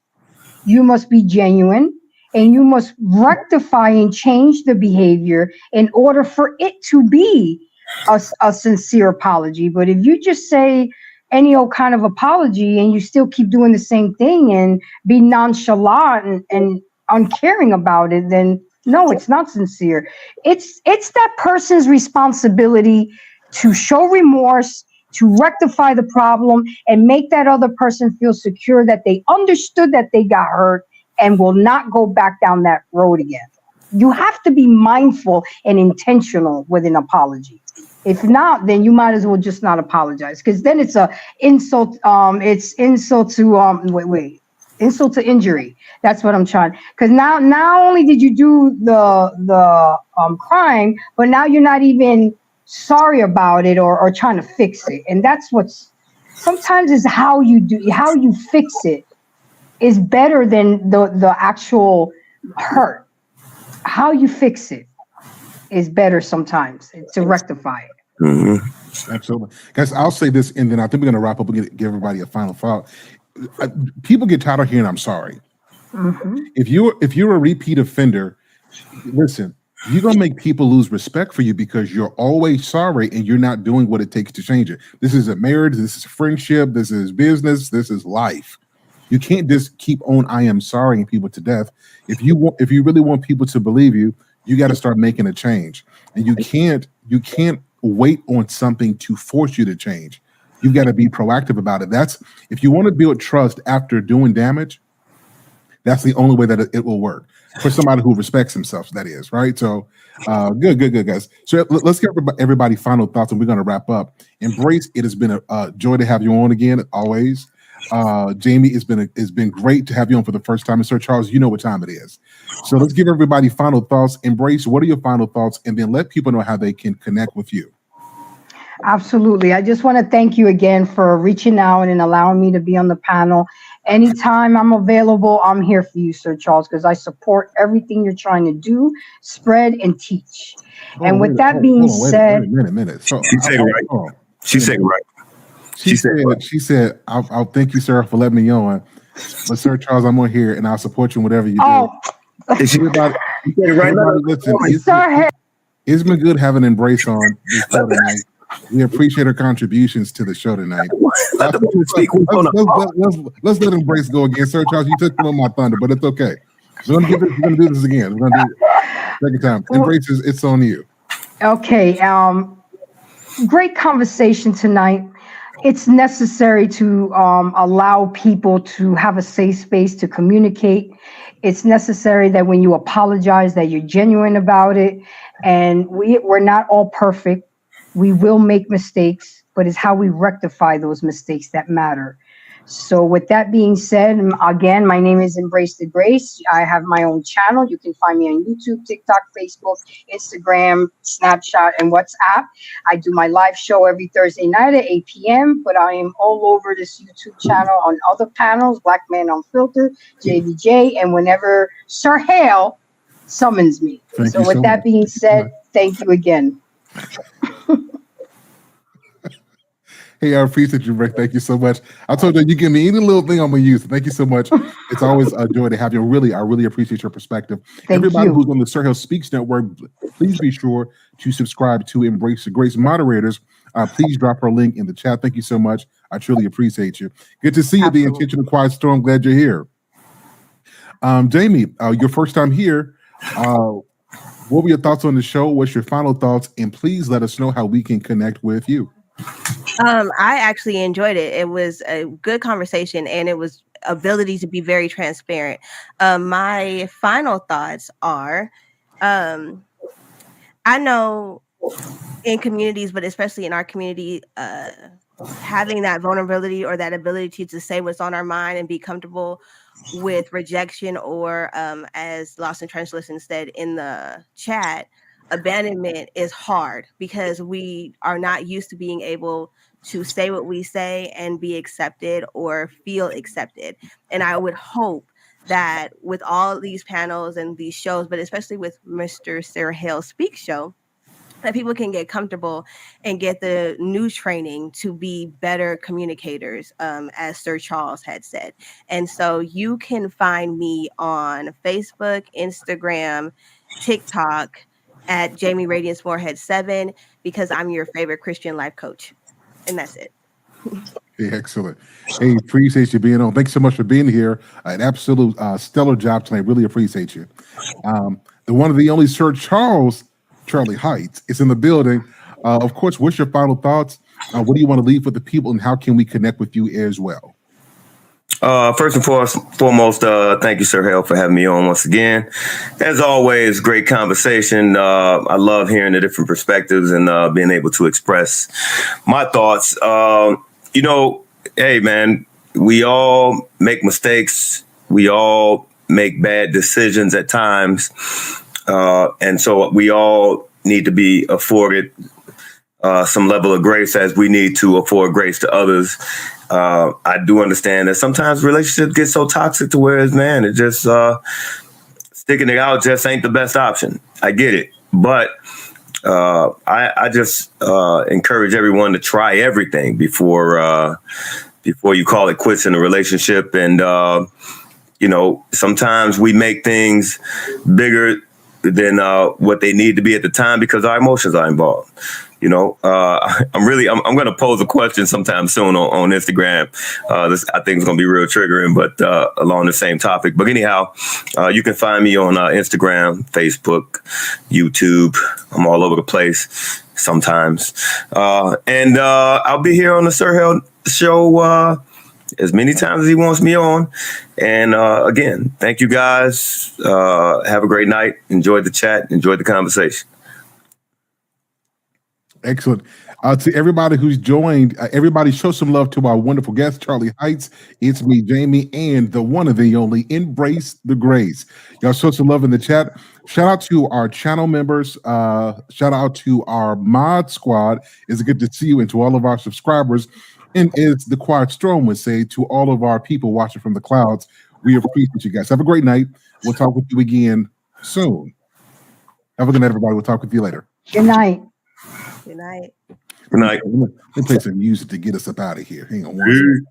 You must be genuine, and you must rectify and change the behavior in order for it to be a sincere apology. But if you just say any old kind of apology and you still keep doing the same thing and be nonchalant and uncaring about it, then no, it's not sincere. It's that person's responsibility to show remorse, to rectify the problem, and make that other person feel secure that they understood that they got hurt and will not go back down that road again. You have to be mindful and intentional with an apology. If not, then you might as well just not apologize, because then it's a insult. It's insult to insult to injury. That's what I'm trying. Because now, not only did you do the crime, but now you're not even sorry about it or trying to fix it. And that's what's sometimes is how you fix it is better than the actual hurt. How you fix it is better sometimes to rectify it. Mm-hmm. Absolutely. Guys, I'll say this, and then I think we're going to wrap up and give everybody a final thought. People get tired of hearing I'm sorry. Mm-hmm. If you're a repeat offender, listen, you're going to make people lose respect for you because you're always sorry and you're not doing what it takes to change it. This is a marriage, this is a friendship, this is business, this is life. You can't just keep on I am sorrying people to death. If you really want people to believe you, you got to start making a change. And you can't wait on something to force you to change. You've got to be proactive about it. That's if you want to build trust after doing damage, that's the only way that it will work for somebody who respects himself. That is right. So, good, guys. So let's get everybody final thoughts, and we're going to wrap up. Embrace. It has been a joy to have you on again, always. Jamie, it's been great to have you on for the first time. And Sir Charles, you know what time it is. So let's give everybody final thoughts. Embrace. What are your final thoughts, and then let people know how they can connect with you. Absolutely. I just want to thank you again for reaching out and allowing me to be on the panel. Anytime I'm available, I'm here for you, Sir Charles, because I support everything you're trying to do, spread, and teach. And with that being said, wait a minute. So she said it right. She said it right. She said, I'll thank you, sir, for letting me on. But Sir Charles, I'm on here and I'll support you in whatever you do. Listen, it's been good having Embrace on this show tonight. We appreciate her contributions to the show tonight. Let's let Embrace go again. Sir Charles, you took some of my thunder, but it's okay. We're gonna do this again. We're gonna do it second time. Embrace, it's on you. Okay. Great conversation tonight. It's necessary to allow people to have a safe space to communicate. It's necessary that when you apologize, that you're genuine about it. And we're not all perfect. We will make mistakes, but it's how we rectify those mistakes that matter. So with that being said, again, my name is Embrace the Grace. I have my own channel. You can find me on YouTube, TikTok, Facebook, Instagram, Snapchat, and WhatsApp. I do my live show every Thursday night at 8 p.m., but I am all over this YouTube channel on other panels, Black Man Unfiltered, JVJ, and whenever Sir Hale summons me. So with that being said, thank you again. Hey, I appreciate you, Rick. Thank you so much. I told you give me any little thing I'm gonna use. Thank you so much. It's always a joy to have you. I really appreciate your perspective. Everybody who's on the Sir Hill Speaks Network, please be sure to subscribe to Embrace the Grace moderators. please drop her link in the chat. Thank you so much. I truly appreciate you. Good to see you, The Intentional Quiet Storm. Glad you're here. Jamie, your first time here. What were your thoughts on the show? What's your final thoughts? And please let us know how we can connect with you. I actually enjoyed it. It was a good conversation, and it was ability to be very transparent. My final thoughts are, I know in communities, but especially in our community, having that vulnerability or that ability to say what's on our mind and be comfortable with rejection, or as Lost and Trenchless said in the chat, abandonment is hard because we are not used to being able to say what we say and be accepted or feel accepted. And I would hope that with all these panels and these shows, but especially with Mr. Sarah Hale Speak Show, that people can get comfortable and get the new training to be better communicators, as Sir Charles had said. And so you can find me on Facebook, Instagram, TikTok at Jamie Radiance Forehead 7, because I'm your favorite Christian life coach. And that's it. Hey, excellent. Hey, appreciate you being on. Thanks so much for being here. An absolute stellar job tonight. Really appreciate you. The one of the only Sir Charlie Heights is in the building. Of course, what's your final thoughts? What do you want to leave with the people, and how can we connect with you as well? First and foremost, thank you, Sir Hale, for having me on once again. As always, great conversation. I love hearing the different perspectives and being able to express my thoughts. Hey, man, we all make mistakes. We all make bad decisions at times. And so we all need to be afforded some level of grace, as we need to afford grace to others. I do understand that sometimes relationships get so toxic to where it just sticking it out just ain't the best option. I get it. But I just encourage everyone to try everything before you call it quits in a relationship. And, sometimes we make things bigger than what they need to be at the time because our emotions are involved. I'm going to pose a question sometime soon on Instagram. This, I think, is going to be real triggering, but along the same topic. But anyhow, you can find me on Instagram, Facebook, YouTube. I'm all over the place sometimes. And I'll be here on the Sir Hale show as many times as he wants me on. And again, thank you guys. Have a great night. Enjoyed the chat. Enjoyed the conversation. Excellent. To everybody who's joined, everybody show some love to our wonderful guest, Charlie Heights. It's me, Jamie, and the one and the only Embrace the Grace. Y'all show some love in the chat. Shout out to our channel members. Shout out to our mod squad. It's good to see you, and to all of our subscribers. And as the Quiet Storm would say, to all of our people watching from the clouds, we appreciate you guys. Have a great night. We'll talk with you again soon. Have a good night, everybody. We'll talk with you later. Good night. Good night. Good night. Let me play some music to get us up out of here. Hang on one second.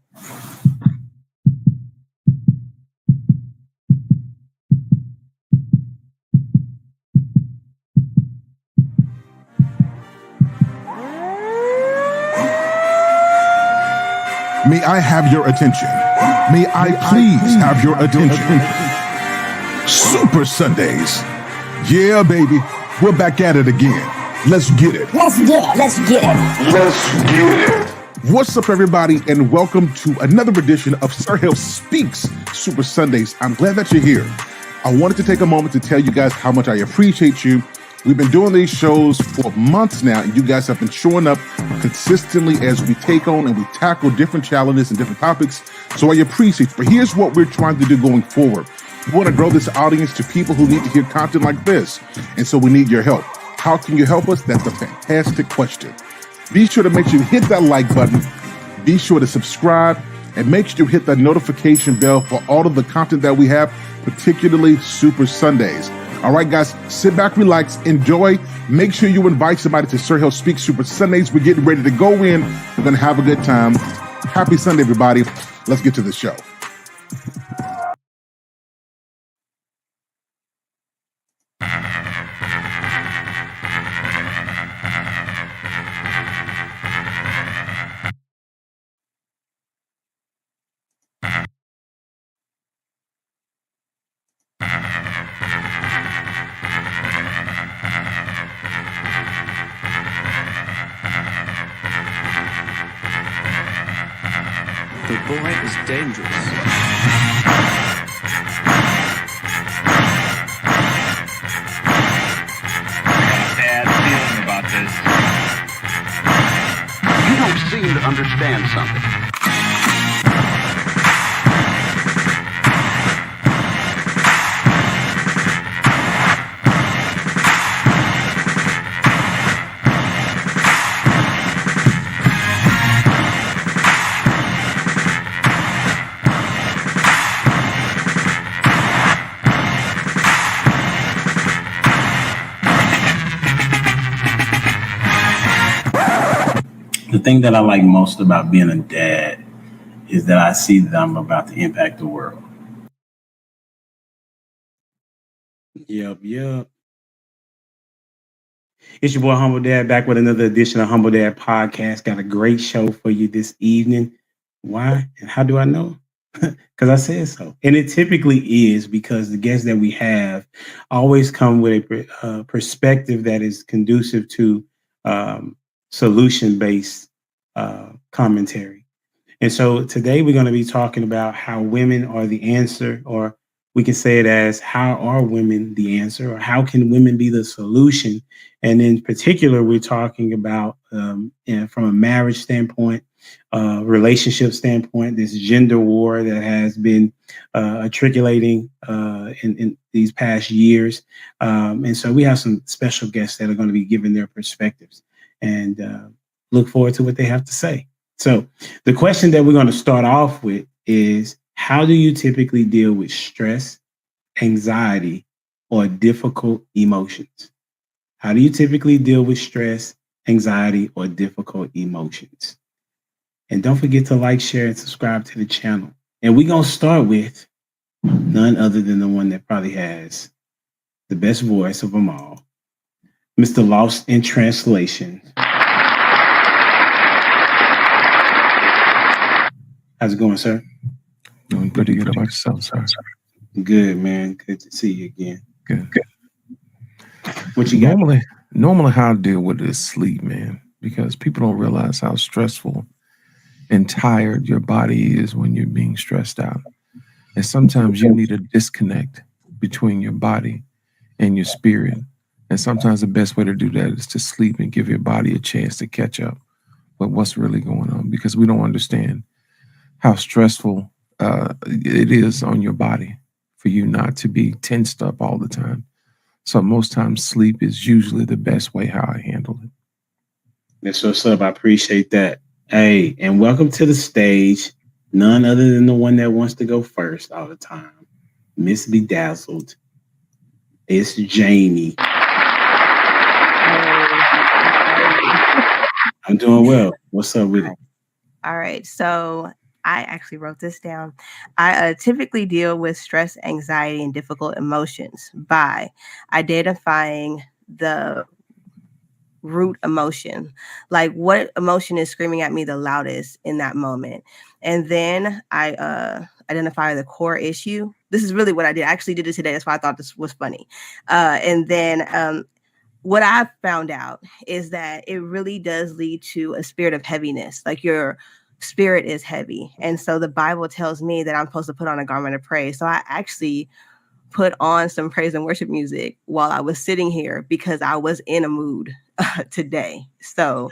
May I have your attention? May I please have your attention? Super Sundays. Yeah, baby. We're back at it again. Let's get it. Let's get it. Let's get it. Let's get it. What's up, everybody, and welcome to another edition of Sir Hale Speaks Super Sundays. I'm glad that you're here. I wanted to take a moment to tell you guys how much I appreciate you. We've been doing these shows for months now, and you guys have been showing up consistently as we take on and we tackle different challenges and different topics. So I appreciate it. But here's what we're trying to do going forward. We want to grow this audience to people who need to hear content like this. And so we need your help. How can you help us? That's a fantastic question. Be sure to make sure you hit that like button. Be sure to subscribe, and make sure you hit that notification bell for all of the content that we have, particularly Super Sundays. All right, guys, sit back, relax, enjoy. Make sure you invite somebody to Sir Hale Speaks Super Sundays. We're getting ready to go in. We're going to have a good time. Happy Sunday, everybody. Let's get to the show. The boy is dangerous. Bad feeling about this. You don't seem to understand something. The thing that I like most about being a dad is that I see that I'm about to impact the world. Yep. It's your boy Humble Dad back with another edition of Humble Dad Podcast. Got a great show for you this evening. Why and how do I know? Because I said so. And it typically is because the guests that we have always come with a perspective that is conducive to solution-based commentary. And so today we're going to be talking about how women are the answer, or we can say it as how are women the answer, or how can women be the solution? And in particular, we're talking about from a marriage standpoint, relationship standpoint, this gender war that has been matriculating in these past years. And so we have some special guests that are going to be giving their perspectives, and look forward to what they have to say. So the question that we're going to start off with is, how do you typically deal with stress, anxiety, or difficult emotions? How do you typically deal with stress, anxiety, or difficult emotions? And don't forget to like, share, and subscribe to the channel. And we're going to start with none other than the one that probably has the best voice of them all, Mr. Lost in Translation. How's it going, sir? Doing pretty good about yourself, sir. Good, man. Good to see you again. Good. What you got? Normally how I deal with it is sleep, man, because people don't realize how stressful and tired your body is when you're being stressed out. And sometimes you need a disconnect between your body and your spirit. And sometimes the best way to do that is to sleep and give your body a chance to catch up with what's really going on, because we don't understand how stressful it is on your body for you not to be tensed up all the time. So most times sleep is usually the best way how I handle it. That's what's up. I appreciate that. Hey, and welcome to the stage. None other than the one that wants to go first all the time, Miss Bedazzled. It's Jamie. I'm doing well. What's up with it? All right. So I actually wrote this down. I typically deal with stress, anxiety, and difficult emotions by identifying the root emotion, like what emotion is screaming at me the loudest in that moment. And then I identify the core issue. This is really what I did. I actually did it today. That's why I thought this was funny. And then what I found out is that it really does lead to a spirit of heaviness. Like your spirit is heavy. And so the Bible tells me that I'm supposed to put on a garment of praise. So I actually put on some praise and worship music while I was sitting here because I was in a mood today. So,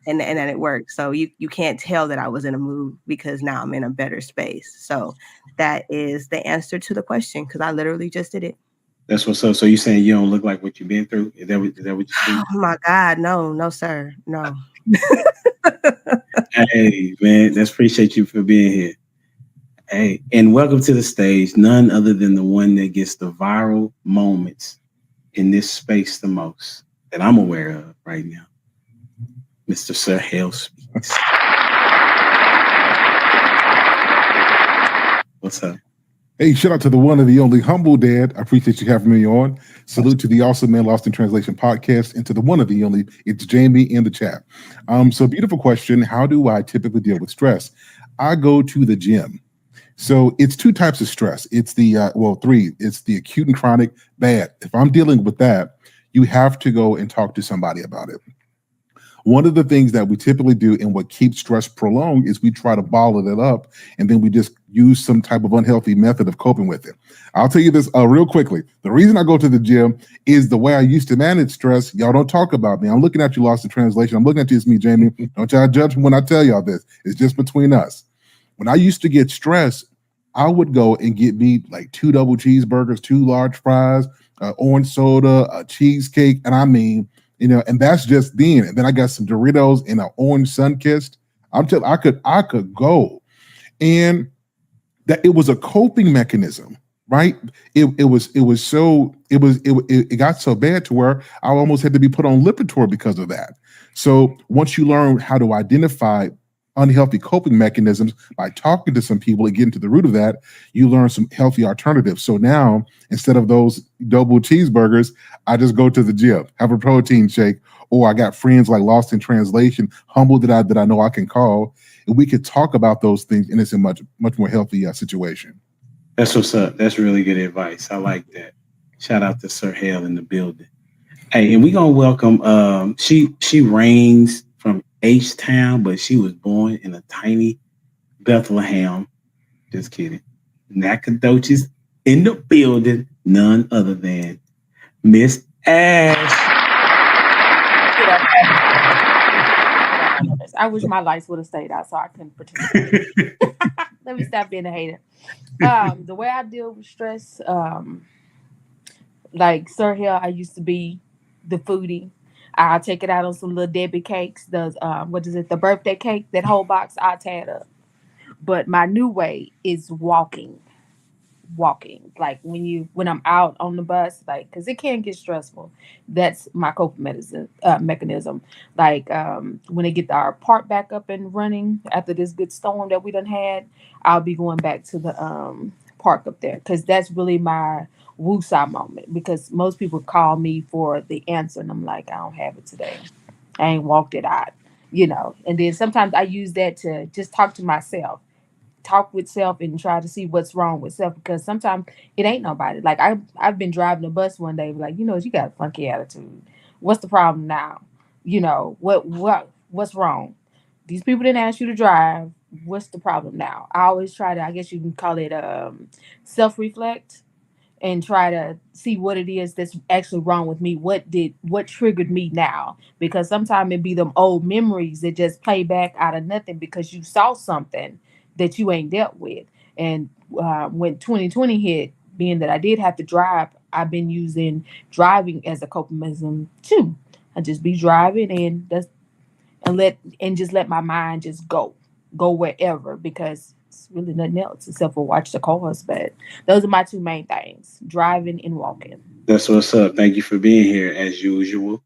and then it worked. So you can't tell that I was in a mood because now I'm in a better space. So that is the answer to the question, because I literally just did it. That's what's up. So you saying you don't look like what you've been through? Is that what you're saying? Oh my God. No, sir. No. Hey, man, let's appreciate you for being here. Hey, and welcome to the stage, none other than the one that gets the viral moments in this space the most that I'm aware of right now. Mr. Sir Hale Speaks. What's up? Hey, shout out to the one and the only Humble Dad. I appreciate you having me on. Salute to the Awesome Man Lost in Translation podcast, and to the one and the only, it's Jamie in the chat. So beautiful question. How do I typically deal with stress? I go to the gym. So it's two types of stress. It's the, three. It's the acute and chronic bad. If I'm dealing with that, you have to go and talk to somebody about it. One of the things that we typically do and what keeps stress prolonged is we try to bottle it up and then we just use some type of unhealthy method of coping with it. I'll tell you this real quickly. The reason I go to the gym is the way I used to manage stress. Y'all don't talk about me. I'm looking at you, lost in translation. I'm looking at you, it's me, Jamie. Don't y'all judge me when I tell y'all this. It's just between us. When I used to get stressed, I would go and get me like 2 double cheeseburgers, 2 large fries, orange soda, a cheesecake. And I mean, and that's just then. And then I got some Doritos and an orange Sunkist. I'm telling I could go. And that it was a coping mechanism, right? It got so bad to where I almost had to be put on Lipitor because of that. So once you learn how to identify unhealthy coping mechanisms by talking to some people and getting to the root of that, you learn some healthy alternatives. So now, instead of those double cheeseburgers, I just go to the gym, have a protein shake, or I got friends like Lost in Translation, Humble that I know I can call, and we could talk about those things, and it's a much more healthy situation. That's what's up. That's really good advice. I like that. Shout out to Sir Hale in the building. Hey, and we're gonna welcome she reigns from H-Town, but she was born in a tiny Bethlehem. Just kidding. Nacogdoches in the building, none other than Miss Ash. I wish my lights would have stayed out so I couldn't participate. Let me stop being a hater. The way I deal with stress, like Sir Hill, I used to be the foodie. I'll take it out on some little Debbie cakes. Those the birthday cake, that whole box, I tear it up. But my new way is walking. Like when I'm out on the bus, like, because it can get stressful. That's my coping mechanism. Like when they get our park back up and running after this good storm that we done had, I'll be going back to the park up there, because that's really my woosah moment. Because most people call me for the answer, and I'm like, I don't have it today. I ain't walked it out, And then sometimes I use that to just talk to myself. Talk with self and try to see what's wrong with self, because sometimes it ain't nobody. Like I've been driving a bus one day, like, you got a funky attitude. What's the problem now? What's wrong? These people didn't ask you to drive. What's the problem now? I always try to, I guess you can call it self-reflect, and try to see what it is that's actually wrong with me. What triggered me now? Because sometimes it be them old memories that just play back out of nothing because you saw something that you ain't dealt with. And when 2020 hit, being that I did have to drive, I've been using driving as a coping mechanism too. I just be driving and just let my mind just go wherever, because it's really nothing else except for watch the cars. But those are my two main things: driving and walking. That's what's up. Thank you for being here as usual.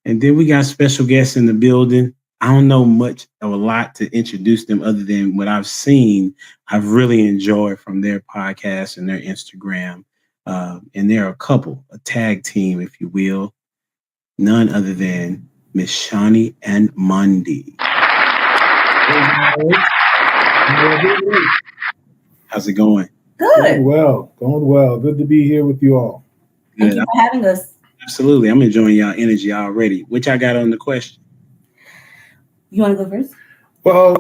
And then we got special guests in the building. I don't know much of a lot to introduce them other than what I've seen. I've really enjoyed from their podcast and their Instagram. And they're a tag team, if you will. None other than Miss Shawnee and Monday. How's it going? Good. Going well. Good to be here with you all. Thank you for having us. Absolutely. I'm enjoying y'all energy already. Which I got on the question. You want to go first? Well,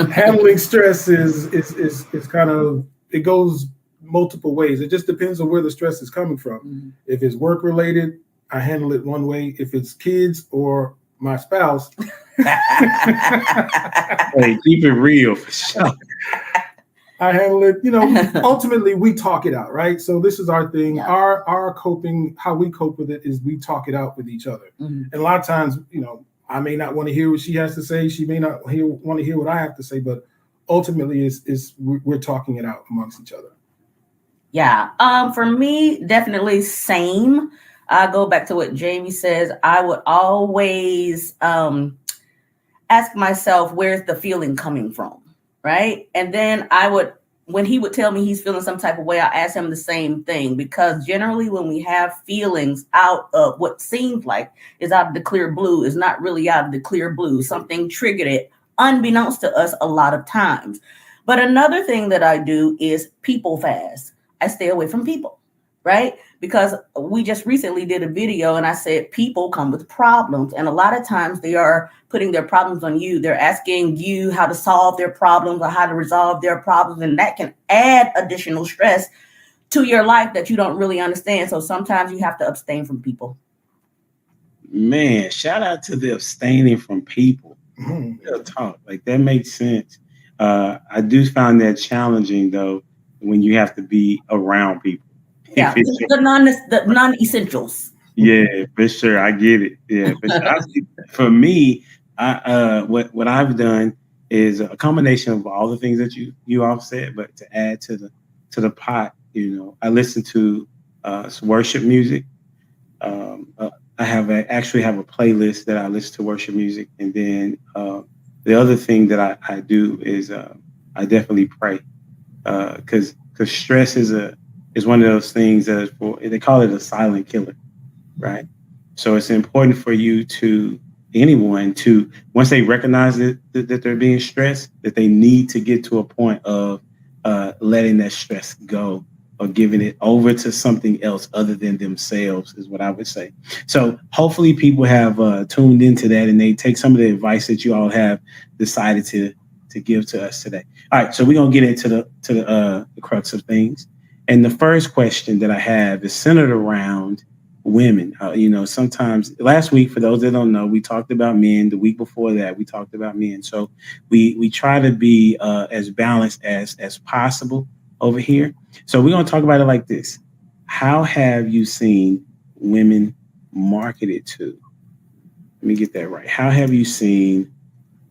handling stress is kind of, it goes multiple ways. It just depends on where the stress is coming from. Mm-hmm. If it's work related, I handle it one way. If it's kids or my spouse, hey, keep it real for sure. I handle it, ultimately we talk it out, right? So this is our thing. Yeah. Our coping, how we cope with it is we talk it out with each other. Mm-hmm. And a lot of times, I may not want to hear what she has to say. She may not want to hear what I have to say, but ultimately we're talking it out amongst each other. Yeah. For me, definitely same. I go back to what Jamie says. I would always ask myself, where's the feeling coming from? Right. And then when he would tell me he's feeling some type of way, I ask him the same thing, because generally when we have feelings out of what seems like is out of the clear blue, is not really out of the clear blue. Something triggered it unbeknownst to us a lot of times. But another thing that I do is people fast. I stay away from people. right? Because we just recently did a video and I said people come with problems, and a lot of times they are putting their problems on you. They're asking you how to solve their problems or how to resolve their problems, and that can add additional stress to your life that you don't really understand. So sometimes you have to abstain from people. Man, shout out to the abstaining from people. Real talk, like that makes sense. I do find that challenging though when you have to be around people. Yeah, the non-essentials. Yeah, for sure. I get it. Yeah, for sure. For me, what I've done is a combination of all the things that you all said, but to add to the pot, I listen to some worship music. I actually have a playlist that I listen to worship music, and then the other thing that I do is I definitely pray because stress is one of those things that they call it a silent killer, right? So it's important for anyone to once they recognize that they're being stressed, that they need to get to a point of letting that stress go or giving it over to something else other than themselves is what I would say. So hopefully people have tuned into that and they take some of the advice that you all have decided to give to us today. All right, so we're gonna get into the crux of things. And the first question that I have is centered around women. Sometimes last week, for those that don't know, we talked about men. The week before that, we talked about men. So we try to be as balanced as possible over here. So we're going to talk about it like this. How have you seen women marketed to? Let me get that right. How have you seen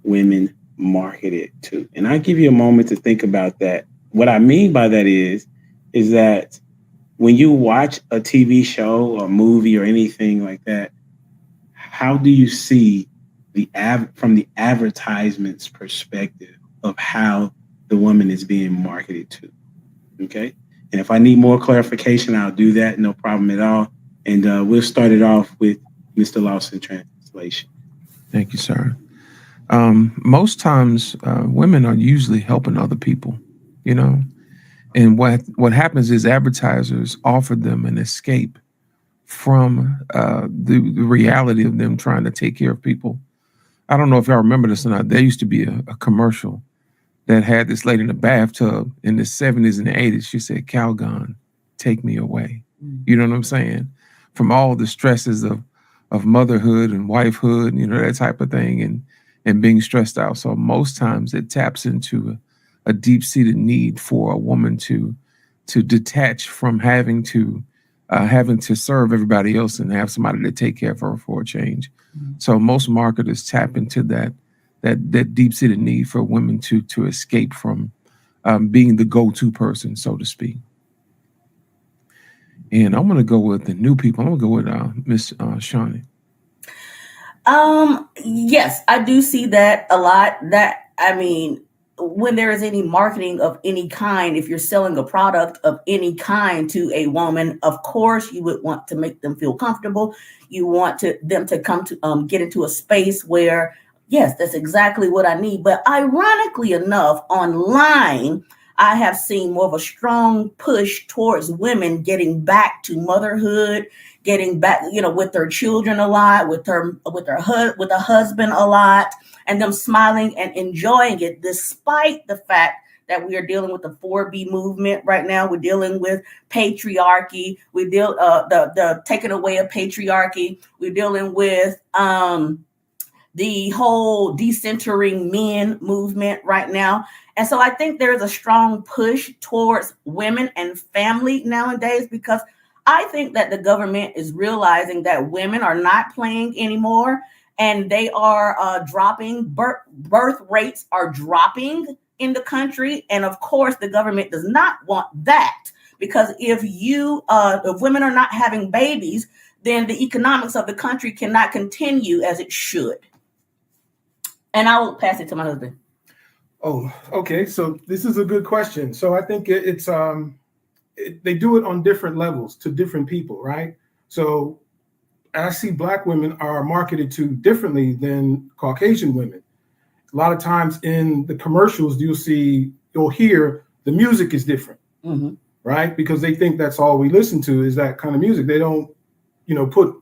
women marketed to? And I'll give you a moment to think about that. What I mean by that is that when you watch a TV show or movie or anything like that, how do you see from the advertisement's perspective of how the woman is being marketed to? Okay. And if I need more clarification, I'll do that. No problem at all. And we'll start it off with Mr. Lawson translation. Thank you, sir. Most times, women are usually helping other people, and what happens is advertisers offer them an escape from the reality of them trying to take care of people. I don't know if y'all remember this or not. There used to be a commercial that had this lady in the bathtub in the 70s and the 80s. She said, "Calgon, take me away." You know what I'm saying? From all the stresses of motherhood and wifehood, that type of thing, and being stressed out. So most times it taps into a deep-seated need for a woman to detach from having to serve everybody else and have somebody to take care of her for a change. So most marketers tap into that deep-seated need for women to escape from being the go-to person, so to speak. And I'm going to go with the new people. I'm going to go with Miss Shawnee. Yes, I do see that a lot. When there is any marketing of any kind, if you're selling a product of any kind to a woman, of course you would want to make them feel comfortable. You want them to come to get into a space where, yes, that's exactly what I need. But ironically enough, online, I have seen more of a strong push towards women getting back to motherhood, getting back, with their children a lot, with a husband a lot, and them smiling and enjoying it, despite the fact that we are dealing with the 4B movement right now. We're dealing with patriarchy. We deal the taking away of patriarchy. We're dealing with the whole decentering men movement right now. And so I think there's a strong push towards women and family nowadays, because I think that the government is realizing that women are not playing anymore, and they are dropping. Birth rates are dropping in the country. And of course, the government does not want that, because if women are not having babies, then the economics of the country cannot continue as it should. And I will pass it to my husband. Oh, okay. So this is a good question. So I think it's they do it on different levels to different people, right? So I see Black women are marketed to differently than Caucasian women. A lot of times in the commercials, you'll hear the music is different. Mm-hmm. right? Because they think that's all we listen to is that kind of music. They don't, put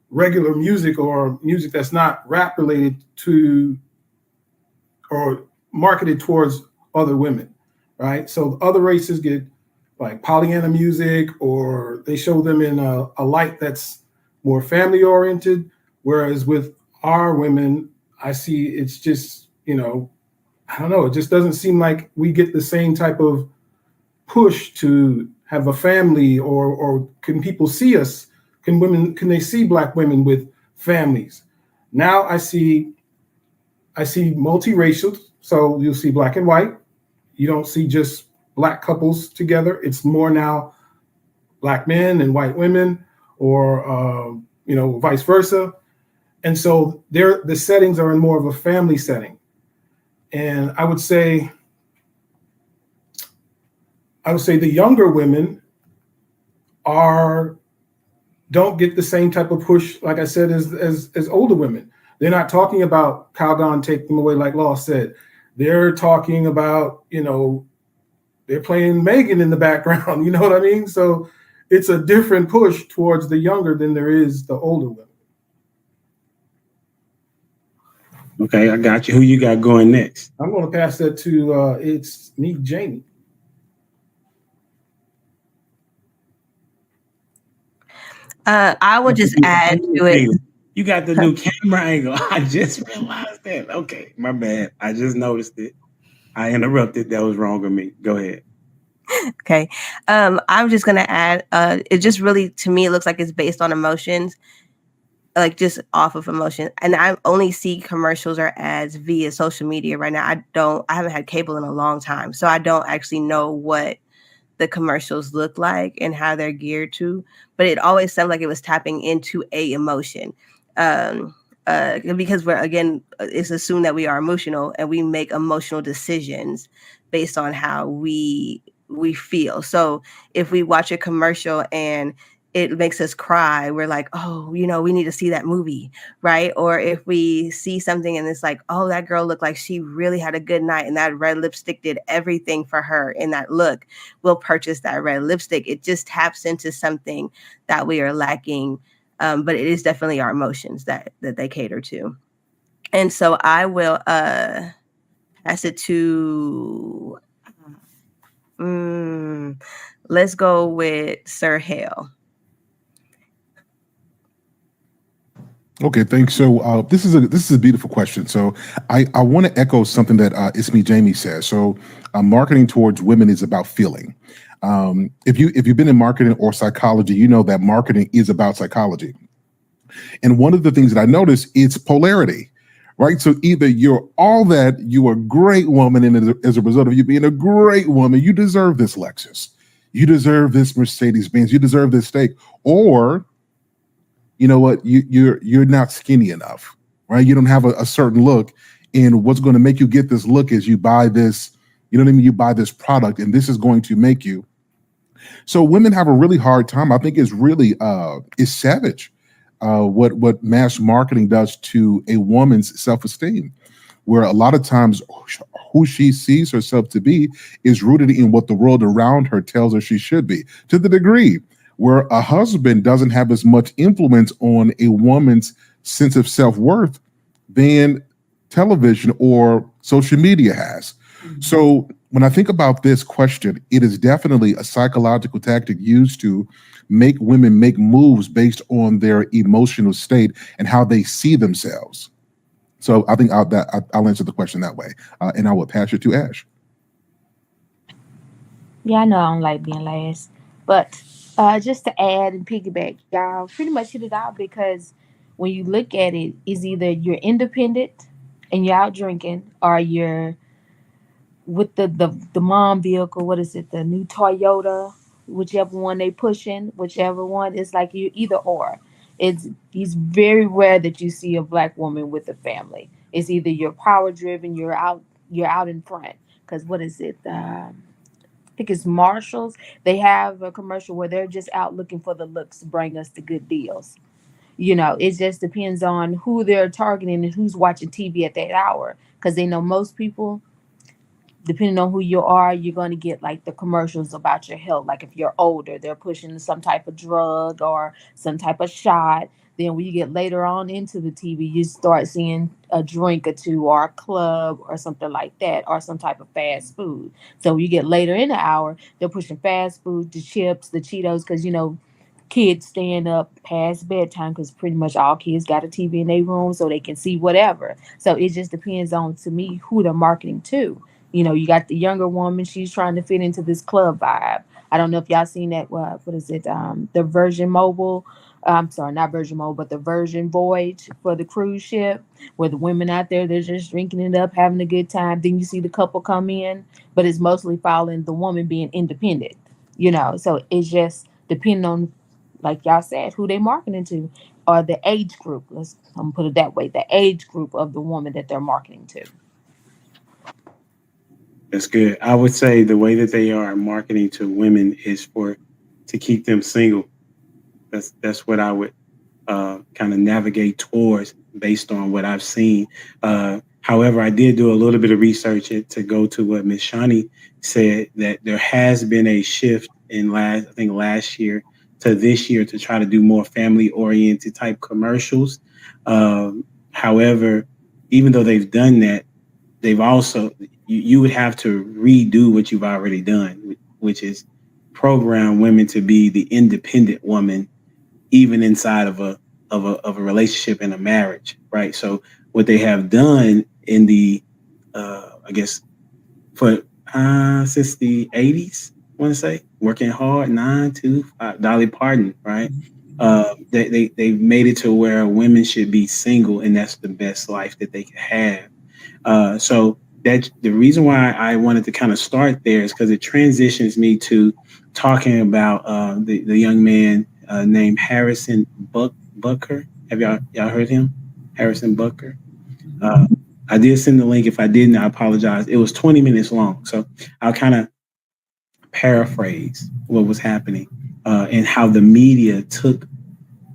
regular music or music that's not rap related to or marketed towards other women, right? So other races get like Pollyanna music, or they show them in a light that's more family oriented. Whereas with our women, I see it's just, I don't know, it just doesn't seem like we get the same type of push to have a family, or can people see us? Can they see Black women with families? Now I see multiracial, so you'll see Black and white. You don't see just Black couples together. It's more now Black men and white women, or vice versa. And so the settings are in more of a family setting. And I would say the younger women don't get the same type of push, like I said, as older women. They're not talking about Calgon take them away, like Law said. They're talking about, they're playing Megan in the background, you know what I mean? So it's a different push towards the younger than there is the older women. Okay, I got you. Who you got going next? I'm going to pass that to it's me, Jamie. I would just add to it. You got the new camera angle. I just realized that. Okay, my bad. I just noticed it. I interrupted. That was wrong of me. Go ahead. Okay. I'm just gonna add. It just really, to me, it looks like it's based on emotions, like just off of emotion. And I only see commercials or ads via social media right now. I haven't had cable in a long time, so I don't actually know what the commercials look like and how they're geared to, but it always sounded like it was tapping into a emotion. Because it's assumed that we are emotional and we make emotional decisions based on how we feel. So if we watch a commercial and it makes us cry, we're like, oh, we need to see that movie, right? Or if we see something and it's like, oh, that girl looked like she really had a good night and that red lipstick did everything for her in that look, we'll purchase that red lipstick. It just taps into something that we are lacking, but it is definitely our emotions that they cater to. And so I will pass it to, let's go with Sir Hale. Okay, thanks. So this is a beautiful question. So I want to echo something that It's Me Jamie says. So marketing towards women is about feeling. If you've been in marketing or psychology, you know that marketing is about psychology. And one of the things that I noticed is polarity, right? So either you're all that, you're a great woman, and as a result of you being a great woman, you deserve this Lexus, you deserve this Mercedes-Benz, you deserve this steak, or you know what, you're not skinny enough, right? You don't have a certain look, and what's going to make you get this look is you buy this, you know what I mean? You buy this product, and this is going to make you. So women have a really hard time. I think it's really it's savage what mass marketing does to a woman's self-esteem, where a lot of times who she sees herself to be is rooted in what the world around her tells her she should be, to the degree where a husband doesn't have as much influence on a woman's sense of self-worth than television or social media has. Mm-hmm. So when I think about this question, it is definitely a psychological tactic used to make women make moves based on their emotional state and how they see themselves. So I think I'll answer the question that way, and I will pass it to Ash. Yeah, I know I don't like being last, but just to add and piggyback, y'all pretty much hit it out, because when you look at it, it's either you're independent and you're out drinking, or you're with the mom vehicle. What is it? The new Toyota, whichever one they pushing, whichever one. It's like you either or. It's very rare that you see a Black woman with a family. It's either you're power driven, you're out in front. Because what is it? I think it's Marshalls. They have a commercial where they're just out looking for the looks to bring us the good deals. It just depends on who they're targeting and who's watching TV at that hour, because they know most people depending on who you are, you're going to get like the commercials about your health. Like if you're older, they're pushing some type of drug or some type of shot. Then when you get later on into the TV, you start seeing a drink or two or a club or something like that, or some type of fast food. So when you get later in the hour, they're pushing fast food, the chips, the Cheetos, because kids staying up past bedtime because pretty much all kids got a TV in their room so they can see whatever. So it just depends on, to me, who they're marketing to. You got the younger woman, she's trying to fit into this club vibe. I don't know if y'all seen that. What is it? The Virgin Mobile. I'm sorry, not Virgin Mobile, but the Virgin Voyage for the cruise ship, where the women out there, they're just drinking it up, having a good time. Then you see the couple come in, but it's mostly following the woman being independent. So it's just depending on, like y'all said, who they marketing to, or the age group. I'm gonna put it that way: the age group of the woman that they're marketing to. That's good. I would say the way that they are marketing to women is to keep them single. That's what I would kind of navigate towards based on what I've seen. However, I did do a little bit of research to go to what Ms. Shani said, that there has been a shift in last year to this year to try to do more family-oriented type commercials. However, even though they've done that, they've also, you would have to redo what you've already done, which is program women to be the independent woman, even inside of a relationship and a marriage, right? So what they have done in the, I guess, for since the 80s, I want to say, Working Hard, 9 to 5, Dolly Parton, right? They've made it to where women should be single, and that's the best life that they can have. So that's the reason why I wanted to kind of start there, is because it transitions me to talking about the young man named Harrison Butker. Have y'all heard him? Harrison Butker. I did send the link. If I didn't, I apologize. It was 20 minutes long, so I'll kind of paraphrase what was happening and how the media took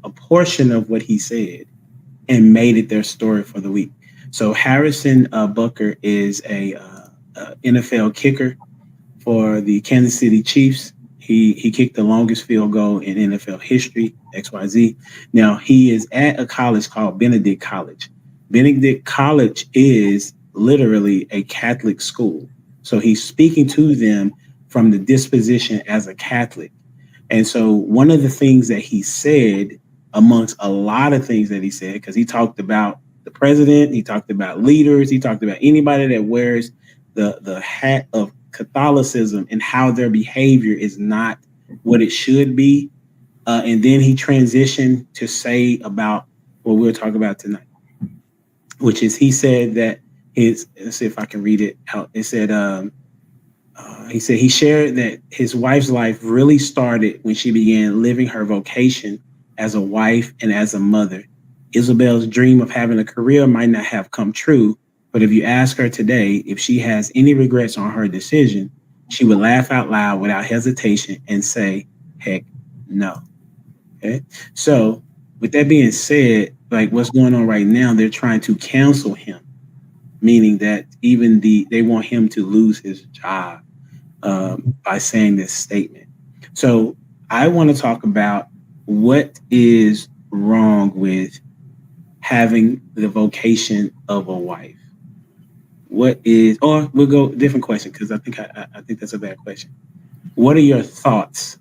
a portion of what he said and made it their story for the week. So Harrison Butker is a NFL kicker for the Kansas City Chiefs. He kicked the longest field goal in NFL history, XYZ. Now, he is at a college called Benedict College. Benedict College is literally a Catholic school. So he's speaking to them from the disposition as a Catholic. And so one of the things that he said, amongst a lot of things that he said, because he talked about the president, he talked about leaders, he talked about anybody that wears the hat of Catholicism and how their behavior is not what it should be. And then he transitioned to say about what we'll talk about tonight, which is, he said that let's see if I can read it out. It said, he said he shared that his wife's life really started when she began living her vocation as a wife and as a mother. Isabel's dream of having a career might not have come true, but if you ask her today if she has any regrets on her decision, she would laugh out loud without hesitation and say, heck no. Okay. So with that being said, like what's going on right now, they're trying to cancel him, meaning that even they want him to lose his job by saying this statement. So I want to talk about what is wrong with having the vocation of a wife. What is, or we'll go different question, because I think that's a bad question. What are your thoughts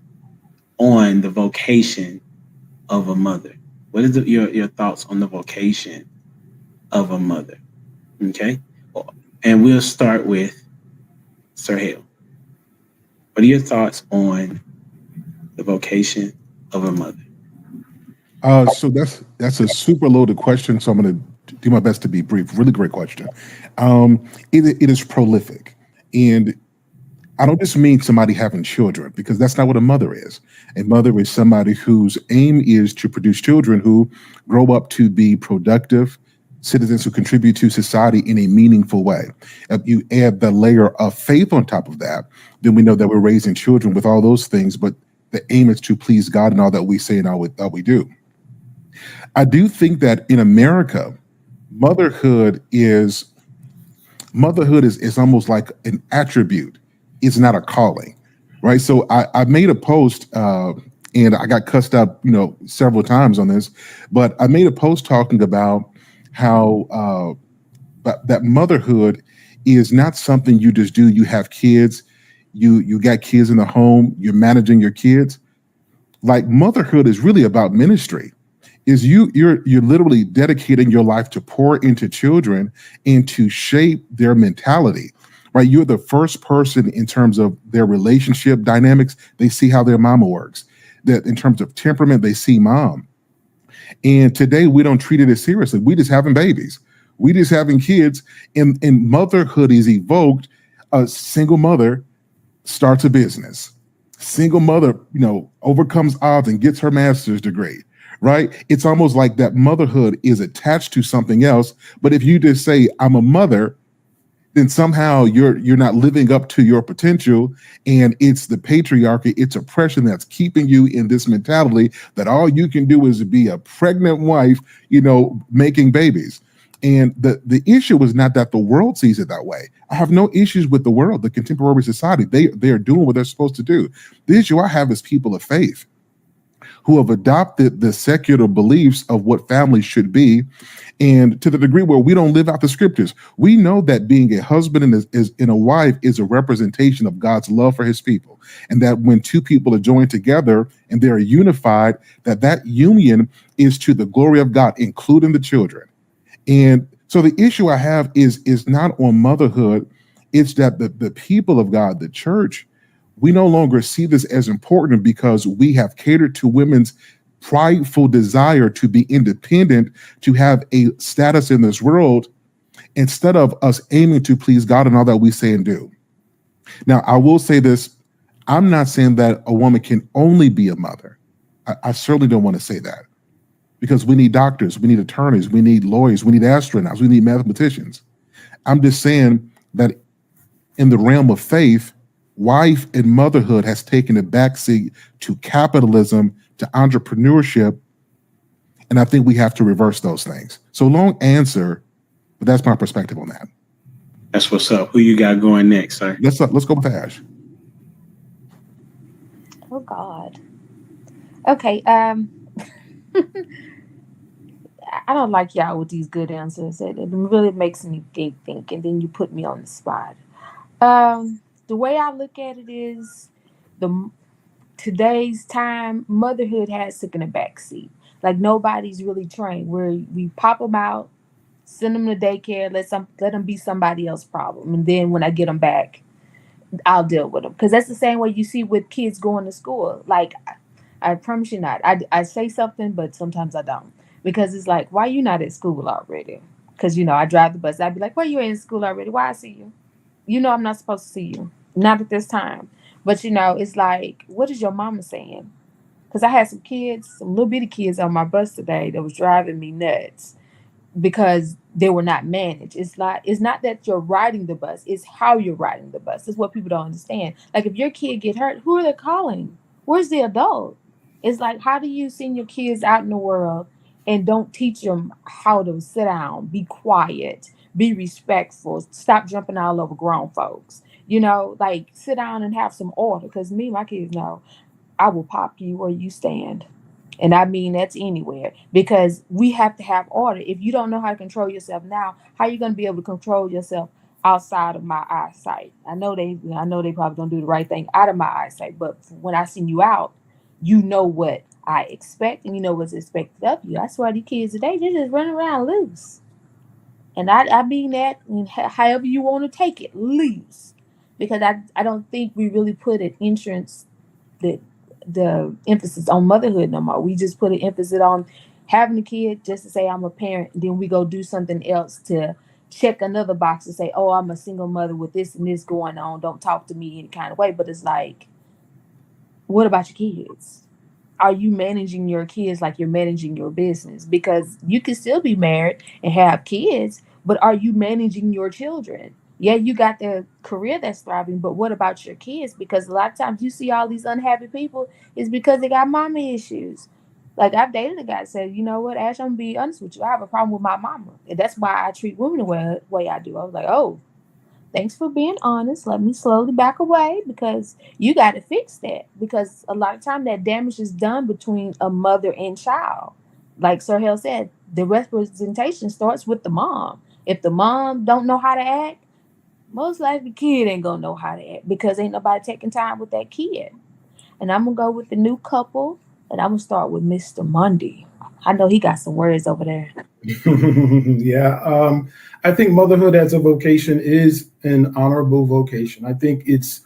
on the vocation of a mother? What is your thoughts on the vocation of a mother? Okay, and we'll start with Sir Hale. What are your thoughts on the vocation of a mother? So that's a super loaded question. So I'm going to do my best to be brief. Really great question. It is prolific, and I don't just mean somebody having children, because that's not what a mother is. A mother is somebody whose aim is to produce children who grow up to be productive citizens who contribute to society in a meaningful way. If you add the layer of faith on top of that, then we know that we're raising children with all those things, but the aim is to please God in all that we say and all that we do. I do think that in America, motherhood is Motherhood is almost like an attribute. It's not a calling, right? So I made a post, and I got cussed out, several times on this, but I made a post talking about how that motherhood is not something you just do. You have kids, you got kids in the home, you're managing your kids. Like motherhood is really about ministry. Is you're literally dedicating your life to pour into children and to shape their mentality, right? You're the first person in terms of their relationship dynamics. They see how their mama works. That in terms of temperament, they see mom. And today we don't treat it as seriously. We just having babies. We just having kids, and motherhood is evoked. A single mother starts a business. Single mother, overcomes odds and gets her master's degree, right? It's almost like that motherhood is attached to something else. But if you just say, I'm a mother, then somehow you're not living up to your potential, and it's the patriarchy, it's oppression that's keeping you in this mentality that all you can do is be a pregnant wife, making babies. And the issue is not that the world sees it that way. I have no issues with the world, the contemporary society. They are doing what they're supposed to do. The issue I have is people of faith who have adopted the secular beliefs of what families should be, and to the degree where we don't live out the scriptures. We know that being a husband and a wife is a representation of God's love for his people, and that when two people are joined together and they are unified, that union is to the glory of God, including the children. And so the issue I have is not on motherhood. It's that the people of God, the church, we no longer see this as important because we have catered to women's prideful desire to be independent, to have a status in this world, instead of us aiming to please God in all that we say and do. Now, I will say this. I'm not saying that a woman can only be a mother. I certainly don't want to say that, because we need doctors, we need attorneys, we need lawyers, we need astronauts, we need mathematicians. I'm just saying that in the realm of faith, wife and motherhood has taken a backseat to capitalism, to entrepreneurship, and I think we have to reverse those things. So long answer, but that's my perspective on that. That's what's up. Who you got going next, sir? Let's go with Ash. Oh God. Okay. I don't like y'all with these good answers. It really makes me think, and then you put me on the spot. The way I look at it is, today's time, motherhood has taken a backseat. Like nobody's really trained. We pop them out, send them to daycare, let them be somebody else's problem, and then when I get them back, I'll deal with them. Because that's the same way you see with kids going to school. Like I promise you not. I say something, but sometimes I don't. Because it's like, why you not at school already? Because, I drive the bus. I'd be like, why you ain't in school already? Why I see you? I'm not supposed to see you. Not at this time. But, it's like, what is your mama saying? Because I had some little bitty kids on my bus today that was driving me nuts because they were not managed. It's not that you're riding the bus. It's how you're riding the bus. It's what people don't understand. Like if your kid get hurt, who are they calling? Where's the adult? It's like, how do you send your kids out in the world and don't teach them how to sit down, be quiet, be respectful, stop jumping all over grown folks? Like sit down and have some order. Because my kids know I will pop you where you stand. And I mean, that's anywhere, because we have to have order. If you don't know how to control yourself now, how are you going to be able to control yourself outside of my eyesight? I know they probably don't do the right thing out of my eyesight, but when I send you out, you know what I expect, and you know what's expected of you. That's why these kids today, they're just running around loose. And I mean that however you want to take it, loose. Because I don't think we really put an insurance the emphasis on motherhood no more. We just put an emphasis on having a kid just to say I'm a parent, and then we go do something else to check another box to say, oh, I'm a single mother with this and this going on. Don't talk to me any kind of way. But it's like, what about your kids? Are you managing your kids like you're managing your business? Because you can still be married and have kids, but are you managing your children? Yeah, you got the career that's thriving, but what about your kids? Because a lot of times you see all these unhappy people is because they got mama issues. Like I've dated a guy that said, you know what, Ash, I'm gonna be honest with you. I have a problem with my mama. And that's why I treat women the way I do. I was like, oh, Thanks for being honest. Let me slowly back away because you got to fix that. Because a lot of time that damage is done between a mother and child. Like Sir Hale said, the representation starts with the mom. If the mom don't know how to act, most likely the kid ain't gonna know how to act because ain't nobody taking time with that kid. And I'm gonna go with the new couple, and I'm gonna start with Mr. Mundy. I know he got some words over there. Yeah, I think motherhood as a vocation is an honorable vocation. I think it's,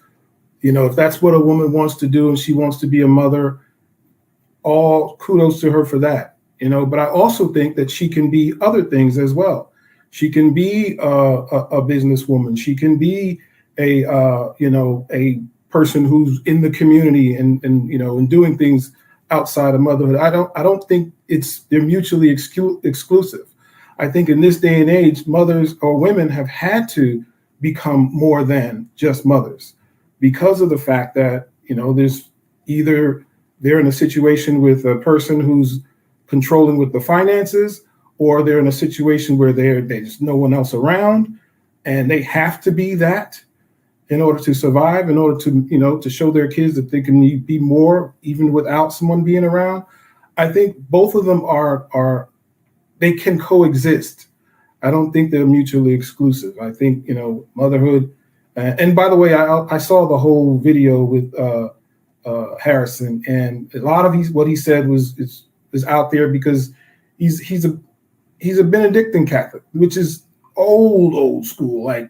if that's what a woman wants to do and she wants to be a mother, all kudos to her for that. But I also think that she can be other things as well. She can be a businesswoman. She can be a person who's in the community and doing things outside of motherhood. I don't think they're mutually exclusive. I think in this day and age, mothers or women have had to become more than just mothers because of the fact that there's either they're in a situation with a person who's controlling with the finances, or they're in a situation where there's no one else around, and they have to be that in order to survive, in order to to show their kids that they can be more even without someone being around. I think both of them they can coexist. I don't think they're mutually exclusive. I think motherhood. And by the way, I saw the whole video with Harrison, and a lot of what he said is out there because he's a Benedictine Catholic, which is old school, like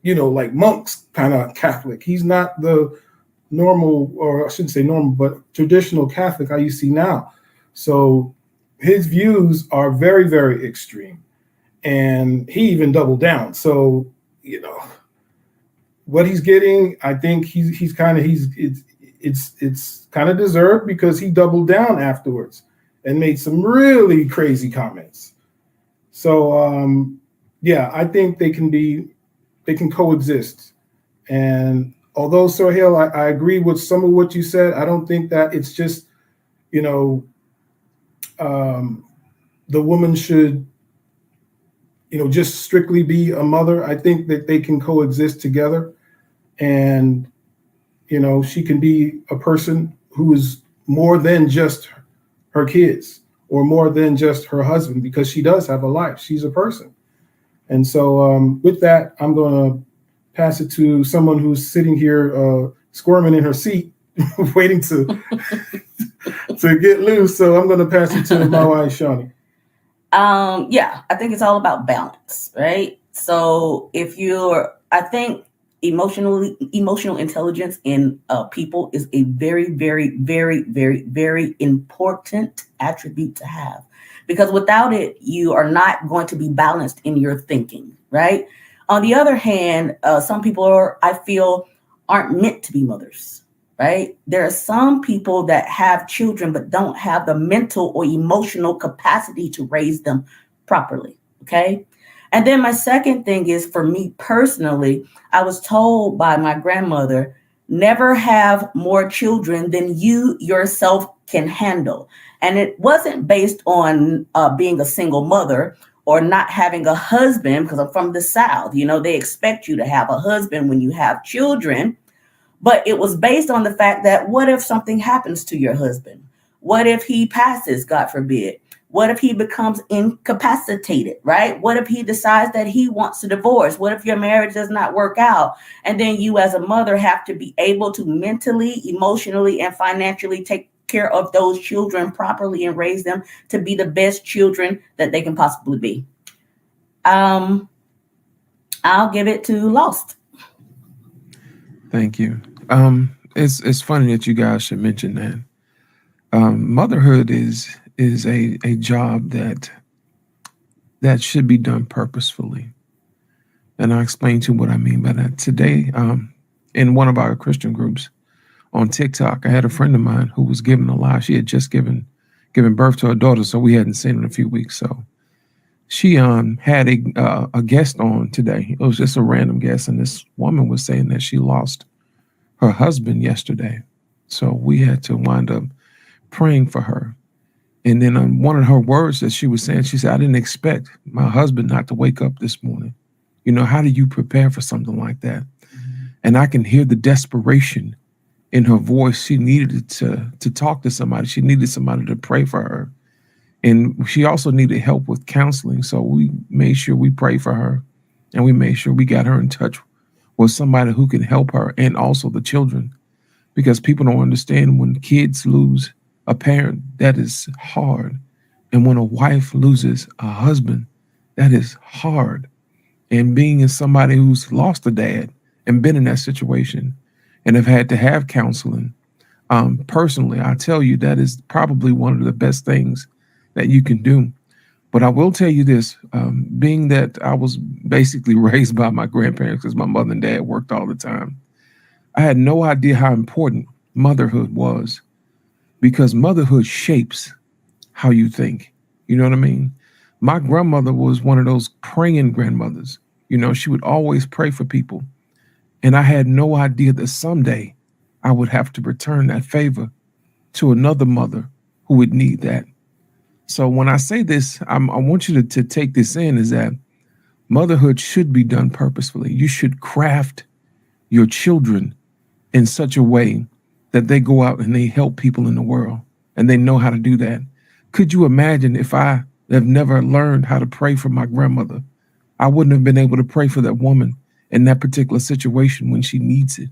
like monks kind of Catholic. He's not the normal, or I shouldn't say normal, but traditional Catholic you see now. So his views are very, very extreme, and he even doubled down. So what he's getting, I think it's kind of deserved because he doubled down afterwards and made some really crazy comments. So yeah, I think they can coexist. And although Sir Hill, I agree with some of what you said, I don't think that it's just the woman should just strictly be a mother. I think that they can coexist together, and she can be a person who is more than just her kids or more than just her husband, because she does have a life. She's a person. And so with that, I'm going to pass it to someone who's sitting here squirming in her seat, waiting to get loose. So I'm going to pass it to my wife, Shawnee. Yeah, I think it's all about balance, right? So I think emotional intelligence in people is a very, very, very, very, very important attribute to have, because without it, you are not going to be balanced in your thinking, right? On the other hand, some people I feel aren't meant to be mothers, right? There are some people that have children but don't have the mental or emotional capacity to raise them properly, okay? And then my second thing is, for me personally, I was told by my grandmother, never have more children than you yourself can handle. And it wasn't based on being a single mother or not having a husband, because I'm from the South. They expect you to have a husband when you have children. But it was based on the fact that, what if something happens to your husband? What if he passes, God forbid? What if he becomes incapacitated, right? What if he decides that he wants a divorce? What if your marriage does not work out? And then you as a mother have to be able to mentally, emotionally, and financially take care of those children properly and raise them to be the best children that they can possibly be. I'll give it to Lost. Thank you. It's funny that you guys should mention that. Motherhood is a job that should be done purposefully. And I'll explain to you what I mean by that. Today, in one of our Christian groups on TikTok, I had a friend of mine who was given a lie. She had just given birth to her daughter, so we hadn't seen her in a few weeks. So she had a guest on today. It was just a random guest, and this woman was saying that she lost her husband yesterday. So we had to wind up praying for her. And then on one of her words that she was saying, she said, I didn't expect my husband not to wake up this morning You know, how do you prepare for something like that? And I can hear the desperation in her voice. She needed to talk to somebody. She needed somebody to pray for her. And she also needed help with counseling. So we made sure we prayed for her, and we made sure we got her in touch with somebody who can help her and also the children. Because people don't understand, when kids lose a parent, that is hard. And when a wife loses a husband, that is hard. And being as somebody who's lost a dad and been in that situation and have had to have counseling, personally, I tell you, that is probably one of the best things that you can do. But I will tell you this, being that I was basically raised by my grandparents because my mother and dad worked all the time, I had no idea how important motherhood was, because motherhood shapes how you think. You know what I mean? My grandmother was one of those praying grandmothers. You know, she would always pray for people. And I had no idea that someday I would have to return that favor to another mother who would need that. So when I say this, I want you to take this in, is that motherhood should be done purposefully. You should craft your children in such a way that they go out and they help people in the world, and they know how to do that. Could you imagine if I have never learned how to pray for my grandmother? I wouldn't have been able to pray for that woman in that particular situation when she needs it.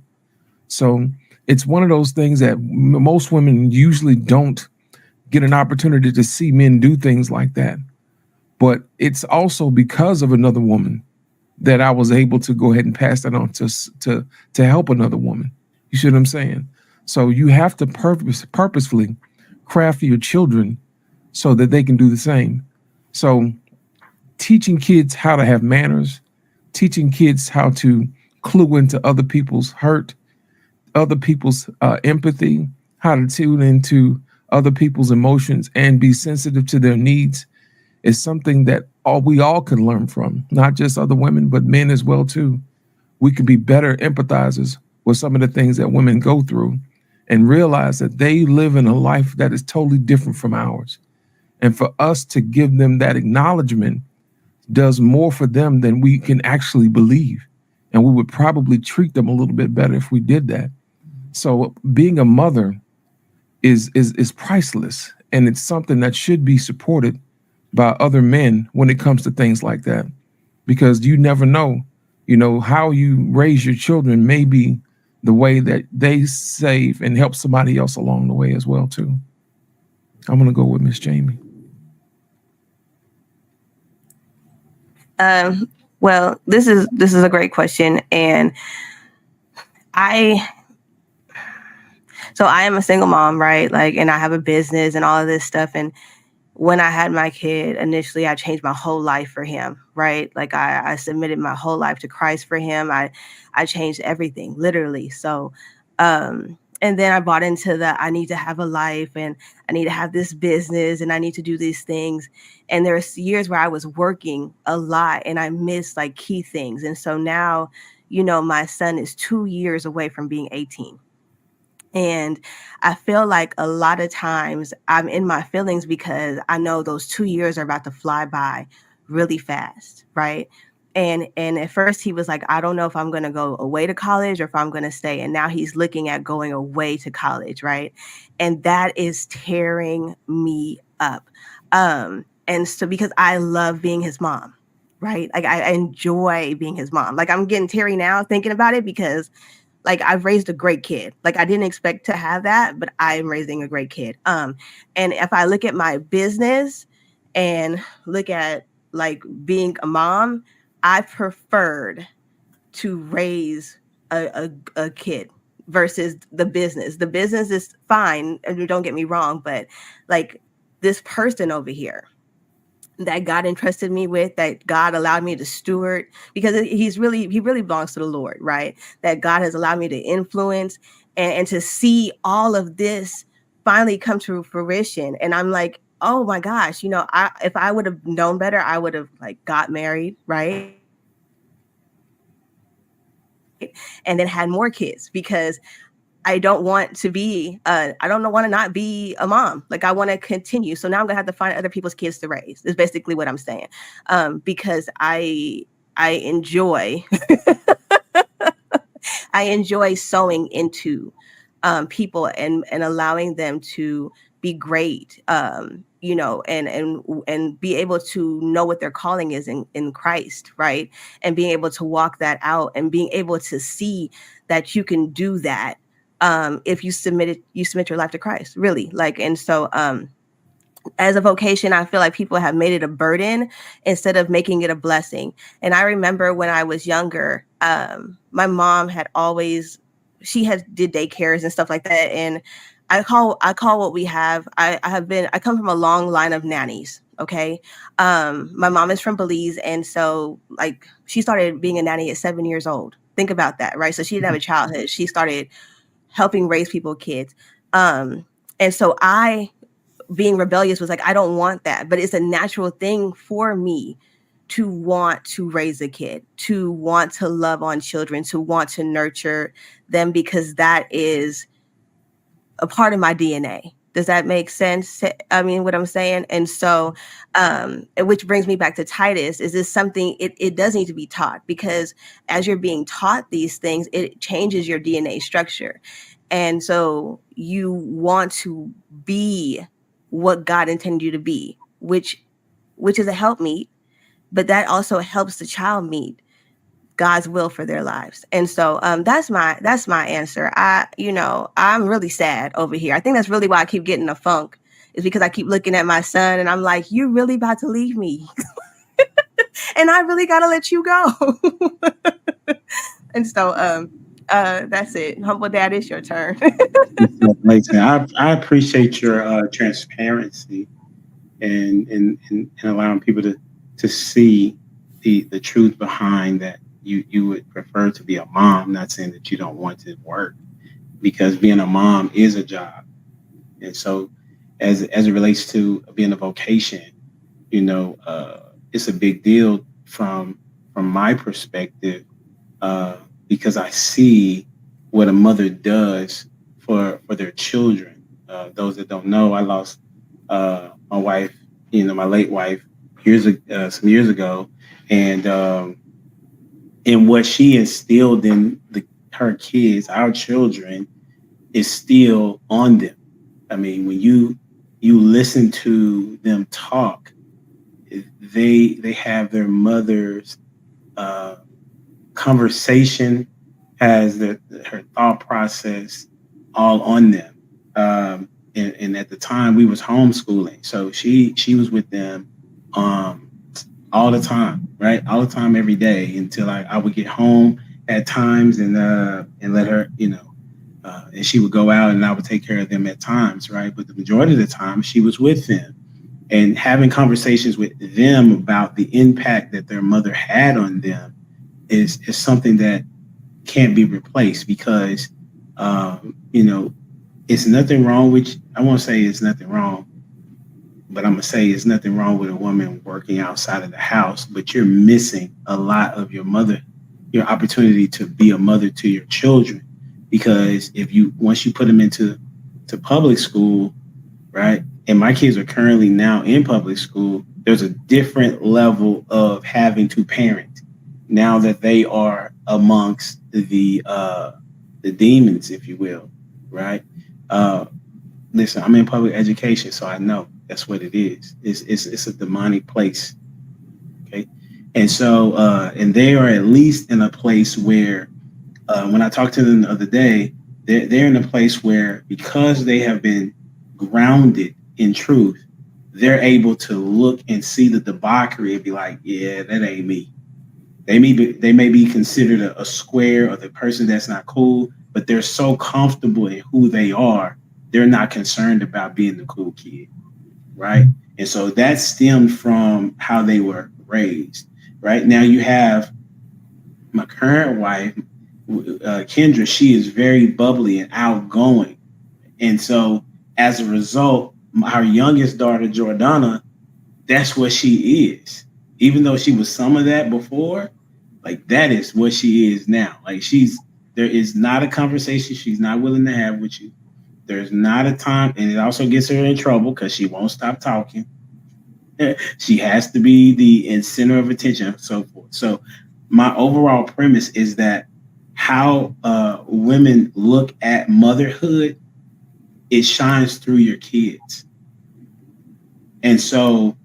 So it's one of those things that most women usually don't get an opportunity to see men do things like that. But it's also because of another woman that I was able to go ahead and pass that on to help another woman. You see what I'm saying? So you have to purposefully craft your children so that they can do the same. So teaching kids how to have manners, teaching kids how to clue into other people's hurt, other people's empathy, how to tune into other people's emotions and be sensitive to their needs is something that we all can learn from, not just other women, but men as well too. We can be better empathizers with some of the things that women go through and realize that they live in a life that is totally different from ours. And for us to give them that acknowledgement does more for them than we can actually believe. And we would probably treat them a little bit better if we did that. So being a mother is priceless, and it's something that should be supported by other men when it comes to things like that, because you never know, how you raise your children may be the way that they save and help somebody else along the way as well too. I'm gonna go with Miss Jamie. Well, this is a great question, and I am a single mom, right? Like, and I have a business and all of this stuff. And when I had my kid, initially, I changed my whole life for him, right? Like I submitted my whole life to Christ for him. I changed everything, literally. So, and then I bought into that. I need to have a life, and I need to have this business, and I need to do these things. And there's years where I was working a lot and I missed like key things. And so now, my son is 2 years away from being 18. And I feel like a lot of times I'm in my feelings because I know those 2 years are about to fly by really fast, right? And at first he was like, I don't know if I'm going to go away to college or if I'm going to stay. And now he's looking at going away to college, right? And that is tearing me up. And so because I love being his mom, right? Like I enjoy being his mom. Like I'm getting teary now thinking about it because like I've raised a great kid. Like I didn't expect to have that, but I'm raising a great kid. And if I look at my business and look at like being a mom, I preferred to raise a kid versus the business. The business is fine, and don't get me wrong, but like this person over here that God entrusted me with, that God allowed me to steward, because he really belongs to the Lord, right? That God has allowed me to influence and to see all of this finally come to fruition. And I'm like, oh my gosh, if I would have known better, I would have like got married, right? And then had more kids, because I don't want to be, I don't want to not be a mom. Like I want to continue. So now I'm gonna have to find other people's kids to raise is basically what I'm saying. Because enjoy I enjoy sowing into people and allowing them to be great, you know, and be able to know what their calling is in Christ, right? And being able to walk that out and being able to see that you can do that if you submit your life to Christ, really. Like, and so as a vocation, I feel like people have made it a burden instead of making it a blessing. And I remember when I was younger, my mom had always, she had did daycares and stuff like that. And I call what we have. I come from a long line of nannies. Okay. My mom is from Belize. And so like she started being a nanny at 7 years old. Think about that, right? So she didn't have a childhood. She started helping raise kids. And so being rebellious was like, I don't want that, but it's a natural thing for me to want to raise a kid, to want to love on children, to want to nurture them, because that is a part of my DNA. Does that make sense? I mean, what I'm saying? And so, which brings me back to Titus, is this something, it does need to be taught, because as you're being taught these things, it changes your DNA structure. And so you want to be what God intended you to be, which is a helpmeet, but that also helps the child meet God's will for their lives. And so that's my answer. I'm really sad over here. I think that's really why I keep getting a funk, is because I keep looking at my son and I'm like, you're really about to leave me. And I really got to let you go. And so that's it. Humble Dad, it's your turn. I appreciate your transparency and allowing people to see the truth behind that. You would prefer to be a mom, not saying that you don't want to work, because being a mom is a job. And so as it relates to being a vocation, it's a big deal from my perspective, because I see what a mother does for their children. Those that don't know, I lost my wife, my late wife, some years ago, and what she instilled in her kids, our children, is still on them. I mean, when you listen to them talk, they have their mother's conversation, has her thought process all on them. And at the time we was homeschooling, so she was with them all the time, right? All the time, every day, until I would get home at times and let her, and she would go out and I would take care of them at times, right? But the majority of the time she was with them, and having conversations with them about the impact that their mother had on them is something that can't be replaced, because, it's nothing wrong with, I won't say it's nothing wrong, but I'm going to say it's nothing wrong with a woman working outside of the house, but you're missing a lot of your opportunity to be a mother to your children. Because once you put them into public school, right? And my kids are currently now in public school, there's a different level of having to parent now that they are amongst the demons, if you will, right? Listen, I'm in public education, so I know that's what it is. It's a demonic place. Okay. And so, and they are at least in a place where, when I talked to them the other day, they're in a place where, because they have been grounded in truth, they're able to look and see the debauchery and be like, yeah, that ain't me. They may be considered a square, or the person that's not cool, but they're so comfortable in who they are, they're not concerned about being the cool kid, right? And so that stemmed from how they were raised. Right now, you have my current wife, Kendra. She is very bubbly and outgoing, and so as a result, our youngest daughter, Jordana, that's what she is. Even though she was some of that before, like, that is what she is now. Like, there is not a conversation she's not willing to have with you. There's not a time, and it also gets her in trouble because she won't stop talking. She has to be the center of attention and so forth. So my overall premise is that how women look at motherhood, it shines through your kids. And so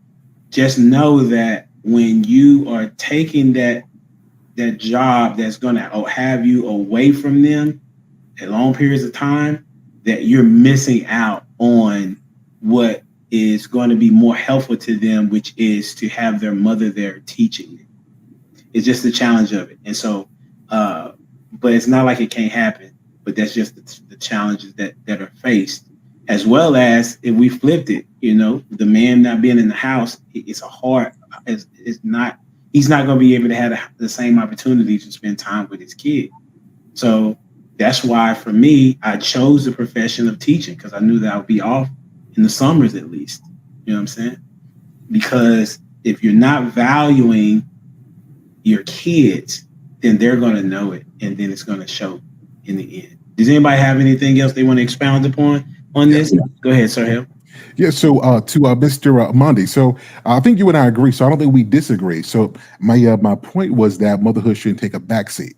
just know that when you are taking that job that's going to have you away from them at long periods of time, that you're missing out on what is going to be more helpful to them, which is to have their mother there teaching them. It's just the challenge of it. And so, but it's not like it can't happen, but that's just the challenges that are faced, as well as if we flipped it, the man not being in the house, he's not going to be able to have the same opportunity to spend time with his kid. So that's why for me, I chose the profession of teaching, because I knew that I would be off in the summers at least. You know what I'm saying? Because if you're not valuing your kids, then they're going to know it, and then it's going to show in the end. Does anybody have anything else they want to expound upon on this? Go ahead, Sir Hill. Yeah, so to Mr. Monday, so I think you and I agree, so I don't think we disagree. So my point was that motherhood shouldn't take a backseat.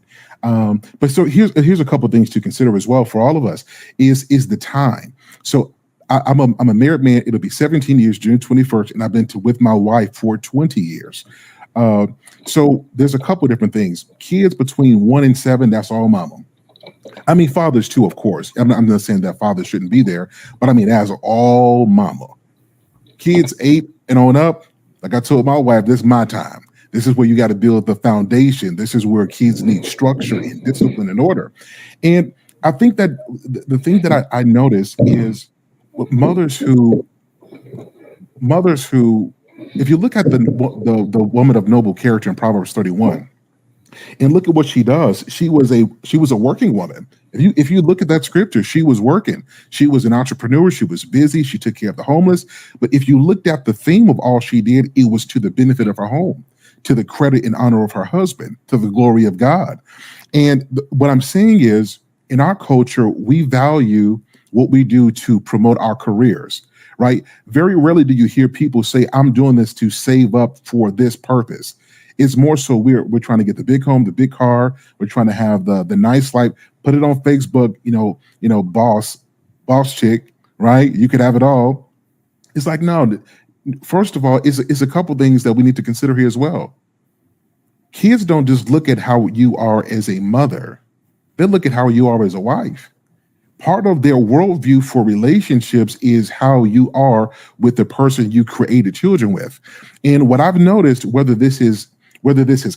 But so here's a couple of things to consider as well for all of us is the time. So I'm a married man. It'll be 17 years, June 21st, and I've been with my wife for 20 years. So there's a couple of different things. Kids between 1 and 7, that's all mama. I mean, fathers too, of course. I'm not saying that fathers shouldn't be there, but I mean, as all mama. Kids 8 and on up, like I told my wife, this is my time. This is where you got to build the foundation. This is where kids need structure and discipline and order. And I think that the thing that I notice is mothers who, if you look at the woman of noble character in Proverbs 31, and look at what she does. She was a working woman. If you look at that scripture, she was working. She was an entrepreneur. She was busy. She took care of the homeless. But if you looked at the theme of all she did, it was to the benefit of her home, to the credit and honor of her husband, to the glory of God. And what I'm saying is, in our culture, we value what we do to promote our careers, right? Very rarely do you hear people say, I'm doing this to save up for this purpose. It's more so we're trying to get the big home, the big car. We're trying to have the nice life. Put it on Facebook, boss chick, right? You could have it all. It's like, no. First of all, it's a couple things that we need to consider here as well. Kids don't just look at how you are as a mother. They look at how you are as a wife. Part of their worldview for relationships is how you are with the person you created children with. And what I've noticed, whether this is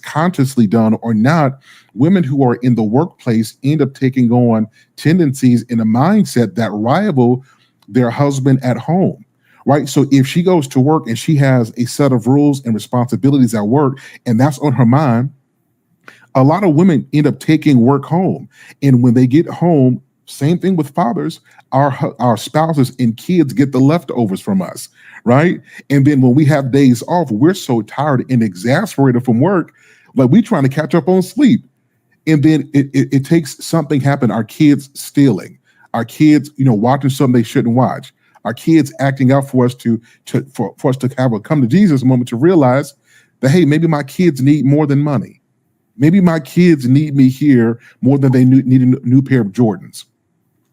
consciously done or not, women who are in the workplace end up taking on tendencies in a mindset that rival their husband at home, right? So if she goes to work and she has a set of rules and responsibilities at work, and that's on her mind, a lot of women end up taking work home. And when they get home, same thing with fathers, our spouses and kids get the leftovers from us, right? And then when we have days off, we're so tired and exasperated from work, like we trying to catch up on sleep. And then it takes something happen. Our kids stealing, our kids, watching something they shouldn't watch, our kids acting out for us to have a come to Jesus moment to realize that, hey, maybe my kids need more than money. Maybe my kids need me here more than they need a new pair of Jordans.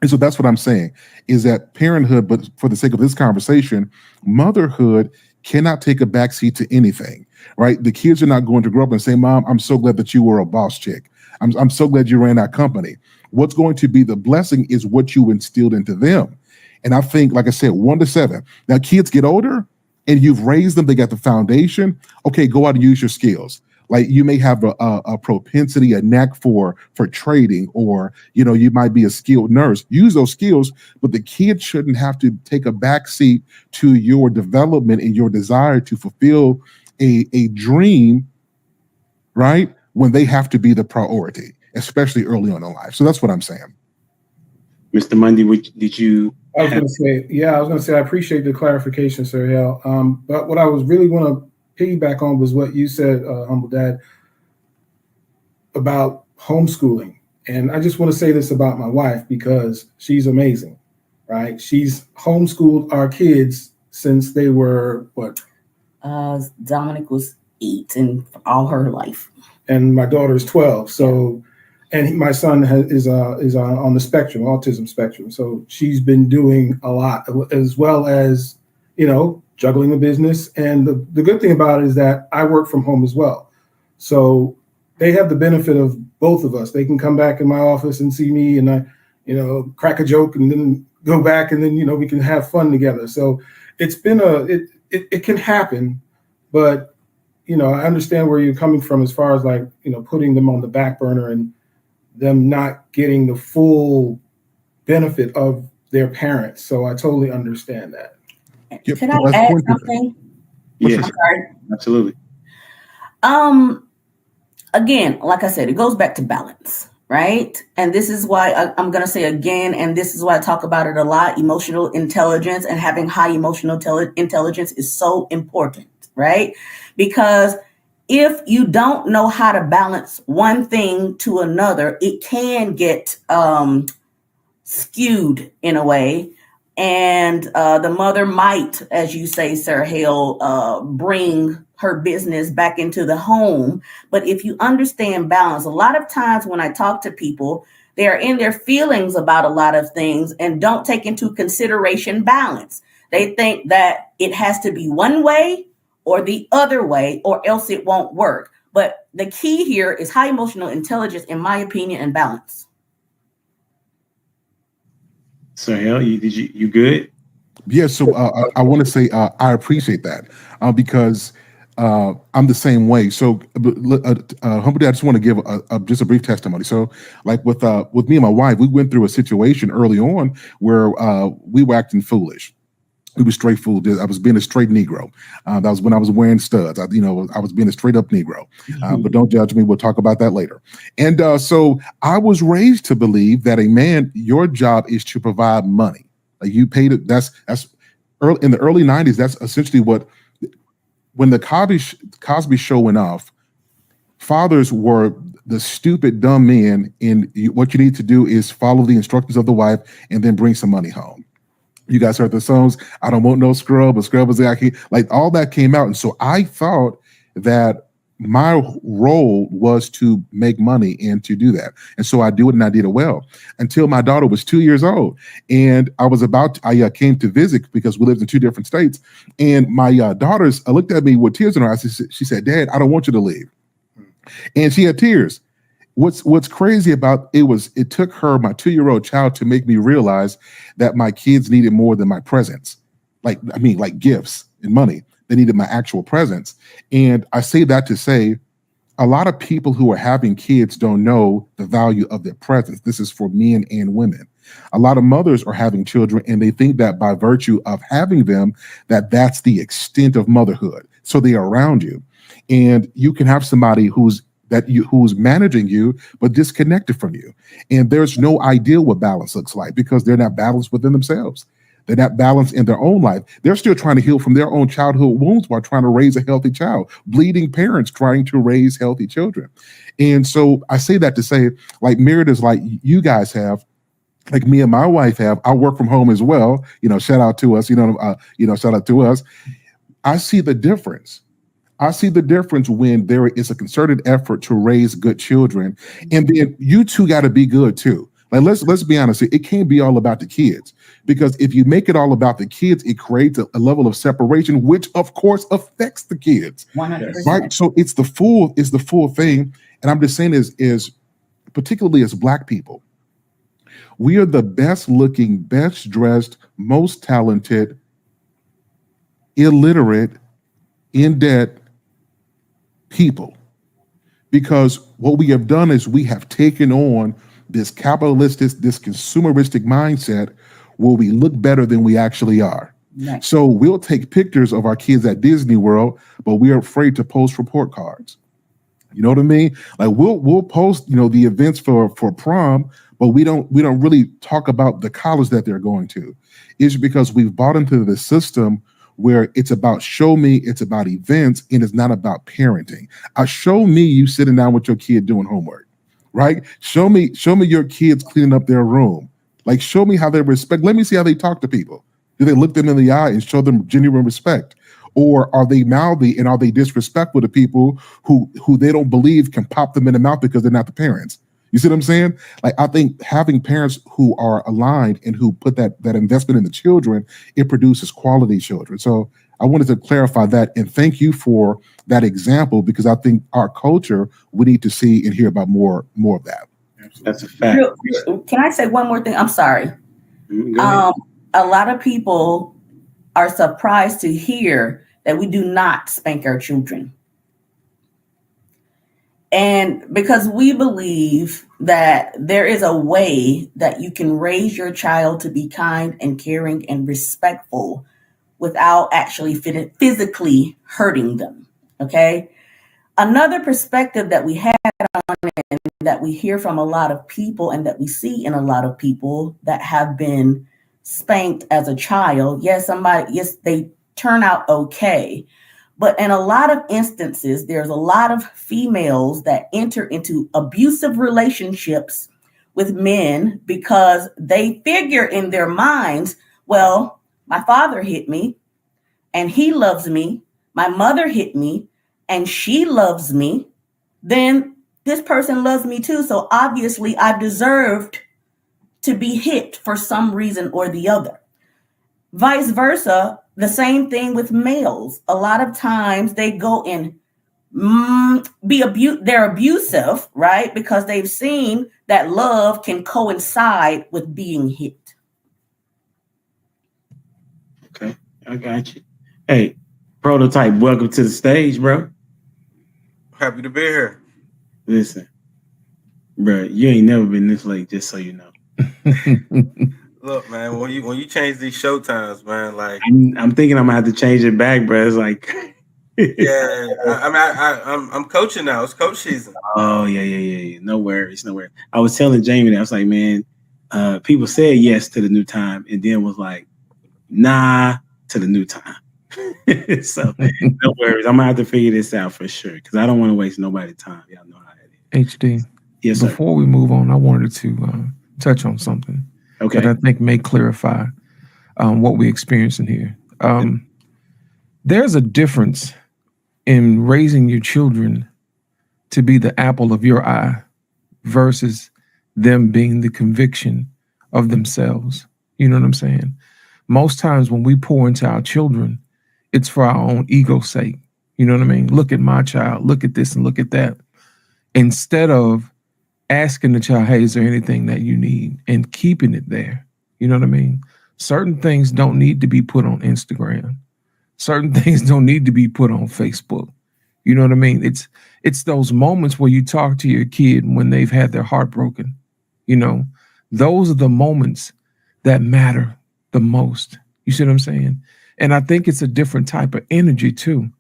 And so that's what I'm saying, is that parenthood, but for the sake of this conversation, motherhood cannot take a backseat to anything, right? The kids are not going to grow up and say, Mom, I'm so glad that you were a boss chick. I'm so glad you ran our company. What's going to be the blessing is what you instilled into them. And I think, like I said, 1 to 7. Now kids get older and you've raised them, they got the foundation. Okay, go out and use your skills. Like you may have a propensity, a knack for trading, or you might be a skilled nurse. Use those skills, but the kid shouldn't have to take a backseat to your development and your desire to fulfill a dream, right? When they have to be the priority, especially early on in life. So that's what I'm saying. Mr. Mundy, did you? I was going to say, I appreciate the clarification, Sir Hale. But what I was really going to piggyback on was what you said, Humble Dad, about homeschooling. And I just want to say this about my wife because she's amazing, right? She's homeschooled our kids since they were what? Dominic was 8 and all her life. and my daughter is 12. So, and my son is on the spectrum, autism spectrum. So she's been doing a lot, as well as, juggling a business. And the good thing about it is that I work from home as well. So they have the benefit of both of us. They can come back in my office and see me, and I, crack a joke and then go back, and then, we can have fun together. So it's been it can happen, but, I understand where you're coming from as far as like, putting them on the back burner and them not getting the full benefit of their parents. So I totally understand that. Can I add something? Yes, absolutely. Again, like I said, it goes back to balance, right? And this is why I'm going to say again, and this is why I talk about it a lot, emotional intelligence and having high emotional intelligence is so important, right? Because if you don't know how to balance one thing to another, it can get skewed in a way. And the mother might, as you say, Sir Hale, bring her business back into the home. But if you understand balance, a lot of times when I talk to people, they are in their feelings about a lot of things and don't take into consideration balance. They think that it has to be one way or the other way, or else it won't work. But the key here is high emotional intelligence, in my opinion, and balance. So, Hale, you good? Yeah. So I want to say I appreciate that because I'm the same way. So, humbly, I just want to give just a brief testimony. So, like with me and my wife, we went through a situation early on where we were acting foolish. We were straight fool. I was being a straight Negro. That was when I was wearing studs. I was being a straight up Negro. But don't judge me. We'll talk about that later. And so I was raised to believe that a man, your job is to provide money. Like you paid it. That's early in the early 90s. That's essentially what, when the Cosby show went off, fathers were the stupid, dumb men. And what you need to do is follow the instructions of the wife and then bring some money home. You guys heard the songs, I don't want no scrub, but scrub is like all that came out. And so I thought that my role was to make money and to do that. And so I do it, and I did it well until my daughter was 2 years old. And I came to visit because we lived in two different states. And my daughters looked at me with tears in her eyes. She said, "Dad, I don't want you to leave." And she had tears. What's crazy about it took her, my 2-year-old child, to make me realize that my kids needed more than my presence. Like gifts and money. They needed my actual presence. And I say that to say a lot of people who are having kids don't know the value of their presence. This is for men and women. A lot of mothers are having children and they think that by virtue of having them, that's the extent of motherhood. So they are around you. And you can have somebody who's managing you, but disconnected from you. And there's no idea what balance looks like because they're not balanced within themselves. They're not balanced in their own life. They're still trying to heal from their own childhood wounds while trying to raise a healthy child, bleeding parents trying to raise healthy children. And so I say that to say, like Meredith, like you guys have, like me and my wife have, I work from home as well. Shout out to us, shout out to us. I see the difference. I see the difference when there is a concerted effort to raise good children, and then you two got to be good too. Like let's be honest, it can't be all about the kids, because if you make it all about the kids, it creates a level of separation, which of course affects the kids. 100%. Right? So it's the full thing, and I'm just saying is particularly as Black people, we are the best looking, best dressed, most talented, illiterate, in debt people, because what we have done is we have taken on this capitalistic, this consumeristic mindset where we look better than we actually are. Right. So we'll take pictures of our kids at Disney World, but we are afraid to post report cards. You know what I mean? Like we'll post, the events for prom, but we don't really talk about the college that they're going to. It's because we've bought into the system where it's about show me, it's about events, and it's not about parenting. Show me you sitting down with your kid doing homework, right? Show me your kids cleaning up their room. Like, show me how they respect. Let me see how they talk to people. Do they look them in the eye and show them genuine respect? or are they mouthy and are they disrespectful to people who they don't believe can pop them in the mouth because they're not the parents? You see what I'm saying? Like, I think having parents who are aligned and who put that investment in the children, it produces quality children. So I wanted to clarify that, and thank you for that example, because I think our culture, we need to see and hear about more of that. That's a fact. Can I say one more thing? I'm sorry. A lot of people are surprised to hear that we do not spank our children. And because we believe that there is a way that you can raise your child to be kind and caring and respectful without actually physically hurting them. Okay. Another perspective that we had on it, and that we hear from a lot of people and that we see in a lot of people that have been spanked as a child. Yes, they turn out okay. But in a lot of instances, there's a lot of females that enter into abusive relationships with men because they figure in their minds, well, my father hit me and he loves me. My mother hit me and she loves me. Then this person loves me too. So obviously I deserved to be hit for some reason or the other. Vice versa, the same thing with males. A lot of times they go and they're abusive, right? Because they've seen that love can coincide with being hit. Okay, I got you. Hey, Prototype, welcome to the stage, bro. Happy to be here. Listen, bro, you ain't never been this late, just so you know. Look, man, when you change these show times, man, like I'm thinking I'm gonna have to change it back, bro. It's like yeah, I'm coaching now. It's coach season. Oh yeah. No worries. I was telling Jamie that I was like, man, people said yes to the new time, and then was like, nah to the new time. So no worries. I'm gonna have to figure this out for sure because I don't want to waste nobody's time. Y'all know how it is. HD. Yes, sir. Before we move on, I wanted to touch on something that I think may clarify what we're experiencing here. There's a difference in raising your children to be the apple of your eye versus them being the conviction of themselves. You know what I'm saying? Most times when we pour into our children, it's for our own ego's sake. You know what I mean? Look at my child, look at this and look at that. Instead of asking the child, hey, is there anything that you need? And keeping it there. You know what I mean? Certain things don't need to be put on Instagram. Certain things don't need to be put on Facebook. You know what I mean? It's those moments where you talk to your kid when they've had their heart broken. You know, those are the moments that matter the most. You see what I'm saying? And I think it's a different type of energy too,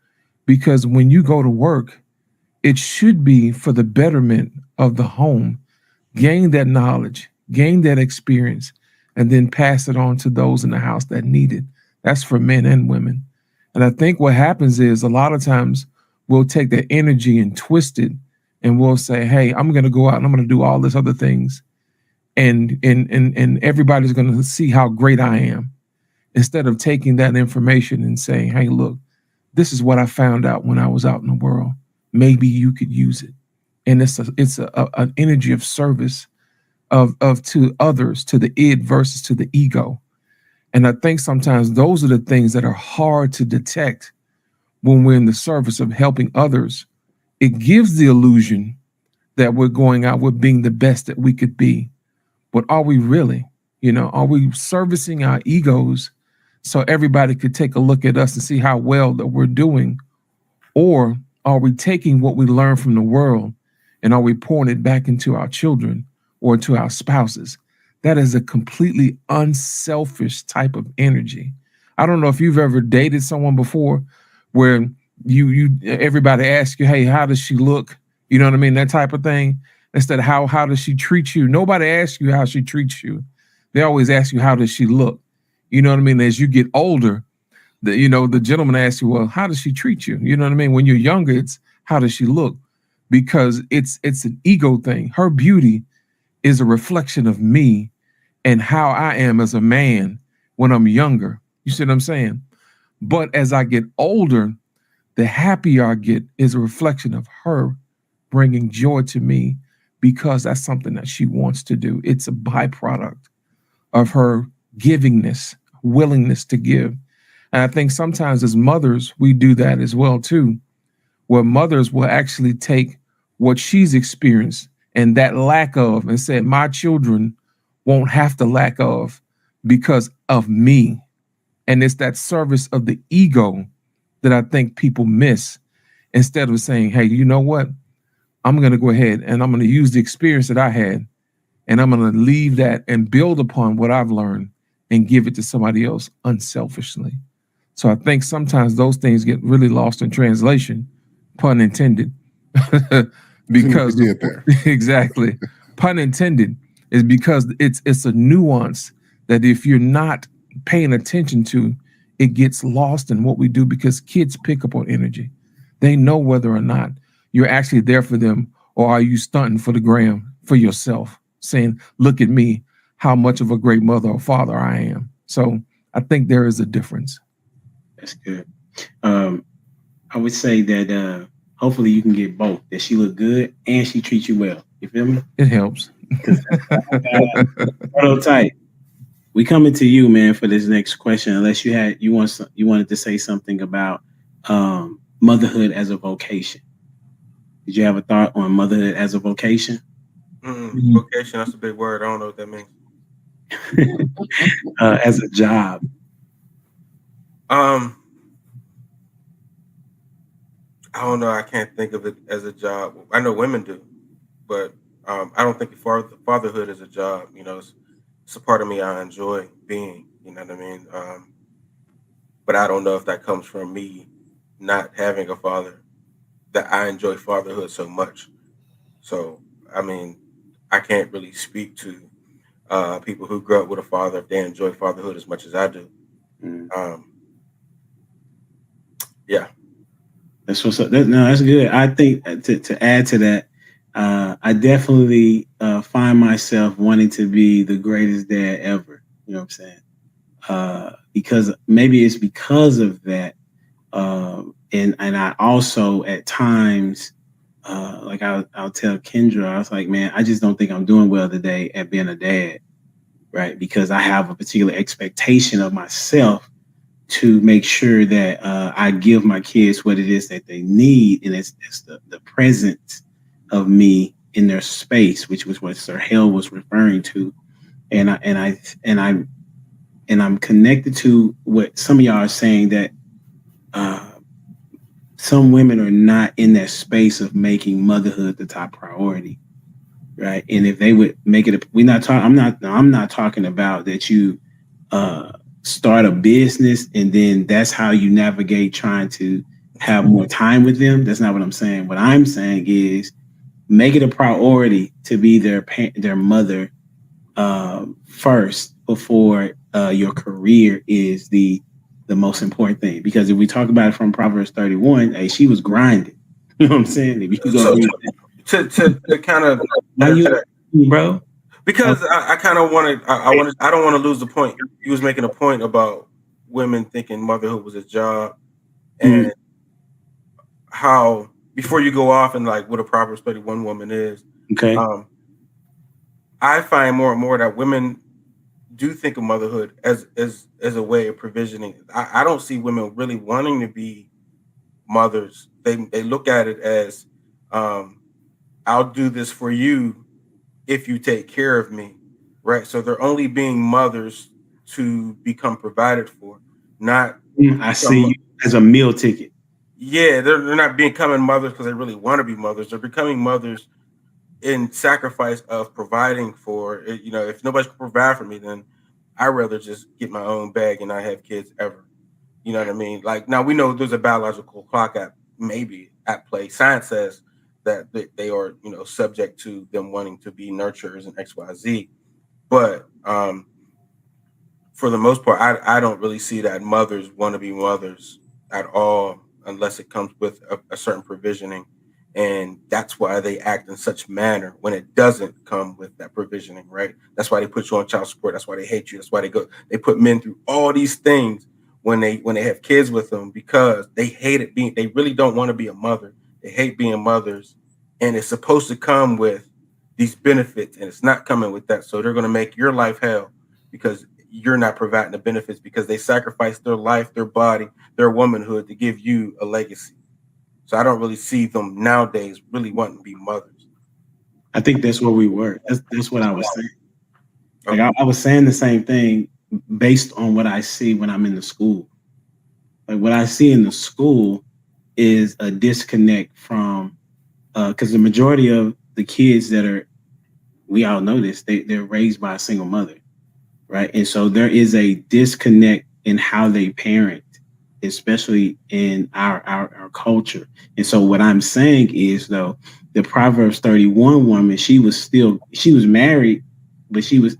because when you go to work, it should be for the betterment of the home. Gain that knowledge, gain that experience, and then pass it on to those in the house that need it. That's for men and women. And I think what happens is a lot of times we'll take that energy and twist it, and we'll say, hey, I'm going to go out and I'm going to do all these other things. And everybody's going to see how great I am. Instead of taking that information and saying, hey, look, this is what I found out when I was out in the world. Maybe you could use it. And it's an energy of service of to others, to the id versus to the ego. And I think sometimes those are the things that are hard to detect when we're in the service of helping others. It gives the illusion that we're going out, we're being the best that we could be. But are we really? You know, are we servicing our egos so everybody could take a look at us and see how well that we're doing? Or are we taking what we learn from the world and are we pouring it back into our children or to our spouses? That is a completely unselfish type of energy. I don't know if you've ever dated someone before where everybody asks you, hey, how does she look? You know what I mean? That type of thing. Instead of how does she treat you? Nobody asks you how she treats you. They always ask you, how does she look? You know what I mean? As you get older, the gentleman asks you, well, how does she treat you? You know what I mean? When you're younger, it's how does she look? Because it's an ego thing. Her beauty is a reflection of me and how I am as a man when I'm younger. You see what I'm saying? But as I get older, the happier I get is a reflection of her bringing joy to me because that's something that she wants to do. It's a byproduct of her givingness, willingness to give. And I think sometimes as mothers, we do that as well too, where mothers will actually take what she's experienced and that lack of and say, my children won't have to lack of because of me. And it's that service of the ego that I think people miss instead of saying, hey, you know what? I'm going to go ahead and I'm going to use the experience that I had and I'm going to leave that and build upon what I've learned and give it to somebody else unselfishly. So I think sometimes those things get really lost in translation, pun intended, because exactly, pun intended, is because it's a nuance that if you're not paying attention to, it gets lost in what we do because kids pick up on energy. They know whether or not you're actually there for them or are you stunting for the gram for yourself, saying, look at me, how much of a great mother or father I am. So I think there is a difference. That's good. I would say that hopefully you can get both, that she look good and she treats you well. You feel me? It helps. Prototype. We coming to you, man, for this next question. Unless you wanted to say something about motherhood as a vocation. Did you have a thought on motherhood as a vocation? Vocation, that's a big word. I don't know what that means. As a job. I don't know. I can't think of it as a job. I know women do, but I don't think fatherhood is a job. You know, it's a part of me I enjoy being. You know what I mean? But I don't know if that comes from me not having a father, that I enjoy fatherhood so much. So, I mean, I can't really speak to people who grew up with a father if they enjoy fatherhood as much as I do. Yeah. That's what's up. That's good. I think to add to that, I definitely find myself wanting to be the greatest dad ever. You know what I'm saying? Because maybe it's because of that. And I also at times, like I'll tell Kendra, I was like, man, I just don't think I'm doing well today at being a dad, right? Because I have a particular expectation of myself to make sure that I give my kids what it is that they need, and it's the presence of me in their space, which was what Sir Hale was referring to, and I'm connected to what some of y'all are saying, that some women are not in that space of making motherhood the top priority, right? And if they would make it, I'm not talking about that you start a business and then that's how you navigate trying to have more time with them. That's not what I'm saying. What I'm saying is make it a priority to be their mother first before your career is the most important thing. Because if we talk about it from Proverbs 31, hey, she was grinding. You know what I'm saying? If you go to kind of bro. Because I kind of wanted, I don't want to lose the point. He was making a point about women thinking motherhood was a job, and how before you go off and like what a Proverbs 31 woman is. Okay. I find more and more that women do think of motherhood as a way of provisioning. I don't see women really wanting to be mothers. They look at it as, I'll do this for you if you take care of me, right? So they're only being mothers to become provided for, not. I see you as a meal ticket. Yeah, they're not becoming mothers because they really want to be mothers. They're becoming mothers in sacrifice of providing for. You know, if nobody can provide for me, then I'd rather just get my own bag and not have kids ever. You know what I mean? Like, now we know there's a biological clock maybe at play. Science says that they are, you know, subject to them wanting to be nurturers and XYZ. But for the most part, I don't really see that mothers want to be mothers at all unless it comes with a certain provisioning. And that's why they act in such manner when it doesn't come with that provisioning, right? That's why they put you on child support. That's why they hate you. That's why they put men through all these things when they have kids with them because they hate it being. They really don't want to be a mother. They hate being mothers, and it's supposed to come with these benefits, and it's not coming with that. So they're going to make your life hell because you're not providing the benefits because they sacrificed their life, their body, their womanhood to give you a legacy. So I don't really see them nowadays really wanting to be mothers. I think that's where we were. That's what I was saying. Like I was saying the same thing based on what I see when I'm in the school. Like what I see in the school is a disconnect from because the majority of the kids that are, we all know this, they're raised by a single mother, right? And so there is a disconnect in how they parent, especially in our culture. And so what I'm saying is, though, the Proverbs 31 woman, she was married, but she was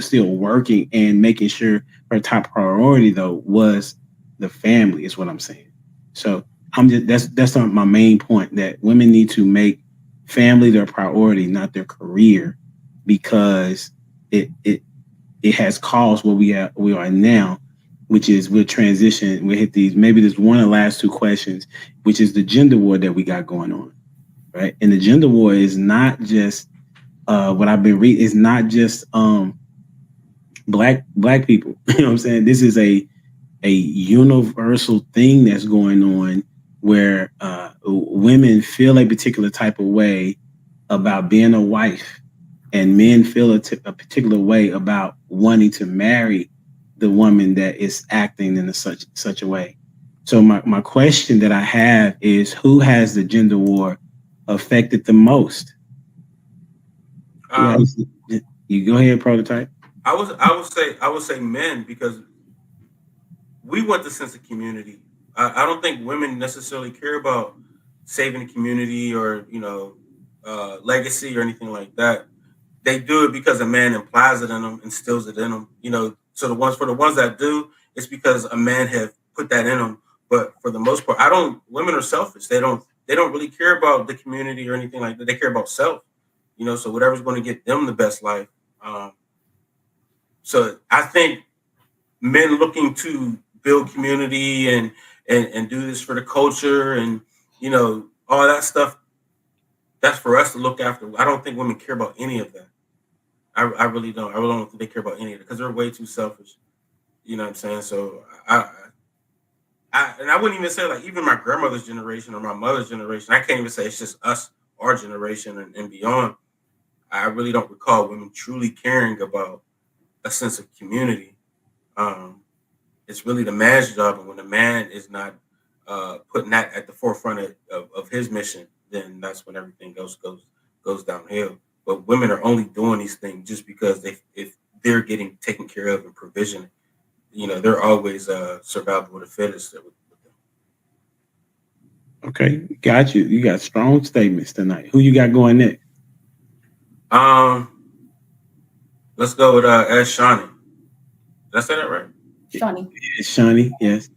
still working and making sure her top priority, though, was the family, is what I'm saying. So that's my main point, that women need to make family their priority, not their career, because it has caused what we are now, which is we'll transition. We'll hit these. Maybe there's one of the last two questions, which is the gender war that we got going on, right? And the gender war is not just what I've been reading. It's not just black people. You know what I'm saying? This is a universal thing that's going on where women feel a particular type of way about being a wife, and men feel a particular way about wanting to marry the woman that is acting in such a way. So my question that I have is, who has the gender war affected the most? You go ahead, Prototype. I would say men, because we want the sense of community. I don't think women necessarily care about saving the community or legacy or anything like that. They do it because a man implies it in them, instills it in them. So the ones that do, it's because a man have put that in them. But for the most part, women are selfish. They don't really care about the community or anything like that. They care about self. So whatever's going to get them the best life. So I think men looking to build community and do this for the culture and all that stuff, that's for us to look after. I don't think women care about any of that. I really don't. I really don't think they care about any of it because they're way too selfish. You know what I'm saying? So I wouldn't even say, like, even my grandmother's generation or my mother's generation, I can't even say it's just us, our generation and beyond. I really don't recall women truly caring about a sense of community. It's really the man's job, and when the man is not putting that at the forefront of his mission, then that's when everything goes downhill. But women are only doing these things just because if they're getting taken care of and provision, they're always survival of the fittest. Okay, got you. You got strong statements tonight. Who you got going next? Let's go with Ash Shawnee. Did I say that right? Shawnee. Shawnee, yes.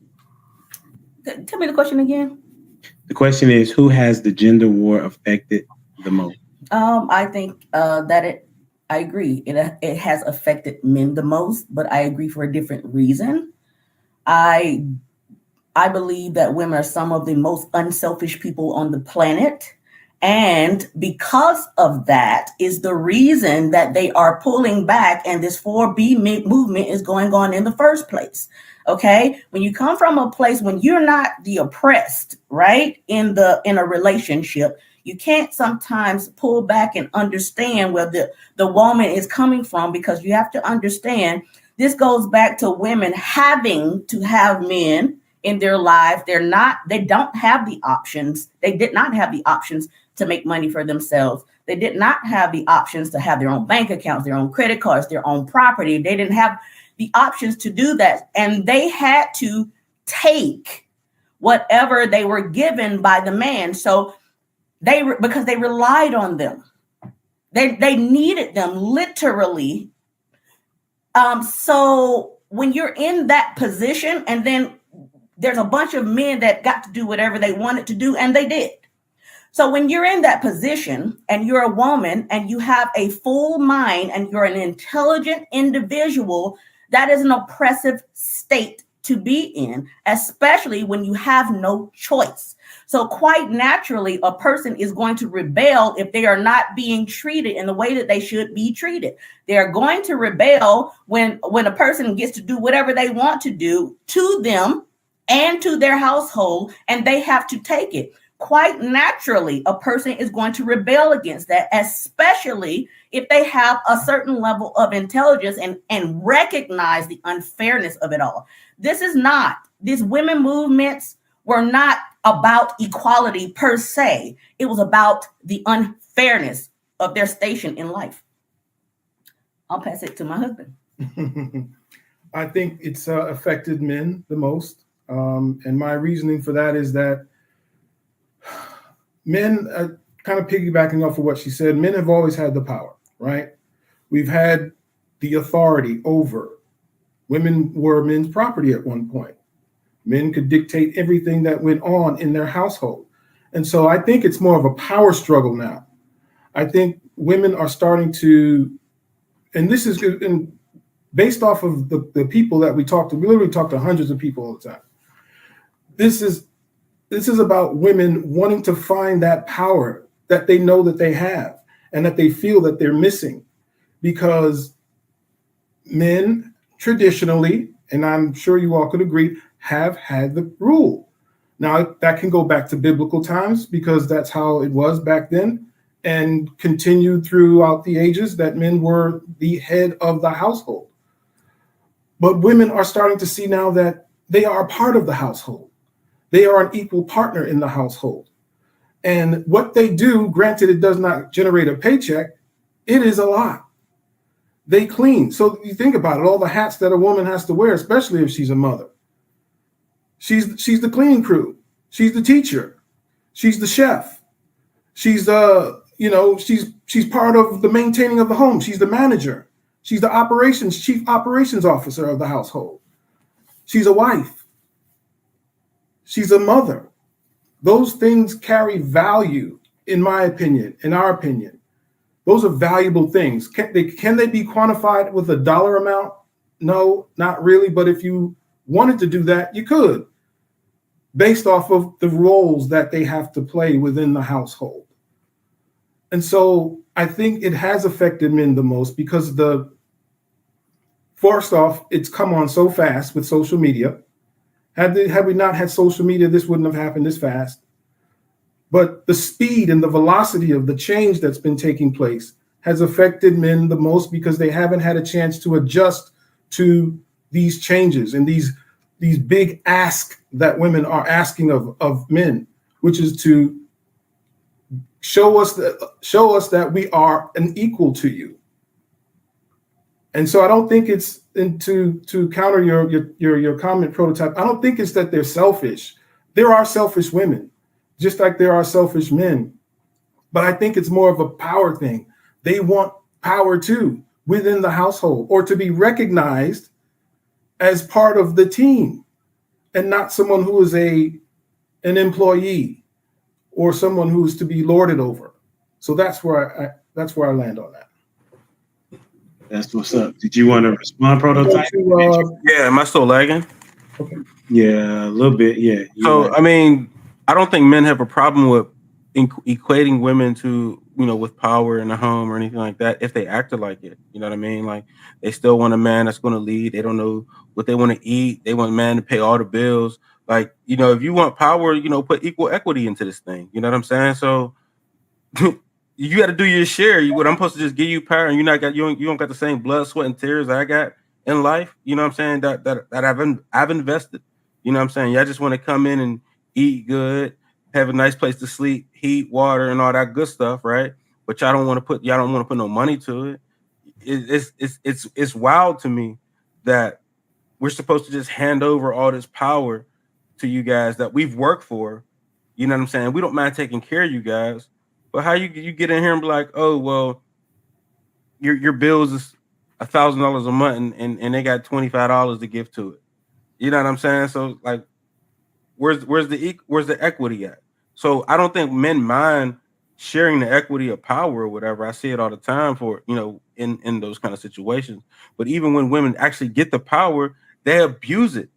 Tell me the question again. The question is, who has the gender war affected the most? I think that I agree. It has affected men the most, but I agree for a different reason. I believe that women are some of the most unselfish people on the planet. And because of that is the reason that they are pulling back and this 4B movement is going on in the first place. Okay. When you come from a place when you're not the oppressed, right, in a relationship, you can't sometimes pull back and understand where the woman is coming from, because you have to understand this goes back to women having to have men in their lives. They don't have the options. They did not have the options to make money for themselves. They did not have the options to have their own bank accounts, their own credit cards, their own property. They didn't have the options to do that. And they had to take whatever they were given by the man. So because they relied on them. They needed them literally. So when you're in that position, and then there's a bunch of men that got to do whatever they wanted to do, and they did. So when you're in that position and you're a woman and you have a full mind and you're an intelligent individual, that is an oppressive state to be in, especially when you have no choice. So quite naturally, a person is going to rebel if they are not being treated in the way that they should be treated. They are going to rebel when a person gets to do whatever they want to do to them and to their household, and they have to take it. Quite naturally, a person is going to rebel against that, especially if they have a certain level of intelligence and recognize the unfairness of it all. These women movements were not about equality per se. It was about the unfairness of their station in life. I'll pass it to my husband. I think it's affected men the most. And my reasoning for that is that men, kind of piggybacking off of what she said, men have always had the power, right? We've had the authority over. Women were men's property at one point. Men could dictate everything that went on in their household. And so I think it's more of a power struggle now. I think women are starting to, and this is based off of the people that we talk to. We literally talk to hundreds of people all the time. This is about women wanting to find that power that they know that they have and that they feel that they're missing, because men traditionally, and I'm sure you all could agree, have had the rule. Now, that can go back to biblical times because that's how it was back then, and continued throughout the ages that men were the head of the household. But women are starting to see now that they are a part of the household. They are an equal partner in the household. And what they do, granted it does not generate a paycheck, it is a lot. They clean. So you think about it, all the hats that a woman has to wear, especially if she's a mother. She's the cleaning crew. She's the teacher. She's the chef. She's she's part of the maintaining of the home. She's the manager. She's the chief operations officer of the household. She's a wife. She's a mother. Those things carry value, in my opinion, in our opinion. Those are valuable things. Can they be quantified with a dollar amount? No, not really. But if you wanted to do that, you could, based off of the roles that they have to play within the household. And so I think it has affected men the most because first off, it's come on so fast with social media. Had we not had social media, this wouldn't have happened this fast. But the speed and the velocity of the change that's been taking place has affected men the most because they haven't had a chance to adjust to these changes and these big asks that women are asking of men, which is to show us that we are an equal to you. And so I don't think it's to counter your comment, Prototype. I don't think it's that they're selfish. There are selfish women, just like there are selfish men. But I think it's more of a power thing. They want power too within the household, or to be recognized as part of the team and not someone who is an employee or someone who's to be lorded over. So that's where I land on that. That's what's up. Did you want to respond, Prototype? Yeah, am I still lagging? Okay. Yeah, a little bit. Yeah. So, I mean, I don't think men have a problem with equating women to, with power in the home or anything like that if they acted like it. You know what I mean? Like, they still want a man that's going to lead. They don't know what they want to eat. They want a man to pay all the bills. Like, if you want power, put equal equity into this thing. You know what I'm saying? So you got to do your share. What I'm supposed to just give you power, and you don't got the same blood, sweat, and tears I got in life. You know what I'm saying? That I've invested. You know what I'm saying? Y'all just want to come in and eat good, have a nice place to sleep, heat, water, and all that good stuff, right? But y'all don't want to put no money to it. It's wild to me that we're supposed to just hand over all this power to you guys that we've worked for. You know what I'm saying? We don't mind taking care of you guys. But how you get in here and be like, oh, well, your bills is $1,000 a month and they got $25 to give to it. You know what I'm saying? So like, where's the equity at? So I don't think men mind sharing the equity of power or whatever. I see it all the time for, in those kind of situations. But even when women actually get the power, they abuse it.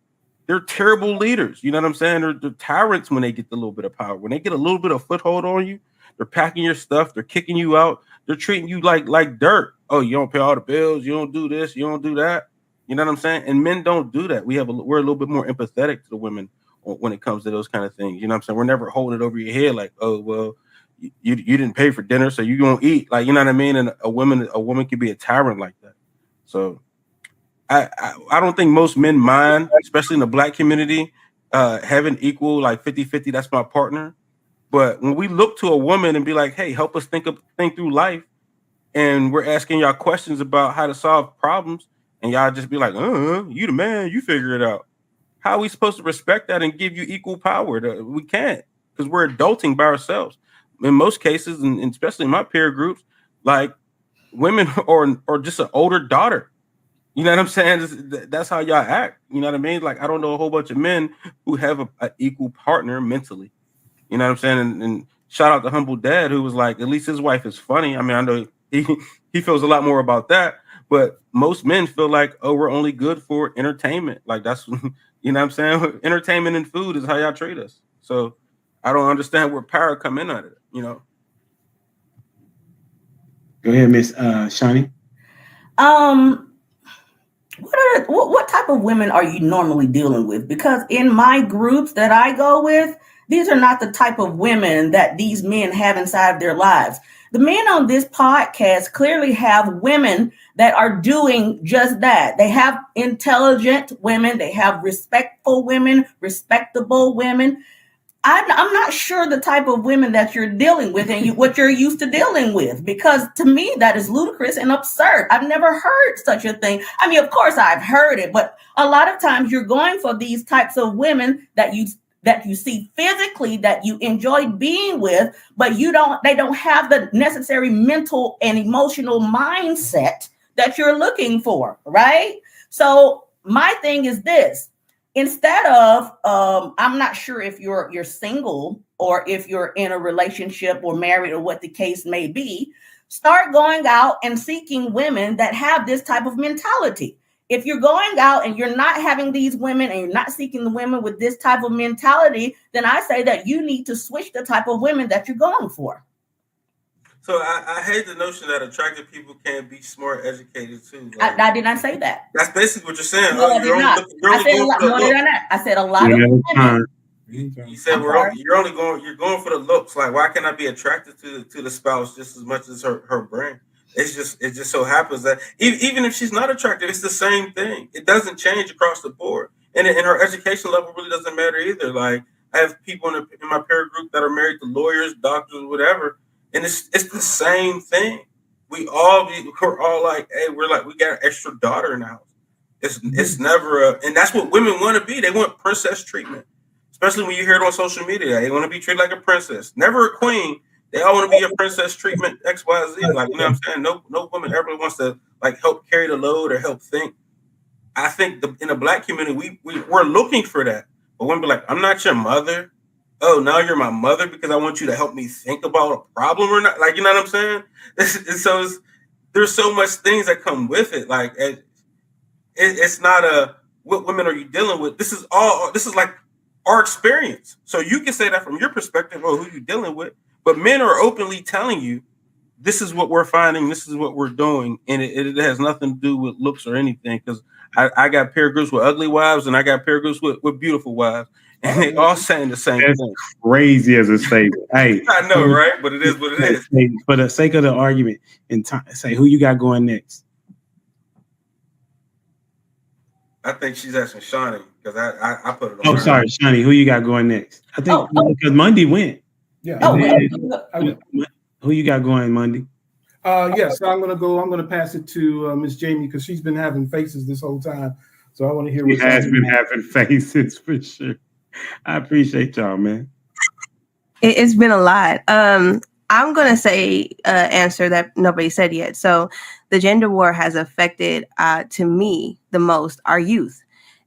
they're terrible leaders. You know what I'm saying? They're tyrants when they get a little bit of power. When they get a little bit of foothold on you, they're packing your stuff. They're kicking you out. They're treating you like dirt. Oh, you don't pay all the bills. You don't do this. You don't do that. You know what I'm saying? And men don't do that. We're a little bit more empathetic to the women when it comes to those kind of things. You know what I'm saying? We're never holding it over your head like, oh, well, you didn't pay for dinner, so you gonna eat. Like, you know what I mean? And a woman can be a tyrant like that. So I don't think most men mind, especially in the black community, having equal like 50-50, that's my partner. But when we look to a woman and be like, hey, help us think through life, and we're asking y'all questions about how to solve problems, and y'all just be like, you the man, you figure it out. How are we supposed to respect that and give you equal power? We can't, because we're adulting by ourselves. In most cases, and especially in my peer groups, like women or just an older daughter. You know what I'm saying? That's how y'all act. You know what I mean? Like, I don't know a whole bunch of men who have an equal partner mentally. You know what I'm saying? And shout out to Humble Dad, who was like, at least his wife is funny. I mean, I know he feels a lot more about that, but most men feel like, oh, we're only good for entertainment. Like, that's, you know what I'm saying? Entertainment and food is how y'all treat us. So I don't understand where power come in on it, you know? Go ahead, Miss Shani. What type of women are you normally dealing with? Because in my groups that I go with, these are not the type of women that these men have inside their lives. The men on this podcast clearly have women that are doing just that. They have intelligent women, they have respectful women, respectable women. I'm not sure the type of women that you're dealing with and what you're used to dealing with, because to me, that is ludicrous and absurd. I've never heard such a thing. I mean, of course I've heard it, but a lot of times you're going for these types of women that you see physically, that you enjoy being with, but they don't have the necessary mental and emotional mindset that you're looking for, right? So my thing is this. Instead of, I'm not sure if you're single or if you're in a relationship or married or what the case may be, start going out and seeking women that have this type of mentality. If you're going out and you're not having these women and you're not seeking the women with this type of mentality, then I say that you need to switch the type of women that you're going for. So I hate the notion that attractive people can't be smart, educated too. Like, I did not say that. That's basically what you're saying. No, I did not. I said a lot of women. You said you're going for the looks. Like, why can't I be attracted to the spouse just as much as her brain? It just so happens that even if she's not attractive, it's the same thing. It doesn't change across the board, and her education level really doesn't matter either. Like, I have people in my peer group that are married to lawyers, doctors, whatever, and it's the same thing. We're all like, hey, we got an extra daughter in the house. It's never and that's what women want to be. They want princess treatment, especially when you hear it on social media. They want to be treated like a princess, never a queen. They all want to be a princess treatment, X, Y, Z. Like, you know what I'm saying? No woman ever wants to like help carry the load or help think. I think in the black community, we're looking for that. But women be like, I'm not your mother. Oh, now you're my mother because I want you to help me think about a problem or not. Like, you know what I'm saying? There's so much things that come with it. Like, it's not what women are you dealing with? This is like our experience. So you can say that from your perspective, or who you're dealing with. But men are openly telling you, this is what we're finding, this is what we're doing, and it has nothing to do with looks or anything. Because I got peer groups with ugly wives, and I got peer groups with beautiful wives, and they all saying the same thing. Crazy as a statement. Hey, I know, right? But it is what it is. For the sake of the argument, and say who you got going next. I think she's asking Shawnee because I put it on. Oh, sorry, Shawnee. Who you got going next? I think because Monday went. Yeah. Who you got going, Monday? Yes, so I'm going to pass it to Miss Jamie because she's been having faces this whole time. So I want to hear what she has been having faces for sure. I appreciate y'all, man. It's been a lot. I'm going to say answer that nobody said yet. So the gender war has affected, to me, the most our youth.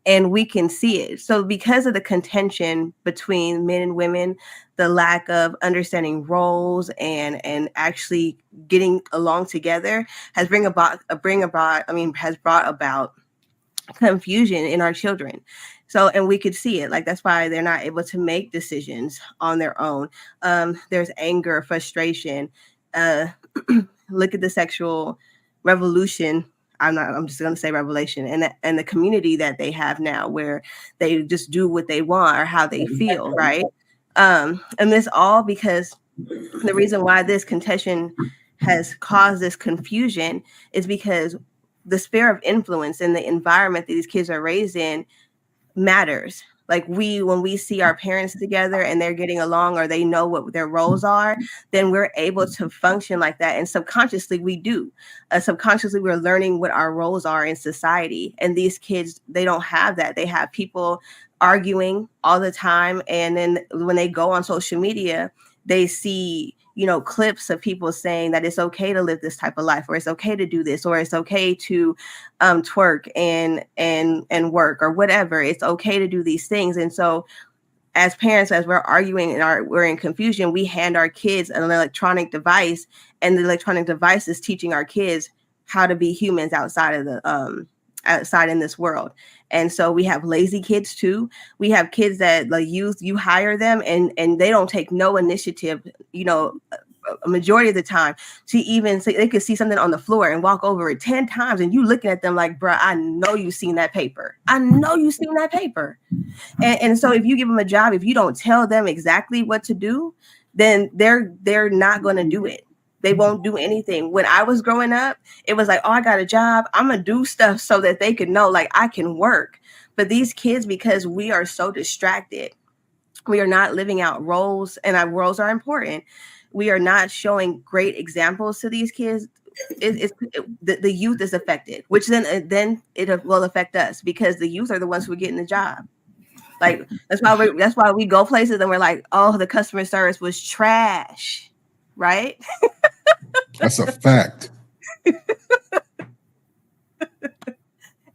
And we can see it. So because of the contention between men and women, the lack of understanding roles and actually getting along together has brought about confusion in our children. So, and we could see it. Like, that's why they're not able to make decisions on their own. There's anger, frustration. Look at the sexual revolution. I'm just going to say revelation, and the community that they have now, where they just do what they want or how they feel, right? And this all because the reason why this contention has caused this confusion is because the sphere of influence and the environment that these kids are raised in matters. Like, when we see our parents together and they're getting along, or they know what their roles are, then we're able to function like that. And subconsciously we do. Subconsciously we're learning what our roles are in society. And these kids, they don't have that. They have people arguing all the time. And then when they go on social media, they see, clips of people saying that it's okay to live this type of life, or it's okay to do this, or it's okay to twerk and work, or whatever. It's okay to do these things. And so as parents, as we're arguing and we're in confusion, we hand our kids an electronic device, and the electronic device is teaching our kids how to be humans outside of the outside in this world. And so we have lazy kids too. We have kids that, like, youth, you hire them and they don't take no initiative, a majority of the time, to even say they could see something on the floor and walk over it 10 times, and you looking at them like, bruh, I know you've seen that paper. I know you've seen that paper. And so if you give them a job, if you don't tell them exactly what to do, then they're not going to do it. They won't do anything. When I was growing up, it was like, oh, I got a job, I'm gonna do stuff so that they could know, like, I can work. But these kids, because we are so distracted, we are not living out roles, and our roles are important. We are not showing great examples to these kids. The youth is affected, which then it will affect us, because the youth are the ones who are getting the job. Like, that's why we go places and we're like, oh, the customer service was trash, right? That's a fact.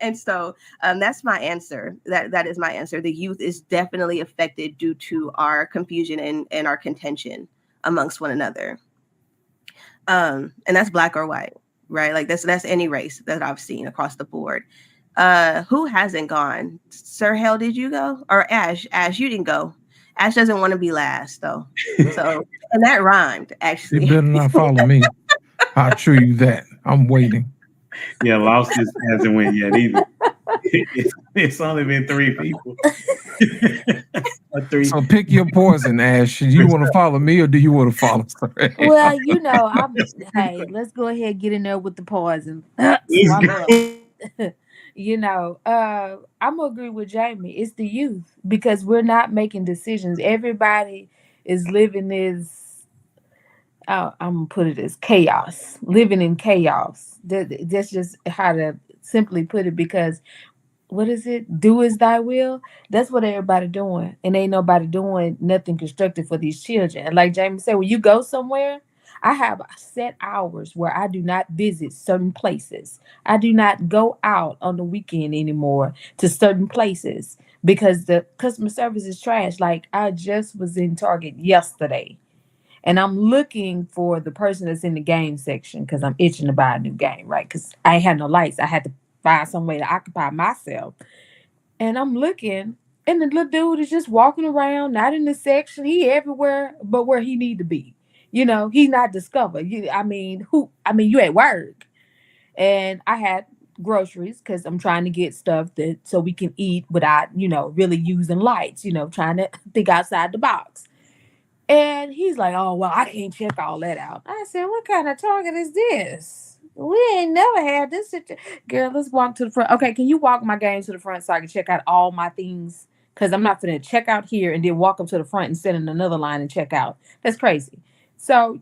And so that's my answer. That is my answer. The youth is definitely affected due to our confusion and our contention amongst one another. And that's black or white, right? Like, that's any race that I've seen across the board. Who hasn't gone? Sir Hell, did you go? Or Ash? Ash, you didn't go. Ash doesn't want to be last, though. So, and that rhymed, actually. You better not follow me. I'll show you that. I'm waiting. Yeah, Lost hasn't went yet either. It's only been 3 people. So pick your poison, Ash. Do you want to follow me, or do you want to follow Sir? Well, hey, let's go ahead and get in there with the poison. I'm gonna agree with Jamie. It's the youth, because we're not making decisions. Everybody is living this. I'm gonna put it as chaos. Living in chaos. That's just how to simply put it. Because what is it? Do as thy will. That's what everybody doing, and ain't nobody doing nothing constructive for these children. And like Jamie said, when you go somewhere, I have set hours where I do not visit certain places. I do not go out on the weekend anymore to certain places because the customer service is trash. Like, I just was in Target yesterday, and I'm looking for the person that's in the game section because I'm itching to buy a new game, right? Because I ain't had no lights. I had to find some way to occupy myself. And I'm looking, and the little dude is just walking around, not in the section. He everywhere but where he need to be. He's not discovered. You at work. And I had groceries because I'm trying to get stuff so we can eat without, really using lights, trying to think outside the box. And he's like, oh, well, I can't check all that out. I said, what kind of Target is this? We ain't never had this. Girl, let's walk to the front. Okay, can you walk my game to the front so I can check out all my things? Because I'm not going to check out here and then walk up to the front and sit in another line and check out. That's crazy. So,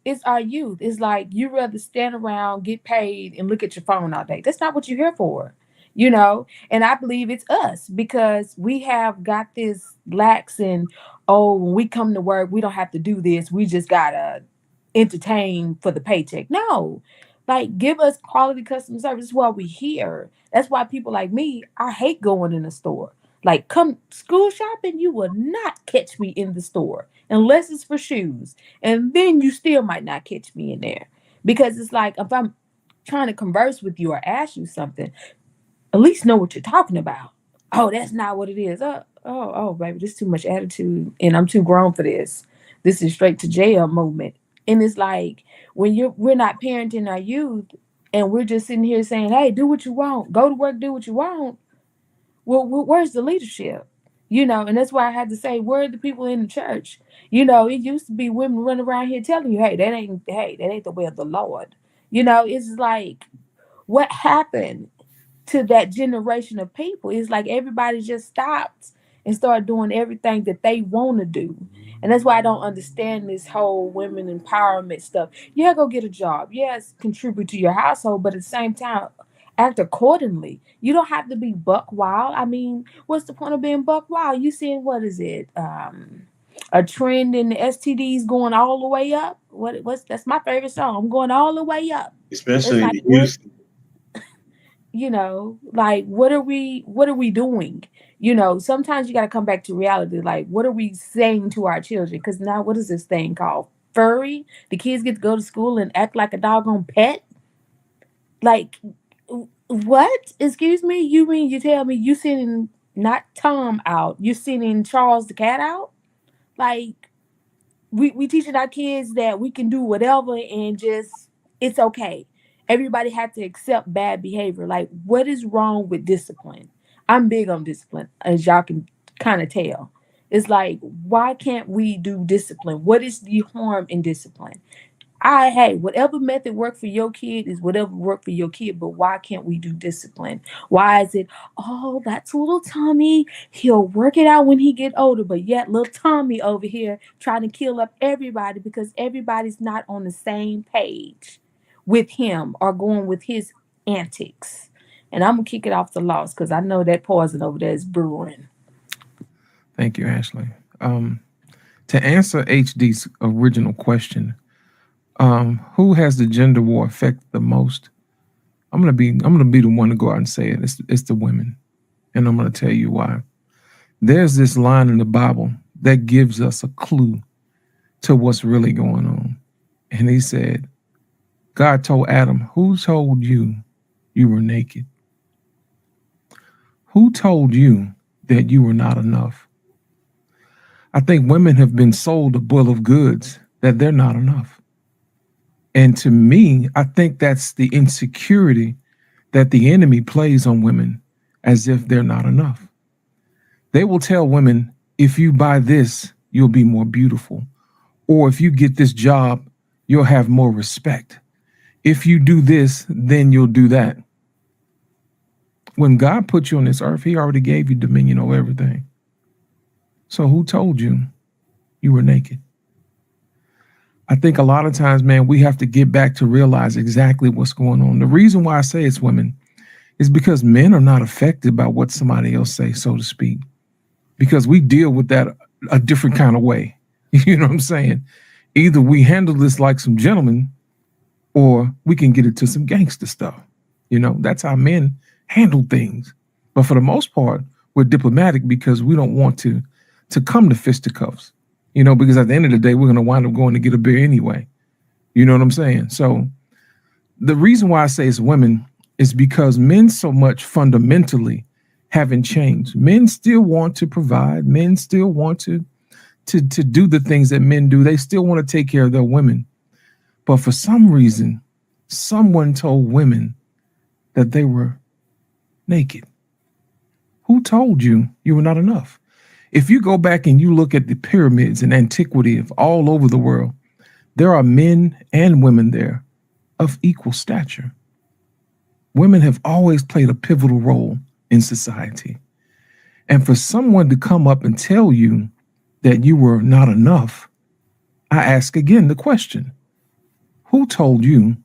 it's our youth. It's like, you rather stand around, get paid, and look at your phone all day. That's not what you're here for. And I believe it's us, because we have got this lax and, oh, when we come to work, we don't have to do this. We just got to entertain for the paycheck. No, like, give us quality customer service. That's why we here. That's why people like me, I hate going in the store. Like, come school shopping, you will not catch me in the store unless it's for shoes. And then you still might not catch me in there, because it's like, if I'm trying to converse with you or ask you something, at least know what you're talking about. Oh, that's not what it is. Oh, baby, this is too much attitude, and I'm too grown for this. This is straight to jail moment. And it's like when we're not parenting our youth, and we're just sitting here saying, "Hey, do what you want, go to work, do what you want." Well, where's the leadership? And that's why I had to say, where are the people in the church? It used to be women running around here telling you, hey, that ain't the way of the Lord. It's like, what happened to that generation of people? It's like everybody just stopped and started doing everything that they want to do. And that's why I don't understand this whole women empowerment stuff. Yeah, go get a job. Yes, contribute to your household, but at the same time, act accordingly. You don't have to be buck wild. I mean, what's the point of being buck wild? You seeing, what is it? A trend in the STDs going all the way up. What's that's my favorite song. I'm going all the way up. Especially It's in like, the youth. like what are we doing? Sometimes you got to come back to reality. Like, what are we saying to our children? Because now, what is this thing called furry? The kids get to go to school and act like a doggone pet. Like, what? Excuse me? You mean you tell me you sending not Tom out, you sending Charles the cat out? Like, we teaching our kids that we can do whatever and just, it's okay. Everybody had to accept bad behavior. Like, what is wrong with discipline? I'm big on discipline, as y'all can kind of tell. It's like, why can't we do discipline? What is the harm in discipline? Hey, whatever method work for your kid is whatever work for your kid, but why can't we do discipline? Why is it, oh, that's little Tommy, he'll work it out when he get older, but yet little Tommy over here trying to kill up everybody because everybody's not on the same page with him or going with his antics. And I'm gonna kick it off the loss because I know that poison over there is brewing. Thank you, Ashley. To answer HD's original question, who has the gender war affect the most? I'm gonna be the one to go out and say it. It's the women, and I'm gonna tell you why. There's this line in the Bible that gives us a clue to what's really going on, and he said, God told Adam, "Who told you you were naked? Who told you that you were not enough?" I think women have been sold a bill of goods that they're not enough. And to me, I think that's the insecurity that the enemy plays on women as if they're not enough. They will tell women, if you buy this, you'll be more beautiful. Or if you get this job, you'll have more respect. If you do this, then you'll do that. When God put you on this earth, he already gave you dominion over everything. So who told you you were naked? I think a lot of times, man, we have to get back to realize exactly what's going on. The reason why I say it's women is because men are not affected by what somebody else say, so to speak, because we deal with that a different kind of way. You know what I'm saying? Either we handle this like some gentlemen or we can get into some gangster stuff. That's how men handle things. But for the most part, we're diplomatic because we don't want to come to fisticuffs. Because at the end of the day, we're going to wind up going to get a beer anyway. You know what I'm saying? So the reason why I say it's women is because men so much fundamentally haven't changed. Men still want to provide. Men still want to do the things that men do. They still want to take care of their women. But for some reason, someone told women that they were naked. Who told you you were not enough? If you go back and you look at the pyramids in antiquity of all over the world, there are men and women there of equal stature. Women have always played a pivotal role in society. And for someone to come up and tell you that you were not enough, I ask again the question, who told you